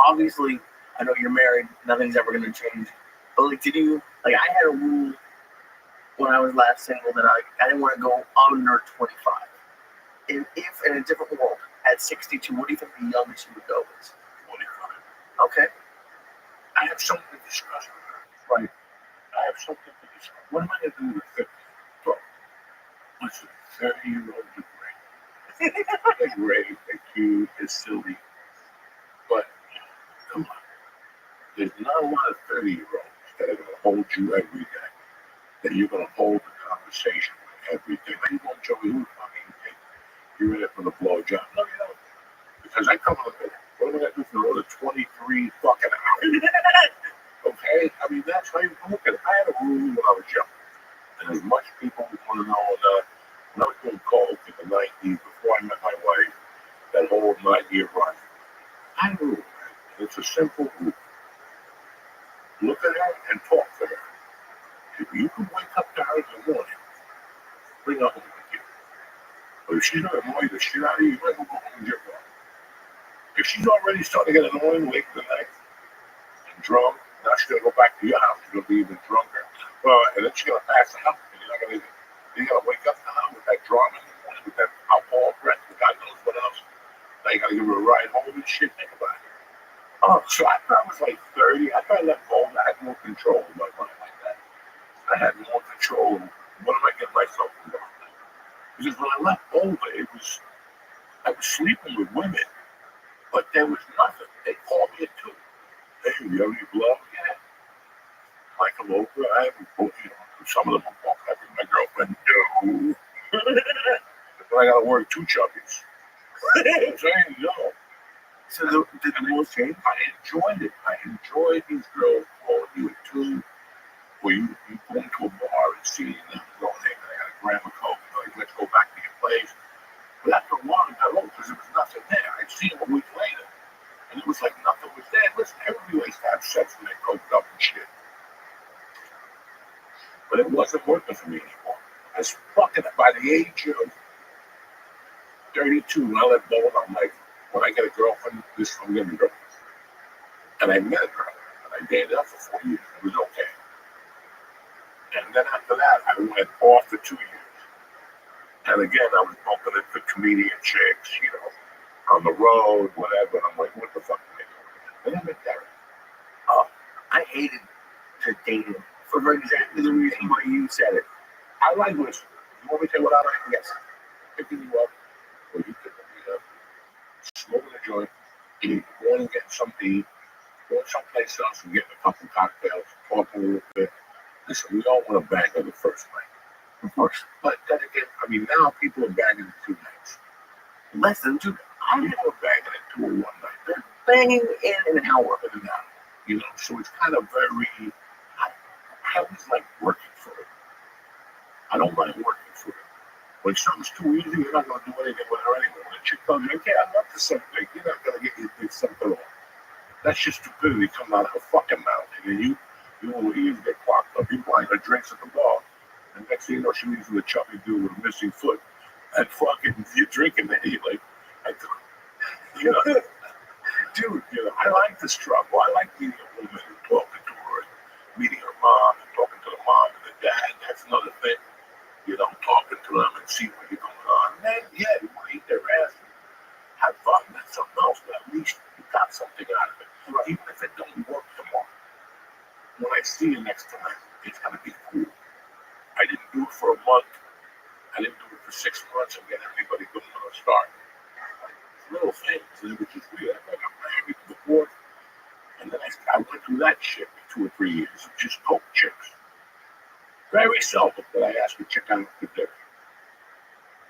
S8: Obviously, I know you're married. Nothing's ever going to change. But like, I had a rule when I was last single that I didn't want to go under 25. If in a different world, at 62, what do you think the youngest you would go is?
S6: 25.
S8: Okay.
S6: I have something to discuss with her. Right. I have something to discuss. What am I going to do with 50? Bro, listen, 30-year-olds are great. They're great, they're cute, they're silly. But, come on. There's not a lot of 30-year-olds that are going to hold you every day. That you're going to hold the conversation with every day. Now you won't, Joey, who the fuck are you taking? You're in it for the blowjob. No, you don't. Because I come on a minute. What am I going to do for another 23 fucking hours? Okay? I mean, that's how you look at it. I had a rule when I was young. And as much people want to know when I was doing coke in the 90s, before I met my wife, that whole 9-year run, I had a rule. And it's a simple rule. Look at her and talk to her. If you can wake up to her in the morning, bring her home with you. But if she's going to annoy the shit out of you, you might as well go home and get one. If she's already starting to get annoying late in the night and drunk, now she's going to go back to your house. She's going to be even drunker. Well, and then she's going to pass out. And you're going to wake up to her with that drama in the morning, with that alcohol breath, with God knows what else. Now you got to give her a ride home and shit. Think about it. Oh, so I thought I was like 30. I thought I left home. I had more control of my mind like that. I had more control. What am I getting myself involved in? Because when I left Boulder, I was sleeping with women, but there was nothing. They called me at 2. Hey, you have any blood? Yeah. I come over. I have a book, some of them will walk up with my girlfriend. No. But I got to work 2 chubbies. I'm saying no.
S8: So did the rules change?
S6: I enjoyed it. I enjoyed these girls calling you at 2, where you go into a bar and see them going, hey, I got to grab a coke. Like, let's go back to your place. But after a while, I got old because there was nothing there. I'd see them a week later, and it was like nothing was there. Listen, everybody likes to have sex when they're coked up and shit. But it wasn't working for me anymore. I was fucking, by the age of 32, when I left Boulder, I'm like, when I get a girlfriend, I'm getting a girlfriend. And I met a girl, and I dated her for 4 years. It was okay. And then after that, I went off for 2 years. And again, I was bumping into comedian chicks, on the road, whatever. And I'm like, what the fuck am I doing? And I met Derek.
S8: I hated to date him for exactly the reason why you said it.
S6: I like this. You want me to tell you what I like? Yes. Picking you up, or you picking me up, smoking a joint, going and getting something to eat, going someplace else and getting a couple cocktails, talking a little bit. Listen, we all want to bang on the first night.
S8: Of course.
S6: But then again, I mean, now people are banging in 2 nights.
S8: Less than 2.
S6: People are banging in 2 or 1 night. They're
S8: Banging in an hour.
S6: in and out. So it's kind of very, I always like working for it. I don't mind working for it. When something's too easy, you're not going to do anything with her anyway. When a chick tells you, okay, I'm up to something, you're not going to get your big something on. That's just stupidity coming out of her fucking mouth. And then you will ears get clogged up. You buying her drinks at the bar. And next thing you know, she leaves with a chubby dude with a missing foot. And fucking, you're drinking that. You're like, dude, I like the struggle. I like meeting a woman and talking to her, and meeting her mom and talking to the mom and the dad. That's another thing. Talking to them and see what you're going on. And then, yeah, you want to eat their ass and have fun. That's something else, but at least you got something out of it. Right. Even if it don't work tomorrow. When I see you next time, it's going to be cool. I didn't do it for a month. I didn't do it for 6 months and get everybody going on a start. Little things, and it was just weird. I got married before, and then I went through that shit for 2 or 3 years of just coke chicks. Very seldom that I asked a chick out to dinner.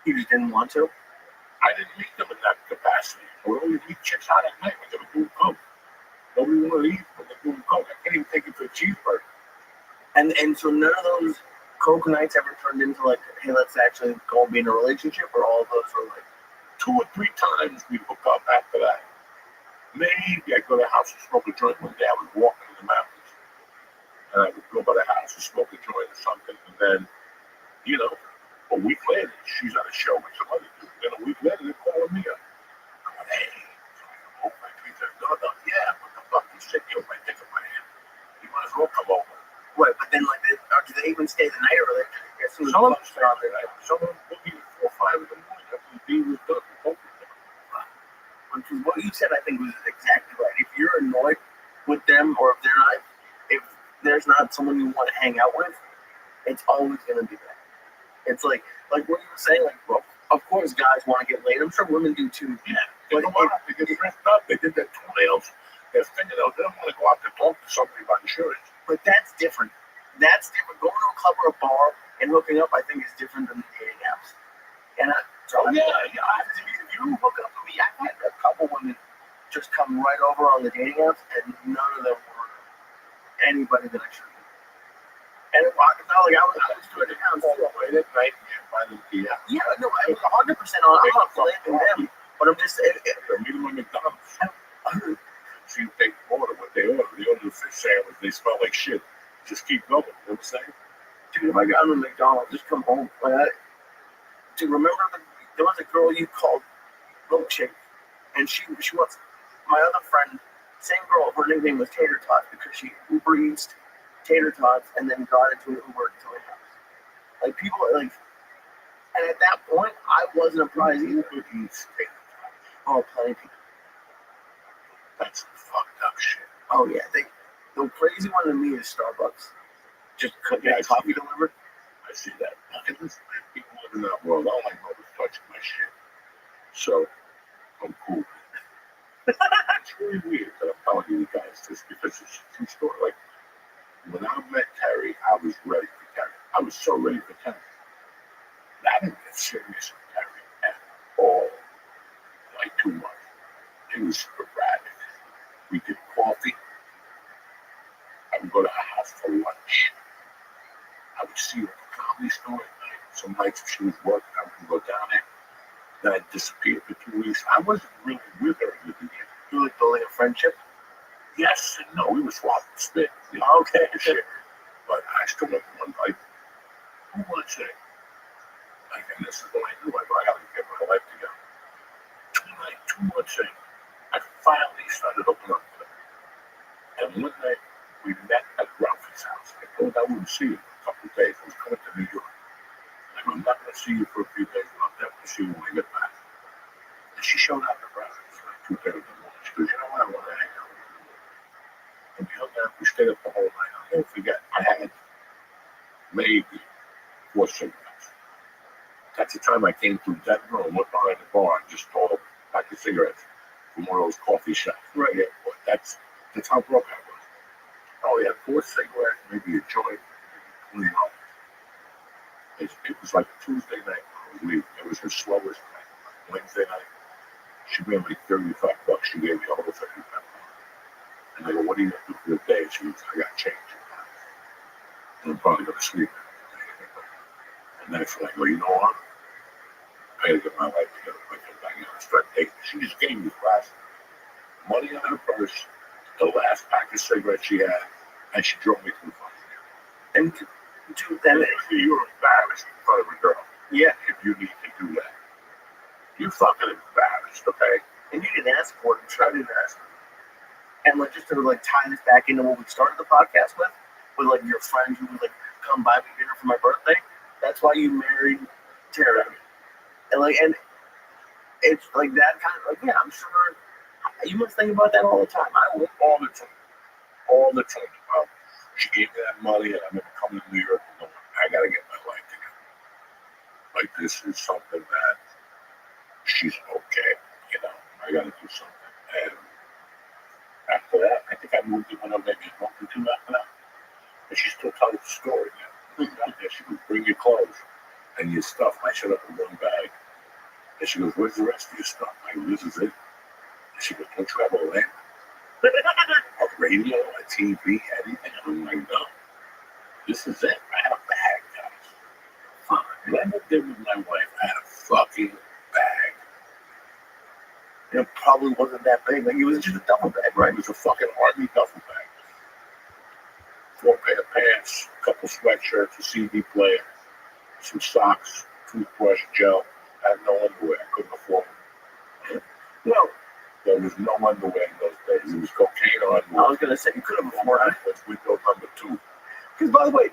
S8: You just didn't want to?
S6: I didn't meet them in that capacity. I would only meet chicks out at night when they were doing coke. Nobody wanted to eat when they're doing coke. I can't even take it for a cheeseburger.
S8: And so none of those coke nights ever turned into like, hey, let's actually go and be in a relationship, or all of those were like
S6: 2 or 3 times we hook up after that. Maybe I'd go to the house and smoke a joint one day. I was walking in the mountains. And I would go by the house and smoke a joint or something. And then, a week later, she's at a show with some other dude. Then a week later, they're calling me up. I'm like, hey. So I come over. He said, no, yeah, what the fuck? You said you might take my hand. You might as well come over.
S8: Right, but then, like, do they even stay the night, or like, as soon as
S6: some of them stay on the night. Some of them will be 4 or 5 in the morning after the deal was done.
S8: Because what you said, I think, was exactly right. If you're annoyed with them, or if there's not someone you want to hang out with, it's always going to be that. It's like what you were saying. Like, well, of course, guys want to get laid. I'm sure women do too.
S6: Yeah, you know what? They get dressed up. They did their toenails, their fingernails. They don't want to go out to talk to somebody about insurance.
S8: But that's different. That's different. Going to a club or a bar and hooking up, I think, is different than the dating apps. And if you hook up with me, I've had a couple women just come right over on the dating apps, and none of them were anybody that I should have. And it's not like I was doing it down
S6: Late at night,
S8: Yeah, no, I was 100% on. I'm not blaming them, but I'm just saying.
S6: Meet them at McDonald's. See if they order what they order. They order the fish sandwich. They smell like shit. Just keep going. You know what I'm saying?
S8: Dude, if I got them at McDonald's, just come home. Dude, remember there was a girl you called Milkshake, and she was my other friend, same girl. Her nickname was Tater Tots because she Uber Eats tater tots and then got into an Uber to my house. Like people like, and at that point, I wasn't a prize either.
S6: Uber Eats tater tots.
S8: Oh, plenty of people.
S6: That's some fucked up shit.
S8: Oh yeah, the crazy one to me is Starbucks. Just couldn't get coffee delivered.
S6: I see that. Listen, people live in that world. I don't like nobody touching my shit. So, I'm cool. It's really weird that I'm telling you guys this because it's a true story. Like, when I met Terry, I was ready for Terry. I was so ready for Terry. I didn't get serious with Terry at all. Like, too much. It was sporadic. We did coffee. I would go to her house for lunch. I would see her at the comedy store at night. Some nights if she was working, I would go down there. Then I'd disappear for 2 weeks. I wasn't really with her in the beginning.
S8: You like building a friendship?
S6: Yes and no. We were swapping spit. You know,
S8: Okay.
S6: Shit. But I still went one night. Who wants it? Like, and this is when I knew I gotta get my life together. Two months in, I finally started opening up to her. And one night, we met at Rothschild's house. I told her I wouldn't see you for a couple of days. I was coming to New York. I go, I'm not going to see you for a few days, but I'll definitely see you when I get back. And she showed up at Rothschild's like 2:30 in the morning. She goes, you know what? I want to hang out with you. And we hung out. We stayed up the whole night. I'll never forget. I had maybe 4 cigarettes. That's the time I came through Denver and went behind the bar and just stole a pack of cigarettes from one of those coffee shops. Right. Yeah, but that's how broke I was. Oh, we had 4 cigarettes, maybe a joint, maybe $20. It was like a Tuesday night. It was her slowest night. Wednesday night, she made like $35. She gave me all the $35. And I go, what are you going to do for the day? She goes, I got change. And I'm probably going to sleep. And that's when I go, you know what? I got to get my life together. I come back and start taking. She just gave me last money out of her purse, the last pack of cigarettes she had, and she drove me to the fucking airport.
S8: And dude, then
S6: you're embarrassed in front of a girl.
S8: Yeah.
S6: If you need to do that. You're fucking embarrassed, okay?
S8: And you didn't ask for it. I didn't ask for it. And like just to like tie this back into what we started the podcast with like your friend who would like come buy me dinner for my birthday. That's why you married Tara. And it's like that kind of like, yeah, I'm sure you must think about that all the time.
S6: I will all the time. All the time. She gave me that money and I remember coming to New York and going, I gotta get my life together. Like this is something that she's okay, you know. I gotta do something. And after that, I think I moved in with her maybe a month or 2 after that. And she still tells the story now. She would bring your clothes and your stuff. I showed up in one bag. And she goes, where's the rest of your stuff? I go, this is it. And she goes, don't you have a lamp? A radio, a TV, anything? I'm like, no. This is it. I had a bag, guys. Fuck. When I moved in with my wife, I had a fucking bag.
S8: It probably wasn't that big. Like it was just a duffel bag, right?
S6: It was a fucking army duffel bag. 4 pair of pants, a couple sweatshirts, a CD player, some socks, toothbrush, gel. I had no underwear. I couldn't afford it.
S8: No.
S6: There was no underwear in those days. It was cocaine on.
S8: I was going to say, you could have afforded it.
S6: That's window number 2.
S8: Because, by the way,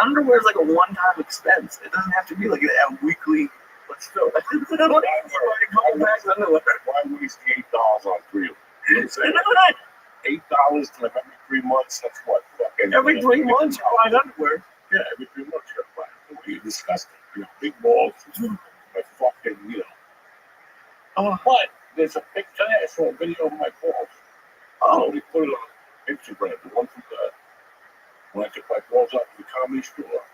S8: underwear is like a one-time expense. It doesn't have to be like a weekly
S6: But still, why waste the $8 on 3 of them? You know what I'm saying? $8 times every 3 months, that's what? Fucking,
S8: Every 3 months, you buy underwear.
S6: Yeah, every 3 months you gotta buy it. You're disgusting. You know, big balls, but fucking, you know. But there's a picture, I saw a video of my balls. Oh, they put it on Instagram. The one from when I took my balls out to the comedy store.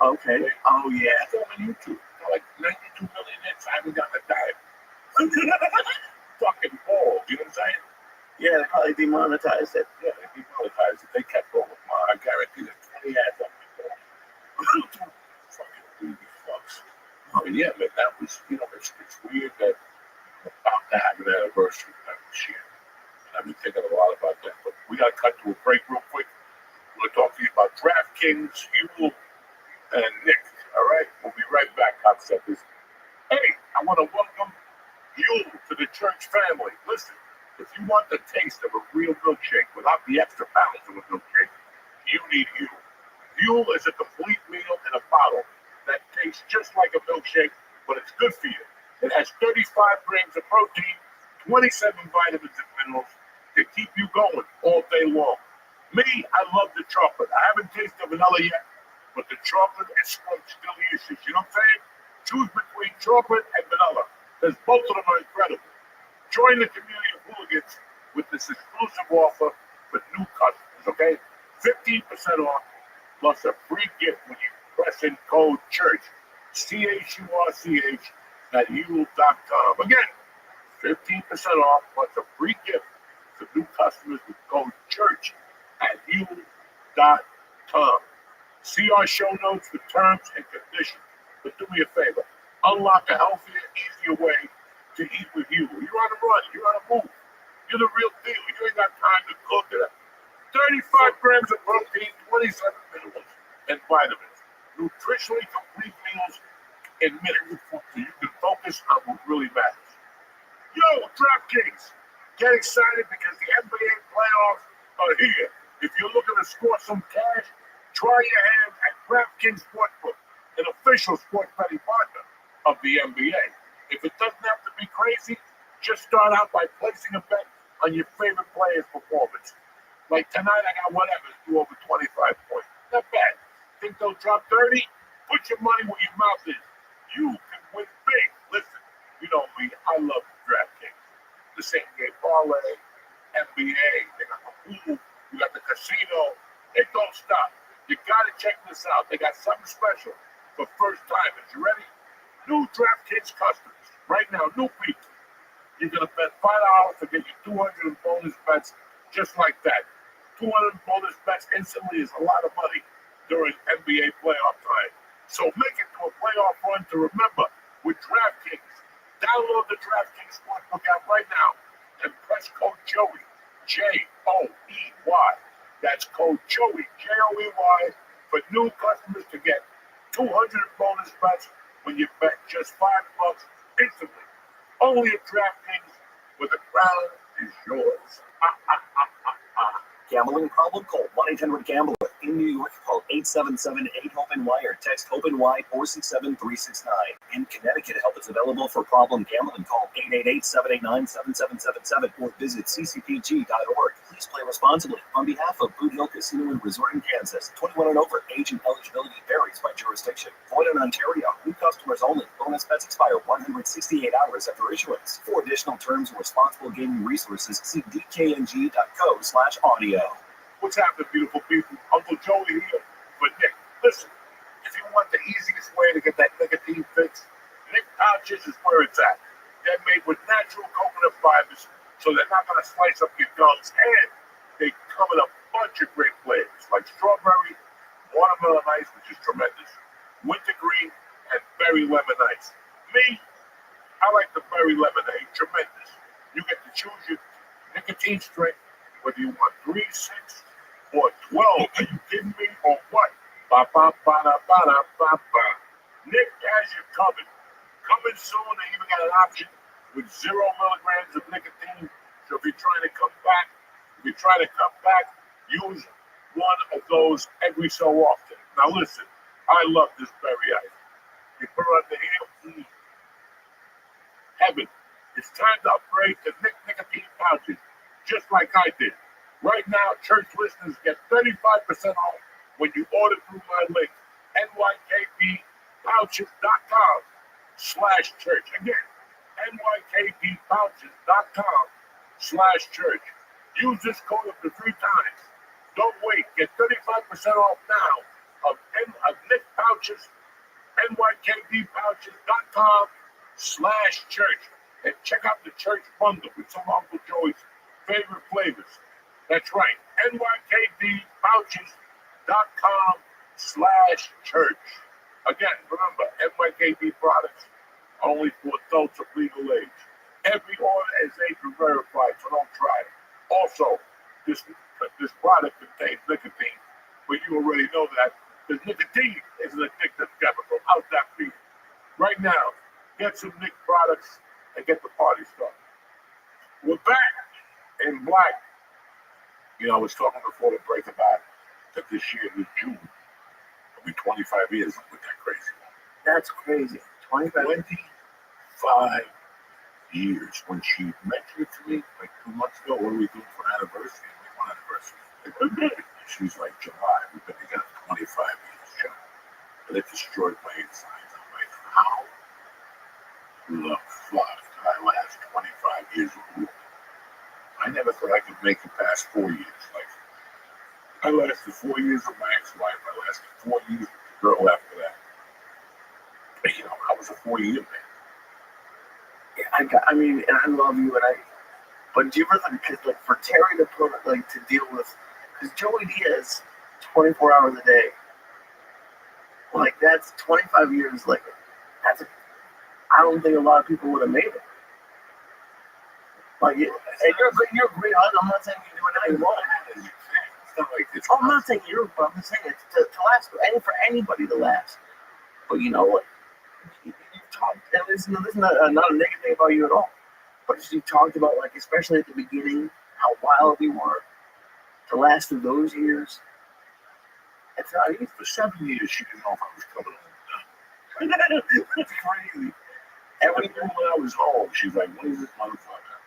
S8: Okay. Oh, yeah.
S6: It's on YouTube. Like 92 million hits. I haven't gotten a dime. Fucking balls, you know what I'm saying?
S8: Yeah, they probably demonetized it.
S6: Yeah, they demonetized it. They kept going. I guarantee there's 20 ads on my balls. Fucking greedy fucks. Oh, yeah, man, that was, you know, it's weird that I'm about to have an anniversary of that shit. And I've been thinking a lot about that. But we got to cut to a break real quick. We're going to talk to you about DraftKings, you, and Nick. All right? We'll be right back, cocksuckers. Hey, I want to welcome you to the church family. Listen, if you want the taste of a real milkshake without the extra pounds of a milkshake, you need Yule. Yule is a complete meal in a bottle that tastes just like a milkshake, but it's good for you. It has 35 grams of protein, 27 vitamins and minerals to keep you going all day long. Me, I love the chocolate. I haven't tasted vanilla yet, but the chocolate is delicious. You know what I'm saying? Choose between chocolate and vanilla, because both of them are incredible. Join the community of hooligans with this exclusive offer for new customers, okay? 15% off plus a free gift when you press in code CHURCH, CHURCH, at Yule.com. Again, 15% off plus a free gift for new customers with code CHURCH at Yule.com. See our show notes for terms and conditions. But do me a favor, unlock a healthier, easier way to eat with you. You're on the run, you're on the move. You're the real deal. You ain't got time to cook it up. 35 grams of protein, 27 minerals, and vitamins. Nutritionally complete meals in minutes, so you can focus on what really matters. Yo, DraftKings, get excited because the NBA playoffs are here. If you're looking to score some cash, try your hand at DraftKings Sportsbook, an official sports betting partner of the NBA. If it doesn't have to be crazy, just start out by placing a bet on your favorite player's performance. Like tonight, I got whatever, do over 25 points. Not bad. Think they'll drop 30? Put your money where your mouth is. You can win big. Listen, you know me, I love DraftKings. The same game parlay, NBA, they got the pool, you got the casino. They don't stop. You gotta check this out. They got something special for first timers. You ready? New DraftKings customers. Right now, new people. You're gonna bet $5 to get you 200 in bonus bets just like that. 200 bonus bets instantly is a lot of money during NBA playoff time. So make it to a playoff run to remember with DraftKings. Download the DraftKings Sportsbook app right now and press code Joey, Joey. That's code Joey, Joey, for new customers to get 200 bonus bets when you bet just $5 instantly. Only at DraftKings, where the crown is yours.
S7: Gambling problem? Call 1-800-GAMBLER. In New York, call 877-8-HOPE-NY or text HOPE-NY 467-369. In Connecticut, help is available for problem gambling. Call 888-789-7777 or visit ccpg.org. Please play responsibly. On behalf of Boot Hill Casino and Resort in Kansas, 21 and over. Age and eligibility varies by jurisdiction. Void in Ontario. New customers only. Bonus bets expire 168 hours after issuance. For additional terms and responsible gaming resources, see dkng.co/audio.
S6: What's happening, beautiful people? Uncle Joey here for Nick. Listen, if you want the easiest way to get that nicotine fix, Nick pouches is where it's at. They're made with natural coconut fibers, so they're not going to slice up your gums, and they come in a bunch of great flavors, like strawberry, watermelon ice, which is tremendous, wintergreen, and berry lemon ice. Me, I like the berry lemonade, tremendous. You get to choose your nicotine strength, whether you want 3, 6, or 12. Are you kidding me? Or what? Ba-ba-ba-da-ba-da-ba-ba. Nick has you covered. Coming soon, they even got an option with 0 milligrams of nicotine. So if you're trying to come back, use one of those every so often. Now listen, I love this berry ice. You put it on the heel, heaven. It's time to upgrade to nicotine pouches, just like I did. Right now, church listeners get 35% off when you order through my link, nykbpouches.com/church. Again, nykbpouches.com/church. Use this code up to 3 times. Don't wait. Get 35% off now of Nick Pouches, nykbpouches.com/church. And check out the church bundle with some of Uncle Joey's favorite flavors. That's right, nykbpouches.com/church. Again, remember, NYKB products are only for adults of legal age. Every order is age verified, so don't try it. Also, this product contains nicotine, but you already know that, because nicotine is an addictive chemical. How's that for you? Right now, get some Nick products and get the party started. We're back in black. You know, I was talking before the break about that this year, this June, will be 25 years. Look at that crazy.
S8: That's crazy. 25
S6: years. When she mentioned it to me like 2 months ago, what are we doing for an anniversary? I'm like, what anniversary? She's like, July. We've been together 25 years, John. And it destroyed my insides. I'm like, how the fuck did I last 25 years with you? I never thought I could make it past 4 years. Like, I lasted 4 years with my ex-wife. I lasted 4 years with the girl after that. But, you know, I was a 4-year man.
S8: Yeah, I mean, and I love you, but do you ever think, because like for Terry to put like to deal with, because Joey Diaz, 24 hours a day, like that's 25 years. Like I don't think a lot of people would have made it. Like, and you're great. I'm not saying you're doing anything wrong.
S6: It's not like it's.
S8: I'm not saying you're, but I'm saying it's to last, and for anybody to last. But you know what? You've talked, and this is not a negative thing about you at all. But as you talked about, like especially at the beginning, how wild we were to last through those years. It's not easy.
S6: For 7 years, she didn't know if I was coming home. That's crazy. Every time when I was home, she's like, when is this motherfucker?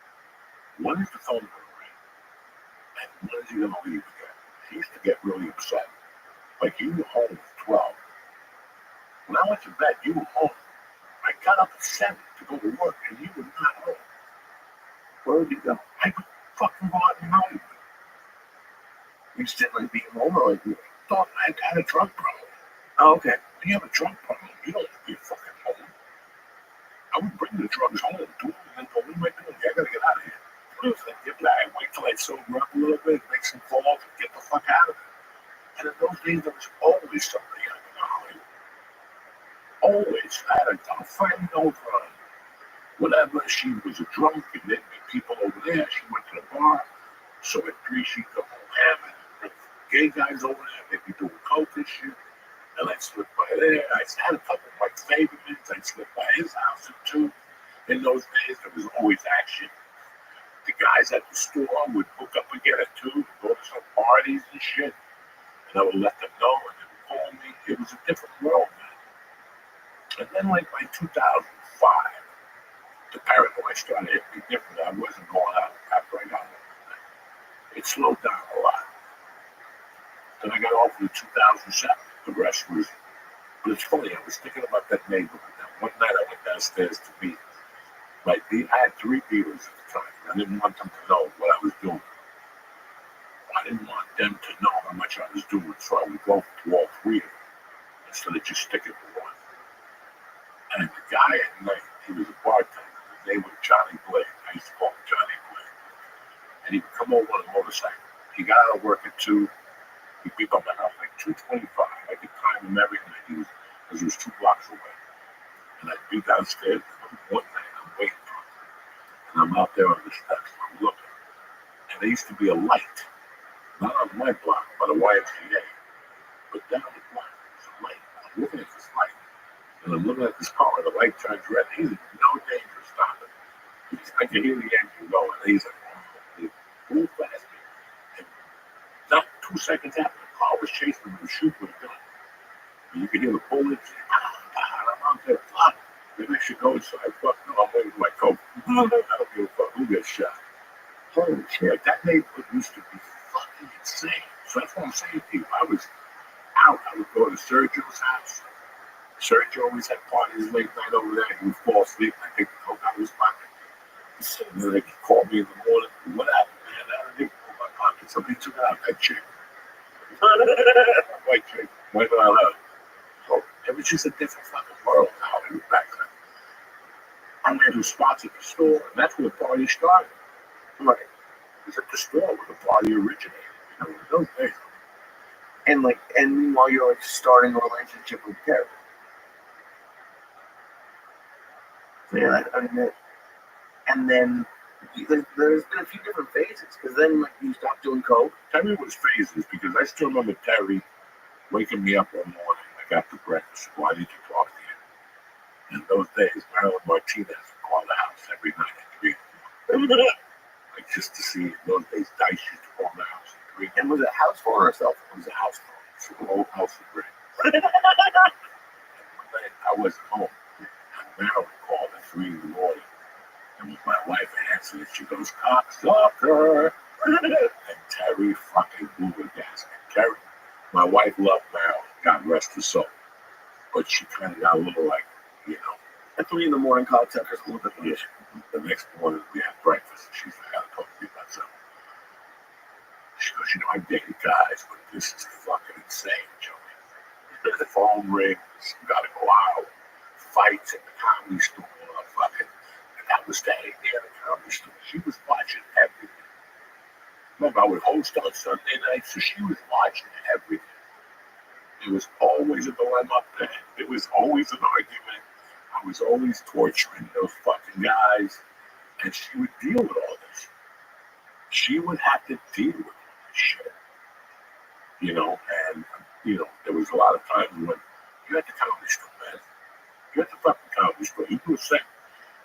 S6: When is the phone going to ring? And when is he going to leave again? She used to get really upset. Like, you were home at 12. When I went to bed, you were home. I got up at 7 to go to work, and you were not home.
S8: Where would you go?
S6: I would fucking go out and home.
S8: You just didn't like being home, or like you
S6: thought I had a drug problem.
S8: Oh, okay.
S6: When you have a drug problem, you don't be fucking home. I would bring the drugs home, do it, and then go, what am I doing? I gotta get out of here. I wait till I sober up a little bit, make some calls, and get the fuck out of it. And in those days, there was always somebody out in Hollywood. Always. I had a friend over whatever. She was a drunk, and there'd be people over there. She went to the bar. So at 3, she'd come home having gay guys over there. They'd be doing coke and shit. And I'd slip by there. I had a couple of my favorites. I'd slip by his house or two. In those days, there was always action. The guys at the store would hook up again at 2 to go to some parties and shit. And I would let them know, and they would call me. It was a different world, man. And then, like, by 2005, the paranoia started to hit me different. I wasn't going out after I got home. It slowed down a lot. Then I got off in 2007. The rest was, but it's funny, I was thinking about that neighborhood. One night I went downstairs to meet my dealer. I had 3 dealers at the time. I didn't want them to know what I was doing. I didn't want them to know how much I was doing, so I would go to all 3 of them instead of just sticking to one. And the guy at night, he was a bartender. His name was Johnny Blake. I used to call him Johnny Blake. And he would come over on a motorcycle. He got out of work at 2. He'd be by my house like 2:25. I could time him every night. Because he was 2 blocks away. And I'd be downstairs. One night, I'm waiting for him. And I'm out there on the steps. I'm looking. And there used to be a light. Not on my block, but a YMCA. But down the block, there's a light. I'm looking at this light. And I'm looking at this car. And the light turns red. He's in no danger of stopping. I can hear the engine going. And he's like, oh, move fast. And not 2 seconds after, the car was chasing him with a shoot with a gun. And you could hear the bullets. And I'm out there flying. Maybe I should go inside. Fuck no, I'm waiting for my coat. I don't give a fuck who gets shot.
S4: Holy shit.
S6: Like, that neighborhood used to be fucking insane. So that's what I'm saying to you. I was out. I would go to Sergio's house. Sergio always had parties late night over there. He would fall asleep and I'd take the coke out of his pocket. So then they could call me in the morning. What happened, man? I didn't pull my pocket. Somebody took out that chick. White chick. Went on out. So it was just a different fucking world now than back then. I made a spots at the store, and that's where the party started.
S4: Right.
S6: It was at the store where the party originated. You know, in those days.
S4: And meanwhile you're like starting a relationship with Terry. Yeah, I mean, and then there's been a few different phases because then like you stopped doing coke.
S6: Terry was phases because I still remember Terry waking me up one morning like after breakfast. Why did you talk to you? In those days, Marilyn Martinez would call the house every night at 3 o'clock. Like just to see, in those days, Dice used to call the house at 3.
S4: And was it a house phone or a cell phone?
S6: It was a house phone. So the whole house was great. And one night I wasn't home. And Marilyn called at 3 in the morning. And when my wife answered, she goes, "Cocksucker." And Terry fucking blew the gasket. Terry, my wife loved Marilyn, God rest her soul. But she kind of got a little like, you know.
S4: At 3 in the morning, cocksuckers a little bit
S6: Yeah. The next morning we had breakfast. And she's like, "I gotta talk to you about something." She goes, "You know, I dated guys, but this is fucking insane, Joey. The phone rings, you gotta go out, fights at the comedy store, fucking." And that was the hate there at the comedy store. She was watching everything. Remember, I would host on Sunday nights, so she was watching everything. It was always a dilemma. It was always an argument. I was always torturing those fucking guys, and she would deal with all this. She would have to deal with all this shit, you know. And you know, there was a lot of times when you're at the comedy store, man. You're at the fucking comedy store. You do a set,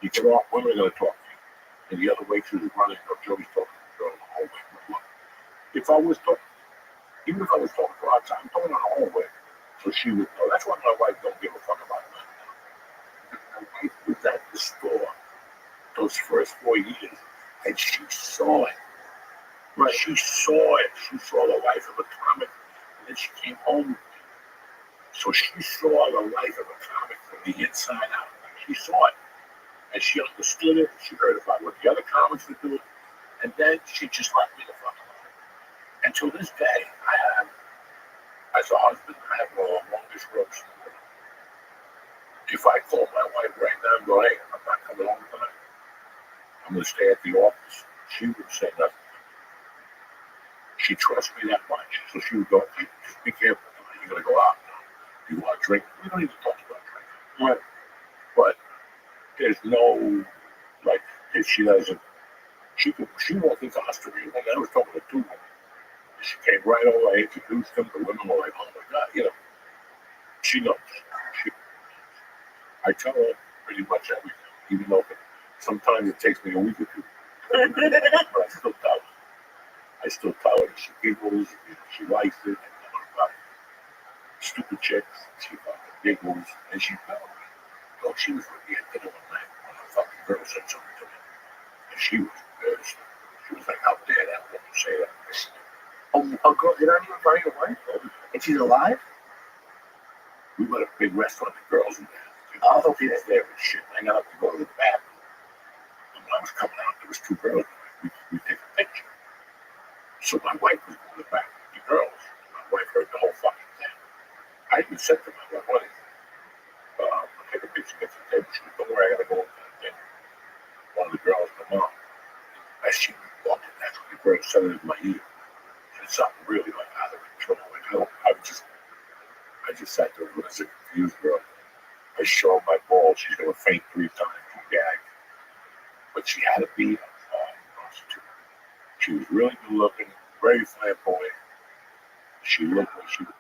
S6: you get off. Women are gonna talk to you, and the other waitress is running. Or Joey's talking to the girl in the hallway. Look, if I was talking, even if I was talking to her outside, I'm talking in the hallway, so she would know. That's why my wife don't give a fuck about that. My wife was at the store those first 4 years, and she saw it. Right. She saw it. She saw the life of a comic, and then she came home with me. So she saw the life of a comic from the inside out. She saw it, and she understood it. She heard about what the other comics were doing, and then she just let me the fuck alone. And to this day, I have, as a husband, I have one of the longest ropes in the world. If I call my wife right now and go, "Hey, I'm not coming home tonight. I'm going to stay at the office," she would say nothing. She trusts me that much. So she would go, "Hey, just be careful. You're going to go out. Do you want to drink?" We don't even talk about drinking. Right. But there's no, like, if she doesn't, she walked into Costa Rica, and I was talking to 2 women. She came right over, I introduced them, the women were like, "Oh my God," you know. She knows. I tell her pretty much everything, even though sometimes it takes me a week or 2. But I still tell her. I still tell her. She giggles, she likes it, stupid chicks, she fucking giggles, and she tells me, "Oh, she was with me at dinner one night when a fucking girl said something to me." And she was pissed. She was like, "How dare that woman say that?"
S4: A girl did not even find your wife? And she's alive?
S6: We went to a big restaurant, the girls in there.
S4: Oh,
S6: She was there and shit. I got up to go to the bathroom. And when I was coming out, there was 2 girls. We take a picture. So my wife was going to the bathroom with the girls. My wife heard the whole fucking thing. I even said to my wife, "What is it? I'll take a picture, get to the table." She goes, "Don't worry, I gotta go into the dinner." One of the girls, my mom, as she walked in, that's when the girl said it in my ear. And it's something really like out of control. Like, I just sat there as a confused girl. I showed my balls. She's gonna faint 3 times. She gagged. But she had to be a prostitute. She was really good looking, very flamboyant. She looked like she was.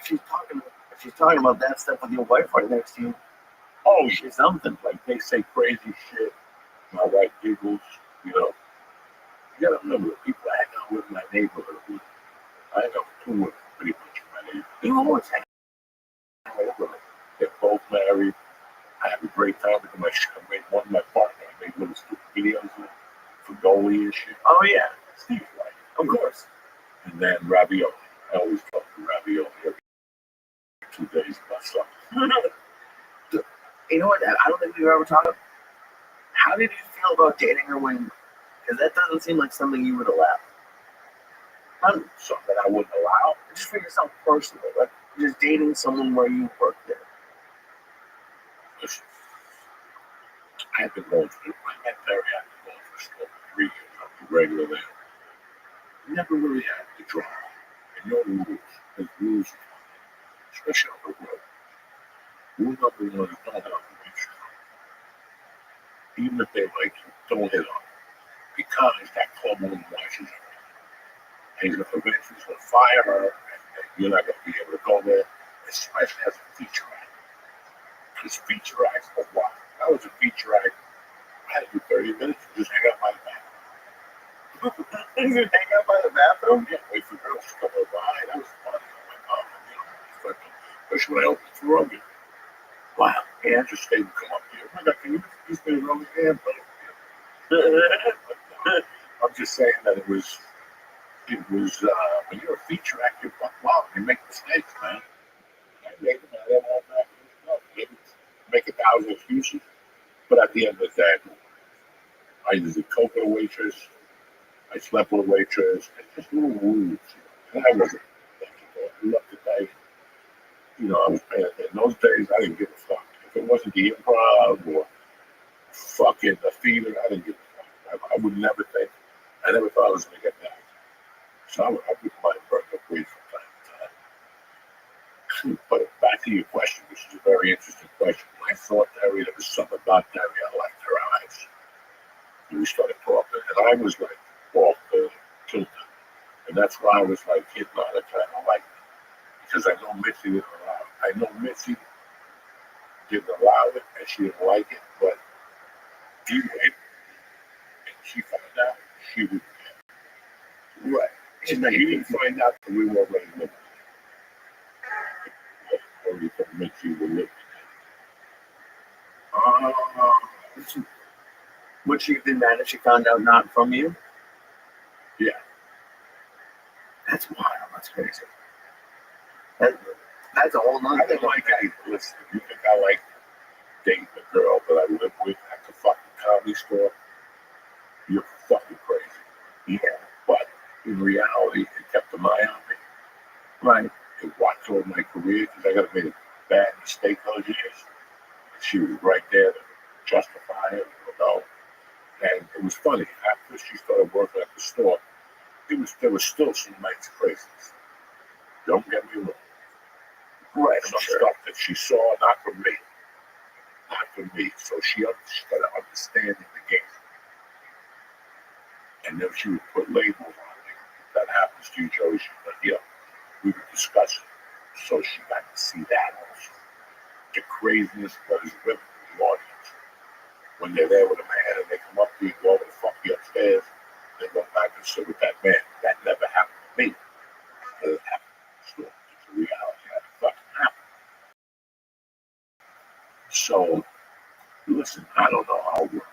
S4: She's talking about that stuff with your wife right next to you.
S6: Oh, she's something. Like, they say crazy shit. My wife giggles, you know. You gotta remember, the people I hang out with in my neighborhood, I hang out with 2 women pretty much in my neighborhood.
S4: You always hang
S6: out with women. They're both both married. I had a great time with them. I made one of my partner. I made little stupid videos for goalie and shit.
S8: Oh yeah,
S6: Steve, right?
S8: of course.
S6: And then Rabbi. I always talk to Rabbi every 2 days about something.
S8: You know what? I don't think we've ever talked about. How did you feel about dating her when? Because that doesn't seem like something you would allow.
S6: Something I wouldn't allow.
S8: Just for yourself personally, like just dating someone where you work there.
S6: Listen, I had been going through. I met Terry. I had been going for 3 years. I was regular there. Never really had the drama. And no rules. There's rules, especially on the road. Rule number one is don't have a picture. Even if they like you, don't hit on it. Because that club woman watches you. And he's going to eventually fire her, and you're not going to be able to go there, especially as a feature act. Because feature acts are wild. That was a feature act. I had to do 30 minutes and just hang out by the bathroom.
S8: You hang out by the bathroom?
S6: Yeah, wait for girls to come by. That was funny. Oh my God, especially when I opened the room. Wow. Yeah, just stay and come up here. Oh my God, can you please be around the hand, buddy? I'm just saying that it was when you're a feature actor, wow, you make mistakes, man. I made them, I didn't have that. You make 1,000 excuses, but at the end of the day, I did a coke with a waitress, I slept with a waitress, it's just little rules. And I wasn't, I love the day. I was paying attention. In those days, I didn't give a fuck. If it wasn't the improv or fucking the theater, I didn't give a fuck. I would never think. I never thought I was going to get that. So I wouldn't mind burning up weed from time to time. But back to your question, which is a very interesting question. I thought Terry, there was something about Terry I liked her eyes. And we started talking, and I was like off the kilter. And that's why I was like hitting on her, trying to like it. Because I know Mitzi didn't allow it. I know Mitzi didn't allow it, and she didn't like it, but anyway, and she found out she would. Right. She didn't find out that we were already living. Already told Mitzi we were living.
S8: Would she have been mad if she found out not from you?
S6: Yeah.
S8: That's wild. That's crazy. That's a whole nother
S6: I didn't like listen, you think I like dating a girl that I live with at the fucking comedy store? You're fucking crazy. Yeah. But in reality, it kept an eye on me.
S8: Right.
S6: It watched over my career because I got made a bad mistake those years. She was right there to justify it, And it was funny. After she started working at the store, there was still some nice crazies. Don't get me wrong.
S8: Right.
S6: Some stuff that she saw, not from me. Not from me. So she started understanding the game. And then she would put labels on it. That happens to you, Joey. She's like, yeah, we would discuss it. So she got to see that also. The craziness that is with the audience. When they're there with a man and they come up to you, go over the fuck you upstairs, they go back and sit with that man. That never happened to me. It happened in the store. It's a reality. That fucking happened. So, listen, I don't know how it works.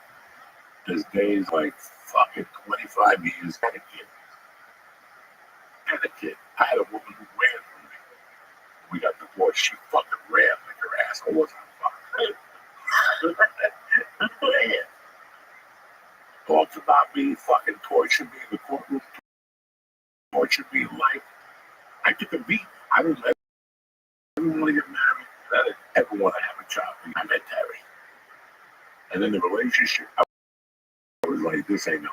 S6: There's days like fucking 25 years and a kid. I had a woman who ran from me. We got divorced. She fucking ran like her asshole was on fire. Talks about me, fucking tortured me in the courtroom, tortured me in life. I took a beat. I didn't want to get married. I didn't ever want to have a child. I met Terry. And then the relationship, I was like, this ain't no.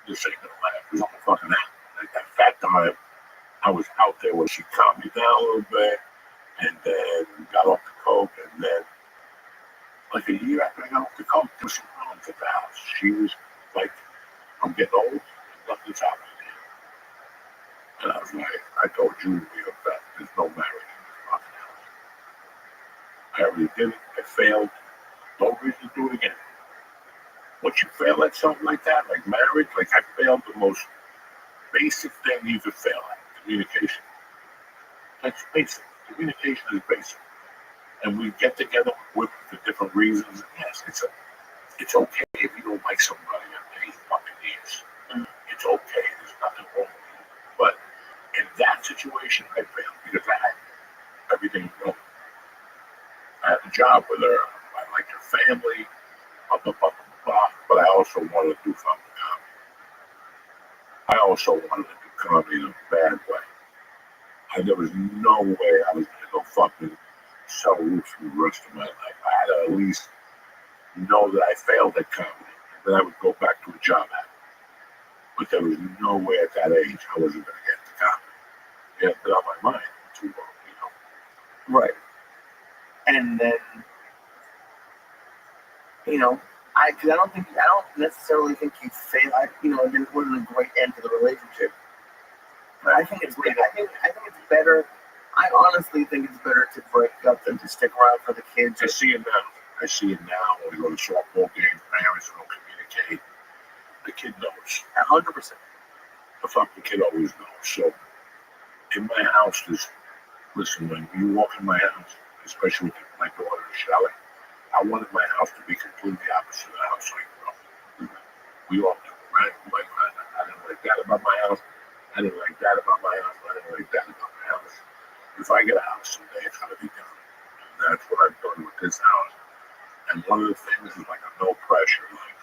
S6: This ain't gonna last. This ain't fucking happen. At that time, I was out there where she calmed me down a little bit and then got off the coke, and then like a year after I got off the coke, there was some problems at the house. She was like, I'm getting old, nothing's happening here. And I was like, I told you that there's no marriage in this fucking house. I already did it, I failed, no reason to do it again. Once you fail at something like that, like marriage, like I failed the most basic thing you could fail at, communication. That's basic. Communication is basic. And we get together with for different reasons. Yes, it's okay if you don't like somebody after 8 fucking years. It's okay. There's nothing wrong with it. But in that situation, I failed because I had everything wrong. I had a job with her. I liked her family. Blah, blah, blah, blah, blah. But I also wanted to do fucking comedy. I also wanted to do comedy in a bad way. And there was no way I was going to go fucking sell roofs for the rest of my life. I had to at least know that I failed at comedy. And then I would go back to a job at it. But there was no way at that age I wasn't going to get to comedy. It had been on my mind for too long, you know.
S8: Right. And then, because I don't necessarily think you fail. It wasn't a great end to the relationship. But I think it's great. I think it's better. I honestly think it's better to break up than to stick around for the kids.
S6: I see it now when we go to softball games, parents don't communicate. The kid knows.
S8: 100%.
S6: The fucking kid always knows. So in my house, listen, when you walk in my house, especially with my daughter Charlotte, I wanted my house to be completely opposite of the house I grew up. We all do, right? Like, I didn't like that about my house. I didn't like that about my house. I didn't like that about my house. If I get a house someday, it's going to be different. And that's what I've done with this house. And one of the things is like a no pressure. Like,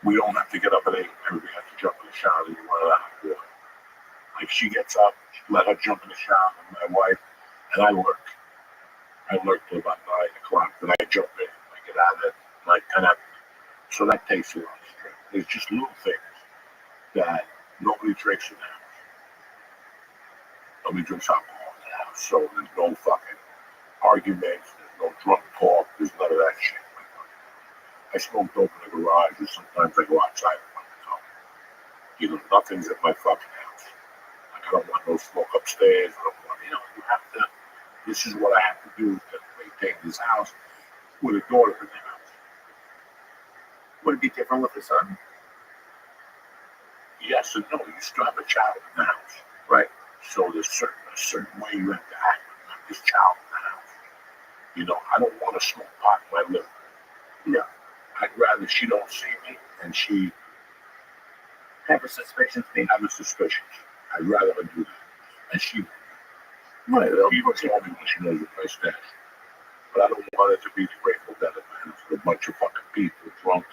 S6: we don't have to get up at 8. Everybody has to jump in the shower and you run it out of water. Like, she gets up, let her jump in the shower with my wife, and I lurk. I lurk till about 9 o'clock. Then I jump in. I get out of it. Like, so that takes a lot of strength. There's just little things that nobody drinks in the house. Nobody drinks alcohol in the house. So there's no fucking arguments. There's no drunk talk. There's none of that shit. I smoke dope in the garage, and sometimes I go outside and fucking talk. Nothing's in my fucking house. Like, I don't want no smoke upstairs. I don't want, you have to. This is what I have to do to maintain this house with a daughter in the house.
S8: Would it be different with the son?
S6: Yes and no. You still have a child in the house, right? So there's a certain way you have to act with this child in the house. I don't want to smoke pot in my living room.
S8: No.
S6: I'd rather she don't see me and she
S8: Have her suspicions being.
S6: have a suspicion. I'd rather her do that. And she
S8: Right.
S6: even told me when she knows what my stash. But I don't want it to be the Grateful Dead of my house with a bunch of fucking people drunk.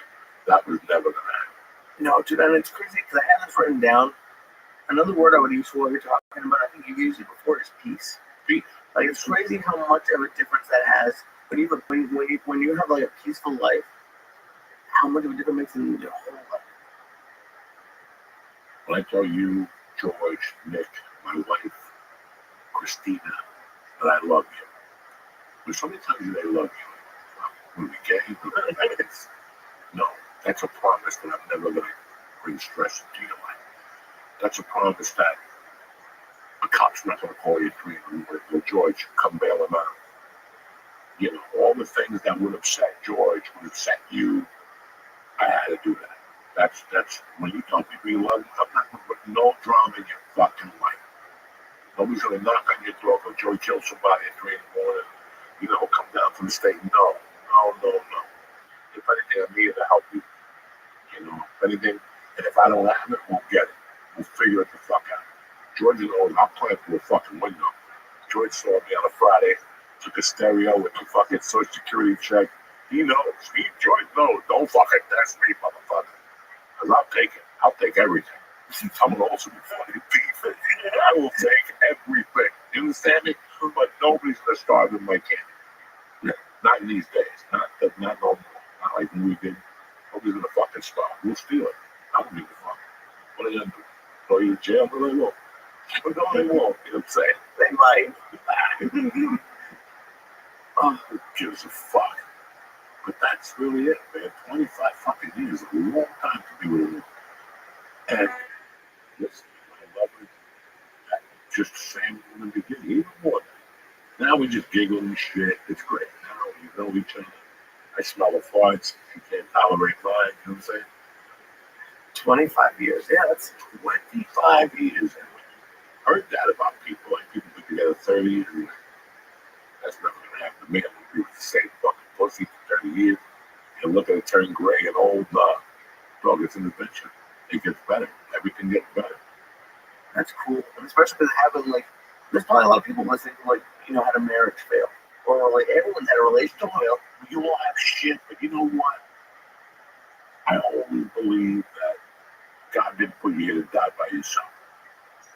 S6: That was never going to happen.
S8: No, dude, and it's crazy because I had this written down. Another word I would use for what you're talking about, I think you've used it before, is peace.
S6: Peace.
S8: Like, it's crazy how much of a difference that has. When you have like a peaceful life, how much of a difference it makes in your whole life.
S6: When I tell you, George, Nick, my wife, Christina, that I love you. When somebody tells you they love you, when we gay, no, that's a promise that I'm never going to bring stress into your life. That's a promise that a cop's not going to call you 3 in the morning. Well, George, come bail him out. All the things that would upset George would upset you. I had to do that. That's when you tell people you love them, I'm not going to put no drama in your fucking life. Nobody's going to knock on your door or Joey kill somebody at 3 in the morning. Come down from the state. No. If anything, I'm here to help you. If anything, and if I don't have it, we'll get it. We'll figure it the fuck out. George knows I'll plan through a fucking window. George saw me on a Friday, took a stereo with the fucking Social Security check. He knows. George knows. Don't fucking test me, motherfucker. Because I'll take it. I'll take everything. I'm going to also be fucking beef. I will take everything. You understand me? But nobody's going to starve in my camp. Not in these days. Not no more. Not like when we did. Nobody's going to fucking starve. We'll steal it. I don't give a fuck. What are they going to do? Throw you in jail? What do they want? What do they want? You know what I'm saying?
S8: They might.
S6: Oh, who gives a fuck? But that's really it, man. 25 fucking years is a long time to be with a woman. And listen, I love her just the same from the beginning, even more. Now we just giggle and shit. It's great. Now we know each other. I smell the farts. She can't tolerate mine. You know what I'm saying?
S8: 25 years. Yeah, that's
S6: 25 years. And when you heard that about people, like people put together 30 years. That's never gonna happen to me. I'm gonna be with the same fucking pussy for 30 years. And look at it turn gray and old. Dog, it's an adventure. It gets better. Everything gets better.
S8: That's cool, and especially with having like, there's probably a lot of people listening who like, had a marriage fail, or like everyone's had a relationship fail.
S6: You all have shit, but you know what? I always believe that God didn't put you here to die by yourself.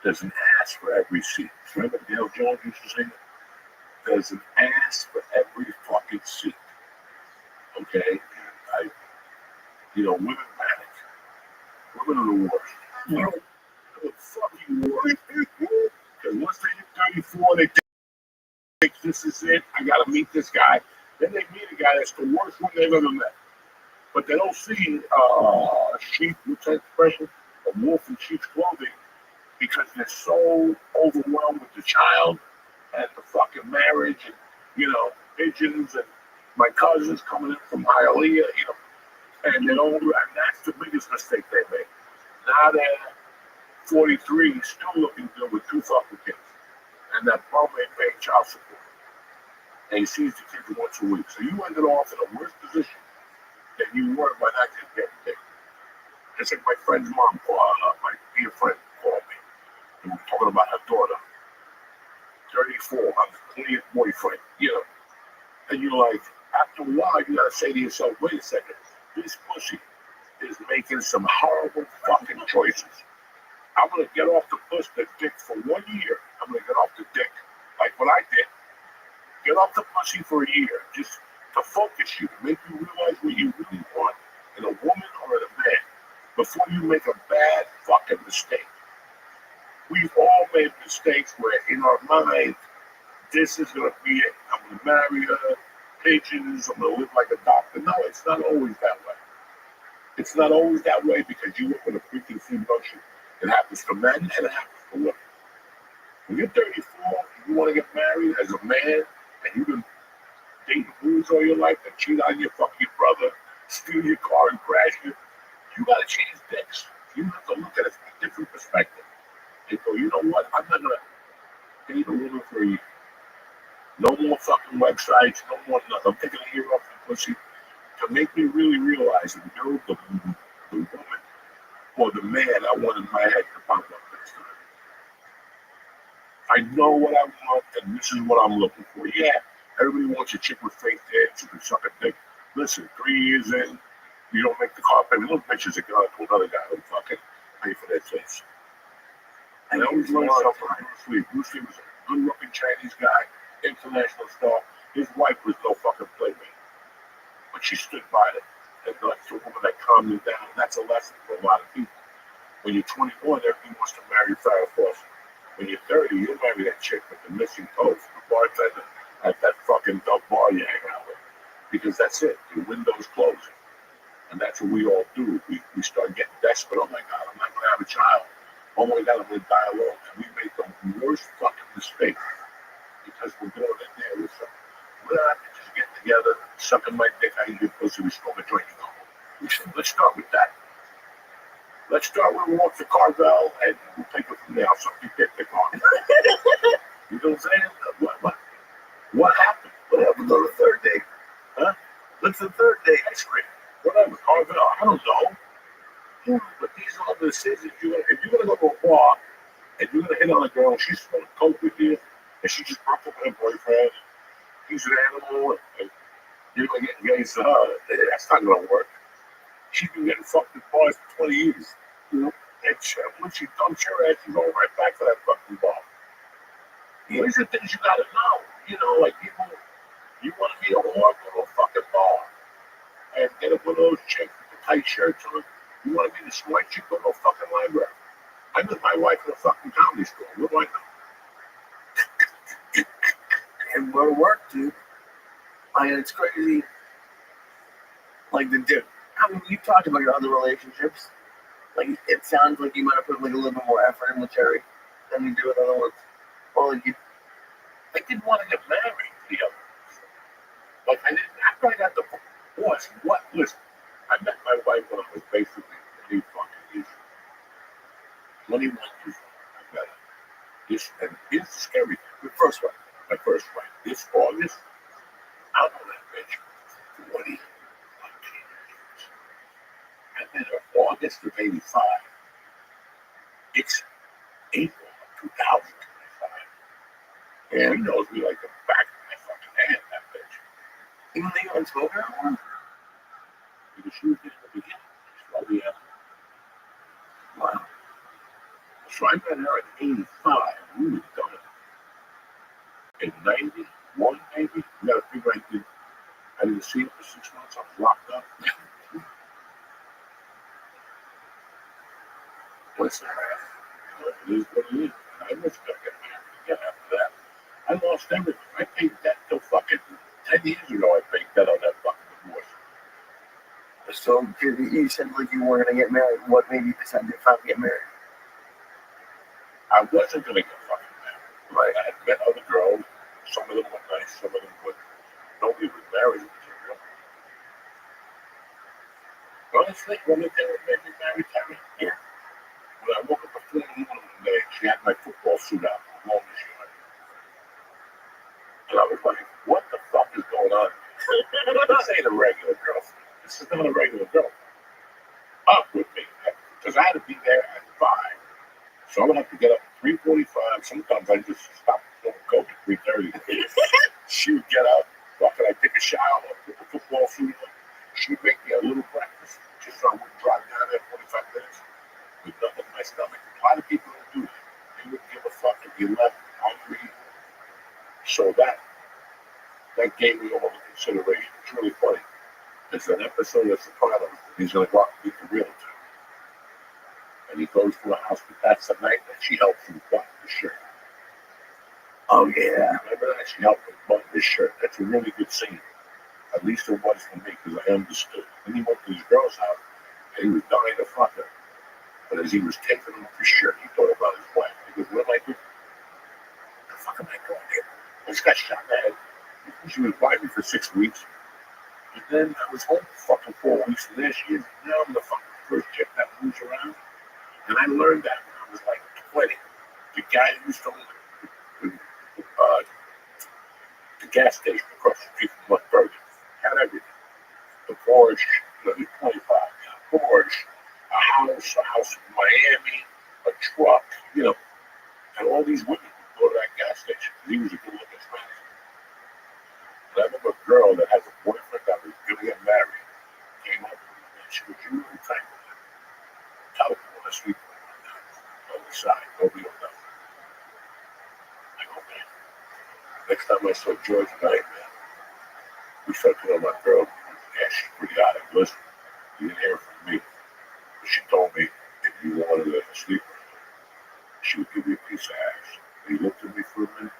S6: There's an ass for every seat. Remember Dale Jones used to say that? There's an ass for every fucking seat. Okay? Women panic. Women are the worst. The fucking worst. Because once they hit 34, they think this is it. I gotta meet this guy. Then they meet a guy that's the worst one they've ever met. But they don't see sheep, what's that expression? A wolf in sheep's clothing, because they're so overwhelmed with the child and the fucking marriage and, pigeons and my cousins coming in from Hialeah, and they don't, and that's the biggest mistake they make. Now they're 43, still looking good with 2 fucking kids. And that mom ain't paying child support. And he sees the kids once a week. So you ended off in a worse position than you were by that kid getting kicked. Just like my friend's mom called, my dear friend called me. And we're talking about her daughter. 34, I'm the 20th boyfriend, And you're like, after a while, you gotta say to yourself, wait a second, this pussy is making some horrible fucking choices. I'm gonna get off the dick for 1 year. I'm gonna get off the dick like what I did. Get off the pussy for a year, just to focus you, make you realize what you really want in a woman or in a man before you make a bad fucking mistake. We've all made mistakes where in our mind, this is gonna be it. I'm gonna marry her, pigeons, I'm gonna live like a doctor. No, it's not always that way. It's not always that way because you work with a preconceived notion. It happens to men and it happens to women. When you're 34, you want to get married as a man, and you've been dating fools all your life that cheat on your fucking brother, steal your car and crash you. You got to change dicks. You have to look at it from a different perspective. And go, you know what? I'm not going to date a woman for a year. No more fucking websites, no more nothing. I'm taking a year off the pussy to make me really realize that you're the woman or the man I want in my head to pop up next time. I know what I want, and this is what I'm looking for. Yeah, everybody wants a chick with fake tits who can suck a dick. Listen, 3 years in, you don't make the car payment. Little bitches are going to another guy who fucking pay for their tits. And I always learned something from Bruce Lee. Bruce Lee was a good-looking Chinese guy, international star. His wife was no fucking playmate, but she stood by it. And that's a woman that calmed him down. That's a lesson for a lot of people. When you're 21, everybody wants to marry Farrah Fawcett. When you're 30, you'll marry that chick with the missing toes, the bartender at that fucking dog bar you hang out with. Because that's it. Your window's closing. And that's what we all do. We start getting desperate. Oh my God, I'm not going to have a child. Oh my God, I'm going to die alone. And we make the worst fucking mistake because we're going in there with something. We're not just getting together, sucking my dick, I eat your pussy, we smoke a joint, Let's start with that. Let's start with walk the Carvel and we'll take it from there. I'll suck your dick, the car. You know what I'm saying? What happened?
S8: What happened on the third day?
S6: Huh?
S8: What's the third day?
S6: Ice cream. Whatever, Carvel, I don't know. But these are the decisions if you're going to go to a bar and you're going to hit on a girl, she's smoking coke with you, and she just broke up with her boyfriend, he's an animal, and you're going to get engaged to her, that's not going to work. She's been getting fucked at bars for 20 years. And when she dumps her ass, she's going right back to that fucking bar. These are things you got to know. Like people, you want to be a whore, go to a fucking bar and get up one of those chicks with the tight shirts on. You want to be the smart chick, go to a fucking library. I met my wife in a fucking comedy store. What do I know?
S8: And go to work, dude. It's crazy. Like you talked about your other relationships. Like it sounds like you might have put like a little bit more effort in with Terry than you do with other ones. Or like
S6: I didn't want to get married to the others. Like I didn't. After I got the divorce, listen, I met my wife when I was basically 20 fucking years. 21 years old. I met her. and here's the scary thing. The first one, my first one. This August, I'm on that bitch 20 fucking years. I met her August of 85. It's April of 2025. And he knows me like the back of my fucking hand, that bitch.
S8: Even though you haven't spoken to her?
S6: Because she was there in the beginning. She's probably
S8: Wow.
S6: So I met her in 85. We were done. In 91, maybe? You gotta figure I didn't see her for 6 months. I was locked up. What's that? It is what it is. I was gonna get married again after that. I lost everything. I paid debt till fucking 10 years ago. I paid debt on that fucking divorce.
S8: So you said like you weren't gonna get married. What made you decide to finally get married?
S6: I wasn't gonna get fucking married.
S8: Right.
S6: I had met other girls. Some of them were nice, some of them were nobody was married material. Honestly, when they made me married, Terry,
S8: Yeah.
S6: when I woke up at 4 in the morning one day, she had my football suit out, long as she had. And I was like, what the fuck is going on? This ain't a regular girlfriend. This is not a regular girl. Up with me. Because I had to be there at 5. So I would have to get up at 3:45. Sometimes I just stop and go at 3:30. She would get up, fucking I'd take a shower, put the football suit on. She'd make me a little breakfast, just so I wouldn't drive down there 45 minutes with nothing in my stomach. A lot of people don't do that. They wouldn't give a fuck if you left hungry. So that gave me all the consideration. It's really funny. There's an episode of Sopranos. He's going to go out and meet the realtor. And he goes to a house, but that's the night that she helps him button the shirt.
S8: Oh yeah.
S6: Remember that? She helped him button his shirt. That's a really good scene. At least it was for me, because I understood. Then he went to his girl's house, and he was dying to fuck her. But as he was taking off his shirt, he thought about his wife. He goes, what am I doing? What the fuck am I doing here? I just got shot in the head. She was by me for 6 weeks. And then I was home for fucking 4 weeks. And there she is. Now I'm the fucking first chick that moves around. And I learned that when I was like 20. The guy who used to own the gas station across the street from Burger had everything. The Porsche, the 25, a Porsche, a house in Miami, a truck, and all these women would go to that gas station. He was a good looking man. And I remember a girl that has a boyfriend that was going to get married came up to me and she was really trying to tell me when I sleep on the side. Nobody will know. I go, man. Next time I saw George and I, man, we started talking about my girl. Yeah, she's pretty hot. I go, listen, you didn't hear it from me. But she told me if you wanted to sleep with her, she would give you a piece of ass. And he looked at me for a minute.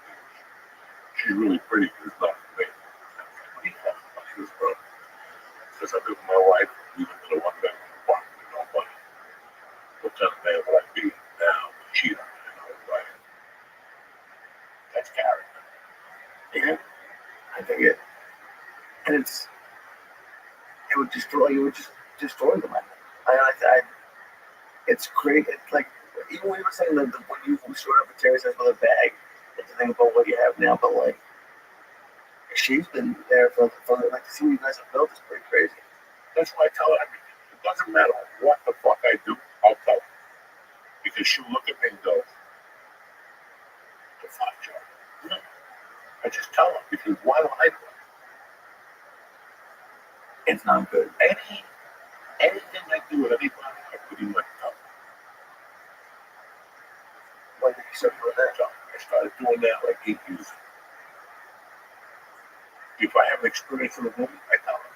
S6: She's really pretty, but it's not for me. What are you talking about? He goes, bro, because I live with my wife, we live in a one-bedroom apartment with no money. What kind of man would I be now to cheat on me? And I was like, that's character.
S8: Yeah. I think it. And it would destroy. You would just destroy them. It's great. It's like even when you were saying that when you showed up at Terry's house with a bag, it's the thing about what you have now. But like, she's been there for like to see what you guys have built is pretty crazy.
S6: That's why I tell her everything. It doesn't matter what the fuck I do, I'll tell her. Because she'll look at me and go, the fuck, Joe? No. I just tell her, because why do I do it?
S8: It's not good.
S6: Anything I do with anybody, I pretty much tell her.
S8: When did you start doing that?
S6: So I started doing that like 8 years ago. If I have an experience with a woman, I tell her.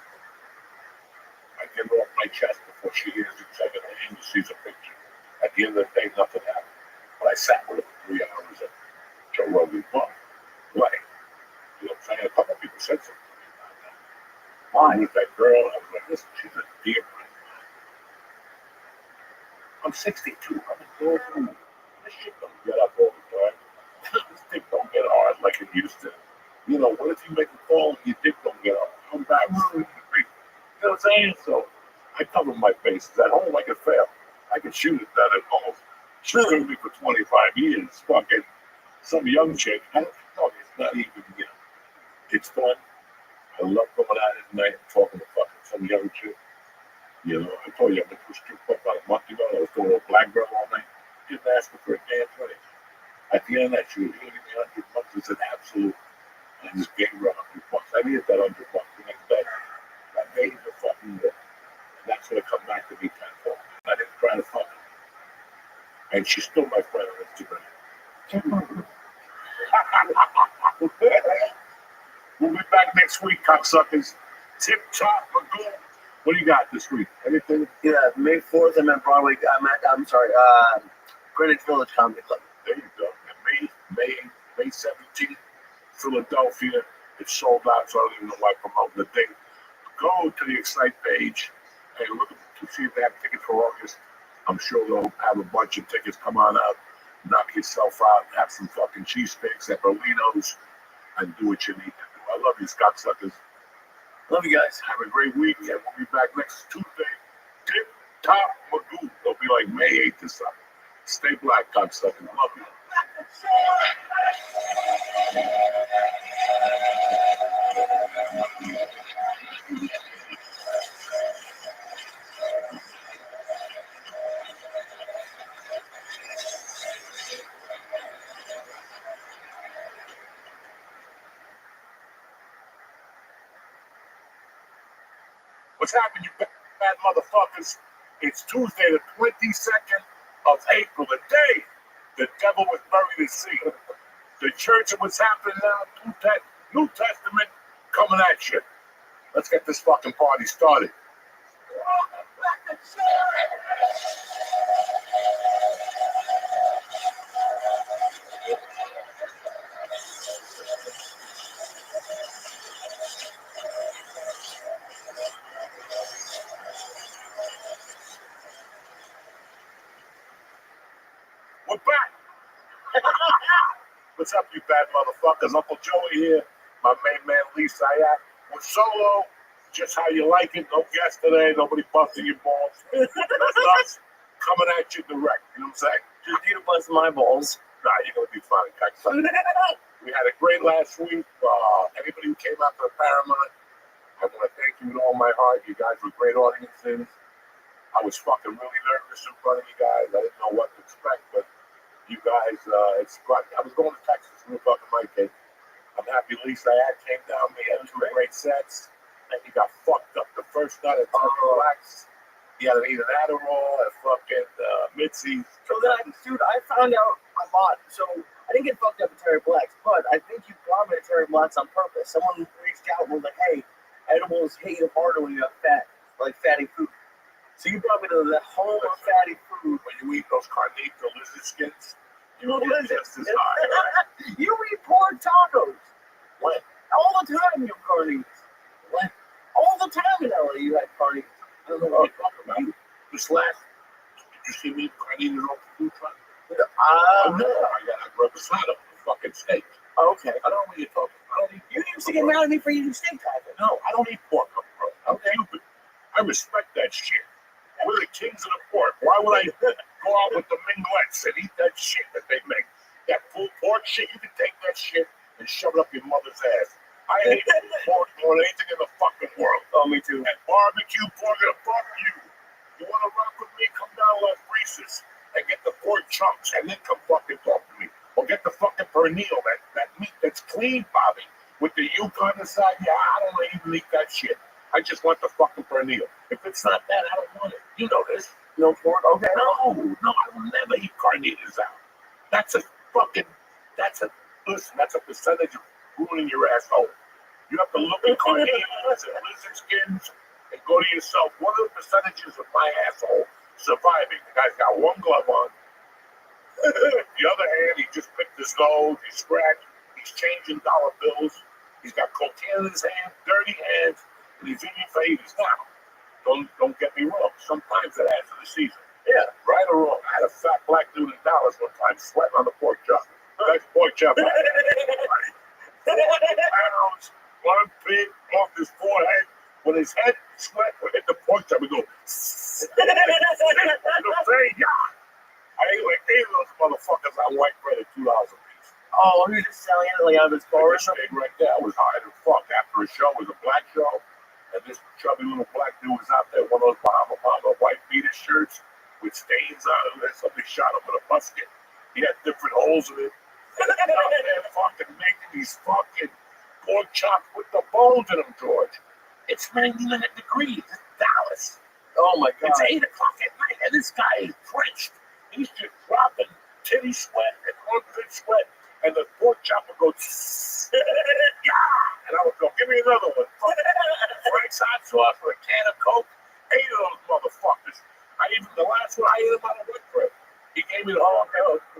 S6: I get her off my chest before she hears it second hand and sees a picture. At the end of the day, nothing happened. But I sat with her for 3 hours at Joe Rogan's bar. Right. You know what I'm saying? A couple of people said something to me about that. Why? With that girl, I was like, listen, she's a dear friend of mine. I'm 62. I'm a girl who, this shit don't get up all the time. This dick don't get hard like it used to. What if you make a call and your dick don't get up? Come back. You know what I'm saying? So I cover my bases. At home, I could fail. I could shoot it better at home. Shoot me for 25 years. Fucking some young chick. I don't know. It's not even, it's fun. I love going out at night and talking to fucking some young chick. I told you I went to a strip club about a month ago. I was doing a black girl all night. Didn't ask her for a damn penny. At the end of that, she was going to give me $100. It's an absolute. I just gave her $100. I needed that $100 the next day. I made the fucking day. And that's going to come back to me tenfold. I didn't try to fuck her. And she's still my friend on Instagram. We'll be back next week, cocksuckers. Tip top, Magoo. What do you got this week? Anything?
S8: Yeah, May 4th, I'm at Broadway. Greenwich Village Comedy Club.
S6: There you go. And May 17th, Philadelphia. It's sold out, so I don't even know why I'm promoting the date. Go to the Excite page and look to see if they have tickets for August. I'm sure they'll have a bunch of tickets. Come on out, knock yourself out, have some fucking cheesesteaks at Berlino's, and do what you need to do. I love you, cocksuckers.
S8: Love you guys.
S6: Have a great week, and we'll be back next Tuesday. Tip top Magoo. It'll be like May 8th or something. Stay black, cocksuckers. Love you. What's happening, you bad motherfuckers? It's Tuesday, the 22nd of April, the day the devil was buried at sea. The church of what's happening now, New Testament coming at you. Let's get this fucking party started. We're back. What's up, you bad motherfuckers? Uncle Joey here. My main man, Lee Sayat. We're solo, just how you like it. No guest today. Nobody busting your balls. That's us coming at you direct. You know what I'm saying?
S8: Just you to bust my balls.
S6: Nah, you're going to be fine, cocksucker. We had a great last week. Anybody who came out to the Paramount, I want to thank you with all my heart. You guys were great audiences. I was fucking really nervous in front of you guys. I didn't know what to expect, but you guys, it's fun. I was going to Texas with fucking Mike. I'm happy Lisa came down. We had 2 great sets, and he got fucked up the first night at Terry Black's. He had to eat an Adderall at fucking Mitzi's.
S8: So then, dude, I found out a lot. So I didn't get fucked up at Terry Black's, but I think you brought me to Terry Black's on purpose. Someone reached out and was like, "Hey, edibles hit you harder when you have fat, like fatty food." So you brought me to the home of fatty food.
S6: When you eat those carnita lizard skins, you
S8: Little
S6: get
S8: lizard.
S6: just as high, right?
S8: You eat pork tacos.
S6: When?
S8: All the time you have carnitas.
S6: When?
S8: All the time in LA you had carnitas.
S6: I don't know what you're talking about. This last, did you see me carnitas off the food truck? Oh, no, I got a reposado, fucking steak.
S8: Okay.
S6: I don't know what you're talking about. I don't eat
S8: You used to get mad at me for eating steak tacos.
S6: No, I don't eat pork, bro. I'm Cuban. I respect that shit. We're the kings of the pork. Why would I go out with the minglettes and eat that shit that they make? That pulled pork shit, you can take that shit and shove it up your mother's ass. I hate pork more than anything in the fucking world.
S8: Oh, me too.
S6: And barbecue pork, gonna fuck you. You wanna rock with me? Come down to Las Brisas and get the pork chunks and then come fucking talk to me. Or get the fucking pernil, that meat that's clean, Bobby, with the yolk on the side. Yeah, I don't even eat that shit. I just want the fucking pernil. If it's not that, I don't want it. You know this.
S8: No pork? Okay.
S6: No, I will never eat carnitas out. That's a percentage of ruining your asshole. You have to look at carnitas and lizard skins and go to yourself, what are the percentages of my asshole surviving? The guy's got one glove on. The other hand, he just picked his nose, he's scratched, he's changing dollar bills, he's got cocaine in his hand, dirty hands, and he's in your face now. Don't get me wrong. Sometimes it adds to the season. Yeah, right or wrong. I had a fat black dude in Dallas one time sweating on the pork chop. That's pork chop. 4 pounds, 1 pig off his forehead. When his head sweat would hit the pork chop, we go. You know what I'm saying? Yeah. I ate like 8 of those motherfuckers on white bread at $2 a piece. I
S8: Oh, he was just selling it like out of his car or
S6: This
S8: something.
S6: big right there was high as fuck. After a show, it was a black show, and this chubby little black dude was out there, one of those Bahama white beater shirts with stains on it, and somebody shot him with a musket. He had different holes in it. And he's out there fucking making these fucking pork chops with the bones in them, George. It's 99 degrees. It's Dallas.
S8: Oh my god.
S6: It's 8 o'clock at night, and this guy is drenched. He's just dropping titty sweat and armpit sweat, and the pork chopper goes, yeah. And I would go, give me another one. Frank's hot sauce with a can of Coke. 8 of those motherfuckers. The last one, I ate him on a wood grip. He gave me the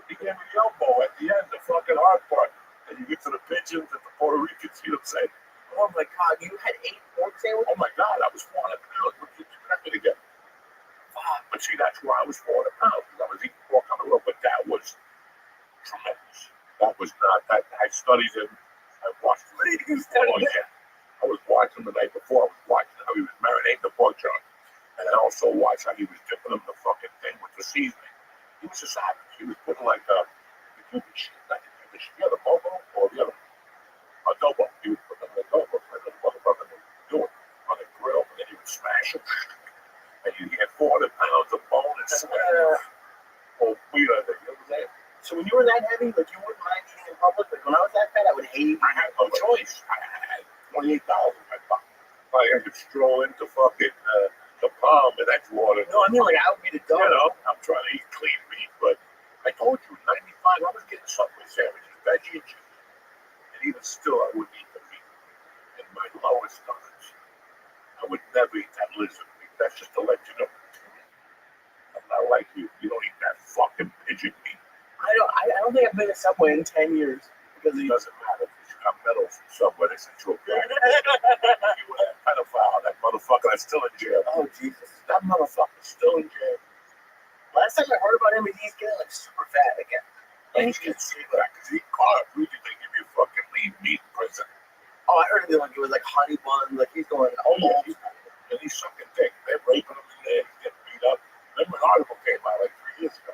S6: he gave me the elbow at the end, the fucking hard part. And you get to the pigeons and the Puerto Ricans, you know what I'm saying?
S8: Oh my god, you had 8 pork sandwiches?
S6: Oh my God, I was 400 pounds. What did you expect me to get? But see, that's why I was 400 pounds, because I was eating pork on the road. But that was tremendous. That was not, I studied him. I watched him. Oh, yeah. I was watching the night before. I was watching how he was marinating the pork chop. And I also watched how he was dipping them in the fucking thing with the seasoning. He was a savage. He was putting like the Cuban shit, like the Cuban shit, the bobo or the other adobo. He would put them in adobo, and the motherfucker would do it on the grill, and then he would smash them. And you get 400 pounds of bone and sweat. Oh, weird, you know what I'm saying?
S8: So when you were that heavy, like you wouldn't mind eating in public? Like when I was that fat, I would hate.
S6: I had no choice. I had 28,000 in my pocket. I could stroll into fucking the palm in Edgewater.
S8: No, I mean like I would be the dog.
S6: You know, I'm trying to eat clean meat, but I told you, 95, I was getting Subway sandwiches, veggie and chicken. And even still, I wouldn't eat the meat. In my lowest times, I would never eat that lizard meat. That's just to let you know. I'm not like you. You don't eat that fucking pigeon meat.
S8: I don't think I've been to Subway in 10 years because
S6: It
S8: of you.
S6: doesn't matter because you got medals from somewhere. They sent you a bag. You were that pedophile, that motherfucker that's still in jail.
S8: Oh Jesus!
S6: That motherfucker's still in jail.
S8: Last time I heard about him, he's getting like super fat again.
S6: And he's getting sick of that because he caught up. Who do you think give you fucking lean meat in prison?
S8: Oh, I heard it like it was like honey bun. Like he's going. Oh,
S6: Yeah, and he's sucking dick. They're raping him in there. He's getting beat up. Remember an article came out like 3 years ago.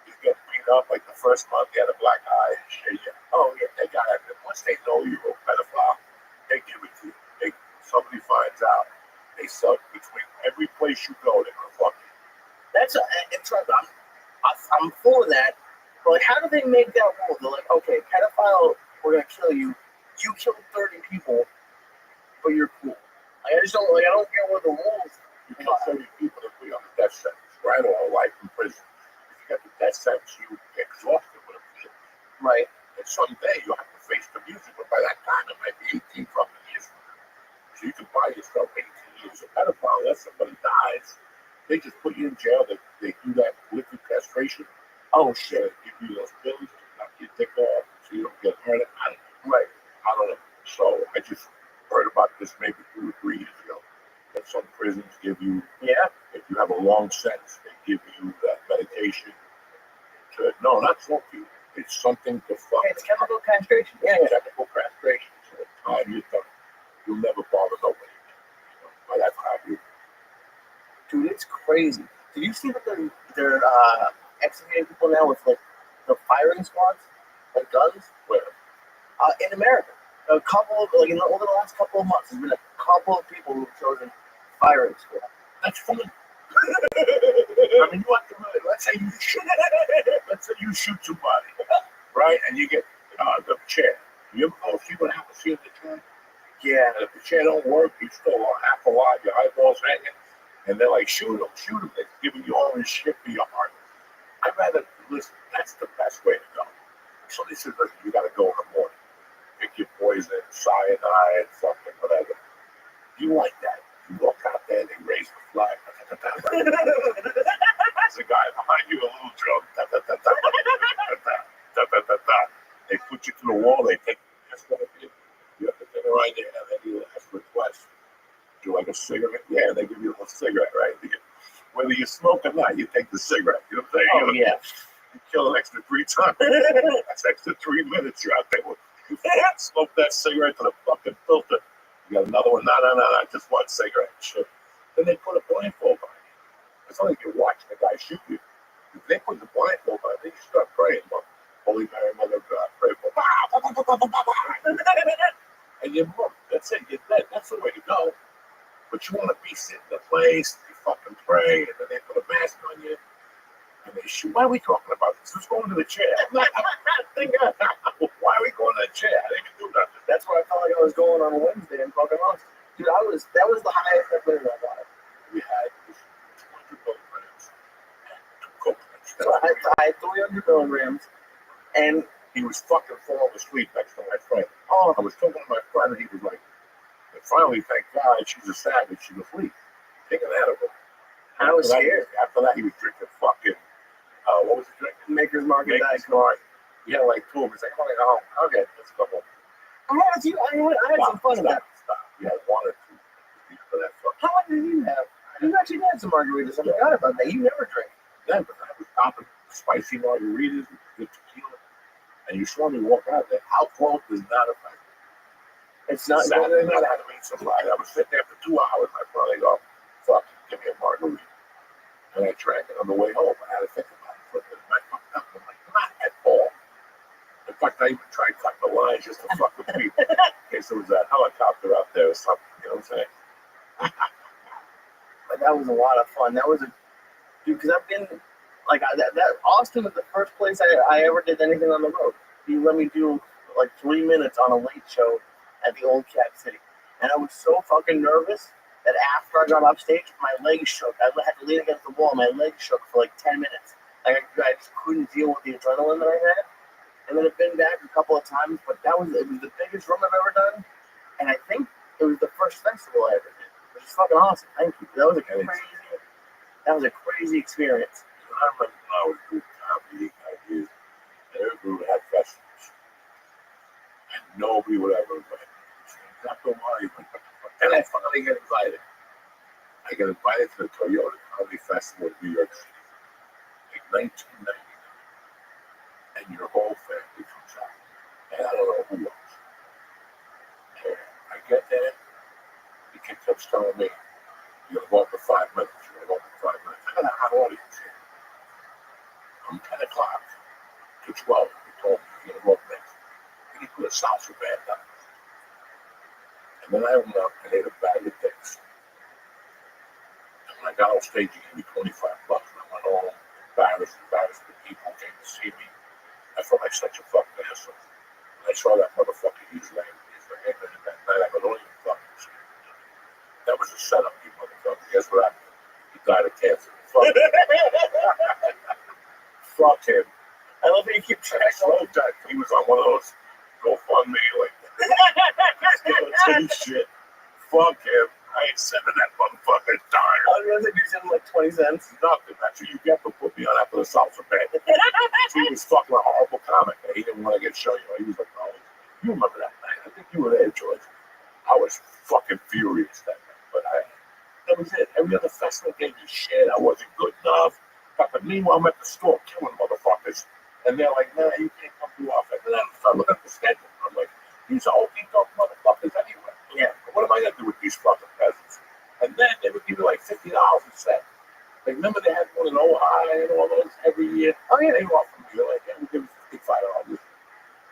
S6: He's getting beat up like the first month. He had a black eye and shit. Yeah. Oh, yeah. They got it. Once they know you're a pedophile, they give it to you. Somebody finds out. They suck between every place you go. They're going to fuck you.
S8: that's interesting. I'm full of that. But like, how do they make that rule? They're like, okay, pedophile, we're gonna kill you. You killed 30 people, but you're cool. Like, I don't get what the rules.
S6: You kill 30 people to be on the death sentence, right? Or life in prison. If you get the death sentence, you get exhausted with appeal.
S8: Right.
S6: And someday you'll have to face the music, but by that time it might be 18 fucking years from now. So you can buy yourself 18 years. A pedophile, unless somebody dies, they just put you in jail. They do that liquid castration.
S8: Oh shit.
S6: They give you those pills to knock your dick off so you don't get hurt. I don't know. So I just heard about this maybe 2 or 3 years ago. That some prisons give you, if you have a long sentence, they give you that medication to, no, not smoke you. It's something to fuck.
S8: It's chemical castration.
S6: Yeah, chemical castration. So the time you're done, you'll never bother nobody. By that time, you.
S8: Dude, it's crazy. Did you see that they're executing people now with like the firing squads, like guns?
S6: Where?
S8: In America, a couple of over the last couple of months, there's been a couple of people who've chosen firing squad.
S6: That's fun. I mean, you have to really, let's say you shoot somebody, right? And you get the chair. You ever go see what happens here in the chair?
S8: Yeah.
S6: And if the chair don't work, you still are half alive, your eyeballs hanging, and they're like, shoot them. They're giving you all this shit for your heart. I'd rather, listen, that's the best way to go. Somebody says, listen, you got to go in the morning. Pick your poison, cyanide, fucking whatever. You like that. You walk out there and they raise the flag. There's a guy behind you, a little drum. They put you to the wall. They take that's what it is. You have to get it right there, and then you ask request. Do you like a cigarette? Yeah, they give you a cigarette, right? Whether you smoke or not, you take the cigarette. You know what I'm saying?
S8: Oh yeah.
S6: You kill an extra 3 times. That's extra 3 minutes. You're out there. You smoke that cigarette to the fucking filter. You got another one. No. Just one cigarette. Shit. Then they put a blindfold on you. It's not like you're watching the guy shoot you. If they put the blindfold on you, then you start praying. Well, Holy Mary, Mother of God, pray for me. and you're booked. That's it. You're dead. That's the way to go. But you want to be sitting in a place, you fucking pray, and then they put a mask on you, and they shoot. Why are we talking about this? Who's going to the chair? Why are we going to the chair? I didn't even do nothing.
S8: That's where I felt like I was going on a Wednesday in fucking Austin. Dude, that was the highest I've been in my life.
S6: We had 200 milligrams and 2 coconuts.
S8: So I had 300 milligrams, and
S6: He was fucking falling asleep next to my friend.
S8: oh,
S6: I was talking to my friend, and he was like, and finally, thank God, she's a savage. She's asleep. Taking that of her.
S8: I was scared.
S6: After that, he was drinking fucking, what was he drinking?
S8: Maker's Mark and Diet
S6: Maker's
S8: Coke.
S6: Mark. He had like 2 of them. He's like, I'm going to go home. Okay, let's go home.
S8: I had some fun with that.
S6: Stop. You had 1 or 2 for that fuck.
S8: How much did you have? You actually had some margaritas. I forgot about that. You never drink.
S6: Then, but I was popping spicy margaritas with good tequila. And you saw me walk out there. Alcohol does not affect me.
S8: It's not.
S6: Saturday night, I had to meet somebody. I was sitting there for 2 hours. My friend, they go, fuck, give me a margarita. And I drank it on the way home. I had to think about it. I fucked up. I'm like, not at all. In fact, I even tried cutting the lines just to fuck with people. In case there was a helicopter out there or something. You know what I'm saying?
S8: But that was a lot of fun. That was dude, because I've been like that. Austin was the first place I ever did anything on the road. He let me do like 3 minutes on a late show at the old Cat City, and I was so fucking nervous that after I got off stage, my legs shook. I had to lean against the wall. My legs shook for like 10 minutes. Like I just couldn't deal with the adrenaline that I had. And then I've been back a couple of times, but it was the biggest room I've ever done, and I think it was the first festival I ever did, which is fucking awesome. Thank you. That was a crazy experience.
S6: I remember when I was doing comedy ideas, and everybody had festivals. And nobody would ever invite me. After a while, and I finally get invited. I get invited to the Toyota Comedy Festival in New York City, like 1999. And your whole family comes out. And I don't know who else. And I get there, the kid keeps telling me, you're going to go up for 5 minutes. You're going to go up for 5 minutes. I got a hot audience here. From 10 o'clock to 12, he told me, you're going to go up next. And he put a salsa band on. And then I went up and ate a bag of dicks. And when I got off stage, he gave me $25. And I went home, embarrassed. The people came to see me. I felt like such a fucking asshole. And I saw that motherfucker use language. And that night I go, don't even fucking see me. That was a setup, you motherfucker. Guess what happened? He died of cancer. Fuck him. Fuck him.
S8: I love how you keep track of
S6: That. He was on one of those GoFundMe, like, shit. Fuck him. I ain't sending that motherfucker dying.
S8: I was gonna say, you send him like 20 cents.
S6: Nothing. That's what you get for putting me on after the salsa band. He was fucking a horrible comic. And he didn't want to get show. You know, he was like, oh, you remember that night? I think you were there, George. I was fucking furious that night. But that was it. Every other festival gave me shit. I wasn't good enough. But meanwhile, I'm at the store killing motherfuckers. And they're like, nah, you can't come too often. And then I look at the schedule. I'm like, these are OP motherfuckers anyway. Yeah. What am I going to do with these fucking peasants? And then they would give you like $50 a set. Like, remember they had one in Ohio and all those every year? Oh, yeah, they offered me. They're like, yeah, we'll give you $55.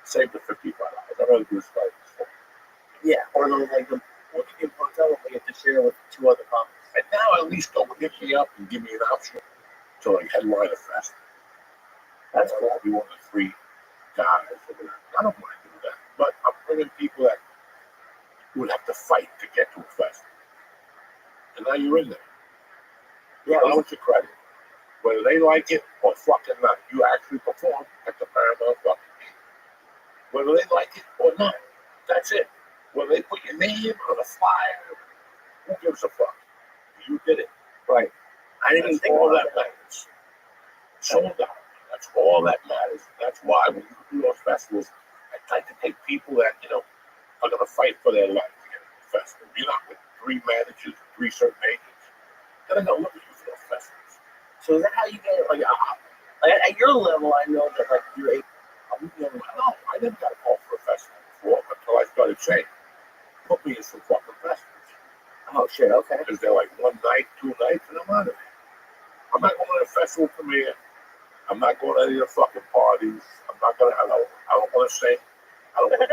S6: Save the $55. I'd rather do this for
S8: Yeah, or those like the hotel they get to share with 2 other comics.
S6: And now at least they'll hit me up and give me an option to like headline a fest. That's cool. I'll be one of the 3 guys or whatever. I don't want to do that. But I'm bringing people that would have to fight to get to a fest. And now you're in there. Yeah, I want your credit. Whether they like it or fucking not, you actually perform at the Paramount fucking game. Whether they like it or not, that's it. Whether they put your name on a flyer, who gives a fuck? You did it.
S8: Right. I didn't even think
S6: all
S8: about
S6: that matters. Sold out. That's all that matters. That's why when you do those festivals, I try to take people that, you know, are going to fight for their life to get to the festival. You're not with 3 managers, 3 certain agents. They're going to look at you for those festivals.
S8: So is that how you get it? Like at your level, I know that like you're able.
S6: No, I never got a call for a festival before until I started saying, put me in some fucking festivals.
S8: Oh shit, okay.
S6: Because they're like 1 night, 2 nights, and I'm out of there. I'm not going to a festival premiere. I'm not going to any of the fucking parties. I'm not going to, I don't want to sing. I don't want to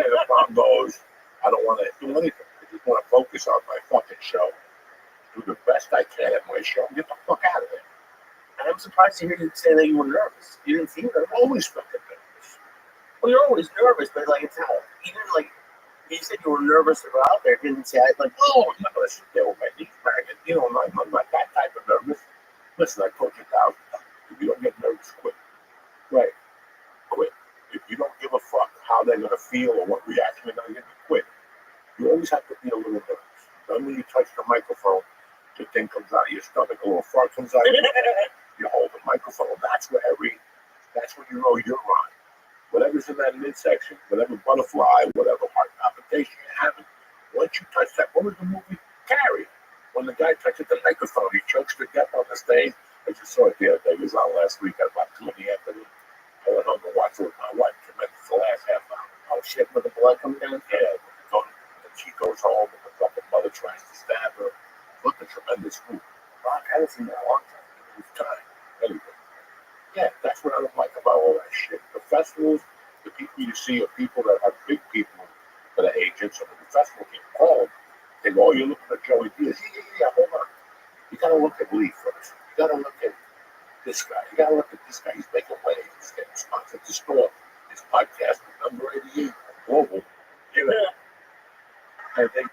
S6: my show. Get the fuck out of there.
S8: And I'm surprised to hear you say that you were nervous. You didn't seem nervous.
S6: Always fucking nervous.
S8: Well, you're always nervous, but like it's how even like you said you were nervous to go out there. Didn't say I like.
S6: Oh, I'm not gonna sit there with my knees banging. You know, I'm not that type of nervous. Listen, I told you 1,000 times. If you don't get nervous, quit.
S8: Right.
S6: Quit. If you don't give a fuck how they're gonna feel or what reaction they're gonna get, quit. You always have to be a little nervous. Then when you touch the microphone, the thing comes out of your stomach, a little fart comes out of your mouth. You hold the microphone. That's when you know you're on. Whatever's in that midsection, whatever butterfly, whatever heart palpitation you're having, once you touch that, what was the movie? Carrie. When the guy touches the microphone, he chokes to death on the stage. I just saw it the other day. It was on last week at about 2 in the afternoon. I went home to watch it with my wife. Tremendous. The last half hour.
S8: Oh shit! With the blood coming down.
S6: Yeah. And she goes home and the fucking mother tries to stab her. What a tremendous movie.
S8: Fuck, I haven't seen that in a long time.
S6: It was time. Anyway. Yeah, that's what I don't like about all that shit. The festivals, the people you see are people that have big people that are agents. So when the festival gets called, they go, oh, you're looking at Joey Diaz. Yeah, hold on. You gotta look at Lee first. You gotta look at this guy. You gotta look at this guy. He's making waves. He's getting sponsored to store. His podcast is number 88 global. You know, I think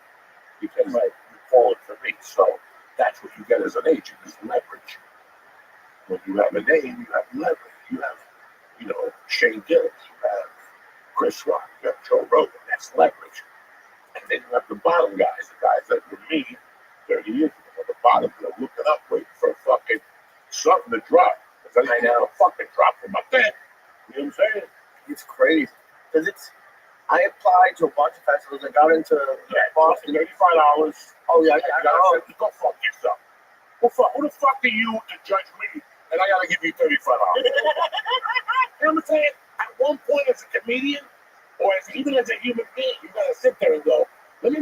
S6: because you call it for me. So that's what you get as an agent is leverage. When you have a name, you have leverage. You have, Shane Gillis. You have Chris Rock. You have Joe Rogan. That's leverage. And then you have the bottom guys, the guys that were me 30 years ago. At the bottom, they're looking up, waiting for a fucking something to drop. Because I ain't a fucking drop from my bed. You know what I'm saying?
S8: It's crazy because I applied to a bunch of festivals. I got into Boston.
S6: $35.
S8: Oh yeah,
S6: Go fuck yourself. Who the fuck are you to judge me? And I gotta give you $35. You know what I'm saying? At one point, as a comedian, or even as a human being, you gotta sit there and go, let me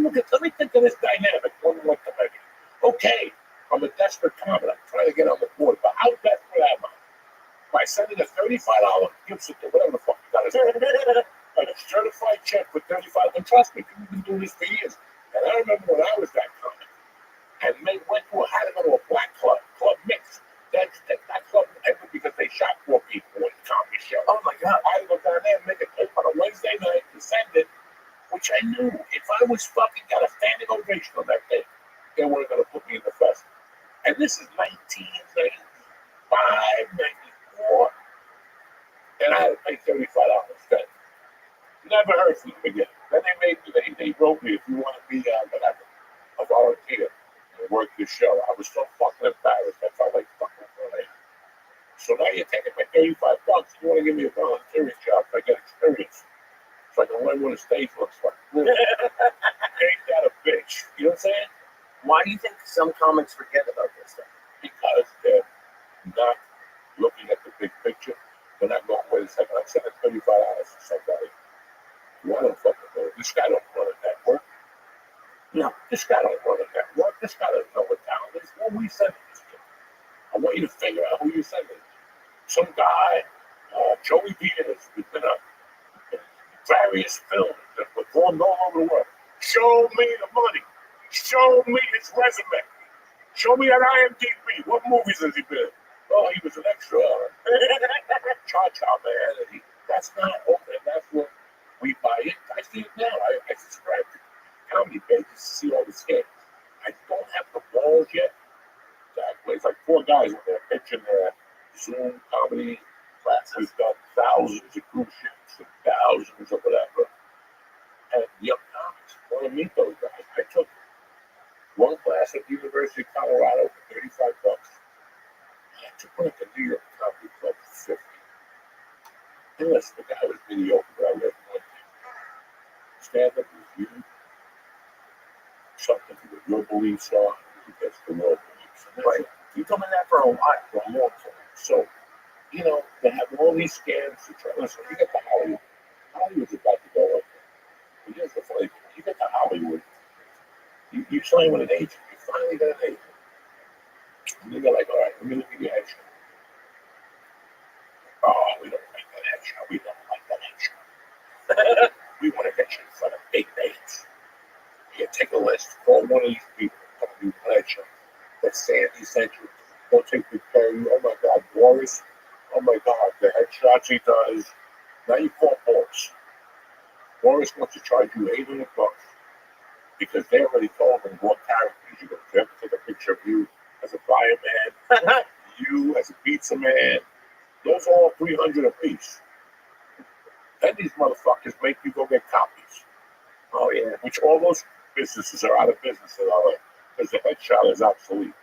S6: think of this dynamic. One like the maybe. Okay, I'm a desperate comic. I'm trying to get on the board, but how desperate am I? By sending a $35 gift certificate, whatever the fuck you gotta say, like a certified check for $35. And trust me, people have been doing this for years. And I remember when I was that comic, and had to go to a black club mix. That club ended because they shot 4 people on the comedy show.
S8: Oh my god!
S6: I had to go down there and make a tape on a Wednesday night and send it, which I knew if I was fucking got a standing ovation on that tape, they weren't gonna put me in the festival. And this is 1995, 94, and I had to pay $35 then. Never heard from them again. Then they wrote me, if you want to be whatever, a volunteer and work the show. I was so fucking embarrassed. I felt like fucking funny. So now you're taking my $35. You want to give me a volunteering job so I get experience. So I can learn what a stage looks like. Ain't that a bitch? You know what I'm saying?
S8: Why do you think some comics forget about this stuff?
S6: Because they're not looking at the big picture. They're not going, wait a second, I'm sending $35 to somebody. Well, I don't fucking know. This guy don't run a network. No, this guy don't run a network. This guy doesn't know what talent is. What are we sending this to? I want you to figure out who you're sending. Some guy, Joey Diaz, who's been on various films that performed all over the world. Show me the money. Show me his resume. Show me that IMDb. What movies has he been in? Oh, he was an extra. Cha-cha, man. And that's not open. That's what we buy it. I see it now. I subscribe to comedy pages to see all the skits. I don't have the balls yet. Exactly. It's like 4 guys when they're pitching their Zoom comedy classes. We've done thousands of cruise ships and thousands of whatever. And young comics want to meet those guys. I took one class at the University of Colorado for $35. I took one at the New York Comedy Club for $50. And listen, the guy was mediocre, but I read one thing. Stand-up is you. Something that your beliefs are, because the world believes. Right. You told me that for a while, for a long time. So, they have all these scams to try. Listen, you get to Hollywood. Hollywood's about to go up. But here's the funny thing. You get to Hollywood, you sign with an agent. You finally got an agent. And they're like, all right, let me look at your headshot. Oh, we don't like that headshot. We don't like that headshot. We want to get you in front of big names. You take a list, call one of these people, come do one headshot. The that Sandy sent you. Don't take good care of you. Oh my God, Boris. Oh my God, the headshots he does. Now you call Boris. Boris wants to charge you $800 because they already told him what characters you're going to have to take a picture of you as a fireman, you as a pizza man. Those are all $300 a piece. Then these motherfuckers make you go get copies.
S8: Oh yeah.
S6: Which all those businesses are out of business in LA because the headshot is obsolete.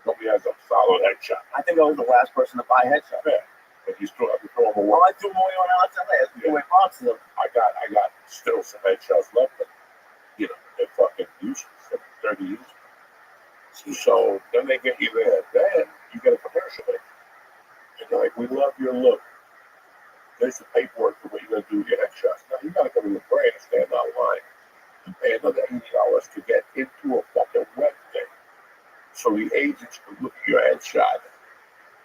S6: Nobody has a solid headshot.
S8: I think I was the last person to buy headshots.
S6: Yeah, but you still have to throw them away.
S8: Well, I threw them away when I left LA. I threw away boxes of them.
S6: I got still some headshots left, but they're fucking useless. They're dirty useless. So then they get you there. Then you get a commercial in. And they're like, we love your look. There's the paperwork for what you're gonna do with your headshots. Now you gotta go to the brand and stand online and pay another $80 to get into a fucking web thing. So the agents can look at your headshot.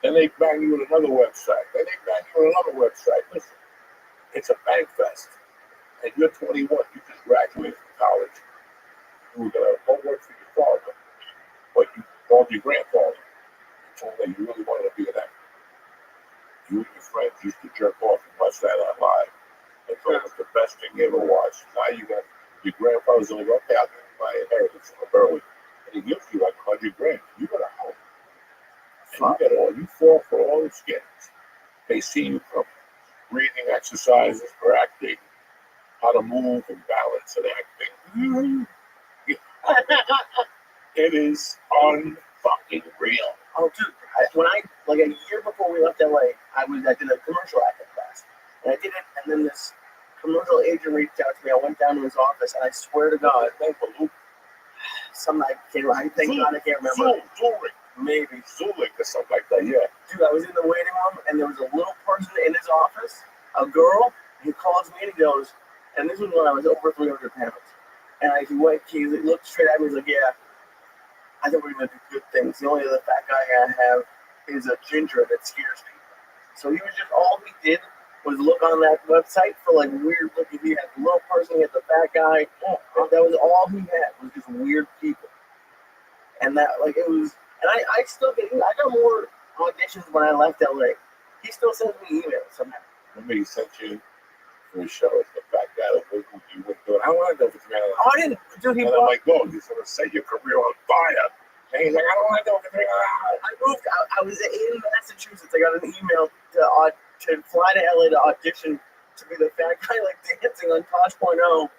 S6: Then they bang you with another website. Then they bang you with another website. Listen, it's a bank fest. And you're 21, you just graduated from college. You were gonna go work for your father, but you called your grandfather and told him you really wanted to be an actor. You and your friends used to jerk off and watch that on live. And thought it was the best thing you ever watched. Now you got your grandfather's like, okay, I'll give you my inheritance from early. And he gives you like $100,000. You got a home. And you fall for all the skins. They see you from breathing exercises for acting, how to move and balance and acting. It is unfucking real.
S8: Oh, dude, when I like a year before we left LA, I did a commercial acting class, and I did it. And then this commercial agent reached out to me. I went down to his office, and I swear to God, something I can't remember.
S6: Zulik.
S8: Maybe
S6: Zulik or something like that. Yeah.
S8: Dude, I was in the waiting room, and there was a little person in his office, a girl. He calls me and he goes, and this was when I was over 300 pounds. And he looked straight at me. He's like, "Yeah, I think we're gonna do good things. The only other fat guy I have is a ginger that scares people." So he was just all he did was look on that website for like weird looking. He had the little person, he had the fat guy. That was all he had was just weird people. And that like it was. And I got more auditions when I left LA. He still sends me emails somehow.
S6: Remember he sent you for a show as the fat guy that you wouldn't do it. I want to go for $300.
S8: Oh, I didn't, dude.
S6: And I'm like, go, he's gonna set your career on fire. And he's like, I don't want to go for $300.
S8: I moved. I was in Massachusetts. I got an email to fly to LA to audition to be the fat guy like dancing on Tosh.0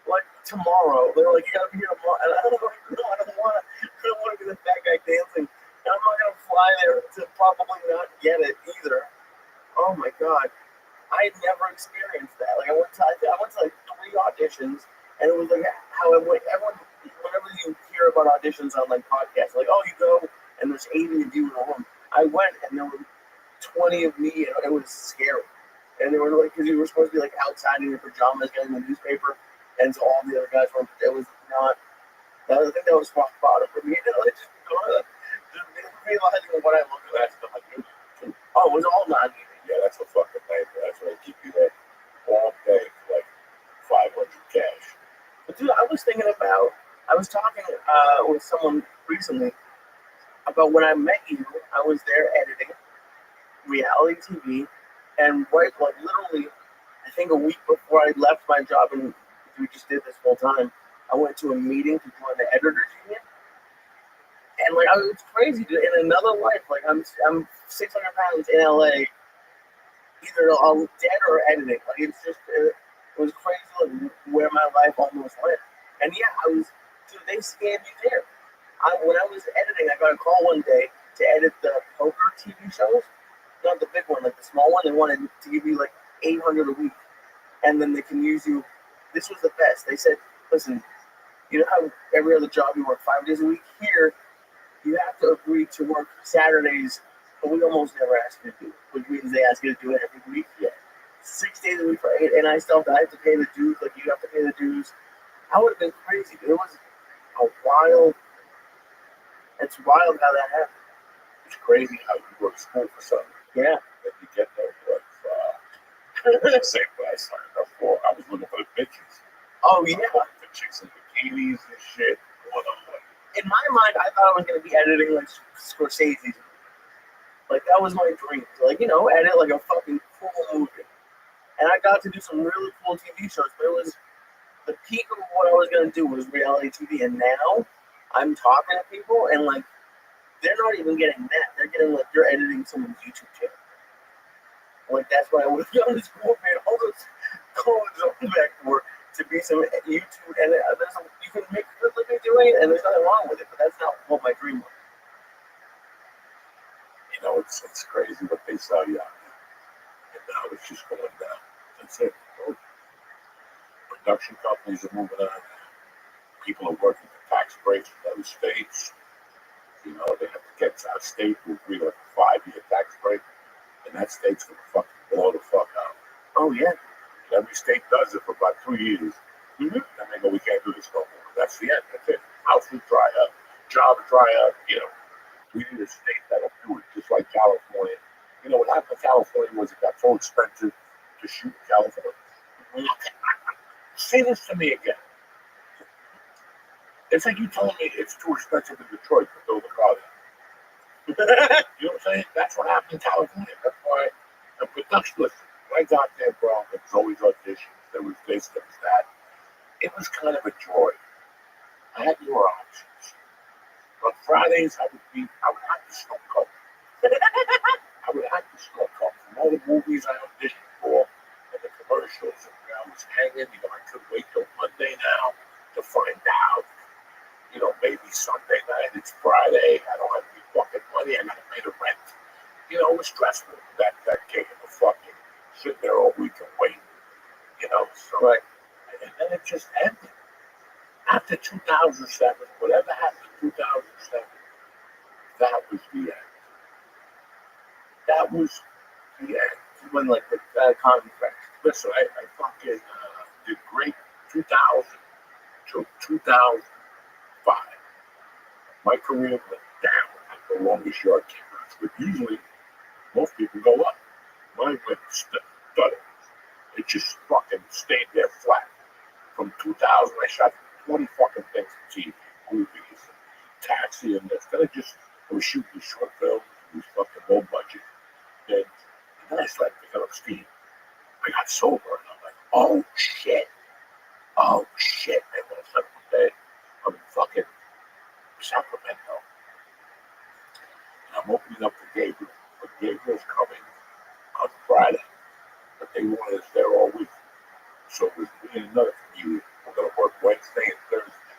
S8: like tomorrow. They were like, you gotta be here tomorrow. And I don't want to be the fat guy dancing. And I'm not gonna fly there to probably not get it either. Oh my God. I had never experienced that. Like I went to like 3 auditions, and it was like how everyone, whenever you hear about auditions on like podcasts, like you go and there's 80 of you in a room. I went and there were 20 of me, and it was scary. And they were like, because you were supposed to be like outside in your pajamas getting the newspaper, and so all the other guys were. It was not. I think that was rock bottom for me. Just realizing what I looked at. Oh, it was all not.
S6: Yeah, that's a fucking nightmare. That's why they keep you there all day for like 500 cash.
S8: But dude, I was talking with someone recently about when I met you. I was there editing reality TV, and literally, I think a week before I left my job, and we just did this full time, I went to a meeting to join the editors union. And it's crazy, dude. In another life, I'm 600 pounds in LA, either I'm dead or editing. It was crazy where my life almost went. And yeah, dude, they scammed me there. When I was editing, I got a call one day to edit the poker TV shows, not the big one, like the small one. They wanted to give you like $800 a week, and then they can use you. This was the best. They said, listen, you know how every other job you work 5 days a week? Here, you have to agree to work Saturdays, but we almost never ask you to do it, which means they ask you to do it every week. Yeah. 6 days a week for 8, and I still have to pay the dues. Like, you have to pay the dues. I would have been crazy. It was it's wild how that happened.
S6: It's crazy how you go to school for something.
S8: Yeah.
S6: And you get there, like, same place I signed up for. I was looking for the bitches.
S8: Oh, yeah.
S6: The chicks in bikinis and shit.
S8: in my mind, I thought I was gonna be editing like Scorsese's. Like that was my dream. To, like, edit like a fucking cool movie. And I got to do some really cool TV shows, but it was the peak of what I was gonna do was reality TV, and now I'm talking to people and like they're not even getting that. They're getting like you're editing someone's YouTube channel. Like that's what I would have done in school, made all those codes on back for to be some YouTube, and you can make a good living doing it, and there's nothing wrong with it. But that's not what my dream was.
S6: It's crazy what they sell you out there. And now it's just going down. That's it. Production companies are moving on. People are working for tax breaks in other states. They have to get out of state to agree to a 5-year tax break, and that state's gonna fucking blow the fuck out.
S8: Oh yeah.
S6: And every state does it for about 2 years. Mm-hmm. And they go, we can't do this no more. That's the end. That's it. House will dry up. Job will dry up. We need a state that'll do it, just like California. What happened in California was it got so expensive to shoot in California. Say this to me again. It's like you telling me it's too expensive in Detroit to build a car there. You know what I'm saying? That's what happened in California. That's why the production, listen, when I got there, bro, there was always auditions. There was this, there was that. It was kind of a joy. I had more options. On Fridays, I would have to smoke coke. I would have to smoke coke from all the movies I auditioned for and the commercials and where I was hanging. I couldn't wait till Monday now to find out. Maybe Sunday night, it's Friday. I don't have any fucking money. I gotta pay the rent. It was stressful. That game of fucking sitting there all week and waiting. So
S8: Right.
S6: And then it just ended. After 2007, whatever happened in 2007, that was the end. That was the end.
S8: When like the contract.
S6: Listen, I fucking did great 2000 to 2005. My career went down at the longest yard cameras, but usually most people go up. Mine went studded. It just fucking stayed there flat. From 2000, I shot 20 fucking things on TV, movies, Taxi, and this. Then I was shooting these short films, these fucking low budget. And then I started picking up steam. I got sober, and I'm like, oh shit. And then one day, I'm in fucking Sacramento. And I'm opening up for Gabriel. But Gabriel's coming on Friday. But they wanted us there all week. So it was me and another comedian. We're going to work Wednesday and Thursday.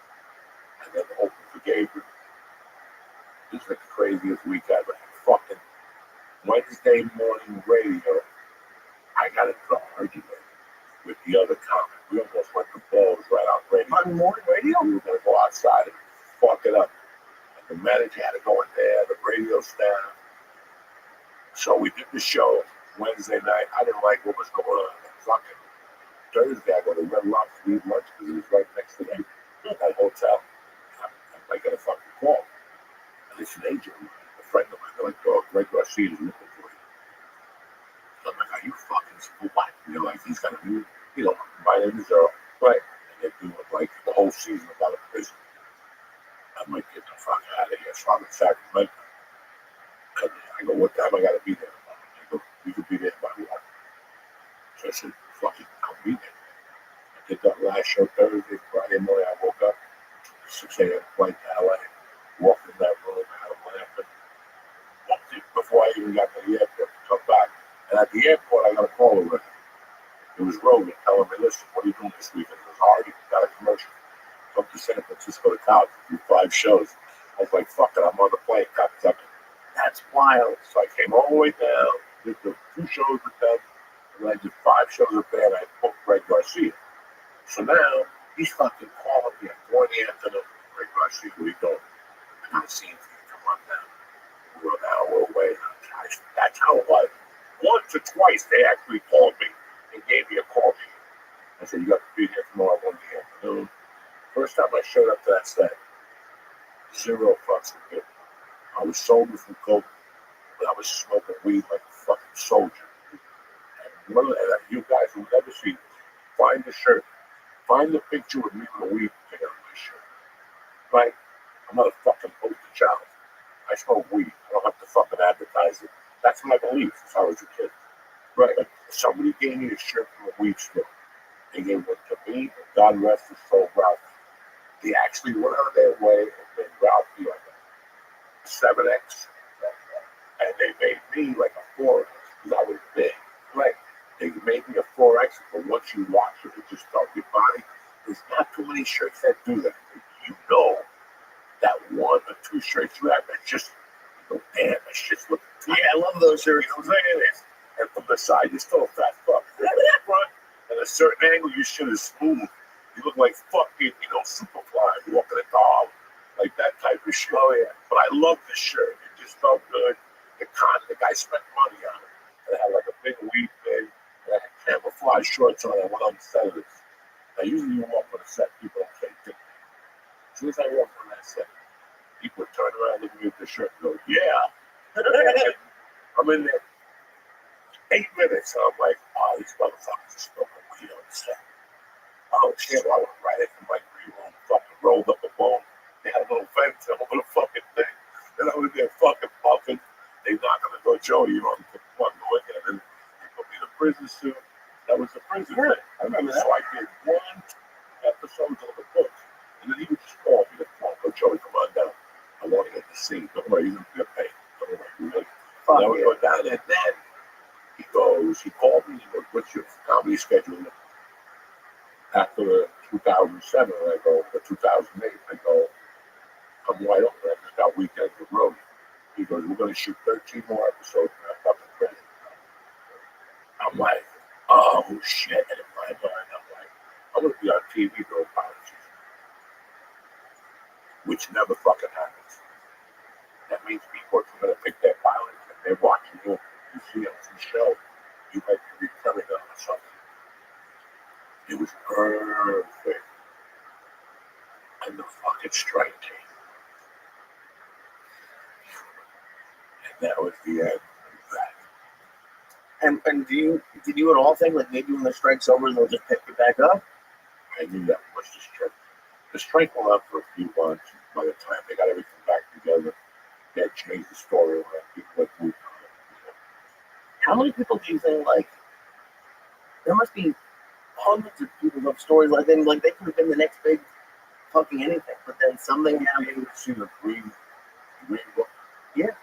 S6: And then open for Gabriel. This is the craziest week I've ever had. Fucking Wednesday morning radio. I got into an argument with the other comic. We almost went to balls right on radio.
S8: On morning radio?
S6: We were going to go outside and fuck it up. And the manager had to go in there, the radio staff. So we did the show Wednesday night. I didn't like what was going on. Fucking Thursday, I go to Red Lobster to eat lunch because it was right next to that hotel. I got a fucking call. And it's an agent, a friend of mine. They're like, oh, Greg Garcia is looking for you. I'm like, are you fucking what? Like, he's got to do, my name is Earl. Right. And they're doing like the whole season about a prison. I'm like, get the fuck out of here. So I'm in Sacramento. And I go, what time I got to be there? I go, you could be there by 1. So I said, fucking, I'll be there. I did that last show Thursday, Friday morning. I woke up, 6 a.m. flight to LA, walked in that room, had a laughing. Before I even got to the airport to come back. And at the airport, I got a call already. It was Rogan telling me, listen, what are you doing this weekend? It was already got a commercial. Come to San Francisco to college, do 5 shows. I was like, fuck it, I'm on the plane, Kentucky. That's wild. So I came all the way down, did the 2 shows with them, and I did 5 shows with them, and I booked Greg Garcia. So now, he's fucking calling me at 4 in the afternoon. Greg Garcia, what are you doing? I'm not seeing you. Come on down. We're an hour away. That's how it was. Once or twice, they actually called me and gave me a call sheet. I said, you got to be here tomorrow 1 in the afternoon. First time I showed up to that set, 0 fucks with it. I was sober from coke, but I was smoking weed like a fucking soldier. And you guys who never see this, find the shirt. Find the picture of me with a weed thing on my shirt. Right? I'm not a fucking poster child. I smoke weed. I don't have to fucking advertise it. That's my belief since I was a kid.
S8: Right.
S6: Like, somebody gave me a shirt from a weed store. They gave it to me, and God rest his soul, Ralph. They actually went out of their way and made Ralphie like a 7X. And they made me like a 4X because I was big.
S8: Right.
S6: They made me a 4X, but once you watch it, it just felt your body. There's not too many shirts that do that. You know that one or two shirts you have that just, you know, damn, that shit's looking tight.
S8: Yeah, I love those shirts.
S6: You know what I'm saying? And from the side, you're still a fat fuck. From the front, at a certain angle, your shit is smooth. You look like fucking, you know, Superfly. You walking a dog, like that type of shit.
S8: Oh yeah.
S6: But I love this shirt. It just felt good. The guy spent money on it. And it had like a big weed thing. And I had camouflage shorts on. I went on set of this. Now, usually you walk on a set, people don't say dick. As soon as I walk on that set, people turn around, look at me with the shirt, and go, yeah. I'm in there 8 minutes, and I'm like, oh, these motherfuckers are smoking weed on the set. Oh shit, well, I went right into my green room, fucking rolled up a bone. They had a little vent on a fucking thing. And I was there fucking puffing. They knock on the door, Joey, you know, I'm fucking looking. And then they put me in a prison suit. That was the prison thing.
S8: I remember that.
S6: So I did 1 episode of the book. And then he would just call me, come on, Joey, come on down. I want to get the scene. Don't worry, you're going to get paid. Don't worry, you really. And I would go down there. Then he called me, he goes, what's your comedy schedule? After 2007, I go, or 2008, I go, I'm wide open. I just got weekends with Road. He goes, we're going to shoot 13 more episodes and I'm fucking credit. I'm like, oh shit. And in my mind, I'm like, I'm going to be on TV during pilot season, which never fucking happens. That means people are going to pick their pilots and they're watching you. You see them on the show. You might be recurring them or something. It was perfect. And the fucking strike came. And that was the end of that.
S8: And did you at all think like maybe when the strike's over they'll just pick it back up?
S6: I knew that was the strike. The strike went on for a few months. By the time they got everything back together, they had changed the story around. People like moved on it.
S8: How many people do you think like there must be hundreds of people who have stories like them, like they could have been the next big fucking anything, but then something
S6: Have
S8: happened.
S6: you seen the green book?
S8: Yeah.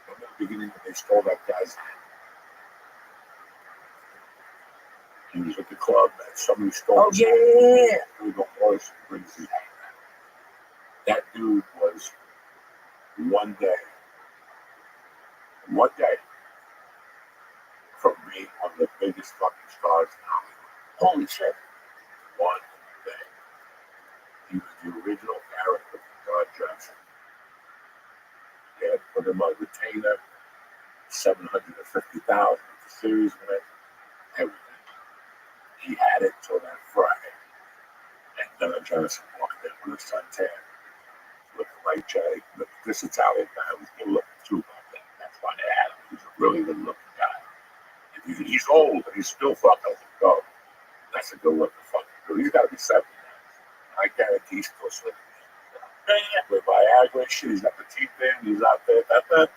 S6: Remember the beginning when they stole that guy's hat? He was at the club and somebody stole
S8: Oh
S6: his
S8: yeah.
S6: hat. We go, Morris brings his hat back. That dude was one day from being one of the biggest fucking stars in Hollywood.
S8: Holy shit.
S6: One day. He was the original character from John Johnson. They had put him on retainer, $750,000 for series went, everything. He had it till that Friday. And John Johnson walked in with his suntan, looking like Jay. This Italian guy was good looking too back then. That's why they had him. He's a really good looking guy. He's old and he's still fucking go. That's a good looking fucking dude. He's got to be 70 now. I guarantee he's still slipping. With Viagra and shit, he's got the teeth in, he's out there. But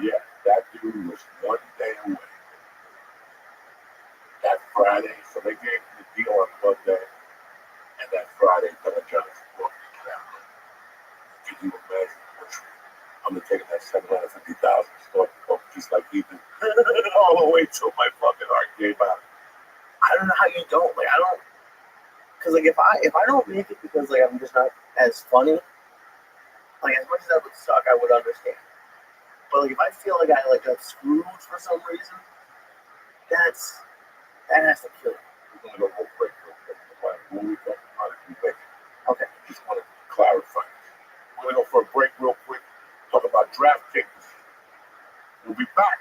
S6: yeah, that dude was one day away. That Friday, so they gave him the deal on Monday, and that Friday, John Johnson walked me down. Could you imagine? I'm gonna take that $750,000 store just like he did, all the way till my fucking heart gave out.
S8: I don't know how you don't. Like I don't, because like if I don't make it because like I'm just not as funny, like as much as that would suck, I would understand. But like if I feel like I like got screwed for some reason, that has to kill me.
S6: We're gonna go real quick. When we talk about it, we make it.
S8: Okay.
S6: Just want to clarify. We're gonna go for a break real quick. Talk about DraftKings. We'll be back.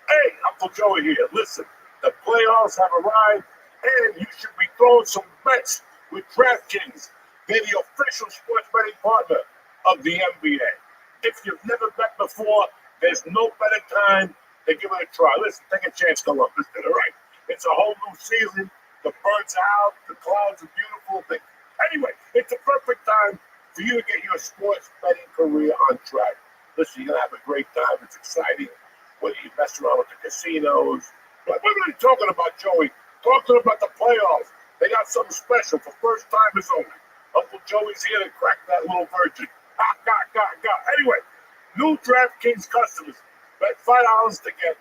S6: Hey, Uncle Joey here. Listen, the playoffs have arrived, and you should be throwing some bets with DraftKings. They're the official sports betting partner of the NBA. If you've never bet before, there's no better time to give it a try. Listen, take a chance, Columbus did it right. It's a whole new season. The birds are out. The clouds are beautiful. Anyway, it's a perfect time for you to get your sports betting career on track. Listen, you're gonna have a great time. It's exciting. Whether you mess around with the casinos, but we're really talking about Joey. Talking about the playoffs. They got something special for first timers only. Uncle Joey's here to crack that little virgin. Anyway, new DraftKings customers bet $5 to get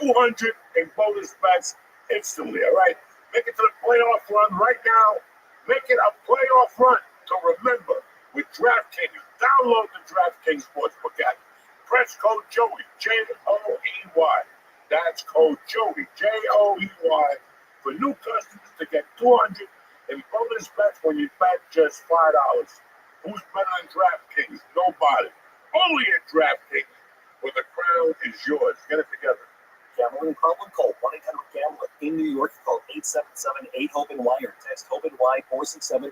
S6: 200 in bonus bets instantly. All right, make it to the playoff run right now. Make it a playoff run to remember with DraftKings. Download the DraftKings Sportsbook app. Press code Joey, Joey. That's code Joey, Joey, for new customers to get 200 in bonus bets when you bet just $5. Who's better than DraftKings? Nobody. Only at DraftKings, where the crown is yours. Get it together.
S7: Gambling problem? Call 1-800-GAMBLER. In New York, call 877-8-HOPE-NY or text HOPE-NY 467-369.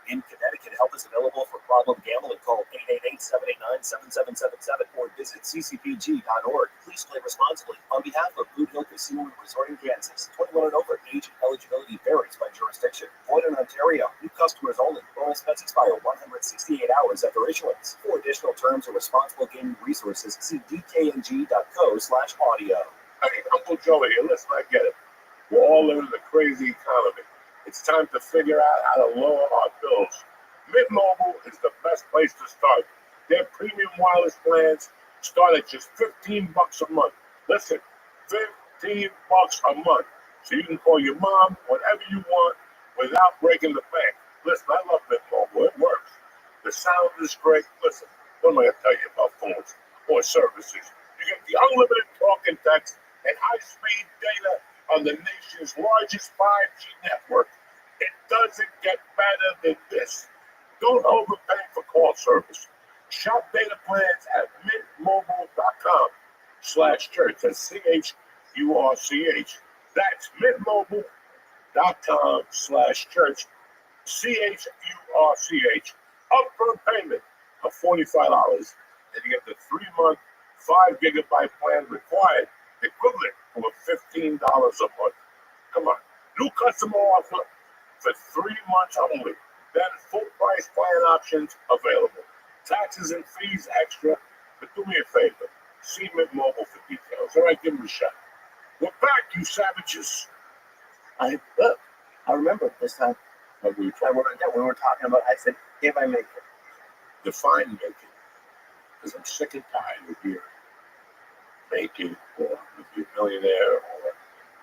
S7: In Connecticut, help is available for problem gambling. Call 888-789-7777 or visit ccpg.org. Please play responsibly. On behalf of Boot Hill Casino and Resort in Kansas, 21 and over. Age and eligibility varies by jurisdiction. Void in Ontario. New customers only. Bonus bets expire 168 hours after issuance. For additional terms or responsible gaming resources, see dkng.co/audio.
S6: Hey, Uncle Joey here. Listen, I get it. We're all living in a crazy economy. It's time to figure out how to lower our bills. Mint Mobile is the best place to start. Their premium wireless plans start at just $15 a month. Listen, $15 a month. So you can call your mom whenever you want without breaking the bank. Listen, I love Mint Mobile. It works. The sound is great. Listen, what am I going to tell you about phones or services? You get the unlimited talk and text and high-speed data on the nation's largest 5G network. It doesn't get better than this. Don't overpay for call service. Shop data plans at mintmobile.com/church. That's CHURCH. That's mintmobile.com/church. CHURCH. Upfront payment of $45. And you get the 3-month 5 gigabyte plan required, equivalent to $15 a month. Come on. New customer offer for 3 months only. Then full price plan options available. Taxes and fees extra. But do me a favor. See Mint Mobile for details. All right, give them a shot. We're back, you savages.
S8: I remember this time
S6: What were you
S8: we were talking about. I said, if I make it.
S6: define make it? Because I'm sick and tired of hearing make it or be a millionaire or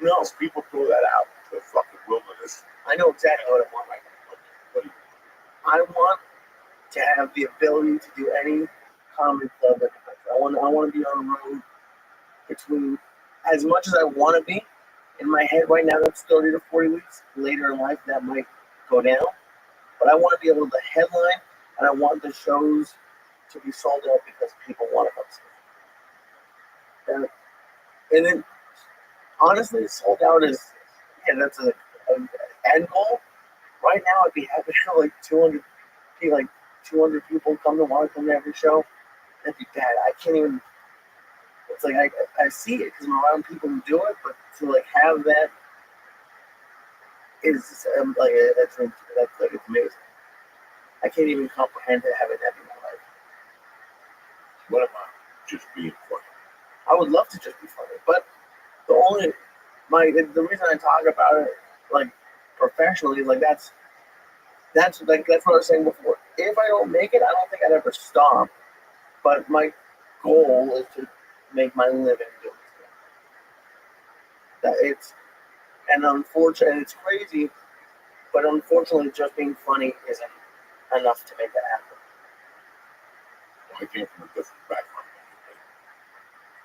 S6: no, people throw that out to the fucking wilderness.
S8: I know exactly what I want right now.
S6: What do you
S8: I want to have the ability to do any comedy club in the country. I want to be on the road between as much as I want to be. In my head right now, that's 30 to 40 weeks. Later in life, that might go down. But I want to be able to headline, and I want the shows to be sold out because people want to come see it. And then, honestly, sold out is, that's an end goal. Right now, I'd be happy to have like 200 people come to every show. That'd be bad. I can't even. It's like I see it because I'm around people who do it, but to like have that is it's amazing. I can't even comprehend having that in my life.
S6: What about just being funny?
S8: I would love to just be funny, but the reason I talk about it like professionally, like that's what I was saying before. If I don't make it, I don't think I'd ever stop. But my goal is to make my living doing this. Unfortunately, it's crazy, but unfortunately, just being funny isn't enough to make that happen.
S6: I came from a different background.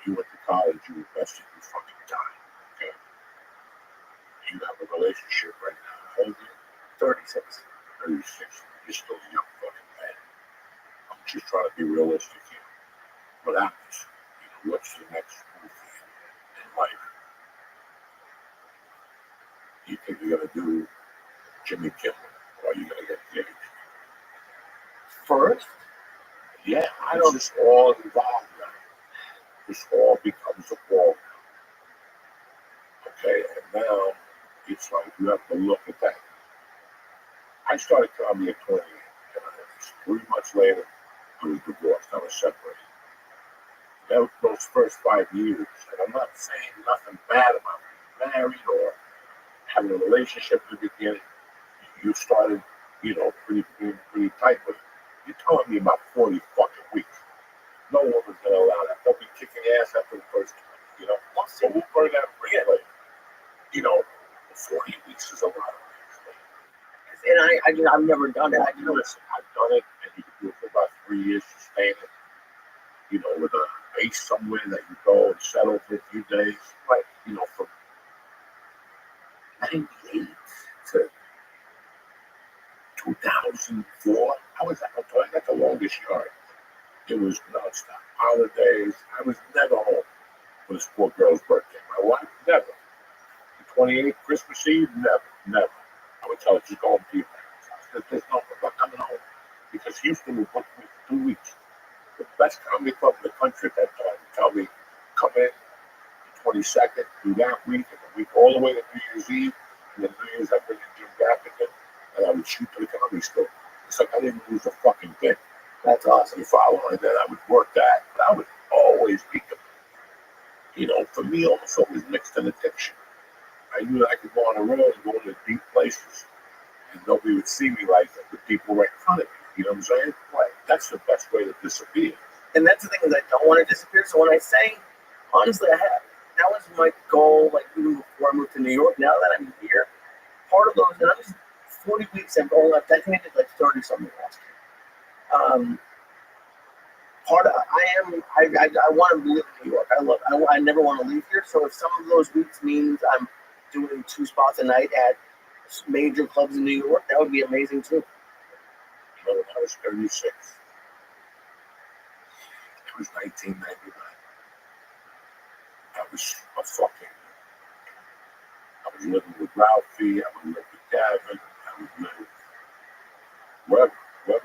S6: You went to college, you invested your fucking time. Okay. You have a relationship right now. How old are you?
S8: 36.
S6: 36. You're still a young fucking man. I'm just trying to be realistic here. What happens? What's the next move for you in life? You think you're gonna do Jimmy Kimmel, or are you gonna get engaged?
S8: First?
S6: Yeah, I don't. It's all involved now. This all becomes a ball now. Okay, and now it's like you have to look at that. I started comedy at 28. 3 months later, I was divorced. I was separated. Those first 5 years, and I'm not saying nothing bad about being married or having a relationship at the beginning. You started, pretty tight with it. You're telling me about 40 fucking weeks. No woman's gonna allow that. They'll be kicking ass after the first time, So we'll burn that bridge later. 40 weeks is a lot of weeks.
S8: And I've never done it.
S6: Listen, I've done it, and you can do it for about 3 years, sustain it. With a base somewhere that you go and settle for a few days.
S8: Right.
S6: From 98 to 2004, I was at the longest yard. It was nonstop. Holidays, I was never home for this poor girl's birthday. My wife, never. The 28th, Christmas Eve, never. I would tell her, just go home to your parents. There's no, I'm not coming home. Because Houston would book me for 2 weeks. The best comedy club in the country at that time would tell me, come in the 22nd, do that week, and the week all the way to New Year's Eve, and then New Year's I bring in Jim Gaffigan, and I would shoot to the comedy store. It's like I didn't lose a fucking thing.
S8: That's awesome.
S6: You follow? And then I would work that, but I would always be, for me, almost always mixed an addiction. I knew that I could go on the road and go to deep places, and nobody would see me like that, with people right in front of me. You know what I'm saying? Right. That's the best way to disappear.
S8: And that's the thing, is I don't want to disappear. So when I say, honestly, that was my goal, like even before I moved to New York. Now that I'm here, part of those, and I'm just 40 weeks and all left. I think I did like 30 something last year. Part of I want to live in New York. I never want to leave here. So if some of those weeks means I'm doing 2 spots a night at major clubs in New York, that would be amazing too.
S6: When I was 36, it was 1999. I was living with Ralphie, I was living with Gavin, I was living whoever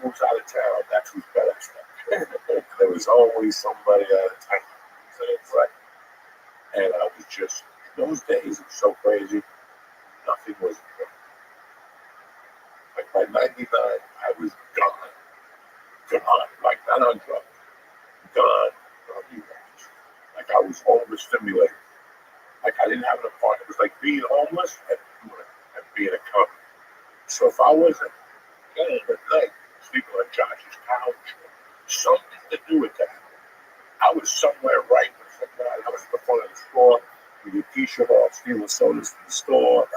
S6: was out of town, that's who's better stuff. There was always somebody out of town. So it's right. And I was just, those days, it was so crazy, nothing was good. Like by 99, I was gone. Like not on drugs. Gone. Like I was overstimulated. Like I didn't have an apartment. It was like being homeless and being a comic. So if I wasn't home at night, sleeping on Josh's couch, something to do with that, I was somewhere right with somebody. I was at the front of the store with your t-shirt off, stealing sodas from the store.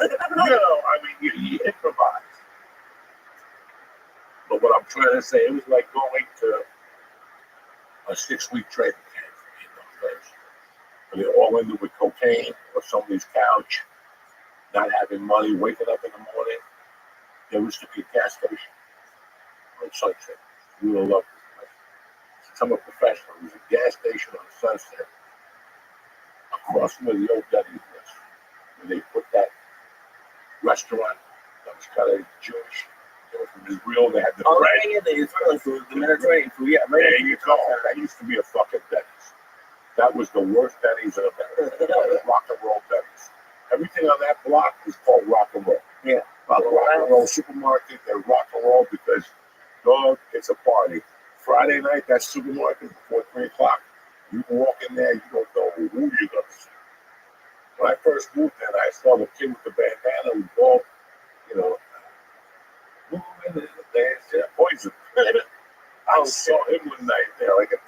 S6: You improvise. But what I'm trying to say, it was like going to a 6-week training camp in those days. But it all ended with cocaine or somebody's couch, not having money, waking up in the morning. There used to be a gas station on Sunset. We will love this place. Since I'm a professional, there was a gas station on Sunset across from where the old Denny's was, where they put that restaurant that was kind of Jewish. It was real. They had the bread.
S8: Yeah, the Israeli food, the Mediterranean food. Yeah, right.
S6: There you go. That used to be a fucking Denny's. That was the worst Denny's in America. Rock and roll Denny's. Everything on that block was called rock and roll.
S8: Yeah.
S6: Rock and roll supermarket. They're rock and roll because, dog, it's a party. Friday night, that supermarket before 3 o'clock. You can walk in there, you don't know who you're gonna see. When I first moved in, I saw the kid with the bandana who ball, poison. I saw him one night there, like at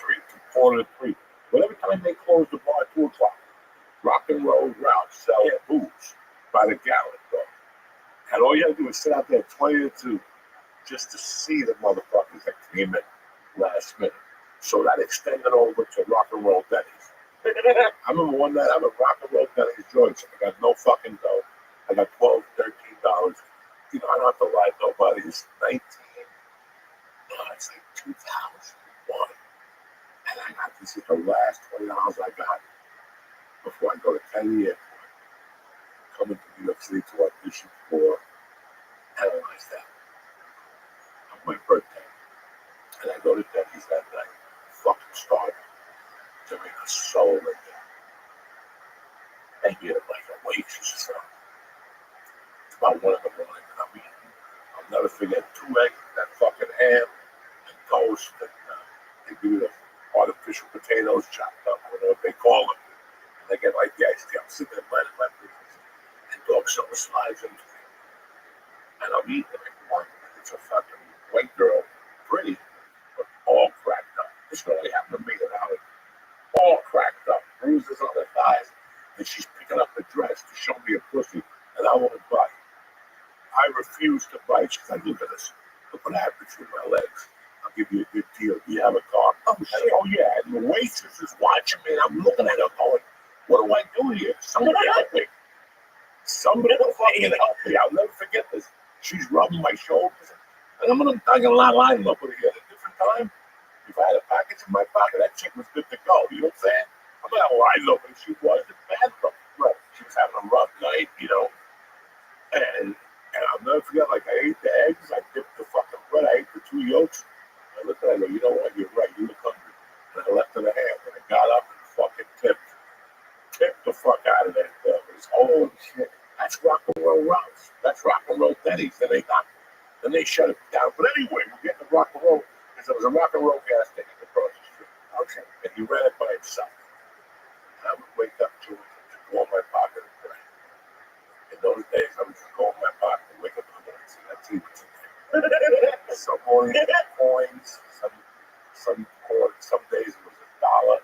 S6: 3:45. But every time they closed the bar at 2 o'clock, rock and roll route sell booze by the gallon, bro. And all you had to do was sit out there 20 to 2 just to see the motherfuckers that came in last minute. So that extended over to rock and roll Denny's. I remember one night I'm at rock and roll Denny's joints. I got no fucking dough. I got $12, $13. I don't have to lie to nobody. It's 19. It's like 2001. And I got this is the last $20 I got before I go to Kennedy Airport, coming to New York City to audition for Analyze That on my birthday. And I go to Denny's that night, fucking starving. There ain't a soul in there. And you like a waitress or something. It's about 1 in the morning, and I'm eating. I'll never forget 2 eggs, that fucking ham, and toast, and they give you the artificial potatoes chopped up, whatever they call them. And they get like the iced tea. I'm sitting there minding my business. And dog someone slides into me. And I'm eating it. It's a fucking white girl, pretty, but all cracked up. This girl only happened to me an hour. All cracked up, bruises on her thighs, and she's picking up the dress to show me a pussy, and I won't bite. I refuse to bite. She's like, look at this. Look what happened between my legs. I'll give you a good deal. Do you have a car? Oh, shit. Oh, yeah. And the waitress is watching me, and I'm looking at her going, what do I do here? Somebody help me. Somebody fucking help me. I'll never forget this. She's rubbing my shoulders. And I'm gonna line up with her at a different time. If I had a package in my pocket, that chick was good to go. You know what I'm saying? I'm not lying up, and she was in the bathroom. Right. She was having a rough night, you know. And I'll never forget, like, I ate the eggs, I dipped the fucking bread, I ate the 2 yolks. I looked at her, I go, you know what, you're right, you look hungry. And I left her the ham, and I got up and fucking tipped the fuck out of that. Holy shit, that's rock and roll Ralph's. That's rock and roll Denny's. Then they shut it down. But anyway, we're getting to rock and roll, because there was a rock and roll gas station across the street. Okay. And he ran it by himself. And I would wake up to go in my pocket and pray. In those days, I would just go in my pocket and wake up in the morning and see that tea was in there. Some mornings, coins, some days it was $1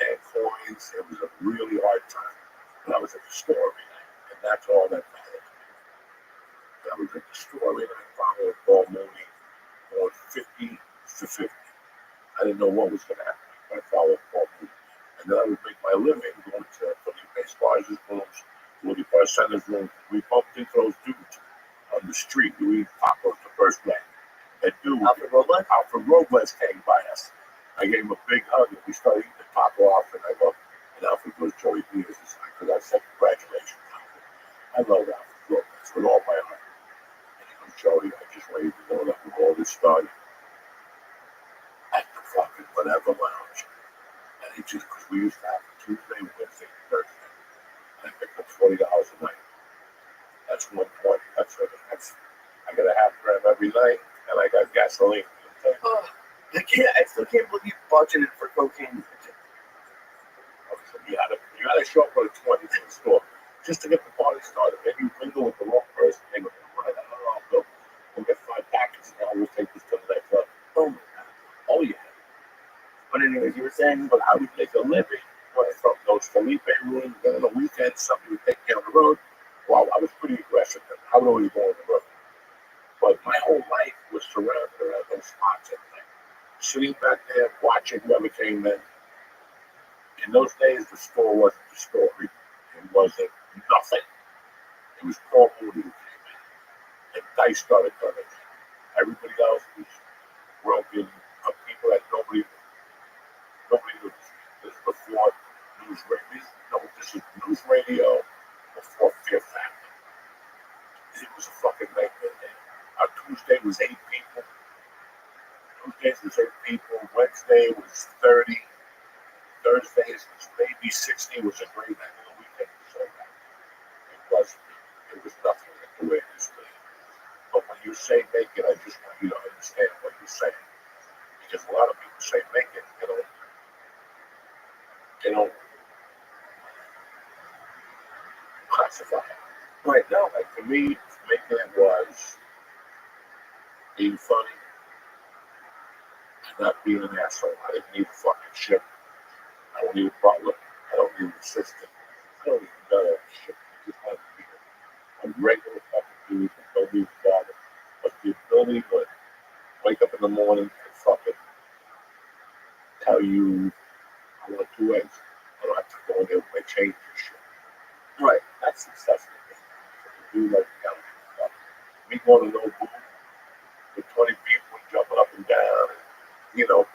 S6: and coins. It was a really hard time. And I was at the store every night, and that's all that mattered to me. I was at the store every night, following Paul Mooney, going 50 to 50. I didn't know what was going to happen. I followed Paul Mooney. And then I would make my living going to Felipe Esparza's rooms, Woody Parcena's rooms. We bumped into those dudes on the street. We eat tacos the first day. That dude, Alfred Robles came by us. I gave him a big hug, and we started eating the taco off, and I go, and Alfred goes, Joey Diaz. Because I said, congratulations, Alfred. I love Alfred Robles with all my heart. And he goes, Joey, I just want you to know that when all this started at the fucking whatever lounge. And he just, because we used to have Tuesday, Wednesday, Thursday. And I picked up $40 a night. That's 120. I got a half gram every night, and I got gasoline. You know what I'm saying?
S8: I still can't believe you budgeted for cocaine.
S6: So you gotta show up with a 20 to the store just to get the party started. Maybe you mingle with the wrong person. They go, right, I'll go. We'll get 5 packets, and we'll take this to the next level. Oh my God. Oh yeah. But anyways, you were saying, but I would make a living from those Felipe rooms. Then on the weekends, somebody would take me on the road. Well, I was pretty aggressive then. I would always go on the road. But my whole life was surrounded around those spots at night. Sitting back there, watching whoever came in. In those days, the store wasn't the story. It wasn't nothing. It was Paul Mooney who came in. And dice started coming in. Everybody else was broken up people that nobody knew. This is before news radio. No, this is news radio before Fear Factor. It was a fucking nightmare there. Our Tuesday was 8 people. Tuesdays was 8 people. Wednesday was 30. Thursdays was maybe 60. Was a great night. On the weekend was so bad. It was nothing like the way it is today. But when you say make it, I just want you to understand what you're saying. Because a lot of people say make it, they don't classify it. Right now, like for me, making it was being funny and not being an asshole. I didn't need a fucking ship. I don't need a butler. I don't need an assistant. I don't even know that shit. I just want to be a regular fucking dude and don't need a bother. But the ability to wake up in the morning and fucking tell you I want 2 eggs. I don't have to go in there with my change and shit. Right. That's successful. A dude like that. Me going to no booth with 20 people jumping up and down and,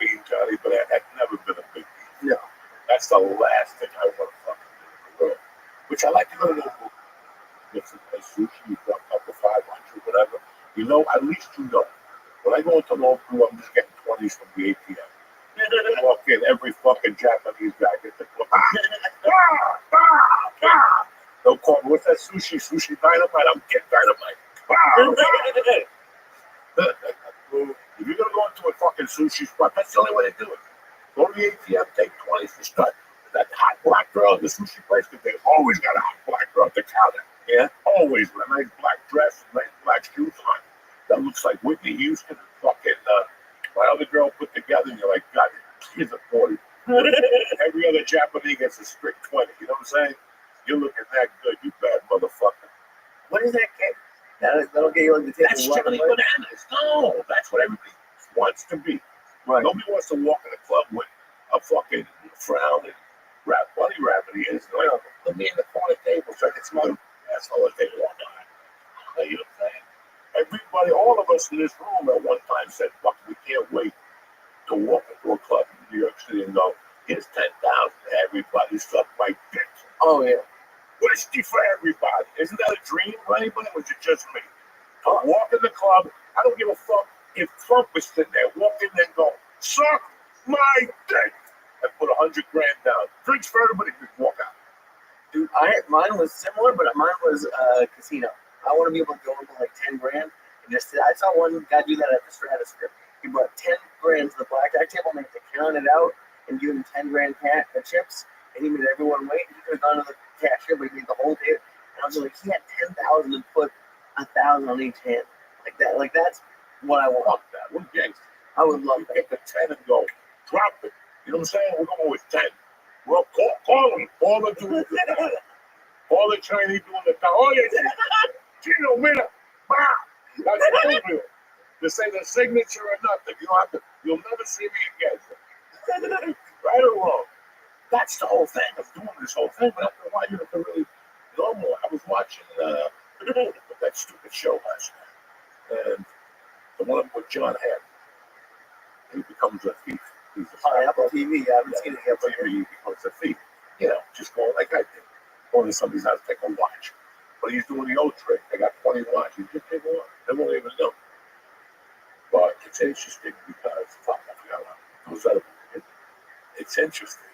S6: being Johnny, but that's never been a big deal. Yeah. That's the last thing I want to fucking do in the world. Which I like to go to no booth. Get some nice sushi, you drop up to 500, whatever. At least you know. When I go into no booth, I'm just getting 20s from the ATM. I walk in, every fucking Japanese guy gets a clip. They'll call me, what's that sushi? Sushi dynamite? I'm getting dynamite. If you're gonna go into a fucking sushi spot, that's the only way to do it. Go to the ATM, take 20 for start. That hot black girl at the sushi place, because they always got a hot black girl at the counter.
S1: Yeah.
S6: Always with a nice black dress and nice black shoes on. That looks like Whitney Houston and fucking my other girl put together, and you're like, God, he's a 40. Every other Japanese gets a strict 20. You know what I'm saying? You're looking that good, you bad motherfucker.
S1: What is that cake? That'll get you like the table.
S6: That's Johnny Bananas. No, that's what everybody wants to be.
S1: Right.
S6: Nobody wants to walk in a club with a fucking frown and bunny rabbit is. Like, let me in the corner table so I can smell asshole as they walk on. You know what I'm saying? Everybody, all of us in this room at one time said, fuck, we can't wait to walk into a club in New York City and go, here's 10,000. Everybody suck my dick.
S1: Oh, yeah.
S6: Whiskey for everybody. Isn't that a dream for anybody? Or was it just me? To walk in the club, I don't give a fuck if Trump was sitting there, walk in there and go, suck my dick, and put $100,000 down. Drinks for everybody, just walk out.
S1: Dude, mine was similar, but mine was casino. I want to be able to go into like 10 grand and just. I saw one guy do that at the Stratosphere. He brought 10 grand to the blackjack table and they had to count it out and give him 10 grand chips, and he made everyone wait. He could have gone to the cashier, but he made the whole day. And I was like, he had 10,000 and put 1,000 on each hand, like that. Like that's what I want.
S6: Fuck that. We're gangsters.
S1: I would love
S6: You
S1: that.
S6: pick the 10 and go, drop it. You know what I'm saying? We're going with 10. Well, call them. All the dudes. All the Chinese doing the time. Oh, yeah. Gino, mira. Bah. That's the deal. This ain't a signature or nothing. You don't have to. You'll never see me again. Right or wrong. That's the whole thing of doing this whole thing. But after a while, you have to really know more. I was watching that stupid show last night. And the one with John Hamm. He becomes a thief. He's a
S1: Apple TV. I haven't seen it yet.
S6: but he becomes a thief. You know, just going like I did. Going to somebody's house, take a watch. But he's doing the old trick. They got 20 watches. Just take one. They won't even know. But it's interesting because, fuck, I forgot what was that. It's interesting.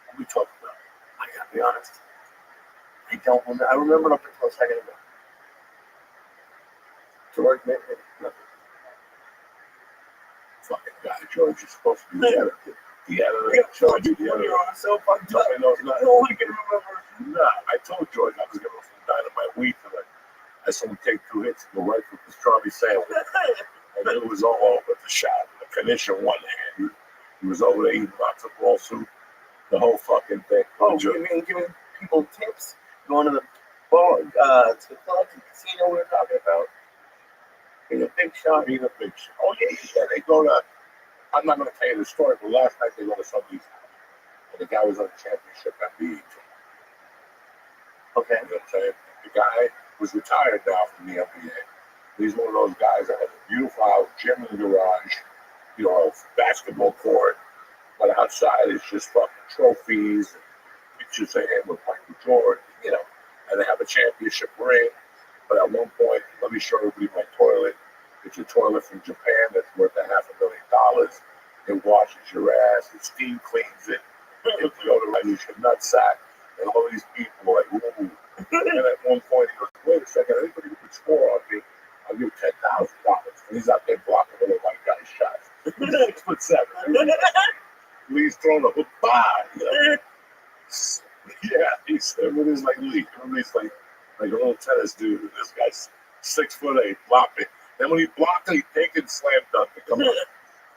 S6: What are we talking about?
S1: I gotta be honest. I don't remember. I remembered up until a second ago. George Mittman.
S6: Fucking guy, George is supposed to be the editor. The editor. George, the editor.
S1: So fucked up.
S6: Nobody knows nothing.
S1: No one can remember.
S6: Nah, I told George I was giving him some dynamite weed tonight. I saw him take 2 hits and go right for the pastrami sandwich. And it was all over the shop. The finish in one hand. He was over there eating lots of raw soup. The whole fucking thing.
S1: Oh, giving people tips, going to the bar, to the club, to the casino we were talking about. Being a big shot.
S6: Being a big shot. Oh, yeah. They go to, I'm not going to tell you the story, but last night they go to somebody's house. And the guy was on the championship at BET.
S1: Okay.
S6: You know what I'm saying? The guy was retired now from the NBA. He's one of those guys that has a beautiful house, gym in the garage, you know, basketball court. But outside it's just fucking trophies and pictures of him with Michael Jordan, you know. And they have a championship ring. But at one point, let me show everybody my toilet. It's a toilet from Japan that's worth $500,000. It washes your ass. It steam cleans it. It deodorizes your nutsack. And all these people are like, ooh. And at one point, he goes, wait a second. Anybody who can score on me, I'll give $10,000. And he's out there blocking little white guy's shots. He's 6'7". He's throwing a hook by. You know? Yeah, he's with his like league. He's like a little tennis dude. This guy's 6'8", blocking. Then when he blocked it, he take it and slam dunk it. Come on.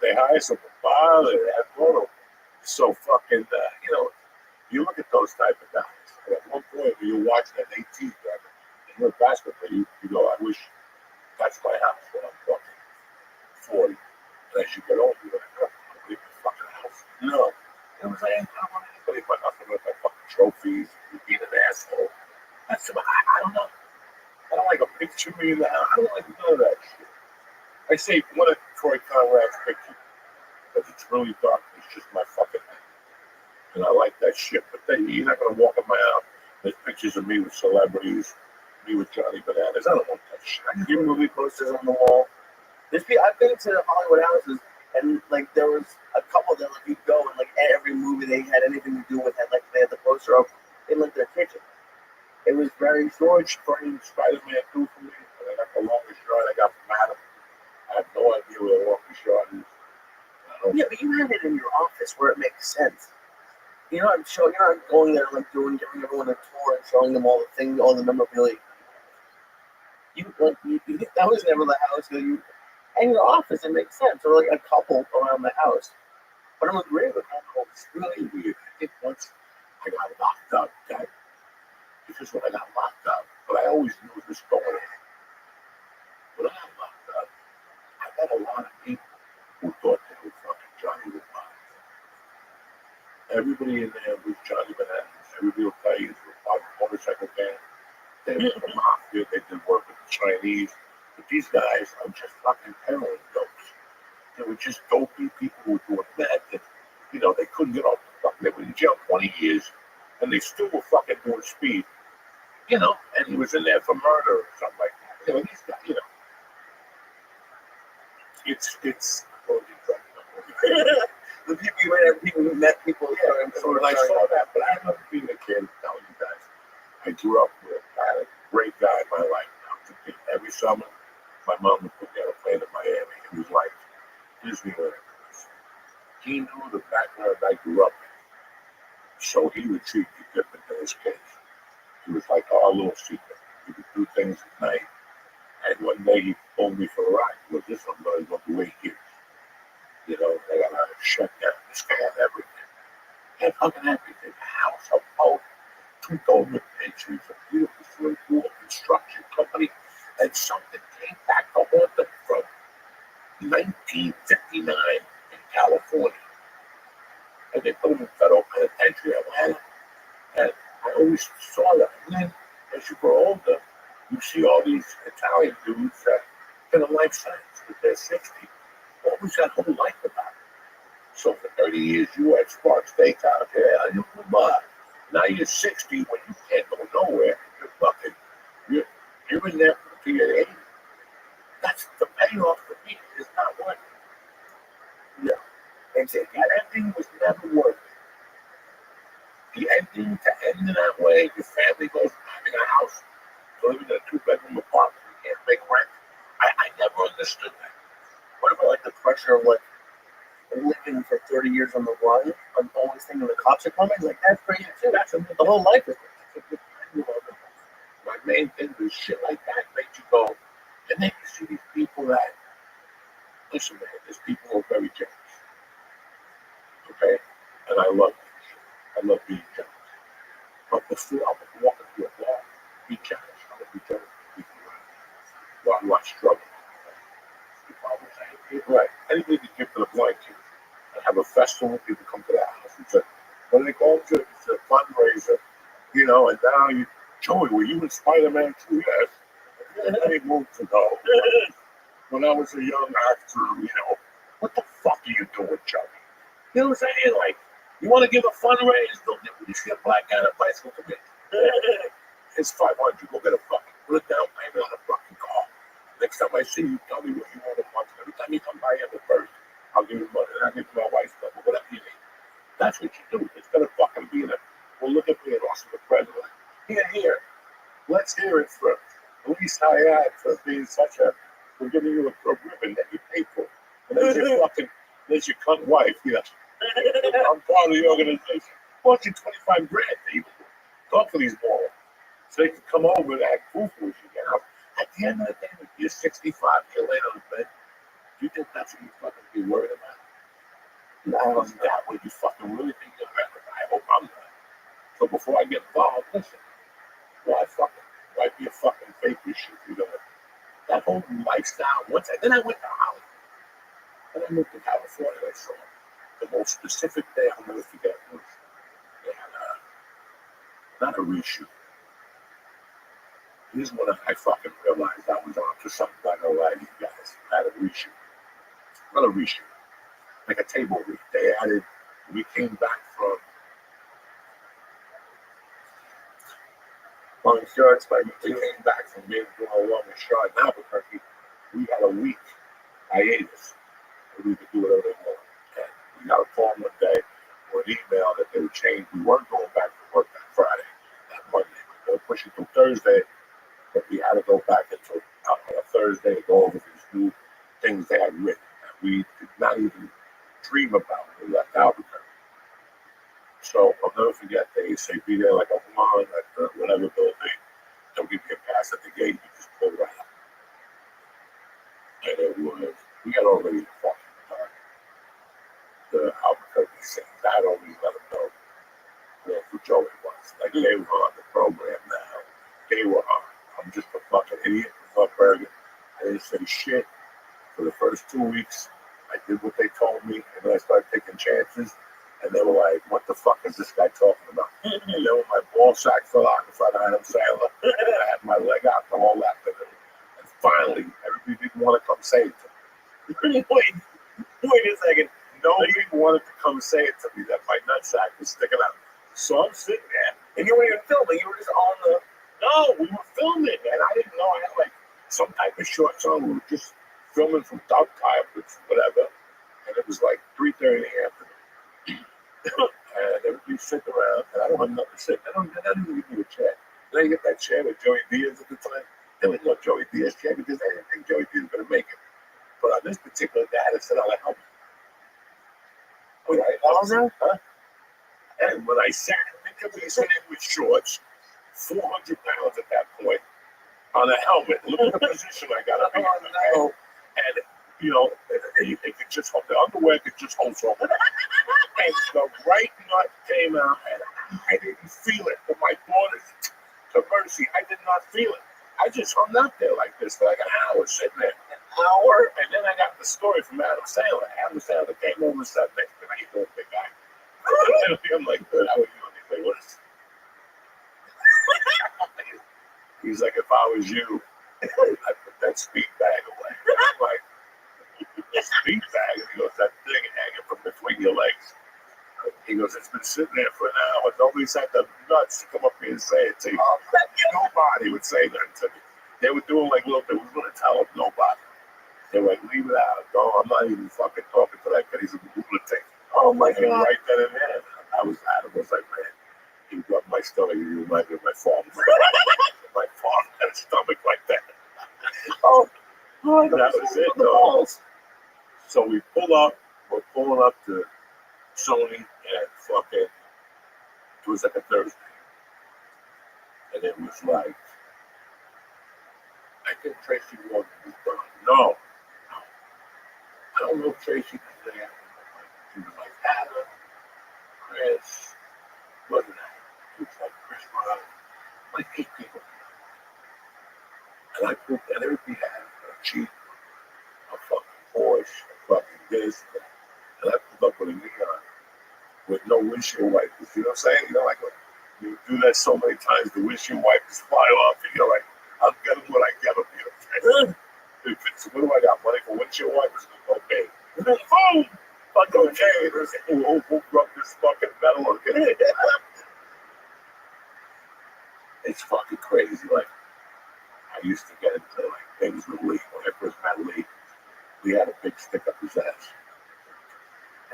S6: They hire some ball. They have photo. So fucking, you know, you look at those type of guys. And at one point, when you watch that 18, and you're a basketball, you go, I wish that's my house when I'm fucking 40. And as you get older, you're like, oh, I don't leave my fucking house. No. It was like, I don't want anybody but nothing with my fucking trophies, being an asshole. That's about, I don't know. I don't like a picture of me in the house. I don't like none of that shit. I say one of Troy Conrad's pictures because it's really dark. It's just my fucking head. And I like that shit. But then you're not going to walk in my house. There's pictures of me with celebrities, me with Johnny Bananas. I don't want that shit. I can
S1: Your movie posters on the wall. I've been to Hollywood houses, and like there was a couple that like you go and like every movie they had anything to do with had like they had the poster up in like their kitchen. It was very
S6: George framed Spider-Man 2 for me, and I got the longest shirt I got from Adam. I have no idea where the walkie shot is. I don't
S8: Yeah, but you had it in your office where it makes sense. You're not going there like giving everyone a tour and showing them all the things, all the memorabilia. That was never the house that you. In your office, it makes sense. Or like a couple around the house. But I'm agreeing with that.
S6: know. It's really weird. I think once I got locked up, that because when I got locked up, but I always knew it was going on. When I got locked up, I met a lot of people who thought they were fucking Johnny the Bob. Everybody in there was Johnny Bananas. Everybody will tell you they were part of the motorcycle gang. They were the mafia. They did work with the Chinese. But these guys are just fucking heroin dopes. They were just dopey people who were doing meth. And, they couldn't get off the fucking. They were in jail 20 years, and they still were fucking doing speed. And he was in there for murder or something like that. These guys, it's.
S8: The people you might have people who met people.
S6: Yeah, so when I saw that, but I remember being a kid telling you guys, I grew up with a great guy in my life. Every summer, my mom would put me on a plane to Miami. It was like Disneyland. He knew the background I grew up in, so he would treat me different than his kids. He was like our little secret. He would do things at night, and one day he pulled me for a ride. He goes, "This one going to do 8 years. They got to shut down. This guy had everything. He had fucking everything. A house, a boat, 2 Goldman pensions, a beautiful swimming pool, a construction company, and something came back to haunt them from 1959 in California. And they put him in federal penitentiary in Atlanta. And I always saw that. And then as you grow older, you see all these Italian dudes that in a life sentence with their 60. Always that whole life about it. So for 30 years you had Spark Steakhouse. Yeah, you could buy. Now you're 60 when you can't go nowhere. You're in there to your 80. That's the payoff for me. It's not worth it. Yeah. And the ending was never worth it. The ending to end in that way, your family goes from having a house to living in a 2-bedroom apartment. You can't make rent. I never understood that.
S8: What about like the pressure of like living for 30 years on the run and always thinking the cops are coming? Like that's crazy too. The whole life is crazy.
S6: My main thing was shit like that makes you go, and then you see these people that, listen man, there's people who are very jealous. Okay? And I love that shit. I love being jealous. But before I was walking through a bar, be jealous. I would be jealous of people while I struggle. Right. Anything to give to the blind kids. I have a festival, people come to the house. What do they call it? It's a fundraiser, and now Joey, were you in Spider-Man 2? Yes. 8 months ago, when I was a young actor, what the fuck are you doing, Joey? You know what I'm saying? Like, you want to give a fundraiser? Don't give me a black guy on a bicycle. It's $500. Go get a fucking, put a down payment on a fucking car. Next time I see you, tell me what you want a month. Every time you come by here the first, I'll give you money. And I'll give you my wife's number, whatever you need. That's what you do. Instead of fucking being well, look at me and also the president. Here. Let's hear it from Luis Hayat for being for giving you a ribbon that you paid for. And there's your cunt wife, I'm part of the organization. Well, it's 25 grand to even talk to these morons. So they can come over and act foolish again. At the end of the day, if you're 65, you're laying on the bed, do you think that's what you fucking be worried about? No, isn't that what you fucking really think you're better? I hope I'm not. So before I get involved, listen, why be a fucking fake shit? That whole lifestyle. Then I went to Hollywood. Then I moved to California. I saw the most specific day I'll never forget was they had not a reshoot. Here's when I fucking realized I was on to something I don't lie to you guys. I had a reshoot. Not a reshoot. Like a table read. We came back from
S8: Long shorts by
S6: we came back from being doing a long shot in Albuquerque. We had a week hiatus. We could do whatever they want. And we got a call one day or an email that they would change. We weren't going back to work that Friday, that Monday. They were pushing till Thursday. But we had to go back until on a Thursday to go over these new things they had written that we did not even dream about when we left Albuquerque. So I'll never forget, they say be there like a woman at the whatever building. They'll give you a pass at the gate, you just pull right up. And it was, we had already fucking done the Albuquerque scenes. I had already let them know who Joey was. Like, they were on the program now. They were on. I'm just a fucking idiot with my burger. I didn't say shit for the first 2 weeks. I did what they told me, and then I started taking chances. And they were like, what the fuck is this guy talking about? And then when my ball sack fell out in front of Adam Sandler, I had my leg out the whole lap of him. And finally, everybody didn't want to come say it to me. Wait a second. Nobody wanted to come say it to me that my nutsack was sticking out. So I'm sitting there, and you weren't even filming. You were just on the... No, we were filming, and I didn't know I had like some type of shorts on. We were just filming from dog tie-ups, whatever. And it was like 3:30 in the afternoon. And everybody sitting around, and I don't have nothing to sit. I don't even give you a chair. Then I get that chair with Joey Diaz at the time. There was no Joey Diaz chair because they didn't think Joey Diaz was going to make it. But on this particular day, I had to sit on a helmet. Huh? And when I sat, think of me sitting with shorts, 400 pounds at that point, on a helmet. Look at the position I got up in. Oh, no. And, you know, it could just hold, the underwear could just hold so. And the right nut came out, and I didn't feel it. But my daughters, to mercy, I did not feel it. I just hung out there like this for like an hour, sitting there. An hour? And then I got the story from Adam Sandler. Adam Sandler came over and sat next to me. He's a big guy. I'm like, good, how are you? And he's like, what is He's like, if I was you, I'd put that speed bag away. I'm like, speed bag? And he goes, that thing hanging from between your legs. He goes, it's been sitting there for an hour. Nobody's had the nuts to come up here and say it to you. Nobody would say that to me. They were doing like little, they was going to tell him nobody. They were like, leave it out. No, I'm not even fucking talking to that kid. He's a lunatic. Oh my God. Right then and there, Adam was like, man, he rubbed my stomach. He reminded me of my father. My father had a stomach like that. Oh, that was it, though. So we pull up, we're pulling up to Sony, and fucking, it was like a Thursday. And it was like, I think Tracy Morgan was done. No. I don't know if Tracy was there. She was like Adam, Chris, wasn't that? It was like Chris Roth, like 8 people. And I put, and everybody had a Jeep, a fucking Porsche, a fucking this, and I pulled up with a neon with no windshield wipers. You know what I'm saying? You know, like you do that so many times, the windshield wipers fly off, and you're like, I'm getting what I get up here. If it's, what do I got? Money for windshield wipers? Okay. Boom! Fuck okay. We'll rub this fucking metal again. It's fucking crazy. Like, I used to get into like things with Lee. When I first met Lee, we had a big stick up his ass.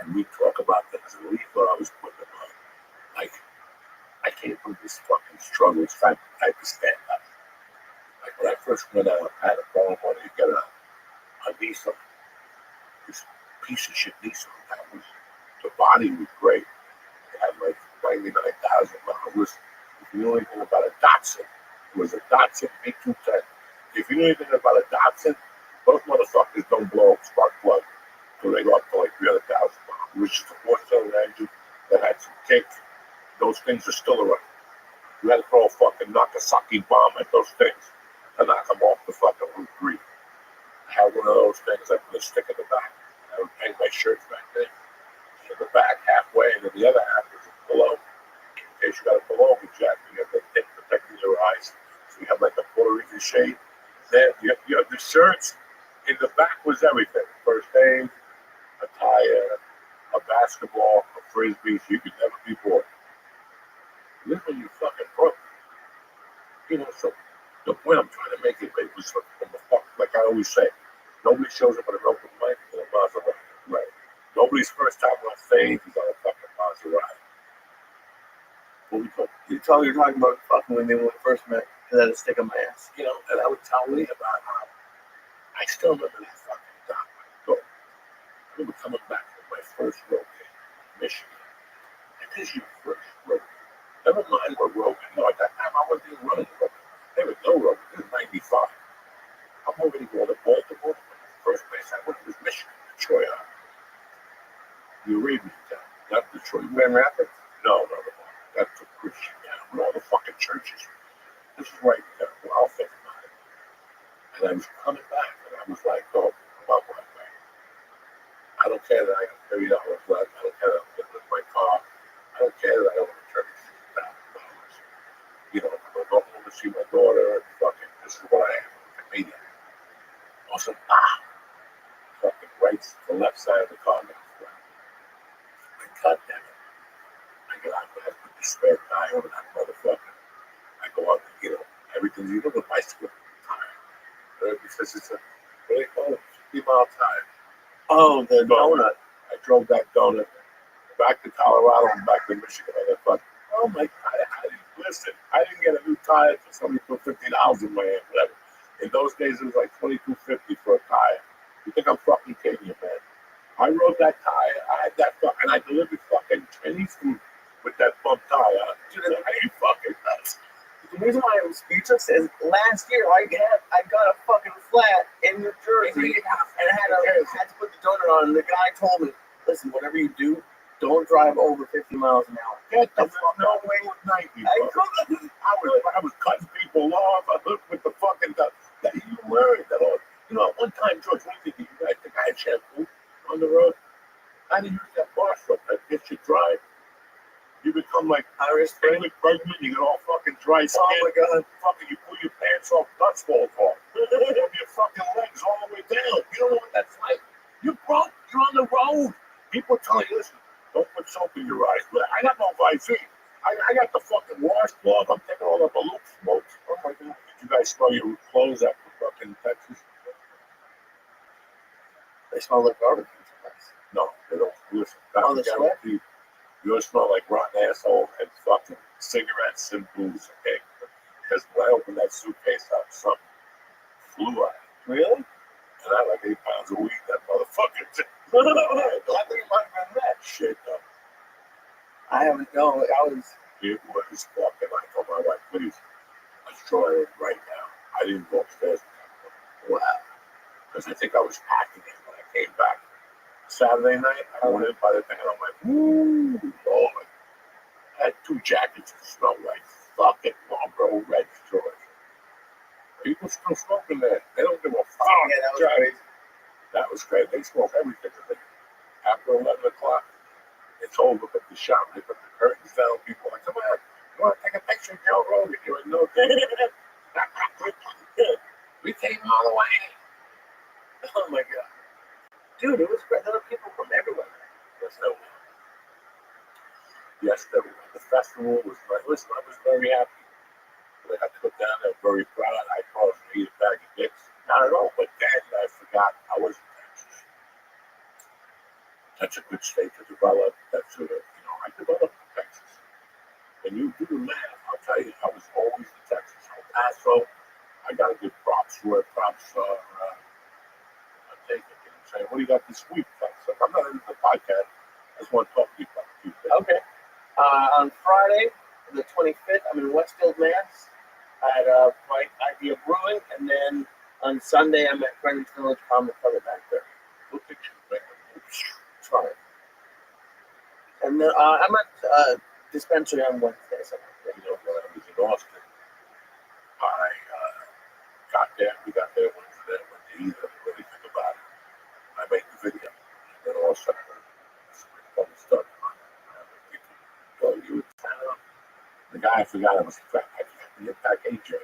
S6: And we talk about things, and Lee thought I was putting him on. Like, I came from this fucking struggle type of stand up. Like, when I first went out, I had a phone money to get a Nissan. This piece of shit Nissan. That was, the body was great. It had like 99,000 miles. If you know anything about a Datsun, it was a Datsun 8210. If you know anything about a Datsun, those motherfuckers don't blow up spark plug. So they go up to like 300,000 miles. It was just a 4-cylinder engine that had some kick. Those things are still around. You had to throw a fucking Nagasaki bomb at those things to knock them off the fucking Route 3. I had one of those things. I put a stick in the back. I would hang my shirts back there. In the back halfway, and then the other half was below. In case you got a pullover jacket, you have that thing protecting your eyes. So you have like a Puerto Rican shade. Then you have the shirts. In the back was everything. First aid, a tire, a basketball, a frisbee, so you could never be bored. This is when you fucking broke. You know, so the point I'm trying to make it was from the fuck, like I always say, nobody shows up at an open mic in a Maserati. Right. Nobody's first time on stage is on a fucking Maserati. What we talking?
S8: You're talking about fucking when they first met, because I had a stick on my ass.
S6: You know, and I would tell Lee about how I still remember that fucking time. I remember coming back from my first road game in Michigan. And this is your first road. Never mind what road. No, at that time I wasn't even running the road. There was no road. This is 95. I'm already going to Baltimore. The first place I went was Michigan, Detroit, the Arabian town, not Detroit.
S8: Grand Rapids.
S6: No. That's a Christian town with all the fucking churches. This is right there. Well, I'll think about it. And I was coming back, and I was like, oh, I'm out my way. I don't care that I got $30 left. I don't care that I'm getting in my car. I don't care that I don't return $60,000. You know, I'm going to go home and see my daughter, and fucking, this is what I am, a comedian. Also, fucking right, the left side of the car got flat. Like, God damn it. I get out, I put the spare tire over that motherfucker. I go out and, you know, everything's, you know, the bicycle tire. Because it's a, what do they call it? 50-mile tire.
S8: Oh, the donut.
S6: I drove that donut back to Colorado and back to Michigan. I thought, oh my God, listen, I didn't get a new tire for somebody put $50 in my hand, whatever. In those days, it was like $22.50 for a tire. You think I'm fucking kidding you, man? I rode that tire. I had that and I delivered fucking Chinese food with that bump tire. Dude, I ain't fucking nuts.
S8: The reason why I was speechless is last year I got a fucking flat in New Jersey and I had to put the donut on. And the guy told me, listen, whatever you do, don't drive over 50 miles an hour.
S6: Get the fuck no way with 90. I was cutting people off. I looked with the fucking that you learned that all. You know, at one time, George, what do you think? You guys think I had shampoo on the road? I didn't use that bar soap that gets you dry. You become like
S8: Irish Spring.
S6: Bergman, you get all fucking dry skin.
S8: Oh my God.
S6: Fucking, you pull your pants off, nuts fall off. Your fucking legs all the way down. You don't know what that's like. You're broke. You're on the road. People tell you, listen, don't put soap in your eyes. But I got no Visine. I got the fucking washcloth. I'm taking all the balloon smokes. Oh my God. Did you guys smell your clothes after fucking Texas?
S8: They smell like garbage.
S6: No, they don't. Listen,
S8: Oh, the sweat?
S6: you don't smell like rotten asshole and fucking cigarettes and booze, okay? Because when I opened that suitcase up, something flew out.
S8: Really?
S6: And I like 8 pounds of weed, that motherfucker.
S8: I think it might have been that.
S6: Shit, no.
S8: I haven't, no, I was.
S6: It was fucking, I told my wife, please, let's try it right now. I didn't go upstairs. Wow. Because I think I was packing it when I came back. Saturday night, I went in by the thing and I'm like, woo, Lord. I had 2 jackets that smelled like fucking Marlboro Red George. People still smoking there. They don't give a fuck.
S8: Oh, yeah, that was crazy.
S6: That was crazy. They smoke everything. After 11 o'clock, it's over at the shop. They put the curtains down. People are like, come on, you want to take a picture of Joe Rogan? You're like, no, we came all the way.
S8: Oh my God. Dude, it was great. There were people from everywhere.
S6: Yes, there were. Yes, there were. The festival was great. Listen, I was very happy. I got to go down there, very proud. I thought I was going to eat a bag of dicks. Not at all, but then I forgot I was in Texas. That's a good state to develop. That's a, you know, I developed in Texas. When you do the math, I'll tell you, I was always in Texas. El Paso, I got to give props where props are taken. You know what I'm saying? What do you got this week? So I'm not into the podcast. I just want to talk to you about a few things.
S8: Okay. On Friday, the 25th, I'm in Westfield, Mass. At Bright Idea Brewing, and then on Sunday, I'm at Greenwich Village Comic Club back there.
S6: Look at you, man.
S8: Try. And then I'm at Dispensary on Wednesday. So
S6: You know, when I was in Austin, I got there. We got there Wednesday. Went to eat. I didn't really think about it. I made the video. And then all of a sudden, some funny stuff. People go, you in town? The guy I forgot I was fat. I forgot to get back AJ.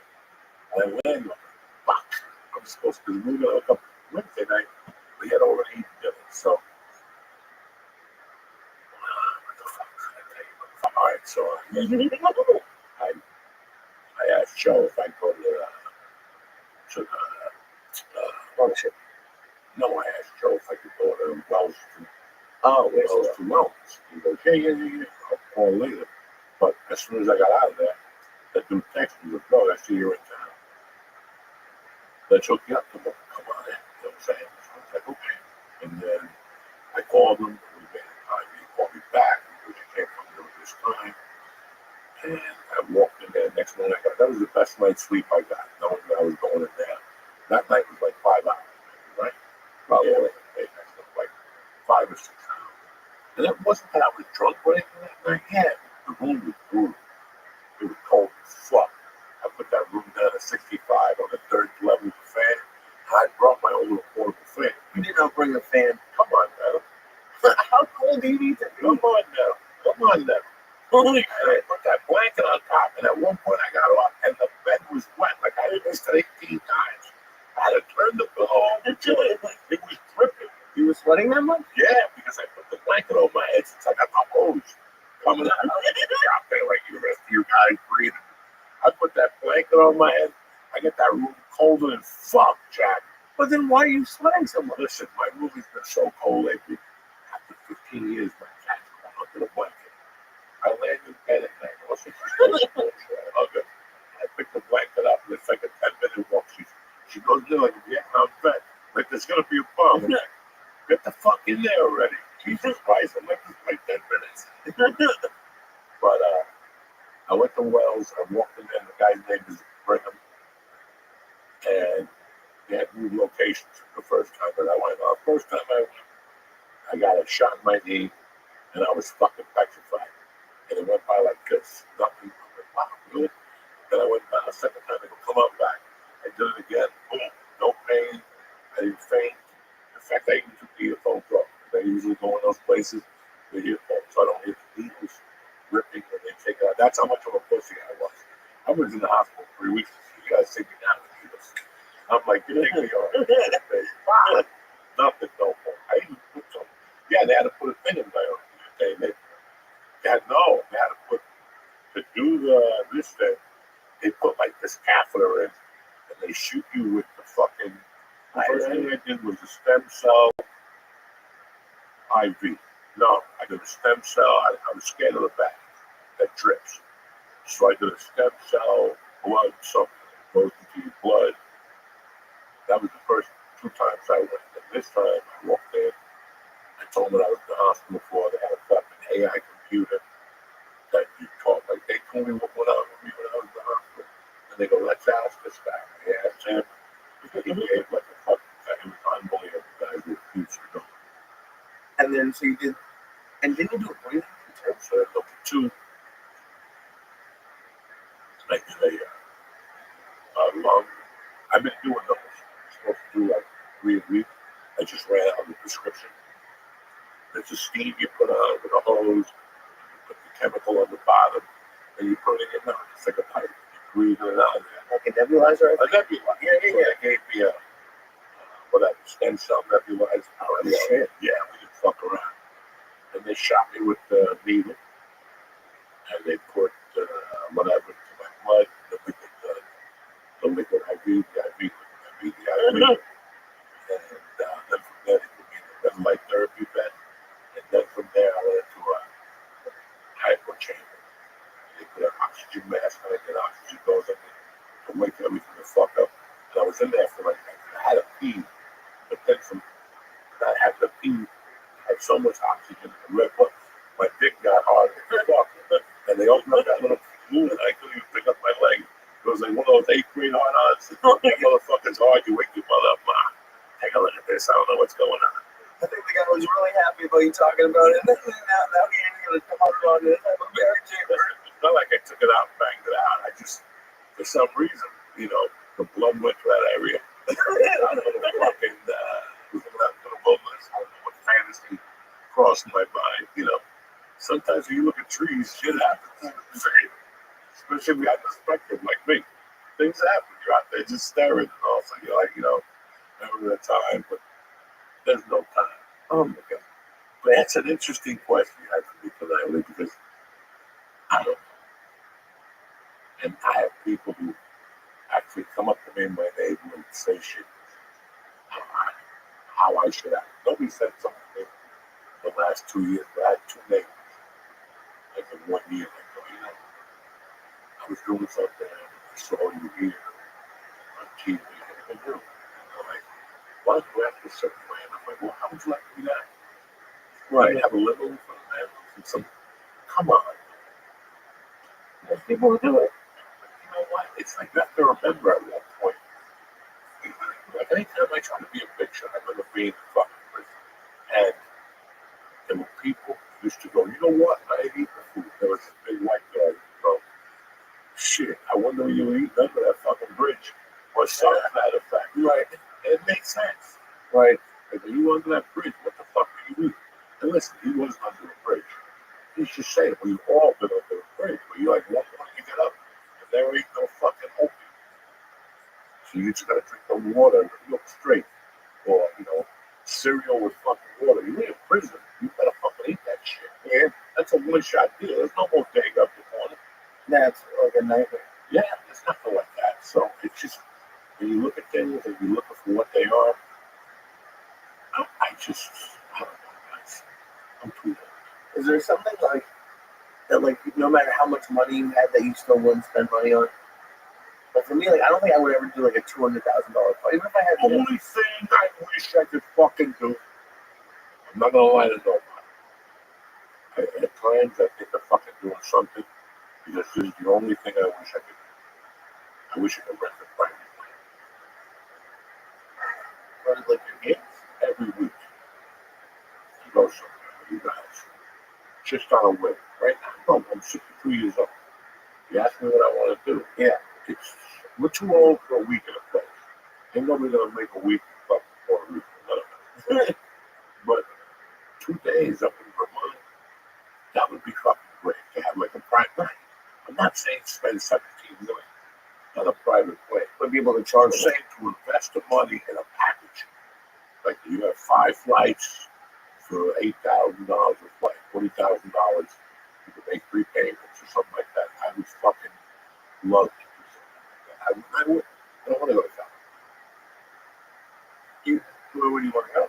S6: And I landed on the box. I was supposed to move it up Wednesday night. We had already eaten dinner. So, what the fuck was I tell you? All right, so I asked Joe if I go to the
S8: Rothschild.
S6: no, I asked Joe if I could go to Wells to
S8: Oh, where's
S6: Wells
S8: that?
S6: to Wells. He goes, yeah. I'll call later. But as soon as I got out of there, the dude texted me, bro, I see you're in town. Let's hook you up. Come on in. You know what I'm saying? So I was like, okay. And then I called him. We made a time. He called me back because you can't come here at this time. And I walked in there. Next morning, that was the best night's sleep I got, knowing that I was going in there. That night was like 5 hours, right? Probably like 5 or 6 hours. And it wasn't that I was drunk or anything that night. Yeah, the room was brutal. It was cold as fuck. I put that room down at 65 on the third level of the fan. I brought my own little portable fan.
S8: You did not bring a fan.
S6: Come on now.
S8: How cold do you need to be?
S6: Come on now. Come on now.
S8: Holy
S6: And I put that blanket on top, and at one point I got up, and the bed was wet. Like I missed it 18 times. I had to turn the pillow over to it. It was dripping.
S8: You were sweating that much?
S6: Yeah, because I put the blanket over my head since I got the hose coming out. Out there like the rest of you guys breathing. I put that blanket on my head. I get that room colder than fuck, Jack.
S8: But then why are you sweating so much?
S6: Listen, my room has been so cold lately. After 15 years, my cat's gone under the blanket. I land in bed at night. Also, okay. I pick the blanket up, and it's like a 10-minute walk. She goes there like, yeah, I'm fed. Like, there's going to be a bomb. I'm like, get the fuck in there already. Jesus Christ, I'm like, this is like 10 minutes. But I went to Wells. I walked in there. The guy's name is Brigham. And they had moved locations the first time that I went. The first time I got a shot in my knee, and I was fucking petrified. And it went by like this. Nothing. I'm like, wow, really? Then I went down a second time. I go, come on back. I did it again. Boom. No pain. I didn't faint. In fact, I even took the earphones off. I usually go in those places with earphones, so I don't hear the needles ripping when they take out. That's how much of a pussy I was. I was in the hospital 3 weeks. You guys take me down with needles. I'm like, you take me on. Nothing, no more. I even put some. Yeah, they had to put a thing in my arm. They had to put, to do this thing, they put like this catheter in, and they shoot you with the fucking, the first thing I did was a stem cell IV. No, I did a stem cell, I was scared of the back that drips. So I did a stem cell blood, something that goes into your blood. That was the first 2 times I went. And this time I walked in, I told them that I was in the hospital before, they had a fucking AI computer that you talk like they told me what went on with me when I was in the hospital. And they go, let's ask this guy. I asked him. He gave like a fucking thing. It was unbelievable. Guys with future going.
S8: And then so you did, and then you do a breathing test.
S6: So I looked at 2. I did a lung. I've been doing those. I'm supposed to do like 3 a week. I just ran out of the prescription. There's a steam you put on with a hose. You put the chemical on the bottom, and you put it in your mouth. It's like a pipe. You breathe it out there.
S8: Like a nebulizer?
S6: A nebulizer. Yeah. They gave me a whatever stem cell nebulizer.
S8: Shit.
S6: Yeah, we didn't fuck around. And they shot me with the needle, and they put whatever into my blood. The liquid IV, the IV, the IV. And then from there, they put me in the red light therapy bed. And then from there, I went into a hypo chamber. They put an oxygen mask on it, and oxygen goes in there to wake everything the fuck up. And I was in there for like, I had a pee, but then from not having a pee, I had so much oxygen in the red blood, my dick got hard as fuck. And they opened up that little balloon, and I couldn't even pick up my leg. It was like one of those 8th grade hard-ons. That motherfucker's hard, you wake your mother up, Ma. Take a look at this, I don't know what's going on.
S8: I think the guy was really happy about you talking about it. And then now he ain't going to come out on this. I'm a very chamber.
S6: It's not like I took it out and banged it out. I just, for some reason, the blood went to that area. I don't know the fucking, wilderness. I don't know what fantasy crossed my mind, Sometimes when you look at trees, shit happens. Especially if you got the spectrum like me. Things happen. You're out there just staring, and all of a sudden you're like, remember the time, but there's no time. Oh my God. But that's an interesting question you had for me tonight, Lee, because I don't know. And I have people who actually come up to me in my neighborhood and say shit. How I should act. Nobody said something to me in the last 2 years, but I had 2 neighbors. Like in 1 year, I go, I was doing something, and I saw you here on TV, and I knew. And they're like, why don't you act a certain way? And I'm like, well, how would you like to be that? Right. Have a limo in front of them. And some, come on.
S8: There's people who do it.
S6: You know what? It's like you have to remember at one point. Like anytime I try to be a bitch, I remember being in fucking prison. And there were people who used to go, you know what? I ain't eating the food. There was this big white guy who go, shit, I wonder what you were eating under that fucking bridge. Or something to that effect. Right. And it makes sense.
S8: Right.
S6: Like, are you under that bridge? What the fuck are you eating? And listen, he wasn't under a bridge. He's just saying, we've all been under a bridge. But you're like, one point you get up, and there ain't no fucking opening. So you just gotta drink the water and look straight. Or, cereal with fucking water. You ain't in prison. You better fucking eat that shit. Yeah. That's a one-shot deal. There's no more day up the morning.
S8: That's like a nightmare.
S6: Yeah, it's nothing like that. So it's just, when you look at things and you look for what they are, I don't know, guys. I'm too old.
S8: Is there something like that, like no matter how much money you had, that you still wouldn't spend money on? But for me, like I don't think I would ever do like a $200,000 car, even if I had.
S6: The only thing I wish I could fucking do, I'm not gonna lie to nobody. At times I think I'm fucking doing something because this is the only thing I wish I could do. I wish I could rent a private plane.
S8: Like your kids?
S6: Every week. To go somewhere with you guys. Just on a whim. Right now, I'm 62 years old. You ask me what I want to do.
S8: Yeah.
S6: We're too old for a week in a place. Ain't nobody gonna make a week in fucking Puerto Rico. None of it. But 2 days up in Vermont, that would be fucking great to have like a private. I'm not saying spend 17 million on a private plane,
S8: Would be able to charge.
S6: I'm saying to invest the money in a package. Like you have 5 flights for $8,000 a flight, $40,000. You could make 3 payments or something like that. I would fucking love to do something like that. I would. I don't want to go to California. Where would you want to go?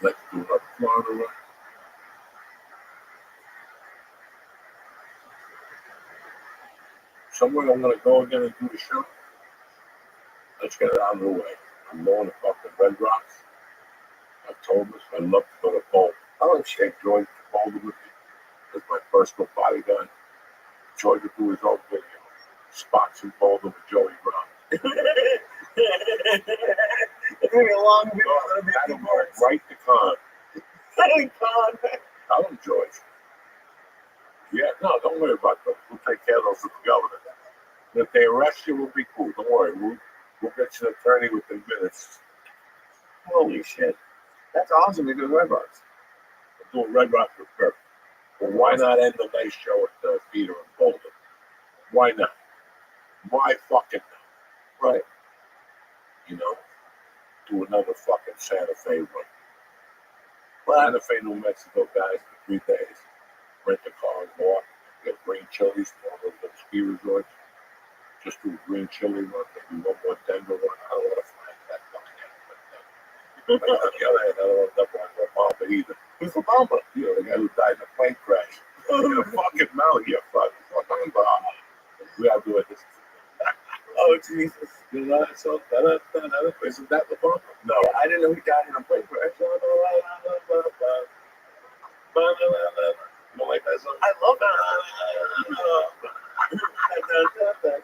S6: Like to do another Florida run? Somewhere I'm gonna go again and do the show. Let's get it out of the way. I'm going to fucking Red Rocks. I've told us I'd love to go to Boulder. I want to take George to Boulder with me as my personal bodyguard. George will do his own video. Spots in Boulder with Joey Brown.
S8: It's gonna be a long video. That'll be
S6: That'll go right to Con.
S8: Con.
S6: Tell him, George. Yeah, no, don't worry about those. We'll take care of those with the governor. And if they arrest you, we'll be cool. Don't worry. We'll get you an attorney within minutes.
S8: Holy shit. That's awesome. You're doing Red Rocks.
S6: We'll do a Red Rock for perfect. But why not end the nice show at the theater in Boulder? Why not? Why fucking not?
S8: Right.
S6: Do another fucking Santa Fe run. Santa Fe, New Mexico, guys, for 3 days. Rent a car and go up. Get green chilies from all those little ski resorts. Just do a green chili run, maybe one more Denver run. I don't want to fly to that fucking animal. But on the other hand, I don't want to dump on the Mamba either.
S8: Who's the Mamba?
S6: The guy who died in a plane crash. Look at a fucking mouth here, fucking Mamba. We gotta do it.
S8: Oh, Jesus.
S6: Isn't that the Mamba? No.
S8: Yeah, I didn't know he died in a plane crash.
S6: You don't like that song?
S8: I love that.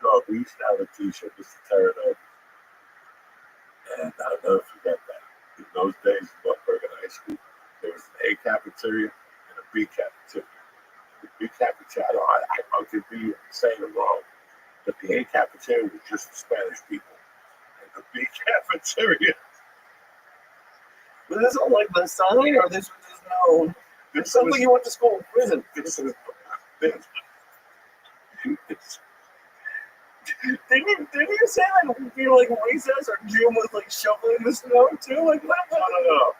S6: No, we used to have a t-shirt, Mr. Terranova. And I'll never forget that. In those days in North Bergen High School, there was an A cafeteria and a B cafeteria. The B cafeteria, I could be saying it wrong, but the A cafeteria was just the Spanish people. And the B cafeteria.
S8: Was this on like the sign or this was just known? It's something you went to school in prison. Didn't you say like you like recess or gym was like shoveling the snow too? Like what?
S6: No.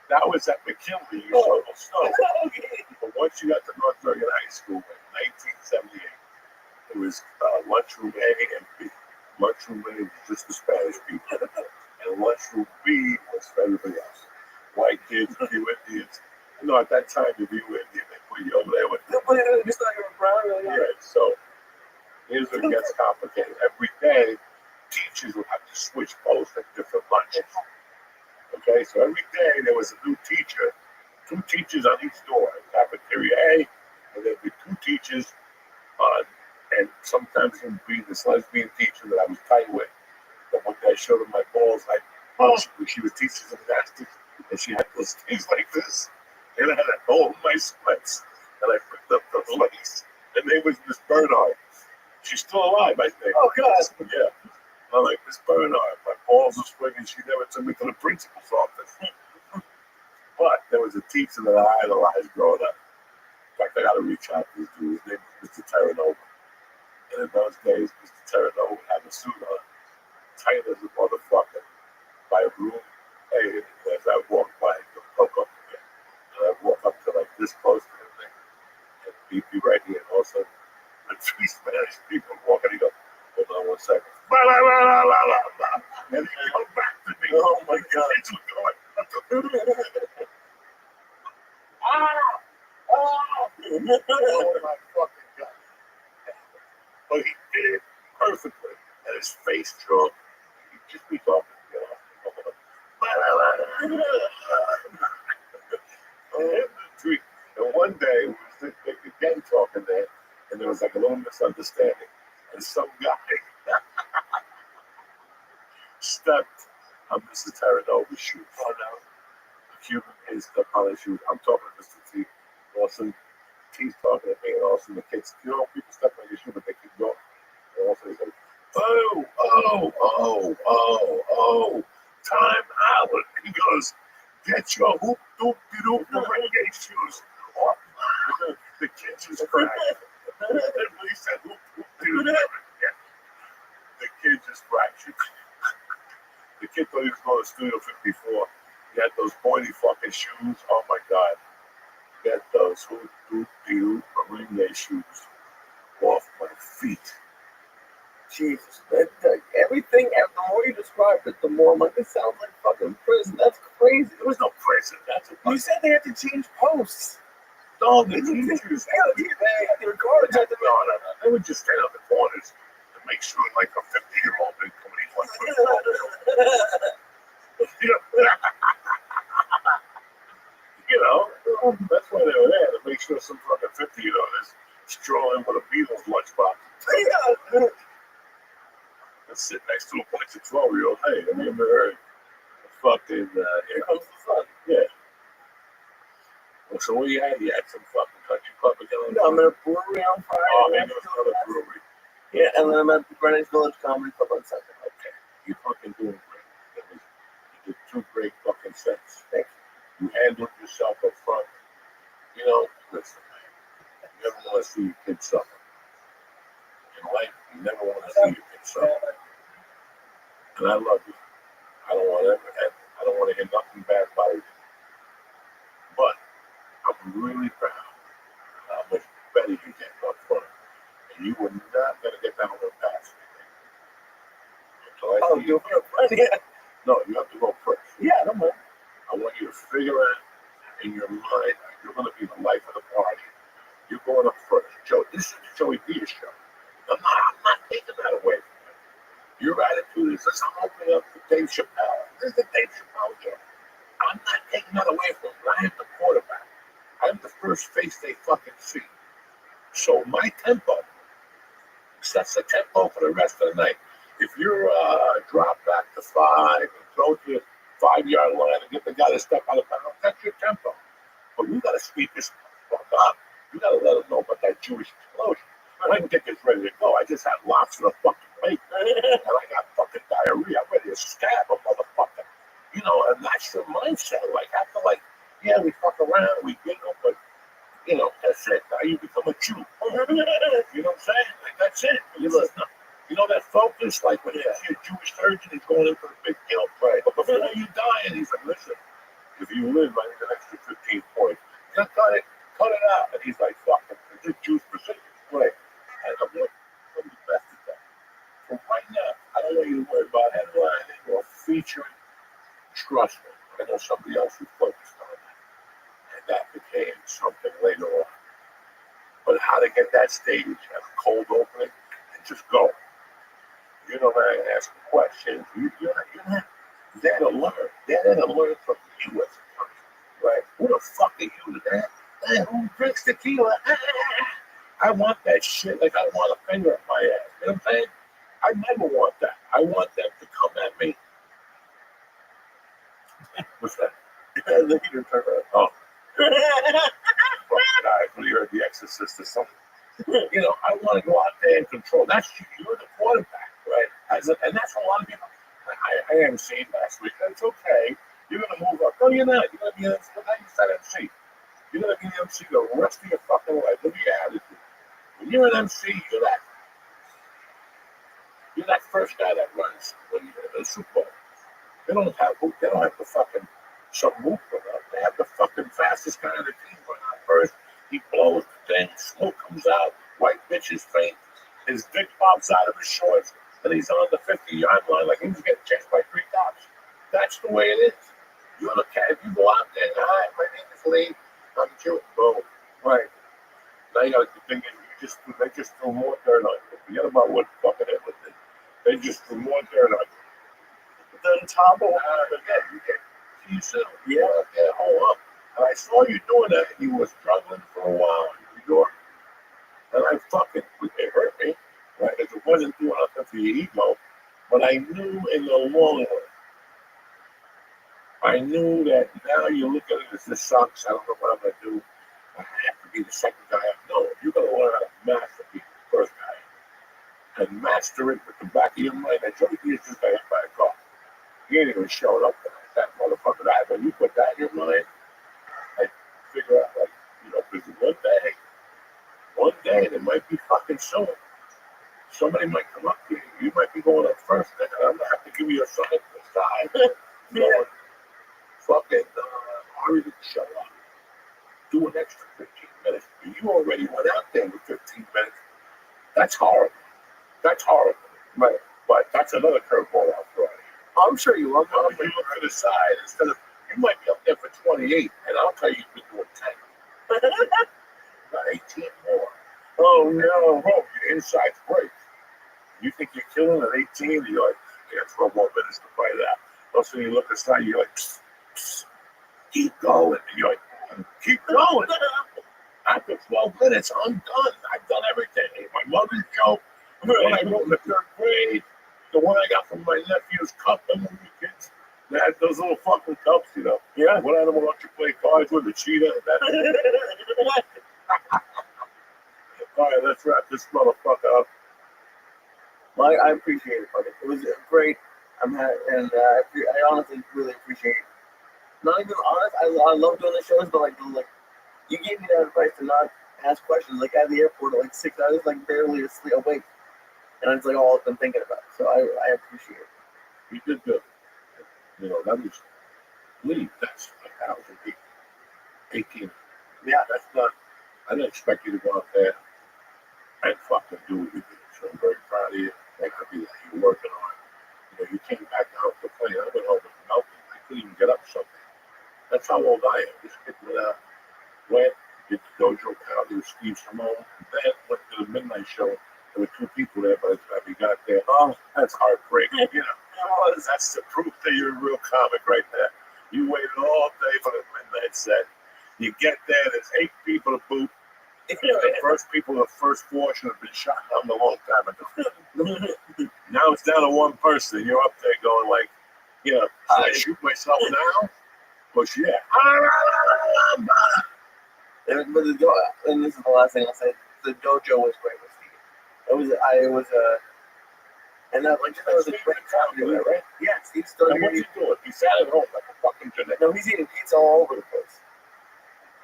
S6: That was at McKinley. You shoveled snow.
S8: Okay.
S6: But once you got to North Bergen High School in 1978, it was lunchroom A and B. Lunchroom A was just the Spanish people, and lunchroom B was for everybody else. White kids, a few Indians. At that time, if you were Indian, they put you over there with them.
S8: Just like a brown.
S6: Yeah, so here's where it gets complicated. Every day, teachers would have to switch posts at different lunches. Okay, so every day there was a new teacher, 2 teachers on each door, cafeteria A, and there'd be 2 teachers on, and sometimes it would be this lesbian teacher that I was tight with. But one day I showed her my balls, like, oh, she was teaching gymnastics, and she had those things like this, and I had a hole in my sweats, and I picked up the lace, and they was Miss Bernard. She's still alive, I think.
S8: Oh, God.
S6: Yeah. I'm like, Miss Bernard, my balls are swinging. She never took me to the principal's office. But there was a teacher that I idolized growing up. In fact, I got to reach out to this dude. His name was Mr. Terranova. And in those days, Mr. Terranova had a suit on, tight as a motherfucker, by a room. Hey, as I walked by, he'd poke up to me. And I'd walk up to like this close to him, and he'd be right here. And also, the 3 Spanish people walking, he'd go, hold on 1 second. Blah, blah, blah, blah, blah, blah. And he'd come back to me.
S8: Oh, my God.
S6: Kids were going. Oh my fucking God. But he did it perfectly. And his face drove. He'd just be talking, And one day, we was again talking there, and there was like a little misunderstanding. And some guy stepped on Mr. Terranova's shoe. Oh no. The Cuban is the polish shoe. I'm talking to Mr. T. Lawson. T's talking to me, and also the kids, people step on your shoe, but they keep going. And also he's like, oh, time out. He goes, get your hoop doop doop reggae shoes off. The kids just cried. And when he said hoop doop doop, the kid just fractured. The kid thought he was going to Studio 54. He had those pointy fucking shoes. Oh my God. Get those hoop doop doop reggae shoes off my feet.
S8: Jesus, everything, the more you describe it, the more I'm like, this sounds like fucking prison. That's crazy.
S6: There was no prison. That's
S8: You said they had to change posts.
S6: no, the teachers.
S8: They recorded that.
S6: No. They would just stand on the corners to make sure like a 50-year-old didn't come in one You know, that's why they were there, to make sure some fucking 50-year-old is strolling with a Beatles lunchbox. And sit next to a bunch of 12-year-old. Hey, have you ever heard fucking Here Comes the Sun? Yeah. Well, so what you had? You had some fucking country club again?
S8: I'm at a brewery on Friday.
S6: Oh, maybe it was another brewery.
S8: Yeah, and then I'm at the Greenwich Village Comedy Club on Sunday.
S6: Okay. You fucking doing great. You did 2 great fucking sets.
S8: Thank
S6: you. You handled yourself up front. You know, listen, man. You never want to see your kids suffer. In life, you never want to see your kids suffer. And I love you. I don't want to hear nothing bad about it. But I'm really proud of how much better you get up front. And you were not going to get down the path.
S8: Oh, you're friend, yeah.
S6: No, you have to go first.
S8: Yeah, I don't mind.
S6: I want you to figure out in your mind you're going to be the life of the party. You're going up first. Joe, this is the Joey Diaz show. I'm not taking that away from you. Your attitude is, listen, I'm opening up for Dave Chappelle. This is the Dave Chappelle show. I'm not taking that away from you. I am the quarterback. I'm the first face they fucking see. So my tempo sets the tempo for the rest of the night. If you're drop back to 5 and throw to the 5-yard line and get the guy to step out of bounds, that's your tempo. But you got to speed this fuck up. You got to let them know about that Jewish explosion. My dick is ready to go. I just had lots of the fucking bacon. And I got fucking diarrhea. I'm ready to stab a motherfucker. You know, and that's your mindset. Like, after, like, yeah, we fuck around, we giggle, but, you know, that's it. Now you become a Jew. You know what I'm saying? Like, that's it. You know that focus? Like, when you see a Jewish surgeon, he's going in for the big kill. Right. But before you die, and he's like, listen, if you live, I need an extra 15 points. Just cut it out. And he's like, fuck it. It's just Jewish precision. Right. And I'm the best at that. So right now, I don't want you to worry about headlining or featuring. Trust me, I know somebody else who focused on that. And that became something later on. But how to get that stage at a cold opening and just go. You know how to ask questions. You're They're to learn. They're there to learn from you as a person. Right? Who the fuck are you to that? Hey, who drinks tequila? I want that shit like I want a finger up my ass. You know what I'm saying? I never want that. I want them to come at me. What's that?
S8: The heater turned on.
S6: Oh. Fucking guys, when you heard The Exorcist or something. You know, I want to go out there and control. That's you're the quarterback, right? And that's a lot of people. I am saying last week. That's okay. You're gonna move up. No, you're not. You're gonna be an MC. You said MC. You're gonna be an MC the rest of your fucking life. Look at your attitude. When you're an MC, you're that first guy that runs when you're in the Super Bowl. They don't have the fucking some move for them. They have the fucking fastest guy on the team run out first. He blows the thing, smoke comes out, white bitches faint, his dick pops out of his shorts, and he's on the 50-yard line like he was getting chased by 3 cops. That's the way it is. You're the cat. If you go out there, hi, my name is Lee, I'm Jewish. Boom. Right. Now you got the thing is, they just threw more dirt on you. Forget about what fucking Hitler did. They just threw more dirt on you.
S8: Then topple.
S6: You get yourself. Yeah, hold up. And I saw you doing that, and you were struggling for a while. And I fucking, it hurt me, right? Because it wasn't doing nothing for your ego. But I knew in the long run, I knew that now you look at it as this sucks. I don't know what I'm going to do. I have to be the second guy. No, you're going to learn how to master being the first guy. And master it with the back of your mind. That Joey D is just got hit by a car. He ain't even showing up for that motherfucker. When you put that in your mind, I figure out, like, you know, because one day there might be fucking someone. Somebody might come up to you. You might be going up first, and I'm gonna have to give you a sign to the side. Yeah. Fucking hurry to show up. Do an extra 15 minutes. You already went out there with 15 minutes. That's horrible. That's horrible. Right. But that's another curveball I'll throw at you.
S8: I'm sure you will.
S6: If you look to the side, instead of, you might be up there for 28, and I'll tell you you've been doing 10. Not 18 more.
S8: Oh no.
S6: Bro, your inside's break. You think you're killing at 18, and you're like, I got 12 more minutes to play that. Also, you look aside, you're like, psst, psst, keep going. And you're like, keep going. After 12 minutes, I'm done. I've done everything. My mother's joke, the one I wrote in the 3rd grade, the one I got from my nephew's cup when we were kids. They had those little fucking cups, you know. Yeah. What animal don't you play cards with? A cheetah? All right, let's wrap this motherfucker up.
S8: Well, I appreciate it, buddy. It was great. I honestly really appreciate it. Not even honest, I love doing the shows, but like you gave me that advice to not ask questions. Like at the airport at like 6, I was like barely asleep, awake, and it's like all I've been thinking about. So I appreciate it.
S6: You did good. You know, that was Lee. That's 1,018. Yeah, that's not. I didn't expect you to go out there and fucking do what you did. So I'm very proud of you. That could be that you're working on. You know, you came back down to play. I've been home with melting. I couldn't even get up something. That's how old I am. This kid went, did the dojo pound with Steve Simone, and then went to the midnight show. There were 2 people there by the time he got there. Oh, that's heartbreaking. You know, that's the proof that you're a real comic right there. You waited all day for the midnight set. You get there, there's 8 people to boot. The first people, the first 4 should have been shot down a long time ago. Now it's down to 1 person. You're up there going like, you know, should I shoot myself now? But yeah.
S8: And this is the last thing I'll say. The dojo was great with Steve. And that was a great comedy, right? Yeah, Steve's still
S6: here. What's he doing? He sat at home like a fucking genetic.
S8: No, he's eating pizza all over the place.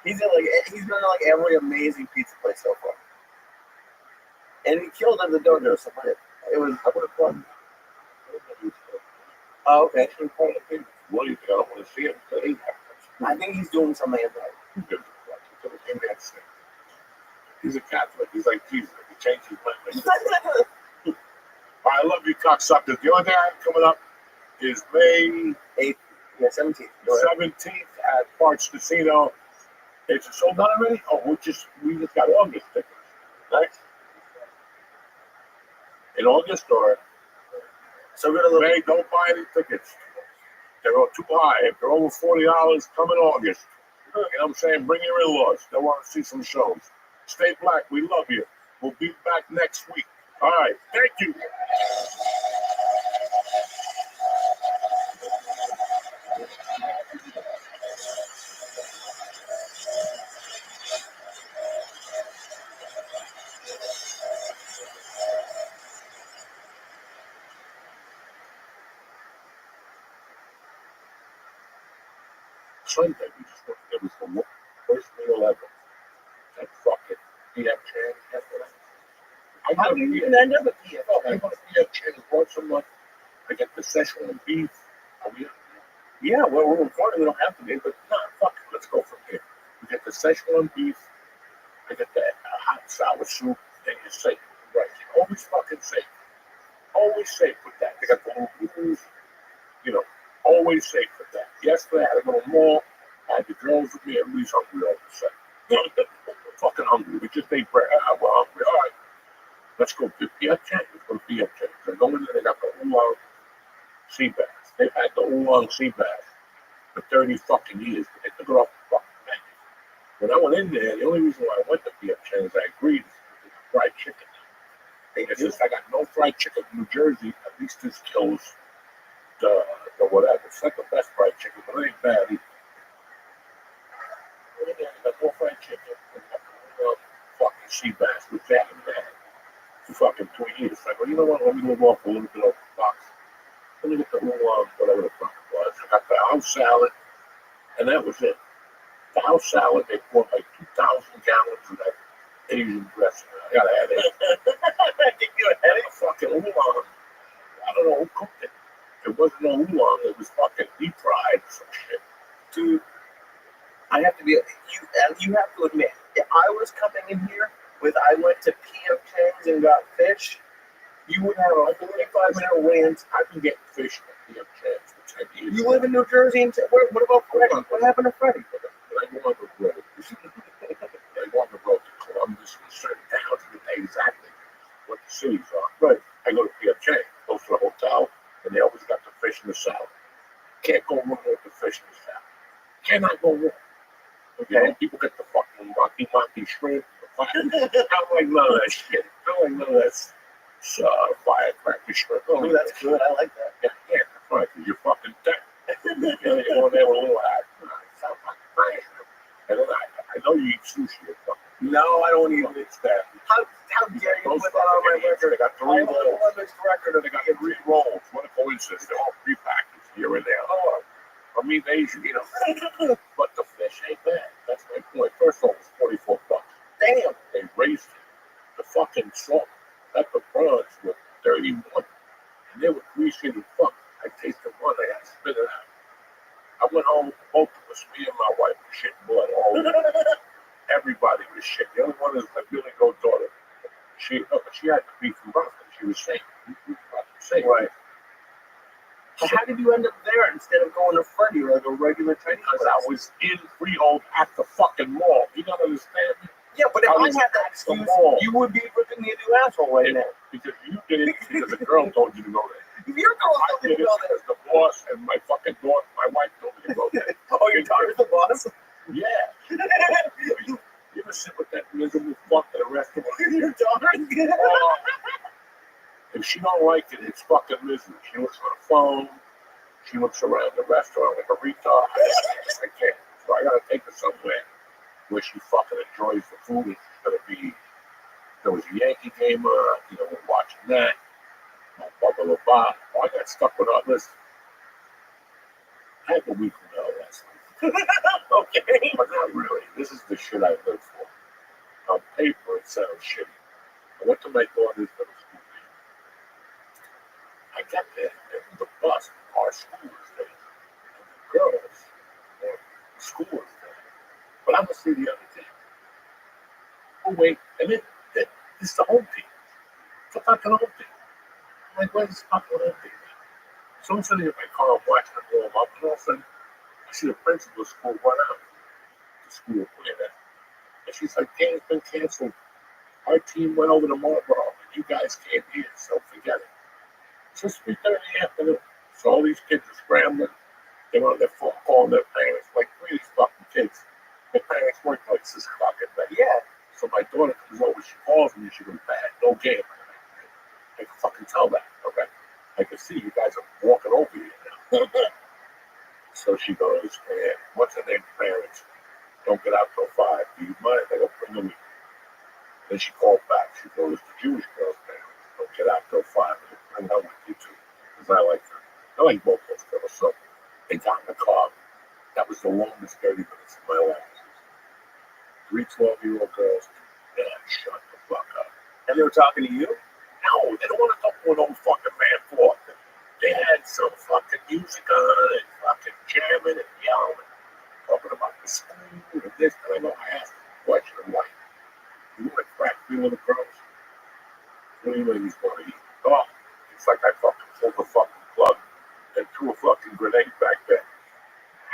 S8: He's been to like every amazing pizza place so far. And he killed at the dojo, so it was.
S6: I would have gone.
S8: Oh, okay.
S6: What do you think? I don't want to see him today.
S8: I think he's doing something about it.
S6: He's a Catholic. He's like Jesus. He changed his mind. All right, I love you, cocksuckers. The only thing I have coming up is May
S8: 8th. Yeah, 17th.
S6: 17th at Parks Casino. It's sold out already? Oh, we just got August tickets. Right? In August or?
S8: So go to
S6: May, don't buy any tickets. They're all too high. If they're over $40, come in August. You know what I'm saying? Bring your in-laws. They want to see some shows. Stay black. We love you. We'll be back next week. All right. Thank you. Sunday, we just went. It was the worst meal ever. That fucking PF Chang's yesterday.
S8: How do you even end up at PF?
S6: I go to PF Chang's once a month. I get the Szechuan beef. Are we?
S8: Yeah, well, we're recording. We don't have to be, but
S6: No, fuck it. Let's go from here. We get the Szechuan beef. I get the hot sour soup. And you're safe. Right. You're always fucking safe. Always safe with that. They got the little blues. You know, always safe with that. Yesterday, I had to go to the mall. I had the girls with me. Everybody's hungry all of a sudden. We're fucking hungry. We just ate bread. We're hungry. All right. Let's go to PF Chang's. Let's go to PF Chang's. They go in there. They got the oolong sea bass. They've had the oolong sea bass for 30 fucking years. But they took it off the fucking menu. When I went in there, the only reason why I went to PF Chang's, I agreed, is because of fried chicken. It's just I got no fried chicken in New Jersey. At least this kills the whatever. It's not the best fried chicken, but it ain't bad either. I got no fried chicken. I got the fucking sea bass, which they haven't had for fucking 2 years. Like, well, you know what? Let me live off a little bit of the box. Let me get the whatever the fuck it was. I got the house salad, and that was it. The house salad, they poured like 2,000 gallons of that Asian dressing. I gotta have it.
S8: I think you had
S6: And a fucking oolong. I don't know who cooked it. It wasn't no oolong. It was fucking deep fried or some shit.
S8: Dude, I have to be. You have to admit, if I was coming in here with I went to PF Chang's and got fish, you would have a 45-minute rant.
S6: I've been getting fish at PF Chang's for 10 years.
S8: You live in New Jersey, and what about Freddie? What happened to Freddie?
S6: I go on the road. I go on the road to Columbus and certain towns and they exactly what the cities are.
S8: Right.
S6: I go to PF Chang's, go to the hotel, and they always got the fish in the salad. Can't go wrong with the fish in the salad. Cannot go wrong.
S8: Okay.
S6: You know, people get the fucking monkey shrimp. I don't like none of that shit. I don't like none of that firecracker shrimp.
S8: Oh, that's good. I like that.
S6: Yeah, that's right, because you're fucking dead. You know, you're on there with a little hat. And then I know you eat sushi.
S8: No, I don't eat
S6: It's that.
S8: How dare you
S6: Those
S8: put that on my
S6: fucking
S8: record?
S6: They got
S8: I
S6: 3
S8: have
S6: rolls.
S8: on this record.
S6: They got 3 rolls. What a coincidence. They're all prepackaged here and there. Oh, I mean, Asian, you know. But the fish ain't bad. That's my point. First of all, it's $44.
S8: Damn.
S6: They raised it. The fucking salt, pepper prawns were 31. And they were greasy as fuck. I tasted one. I had to spit it out. I went home, both of us, me and my wife, were shitting blood all over. Everybody was shit. The only one is my Billy Goat daughter. She had to be from Rothschild. She was safe.
S8: Right. So how did you end up there instead of going to Freddie or like a regular Chinese
S6: Because
S8: place?
S6: I was in Freehold at the fucking mall. You don't understand me?
S8: Yeah, but if
S6: I
S8: I
S6: was
S8: had that
S6: at the
S8: excuse,
S6: mall.
S8: you would be ripping me a new asshole right now.
S6: Because you did it because the girl told you to go there.
S8: If your girl
S6: I
S8: told me
S6: did
S8: to
S6: it
S8: go there,
S6: because the boss and my fucking daughter, my wife told me to go there.
S8: oh, your daughter's the boss?
S6: Yeah. You ever sit with that miserable fuck at a restaurant?
S8: Your daughter's good.
S6: If she don't like it, it's fucking misery. She looks on the phone. She looks around the restaurant like a retard. I can't. So I gotta take her somewhere where she fucking enjoys the food. And she's gonna be. There was a Yankee game on. You know, we're watching that. Blah blah blah blah. Oh, I got stuck with all this. I had the week from hell last week.
S8: Okay.
S6: But not really. This is the shit I live for. On paper, it sounds shitty. I went to my daughter's middle school game. I got there, and the bus, our school was there. And the girls, the school was there. But I'm going to see the other team. Oh, wait. And then this is the home team. It's the fucking home team. I'm like, where's this fucking home team? So I'm sitting in my car, I'm watching them warm up, and all of a sudden, I see the principal of school run out. The school playing that. And she's like, game's been canceled. Our team went over to Marlboro, and you guys came here, so forget it. So it's 3:30 in the afternoon. So all these kids are scrambling. They were on their phone calling their parents, like three of these fucking kids. Their parents weren't like this fucking thing.
S8: Yeah.
S6: So my daughter comes over, she calls me, she goes, "Bad, no game." I can fucking tell that, okay? I can see you guys are walking over here now. So she goes, "What's her name's parents? Don't get out till 5. Do you mind? I go, bring them in." Then she called back. She goes, "The Jewish girl's parents don't get out till 5. I go, bring her with you too, because I like her. I like both those girls." So they got in the car. That was the longest 30 minutes of my life. Three 12-year-old girls. Man, shut the fuck up.
S8: And they were talking to you?
S6: No, they don't want to talk to an old fucking man for. They had some fucking music on and fucking jamming and yelling, talking about the school and this. And I know I asked the question, like, "You want to crack me with the girls? What do you mean he's going to eat?" Oh, it's like I fucking pulled the fucking plug and threw a fucking grenade back there.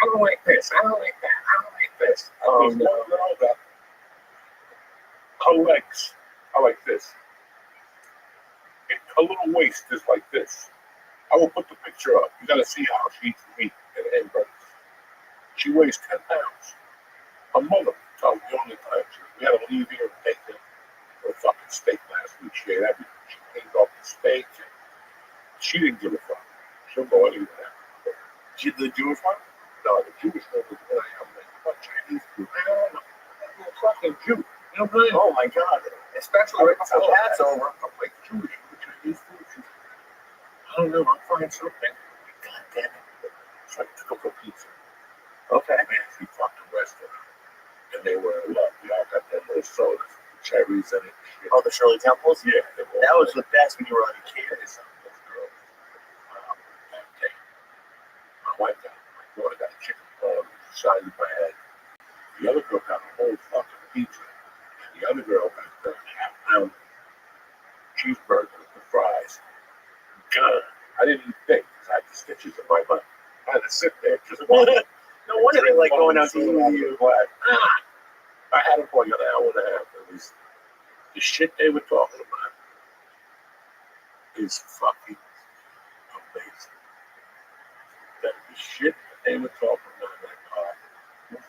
S6: "I don't like this. I don't like that. I don't like this."
S8: Oh,
S6: There's
S8: no.
S6: one girl that her legs are like this. Her little waist is like this. I will put the picture up. You gotta see how she eats meat and hamburgers. She weighs 10 pounds. Her mother tells me the only time we had to leave here and take her for a fucking steak last week. She ate everything. She cleaned up the steak. And she didn't give a fuck. She'll go anywhere.
S8: The Jewish one?
S6: No, the Jewish one was when I have like what Chinese food. I don't know. I'm a fucking Jew. You know what I'm saying?
S8: Oh my God. Especially right before Pat's over.
S6: I'm like Jewish food, Chinese food. She's like, "I don't know. I'm frying something." God damn it. So I took up a pizza.
S8: Okay.
S6: Man, she fucking restaurant. And they were in love. We all got them little sodas, cherries in it. Shit.
S8: Oh, the Shirley Temples?
S6: Yeah.
S8: That was the best when you were like a kid.
S6: Those girls. That day. My wife got, my daughter got a chicken ball the size of my head. The other girl got a whole fucking pizza. And the other girl got the half-pound cheeseburger with the fries. God, I didn't even think because I had the stitches in my mouth. I had to sit there just
S8: No wonder they like going out to eat with you.
S6: I had it for like an hour and a half. It was the shit they were talking about is fucking amazing. The shit that they were talking about in that car,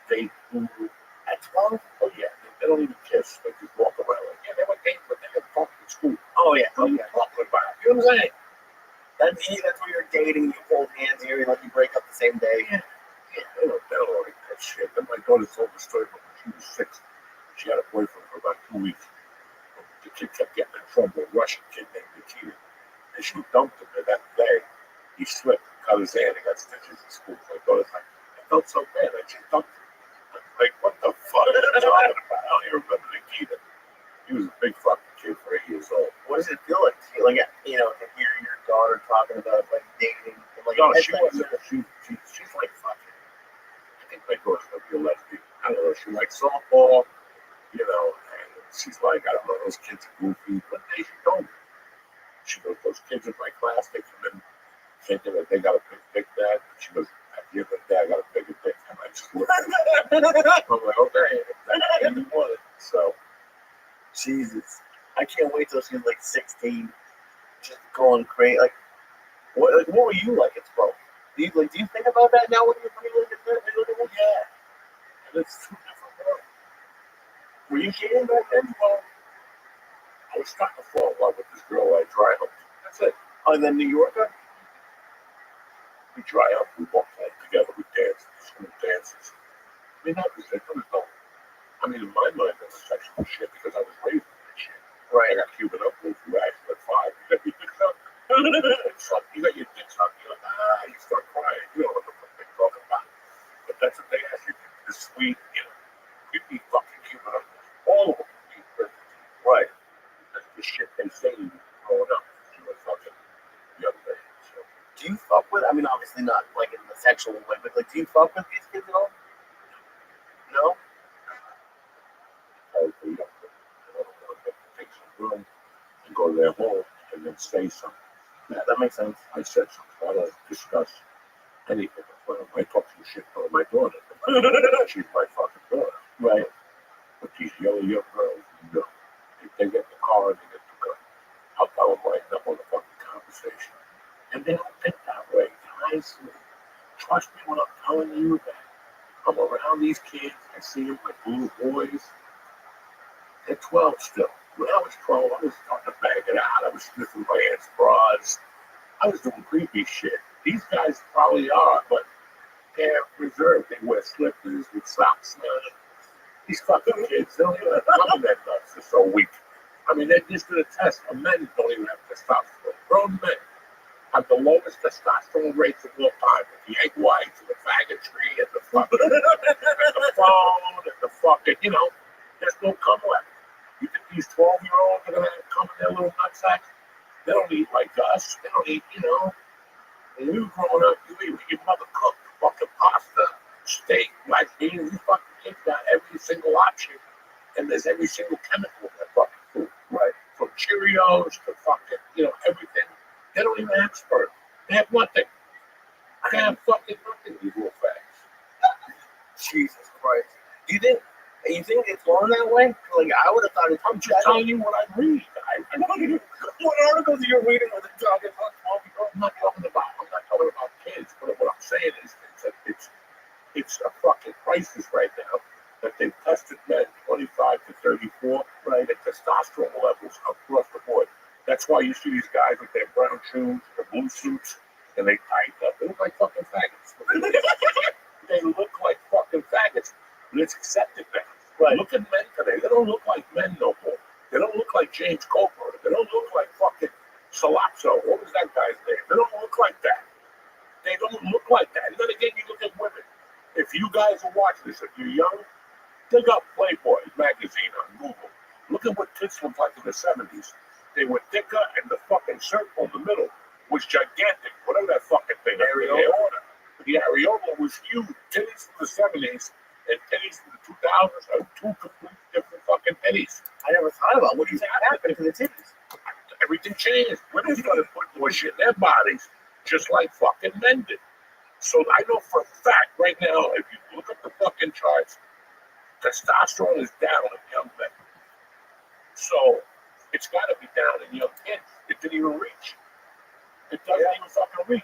S6: fake food at 12. Oh yeah, they don't even kiss. They just walk around like, yeah, they were dating, but they didn't fuck in school.
S8: Oh yeah.
S6: What are you talking about? You know what I'm saying?
S8: That's where you're dating. You hold hands here. You let you break up the same day.
S6: Yeah, they don't like that shit. Then my daughter told the story when she was 6. She had a boyfriend for about 2 weeks. The kid kept getting in trouble. A Russian kid named Nikita. And she dumped him. And that day, he slipped, cut his hand, and got stitches in school. My daughter's like, I felt so bad. I just dumped him. I'm like, what the fuck are you talking about? I don't even remember Nikita. He was a big fucking kid for 8 years old.
S8: What does it feel like? You know, to hear your daughter talking about like dating and like.
S6: No, she wasn't. She's like fucking. I think my daughter's gonna be a lesbian. I don't know. She likes softball, you know, and she's like, I don't know, those kids are goofy, but they told me. She goes, those kids in my class, they come in thinking that they got a big dick dad. She goes, at the end of the day, I got a bigger dick. And I just look at her. I'm like, okay, that's what you want it. So,
S8: Jesus, I can't wait till she's like 16, just going crazy. Like what were you like at 12? Do you think about that now when you look at that?
S6: yeah, and it's 2 different worlds.
S8: Were you dating back then?
S6: Well, I was starting to fall in love with this girl I dry humped. That's it.
S8: Oh, the New Yorker?
S6: We dry up, we walk home together, we dance, school dances. I mean, that was it. There was no, I mean, in my mind, that was sexual shit because I was raised with that shit.
S8: Right.
S6: I got Cuban up with you guys at 5. You got your dicks up. You got your dicks up. You're like, you start crying. You don't know what the fuck they're talking about. But that's what they ask you. The sweet, you know, creepy fucking Cuban up. All of them.
S8: Right.
S6: That's the shit they say to you growing up. You were fucking young man. So,
S8: Do you fuck with? I mean, obviously not like in the sexual way, but like, do you fuck with these kids at all? No.
S6: I was young. I don't know, take some room and go to their home and then say something.
S8: Yeah, that makes sense.
S6: I said something. I don't discuss anything in front of them. I talk some shit in front of my daughter. She's my fucking daughter.
S8: Right.
S6: But these young girls, you know, if they get in the car and they get the gun, I'll tell them right up on the fucking conversation. And they don't think that way. Guys, Trust me when I'm telling you that I'm around these kids. I see them like little boys. They're 12 still. When I was 12, I was starting to bag it out. I was sniffing my aunt's bras. I was doing creepy shit. These guys probably are, but they're reserved. They wear slippers with socks on. These fucking kids, they don't even have come in their nuts. They're so weak. I mean, they're just going to test. Men don't even have testosterone. Grown men have the lowest testosterone rates of all time. The egg whites and the faggotry and the fucking and the phone and the fucking, there's no come left. You think these 12-year-olds are going to come in their little nutsacks? They don't eat like us. They don't eat, when we were growing up, you eat what your mother cooked. Fucking pasta, steak, black beans. These fucking kids got every single option. And there's every single chemical in that fucking food. Right. From Cheerios to fucking, everything. They don't even have sperm. They have nothing. They have fucking nothing, these little fags.
S8: Jesus Christ. Do you think it's going that way? Like, I would have thought it's...
S6: I'm just telling you what I read.
S8: What articles are you reading where they're talking about 12-year-olds?
S6: I'm not talking about kids, but what I'm saying is it's a fucking crisis right now that they've tested men 25 to 34, right, at testosterone levels across the board. That's why you see these guys with their brown shoes, their blue suits, and they tighten up. They look like fucking faggots. They look like fucking faggots. But it's accepted now. Right. Look at men today. They don't look like men no more. They don't look like James Coburn. They don't look like fucking Salazzo. What was that guy's name? They don't look like that. They don't look like that. And then again, you look at women. If you guys will watch this, if you're young, dig up Playboy magazine on Google. Look at what tits looked like in the 70s. They were thicker, and the fucking circle in the middle was gigantic. Whatever that fucking thing, areola. The areola was huge. Titties in the 70s and titties in the 2000s are two completely different fucking titties.
S8: I never thought about what do you think happened to the titties?
S6: Everything changed. Women started putting more shit in their bodies, just like fucking men did. So I know for a fact right now, if you look at the fucking charts, testosterone is down in young men. So it's got to be down in young kids. It didn't even reach. It doesn't even fucking reach.